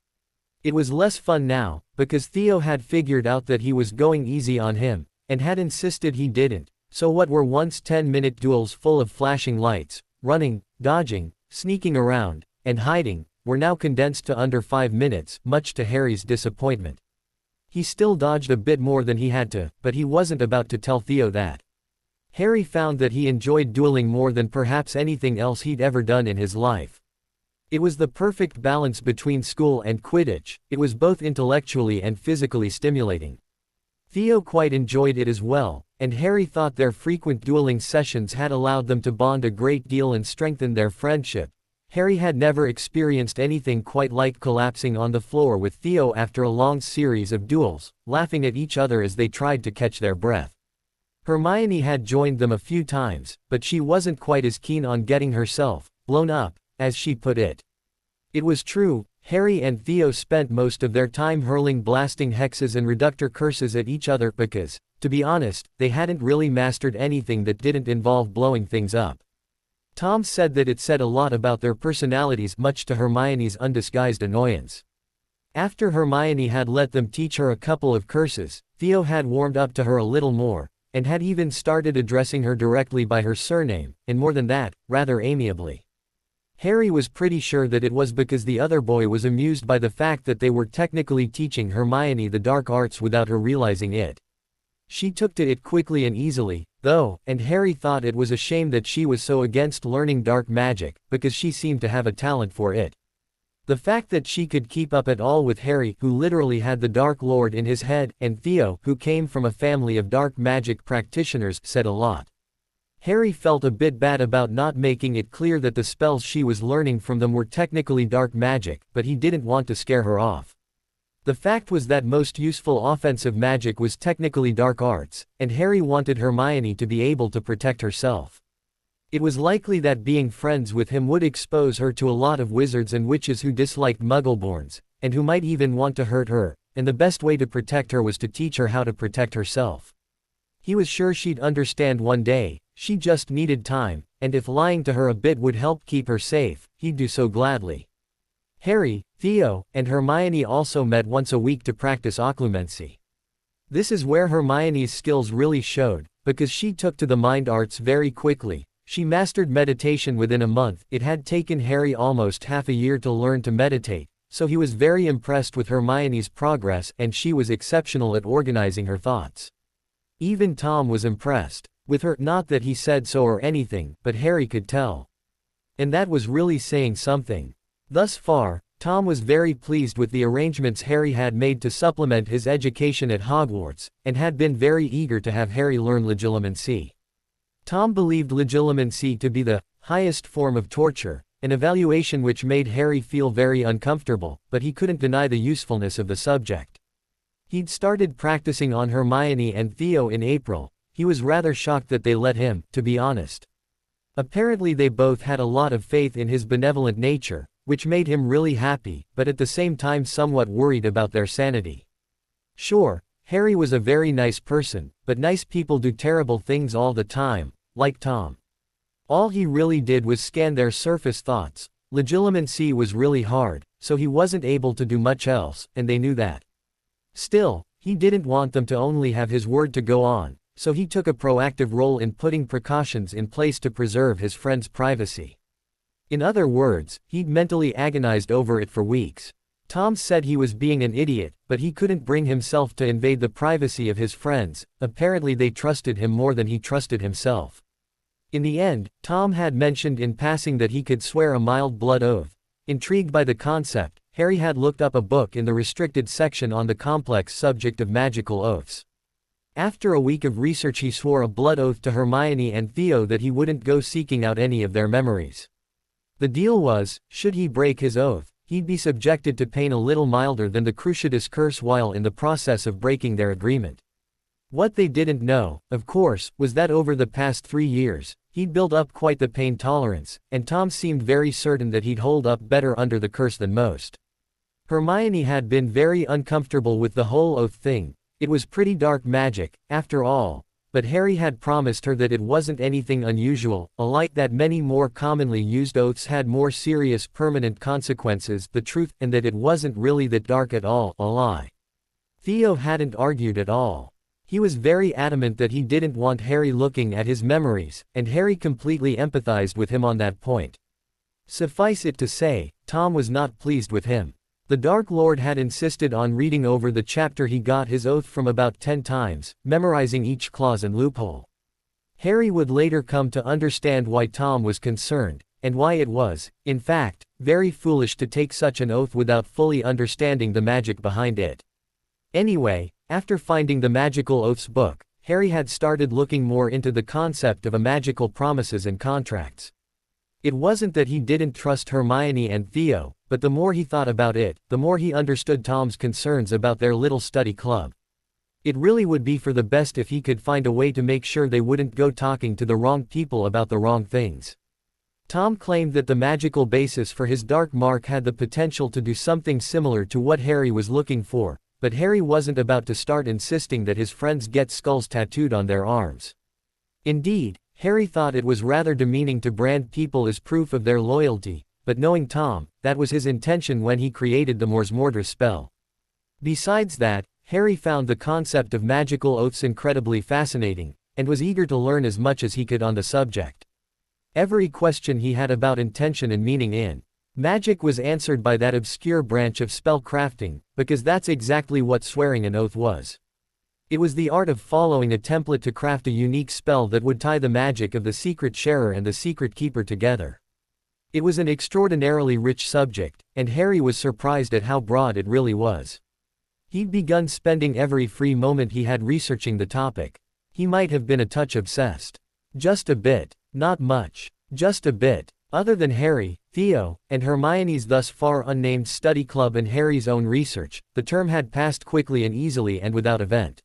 It was less fun now, because Theo had figured out that he was going easy on him, and had insisted he didn't, so what were once 10-minute duels full of flashing lights, running, dodging, sneaking around, and hiding, were now condensed to under 5 minutes, much to Harry's disappointment. He still dodged a bit more than he had to, but he wasn't about to tell Theo that. Harry found that he enjoyed dueling more than perhaps anything else he'd ever done in his life. It was the perfect balance between school and Quidditch, it was both intellectually and physically stimulating. Theo quite enjoyed it as well, and Harry thought their frequent dueling sessions had allowed them to bond a great deal and strengthen their friendship. Harry had never experienced anything quite like collapsing on the floor with Theo after a long series of duels, laughing at each other as they tried to catch their breath. Hermione had joined them a few times, but she wasn't quite as keen on getting herself blown up, as she put it. It was true, Harry and Theo spent most of their time hurling blasting hexes and reductor curses at each other because, to be honest, they hadn't really mastered anything that didn't involve blowing things up. Tom said that it said a lot about their personalities, much to Hermione's undisguised annoyance. After Hermione had let them teach her a couple of curses, Theo had warmed up to her a little more, and had even started addressing her directly by her surname, and more than that, rather amiably. Harry was pretty sure that it was because the other boy was amused by the fact that they were technically teaching Hermione the dark arts without her realizing it. She took to it quickly and easily, though, and Harry thought it was a shame that she was so against learning dark magic, because she seemed to have a talent for it. The fact that she could keep up at all with Harry, who literally had the Dark Lord in his head, and Theo, who came from a family of dark magic practitioners, said a lot. Harry felt a bit bad about not making it clear that the spells she was learning from them were technically dark magic, but he didn't want to scare her off. The fact was that most useful offensive magic was technically dark arts, and Harry wanted Hermione to be able to protect herself. It was likely that being friends with him would expose her to a lot of wizards and witches who disliked Muggleborns, and who might even want to hurt her, and the best way to protect her was to teach her how to protect herself. He was sure she'd understand one day, she just needed time, and if lying to her a bit would help keep her safe, he'd do so gladly. Harry, Theo, and Hermione also met once a week to practice occlumency. This is where Hermione's skills really showed, because she took to the mind arts very quickly. She mastered meditation within a month. It had taken Harry almost half a year to learn to meditate, so he was very impressed with Hermione's progress, and she was exceptional at organizing her thoughts. Even Tom was impressed with her, not that he said so or anything, but Harry could tell. And that was really saying something. Thus far, Tom was very pleased with the arrangements Harry had made to supplement his education at Hogwarts, and had been very eager to have Harry learn Legilimency. Tom believed Legilimency to be the highest form of torture, an evaluation which made Harry feel very uncomfortable, but he couldn't deny the usefulness of the subject. He'd started practicing on Hermione and Theo in April. He was rather shocked that they let him, to be honest. Apparently they both had a lot of faith in his benevolent nature, which made him really happy, but at the same time somewhat worried about their sanity. Sure, Harry was a very nice person, but nice people do terrible things all the time, like Tom. All he really did was scan their surface thoughts. Legilimency was really hard, so he wasn't able to do much else, and they knew that. Still, he didn't want them to only have his word to go on, so he took a proactive role in putting precautions in place to preserve his friend's privacy. In other words, he'd mentally agonized over it for weeks. Tom said he was being an idiot, but he couldn't bring himself to invade the privacy of his friends. Apparently they trusted him more than he trusted himself. In the end, Tom had mentioned in passing that he could swear a mild blood oath. Intrigued by the concept, Harry had looked up a book in the restricted section on the complex subject of magical oaths. After a week of research he swore a blood oath to Hermione and Theo that he wouldn't go seeking out any of their memories. The deal was, should he break his oath, he'd be subjected to pain a little milder than the Cruciatus curse while in the process of breaking their agreement. What they didn't know, of course, was that over the past 3 years, he'd built up quite the pain tolerance, and Tom seemed very certain that he'd hold up better under the curse than most. Hermione had been very uncomfortable with the whole oath thing. It was pretty dark magic, after all, but Harry had promised her that it wasn't anything unusual, alike that many more commonly used oaths had more serious permanent consequences, the truth, and that it wasn't really that dark at all, a lie. Theo hadn't argued at all. He was very adamant that he didn't want Harry looking at his memories, and Harry completely empathized with him on that point. Suffice it to say, Tom was not pleased with him. The Dark Lord had insisted on reading over the chapter he got his oath from about 10 times, memorizing each clause and loophole. Harry would later come to understand why Tom was concerned, and why it was, in fact, very foolish to take such an oath without fully understanding the magic behind it. Anyway, after finding the Magical Oaths book, Harry had started looking more into the concept of a magical promises and contracts. It wasn't that he didn't trust Hermione and Theo, but the more he thought about it, the more he understood Tom's concerns about their little study club. It really would be for the best if he could find a way to make sure they wouldn't go talking to the wrong people about the wrong things. Tom claimed that the magical basis for his dark mark had the potential to do something similar to what Harry was looking for, but Harry wasn't about to start insisting that his friends get skulls tattooed on their arms. Indeed, Harry thought it was rather demeaning to brand people as proof of their loyalty, but knowing Tom, that was his intention when he created the Mors Mortis spell. Besides that, Harry found the concept of magical oaths incredibly fascinating, and was eager to learn as much as he could on the subject. Every question he had about intention and meaning in magic was answered by that obscure branch of spell crafting, because that's exactly what swearing an oath was. It was the art of following a template to craft a unique spell that would tie the magic of the secret sharer and the secret keeper together. It was an extraordinarily rich subject, and Harry was surprised at how broad it really was. He'd begun spending every free moment he had researching the topic. He might have been a touch obsessed. Just a bit. Not much. Just a bit. Other than Harry, Theo, and Hermione's thus far unnamed study club and Harry's own research, the term had passed quickly and easily and without event.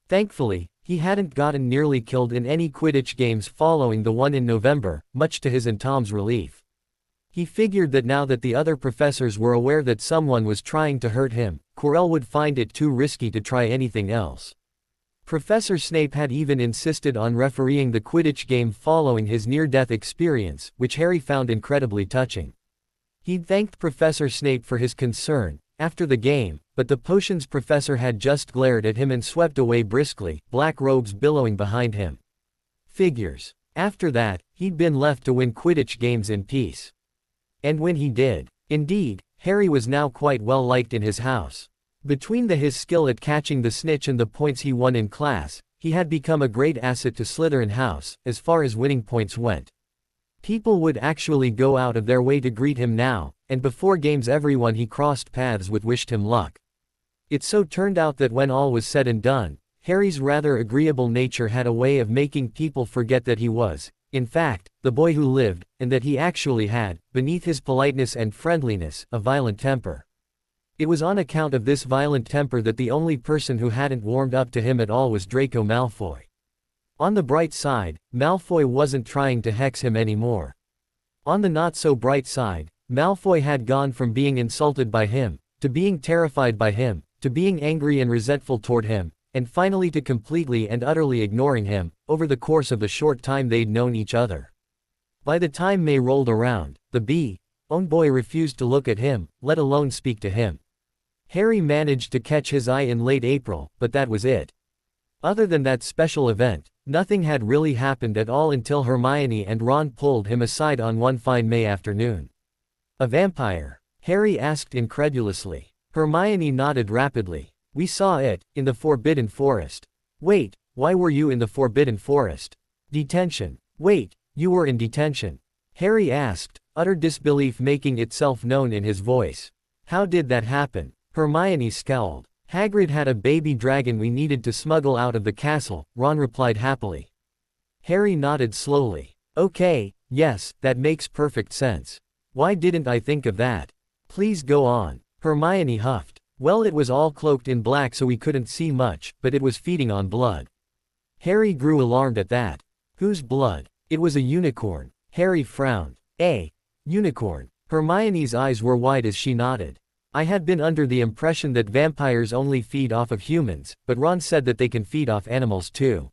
Thankfully, he hadn't gotten nearly killed in any Quidditch games following the one in November, much to his and Tom's relief. He figured that now that the other professors were aware that someone was trying to hurt him, Quirrell would find it too risky to try anything else. Professor Snape had even insisted on refereeing the Quidditch game following his near-death experience, which Harry found incredibly touching. He'd thanked Professor Snape for his concern after the game, but the potions professor had just glared at him and swept away briskly, black robes billowing behind him. Figures. After that, he'd been left to win Quidditch games in peace. And when he did, indeed, Harry was now quite well liked in his house. Between his skill at catching the snitch and the points he won in class, he had become a great asset to Slytherin House, as far as winning points went. People would actually go out of their way to greet him now, and before games everyone he crossed paths with wished him luck. It so turned out that when all was said and done, Harry's rather agreeable nature had a way of making people forget that he was, in fact, the boy who lived, and that he actually had, beneath his politeness and friendliness, a violent temper. It was on account of this violent temper that the only person who hadn't warmed up to him at all was Draco Malfoy. On the bright side, Malfoy wasn't trying to hex him anymore. On the not-so-bright side, Malfoy had gone from being insulted by him, to being terrified by him, to being angry and resentful toward him, and finally to completely and utterly ignoring him, over the course of the short time they'd known each other. By the time May rolled around, the own boy refused to look at him, let alone speak to him. Harry managed to catch his eye in late April, but that was it. Other than that special event, nothing had really happened at all until Hermione and Ron pulled him aside on one fine May afternoon. "A vampire?" Harry asked incredulously. Hermione nodded rapidly. "We saw it, in the Forbidden Forest." "Wait, why were you in the Forbidden Forest?" "Detention." "Wait, you were in detention?" Harry asked, utter disbelief making itself known in his voice. "How did that happen?" Hermione scowled. "Hagrid had a baby dragon we needed to smuggle out of the castle," Ron replied happily. Harry nodded slowly. "Okay, yes, that makes perfect sense. Why didn't I think of that? Please go on." Hermione huffed. "Well, it was all cloaked in black so we couldn't see much, but it was feeding on blood." Harry grew alarmed at that. "Whose blood?" "It was a unicorn." Harry frowned. "A unicorn?" Hermione's eyes were wide as she nodded. "I had been under the impression that vampires only feed off of humans, but Ron said that they can feed off animals too.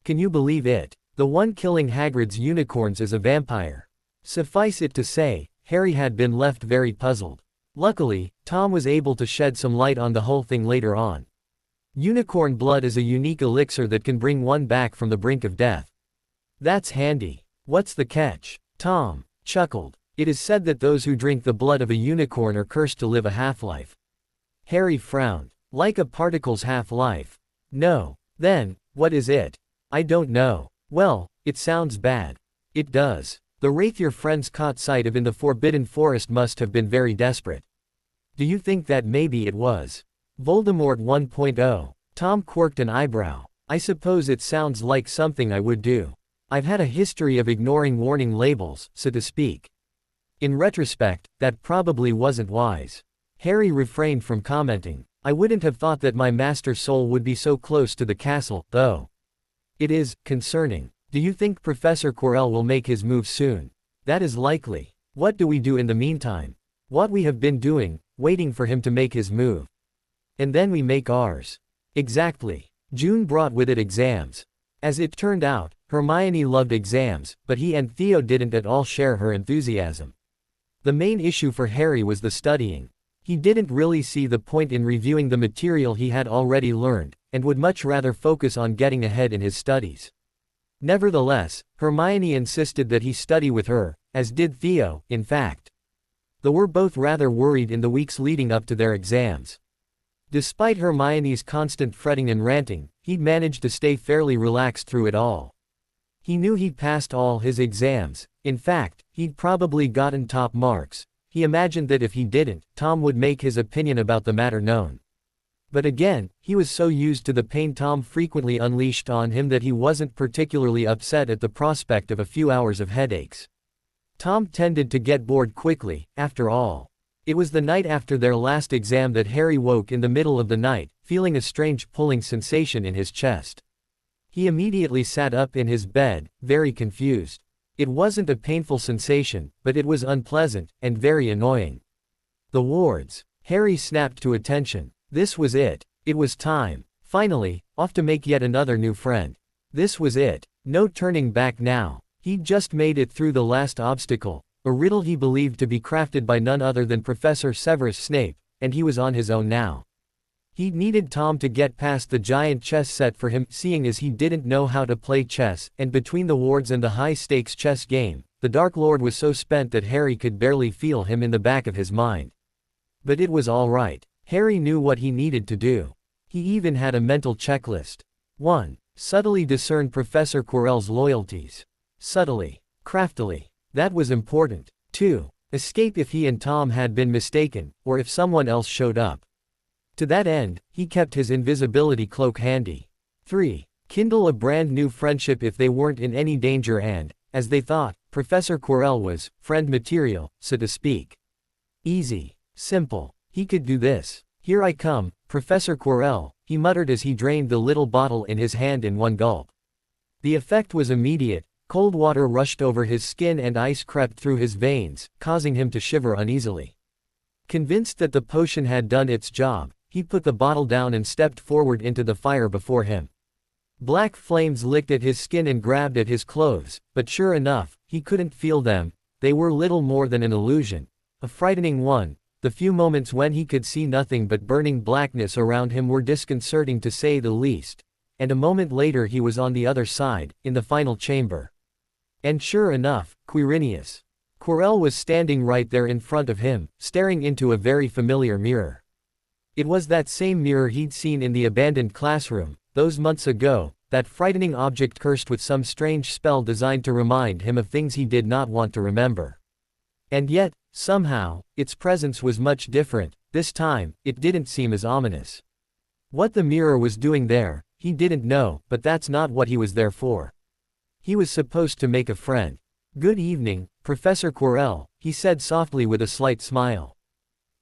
Can you believe it? The one killing Hagrid's unicorns is a vampire." Suffice it to say, Harry had been left very puzzled. Luckily, Tom was able to shed some light on the whole thing later on. Unicorn blood is a unique elixir that can bring one back from the brink of death. "That's handy. What's the catch?" Tom chuckled. "It is said that those who drink the blood of a unicorn are cursed to live a half-life." Harry frowned. "Like a particle's half-life?" "No. Then, what is it?" "I don't know." "Well, it sounds bad." "It does. The wraith your friends caught sight of in the Forbidden Forest must have been very desperate." "Do you think that maybe it was Voldemort 1.0? Tom quirked an eyebrow. "I suppose it sounds like something I would do. I've had a history of ignoring warning labels, so to speak." In retrospect, that probably wasn't wise. Harry refrained from commenting. "I wouldn't have thought that my master soul would be so close to the castle, though. It is concerning. Do you think Professor Quirrell will make his move soon?" "That is likely. What do we do in the meantime?" "What we have been doing, waiting for him to make his move. And then we make ours." "Exactly. June brought with it exams." As it turned out, Hermione loved exams, but he and Theo didn't at all share her enthusiasm. The main issue for Harry was the studying. He didn't really see the point in reviewing the material he had already learned, and would much rather focus on getting ahead in his studies. Nevertheless, Hermione insisted that he study with her, as did Theo, in fact. They were both rather worried in the weeks leading up to their exams. Despite Hermione's constant fretting and ranting, he'd managed to stay fairly relaxed through it all. He knew he'd passed all his exams. In fact, he'd probably gotten top marks. He imagined that if he didn't, Tom would make his opinion about the matter known. But again, he was so used to the pain Tom frequently unleashed on him that he wasn't particularly upset at the prospect of a few hours of headaches. Tom tended to get bored quickly, after all. It was the night after their last exam that Harry woke in the middle of the night, feeling a strange pulling sensation in his chest. He immediately sat up in his bed, very confused. It wasn't a painful sensation, but it was unpleasant, and very annoying. The wards. Harry snapped to attention. This was it. It was time. Finally, off to make yet another new friend. This was it. No turning back now. He'd just made it through the last obstacle, a riddle he believed to be crafted by none other than Professor Severus Snape, and he was on his own now. He needed Tom to get past the giant chess set for him, seeing as he didn't know how to play chess, and between the wards and the high-stakes chess game, the Dark Lord was so spent that Harry could barely feel him in the back of his mind. But it was all right. Harry knew what he needed to do. He even had a mental checklist. 1. Subtly discern Professor Quirrell's loyalties. Subtly. Craftily. That was important. 2. Escape if he and Tom had been mistaken, or if someone else showed up. To that end, he kept his invisibility cloak handy. 3. Kindle a brand new friendship if they weren't in any danger and, as they thought, Professor Quirrell was, friend material, so to speak. Easy. Simple. He could do this. Here I come, Professor Quirrell, he muttered as he drained the little bottle in his hand in one gulp. The effect was immediate. Cold water rushed over his skin and ice crept through his veins, causing him to shiver uneasily. Convinced that the potion had done its job, he put the bottle down and stepped forward into the fire before him. Black flames licked at his skin and grabbed at his clothes, but sure enough, he couldn't feel them. They were little more than an illusion. A frightening one. The few moments when he could see nothing but burning blackness around him were disconcerting to say the least. And a moment later he was on the other side, in the final chamber. And sure enough, Quirinius. Quirrell was standing right there in front of him, staring into a very familiar mirror. It was that same mirror he'd seen in the abandoned classroom, those months ago, that frightening object cursed with some strange spell designed to remind him of things he did not want to remember. And yet, somehow, its presence was much different. This time, it didn't seem as ominous. What the mirror was doing there, he didn't know, but that's not what he was there for. He was supposed to make a friend. "Good evening, Professor Quirrell," he said softly with a slight smile.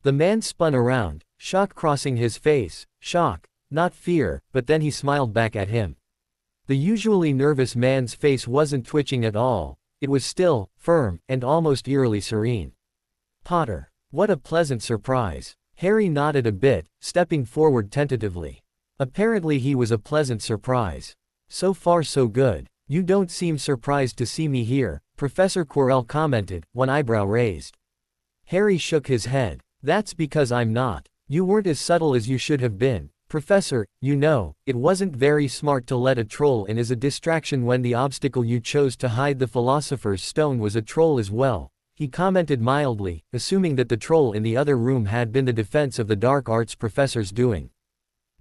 The man spun around, shock crossing his face, shock, not fear, but then he smiled back at him. The usually nervous man's face wasn't twitching at all, it was still, firm, and almost eerily serene. "Potter. What a pleasant surprise." Harry nodded a bit, stepping forward tentatively. Apparently he was a pleasant surprise. "So far so good. You don't seem surprised to see me here," Professor Quirrell commented, one eyebrow raised. Harry shook his head. "That's because I'm not. You weren't as subtle as you should have been. Professor, you know, it wasn't very smart to let a troll in as a distraction when the obstacle you chose to hide the Philosopher's Stone was a troll as well," he commented mildly, assuming that the troll in the other room had been the defense of the dark arts professor's doing.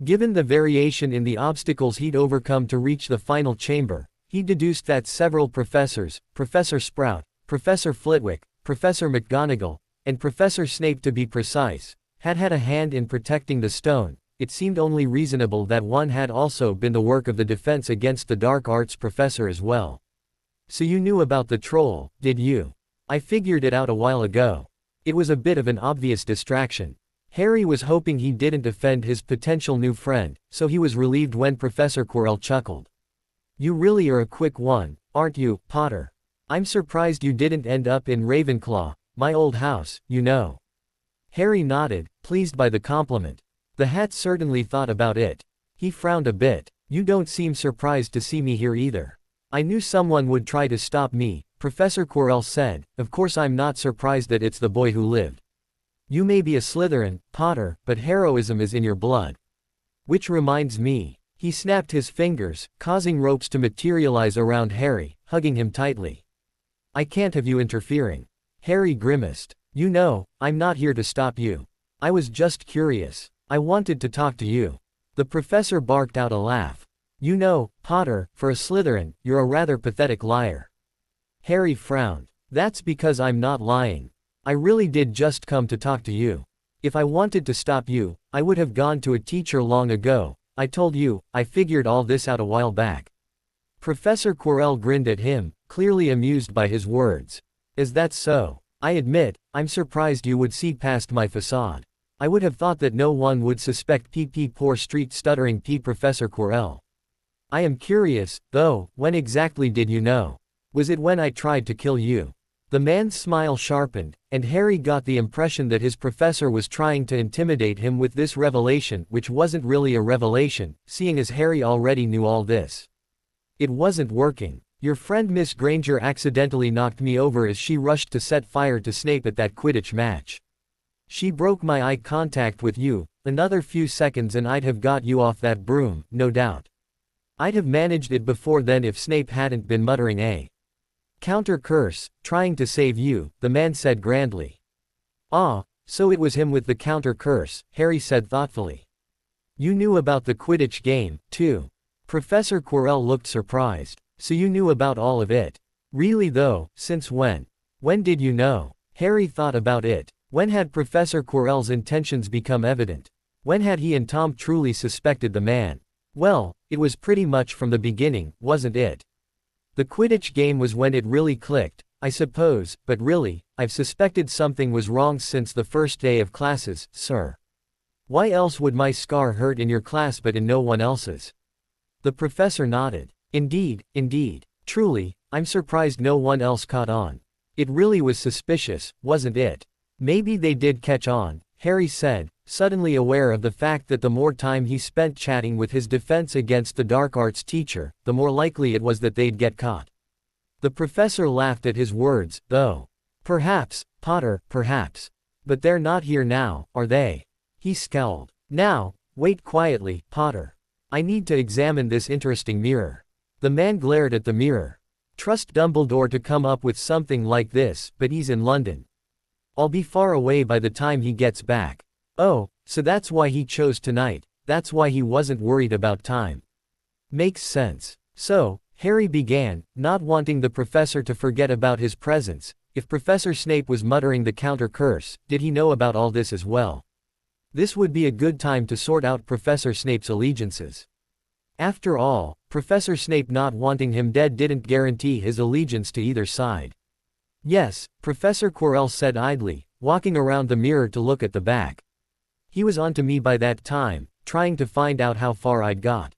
Given the variation in the obstacles he'd overcome to reach the final chamber, he deduced that several professors, Professor Sprout, Professor Flitwick, Professor McGonagall, and Professor Snape to be precise, had had a hand in protecting the stone. It seemed only reasonable that one had also been the work of the defense against the dark arts professor as well. "So you knew about the troll, did you? I figured it out a while ago." It was a bit of an obvious distraction. Harry was hoping he didn't offend his potential new friend, so he was relieved when Professor Quirrell chuckled. "You really are a quick one, aren't you, Potter? I'm surprised you didn't end up in Ravenclaw, my old house, you know." Harry nodded, pleased by the compliment. The Hat certainly thought about it. He frowned a bit. "You don't seem surprised to see me here either." "I knew someone would try to stop me," Professor Quirrell said. "Of course I'm not surprised that it's the boy who lived. You may be a Slytherin, Potter, but heroism is in your blood. Which reminds me." He snapped his fingers, causing ropes to materialize around Harry, hugging him tightly. "I can't have you interfering." Harry grimaced. "You know, I'm not here to stop you. I was just curious. I wanted to talk to you." The professor barked out a laugh. "You know, Potter, for a Slytherin, you're a rather pathetic liar." Harry frowned. "That's because I'm not lying. I really did just come to talk to you. If I wanted to stop you, I would have gone to a teacher long ago. I told you, I figured all this out a while back." Professor Quirrell grinned at him, clearly amused by his words. "Is that so? I admit, I'm surprised you would see past my facade. I would have thought that no one would suspect poor street stuttering Professor Quirrell. I am curious, though, when exactly did you know? Was it when I tried to kill you?" The man's smile sharpened, and Harry got the impression that his professor was trying to intimidate him with this revelation, which wasn't really a revelation, seeing as Harry already knew all this. "It wasn't working. Your friend Miss Granger accidentally knocked me over as she rushed to set fire to Snape at that Quidditch match. She broke my eye contact with you. Another few seconds and I'd have got you off that broom, no doubt. I'd have managed it before then if Snape hadn't been muttering a counter curse, trying to save you," the man said grandly. "Ah, so it was him with the counter curse," Harry said thoughtfully. "You knew about the Quidditch game, too." Professor Quirrell looked surprised. "So you knew about all of it? Really though, since when? When did you know?" Harry thought about it. When had Professor Quirrell's intentions become evident? When had he and Tom truly suspected the man? Well, it was pretty much from the beginning, wasn't it? The Quidditch game was when it really clicked, I suppose, but really, I've suspected something was wrong since the first day of classes, sir. Why else would my scar hurt in your class but in no one else's? The professor nodded. Indeed, indeed. Truly, I'm surprised no one else caught on. It really was suspicious, wasn't it? Maybe they did catch on, Harry said, suddenly aware of the fact that the more time he spent chatting with his defense against the dark arts teacher, the more likely it was that they'd get caught. The professor laughed at his words, though. Perhaps, Potter, perhaps. But they're not here now, are they? He scowled. Now, wait quietly, Potter. I need to examine this interesting mirror. The man glared at the mirror. Trust Dumbledore to come up with something like this, but he's in London. I'll be far away by the time he gets back. Oh, so that's why he chose tonight, that's why he wasn't worried about time. Makes sense. So, Harry began, not wanting the professor to forget about his presence. If Professor Snape was muttering the counter curse, did he know about all this as well? This would be a good time to sort out Professor Snape's allegiances. After all, Professor Snape not wanting him dead didn't guarantee his allegiance to either side. Yes, Professor Quirrell said idly, walking around the mirror to look at the back. He was onto me by that time, trying to find out how far I'd got.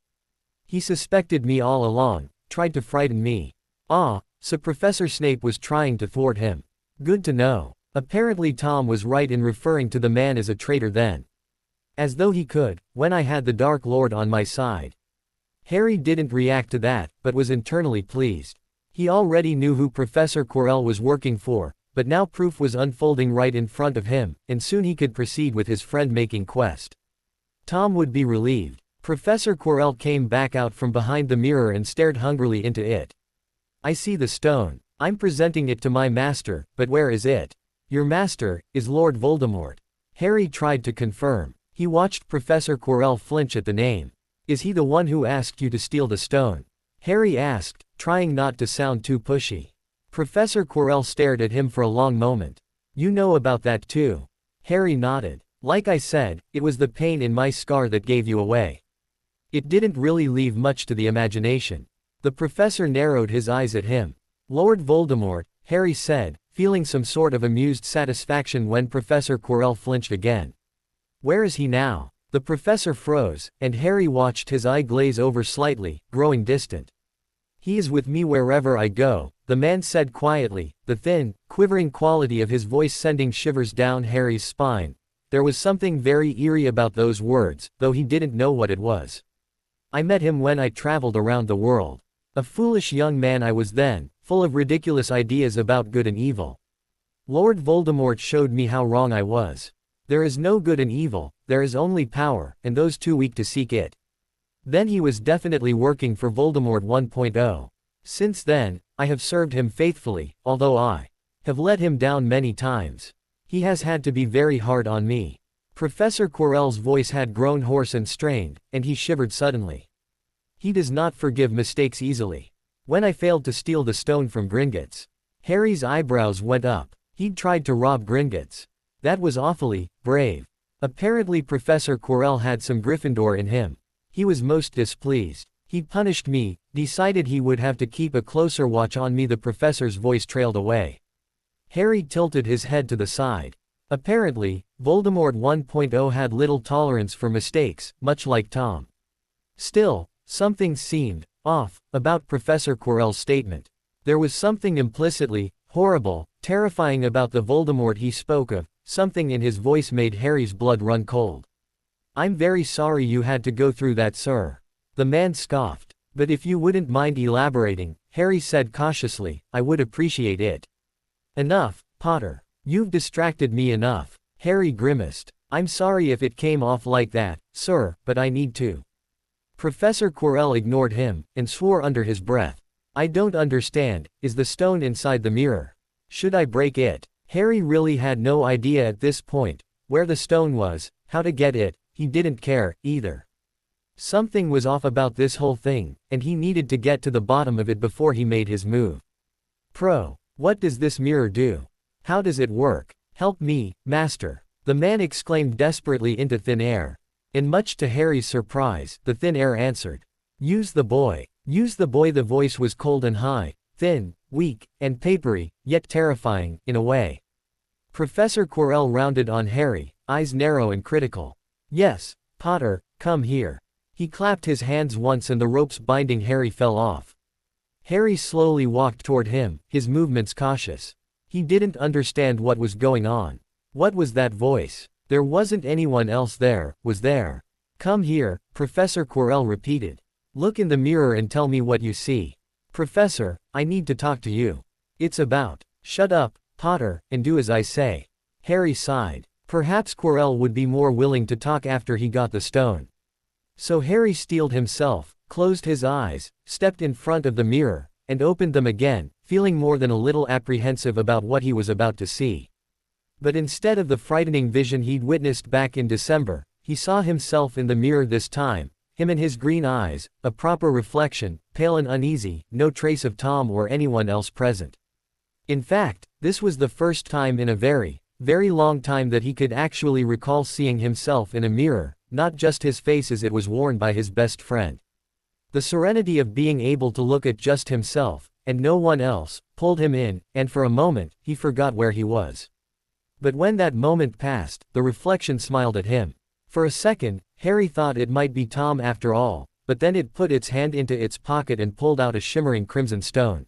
He suspected me all along, tried to frighten me. Ah, so Professor Snape was trying to thwart him. Good to know. Apparently Tom was right in referring to the man as a traitor then. As though he could, when I had the Dark Lord on my side. Harry didn't react to that, but was internally pleased. He already knew who Professor Quirrell was working for, but now proof was unfolding right in front of him, and soon he could proceed with his friend-making quest. Tom would be relieved. Professor Quirrell came back out from behind the mirror and stared hungrily into it. I see the stone. I'm presenting it to my master, but where is it? Your master is Lord Voldemort. Harry tried to confirm. He watched Professor Quirrell flinch at the name. Is he the one who asked you to steal the stone? Harry asked, trying not to sound too pushy. Professor Quirrell stared at him for a long moment. You know about that too. Harry nodded. Like I said, it was the pain in my scar that gave you away. It didn't really leave much to the imagination. The professor narrowed his eyes at him. Lord Voldemort, Harry said, feeling some sort of amused satisfaction when Professor Quirrell flinched again. Where is he now? The professor froze, and Harry watched his eye glaze over slightly, growing distant. He is with me wherever I go, the man said quietly, the thin, quivering quality of his voice sending shivers down Harry's spine. There was something very eerie about those words, though he didn't know what it was. I met him when I traveled around the world. A foolish young man I was then, full of ridiculous ideas about good and evil. Lord Voldemort showed me how wrong I was. There is no good and evil, there is only power, and those too weak to seek it. Then he was definitely working for Voldemort 1.0. Since then, I have served him faithfully, although I have let him down many times. He has had to be very hard on me. Professor Quirrell's voice had grown hoarse and strained, and he shivered suddenly. He does not forgive mistakes easily. When I failed to steal the stone from Gringotts. Harry's eyebrows went up. He'd tried to rob Gringotts. That was awfully brave. Apparently Professor Quirrell had some Gryffindor in him. He was most displeased. He punished me, decided he would have to keep a closer watch on me. The professor's voice trailed away. Harry tilted his head to the side. Apparently, Voldemort 1.0 had little tolerance for mistakes, much like Tom. Still, something seemed off about Professor Quirrell's statement. There was something implicitly horrible, terrifying about the Voldemort he spoke of. Something in his voice made Harry's blood run cold. I'm very sorry you had to go through that, sir. The man scoffed. But if you wouldn't mind elaborating, Harry said cautiously, I would appreciate it. Enough, Potter. You've distracted me enough. Harry grimaced. I'm sorry if it came off like that, sir, but I need to. Professor Quirrell ignored him, and swore under his breath. I don't understand, is the stone inside the mirror? Should I break it? Harry really had no idea at this point, where the stone was, how to get it, he didn't care, either. Something was off about this whole thing, and he needed to get to the bottom of it before he made his move. What does this mirror do? How does it work? Help me, master. The man exclaimed desperately into thin air. And much to Harry's surprise, the thin air answered. Use the boy. Use the boy. The voice was cold and high, thin, weak, and papery, yet terrifying, in a way. Professor Quirrell rounded on Harry, eyes narrow and critical. Yes, Potter, come here. He clapped his hands once and the ropes binding Harry fell off. Harry slowly walked toward him, his movements cautious. He didn't understand what was going on. What was that voice? There wasn't anyone else there, was there? Come here, Professor Quirrell repeated. Look in the mirror and tell me what you see. Professor, I need to talk to you. It's about. Shut up, Potter, and do as I say. Harry sighed. Perhaps Quirrell would be more willing to talk after he got the stone. So Harry steeled himself, closed his eyes, stepped in front of the mirror, and opened them again, feeling more than a little apprehensive about what he was about to see. But instead of the frightening vision he'd witnessed back in December, he saw himself in the mirror this time, him and his green eyes, a proper reflection, pale and uneasy, no trace of Tom or anyone else present. In fact, this was the first time in a very, very long time that he could actually recall seeing himself in a mirror, not just his face as it was worn by his best friend. The serenity of being able to look at just himself, and no one else, pulled him in, and for a moment, he forgot where he was. But when that moment passed, the reflection smiled at him. For a second, Harry thought it might be Tom after all, but then it put its hand into its pocket and pulled out a shimmering crimson stone.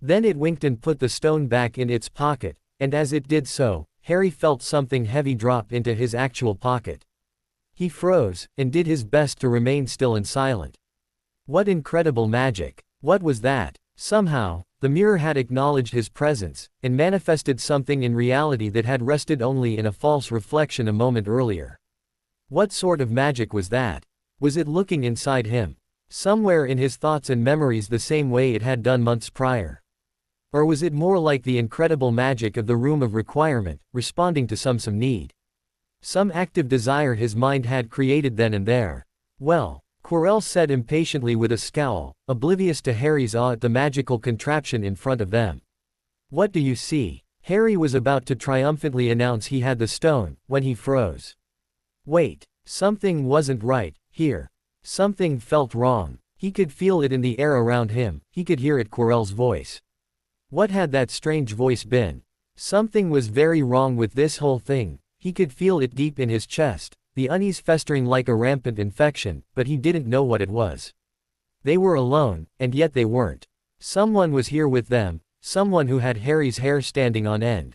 Then it winked and put the stone back in its pocket, and as it did so, Harry felt something heavy drop into his actual pocket. He froze, and did his best to remain still and silent. What incredible magic! What was that? Somehow, the mirror had acknowledged his presence, and manifested something in reality that had rested only in a false reflection a moment earlier. What sort of magic was that? Was it looking inside him? Somewhere in his thoughts and memories the same way it had done months prior? Or was it more like the incredible magic of the Room of Requirement, responding to some need? Some active desire his mind had created then and there? Well, Quirrell said impatiently with a scowl, oblivious to Harry's awe at the magical contraption in front of them. What do you see? Harry was about to triumphantly announce he had the stone, when he froze. Wait, something wasn't right, here. Something felt wrong. He could feel it in the air around him, he could hear it Quirrell's voice. What had that strange voice been? Something was very wrong with this whole thing, he could feel it deep in his chest, the unease festering like a rampant infection, but he didn't know what it was. They were alone, and yet they weren't. Someone was here with them, someone who had Harry's hair standing on end.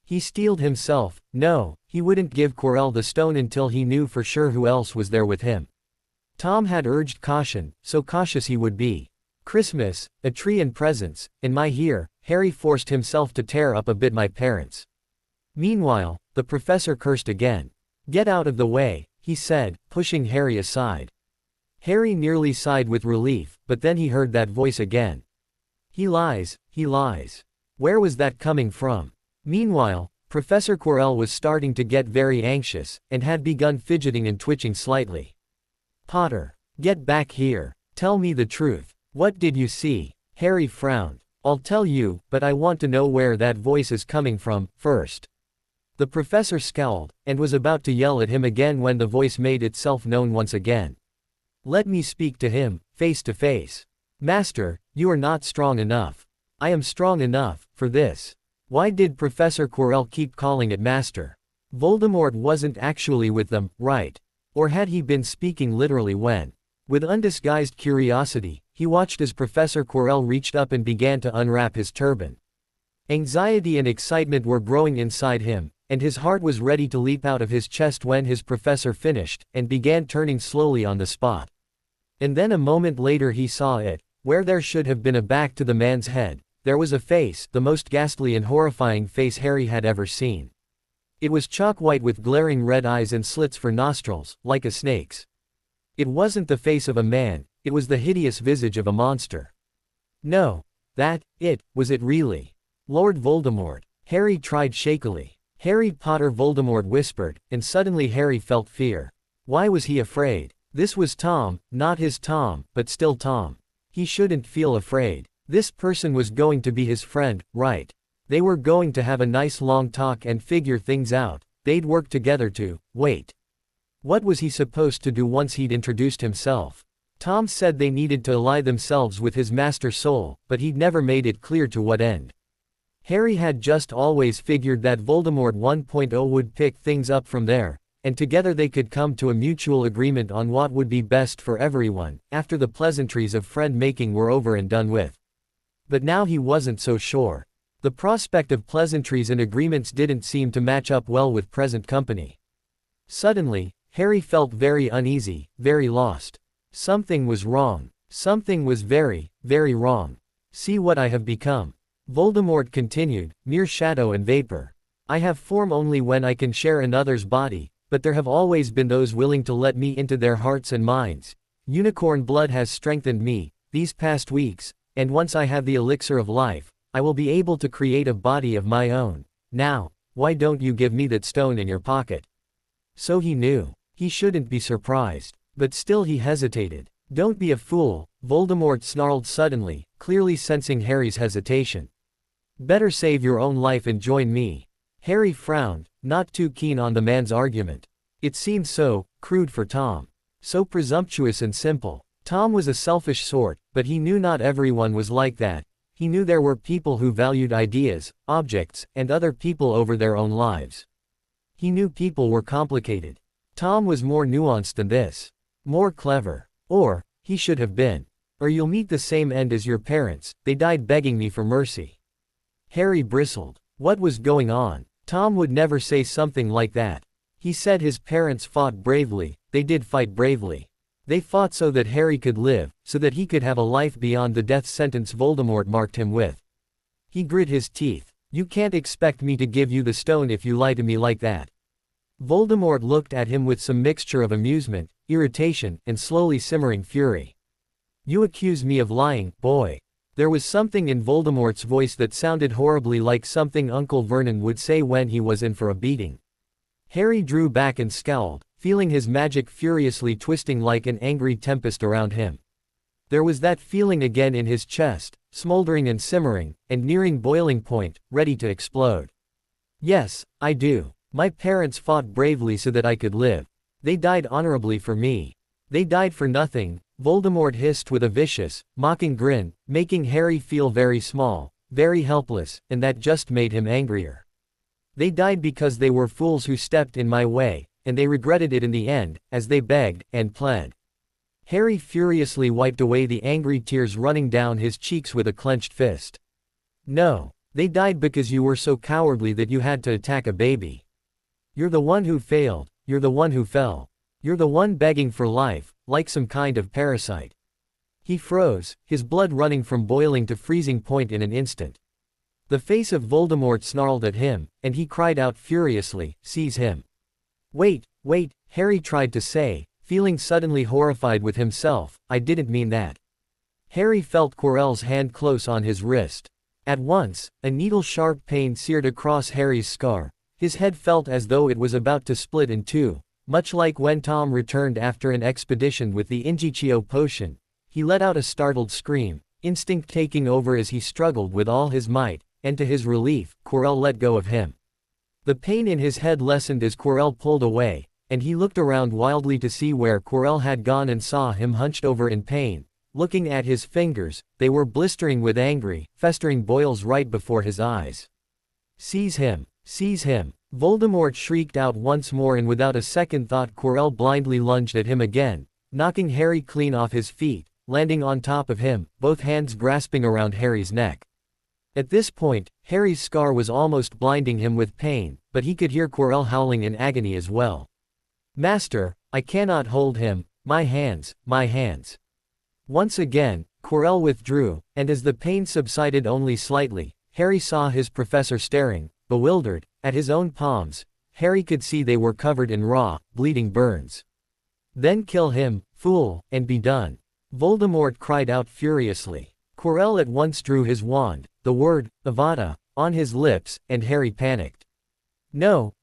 He steeled himself. No, he wouldn't give Quirrell the stone until he knew for sure who else was there with him. Tom had urged caution, so cautious he would be. Christmas, a tree and presents, and my here, Harry forced himself to tear up a bit my parents. Meanwhile, the professor cursed again. Get out of the way, he said, pushing Harry aside. Harry nearly sighed with relief, but then he heard that voice again. He lies, he lies. Where was that coming from? Meanwhile, Professor Quirrell was starting to get very anxious, and had begun fidgeting and twitching slightly. Potter, get back here. Tell me the truth. What did you see? Harry frowned. I'll tell you, but I want to know where that voice is coming from, first. The professor scowled, and was about to yell at him again when the voice made itself known once again. Let me speak to him, face to face. Master, you are not strong enough. I am strong enough, for this. Why did Professor Quirrell keep calling it Master? Voldemort wasn't actually with them, right? Or had he been speaking literally when? With undisguised curiosity, he watched as Professor Quirrell reached up and began to unwrap his turban. Anxiety and excitement were growing inside him, and his heart was ready to leap out of his chest when his professor finished, and began turning slowly on the spot. And then a moment later he saw it, where there should have been a back to the man's head. There was a face, the most ghastly and horrifying face Harry had ever seen. It was chalk white with glaring red eyes and slits for nostrils, like a snake's. It wasn't the face of a man, it was the hideous visage of a monster. No. Was it really? Lord Voldemort. Harry tried shakily. Harry Potter, Voldemort whispered, and suddenly Harry felt fear. Why was he afraid? This was Tom, not his Tom, but still Tom. He shouldn't feel afraid. This person was going to be his friend, right? They were going to have a nice long talk and figure things out. They'd work together to wait. What was he supposed to do once he'd introduced himself? Tom said they needed to ally themselves with his master soul, but he'd never made it clear to what end. Harry had just always figured that Voldemort 1.0 would pick things up from there, and together they could come to a mutual agreement on what would be best for everyone, after the pleasantries of friend-making were over and done with. But now he wasn't so sure. The prospect of pleasantries and agreements didn't seem to match up well with present company. Suddenly, Harry felt very uneasy, very lost. Something was wrong. Something was very, very wrong. See what I have become. Voldemort continued, mere shadow and vapor. I have form only when I can share another's body, but there have always been those willing to let me into their hearts and minds. Unicorn blood has strengthened me, these past weeks, and once I have the elixir of life, I will be able to create a body of my own. Now, why don't you give me that stone in your pocket? So he knew. He shouldn't be surprised. But still he hesitated. Don't be a fool, Voldemort snarled suddenly, clearly sensing Harry's hesitation. Better save your own life and join me. Harry frowned, not too keen on the man's argument. It seemed so crude for Tom. So presumptuous and simple. Tom was a selfish sort, but he knew not everyone was like that. He knew there were people who valued ideas, objects, and other people over their own lives. He knew people were complicated. Tom was more nuanced than this. More clever. Or, he should have been. Or you'll meet the same end as your parents, they died begging me for mercy. Harry bristled. What was going on? Tom would never say something like that. He said his parents fought bravely, they did fight bravely. They fought so that Harry could live, so that he could have a life beyond the death sentence Voldemort marked him with. He grit his teeth. You can't expect me to give you the stone if you lie to me like that. Voldemort looked at him with some mixture of amusement, irritation, and slowly simmering fury. You accuse me of lying, boy. There was something in Voldemort's voice that sounded horribly like something Uncle Vernon would say when he was in for a beating. Harry drew back and scowled, feeling his magic furiously twisting like an angry tempest around him. There was that feeling again in his chest, smoldering and simmering, and nearing boiling point, ready to explode. Yes, I do. My parents fought bravely so that I could live. They died honorably for me. They died for nothing, Voldemort hissed with a vicious, mocking grin, making Harry feel very small, very helpless, and that just made him angrier. They died because they were fools who stepped in my way, and they regretted it in the end, as they begged and pled. Harry furiously wiped away the angry tears running down his cheeks with a clenched fist. No, they died because you were so cowardly that you had to attack a baby. You're the one who failed, you're the one who fell. You're the one begging for life, like some kind of parasite. He froze, his blood running from boiling to freezing point in an instant. The face of Voldemort snarled at him, and he cried out furiously, "Seize him!" Wait, Harry tried to say, feeling suddenly horrified with himself, I didn't mean that. Harry felt Quirrell's hand close on his wrist. At once, a needle-sharp pain seared across Harry's scar. His head felt as though it was about to split in two, much like when Tom returned after an expedition with the Injicio potion. He let out a startled scream, instinct taking over as he struggled with all his might, and to his relief, Quirrell let go of him. The pain in his head lessened as Quirrell pulled away, and he looked around wildly to see where Quirrell had gone and saw him hunched over in pain. Looking at his fingers, they were blistering with angry, festering boils right before his eyes. Seize him! Seize him! Voldemort shrieked out once more, and without a second thought Quirrell blindly lunged at him again, knocking Harry clean off his feet, landing on top of him, both hands grasping around Harry's neck. At this point, Harry's scar was almost blinding him with pain, but he could hear Quirrell howling in agony as well. Master, I cannot hold him, my hands, my hands. Once again, Quirrell withdrew, and as the pain subsided only slightly, Harry saw his professor staring, bewildered, at his own palms. Harry could see they were covered in raw, bleeding burns. Then kill him, fool, and be done. Voldemort cried out furiously. Quirrell at once drew his wand, the word, Avada, on his lips, and Harry panicked. No,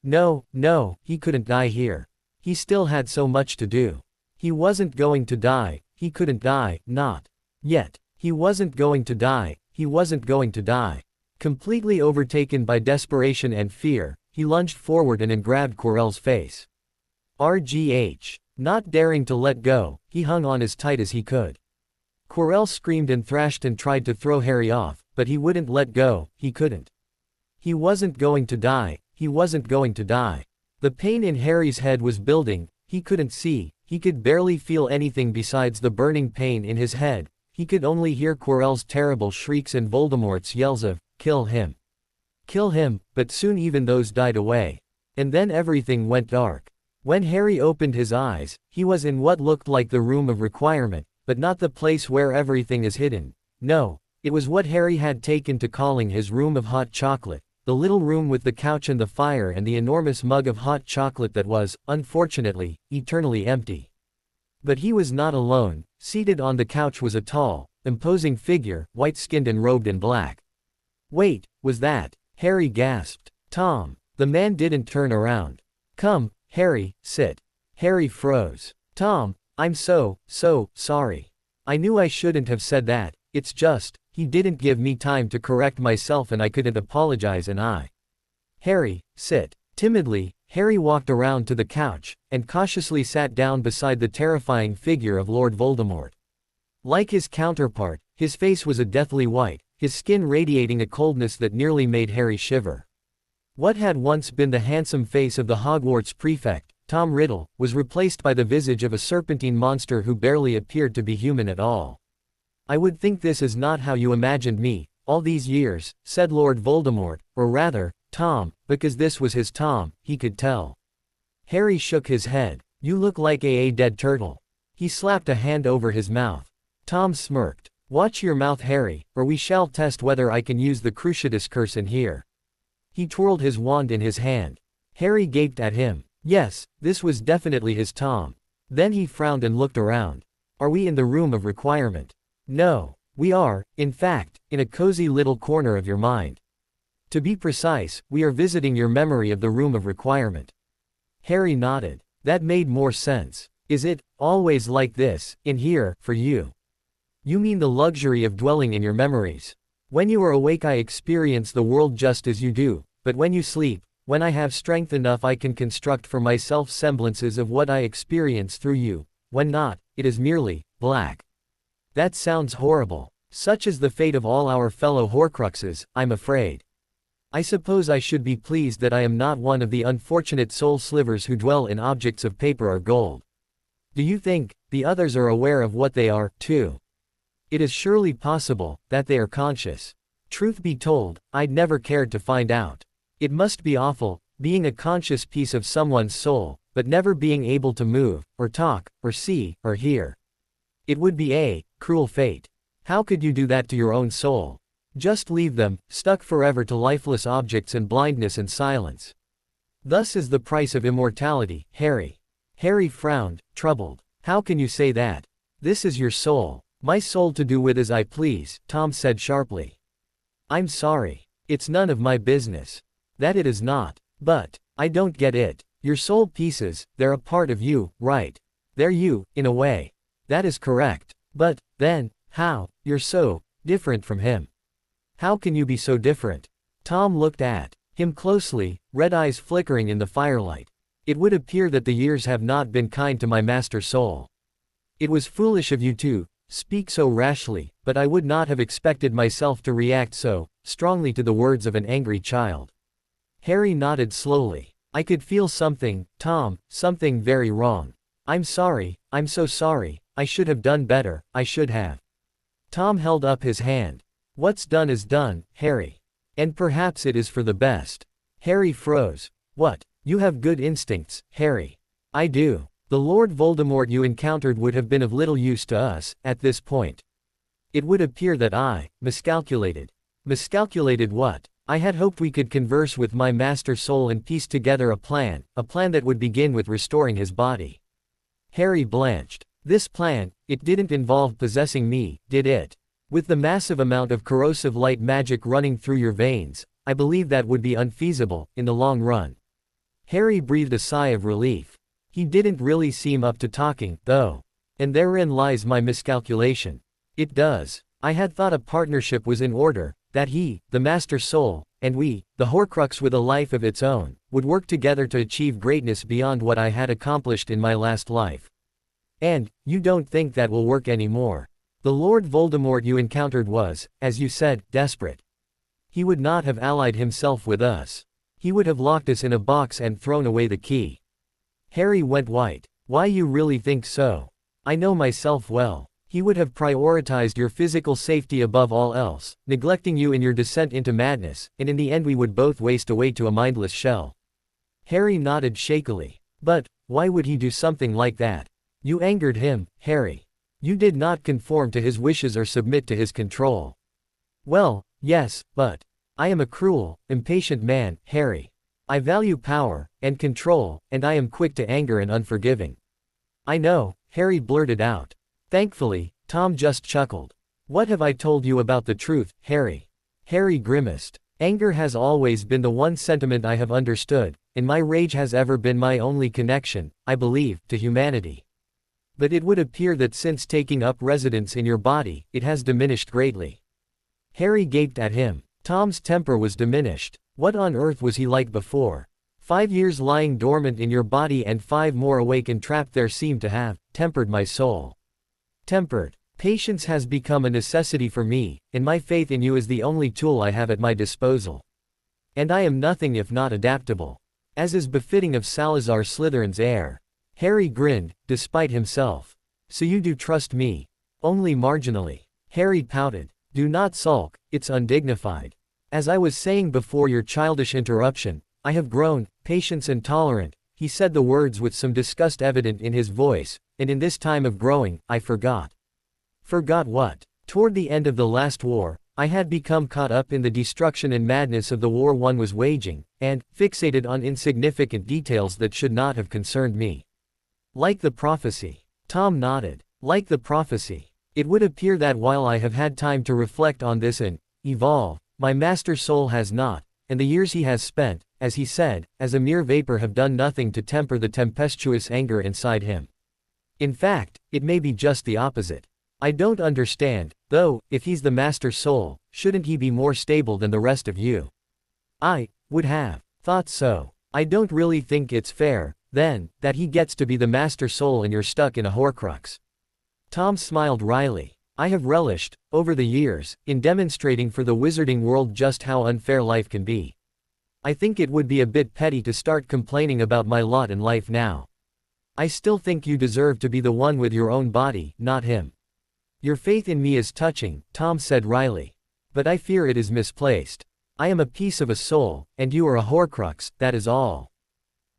he couldn't die here. He still had so much to do. He wasn't going to die, he couldn't die, not yet. He wasn't going to die, he wasn't going to die. Completely overtaken by desperation and fear, he lunged forward and grabbed Quirrell's face. RGH. Not daring to let go, he hung on as tight as he could. Quirrell screamed and thrashed and tried to throw Harry off, but he wouldn't let go, he couldn't. He wasn't going to die, he wasn't going to die. The pain in Harry's head was building, he couldn't see, he could barely feel anything besides the burning pain in his head. He could only hear Quirrell's terrible shrieks and Voldemort's yells of, "Kill him! Kill him!" But soon even those died away. And then everything went dark. When Harry opened his eyes, he was in what looked like the Room of Requirement, but not the place where everything is hidden. No, it was what Harry had taken to calling his room of hot chocolate, the little room with the couch and the fire and the enormous mug of hot chocolate that was, unfortunately, eternally empty. But he was not alone. Seated on the couch was a tall, imposing figure, white-skinned and robed in black. Wait, was that? Harry gasped. Tom. The man didn't turn around. Come, Harry, sit. Harry froze. Tom, I'm so sorry. I knew I shouldn't have said that, it's just, he didn't give me time to correct myself and I couldn't apologize and I. Harry, sit. Timidly, Harry walked around to the couch, and cautiously sat down beside the terrifying figure of Lord Voldemort. Like his counterpart, his face was a deathly white, his skin radiating a coldness that nearly made Harry shiver. What had once been the handsome face of the Hogwarts prefect, Tom Riddle, was replaced by the visage of a serpentine monster who barely appeared to be human at all. I would think this is not how you imagined me, all these years, said Lord Voldemort, or rather, Tom, because this was his Tom, he could tell. Harry shook his head. You look like a dead turtle. He slapped a hand over his mouth. Tom smirked. Watch your mouth, Harry, or we shall test whether I can use the Cruciatus curse in here. He twirled his wand in his hand. Harry gaped at him. Yes, this was definitely his Tom. Then he frowned and looked around. Are we in the room of requirement? No, we are, in fact, in a cozy little corner of your mind. To be precise, we are visiting your memory of the room of requirement. Harry nodded. That made more sense. Is it always like this, in here, for you? You mean the luxury of dwelling in your memories. When you are awake I experience the world just as you do, but when you sleep, when I have strength enough I can construct for myself semblances of what I experience through you. When not, it is merely black. That sounds horrible. Such is the fate of all our fellow Horcruxes, I'm afraid. I suppose I should be pleased that I am not one of the unfortunate soul slivers who dwell in objects of paper or gold. Do you think the others are aware of what they are, too? It is surely possible that they are conscious. Truth be told, I'd never cared to find out. It must be awful, being a conscious piece of someone's soul, but never being able to move, or talk, or see, or hear. It would be a cruel fate. How could you do that to your own soul? Just leave them, stuck forever to lifeless objects and blindness and silence. Thus is the price of immortality, Harry. Harry frowned, troubled. How can you say that? This is your soul. My soul to do with as I please, Tom said sharply. I'm sorry. It's none of my business. That it is not. But, I don't get it. Your soul pieces, they're a part of you, right? They're you, in a way. That is correct. But, then, how? You're so different from him. How can you be so different? Tom looked at him closely, red eyes flickering in the firelight. It would appear that the years have not been kind to my master soul. It was foolish of you to speak so rashly, but I would not have expected myself to react so strongly to the words of an angry child. Harry nodded slowly. I could feel something, Tom, something very wrong. I'm sorry, I'm so sorry, I should have done better, I should have. Tom held up his hand. What's done is done, Harry. And perhaps it is for the best. Harry froze. What? You have good instincts, Harry. I do. The Lord Voldemort you encountered would have been of little use to us, at this point. It would appear that I miscalculated. Miscalculated what? I had hoped we could converse with my master soul and piece together a plan that would begin with restoring his body. Harry blanched. This plan, it didn't involve possessing me, did it? With the massive amount of corrosive light magic running through your veins, I believe that would be unfeasible, in the long run. Harry breathed a sigh of relief. He didn't really seem up to talking, though. And therein lies my miscalculation. It does. I had thought a partnership was in order, that he, the Master Soul, and we, the Horcrux with a life of its own, would work together to achieve greatness beyond what I had accomplished in my last life. And, you don't think that will work anymore. The Lord Voldemort you encountered was, as you said, desperate. He would not have allied himself with us. He would have locked us in a box and thrown away the key. Harry went white. Why you really think so? I know myself well. He would have prioritized your physical safety above all else, neglecting you in your descent into madness, and in the end we would both waste away to a mindless shell. Harry nodded shakily. But, why would he do something like that? You angered him, Harry. You did not conform to his wishes or submit to his control. Well, yes, but I am a cruel, impatient man, Harry. I value power and control, and I am quick to anger and unforgiving. I know, Harry blurted out. Thankfully, Tom just chuckled. What have I told you about the truth, Harry? Harry grimaced. Anger has always been the one sentiment I have understood, and my rage has ever been my only connection, I believe, to humanity. But it would appear that since taking up residence in your body, it has diminished greatly. Harry gaped at him. Tom's temper was diminished. What on earth was he like before? 5 years lying dormant in your body and 5 more awake and trapped there seemed to have tempered my soul. Tempered. Patience has become a necessity for me, and my faith in you is the only tool I have at my disposal. And I am nothing if not adaptable. As is befitting of Salazar Slytherin's heir. Harry grinned, despite himself. So you do trust me? Only marginally. Harry pouted. Do not sulk, it's undignified. As I was saying before your childish interruption, I have grown, patient and tolerant. He said the words with some disgust evident in his voice, and in this time of growing, I forgot. Forgot what? Toward the end of the last war, I had become caught up in the destruction and madness of the war one was waging, and fixated on insignificant details that should not have concerned me. Like the prophecy. Tom nodded. Like the prophecy. It would appear that while I have had time to reflect on this and evolve, my master soul has not, and the years he has spent, as he said, as a mere vapor have done nothing to temper the tempestuous anger inside him. In fact, it may be just the opposite. I don't understand, though, if he's the master soul, shouldn't he be more stable than the rest of you? I would have thought so. I don't really think it's fair, then, that he gets to be the master soul and you're stuck in a Horcrux. Tom smiled wryly. I have relished, over the years, in demonstrating for the wizarding world just how unfair life can be. I think it would be a bit petty to start complaining about my lot in life now. I still think you deserve to be the one with your own body, not him. Your faith in me is touching, Tom said wryly. But I fear it is misplaced. I am a piece of a soul, and you are a Horcrux, that is all.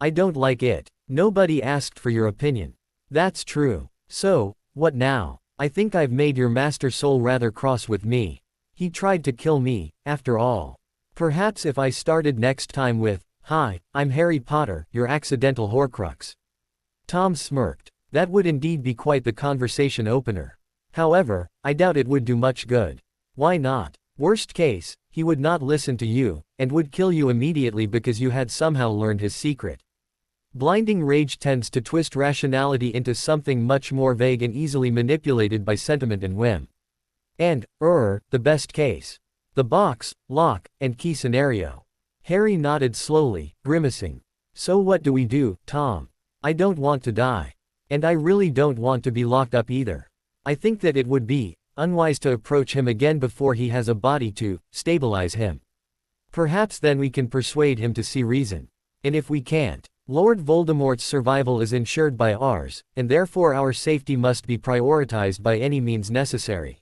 I don't like it. Nobody asked for your opinion. That's true. So, what now? I think I've made your master soul rather cross with me. He tried to kill me, after all. Perhaps if I started next time with, "Hi, I'm Harry Potter, your accidental Horcrux." Tom smirked. That would indeed be quite the conversation opener. However, I doubt it would do much good. Why not? Worst case, he would not listen to you, and would kill you immediately because you had somehow learned his secret. Blinding rage tends to twist rationality into something much more vague and easily manipulated by sentiment and whim. And, the best case. The box, lock, and key scenario. Harry nodded slowly, grimacing. So what do we do, Tom? I don't want to die. And I really don't want to be locked up either. I think that it would be unwise to approach him again before he has a body to stabilize him. Perhaps then we can persuade him to see reason. And if we can't, Lord Voldemort's survival is ensured by ours, and therefore our safety must be prioritized by any means necessary.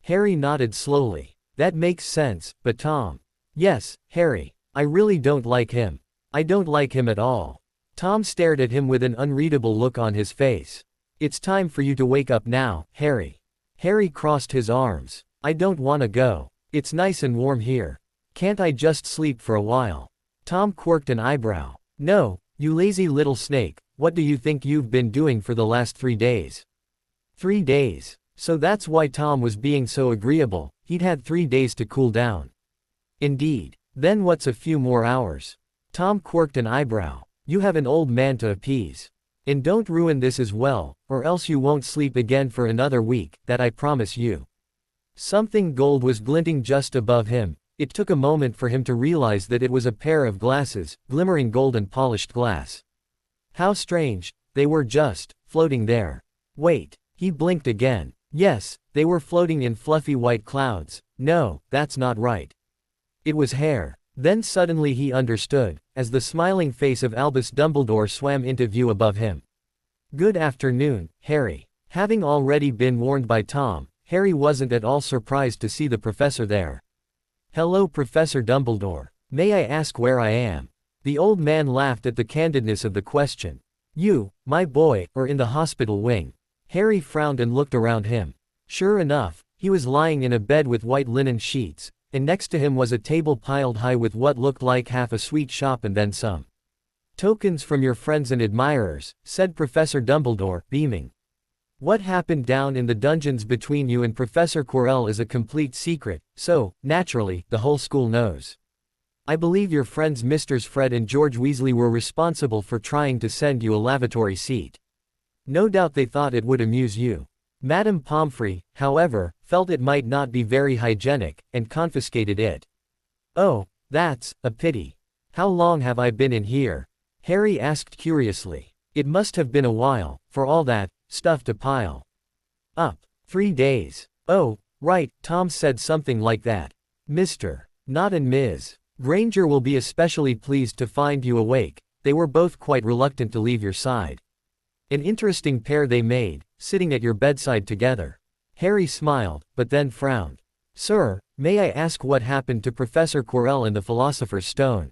Harry nodded slowly. That makes sense, but Tom. Yes, Harry. I really don't like him. I don't like him at all. Tom stared at him with an unreadable look on his face. It's time for you to wake up now, Harry. Harry crossed his arms. I don't want to go. It's nice and warm here. Can't I just sleep for a while? Tom quirked an eyebrow. No, you lazy little snake, what do you think you've been doing for the last 3 days? 3 days. So that's why Tom was being so agreeable, he'd had 3 days to cool down. Indeed. Then what's a few more hours? Tom quirked an eyebrow. You have an old man to appease. And don't ruin this as well, or else you won't sleep again for another week, that I promise you. Something gold was glinting just above him. It took a moment for him to realize that it was a pair of glasses, glimmering golden polished glass. How strange, they were just floating there. Wait, he blinked again. Yes, they were floating in fluffy white clouds. No, that's not right. It was hair. Then suddenly he understood, as the smiling face of Albus Dumbledore swam into view above him. Good afternoon, Harry. Having already been warned by Tom, Harry wasn't at all surprised to see the professor there. Hello, Professor Dumbledore. May I ask where I am? The old man laughed at the candidness of the question. You, my boy, are in the hospital wing. Harry frowned and looked around him. Sure enough, he was lying in a bed with white linen sheets, and next to him was a table piled high with what looked like half a sweet shop and then some. Tokens from your friends and admirers, said Professor Dumbledore, beaming. What happened down in the dungeons between you and Professor Quirrell is a complete secret, so, naturally, the whole school knows. I believe your friends Misters Fred and George Weasley were responsible for trying to send you a lavatory seat. No doubt they thought it would amuse you. Madame Pomfrey, however, felt it might not be very hygienic, and confiscated it. Oh, that's a pity. How long have I been in here? Harry asked curiously. It must have been a while, for all that stuff to pile up. 3 days. Oh, right, Tom said something like that. Mr. Not and Ms. Granger will be especially pleased to find you awake. They were both quite reluctant to leave your side. An interesting pair they made, sitting at your bedside together. Harry smiled, but then frowned. Sir, may I ask what happened to Professor Quirrell and the Philosopher's Stone?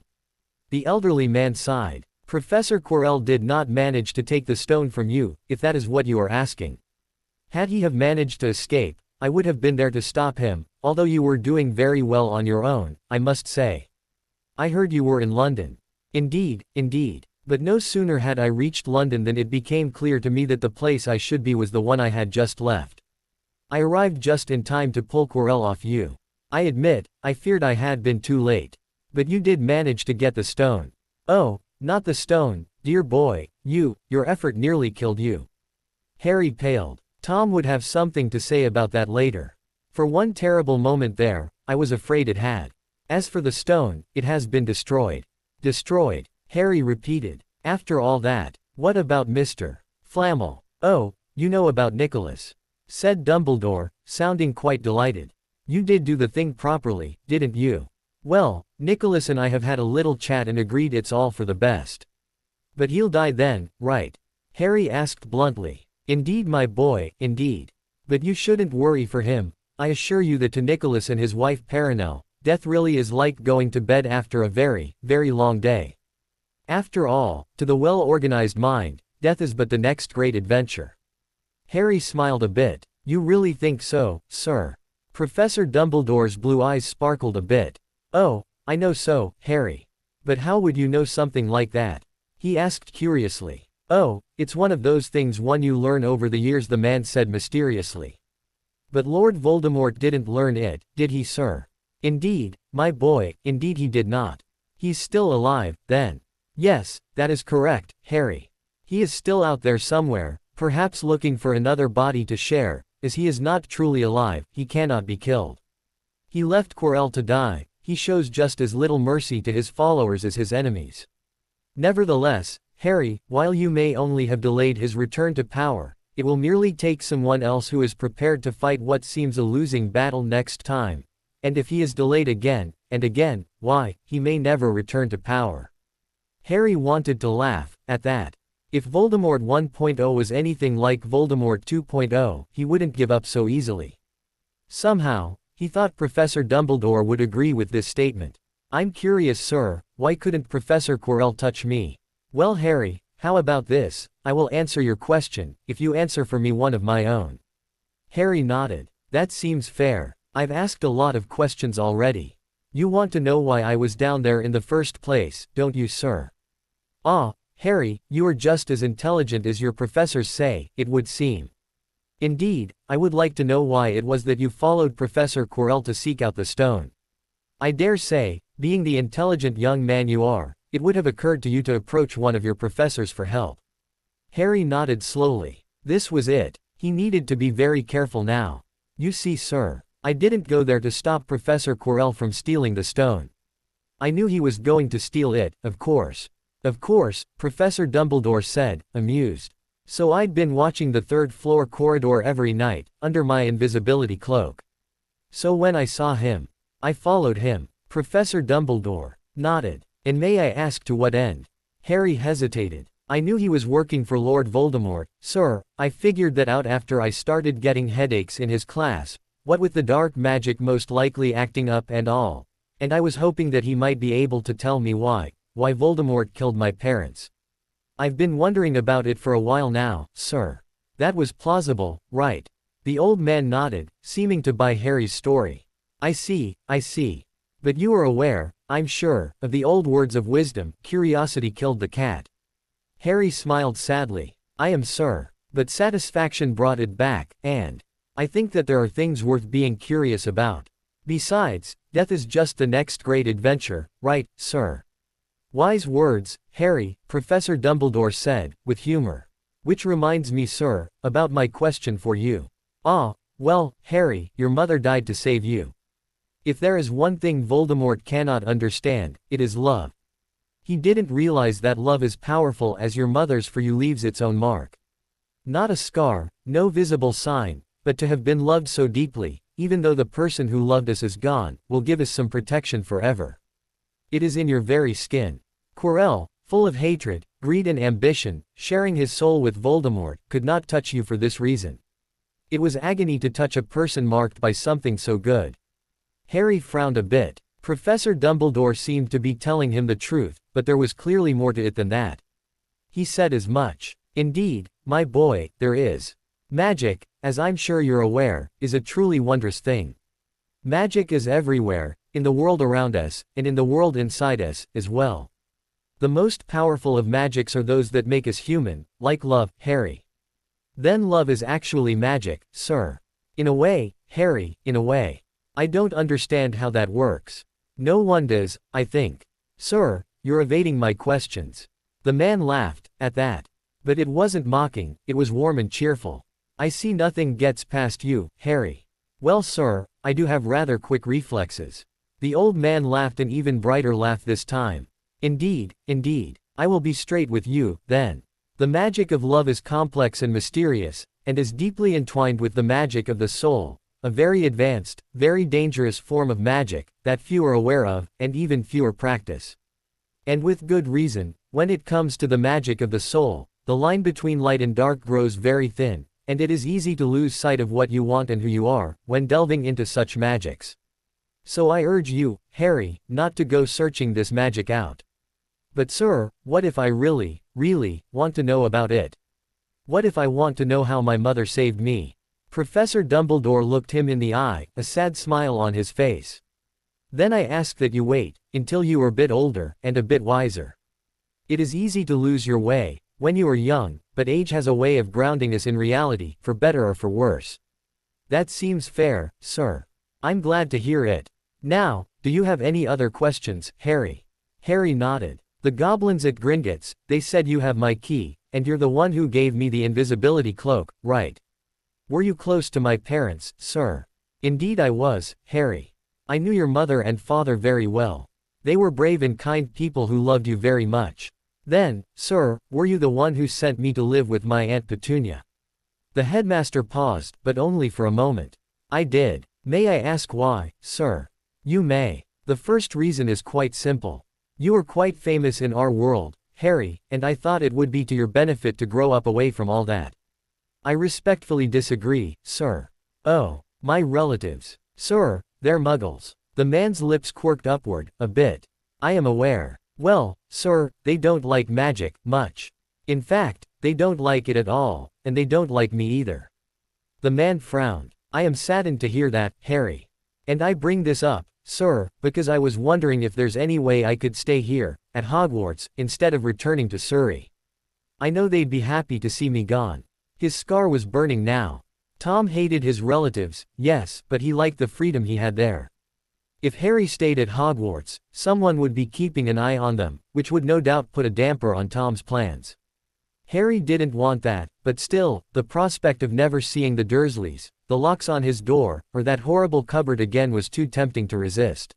The elderly man sighed. Professor Quirrell did not manage to take the stone from you, if that is what you are asking. Had he have managed to escape, I would have been there to stop him, although you were doing very well on your own, I must say. I heard you were in London. Indeed, indeed. But no sooner had I reached London than it became clear to me that the place I should be was the one I had just left. I arrived just in time to pull Quirrell off you. I admit, I feared I had been too late. But you did manage to get the stone. Oh, not the stone, dear boy, your effort nearly killed you. Harry paled. Tom would have something to say about that later. For one terrible moment there, I was afraid it had. As for the stone, it has been destroyed. Destroyed, Harry repeated. After all that, what about Mr. Flamel? Oh, you know about Nicholas, said Dumbledore, sounding quite delighted. You did do the thing properly, didn't you? Well, Nicholas and I have had a little chat and agreed it's all for the best. But he'll die then, right? Harry asked bluntly. Indeed, my boy, indeed. But you shouldn't worry for him. I assure you that to Nicholas and his wife Perenelle, death really is like going to bed after a very, very long day. After all, to the well-organized mind, death is but the next great adventure. Harry smiled a bit. You really think so, sir? Professor Dumbledore's blue eyes sparkled a bit. Oh, I know so, Harry. But how would you know something like that? He asked curiously. Oh, it's one of those things you learn over the years, the man said mysteriously. But Lord Voldemort didn't learn it, did he, sir? Indeed, my boy, indeed he did not. He's still alive, then. Yes, that is correct, Harry. He is still out there somewhere, perhaps looking for another body to share. As he is not truly alive, he cannot be killed. He left Quirrell to die. He shows just as little mercy to his followers as his enemies. Nevertheless, Harry, while you may only have delayed his return to power, it will merely take someone else who is prepared to fight what seems a losing battle next time. And if he is delayed again, and again, why, he may never return to power. Harry wanted to laugh at that. If Voldemort 1.0 was anything like Voldemort 2.0, he wouldn't give up so easily. Somehow, he thought Professor Dumbledore would agree with this statement. I'm curious, sir, why couldn't Professor Quirrell touch me? Well, Harry, how about this? I will answer your question, if you answer for me one of my own. Harry nodded. That seems fair. I've asked a lot of questions already. You want to know why I was down there in the first place, don't you, sir? Ah, Harry, you are just as intelligent as your professors say, it would seem. Indeed, I would like to know why it was that you followed Professor Quirrell to seek out the stone. I dare say, being the intelligent young man you are, it would have occurred to you to approach one of your professors for help. Harry nodded slowly. This was it. He needed to be very careful now. You see, sir, I didn't go there to stop Professor Quirrell from stealing the stone. I knew he was going to steal it, of course. Of course, Professor Dumbledore said, amused. So I'd been watching the third-floor corridor every night, under my invisibility cloak. So when I saw him, I followed him. Professor Dumbledore nodded. And may I ask to what end? Harry hesitated. I knew he was working for Lord Voldemort, sir. I figured that out after I started getting headaches in his class, what with the dark magic most likely acting up and all. And I was hoping that he might be able to tell me why Voldemort killed my parents. I've been wondering about it for a while now, sir. That was plausible, right? The old man nodded, seeming to buy Harry's story. I see. But you are aware, I'm sure, of the old words of wisdom, curiosity killed the cat. Harry smiled sadly. I am, sir. But satisfaction brought it back, and I think that there are things worth being curious about. Besides, death is just the next great adventure, right, sir? Wise words, Harry, Professor Dumbledore said, with humor. Which reminds me, sir, about my question for you. Ah, well, Harry, your mother died to save you. If there is one thing Voldemort cannot understand, it is love. He didn't realize that love is powerful as your mother's for you leaves its own mark. Not a scar, no visible sign, but to have been loved so deeply, even though the person who loved us is gone, will give us some protection forever. It is in your very skin. Quirrell, full of hatred, greed and ambition, sharing his soul with Voldemort, could not touch you for this reason. It was agony to touch a person marked by something so good. Harry frowned a bit. Professor Dumbledore seemed to be telling him the truth, but there was clearly more to it than that. He said as much. Indeed, my boy, there is. Magic, as I'm sure you're aware, is a truly wondrous thing. Magic is everywhere, in the world around us, and in the world inside us, as well. The most powerful of magics are those that make us human, like love, Harry. Then love is actually magic, sir. In a way, Harry, in a way. I don't understand how that works. No one does, I think. Sir, you're evading my questions. The man laughed, at that. But it wasn't mocking, it was warm and cheerful. I see nothing gets past you, Harry. Well, sir, I do have rather quick reflexes. The old man laughed an even brighter laugh this time. Indeed, I will be straight with you, then. The magic of love is complex and mysterious, and is deeply entwined with the magic of the soul, a very advanced, very dangerous form of magic, that few are aware of, and even fewer practice. And with good reason. When it comes to the magic of the soul, the line between light and dark grows very thin, and it is easy to lose sight of what you want and who you are, when delving into such magics. So I urge you, Harry, not to go searching this magic out. But sir, what if I really want to know about it? What if I want to know how my mother saved me? Professor Dumbledore looked him in the eye, a sad smile on his face. Then I ask that you wait, until you are a bit older, and a bit wiser. It is easy to lose your way, when you are young, but age has a way of grounding us in reality, for better or for worse. That seems fair, sir. I'm glad to hear it. Now, do you have any other questions, Harry? Harry nodded. The goblins at Gringotts, they said you have my key, and you're the one who gave me the invisibility cloak, right? Were you close to my parents, sir? Indeed I was, Harry. I knew your mother and father very well. They were brave and kind people who loved you very much. Then, sir, were you the one who sent me to live with my Aunt Petunia? The headmaster paused, but only for a moment. I did. May I ask why, sir? You may. The first reason is quite simple. You are quite famous in our world, Harry, and I thought it would be to your benefit to grow up away from all that. I respectfully disagree, sir. Oh, my relatives. Sir, they're muggles. The man's lips quirked upward, a bit. I am aware. Well, sir, they don't like magic, much. In fact, they don't like it at all, and they don't like me either. The man frowned. I am saddened to hear that, Harry. And I bring this up, sir, because I was wondering if there's any way I could stay here, at Hogwarts, instead of returning to Surrey. I know they'd be happy to see me gone. His scar was burning now. Tom hated his relatives, yes, but he liked the freedom he had there. If Harry stayed at Hogwarts, someone would be keeping an eye on them, which would no doubt put a damper on Tom's plans. Harry didn't want that, but still, the prospect of never seeing the Dursleys, the locks on his door, or that horrible cupboard again was too tempting to resist.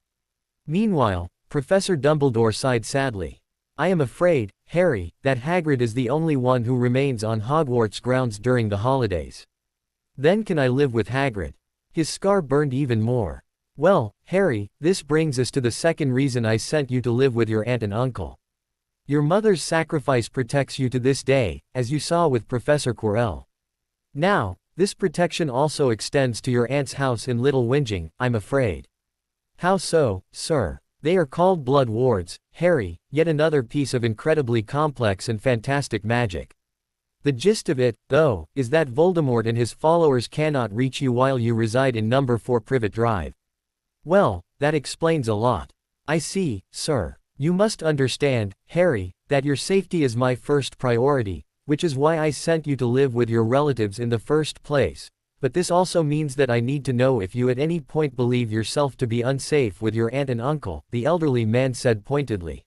Meanwhile, Professor Dumbledore sighed sadly. I am afraid, Harry, that Hagrid is the only one who remains on Hogwarts grounds during the holidays. Then can I live with Hagrid? His scar burned even more. Well, Harry, this brings us to the second reason I sent you to live with your aunt and uncle. Your mother's sacrifice protects you to this day, as you saw with Professor Quirrell. Now, this protection also extends to your aunt's house in Little Whinging, I'm afraid. How so, sir? They are called Blood Wards, Harry, yet another piece of incredibly complex and fantastic magic. The gist of it, though, is that Voldemort and his followers cannot reach you while you reside in number 4 Privet Drive. Well, that explains a lot. I see, sir. You must understand, Harry, that your safety is my first priority, which is why I sent you to live with your relatives in the first place. But this also means that I need to know if you at any point believe yourself to be unsafe with your aunt and uncle, the elderly man said pointedly.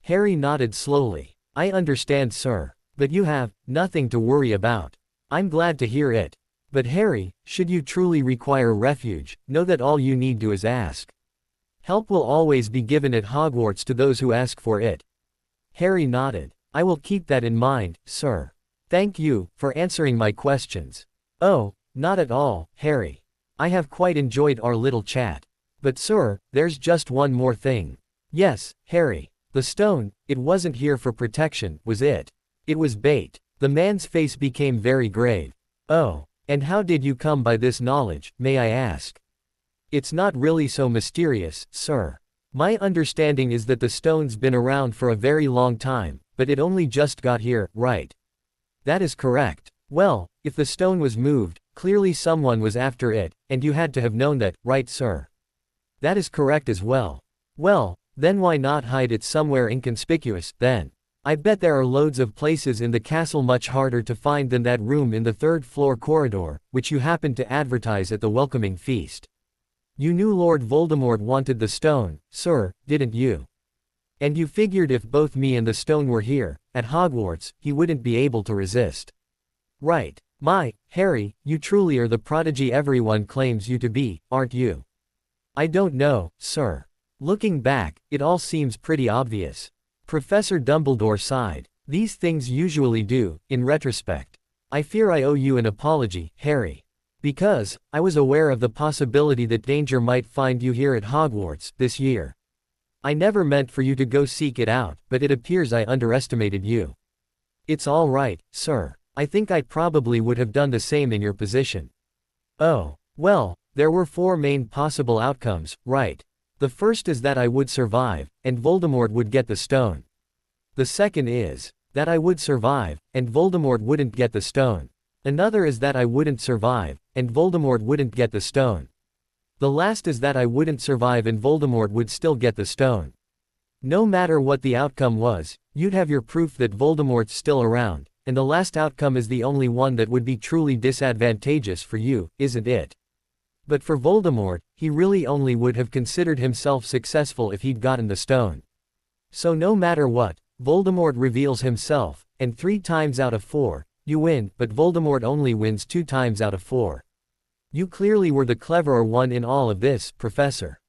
Harry nodded slowly. I understand, sir. But you have nothing to worry about. I'm glad to hear it. But Harry, should you truly require refuge, know that all you need do is ask. Help will always be given at Hogwarts to those who ask for it. Harry nodded. I will keep that in mind, sir. Thank you for answering my questions. Oh, not at all, Harry. I have quite enjoyed our little chat. But sir, there's just one more thing. Yes, Harry. The stone, it wasn't here for protection, was it? It was bait. The man's face became very grave. Oh, and how did you come by this knowledge, may I ask? It's not really so mysterious, sir. My understanding is that the stone's been around for a very long time, but it only just got here, right? That is correct. Well, if the stone was moved, clearly someone was after it, and you had to have known that, right, sir? That is correct as well. Well, then why not hide it somewhere inconspicuous, then? I bet there are loads of places in the castle much harder to find than that room in the third-floor corridor, which you happened to advertise at the welcoming feast. You knew Lord Voldemort wanted the stone, sir, didn't you? And you figured if both me and the stone were here, at Hogwarts, he wouldn't be able to resist. Right. My, Harry, you truly are the prodigy everyone claims you to be, aren't you? I don't know, sir. Looking back, it all seems pretty obvious. Professor Dumbledore sighed. These things usually do, in retrospect. I fear I owe you an apology, Harry. Because, I was aware of the possibility that danger might find you here at Hogwarts, this year. I never meant for you to go seek it out, but it appears I underestimated you. It's all right, sir. I think I probably would have done the same in your position. Oh, well, there were 4 main possible outcomes, right? The first is that I would survive, and Voldemort would get the stone. The second is that I would survive, and Voldemort wouldn't get the stone. Another is that I wouldn't survive, and Voldemort wouldn't get the stone. The last is that I wouldn't survive and Voldemort would still get the stone. No matter what the outcome was, you'd have your proof that Voldemort's still around, and the last outcome is the only one that would be truly disadvantageous for you, isn't it? But for Voldemort, he really only would have considered himself successful if he'd gotten the stone. So no matter what, Voldemort reveals himself, and 3 times out of 4, you win, but Voldemort only wins 2 times out of 4. You clearly were the cleverer one in all of this, Professor.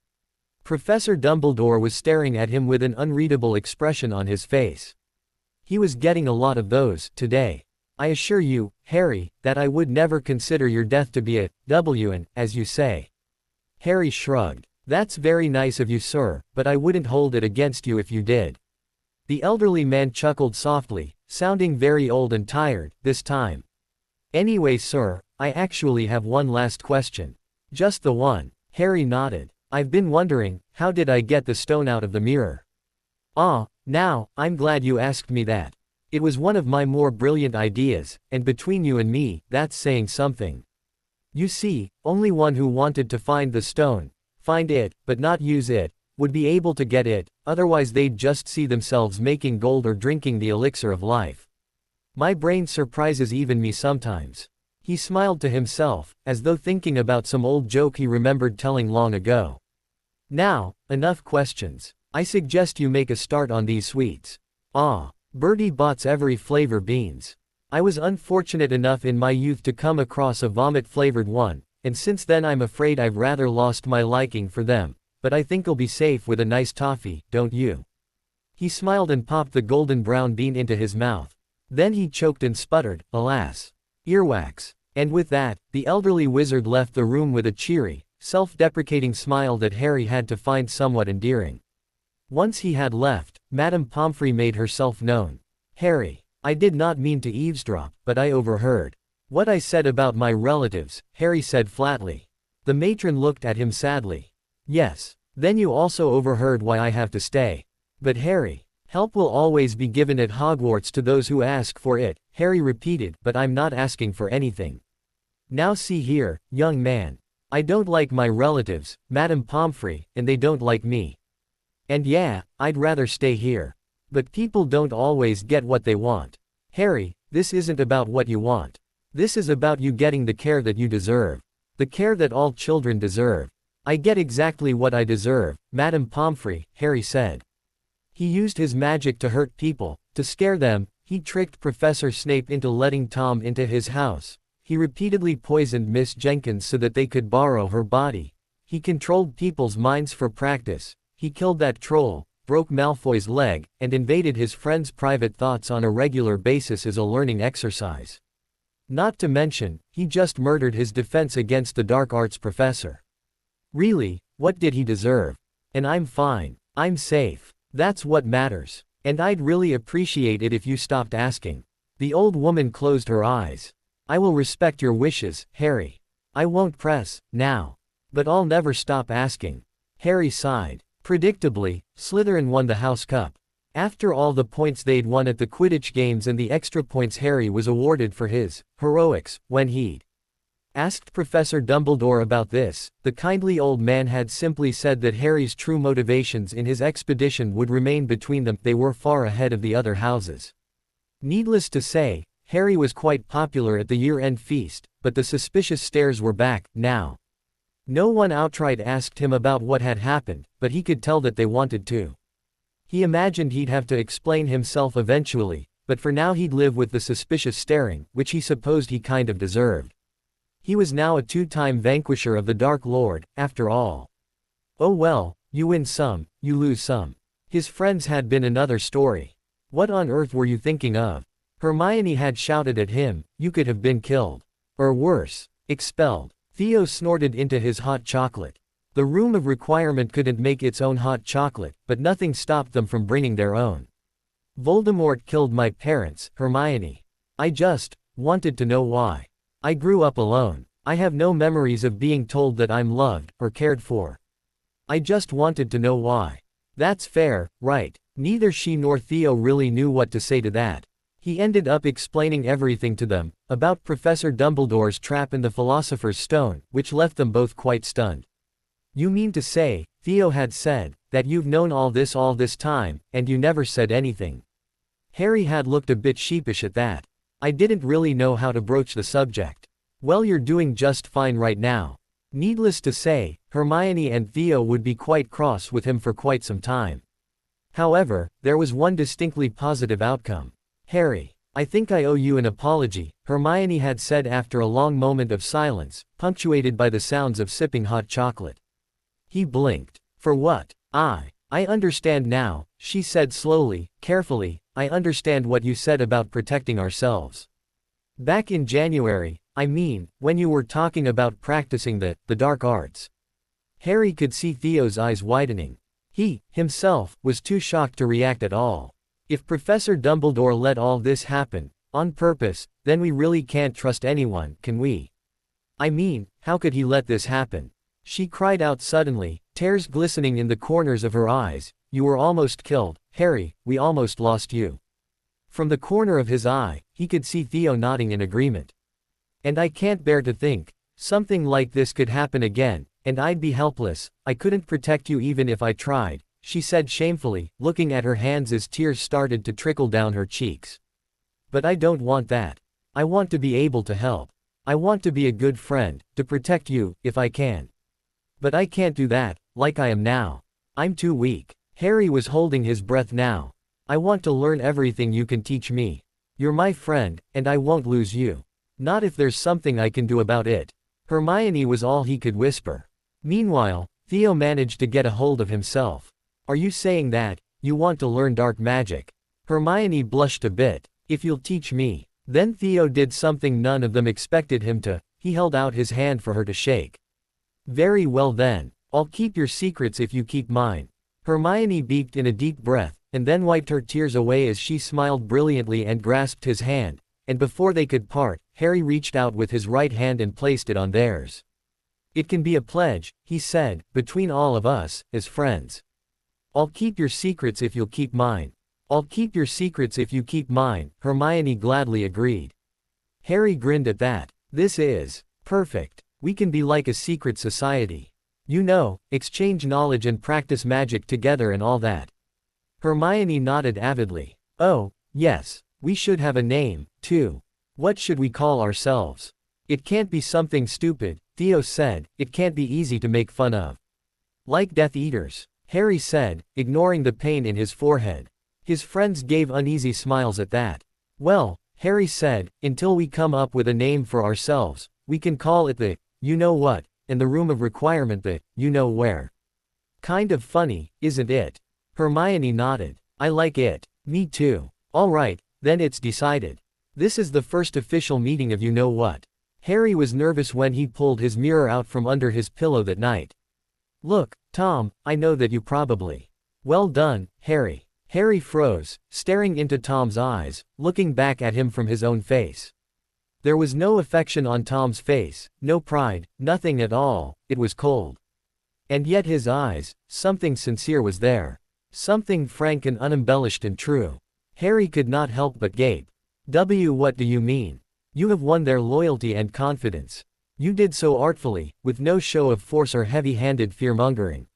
Professor Dumbledore was staring at him with an unreadable expression on his face. He was getting a lot of those, today. I assure you, Harry, that I would never consider your death to be a W, as you say. Harry shrugged. That's very nice of you, sir, but I wouldn't hold it against you if you did. The elderly man chuckled softly, sounding very old and tired, this time. Anyway, sir, I actually have one last question. Just the one. Harry nodded. I've been wondering, how did I get the stone out of the mirror? Ah, now, I'm glad you asked me that. It was one of my more brilliant ideas, and between you and me, that's saying something. You see, only one who wanted to find the stone, find it, but not use it, would be able to get it, otherwise they'd just see themselves making gold or drinking the elixir of life. My brain surprises even me sometimes. He smiled to himself, as though thinking about some old joke he remembered telling long ago. Now, enough questions. I suggest you make a start on these sweets. Ah. Bertie Bott's every flavor beans. I was unfortunate enough in my youth to come across a vomit-flavored one, and since then I'm afraid I've rather lost my liking for them, but I think I'll be safe with a nice toffee, don't you?" He smiled and popped the golden brown bean into his mouth. Then he choked and sputtered, "Alas! Earwax." And with that, the elderly wizard left the room with a cheery, self-deprecating smile that Harry had to find somewhat endearing. Once he had left, Madame Pomfrey made herself known. "Harry, I did not mean to eavesdrop, but I overheard what I said about my relatives," Harry said flatly. The matron looked at him sadly. "Yes. Then you also overheard why I have to stay. But Harry, help will always be given at Hogwarts to those who ask for it," Harry repeated, "but I'm not asking for anything. Now see here, young man. I don't like my relatives, Madame Pomfrey, and they don't like me. And yeah, I'd rather stay here. But people don't always get what they want. Harry, this isn't about what you want. This is about you getting the care that you deserve. The care that all children deserve." "I get exactly what I deserve, Madame Pomfrey," Harry said. He used his magic to hurt people, to scare them. He tricked Professor Snape into letting Tom into his house. He repeatedly poisoned Miss Jenkins so that they could borrow her body. He controlled people's minds for practice. He killed that troll, broke Malfoy's leg, and invaded his friend's private thoughts on a regular basis as a learning exercise. Not to mention, he just murdered his defense against the dark arts professor. Really, what did he deserve? And I'm fine. I'm safe. That's what matters. And I'd really appreciate it if you stopped asking." The old woman closed her eyes. "I will respect your wishes, Harry. I won't press, now. But I'll never stop asking." Harry sighed. Predictably, Slytherin won the House Cup. After all the points they'd won at the Quidditch games and the extra points Harry was awarded for his heroics, when he'd asked Professor Dumbledore about this, the kindly old man had simply said that Harry's true motivations in his expedition would remain between them. They were far ahead of the other houses. Needless to say, Harry was quite popular at the year-end feast, but the suspicious stares were back, now. No one outright asked him about what had happened, but he could tell that they wanted to. He imagined he'd have to explain himself eventually, but for now he'd live with the suspicious staring, which he supposed he kind of deserved. He was now a two-time vanquisher of the Dark Lord, after all. Oh well, you win some, you lose some. His friends had been another story. What on earth were you thinking of? Hermione had shouted at him, "You could have been killed. Or worse, expelled." Theo snorted into his hot chocolate. The Room of Requirement couldn't make its own hot chocolate, but nothing stopped them from bringing their own. "Voldemort killed my parents, Hermione. I just wanted to know why. I grew up alone. I have no memories of being told that I'm loved, or cared for. I just wanted to know why." That's fair, right? Neither she nor Theo really knew what to say to that. He ended up explaining everything to them, about Professor Dumbledore's trap in the Philosopher's Stone, which left them both quite stunned. "You mean to say," Theo had said, "that you've known all this time, and you never said anything?" Harry had looked a bit sheepish at that. "I didn't really know how to broach the subject." "Well, you're doing just fine right now." Needless to say, Hermione and Theo would be quite cross with him for quite some time. However, there was one distinctly positive outcome. "Harry, I think I owe you an apology," Hermione had said after a long moment of silence, punctuated by the sounds of sipping hot chocolate. He blinked. "For what?" I understand now," she said slowly, carefully. "I understand what you said about protecting ourselves. Back in January, I mean, when you were talking about practicing the dark arts." Harry could see Theo's eyes widening. He, himself, was too shocked to react at all. If Professor Dumbledore let all this happen, on purpose, then we really can't trust anyone, can we? I mean, how could he let this happen? She cried out suddenly, tears glistening in the corners of her eyes. "You were almost killed, Harry, we almost lost you." From the corner of his eye, he could see Theo nodding in agreement. "And I can't bear to think something like this could happen again, and I'd be helpless. I couldn't protect you even if I tried," she said shamefully, looking at her hands as tears started to trickle down her cheeks. "But I don't want that. I want to be able to help. I want to be a good friend, to protect you, if I can. But I can't do that, like I am now. I'm too weak." Harry was holding his breath now. "I want to learn everything you can teach me. You're my friend, and I won't lose you. Not if there's something I can do about it. Hermione was all he could whisper. Meanwhile, Theo managed to get a hold of himself. Are you saying that you want to learn dark magic? Hermione blushed a bit. If you'll teach me. Then Theo did something none of them expected him to. He held out his hand for her to shake. Very well then. I'll keep your secrets if you keep mine. Hermione beeped in a deep breath, and then wiped her tears away as she smiled brilliantly and grasped his hand, and before they could part, Harry reached out with his right hand and placed it on theirs. It can be a pledge, he said, between all of us, as friends. I'll keep your secrets if you'll keep mine. I'll keep your secrets if you keep mine, Hermione gladly agreed. Harry grinned at that. This is perfect. We can be like a secret society. You know, exchange knowledge and practice magic together and all that. Hermione nodded avidly. Oh, yes, we should have a name, too. What should we call ourselves? It can't be something stupid, Theo said, it can't be easy to make fun of. Like Death Eaters, Harry said, ignoring the pain in his forehead. His friends gave uneasy smiles at that. Well, Harry said, until we come up with a name for ourselves, we can call it the, you-know-what, and the Room of Requirement the, you-know-where. Kind of funny, isn't it? Hermione nodded. I like it. Me too. All right, then it's decided. This is the first official meeting of you-know-what. Harry was nervous when he pulled his mirror out from under his pillow that night. Look, Tom, I know that you probably. Well done, Harry. Harry froze, staring into Tom's eyes, looking back at him from his own face. There was no affection on Tom's face, no pride, nothing at all, it was cold. And yet his eyes, something sincere was there. Something frank and unembellished and true. Harry could not help but gape. What do you mean? You have won their loyalty and confidence. You did so artfully, with no show of force or heavy-handed fear-mongering.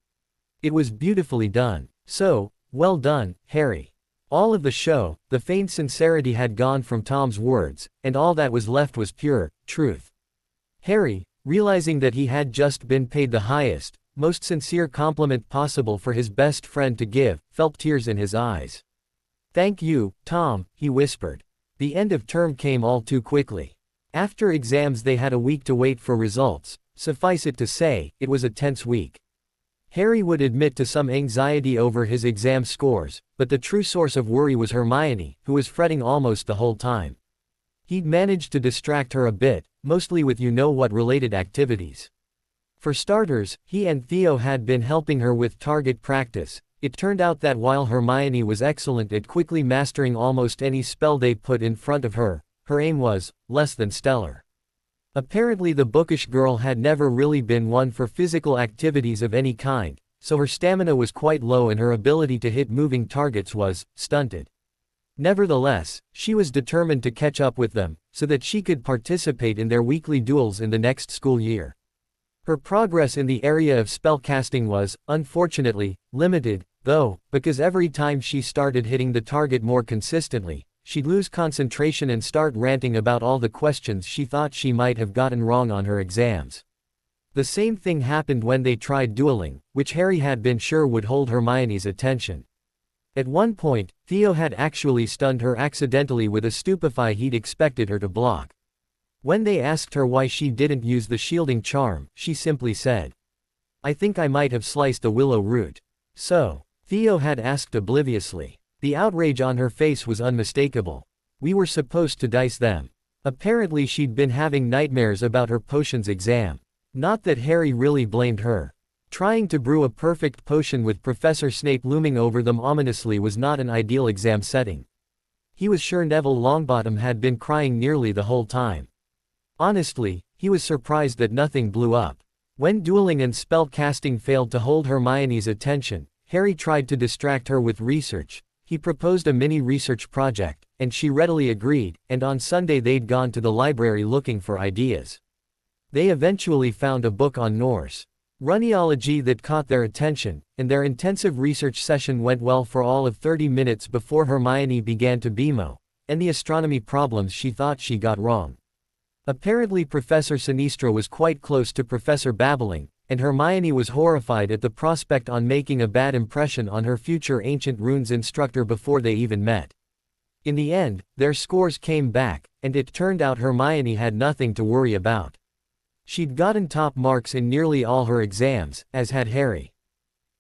It was beautifully done. So, well done, Harry. All of the show, the feigned sincerity had gone from Tom's words, and all that was left was pure truth. Harry, realizing that he had just been paid the highest, most sincere compliment possible for his best friend to give, felt tears in his eyes. Thank you, Tom, he whispered. The end of term came all too quickly. After exams they had a week to wait for results. Suffice it to say, it was a tense week. Harry would admit to some anxiety over his exam scores, but the true source of worry was Hermione, who was fretting almost the whole time. He'd managed to distract her a bit, mostly with you-know-what related activities. For starters, he and Theo had been helping her with target practice. It turned out that while Hermione was excellent at quickly mastering almost any spell they put in front of her, her aim was less than stellar. Apparently the bookish girl had never really been one for physical activities of any kind, so her stamina was quite low and her ability to hit moving targets was stunted. Nevertheless, she was determined to catch up with them, so that she could participate in their weekly duels in the next school year. Her progress in the area of spellcasting was, unfortunately, limited, though, because every time she started hitting the target more consistently, she'd lose concentration and start ranting about all the questions she thought she might have gotten wrong on her exams. The same thing happened when they tried dueling, which Harry had been sure would hold Hermione's attention. At one point, Theo had actually stunned her accidentally with a stupefy he'd expected her to block. When they asked her why she didn't use the shielding charm, she simply said, I think I might have sliced a willow root. So, Theo had asked obliviously. The outrage on her face was unmistakable. We were supposed to dice them. Apparently she'd been having nightmares about her potions exam. Not that Harry really blamed her. Trying to brew a perfect potion with Professor Snape looming over them ominously was not an ideal exam setting. He was sure Neville Longbottom had been crying nearly the whole time. Honestly, he was surprised that nothing blew up. When dueling and spell casting failed to hold Hermione's attention, Harry tried to distract her with research. He proposed a mini research project, and she readily agreed, and on Sunday they'd gone to the library looking for ideas. They eventually found a book on Norse Runeology that caught their attention, and their intensive research session went well for all of 30 minutes before Hermione began to BMO, and the astronomy problems she thought she got wrong. Apparently Professor Sinistra was quite close to Professor Babbling, and Hermione was horrified at the prospect on making a bad impression on her future Ancient Runes instructor before they even met. In the end, their scores came back, and it turned out Hermione had nothing to worry about. She'd gotten top marks in nearly all her exams, as had Harry.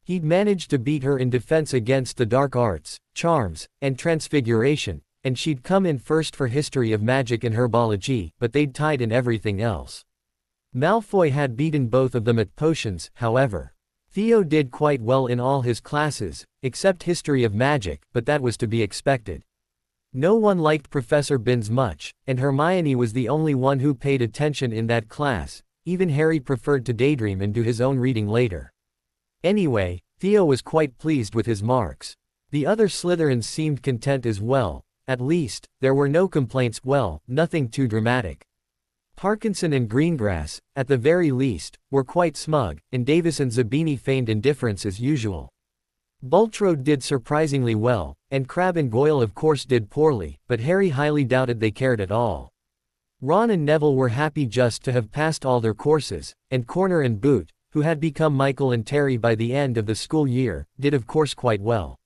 He'd managed to beat her in defense against the dark arts, charms, and transfiguration, and she'd come in first for history of magic and herbology, but they'd tied in everything else. Malfoy had beaten both of them at potions, however. Theo did quite well in all his classes, except history of magic, but that was to be expected. No one liked Professor Binns much, and Hermione was the only one who paid attention in that class. Even Harry preferred to daydream and do his own reading later. Anyway, Theo was quite pleased with his marks. The other Slytherins seemed content as well. At least, there were no complaints, well, nothing too dramatic. Parkinson and Greengrass, at the very least, were quite smug, and Davis and Zabini feigned indifference as usual. Bultrode did surprisingly well, and Crabbe and Goyle of course did poorly, but Harry highly doubted they cared at all. Ron and Neville were happy just to have passed all their courses, and Corner and Boot, who had become Michael and Terry by the end of the school year, did of course quite well.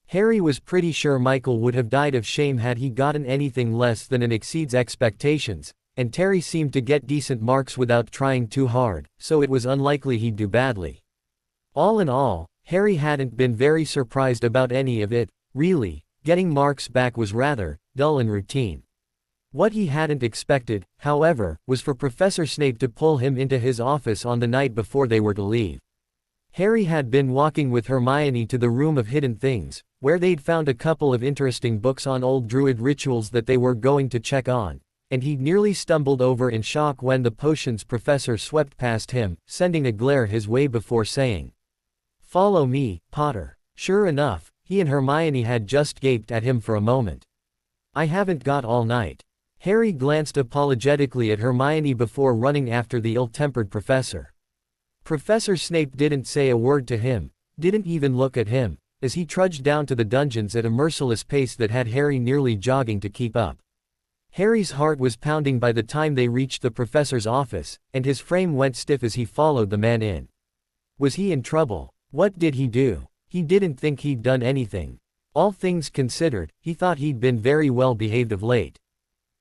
Harry was pretty sure Michael would have died of shame had he gotten anything less than an exceeds expectations, and Terry seemed to get decent marks without trying too hard, so it was unlikely he'd do badly. All in all, Harry hadn't been very surprised about any of it, really. Getting marks back was rather dull and routine. What he hadn't expected, however, was for Professor Snape to pull him into his office on the night before they were to leave. Harry had been walking with Hermione to the Room of Hidden Things, where they'd found a couple of interesting books on old druid rituals that they were going to check on, and he'd nearly stumbled over in shock when the potions professor swept past him, sending a glare his way before saying, "Follow me, Potter." Sure enough, he and Hermione had just gaped at him for a moment. "I haven't got all night." Harry glanced apologetically at Hermione before running after the ill-tempered professor. Professor Snape didn't say a word to him, didn't even look at him, as he trudged down to the dungeons at a merciless pace that had Harry nearly jogging to keep up. Harry's heart was pounding by the time they reached the professor's office, and his frame went stiff as he followed the man in. Was he in trouble? What did he do? He didn't think he'd done anything. All things considered, he thought he'd been very well behaved of late.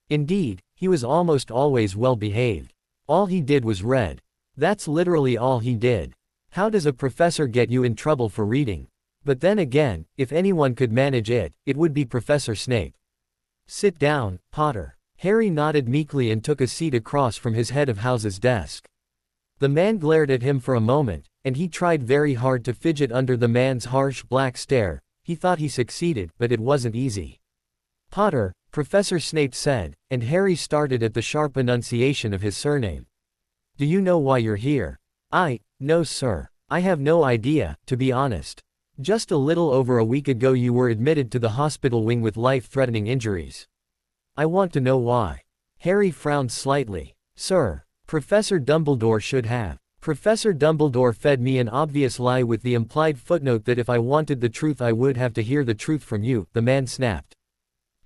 Indeed, he was almost always well behaved. All he did was read. That's literally all he did. How does a professor get you in trouble for reading? But then again, if anyone could manage it, it would be Professor Snape. "Sit down, Potter." Harry nodded meekly and took a seat across from his head of house's desk. The man glared at him for a moment, and he tried very hard to fidget under the man's harsh black stare. He thought he succeeded, but it wasn't easy. "Potter," Professor Snape said, and Harry started at the sharp enunciation of his surname. "Do you know why you're here?" No sir. I have no idea, to be honest. Just a little over a week ago you were admitted to the hospital wing with life-threatening injuries. I want to know why." Harry frowned slightly. "Sir, Professor Dumbledore should have. Professor Dumbledore fed me an obvious lie with the implied footnote that if I wanted the truth I would have to hear the truth from you," the man snapped.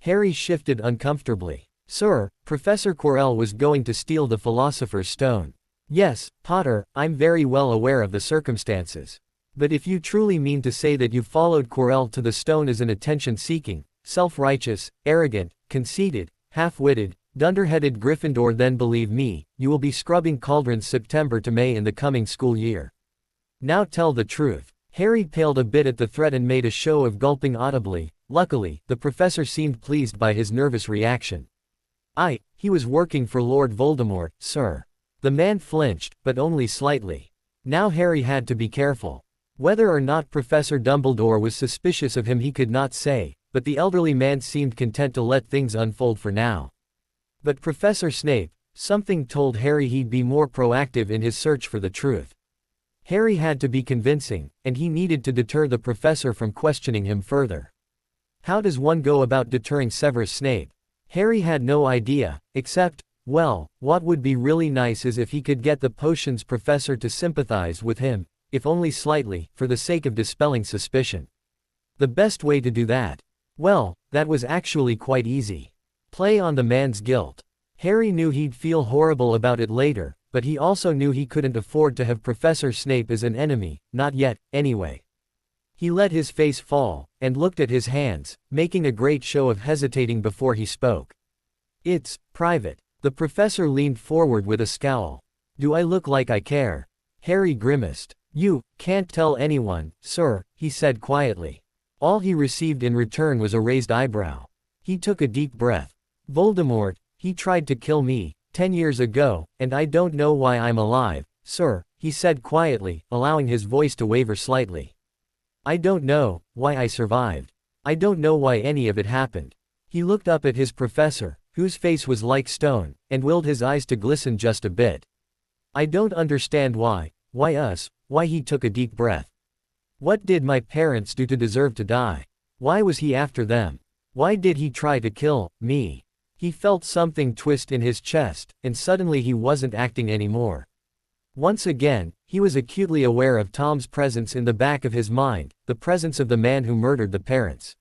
Harry shifted uncomfortably. "Sir, Professor Quirrell was going to steal the Philosopher's Stone." "Yes, Potter, I'm very well aware of the circumstances. But if you truly mean to say that you followed Quirrell to the stone as an attention-seeking, self-righteous, arrogant, conceited, half-witted, dunderheaded Gryffindor, then believe me, you will be scrubbing cauldrons September to May in the coming school year. Now tell the truth." Harry paled a bit at the threat and made a show of gulping audibly. Luckily, the professor seemed pleased by his nervous reaction. He was working for Lord Voldemort, sir." The man flinched, but only slightly. Now Harry had to be careful. Whether or not Professor Dumbledore was suspicious of him he could not say, but the elderly man seemed content to let things unfold for now. But Professor Snape, something told Harry he'd be more proactive in his search for the truth. Harry had to be convincing, and he needed to deter the professor from questioning him further. How does one go about deterring Severus Snape? Harry had no idea, except, well, what would be really nice is if he could get the potions professor to sympathize with him, if only slightly, for the sake of dispelling suspicion. The best way to do that? Well, that was actually quite easy. Play on the man's guilt. Harry knew he'd feel horrible about it later, but he also knew he couldn't afford to have Professor Snape as an enemy, not yet, anyway. He let his face fall, and looked at his hands, making a great show of hesitating before he spoke. It's private. The professor leaned forward with a scowl. Do I look like I care? Harry grimaced. You can't tell anyone, sir, he said quietly. All he received in return was a raised eyebrow. He took a deep breath. Voldemort, he tried to kill me, 10 years ago, and I don't know why I'm alive, sir, he said quietly, allowing his voice to waver slightly. I don't know why I survived. I don't know why any of it happened. He looked up at his professor, whose face was like stone, and willed his eyes to glisten just a bit. I don't understand why us, why he took a deep breath. What did my parents do to deserve to die? Why was he after them? Why did he try to kill me? He felt something twist in his chest, and suddenly he wasn't acting anymore. Once again, he was acutely aware of Tom's presence in the back of his mind, the presence of the man who murdered the parents.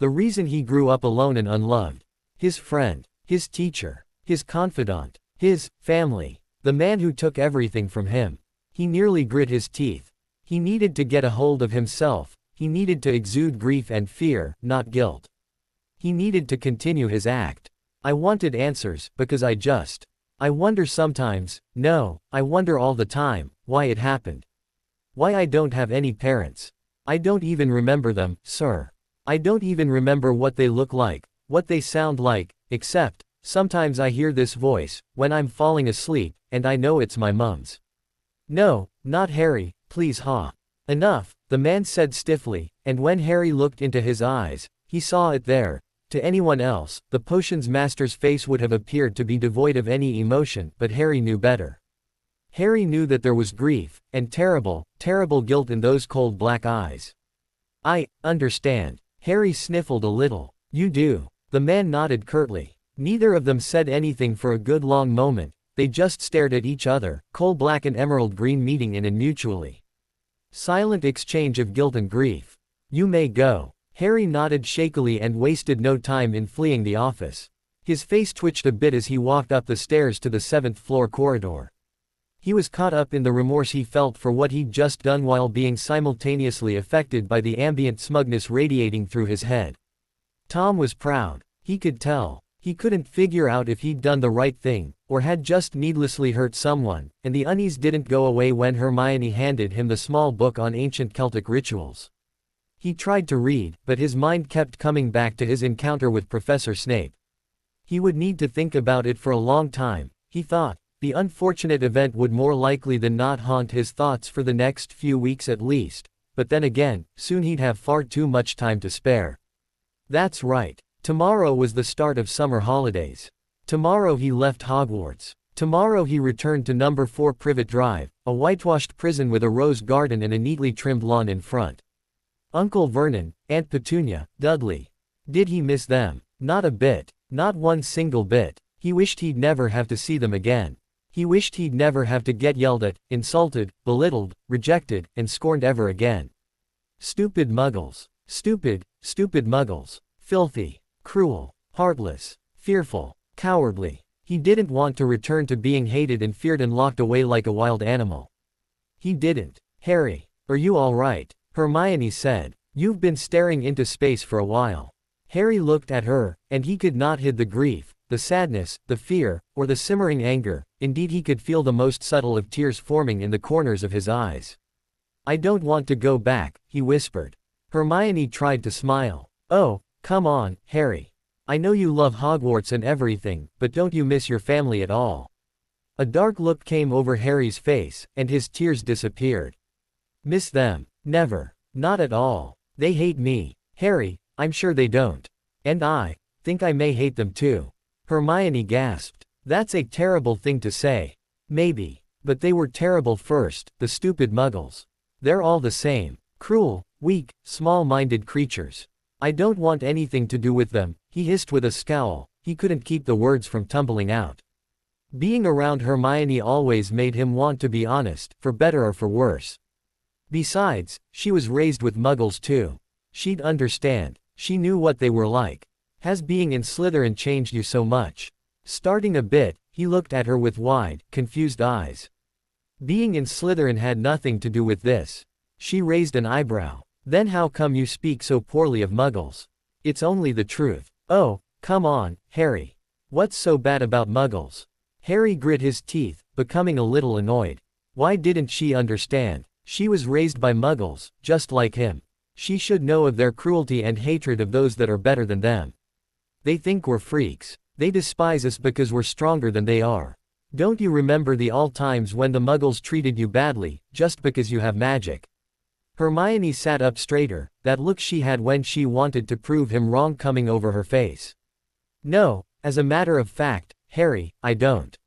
The reason he grew up alone and unloved. His friend, his teacher, his confidant, his family, the man who took everything from him. He nearly grit his teeth. He needed to get a hold of himself, he needed to exude grief and fear, not guilt. He needed to continue his act. I wanted answers, because I wonder sometimes, no, I wonder all the time, why it happened. Why I don't have any parents. I don't even remember them, sir. I don't even remember what they look like, what they sound like, except, sometimes I hear this voice, when I'm falling asleep, and I know it's my mum's. No, not Harry, please Enough, the man said stiffly, and when Harry looked into his eyes, he saw it there. To anyone else, the potions master's face would have appeared to be devoid of any emotion, but Harry knew better. Harry knew that there was grief, and terrible, terrible guilt in those cold black eyes. I understand. Harry sniffled a little. You do. The man nodded curtly. Neither of them said anything for a good long moment, they just stared at each other, coal black and emerald green meeting in a mutually silent exchange of guilt and grief. You may go. Harry nodded shakily and wasted no time in fleeing the office. His face twitched a bit as he walked up the stairs to the 7th floor corridor. He was caught up in the remorse he felt for what he'd just done while being simultaneously affected by the ambient smugness radiating through his head. Tom was proud. He could tell. He couldn't figure out if he'd done the right thing, or had just needlessly hurt someone, and the unease didn't go away when Hermione handed him the small book on ancient Celtic rituals. He tried to read, but his mind kept coming back to his encounter with Professor Snape. He would need to think about it for a long time, he thought. The unfortunate event would more likely than not haunt his thoughts for the next few weeks at least, but then again, soon he'd have far too much time to spare. That's right. Tomorrow was the start of summer holidays. Tomorrow he left Hogwarts. Tomorrow he returned to number 4 Privet Drive, a whitewashed prison with a rose garden and a neatly trimmed lawn in front. Uncle Vernon, Aunt Petunia, Dudley. Did he miss them? Not a bit. Not one single bit. He wished he'd never have to see them again. He wished he'd never have to get yelled at, insulted, belittled, rejected, and scorned ever again. Stupid muggles. Stupid, stupid muggles. Filthy. Cruel. Heartless. Fearful. Cowardly. He didn't want to return to being hated and feared and locked away like a wild animal. He didn't. Harry, are you all right? Hermione said. You've been staring into space for a while. Harry looked at her, and he could not hide the grief, the sadness, the fear, or the simmering anger. Indeed, he could feel the most subtle of tears forming in the corners of his eyes. I don't want to go back, he whispered. Hermione tried to smile. Oh, come on, Harry. I know you love Hogwarts and everything, but don't you miss your family at all? A dark look came over Harry's face, and his tears disappeared. Miss them? Never. Not at all. They hate me. Harry, I'm sure they don't. And I think I may hate them too. Hermione gasped. That's a terrible thing to say. Maybe. But they were terrible first, the stupid muggles. They're all the same. Cruel, weak, small-minded creatures. I don't want anything to do with them, he hissed with a scowl. He couldn't keep the words from tumbling out. Being around Hermione always made him want to be honest, for better or for worse. Besides, she was raised with muggles too. She'd understand. She knew what they were like. Has being in Slytherin changed you so much? Starting a bit, he looked at her with wide, confused eyes. Being in Slytherin had nothing to do with this. She raised an eyebrow. Then how come you speak so poorly of muggles? It's only the truth. Oh, come on, Harry. What's so bad about muggles? Harry grit his teeth, becoming a little annoyed. Why didn't she understand? She was raised by muggles, just like him. She should know of their cruelty and hatred of those that are better than them. They think we're freaks. They despise us because we're stronger than they are. Don't you remember the all times when the muggles treated you badly, just because you have magic? Hermione sat up straighter, that look she had when she wanted to prove him wrong coming over her face. No, as a matter of fact, Harry, I don't.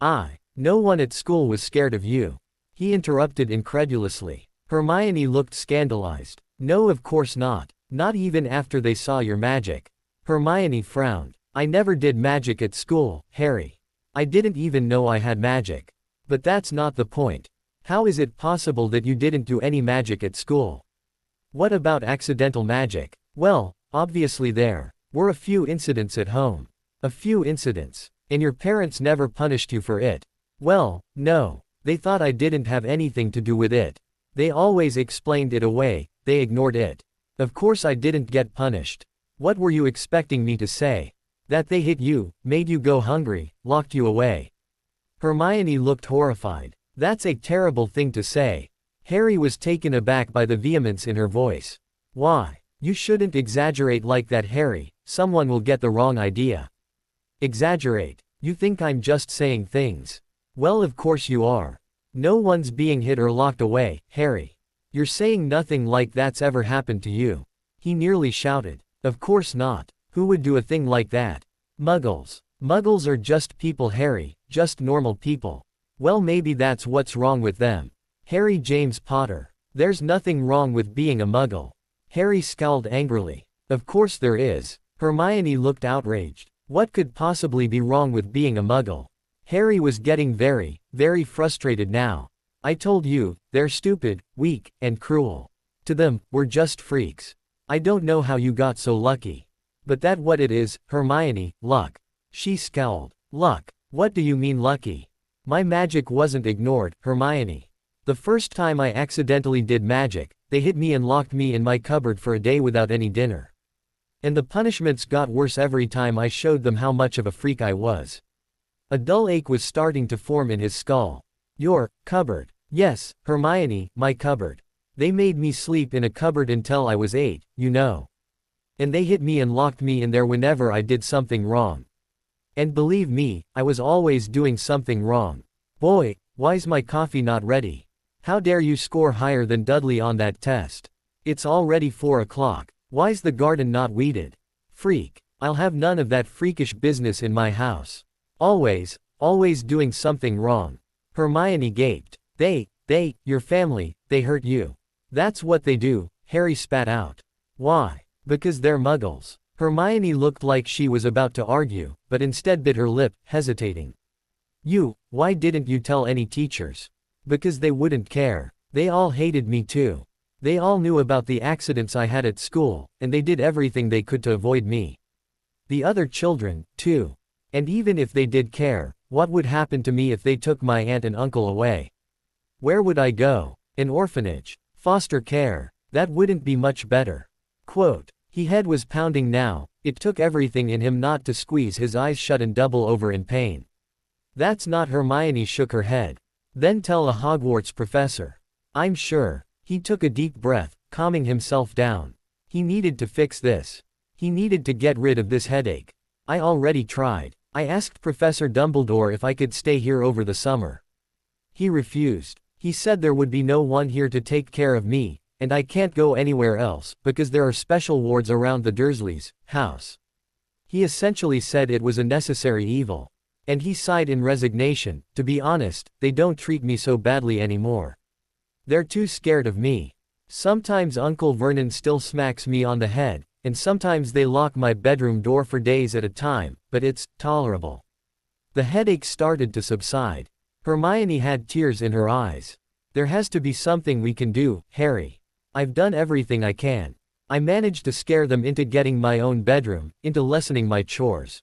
No one at school was scared of you. He interrupted incredulously. Hermione looked scandalized. No, of course not. Not even after they saw your magic. Hermione frowned. I never did magic at school, Harry. I didn't even know I had magic. But that's not the point. How is it possible that you didn't do any magic at school? What about accidental magic? Well, obviously there were a few incidents at home. A few incidents. And your parents never punished you for it. Well, no. They thought I didn't have anything to do with it. They always explained it away, they ignored it. Of course I didn't get punished. What were you expecting me to say? That they hit you, made you go hungry, locked you away? Hermione looked horrified. That's a terrible thing to say. Harry was taken aback by the vehemence in her voice. Why? You shouldn't exaggerate like that, Harry. Someone will get the wrong idea. Exaggerate? You think I'm just saying things? Well, of course you are. No one's being hit or locked away, Harry. You're saying nothing like that's ever happened to you. He nearly shouted. Of course not. Who would do a thing like that? Muggles. Muggles are just people, Harry, just normal people. Well, maybe that's what's wrong with them. Harry James Potter. There's nothing wrong with being a muggle. Harry scowled angrily. Of course there is. Hermione looked outraged. What could possibly be wrong with being a muggle? Harry was getting very, very frustrated now. I told you, they're stupid, weak, and cruel. To them, we're just freaks. I don't know how you got so lucky. But that's what it is, Hermione, luck. She scowled. Luck? What do you mean lucky? My magic wasn't ignored, Hermione. The first time I accidentally did magic, they hit me and locked me in my cupboard for a day without any dinner. And the punishments got worse every time I showed them how much of a freak I was. A dull ache was starting to form in his skull. Your cupboard. Yes, Hermione, my cupboard. They made me sleep in a cupboard until I was 8, you know. And they hit me and locked me in there whenever I did something wrong. And believe me, I was always doing something wrong. Boy, why's my coffee not ready? How dare you score higher than Dudley on that test? It's already 4 o'clock. Why's the garden not weeded? Freak. I'll have none of that freakish business in my house. Always doing something wrong. Hermione gaped. Your family, they hurt you. That's what they do, Harry spat out. Why? Because they're muggles. Hermione looked like she was about to argue, but instead bit her lip, hesitating. Why didn't you tell any teachers? Because they wouldn't care. They all hated me too. They all knew about the accidents I had at school, and they did everything they could to avoid me. The other children, too. And even if they did care, what would happen to me if they took my aunt and uncle away? Where would I go? An orphanage? Foster care? That wouldn't be much better. Quote. His head was pounding now, it took everything in him not to squeeze his eyes shut and double over in pain. That's not. Hermione shook her head. Then tell a Hogwarts professor. I'm sure. He took a deep breath, calming himself down. He needed to fix this. He needed to get rid of this headache. I already tried. I asked Professor Dumbledore if I could stay here over the summer. He refused. He said there would be no one here to take care of me, and I can't go anywhere else, because there are special wards around the Dursleys' house. He essentially said it was a necessary evil. And he sighed in resignation. To be honest, they don't treat me so badly anymore. They're too scared of me. Sometimes Uncle Vernon still smacks me on the head, and sometimes they lock my bedroom door for days at a time, but it's tolerable. The headache started to subside. Hermione had tears in her eyes. There has to be something we can do, Harry. I've done everything I can. I managed to scare them into getting my own bedroom, into lessening my chores.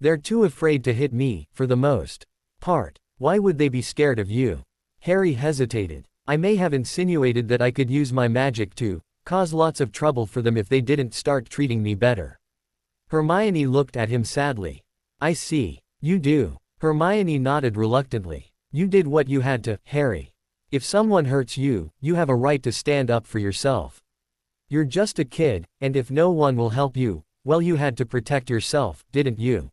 They're too afraid to hit me, for the most part. Why would they be scared of you? Harry hesitated. I may have insinuated that I could use my magic to cause lots of trouble for them if they didn't start treating me better. Hermione looked at him sadly. I see. You do. Hermione nodded reluctantly. You did what you had to, Harry. If someone hurts you, you have a right to stand up for yourself. You're just a kid, and if no one will help you, well, you had to protect yourself, didn't you?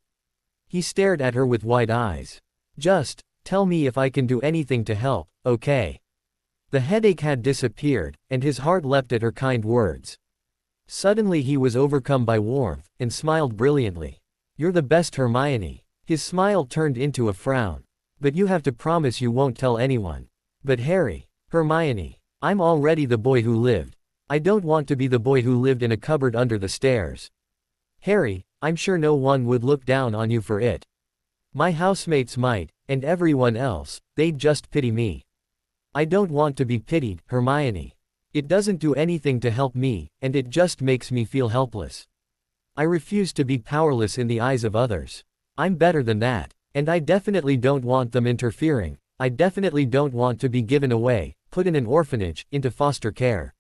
He stared at her with wide eyes. Just tell me if I can do anything to help, okay? The headache had disappeared, and his heart leapt at her kind words. Suddenly he was overcome by warmth, and smiled brilliantly. You're the best, Hermione. His smile turned into a frown. But you have to promise you won't tell anyone. But Harry, Hermione, I'm already the boy who lived. I don't want to be the boy who lived in a cupboard under the stairs. Harry, I'm sure no one would look down on you for it. My housemates might, and everyone else, they'd just pity me. I don't want to be pitied, Hermione. It doesn't do anything to help me, and it just makes me feel helpless. I refuse to be powerless in the eyes of others. I'm better than that. And I definitely don't want them interfering. I definitely don't want to be given away, put in an orphanage, into foster care.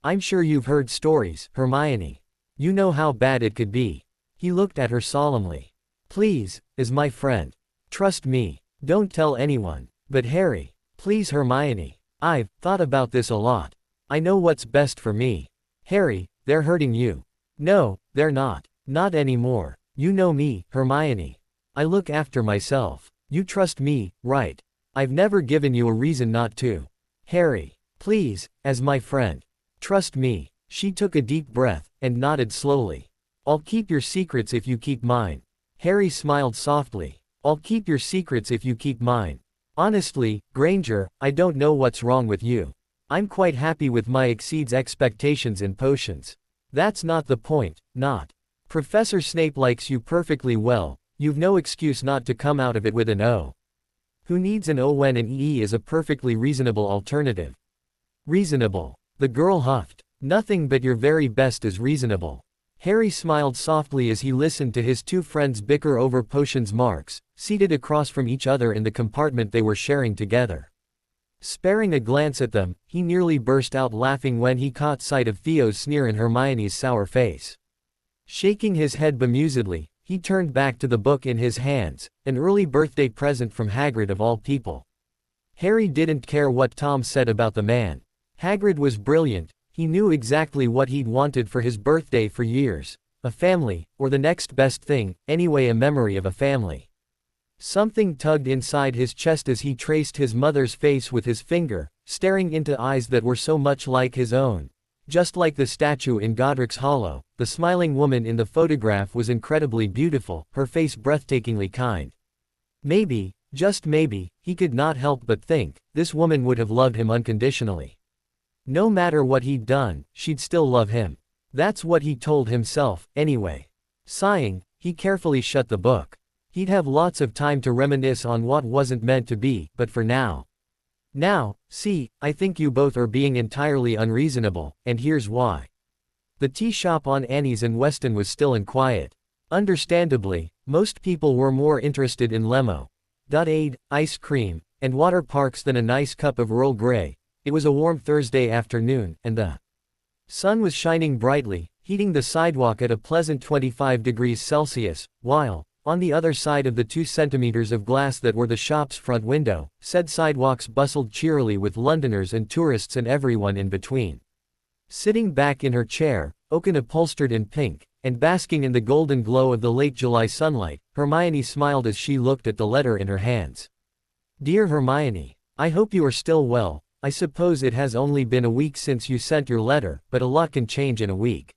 I'm sure you've heard stories, Hermione. You know how bad it could be. He looked at her solemnly. Please, as my friend. Trust me. Don't tell anyone. But Harry. Please, Hermione. I've thought about this a lot. I know what's best for me. Harry, they're hurting you. No, they're not. Not anymore. You know me, Hermione. I look after myself. You trust me, right? I've never given you a reason not to. Harry. Please, as my friend. Trust me. She took a deep breath, and nodded slowly. I'll keep your secrets if you keep mine. Harry smiled softly. I'll keep your secrets if you keep mine. Honestly, Granger, I don't know what's wrong with you. I'm quite happy with my exceeds expectations in potions. That's not the point, not. Professor Snape likes you perfectly well, you've no excuse not to come out of it with an O. Who needs an O when an E is a perfectly reasonable alternative? Reasonable. The girl huffed. Nothing but your very best is reasonable. Harry smiled softly as he listened to his two friends bicker over potions marks, seated across from each other in the compartment they were sharing together. Sparing a glance at them, he nearly burst out laughing when he caught sight of Theo's sneer in Hermione's sour face. Shaking his head bemusedly, he turned back to the book in his hands, an early birthday present from Hagrid of all people. Harry didn't care what Tom said about the man. Hagrid was brilliant, he knew exactly what he'd wanted for his birthday for years. A family, or the next best thing, anyway, a memory of a family. Something tugged inside his chest as he traced his mother's face with his finger, staring into eyes that were so much like his own. Just like the statue in Godric's Hollow, the smiling woman in the photograph was incredibly beautiful, her face breathtakingly kind. Maybe, just maybe, he could not help but think, this woman would have loved him unconditionally. No matter what he'd done, she'd still love him. That's what he told himself, anyway. Sighing, he carefully shut the book. He'd have lots of time to reminisce on what wasn't meant to be, but for now. Now, see, I think you both are being entirely unreasonable, and here's why. The tea shop on Annie's and Weston was still and quiet. Understandably, most people were more interested in lemonade, ice cream, and water parks than a nice cup of Earl Grey. It was a warm Thursday afternoon, and the sun was shining brightly, heating the sidewalk at a pleasant 25 degrees Celsius, while, on the other side of the 2 centimeters of glass that were the shop's front window, said sidewalks bustled cheerily with Londoners and tourists and everyone in between. Sitting back in her chair, oaken upholstered in pink, and basking in the golden glow of the late July sunlight, Hermione smiled as she looked at the letter in her hands. Dear Hermione, I hope you are still well. I suppose it has only been a week since you sent your letter, but a lot can change in a week.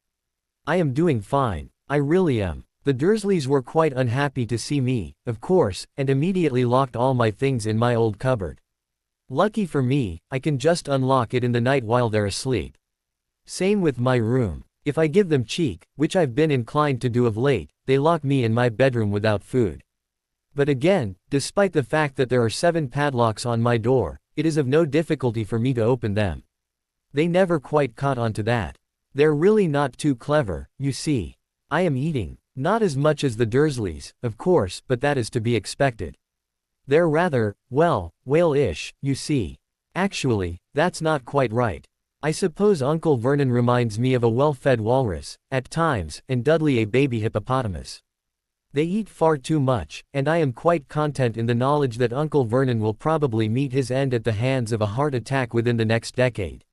I am doing fine. I really am. The Dursleys were quite unhappy to see me, of course, and immediately locked all my things in my old cupboard. Lucky for me, I can just unlock it in the night while they're asleep. Same with my room. If I give them cheek, which I've been inclined to do of late, they lock me in my bedroom without food. But again, despite the fact that there are 7 padlocks on my door, it is of no difficulty for me to open them. They never quite caught on to that. They're really not too clever, you see. I am eating. Not as much as the Dursleys, of course, but that is to be expected. They're rather, well, whale-ish, you see. Actually, that's not quite right. I suppose Uncle Vernon reminds me of a well-fed walrus, at times, and Dudley a baby hippopotamus. They eat far too much, and I am quite content in the knowledge that Uncle Vernon will probably meet his end at the hands of a heart attack within the next decade.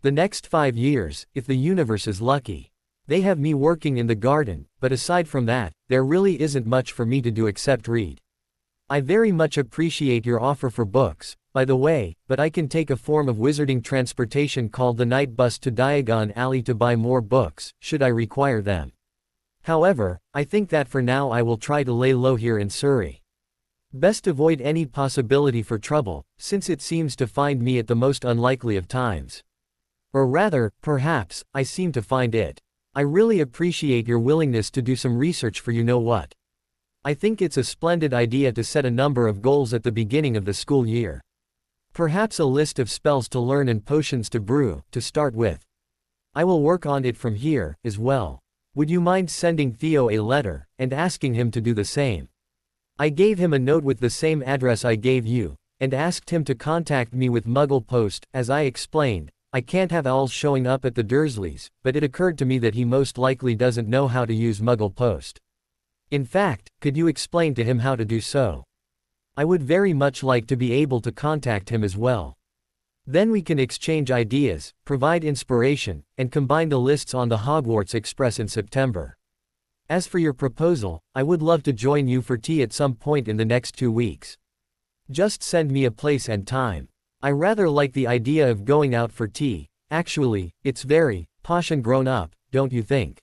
The next 5 years, if the universe is lucky. They have me working in the garden, but aside from that, there really isn't much for me to do except read. I very much appreciate your offer for books, by the way, but I can take a form of wizarding transportation called the night bus to Diagon Alley to buy more books, should I require them. However, I think that for now I will try to lay low here in Surrey. Best avoid any possibility for trouble, since it seems to find me at the most unlikely of times. Or rather, perhaps, I seem to find it. I really appreciate your willingness to do some research for you know what. I think it's a splendid idea to set a number of goals at the beginning of the school year. Perhaps a list of spells to learn and potions to brew, to start with. I will work on it from here, as well. Would you mind sending Theo a letter, and asking him to do the same? I gave him a note with the same address I gave you, and asked him to contact me with Muggle Post. As I explained, I can't have owls showing up at the Dursleys, but it occurred to me that he most likely doesn't know how to use Muggle Post. In fact, could you explain to him how to do so? I would very much like to be able to contact him as well. Then we can exchange ideas, provide inspiration, and combine the lists on the Hogwarts Express in September. As for your proposal, I would love to join you for tea at some point in the next 2 weeks. Just send me a place and time. I rather like the idea of going out for tea. Actually, it's very posh and grown up, don't you think?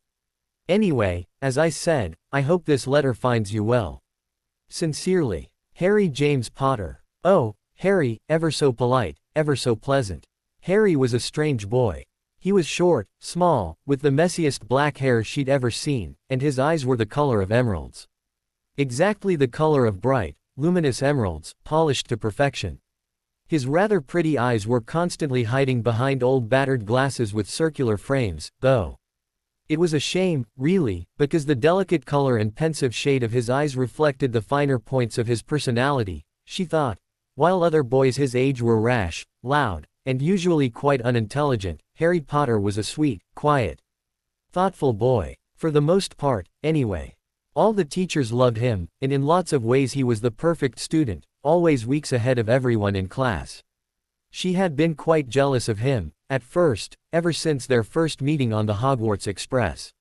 Anyway, as I said, I hope this letter finds you well. Sincerely, Harry James Potter. Oh, Harry, ever so polite, ever so pleasant. Harry was a strange boy. He was short, small, with the messiest black hair she'd ever seen, and his eyes were the color of emeralds. Exactly the color of bright, luminous emeralds, polished to perfection. His rather pretty eyes were constantly hiding behind old battered glasses with circular frames, though. It was a shame, really, because the delicate color and pensive shade of his eyes reflected the finer points of his personality, she thought. While other boys his age were rash, loud, and usually quite unintelligent, Harry Potter was a sweet, quiet, thoughtful boy. For the most part, anyway. All the teachers loved him, and in lots of ways he was the perfect student, always weeks ahead of everyone in class. She had been quite jealous of him, at first, ever since their first meeting on the Hogwarts Express.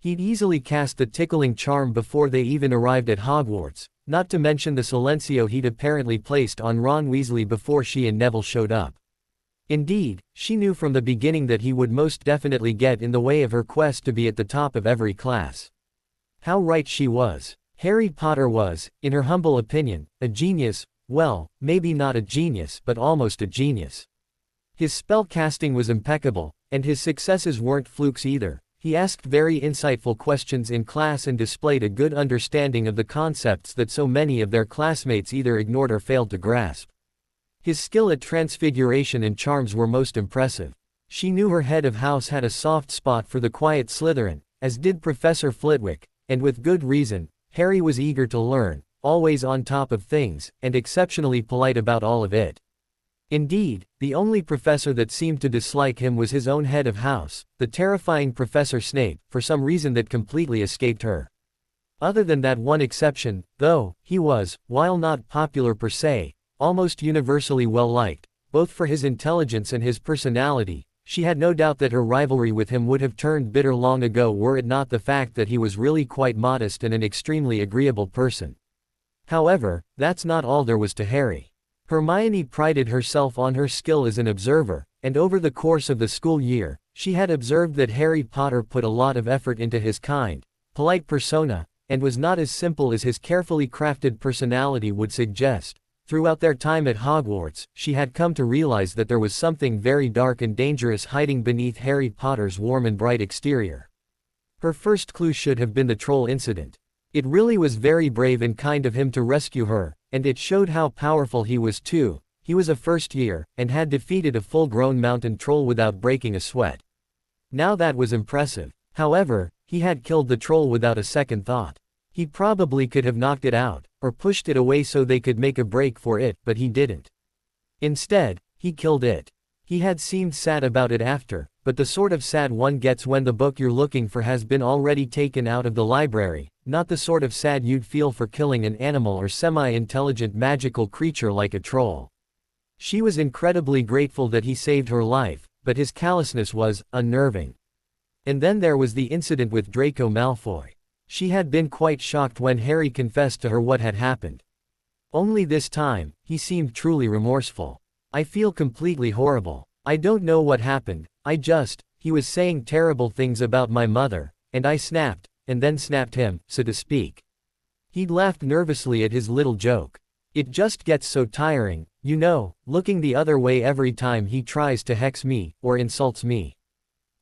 He'd easily cast the tickling charm before they even arrived at Hogwarts, not to mention the silencio he'd apparently placed on Ron Weasley before she and Neville showed up. Indeed, she knew from the beginning that he would most definitely get in the way of her quest to be at the top of every class. How right she was. Harry Potter was, in her humble opinion, a genius. Well, maybe not a genius but almost a genius. His spell casting was impeccable, and his successes weren't flukes either. He asked very insightful questions in class and displayed a good understanding of the concepts that so many of their classmates either ignored or failed to grasp. His skill at transfiguration and charms were most impressive. She knew her head of house had a soft spot for the quiet Slytherin, as did Professor Flitwick, and with good reason. Harry was eager to learn, always on top of things, and exceptionally polite about all of it. Indeed, the only professor that seemed to dislike him was his own head of house, the terrifying Professor Snape, for some reason that completely escaped her. Other than that one exception, though, he was, while not popular per se, almost universally well-liked, both for his intelligence and his personality. She had no doubt that her rivalry with him would have turned bitter long ago were it not the fact that he was really quite modest and an extremely agreeable person. However, that's not all there was to Harry. Hermione prided herself on her skill as an observer, and over the course of the school year, she had observed that Harry Potter put a lot of effort into his kind, polite persona, and was not as simple as his carefully crafted personality would suggest. Throughout their time at Hogwarts, she had come to realize that there was something very dark and dangerous hiding beneath Harry Potter's warm and bright exterior. Her first clue should have been the troll incident. It really was very brave and kind of him to rescue her, and it showed how powerful he was too. He was a first year, and had defeated a full-grown mountain troll without breaking a sweat. Now that was impressive. However, he had killed the troll without a second thought. He probably could have knocked it out, or pushed it away so they could make a break for it, but he didn't. Instead, he killed it. He had seemed sad about it after, but the sort of sad one gets when the book you're looking for has been already taken out of the library, not the sort of sad you'd feel for killing an animal or semi-intelligent magical creature like a troll. She was incredibly grateful that he saved her life, but his callousness was unnerving. And then there was the incident with Draco Malfoy. She had been quite shocked when Harry confessed to her what had happened. Only this time, he seemed truly remorseful. I feel completely horrible. I don't know what happened, he was saying terrible things about my mother, and I snapped, and then snapped him, so to speak. He'd laughed nervously at his little joke. It just gets so tiring, you know, looking the other way every time he tries to hex me, or insults me.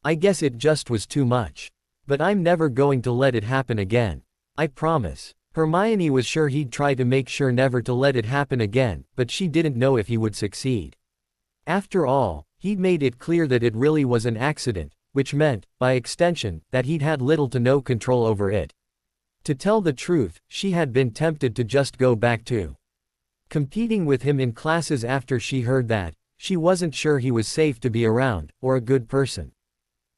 I guess it just was too much. But I'm never going to let it happen again. I promise. Hermione was sure he'd try to make sure never to let it happen again, but she didn't know if he would succeed. After all, he'd made it clear that it really was an accident, which meant, by extension, that he'd had little to no control over it. To tell the truth, she had been tempted to just go back to competing with him in classes after she heard that. She wasn't sure he was safe to be around, or a good person.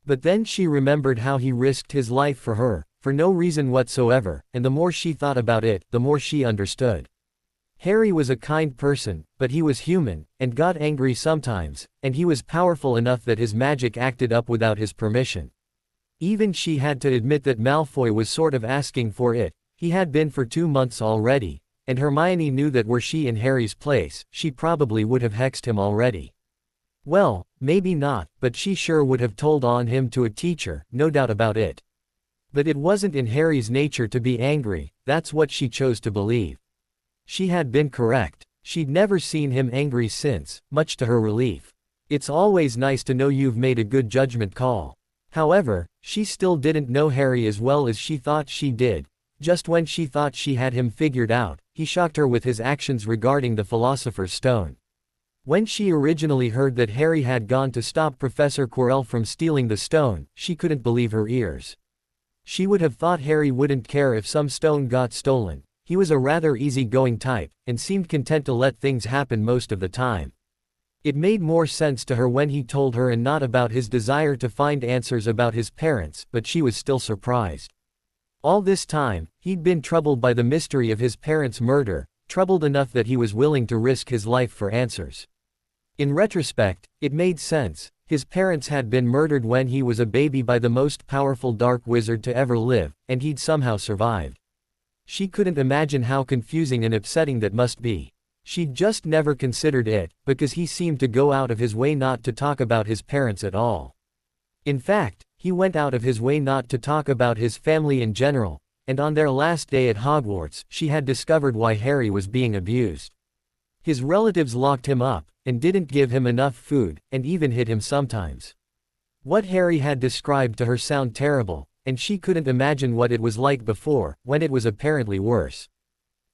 But then she remembered how he risked his life for her, for no reason whatsoever, and the more she thought about it, the more she understood. Harry was a kind person, but he was human, and got angry sometimes, and he was powerful enough that his magic acted up without his permission. Even she had to admit that Malfoy was sort of asking for it. He had been for 2 months already, and Hermione knew that were she in Harry's place, she probably would have hexed him already. Well, maybe not, but she sure would have told on him to a teacher, no doubt about it. But it wasn't in Harry's nature to be angry, that's what she chose to believe. She had been correct. She'd never seen him angry since, much to her relief. It's always nice to know you've made a good judgment call. However, she still didn't know Harry as well as she thought she did. Just when she thought she had him figured out, he shocked her with his actions regarding the Philosopher's Stone. When she originally heard that Harry had gone to stop Professor Quirrell from stealing the stone, she couldn't believe her ears. She would have thought Harry wouldn't care if some stone got stolen. He was a rather easygoing type, and seemed content to let things happen most of the time. It made more sense to her when he told her and not about his desire to find answers about his parents, but she was still surprised. All this time, he'd been troubled by the mystery of his parents' murder, troubled enough that he was willing to risk his life for answers. In retrospect, it made sense. His parents had been murdered when he was a baby by the most powerful dark wizard to ever live, and he'd somehow survived. She couldn't imagine how confusing and upsetting that must be. She'd just never considered it, because he seemed to go out of his way not to talk about his parents at all. In fact, he went out of his way not to talk about his family in general, and on their last day at Hogwarts, she had discovered why Harry was being abused. His relatives locked him up, and didn't give him enough food, and even hit him sometimes. What Harry had described to her sounded terrible, and she couldn't imagine what it was like before, when it was apparently worse.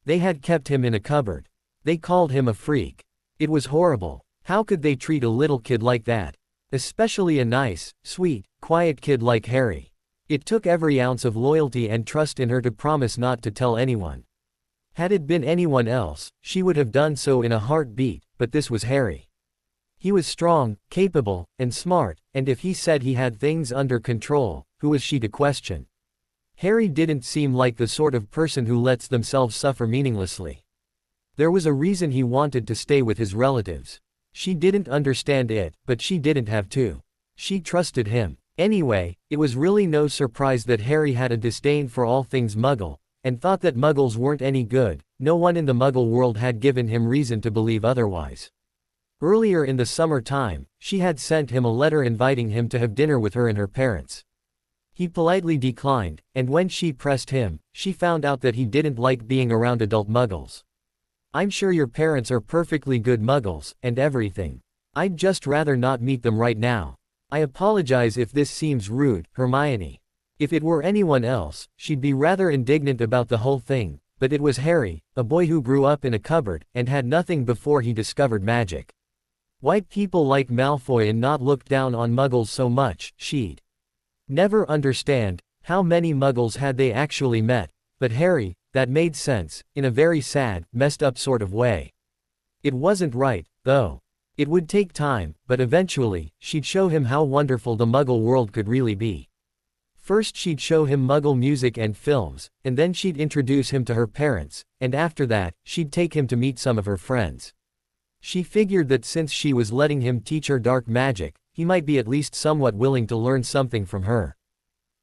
They had kept him in a cupboard. They called him a freak. It was horrible. How could they treat a little kid like that? Especially a nice, sweet, quiet kid like Harry. It took every ounce of loyalty and trust in her to promise not to tell anyone. Had it been anyone else, she would have done so in a heartbeat, but this was Harry. He was strong, capable, and smart, and if he said he had things under control, who was she to question? Harry didn't seem like the sort of person who lets themselves suffer meaninglessly. There was a reason he wanted to stay with his relatives. She didn't understand it, but she didn't have to. She trusted him. Anyway, it was really no surprise that Harry had a disdain for all things Muggle, and thought that Muggles weren't any good. No one in the Muggle world had given him reason to believe otherwise. Earlier in the summer time, she had sent him a letter inviting him to have dinner with her and her parents. He politely declined, and when she pressed him, she found out that he didn't like being around adult Muggles. "I'm sure your parents are perfectly good Muggles, and everything. I'd just rather not meet them right now. I apologize if this seems rude, Hermione." If it were anyone else, she'd be rather indignant about the whole thing, but it was Harry, a boy who grew up in a cupboard, and had nothing before he discovered magic. White people like Malfoy and not look down on Muggles so much, she'd never understand. How many Muggles had they actually met? But Harry, that made sense, in a very sad, messed up sort of way. It wasn't right, though. It would take time, but eventually, she'd show him how wonderful the Muggle world could really be. First she'd show him Muggle music and films, and then she'd introduce him to her parents, and after that, she'd take him to meet some of her friends. She figured that since she was letting him teach her dark magic, he might be at least somewhat willing to learn something from her.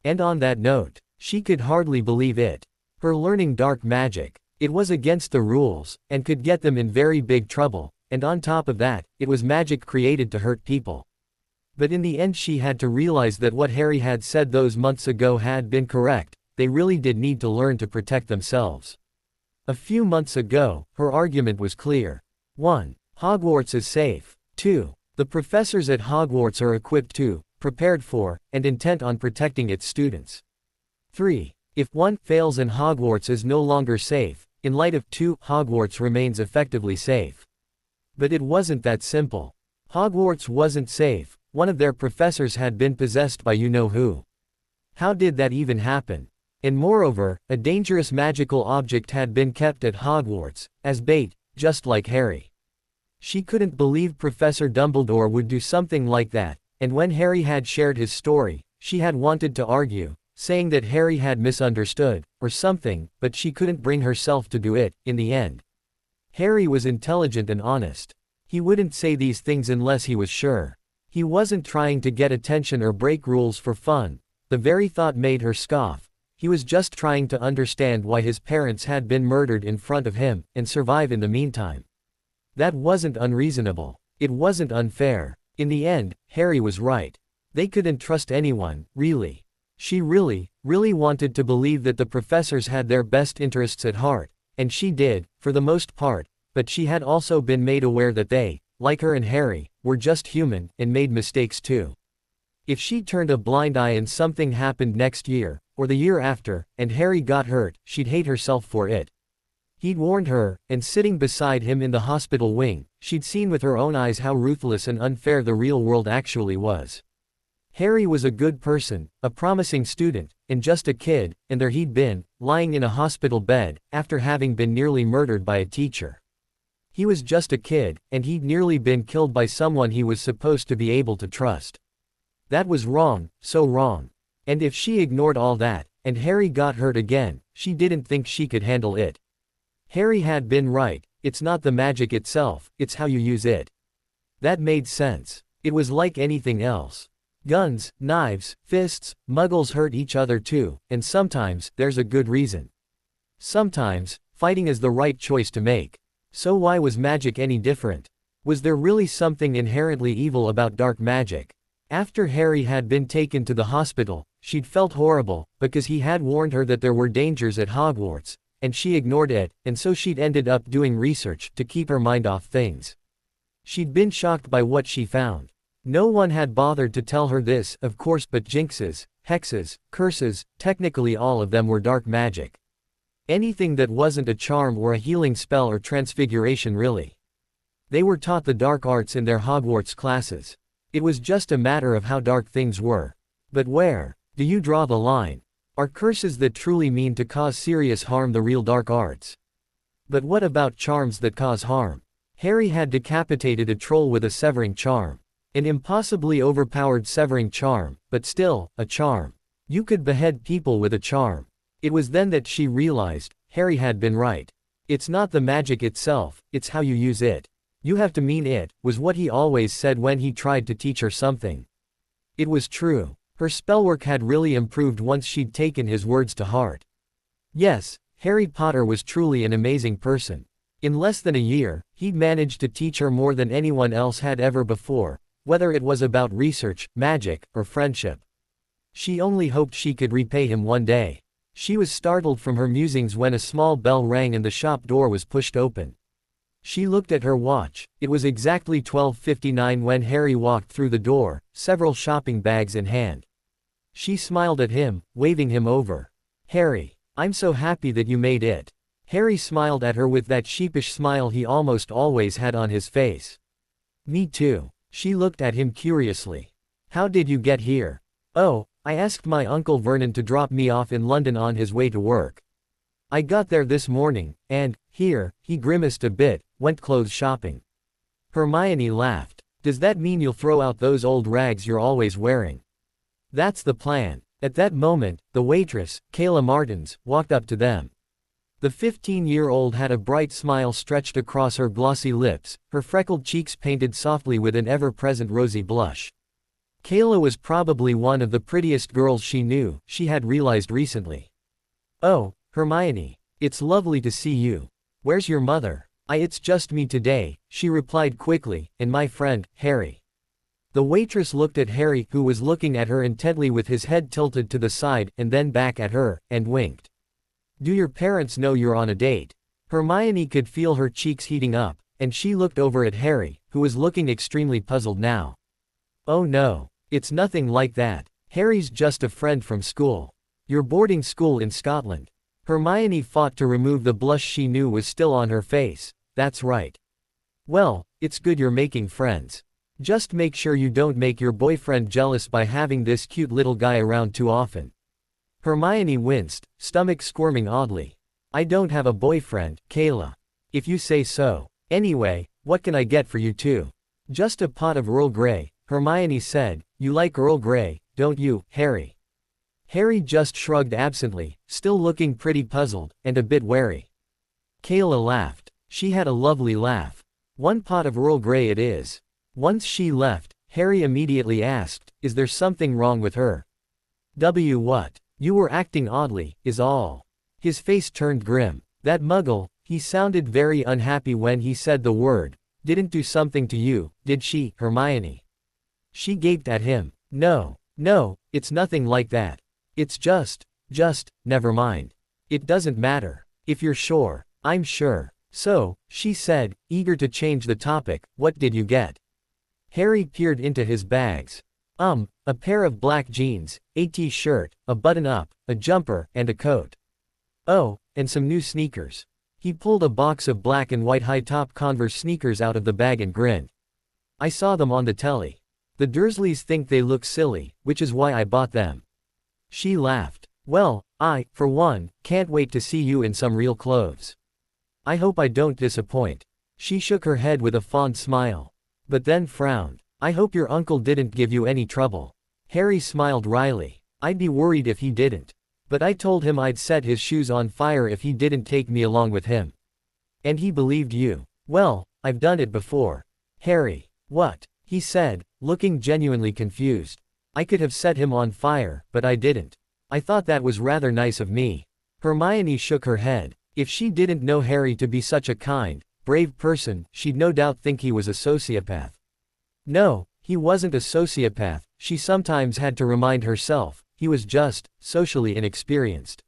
And on that note, she could hardly believe it. Her learning dark magic. It was against the rules, and could get them in very big trouble, and on top of that, it was magic created to hurt people. But in the end she had to realize that what Harry had said those months ago had been correct, they really did need to learn to protect themselves. A few months ago, her argument was clear. 1. Hogwarts is safe. 2. The professors at Hogwarts are equipped to, prepared for, and intent on protecting its students. 3. If 1 fails and Hogwarts is no longer safe, in light of 2, Hogwarts remains effectively safe. But it wasn't that simple. Hogwarts wasn't safe, one of their professors had been possessed by you-know-who. How did that even happen? And moreover, a dangerous magical object had been kept at Hogwarts, as bait, just like Harry. She couldn't believe Professor Dumbledore would do something like that, and when Harry had shared his story, she had wanted to argue, saying that Harry had misunderstood, or something, but she couldn't bring herself to do it, in the end. Harry was intelligent and honest. He wouldn't say these things unless he was sure. He wasn't trying to get attention or break rules for fun. The very thought made her scoff. He was just trying to understand why his parents had been murdered in front of him, and survive in the meantime. That wasn't unreasonable. It wasn't unfair. In the end, Harry was right. They couldn't trust anyone, really. She really wanted to believe that the professors had their best interests at heart, and she did, for the most part, but she had also been made aware that they, like her and Harry, were just human, and made mistakes too. If she turned a blind eye and something happened next year, or the year after, and Harry got hurt, she'd hate herself for it. He'd warned her, and sitting beside him in the hospital wing, she'd seen with her own eyes how ruthless and unfair the real world actually was. Harry was a good person, a promising student, and just a kid, and there he'd been, lying in a hospital bed, after having been nearly murdered by a teacher. He was just a kid, and he'd nearly been killed by someone he was supposed to be able to trust. That was wrong, so wrong. And if she ignored all that, and Harry got hurt again, she didn't think she could handle it. Harry had been right, it's not the magic itself, it's how you use it. That made sense. It was like anything else. Guns, knives, fists, muggles hurt each other too, and sometimes, there's a good reason. Sometimes, fighting is the right choice to make. So why was magic any different? Was there really something inherently evil about dark magic? After Harry had been taken to the hospital, she'd felt horrible, because he had warned her that there were dangers at Hogwarts, and she ignored it, and so she'd ended up doing research to keep her mind off things. She'd been shocked by what she found. No one had bothered to tell her this, of course, but jinxes, hexes, curses, technically all of them were dark magic. Anything that wasn't a charm or a healing spell or transfiguration really. They were taught the dark arts in their Hogwarts classes. It was just a matter of how dark things were. But where do you draw the line? Are curses that truly mean to cause serious harm the real dark arts? But what about charms that cause harm? Harry had decapitated a troll with a severing charm. An impossibly overpowered severing charm, but still, a charm. You could behead people with a charm. It was then that she realized, Harry had been right. It's not the magic itself, it's how you use it. You have to mean it, was what he always said when he tried to teach her something. It was true. Her spellwork had really improved once she'd taken his words to heart. Yes, Harry Potter was truly an amazing person. In less than a year, he'd managed to teach her more than anyone else had ever before, whether it was about research, magic, or friendship. She only hoped she could repay him one day. She was startled from her musings when a small bell rang and the shop door was pushed open. She looked at her watch. It was exactly 12:59 when Harry walked through the door, several shopping bags in hand. She smiled at him, waving him over. Harry, I'm so happy that you made it. Harry smiled at her with that sheepish smile he almost always had on his face. Me too. She looked at him curiously. How did you get here? Oh, I asked my Uncle Vernon to drop me off in London on his way to work. I got there this morning, and, here, he grimaced a bit, went clothes shopping. Hermione laughed. Does that mean you'll throw out those old rags you're always wearing? That's the plan. At that moment, the waitress, Kayla Martins, walked up to them. The 15-year-old had a bright smile stretched across her glossy lips, her freckled cheeks painted softly with an ever-present rosy blush. Kayla was probably one of the prettiest girls she knew, she had realized recently. Oh, Hermione. It's lovely to see you. Where's your mother? It's just me today, she replied quickly, and my friend, Harry. The waitress looked at Harry, who was looking at her intently with his head tilted to the side, and then back at her, and winked. Do your parents know you're on a date? Hermione could feel her cheeks heating up, and she looked over at Harry, who was looking extremely puzzled now. Oh no. It's nothing like that. Harry's just a friend from school. Your boarding school in Scotland. Hermione fought to remove the blush she knew was still on her face. That's right. Well, it's good you're making friends. Just make sure you don't make your boyfriend jealous by having this cute little guy around too often. Hermione winced, stomach squirming oddly. I don't have a boyfriend, Kayla. If you say so. Anyway, what can I get for you two? Just a pot of Earl Grey, Hermione said. You like Earl Grey, don't you, Harry? Harry just shrugged absently, still looking pretty puzzled, and a bit wary. Kayla laughed. She had a lovely laugh. One pot of Earl Grey it is. Once she left, Harry immediately asked, is there something wrong with her? What? You were acting oddly, is all. His face turned grim. That muggle, he sounded very unhappy when he said the word, didn't do something to you, did she, Hermione? She gaped at him. No, it's nothing like that. It's just, never mind. It doesn't matter. If you're sure, I'm sure. So, she said, eager to change the topic, what did you get? Harry peered into his bags. A pair of black jeans, a t-shirt, a button-up, a jumper, and a coat. Oh, and some new sneakers. He pulled a box of black and white high-top Converse sneakers out of the bag and grinned. I saw them on the telly. The Dursleys think they look silly, which is why I bought them. She laughed. Well, I, for one, can't wait to see you in some real clothes. I hope I don't disappoint. She shook her head with a fond smile. But then frowned. I hope your uncle didn't give you any trouble. Harry smiled wryly. I'd be worried if he didn't. But I told him I'd set his shoes on fire if he didn't take me along with him. And he believed you. Well, I've done it before. Harry. What? He said, looking genuinely confused. I could have set him on fire, but I didn't. I thought that was rather nice of me. Hermione shook her head. If she didn't know Harry to be such a kind, brave person, she'd no doubt think he was a sociopath. No, he wasn't a sociopath, she sometimes had to remind herself, he was just, socially inexperienced.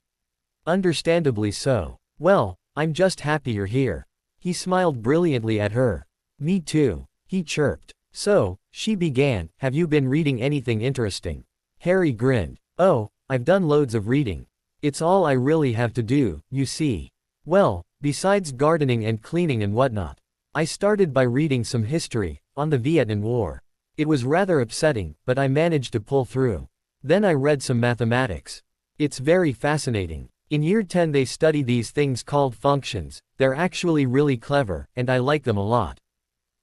Understandably so. Well, I'm just happy you're here. He smiled brilliantly at her. Me too, he chirped. So, she began, have you been reading anything interesting? Harry grinned. Oh, I've done loads of reading. It's all I really have to do, you see. Well, besides gardening and cleaning and whatnot. I started by reading some history, on the Vietnam War. It was rather upsetting, but I managed to pull through. Then I read some mathematics. It's very fascinating. In year 10 they study these things called functions, they're actually really clever, and I like them a lot.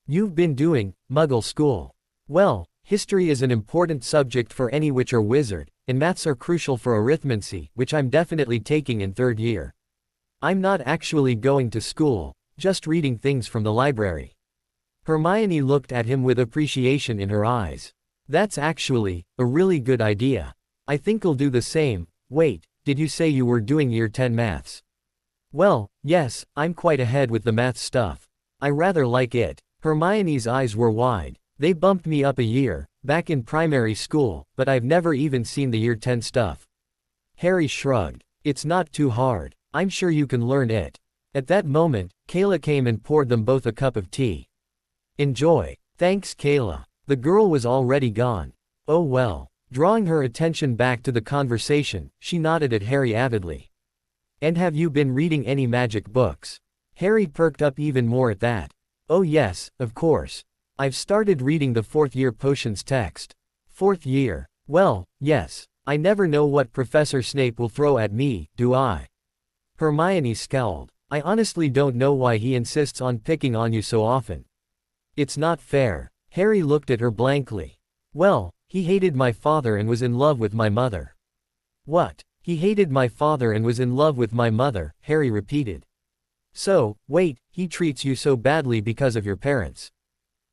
You've been doing, Muggle school. Well, history is an important subject for any witch or wizard, and maths are crucial for arithmancy, which I'm definitely taking in 3rd year. I'm not actually going to school, just reading things from the library. Hermione looked at him with appreciation in her eyes. That's actually a really good idea. I think I'll do the same. Wait, did you say you were doing year 10 maths? Well, yes, I'm quite ahead with the math stuff. I rather like it. Hermione's eyes were wide. They bumped me up a year, back in primary school, but I've never even seen the year 10 stuff. Harry shrugged. It's not too hard. I'm sure you can learn it. At that moment, Kayla came and poured them both a cup of tea. Enjoy. Thanks, Kayla. The girl was already gone. Oh well. Drawing her attention back to the conversation, she nodded at Harry avidly. And have you been reading any magic books? Harry perked up even more at that. Oh yes, of course. I've started reading the 4th year potions text. 4th year. Well, yes. I never know what Professor Snape will throw at me, do I? Hermione scowled. I honestly don't know why he insists on picking on you so often. It's not fair. Harry looked at her blankly. Well, he hated my father and was in love with my mother. What? He hated my father and was in love with my mother, Harry repeated. So, wait, he treats you so badly because of your parents.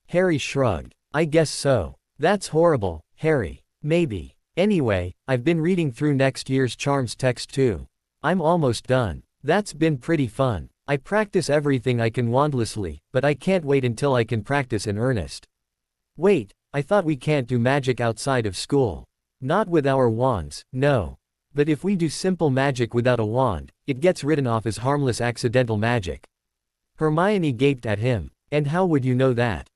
Harry shrugged. I guess so. That's horrible, Harry. Maybe. Anyway, I've been reading through next year's Charms text too. I'm almost done. That's been pretty fun. I practice everything I can wandlessly, but I can't wait until I can practice in earnest. Wait, I thought we can't do magic outside of school. Not with our wands, no. But if we do simple magic without a wand, it gets written off as harmless accidental magic. Hermione gaped at him. And how would you know that?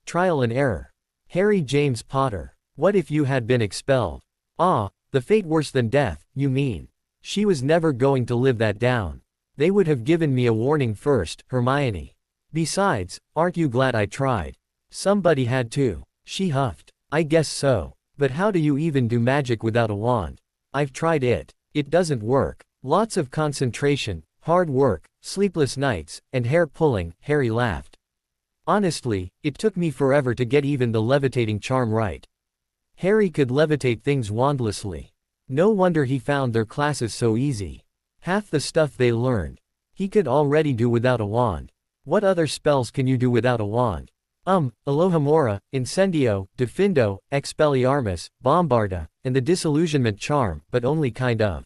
Trial and error. Harry James Potter. What if you had been expelled? Ah, the fate worse than death, you mean. She was never going to live that down. They would have given me a warning first, Hermione. Besides, aren't you glad I tried? Somebody had to. She huffed. I guess so. But how do you even do magic without a wand? I've tried it. It doesn't work. Lots of concentration, hard work, sleepless nights, and hair pulling, Harry laughed. Honestly, it took me forever to get even the levitating charm right. Harry could levitate things wandlessly. No wonder he found their classes so easy. Half the stuff they learned, he could already do without a wand. What other spells can you do without a wand? Alohomora, Incendio, Diffindo, Expelliarmus, Bombarda, and the Disillusionment Charm, but only kind of.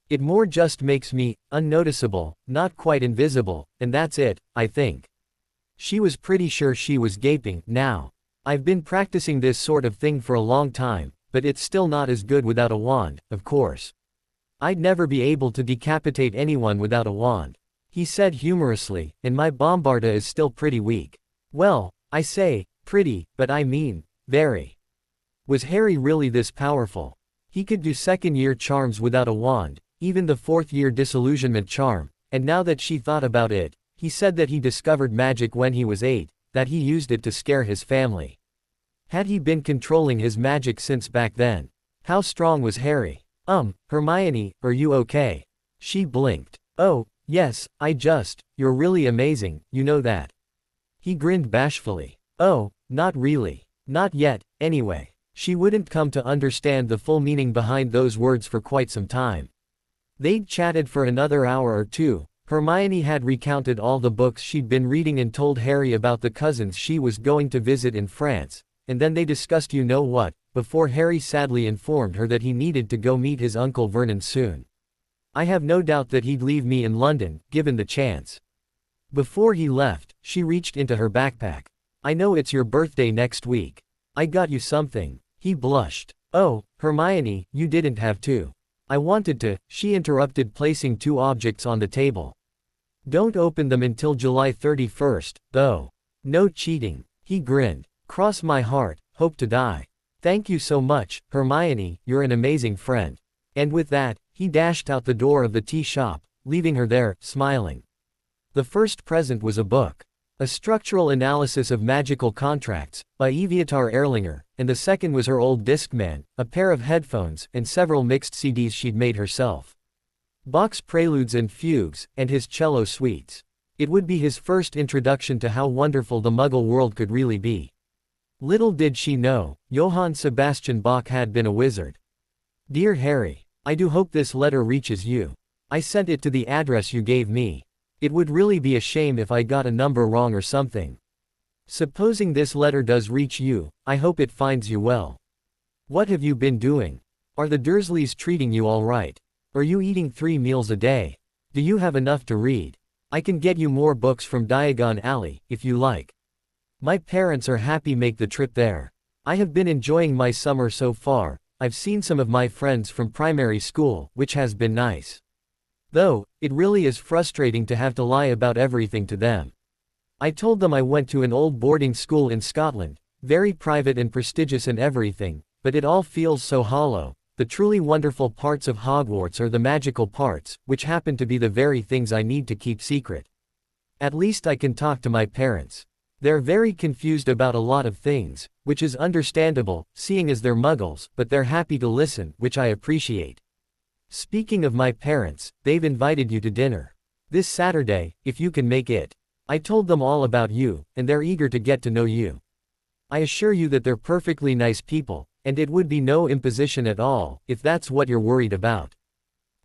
It more just makes me unnoticeable, not quite invisible, and that's it, I think. She was pretty sure she was gaping. Now, I've been practicing this sort of thing for a long time, but it's still not as good without a wand, of course. I'd never be able to decapitate anyone without a wand, he said humorously, and my Bombarda is still pretty weak. Well, I say, pretty, but I mean, very. Was Harry really this powerful? He could do second-year charms without a wand, even the fourth-year disillusionment charm, and now that she thought about it, he said that he discovered magic when he was 8, that he used it to scare his family. Had he been controlling his magic since back then? How strong was Harry? Hermione, are you okay? She blinked. Oh, yes, you're really amazing, you know that. He grinned bashfully. Oh, not really. Not yet, anyway. She wouldn't come to understand the full meaning behind those words for quite some time. They'd chatted for another hour or two. Hermione had recounted all the books she'd been reading and told Harry about the cousins she was going to visit in France, and then they discussed you-know-what, before Harry sadly informed her that he needed to go meet his Uncle Vernon soon. I have no doubt that he'd leave me in London, given the chance. Before he left, she reached into her backpack. I know it's your birthday next week. I got you something. He blushed. Oh, Hermione, you didn't have to. I wanted to, she interrupted, placing 2 objects on the table. Don't open them until July 31st, though. No cheating. He grinned. Cross my heart, hope to die. Thank you so much, Hermione, you're an amazing friend. And with that, he dashed out the door of the tea shop, leaving her there, smiling. The first present was a book. A Structural Analysis of Magical Contracts, by Eviatar Erlinger, and the second was her old Discman, a pair of headphones, and several mixed CDs she'd made herself. Bach's Preludes and Fugues, and his cello suites. It would be his first introduction to how wonderful the Muggle world could really be. Little did she know, Johann Sebastian Bach had been a wizard. Dear Harry, I do hope this letter reaches you. I sent it to the address you gave me. It would really be a shame if I got a number wrong or something. Supposing this letter does reach you, I hope it finds you well. What have you been doing? Are the Dursleys treating you all right? Are you eating 3 meals a day? Do you have enough to read? I can get you more books from Diagon Alley, if you like. My parents are happy make the trip there. I have been enjoying my summer so far. I've seen some of my friends from primary school, which has been nice. Though, it really is frustrating to have to lie about everything to them. I told them I went to an old boarding school in Scotland, very private and prestigious and everything, but it all feels so hollow. The truly wonderful parts of Hogwarts are the magical parts, which happen to be the very things I need to keep secret. At least I can talk to my parents. They're very confused about a lot of things, which is understandable, seeing as they're Muggles, but they're happy to listen, which I appreciate. Speaking of my parents, they've invited you to dinner. This Saturday, if you can make it. I told them all about you, and they're eager to get to know you. I assure you that they're perfectly nice people, and it would be no imposition at all, if that's what you're worried about.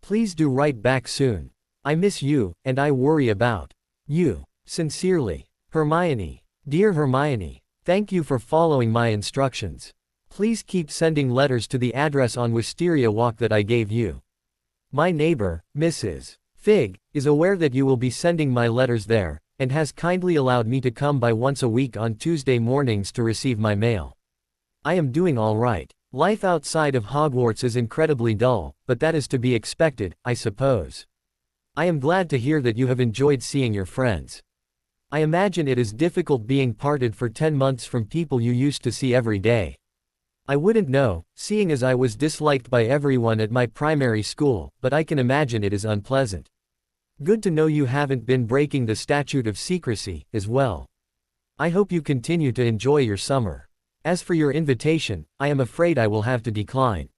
Please do write back soon. I miss you, and I worry about you. Sincerely, Hermione. Dear Hermione, thank you for following my instructions. Please keep sending letters to the address on Wisteria Walk that I gave you. My neighbor, Mrs. Fig, is aware that you will be sending my letters there, and has kindly allowed me to come by once a week on Tuesday mornings to receive my mail. I am doing all right. Life outside of Hogwarts is incredibly dull, but that is to be expected, I suppose. I am glad to hear that you have enjoyed seeing your friends. I imagine it is difficult being parted for 10 months from people you used to see every day. I wouldn't know, seeing as I was disliked by everyone at my primary school, but I can imagine it is unpleasant. Good to know you haven't been breaking the statute of secrecy, as well. I hope you continue to enjoy your summer. As for your invitation, I am afraid I will have to decline.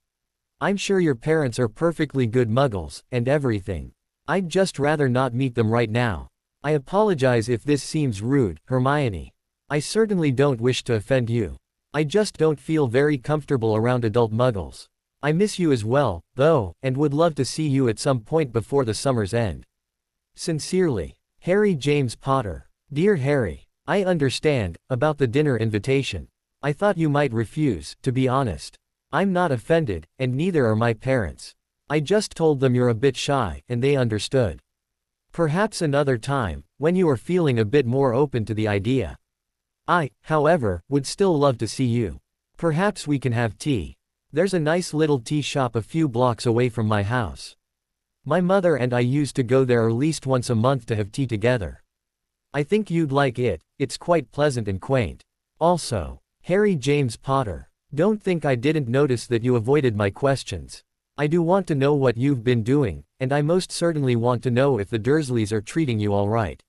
I'm sure your parents are perfectly good muggles, and everything. I'd just rather not meet them right now. I apologize if this seems rude, Hermione. I certainly don't wish to offend you. I just don't feel very comfortable around adult muggles. I miss you as well, though, and would love to see you at some point before the summer's end. Sincerely, Harry James Potter. Dear Harry, I understand about the dinner invitation. I thought you might refuse, to be honest. I'm not offended, and neither are my parents. I just told them you're a bit shy, and they understood. Perhaps another time, when you are feeling a bit more open to the idea. I, however, would still love to see you. Perhaps we can have tea. There's a nice little tea shop a few blocks away from my house. My mother and I used to go there at least once a month to have tea together. I think you'd like it, it's quite pleasant and quaint. Also, Harry James Potter, don't think I didn't notice that you avoided my questions. I do want to know what you've been doing, and I most certainly want to know if the Dursleys are treating you all right.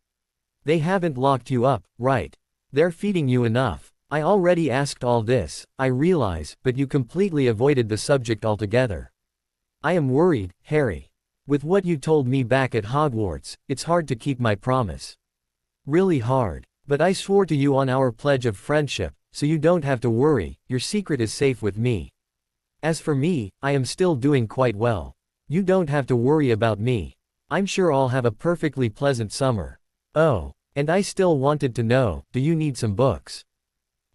They haven't locked you up, right? They're feeding you enough. I already asked all this, I realize, but you completely avoided the subject altogether. I am worried, Harry. With what you told me back at Hogwarts, it's hard to keep my promise. Really hard. But I swore to you on our pledge of friendship, so you don't have to worry, your secret is safe with me. As for me, I am still doing quite well. You don't have to worry about me. I'm sure I'll have a perfectly pleasant summer. Oh, and I still wanted to know, do you need some books?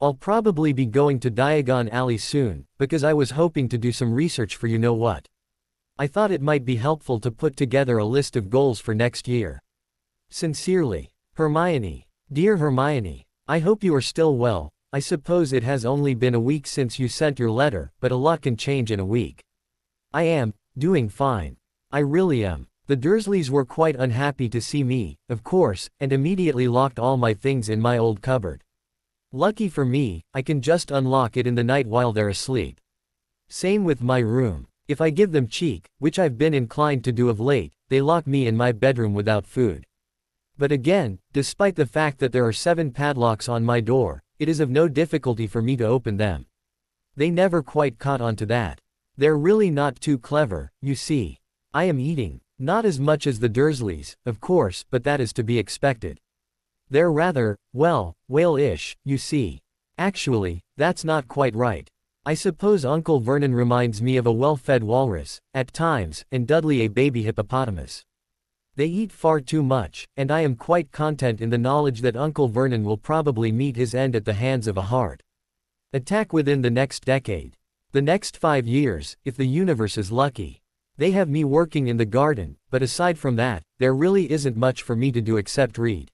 I'll probably be going to Diagon Alley soon, because I was hoping to do some research for you know what. I thought it might be helpful to put together a list of goals for next year. Sincerely, Hermione. Dear Hermione, I hope you are still well. I suppose it has only been a week since you sent your letter, but a lot can change in a week. I am doing fine. I really am. The Dursleys were quite unhappy to see me, of course, and immediately locked all my things in my old cupboard. Lucky for me, I can just unlock it in the night while they're asleep. Same with my room. If I give them cheek, which I've been inclined to do of late, they lock me in my bedroom without food. But again, despite the fact that there are 7 padlocks on my door, it is of no difficulty for me to open them. They never quite caught on to that. They're really not too clever, you see. I am eating. Not as much as the Dursleys, of course, but that is to be expected. They're rather, well, whale-ish, you see. Actually, that's not quite right. I suppose Uncle Vernon reminds me of a well-fed walrus, at times, and Dudley a baby hippopotamus. They eat far too much, and I am quite content in the knowledge that Uncle Vernon will probably meet his end at the hands of a heart attack within the next decade. The next 5 years, if the universe is lucky. They have me working in the garden, but aside from that, there really isn't much for me to do except read.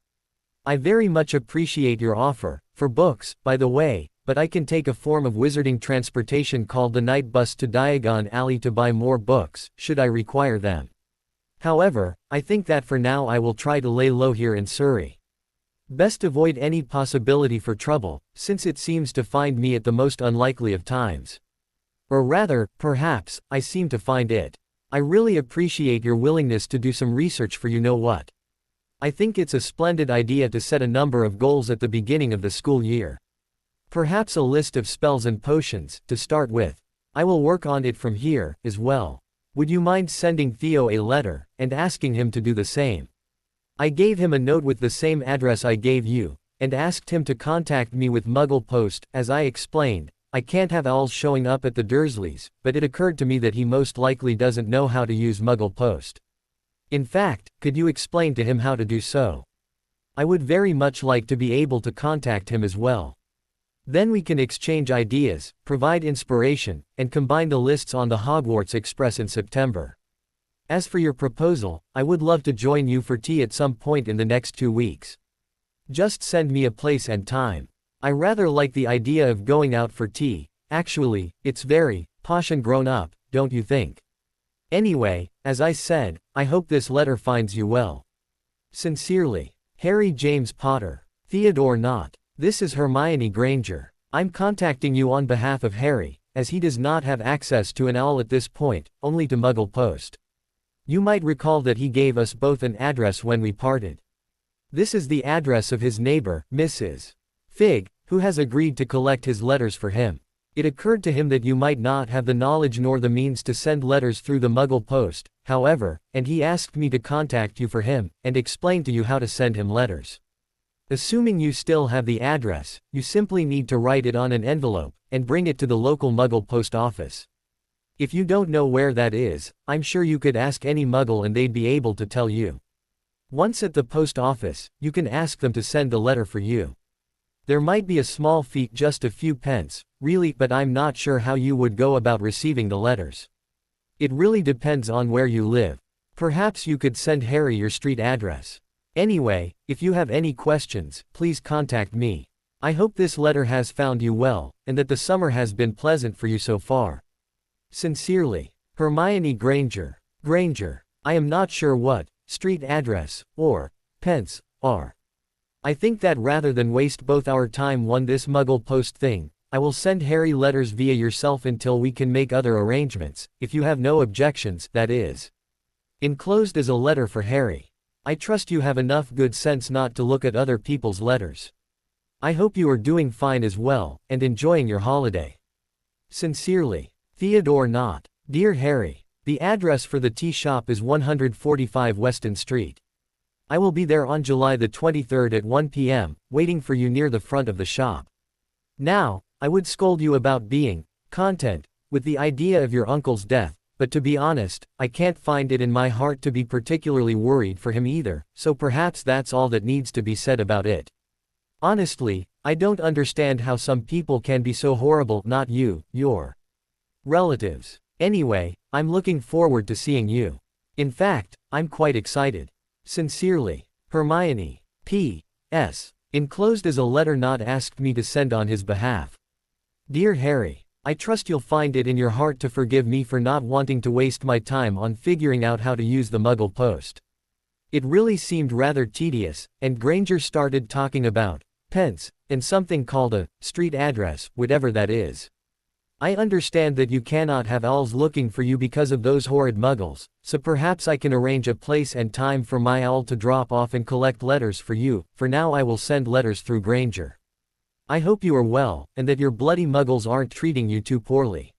I very much appreciate your offer, for books, by the way, but I can take a form of wizarding transportation called the Night Bus to Diagon Alley to buy more books, should I require them. However, I think that for now I will try to lay low here in Surrey. Best avoid any possibility for trouble, since it seems to find me at the most unlikely of times. Or rather, perhaps, I seem to find it. I really appreciate your willingness to do some research for you know what. I think it's a splendid idea to set a number of goals at the beginning of the school year. Perhaps a list of spells and potions, to start with. I will work on it from here, as well. Would you mind sending Theo a letter, and asking him to do the same? I gave him a note with the same address I gave you, and asked him to contact me with Muggle Post. As I explained, I can't have owls showing up at the Dursleys, but it occurred to me that he most likely doesn't know how to use Muggle Post. In fact, could you explain to him how to do so? I would very much like to be able to contact him as well. Then we can exchange ideas, provide inspiration, and combine the lists on the Hogwarts Express in September. As for your proposal, I would love to join you for tea at some point in the next 2 weeks. Just send me a place and time. I rather like the idea of going out for tea. Actually, it's very posh and grown up, don't you think? Anyway, as I said, I hope this letter finds you well. Sincerely, Harry James Potter. Theodore Nott. This is Hermione Granger. I'm contacting you on behalf of Harry, as he does not have access to an owl at this point, only to Muggle Post. You might recall that he gave us both an address when we parted. This is the address of his neighbor, Mrs. Fig, who has agreed to collect his letters for him. It occurred to him that you might not have the knowledge nor the means to send letters through the Muggle Post, however, and he asked me to contact you for him, and explain to you how to send him letters. Assuming you still have the address, you simply need to write it on an envelope, and bring it to the local Muggle post office. If you don't know where that is, I'm sure you could ask any Muggle and they'd be able to tell you. Once at the post office, you can ask them to send the letter for you. There might be a small fee, just a few pence, really, but I'm not sure how you would go about receiving the letters. It really depends on where you live. Perhaps you could send Harry your street address. Anyway, if you have any questions, please contact me. I hope this letter has found you well, and that the summer has been pleasant for you so far. Sincerely, Hermione Granger. Granger. I am not sure what street address or pence are. I think that rather than waste both our time on this Muggle Post thing, I will send Harry letters via yourself until we can make other arrangements, if you have no objections, that is. Enclosed is a letter for Harry. I trust you have enough good sense not to look at other people's letters. I hope you are doing fine as well, and enjoying your holiday. Sincerely, Theodore Nott. Dear Harry, the address for the tea shop is 145 Weston Street. I will be there on July the 23rd at 1 p.m., waiting for you near the front of the shop. Now, I would scold you about being content with the idea of your uncle's death, but to be honest, I can't find it in my heart to be particularly worried for him either, so perhaps that's all that needs to be said about it. Honestly, I don't understand how some people can be so horrible, not you, your relatives. Anyway, I'm looking forward to seeing you. In fact, I'm quite excited. Sincerely, Hermione. P.S. Enclosed is a letter Nott asked me to send on his behalf. Dear Harry, I trust you'll find it in your heart to forgive me for not wanting to waste my time on figuring out how to use the Muggle Post. It really seemed rather tedious, and Granger started talking about pence, and something called a street address, whatever that is. I understand that you cannot have owls looking for you because of those horrid Muggles, so perhaps I can arrange a place and time for my owl to drop off and collect letters for you. For now I will send letters through Granger. I hope you are well, and that your bloody Muggles aren't treating you too poorly.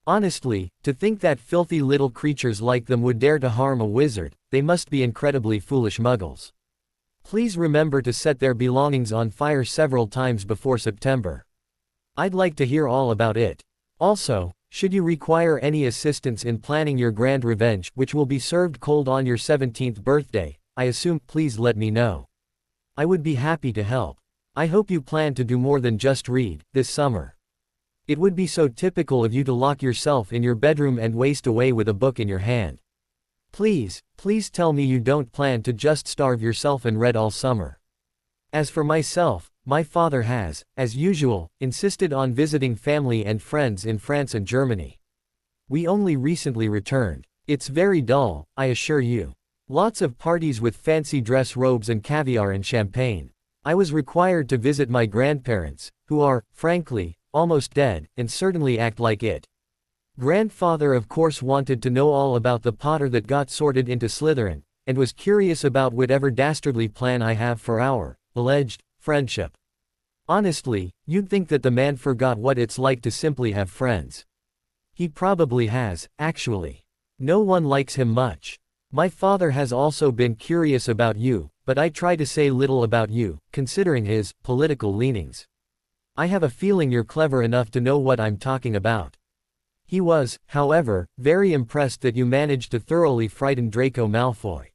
Honestly, to think that filthy little creatures like them would dare to harm a wizard, they must be incredibly foolish Muggles. Please remember to set their belongings on fire several times before September. I'd like to hear all about it. Also, should you require any assistance in planning your grand revenge, which will be served cold on your 17th birthday, I assume, please let me know. I would be happy to help. I hope you plan to do more than just read, this summer. It would be so typical of you to lock yourself in your bedroom and waste away with a book in your hand. Please tell me you don't plan to just starve yourself and read all summer. As for myself, my father has, as usual, insisted on visiting family and friends in France and Germany. We only recently returned. It's very dull, I assure you. Lots of parties with fancy dress robes and caviar and champagne. I was required to visit my grandparents, who are, frankly, almost dead, and certainly act like it. Grandfather of course wanted to know all about the Potter that got sorted into Slytherin, and was curious about whatever dastardly plan I have for our alleged friendship. Honestly, you'd think that the man forgot what it's like to simply have friends. He probably has, actually. No one likes him much. My father has also been curious about you, but I try to say little about you, considering his political leanings. I have a feeling you're clever enough to know what I'm talking about. He was, however, very impressed that you managed to thoroughly frighten Draco Malfoy.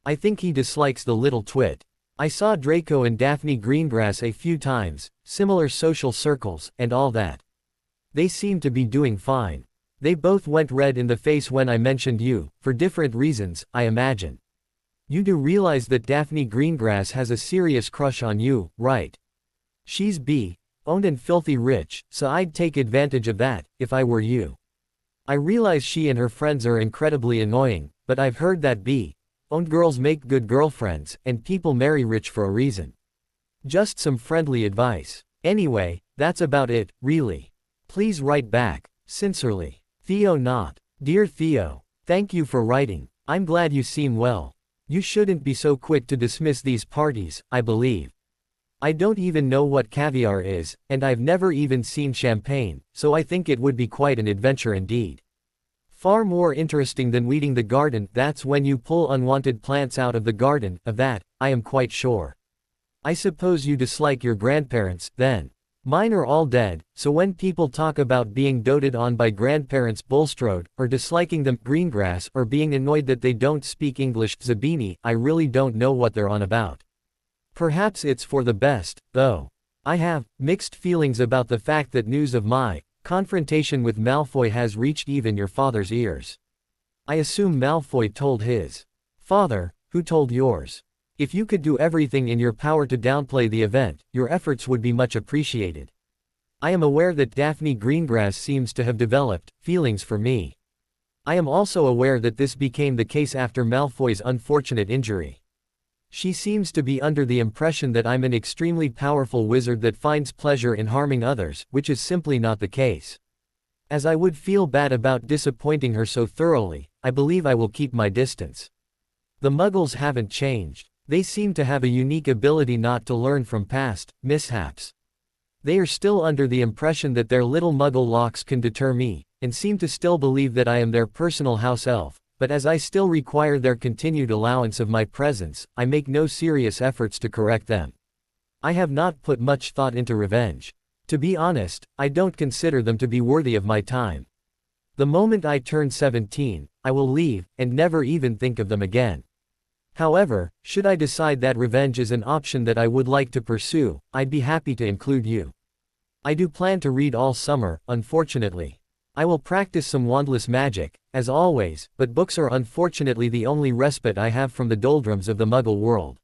I think he dislikes the little twit. I saw Draco and Daphne Greengrass a few times, similar social circles, and all that. They seem to be doing fine. They both went red in the face when I mentioned you, for different reasons, I imagine. You do realize that Daphne Greengrass has a serious crush on you, right? She's owned and filthy rich, so I'd take advantage of that, if I were you. I realize she and her friends are incredibly annoying, but I've heard that owned girls make good girlfriends, and people marry rich for a reason. Just some friendly advice. Anyway, that's about it, really. Please write back. Sincerely. Theo Knott. Dear Theo, thank you for writing. I'm glad you seem well. You shouldn't be so quick to dismiss these parties, I believe. I don't even know what caviar is, and I've never even seen champagne, so I think it would be quite an adventure indeed. Far more interesting than weeding the garden. That's when you pull unwanted plants out of the garden, of that, I am quite sure. I suppose you dislike your grandparents, then. Mine are all dead, so when people talk about being doted on by grandparents Bulstrode, or disliking them Greengrass, or being annoyed that they don't speak English Zabini, I really don't know what they're on about. Perhaps it's for the best, though. I have mixed feelings about the fact that news of my confrontation with Malfoy has reached even your father's ears. I assume Malfoy told his father, who told yours. If you could do everything in your power to downplay the event, your efforts would be much appreciated. I am aware that Daphne Greengrass seems to have developed feelings for me. I am also aware that this became the case after Malfoy's unfortunate injury. She seems to be under the impression that I'm an extremely powerful wizard that finds pleasure in harming others, which is simply not the case. As I would feel bad about disappointing her so thoroughly, I believe I will keep my distance. The Muggles haven't changed. They seem to have a unique ability not to learn from past mishaps. They are still under the impression that their little Muggle locks can deter me, and seem to still believe that I am their personal house elf, but as I still require their continued allowance of my presence, I make no serious efforts to correct them. I have not put much thought into revenge. To be honest, I don't consider them to be worthy of my time. The moment I turn 17, I will leave, and never even think of them again. However, should I decide that revenge is an option that I would like to pursue, I'd be happy to include you. I do plan to read all summer, unfortunately. I will practice some wandless magic, as always, but books are unfortunately the only respite I have from the doldrums of the Muggle world.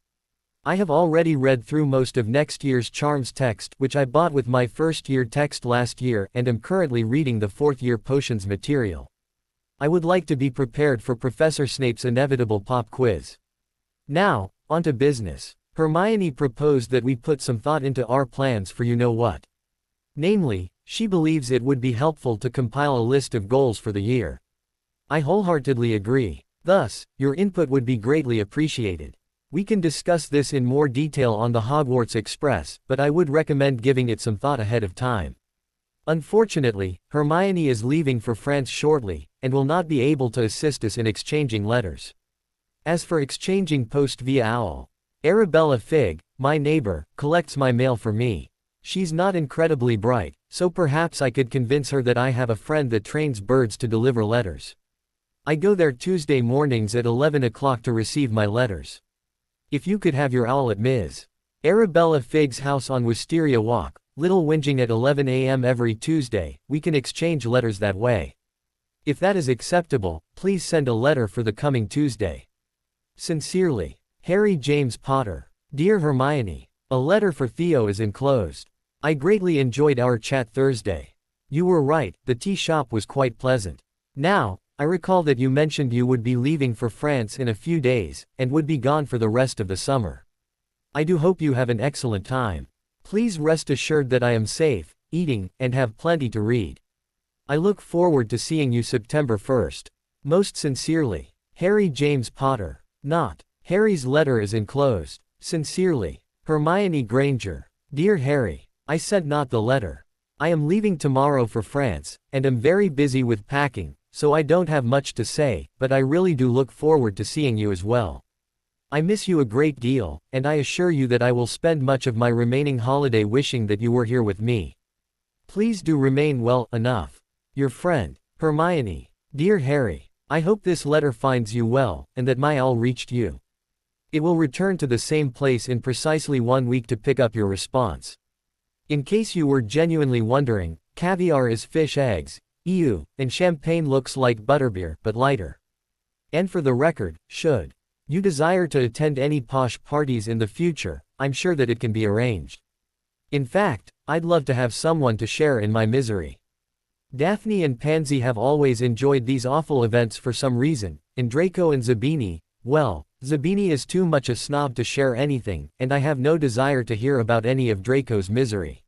I have already read through most of next year's Charms text, which I bought with my first-year text last year, and am currently reading the fourth-year Potions material. I would like to be prepared for Professor Snape's inevitable pop quiz. Now, on to business. Hermione proposed that we put some thought into our plans for you-know-what. Namely, she believes it would be helpful to compile a list of goals for the year. I wholeheartedly agree. Thus, your input would be greatly appreciated. We can discuss this in more detail on the Hogwarts Express, but I would recommend giving it some thought ahead of time. Unfortunately, Hermione is leaving for France shortly, and will not be able to assist us in exchanging letters. As for exchanging post via owl, Arabella Fig, my neighbor, collects my mail for me. She's not incredibly bright, so perhaps I could convince her that I have a friend that trains birds to deliver letters. I go there Tuesday mornings at 11 o'clock to receive my letters. If you could have your owl at Ms. Arabella Fig's house on Wisteria Walk, Little Whinging at 11 a.m. every Tuesday, we can exchange letters that way. If that is acceptable, please send a letter for the coming Tuesday. Sincerely, Harry James Potter. Dear Hermione, a letter for Theo is enclosed. I greatly enjoyed our chat Thursday. You were right, the tea shop was quite pleasant. Now, I recall that you mentioned you would be leaving for France in a few days, and would be gone for the rest of the summer. I do hope you have an excellent time. Please rest assured that I am safe, eating, and have plenty to read. I look forward to seeing you September 1st. Most sincerely, Harry James Potter. Not. Harry's letter is enclosed. Sincerely, Hermione Granger. Dear Harry, I sent not the letter. I am leaving tomorrow for France, and am very busy with packing, so I don't have much to say, but I really do look forward to seeing you as well. I miss you a great deal, and I assure you that I will spend much of my remaining holiday wishing that you were here with me. Please do remain well enough. Your friend, Hermione. Dear Harry, I hope this letter finds you well, and that my all reached you. It will return to the same place in precisely 1 week to pick up your response. In case you were genuinely wondering, caviar is fish eggs, and champagne looks like butterbeer but lighter. And for the record, should you desire to attend any posh parties in the future, I'm sure that it can be arranged. In fact, I'd love to have someone to share in my misery. Daphne and Pansy have always enjoyed these awful events for some reason, and Draco and Zabini, well, Zabini is too much a snob to share anything, and I have no desire to hear about any of Draco's misery.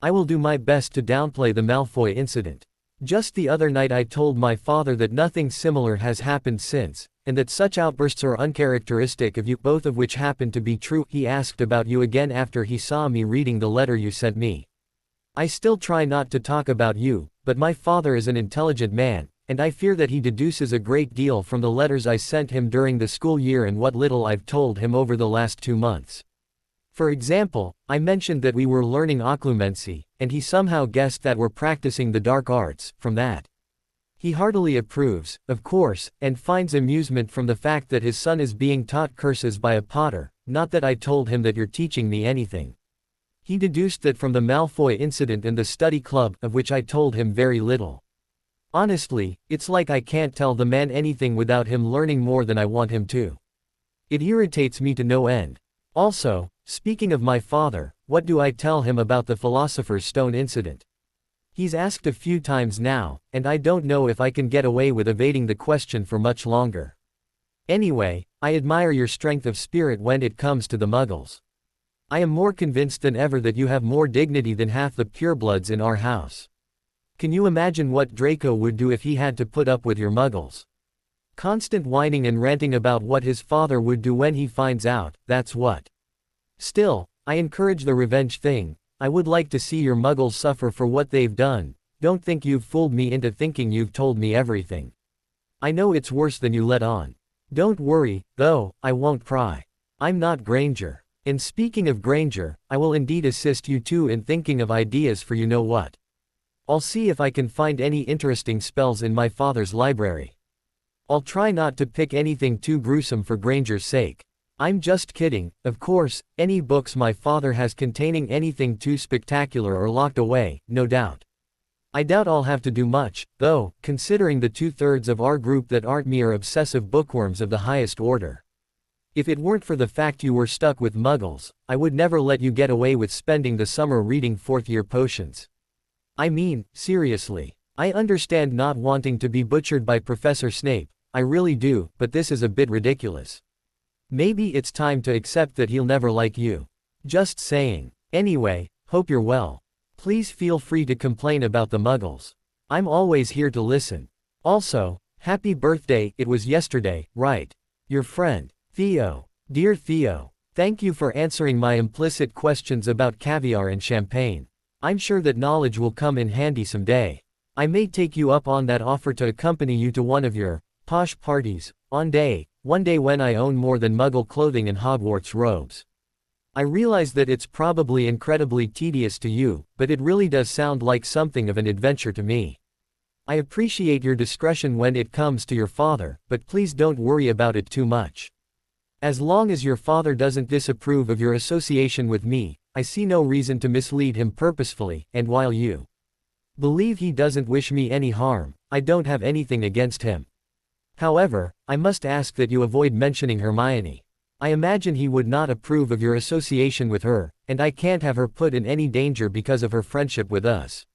I will do my best to downplay the Malfoy incident. Just the other night I told my father that nothing similar has happened since, and that such outbursts are uncharacteristic of you, both of which happened to be true. He asked about you again after he saw me reading the letter you sent me. I still try not to talk about you, but my father is an intelligent man, and I fear that he deduces a great deal from the letters I sent him during the school year and what little I've told him over the last 2 months. For example, I mentioned that we were learning occlumency, and he somehow guessed that we're practicing the dark arts. From that, he heartily approves, of course, and finds amusement from the fact that his son is being taught curses by a Potter, not that I told him that you're teaching me anything. He deduced that from the Malfoy incident and the study club, of which I told him very little. Honestly, it's like I can't tell the man anything without him learning more than I want him to. It irritates me to no end. Also, speaking of my father, what do I tell him about the Philosopher's Stone incident? He's asked a few times now, and I don't know if I can get away with evading the question for much longer. Anyway, I admire your strength of spirit when it comes to the Muggles. I am more convinced than ever that you have more dignity than half the purebloods in our house. Can you imagine what Draco would do if he had to put up with your Muggles? Constant whining and ranting about what his father would do when he finds out, that's what. Still, I encourage the revenge thing. I would like to see your Muggles suffer for what they've done. Don't think you've fooled me into thinking you've told me everything. I know it's worse than you let on. Don't worry, though, I won't pry. I'm not Granger. And speaking of Granger, I will indeed assist you too in thinking of ideas for you know what. I'll see if I can find any interesting spells in my father's library. I'll try not to pick anything too gruesome for Granger's sake. I'm just kidding, of course. Any books my father has containing anything too spectacular are locked away, no doubt. I doubt I'll have to do much, though, considering the 2/3 of our group that aren't me are obsessive bookworms of the highest order. If it weren't for the fact you were stuck with Muggles, I would never let you get away with spending the summer reading 4th-year potions. I mean, seriously. I understand not wanting to be butchered by Professor Snape, I really do, but this is a bit ridiculous. Maybe it's time to accept that he'll never like you. Just saying. Anyway, hope you're well. Please feel free to complain about the Muggles. I'm always here to listen. Also, happy birthday, it was yesterday, right? Your friend, Theo. Dear Theo, thank you for answering my implicit questions about caviar and champagne. I'm sure that knowledge will come in handy someday. I may take you up on that offer to accompany you to one of your posh parties, one day when I own more than Muggle clothing and Hogwarts robes. I realize that it's probably incredibly tedious to you, but it really does sound like something of an adventure to me. I appreciate your discretion when it comes to your father, but please don't worry about it too much. As long as your father doesn't disapprove of your association with me, I see no reason to mislead him purposefully, and while you believe he doesn't wish me any harm, I don't have anything against him. However, I must ask that you avoid mentioning Hermione. I imagine he would not approve of your association with her, and I can't have her put in any danger because of her friendship with us.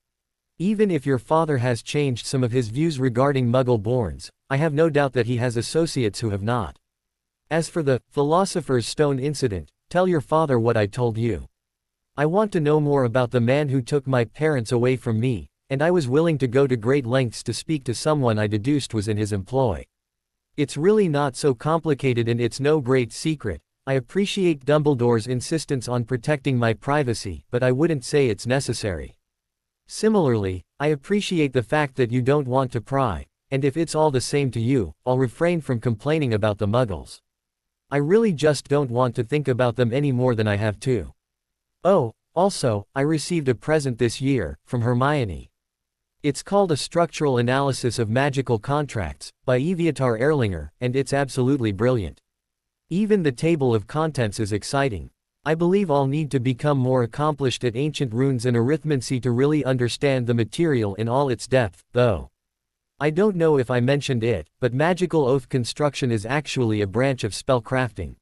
Even if your father has changed some of his views regarding Muggle-borns, I have no doubt that he has associates who have not. As for the Philosopher's Stone incident, tell your father what I told you. I want to know more about the man who took my parents away from me, and I was willing to go to great lengths to speak to someone I deduced was in his employ. It's really not so complicated and it's no great secret. I appreciate Dumbledore's insistence on protecting my privacy, but I wouldn't say it's necessary. Similarly, I appreciate the fact that you don't want to pry, and if it's all the same to you, I'll refrain from complaining about the Muggles. I really just don't want to think about them any more than I have to. Oh, also, I received a present this year, from Hermione. It's called A Structural Analysis of Magical Contracts, by Eviatar Erlinger, and it's absolutely brilliant. Even the table of contents is exciting. I believe I'll need to become more accomplished at ancient runes and arithmancy to really understand the material in all its depth, though. I don't know if I mentioned it, but magical oath construction is actually a branch of spellcrafting.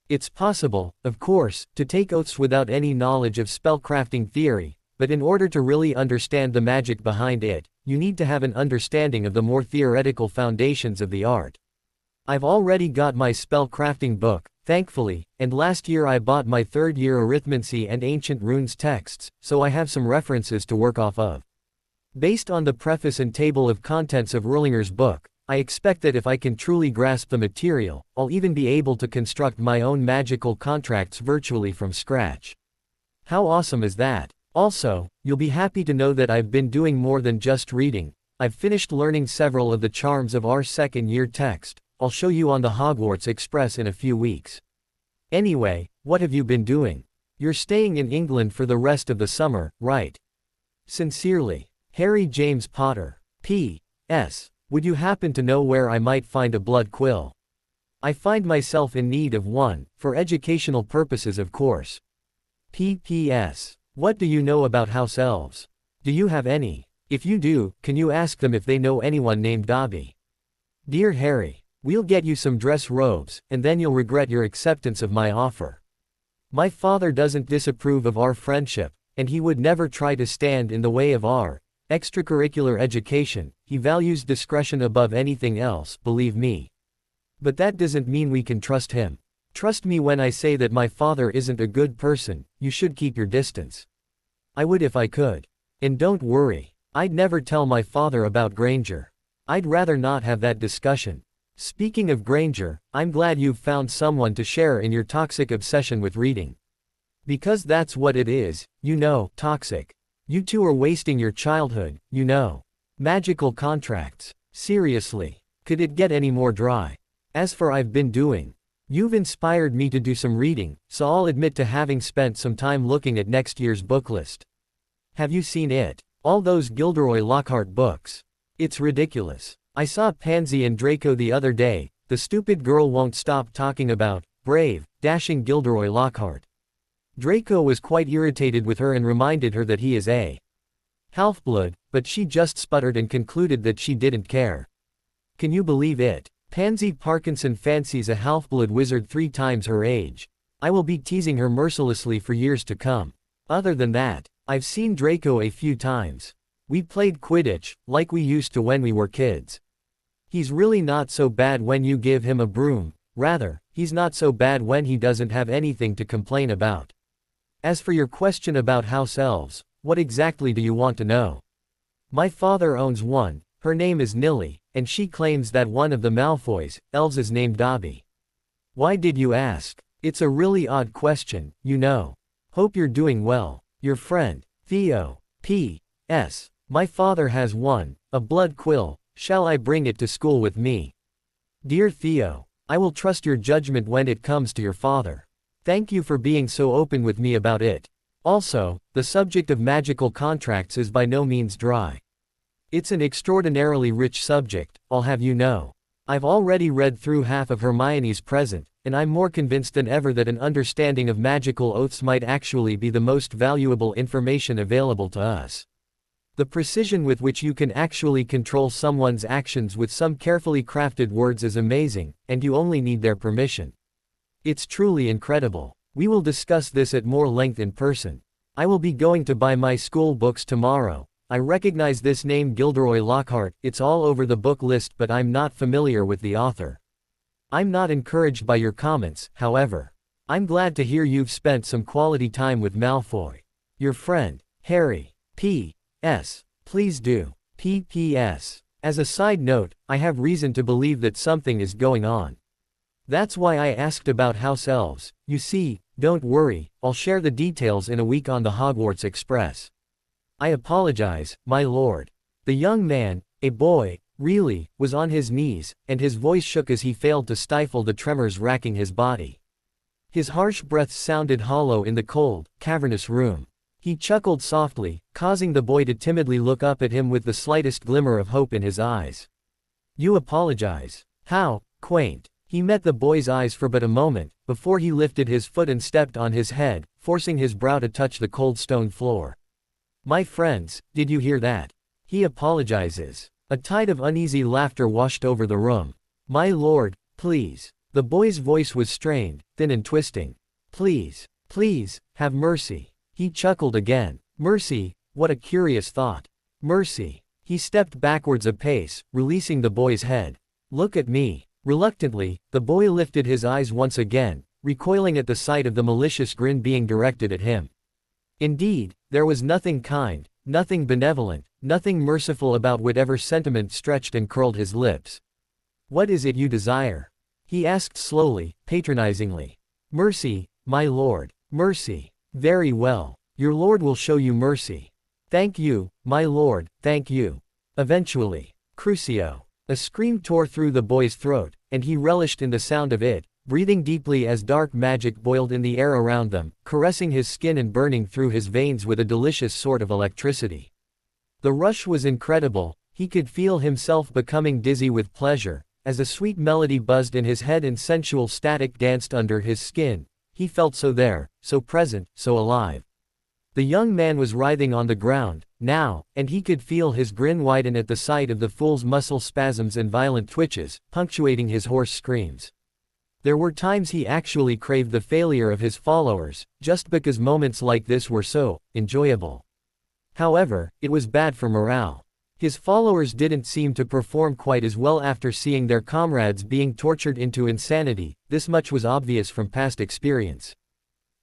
It's possible, of course, to take oaths without any knowledge of spellcrafting theory, but in order to really understand the magic behind it, you need to have an understanding of the more theoretical foundations of the art. I've already got my spellcrafting book, thankfully, and last year I bought my third-year arithmancy and ancient runes texts, so I have some references to work off of. Based on the preface and table of contents of Erlinger's book, I expect that if I can truly grasp the material, I'll even be able to construct my own magical contracts virtually from scratch. How awesome is that? Also, you'll be happy to know that I've been doing more than just reading. I've finished learning several of the charms of our second-year text. I'll show you on the Hogwarts Express in a few weeks. Anyway, what have you been doing? You're staying in England for the rest of the summer, right? Sincerely, Harry James Potter. P.S. Would you happen to know where I might find a blood quill? I find myself in need of one, for educational purposes of course. P.P.S. What do you know about house elves? Do you have any? If you do, can you ask them if they know anyone named Dobby? Dear Harry, we'll get you some dress robes, and then you'll regret your acceptance of my offer. My father doesn't disapprove of our friendship, and he would never try to stand in the way of our extracurricular education. He values discretion above anything else, believe me. But that doesn't mean we can trust him. Trust me when I say that my father isn't a good person. You should keep your distance. I would if I could. And don't worry, I'd never tell my father about Granger. I'd rather not have that discussion. Speaking of Granger, I'm glad you've found someone to share in your toxic obsession with reading. Because that's what it is, you know, toxic. You two are wasting your childhood, you know. Magical contracts. Seriously. Could it get any more dry? As for I've been doing. You've inspired me to do some reading, so I'll admit to having spent some time looking at next year's book list. Have you seen it? All those Gilderoy Lockhart books. It's ridiculous. I saw Pansy and Draco the other day. The stupid girl won't stop talking about brave, dashing Gilderoy Lockhart. Draco was quite irritated with her and reminded her that he is a half-blood, but she just sputtered and concluded that she didn't care. Can you believe it? Pansy Parkinson fancies a half-blood wizard 3 times her age. I will be teasing her mercilessly for years to come. Other than that, I've seen Draco a few times. We played Quidditch, like we used to when we were kids. He's really not so bad when you give him a broom. Rather, he's not so bad when he doesn't have anything to complain about. As for your question about house elves, what exactly do you want to know? My father owns one. Her name is Nilly, and she claims that one of the Malfoys, elves, is named Dobby. Why did you ask? It's a really odd question, you know. Hope you're doing well. Your friend, Theo. P.S. My father has one, a blood quill. Shall I bring it to school with me? Dear Theo, I will trust your judgment when it comes to your father. Thank you for being so open with me about it. Also, the subject of magical contracts is by no means dry. It's an extraordinarily rich subject, I'll have you know. I've already read through half of Hermione's present, and I'm more convinced than ever that an understanding of magical oaths might actually be the most valuable information available to us. The precision with which you can actually control someone's actions with some carefully crafted words is amazing, and you only need their permission. It's truly incredible. We will discuss this at more length in person. I will be going to buy my school books tomorrow. I recognize this name Gilderoy Lockhart, it's all over the book list, but I'm not familiar with the author. I'm not encouraged by your comments, however. I'm glad to hear you've spent some quality time with Malfoy. Your friend, Harry. P.S. Please do. P.P.S. As a side note, I have reason to believe that something is going on. That's why I asked about house elves. You see, don't worry, I'll share the details in a week on the Hogwarts Express. I apologize, my lord. The young man, a boy, really, was on his knees, and his voice shook as he failed to stifle the tremors racking his body. His harsh breaths sounded hollow in the cold, cavernous room. He chuckled softly, causing the boy to timidly look up at him with the slightest glimmer of hope in his eyes. "You apologize. How quaint." He met the boy's eyes for but a moment, before he lifted his foot and stepped on his head, forcing his brow to touch the cold stone floor. "My friends, did you hear that? He apologizes." A tide of uneasy laughter washed over the room. "My lord, please." The boy's voice was strained, thin and twisting. "Please, please, have mercy." He chuckled again. "Mercy, what a curious thought. Mercy." He stepped backwards a pace, releasing the boy's head. "Look at me." Reluctantly, the boy lifted his eyes once again, recoiling at the sight of the malicious grin being directed at him. Indeed, there was nothing kind, nothing benevolent, nothing merciful about whatever sentiment stretched and curled his lips. "What is it you desire?" he asked slowly, patronizingly. "Mercy, my lord. Mercy. Very well. Your lord will show you mercy." "Thank you, my lord, thank you." Eventually. Crucio. A scream tore through the boy's throat, and he relished in the sound of it, breathing deeply as dark magic boiled in the air around them, caressing his skin and burning through his veins with a delicious sort of electricity. The rush was incredible. He could feel himself becoming dizzy with pleasure, as a sweet melody buzzed in his head and sensual static danced under his skin. He felt so there, so present, so alive. The young man was writhing on the ground, now, and he could feel his grin widen at the sight of the fool's muscle spasms and violent twitches, punctuating his hoarse screams. There were times he actually craved the failure of his followers, just because moments like this were so enjoyable. However, it was bad for morale. His followers didn't seem to perform quite as well after seeing their comrades being tortured into insanity. This much was obvious from past experience.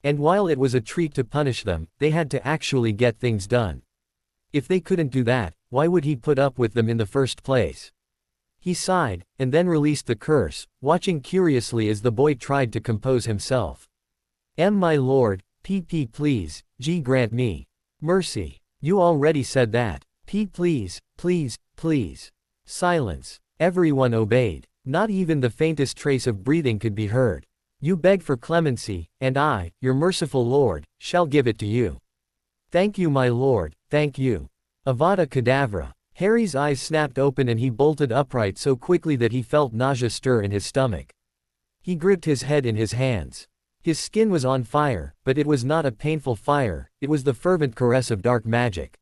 And while it was a treat to punish them, they had to actually get things done. If they couldn't do that, why would he put up with them in the first place? He sighed, and then released the curse, watching curiously as the boy tried to compose himself. My lord, please, grant me mercy." "You already said that. Please, please, please." Silence. Everyone obeyed. Not even the faintest trace of breathing could be heard. "You beg for clemency, and I, your merciful lord, shall give it to you." "Thank you, my lord, thank you." Avada Kedavra. Harry's eyes snapped open and he bolted upright so quickly that he felt nausea stir in his stomach. He gripped his head in his hands. His skin was on fire, but it was not a painful fire, it was the fervent caress of dark magic.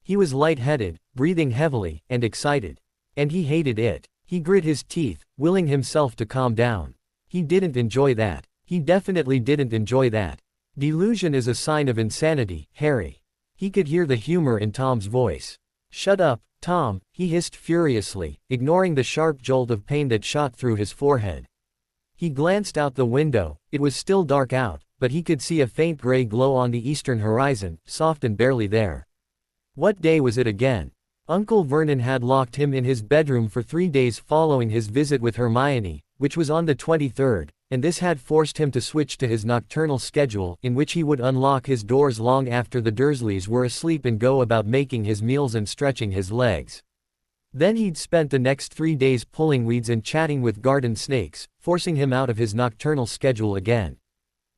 He was light-headed, breathing heavily, and excited. And he hated it. He grit his teeth, willing himself to calm down. He didn't enjoy that. He definitely didn't enjoy that. Delusion is a sign of insanity, Harry. He could hear the humor in Tom's voice. "Shut up, Tom," he hissed furiously, ignoring the sharp jolt of pain that shot through his forehead. He glanced out the window. It was still dark out, but he could see a faint gray glow on the eastern horizon, soft and barely there. What day was it again? Uncle Vernon had locked him in his bedroom for 3 days following his visit with Hermione, which was on the 23rd, and this had forced him to switch to his nocturnal schedule, in which he would unlock his doors long after the Dursleys were asleep and go about making his meals and stretching his legs. Then he'd spent the next 3 days pulling weeds and chatting with garden snakes, forcing him out of his nocturnal schedule again.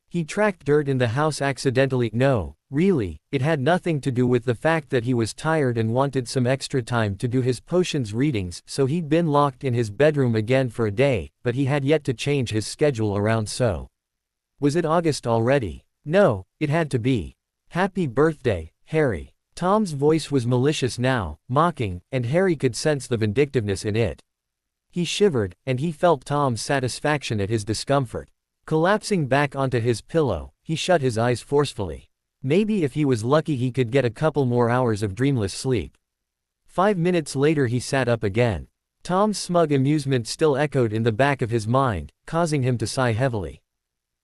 He tracked dirt in the house accidentally. No, really, it had nothing to do with the fact that he was tired and wanted some extra time to do his potions readings, so he'd been locked in his bedroom again for a day, but he had yet to change his schedule around so. Was it August already? No, it had to be. "Happy birthday, Harry." Tom's voice was malicious now, mocking, and Harry could sense the vindictiveness in it. He shivered, and he felt Tom's satisfaction at his discomfort. Collapsing back onto his pillow, he shut his eyes forcefully. Maybe if he was lucky he could get a couple more hours of dreamless sleep. 5 minutes later he sat up again. Tom's smug amusement still echoed in the back of his mind, causing him to sigh heavily.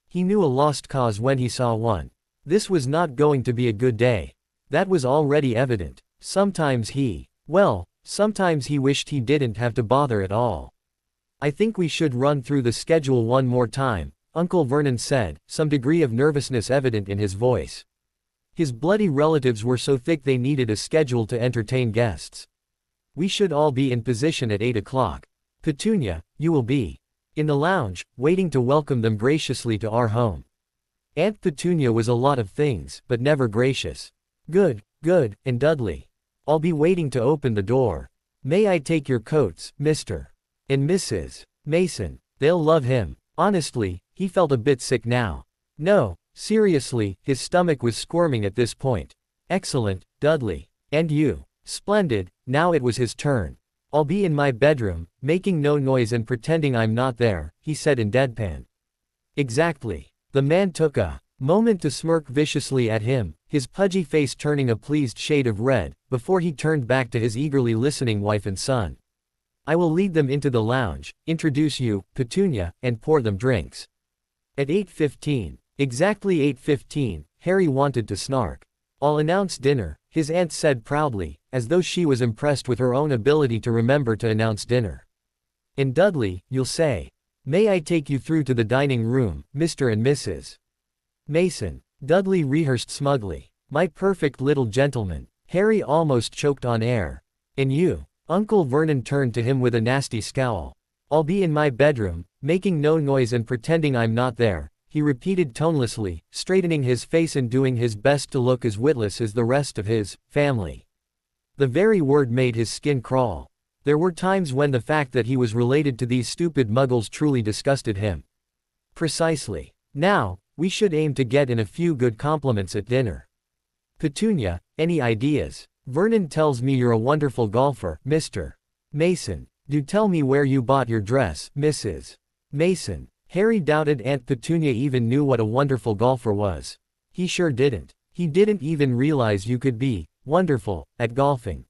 He knew a lost cause when he saw one. This was not going to be a good day. That was already evident. Sometimes he wished he didn't have to bother at all. "I think we should run through the schedule one more time," Uncle Vernon said, some degree of nervousness evident in his voice. His bloody relatives were so thick they needed a schedule to entertain guests. We should all be in position at 8 o'clock. Petunia, you will be in the lounge, waiting to welcome them graciously to our home. Aunt Petunia was a lot of things, but never gracious. Good, good, and Dudley. I'll be waiting to open the door. May I take your coats, Mr. and Mrs. Mason? They'll love him. Honestly, he felt a bit sick now. No, seriously, his stomach was squirming at this point. Excellent, Dudley. And you? Splendid. Now it was his turn. I'll be in my bedroom, making no noise and pretending I'm not there, he said in deadpan. Exactly. The man took a moment to smirk viciously at him, his pudgy face turning a pleased shade of red, before he turned back to his eagerly listening wife and son. I will lead them into the lounge, introduce you, Petunia, and pour them drinks. At 8:15, exactly 8:15, Harry wanted to snark. I'll announce dinner, his aunt said proudly, as though she was impressed with her own ability to remember to announce dinner. And Dudley, you'll say. May I take you through to the dining room, Mr. and Mrs. Mason? Dudley rehearsed smugly. My perfect little gentleman. Harry almost choked on air. And you? Uncle Vernon turned to him with a nasty scowl. I'll be in my bedroom, making no noise and pretending I'm not there, he repeated tonelessly, straightening his face and doing his best to look as witless as the rest of his family. The very word made his skin crawl. There were times when the fact that he was related to these stupid muggles truly disgusted him. Precisely. Now, we should aim to get in a few good compliments at dinner. Petunia, any ideas? Vernon tells me you're a wonderful golfer, Mr. Mason. Do tell me where you bought your dress, Mrs. Mason. Harry doubted Aunt Petunia even knew what a wonderful golfer was. He sure didn't. He didn't even realize you could be wonderful at golfing.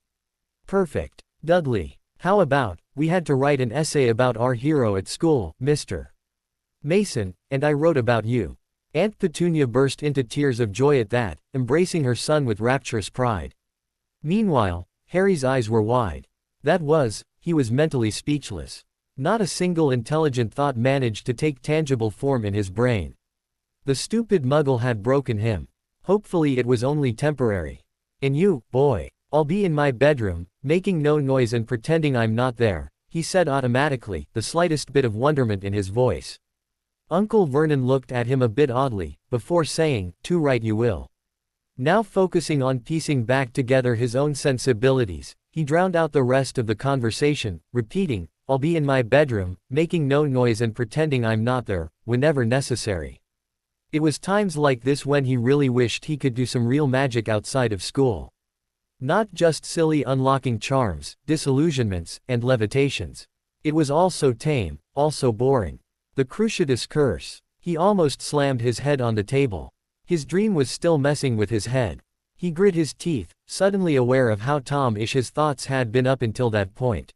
Perfect. Dudley. How about, we had to write an essay about our hero at school, Mr. Mason, and I wrote about you. Aunt Petunia burst into tears of joy at that, embracing her son with rapturous pride. Meanwhile, Harry's eyes were wide. He was mentally speechless. Not a single intelligent thought managed to take tangible form in his brain. The stupid muggle had broken him. Hopefully it was only temporary. And you, boy. I'll be in my bedroom, making no noise and pretending I'm not there, he said automatically, the slightest bit of wonderment in his voice. Uncle Vernon looked at him a bit oddly, before saying, "Too right you will." Now focusing on piecing back together his own sensibilities, he drowned out the rest of the conversation, repeating, "I'll be in my bedroom, making no noise and pretending I'm not there, whenever necessary." It was times like this when he really wished he could do some real magic outside of school. Not just silly unlocking charms, disillusionments, and levitations. It was all so tame, all so boring. The Cruciatus Curse. He almost slammed his head on the table. His dream was still messing with his head. He grit his teeth, suddenly aware of how Tom-ish his thoughts had been up until that point.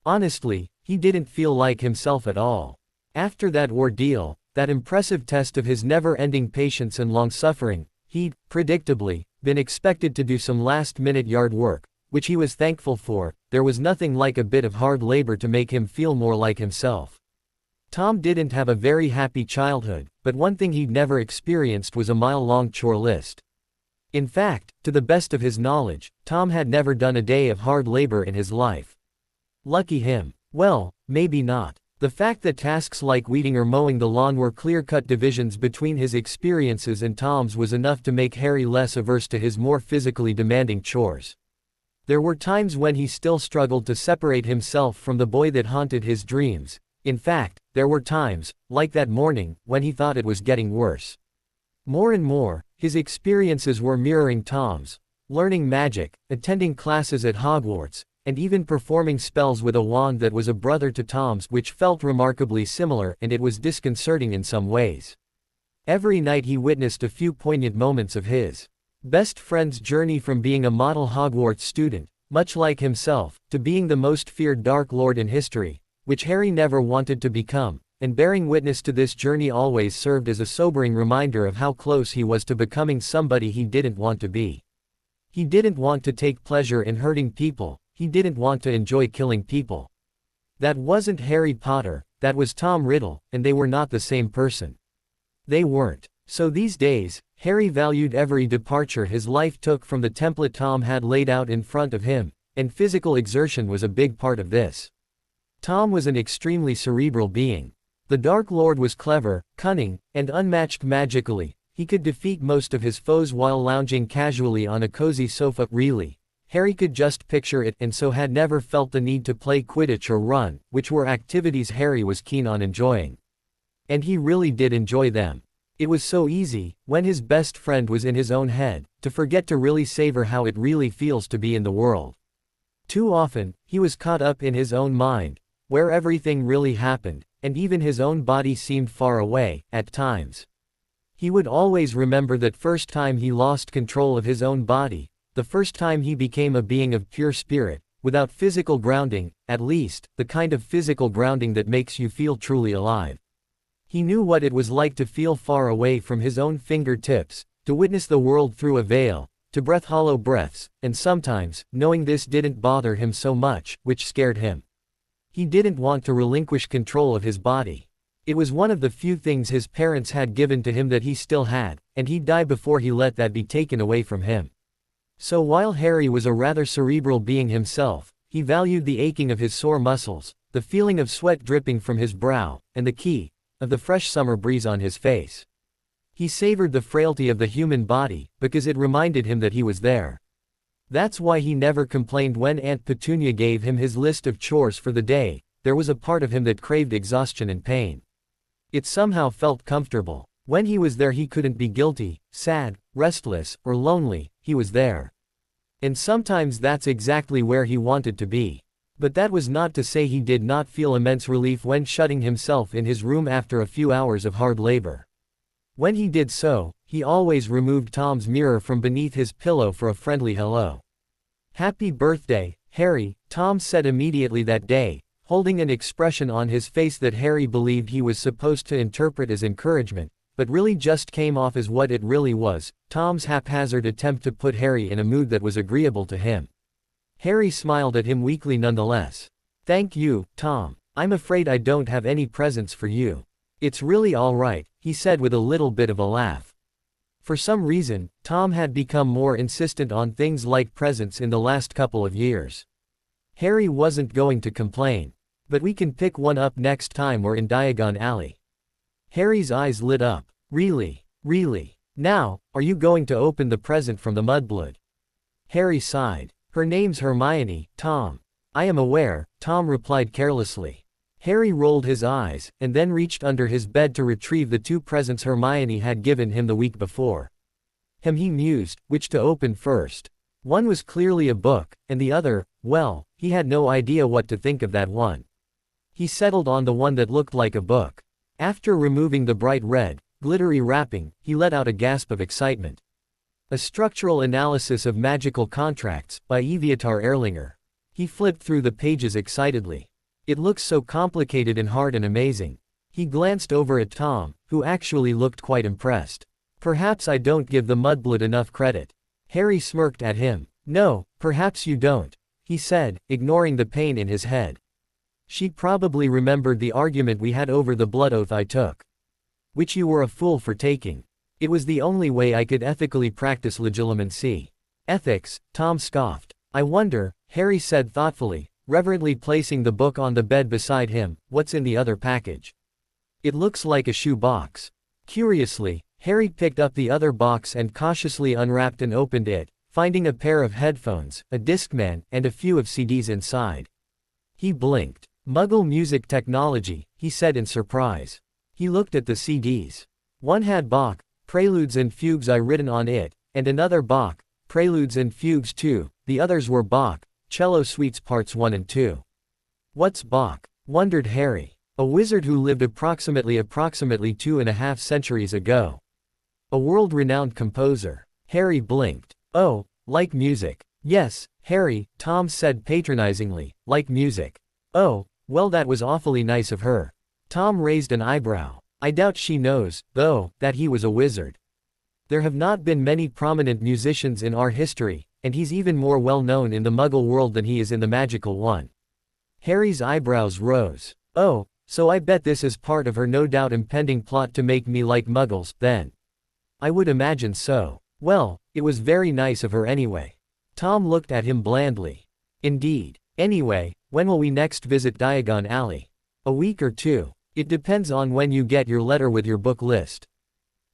Honestly, he didn't feel like himself at all. After that ordeal, that impressive test of his never-ending patience and long-suffering, he'd, predictably, been expected to do some last-minute yard work, which he was thankful for. There was nothing like a bit of hard labor to make him feel more like himself. Tom didn't have a very happy childhood, but one thing he'd never experienced was a mile-long chore list. In fact, to the best of his knowledge, Tom had never done a day of hard labor in his life. Lucky him. Well, maybe not. The fact that tasks like weeding or mowing the lawn were clear-cut divisions between his experiences and Tom's was enough to make Harry less averse to his more physically demanding chores. There were times when he still struggled to separate himself from the boy that haunted his dreams. In fact, there were times, like that morning, when he thought it was getting worse. More and more, his experiences were mirroring Tom's. Learning magic, attending classes at Hogwarts, and even performing spells with a wand that was a brother to Tom's, which felt remarkably similar, and it was disconcerting in some ways. Every night he witnessed a few poignant moments of his best friend's journey from being a model Hogwarts student, much like himself, to being the most feared Dark Lord in history, which Harry never wanted to become, and bearing witness to this journey always served as a sobering reminder of how close he was to becoming somebody he didn't want to be. He didn't want to take pleasure in hurting people. He didn't want to enjoy killing people. That wasn't Harry Potter, that was Tom Riddle, and they were not the same person. They weren't. So these days, Harry valued every departure his life took from the template Tom had laid out in front of him, and physical exertion was a big part of this. Tom was an extremely cerebral being. The Dark Lord was clever, cunning, and unmatched magically. He could defeat most of his foes while lounging casually on a cozy sofa. Really, Harry could just picture it and so had never felt the need to play Quidditch or run, which were activities Harry was keen on enjoying. And he really did enjoy them. It was so easy, when his best friend was in his own head, to forget to really savor how it really feels to be in the world. Too often, he was caught up in his own mind, where everything really happened, and even his own body seemed far away, at times. He would always remember that first time he lost control of his own body, the first time he became a being of pure spirit, without physical grounding, at least, the kind of physical grounding that makes you feel truly alive. He knew what it was like to feel far away from his own fingertips, to witness the world through a veil, to breath hollow breaths, and sometimes, knowing this didn't bother him so much, which scared him. He didn't want to relinquish control of his body. It was one of the few things his parents had given to him that he still had, and he'd die before he let that be taken away from him. So while Harry was a rather cerebral being himself, he valued the aching of his sore muscles, the feeling of sweat dripping from his brow, and the key of the fresh summer breeze on his face. He savored the frailty of the human body, because it reminded him that he was there. That's why he never complained when Aunt Petunia gave him his list of chores for the day. There was a part of him that craved exhaustion and pain. It somehow felt comfortable. When he was there he couldn't be guilty, sad, restless, or lonely. He was there. And sometimes that's exactly where he wanted to be. But that was not to say he did not feel immense relief when shutting himself in his room after a few hours of hard labor. When he did so, he always removed Tom's mirror from beneath his pillow for a friendly hello. "Happy birthday, Harry," Tom said immediately that day, holding an expression on his face that Harry believed he was supposed to interpret as encouragement, but really just came off as what it really was, Tom's haphazard attempt to put Harry in a mood that was agreeable to him. Harry smiled at him weakly nonetheless. "Thank you, Tom. I'm afraid I don't have any presents for you." "It's really all right," he said with a little bit of a laugh. For some reason, Tom had become more insistent on things like presents in the last couple of years. Harry wasn't going to complain. "But we can pick one up next time we're in Diagon Alley." Harry's eyes lit up. "Really? Really? Now, are you going to open the present from the mudblood?" Harry sighed. "Her name's Hermione, Tom." "I am aware," Tom replied carelessly. Harry rolled his eyes, and then reached under his bed to retrieve the two presents Hermione had given him the week before. He mused, which to open first. One was clearly a book, and the other, well, he had no idea what to think of that one. He settled on the one that looked like a book. After removing the bright red, glittery wrapping, he let out a gasp of excitement. A Structural Analysis of Magical Contracts, by Eviatar Erlinger. He flipped through the pages excitedly. "It looks so complicated and hard and amazing." He glanced over at Tom, who actually looked quite impressed. "Perhaps I don't give the mudblood enough credit." Harry smirked at him. "No, perhaps you don't," he said, ignoring the pain in his head. "She probably remembered the argument we had over the blood oath I took. Which you were a fool for taking. It was the only way I could ethically practice legilimency." "Ethics," Tom scoffed. "I wonder," Harry said thoughtfully, reverently placing the book on the bed beside him, "what's in the other package?" "It looks like a shoe box." Curiously, Harry picked up the other box and cautiously unwrapped and opened it, finding a pair of headphones, a Discman, and a few of CDs inside. He blinked. "Muggle music technology," he said in surprise. He looked at the CDs. One had Bach, Preludes and Fugues I written on it, and another Bach, Preludes and Fugues 2, the others were Bach, Cello Suites Parts 1 and 2. "What's Bach?" wondered Harry. "A wizard who lived approximately 2.5 centuries ago. A world-renowned composer." Harry blinked. "Oh, like music." "Yes, Harry," Tom said patronizingly, "like music." "Oh, well that was awfully nice of her." Tom raised an eyebrow. "I doubt she knows, though, that he was a wizard. There have not been many prominent musicians in our history, and he's even more well-known in the Muggle world than he is in the magical one." Harry's eyebrows rose. "Oh, so I bet this is part of her no doubt impending plot to make me like Muggles, then." "I would imagine so." "Well, it was very nice of her anyway." Tom looked at him blandly. Indeed. Anyway, when will we next visit Diagon Alley? A week or two. It depends on when you get your letter with your book list.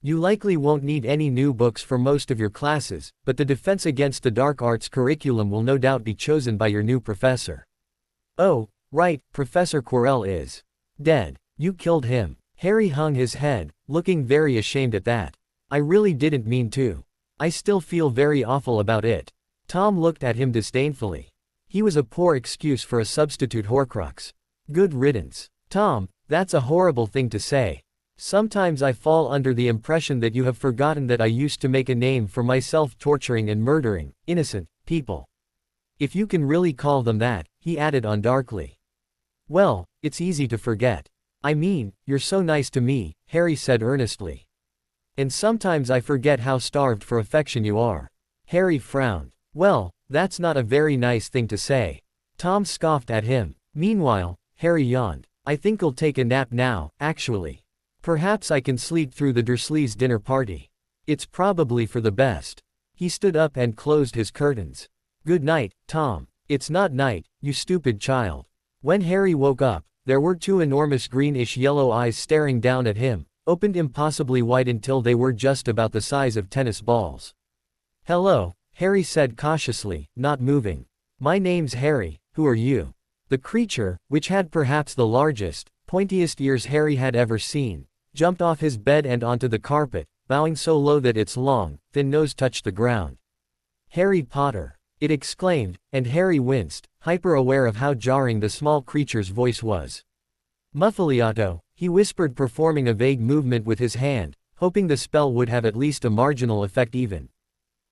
You likely won't need any new books for most of your classes, but the Defense Against the Dark Arts curriculum will no doubt be chosen by your new professor. Oh, right, Professor Quirrell is dead. You killed him. Harry hung his head, looking very ashamed at that. I really didn't mean to. I still feel very awful about it. Tom looked at him disdainfully. He was a poor excuse for a substitute Horcrux. Good riddance. Tom, that's a horrible thing to say. Sometimes I fall under the impression that you have forgotten that I used to make a name for myself torturing and murdering innocent people. If you can really call them that, he added on darkly. Well, it's easy to forget. I mean, you're so nice to me, Harry said earnestly. And sometimes I forget how starved for affection you are. Harry frowned. Well, that's not a very nice thing to say. Tom scoffed at him. Meanwhile, Harry yawned. I think I'll take a nap now, actually. Perhaps I can sleep through the Dursleys' dinner party. It's probably for the best. He stood up and closed his curtains. Good night, Tom. It's not night, you stupid child. When Harry woke up, there were two enormous greenish-yellow eyes staring down at him, opened impossibly wide until they were just about the size of tennis balls. Hello, Harry said cautiously, not moving. My name's Harry, who are you? The creature, which had perhaps the largest, pointiest ears Harry had ever seen, jumped off his bed and onto the carpet, bowing so low that its long, thin nose touched the ground. Harry Potter! It exclaimed, and Harry winced, hyper-aware of how jarring the small creature's voice was. Muffaliato, he whispered, performing a vague movement with his hand, hoping the spell would have at least a marginal effect even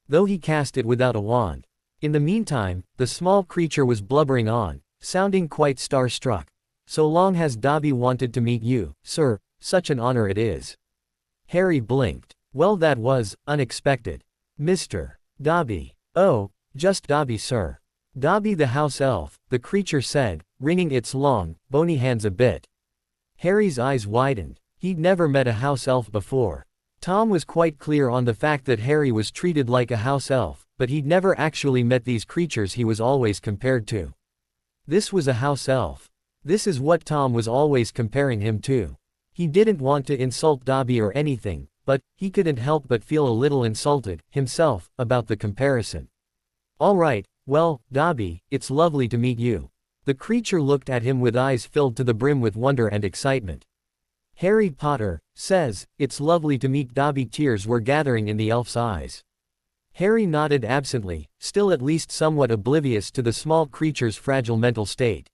though he cast it without a wand. In the meantime, the small creature was blubbering on, sounding quite starstruck. So long has Dobby wanted to meet you, sir, such an honor it is. Harry blinked. Well, that was unexpected. Mr. Dobby. Oh, just Dobby, sir. Dobby the house elf, the creature said, wringing its long, bony hands a bit. Harry's eyes widened. He'd never met a house elf before. Tom was quite clear on the fact that Harry was treated like a house elf, but he'd never actually met these creatures he was always compared to. This was a house elf. This is what Tom was always comparing him to. He didn't want to insult Dobby or anything, but he couldn't help but feel a little insulted, himself, about the comparison. All right, well, Dobby, it's lovely to meet you. The creature looked at him with eyes filled to the brim with wonder and excitement. Harry Potter says, it's lovely to meet Dobby. Tears were gathering in the elf's eyes. Harry nodded absently, still at least somewhat oblivious to the small creature's fragile mental state.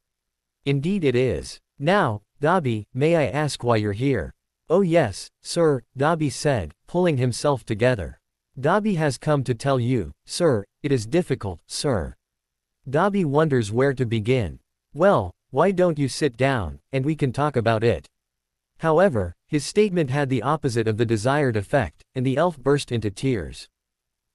Indeed it is. Now, Dobby, may I ask why you're here? Oh yes, sir, Dobby said, pulling himself together. Dobby has come to tell you, sir, it is difficult, sir. Dobby wonders where to begin. Well, why don't you sit down, and we can talk about it. However, his statement had the opposite of the desired effect, and the elf burst into tears.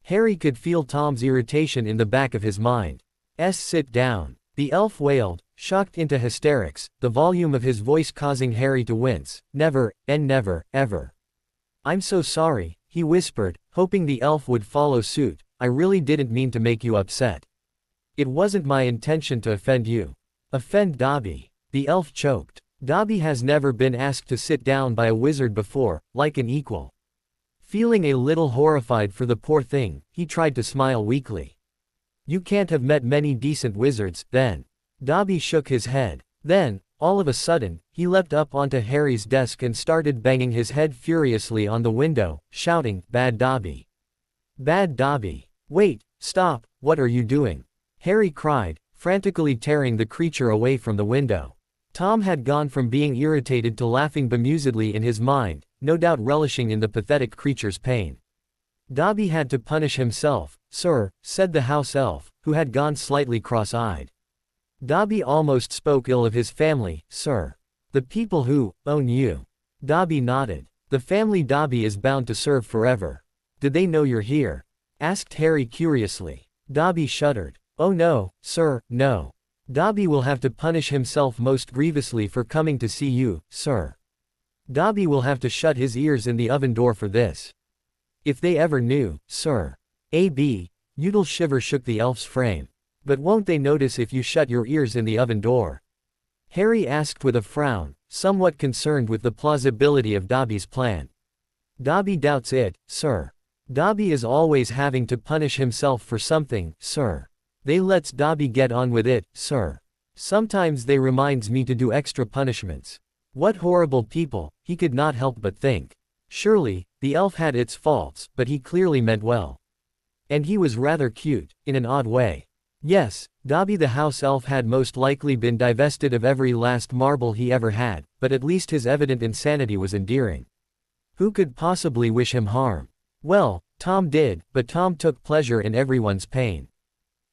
Harry could feel Tom's irritation in the back of his mind. Sit down. The elf wailed, shocked into hysterics, the volume of his voice causing Harry to wince. Never, and never, ever. I'm so sorry, he whispered, hoping the elf would follow suit. I really didn't mean to make you upset. It wasn't my intention to offend you. Offend Dobby. The elf choked. Dobby has never been asked to sit down by a wizard before, like an equal. Feeling a little horrified for the poor thing, he tried to smile weakly. You can't have met many decent wizards, then. Dobby shook his head. Then, all of a sudden, he leapt up onto Harry's desk and started banging his head furiously on the window, shouting, Bad Dobby. Bad Dobby. Wait, stop, what are you doing? Harry cried, frantically tearing the creature away from the window. Tom had gone from being irritated to laughing bemusedly in his mind, no doubt relishing in the pathetic creature's pain. Dobby had to punish himself, sir, said the house elf, who had gone slightly cross-eyed. Dobby almost spoke ill of his family, sir. The people who own you. Dobby nodded. The family Dobby is bound to serve forever. Did they know you're here? Asked Harry curiously. Dobby shuddered. Oh no, sir, no. Dobby will have to punish himself most grievously for coming to see you, sir. Dobby will have to shut his ears in the oven door for this. If they ever knew, sir. A.B. Udal shiver shook the elf's frame. But won't they notice if you shut your ears in the oven door? Harry asked with a frown, somewhat concerned with the plausibility of Dobby's plan. Dobby doubts it, sir. Dobby is always having to punish himself for something, sir. They lets Dobby get on with it, sir. Sometimes they reminds me to do extra punishments. What horrible people, he could not help but think. Surely, the elf had its faults, but he clearly meant well. And he was rather cute, in an odd way. Yes, Dobby the house elf had most likely been divested of every last marble he ever had, but at least his evident insanity was endearing. Who could possibly wish him harm? Well, Tom did, but Tom took pleasure in everyone's pain.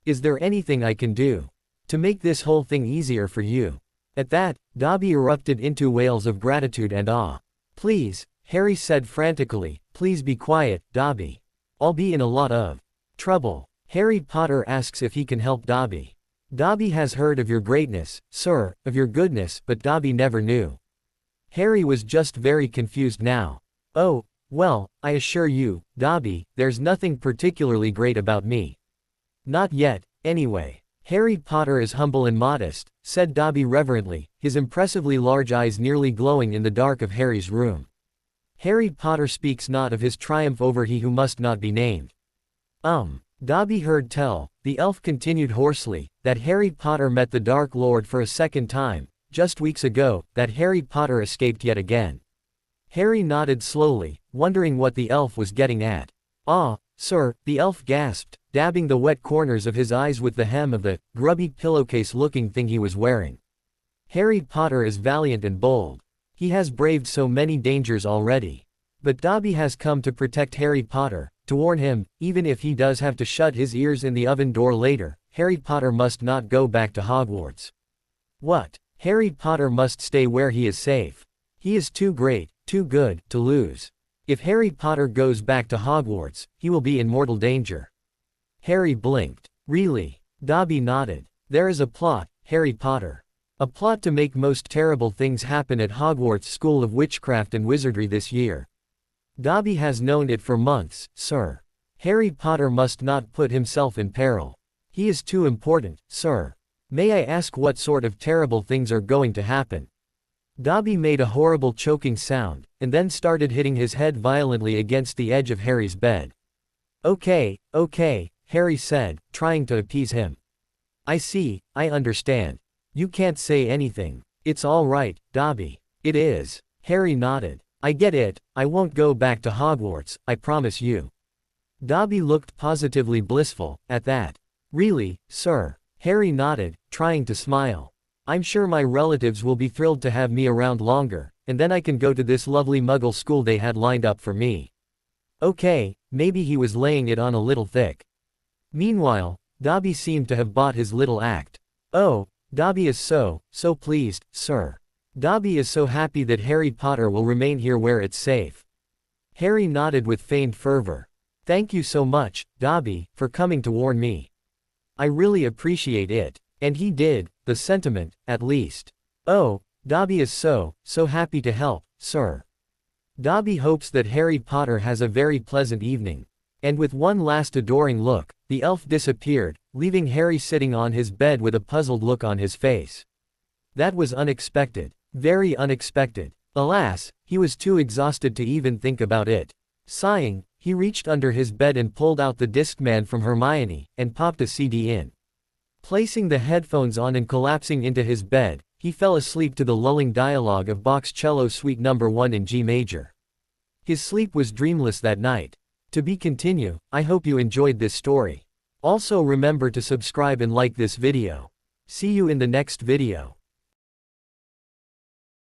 Is there anything I can do to make this whole thing easier for you? At that, Dobby erupted into wails of gratitude and awe. Please, Harry said frantically, please be quiet, Dobby. I'll be in a lot of trouble. Harry Potter asks if he can help Dobby. Dobby has heard of your greatness, sir, of your goodness, but Dobby never knew. Harry was just very confused now. Oh, well, I assure you, Dobby, there's nothing particularly great about me. Not yet, anyway. Harry Potter is humble and modest, said Dobby reverently, his impressively large eyes nearly glowing in the dark of Harry's room. Harry Potter speaks not of his triumph over he who must not be named. Dobby heard tell, the elf continued hoarsely, that Harry Potter met the Dark Lord for a second time, just weeks ago, that Harry Potter escaped yet again. Harry nodded slowly, wondering what the elf was getting at. Ah, sir, the elf gasped, dabbing the wet corners of his eyes with the hem of the grubby pillowcase-looking thing he was wearing. Harry Potter is valiant and bold. He has braved so many dangers already. But Dobby has come to protect Harry Potter, to warn him, even if he does have to shut his ears in the oven door later, Harry Potter must not go back to Hogwarts. What? Harry Potter must stay where he is safe. He is too great, too good, to lose. If Harry Potter goes back to Hogwarts, he will be in mortal danger. Harry blinked. Really? Dobby nodded. There is a plot, Harry Potter. A plot to make most terrible things happen at Hogwarts School of Witchcraft and Wizardry this year. Dobby has known it for months, sir. Harry Potter must not put himself in peril. He is too important, sir. May I ask what sort of terrible things are going to happen? Dobby made a horrible choking sound, and then started hitting his head violently against the edge of Harry's bed. Okay, Harry said, trying to appease him. I see, I understand. You can't say anything. It's all right, Dobby. It is. Harry nodded. I get it, I won't go back to Hogwarts, I promise you. Dobby looked positively blissful, at that. Really, sir? Harry nodded, trying to smile. I'm sure my relatives will be thrilled to have me around longer, and then I can go to this lovely Muggle school they had lined up for me. Okay, maybe he was laying it on a little thick. Meanwhile, Dobby seemed to have bought his little act. Oh, Dobby is so pleased, sir. Dobby is so happy that Harry Potter will remain here where it's safe. Harry nodded with feigned fervor. Thank you so much, Dobby, for coming to warn me. I really appreciate it. And he did, the sentiment, at least. Oh, Dobby is so happy to help, sir. Dobby hopes that Harry Potter has a very pleasant evening. And with one last adoring look, the elf disappeared, leaving Harry sitting on his bed with a puzzled look on his face. That was unexpected. Very unexpected. Alas, he was too exhausted to even think about it. Sighing, he reached under his bed and pulled out the Discman from Hermione, and popped a CD in. Placing the headphones on and collapsing into his bed, he fell asleep to the lulling dialogue of Bach's Cello Suite No. 1 in G major. His sleep was dreamless that night. To be continued. I hope you enjoyed this story. Also remember to subscribe and like this video. See you in the next video.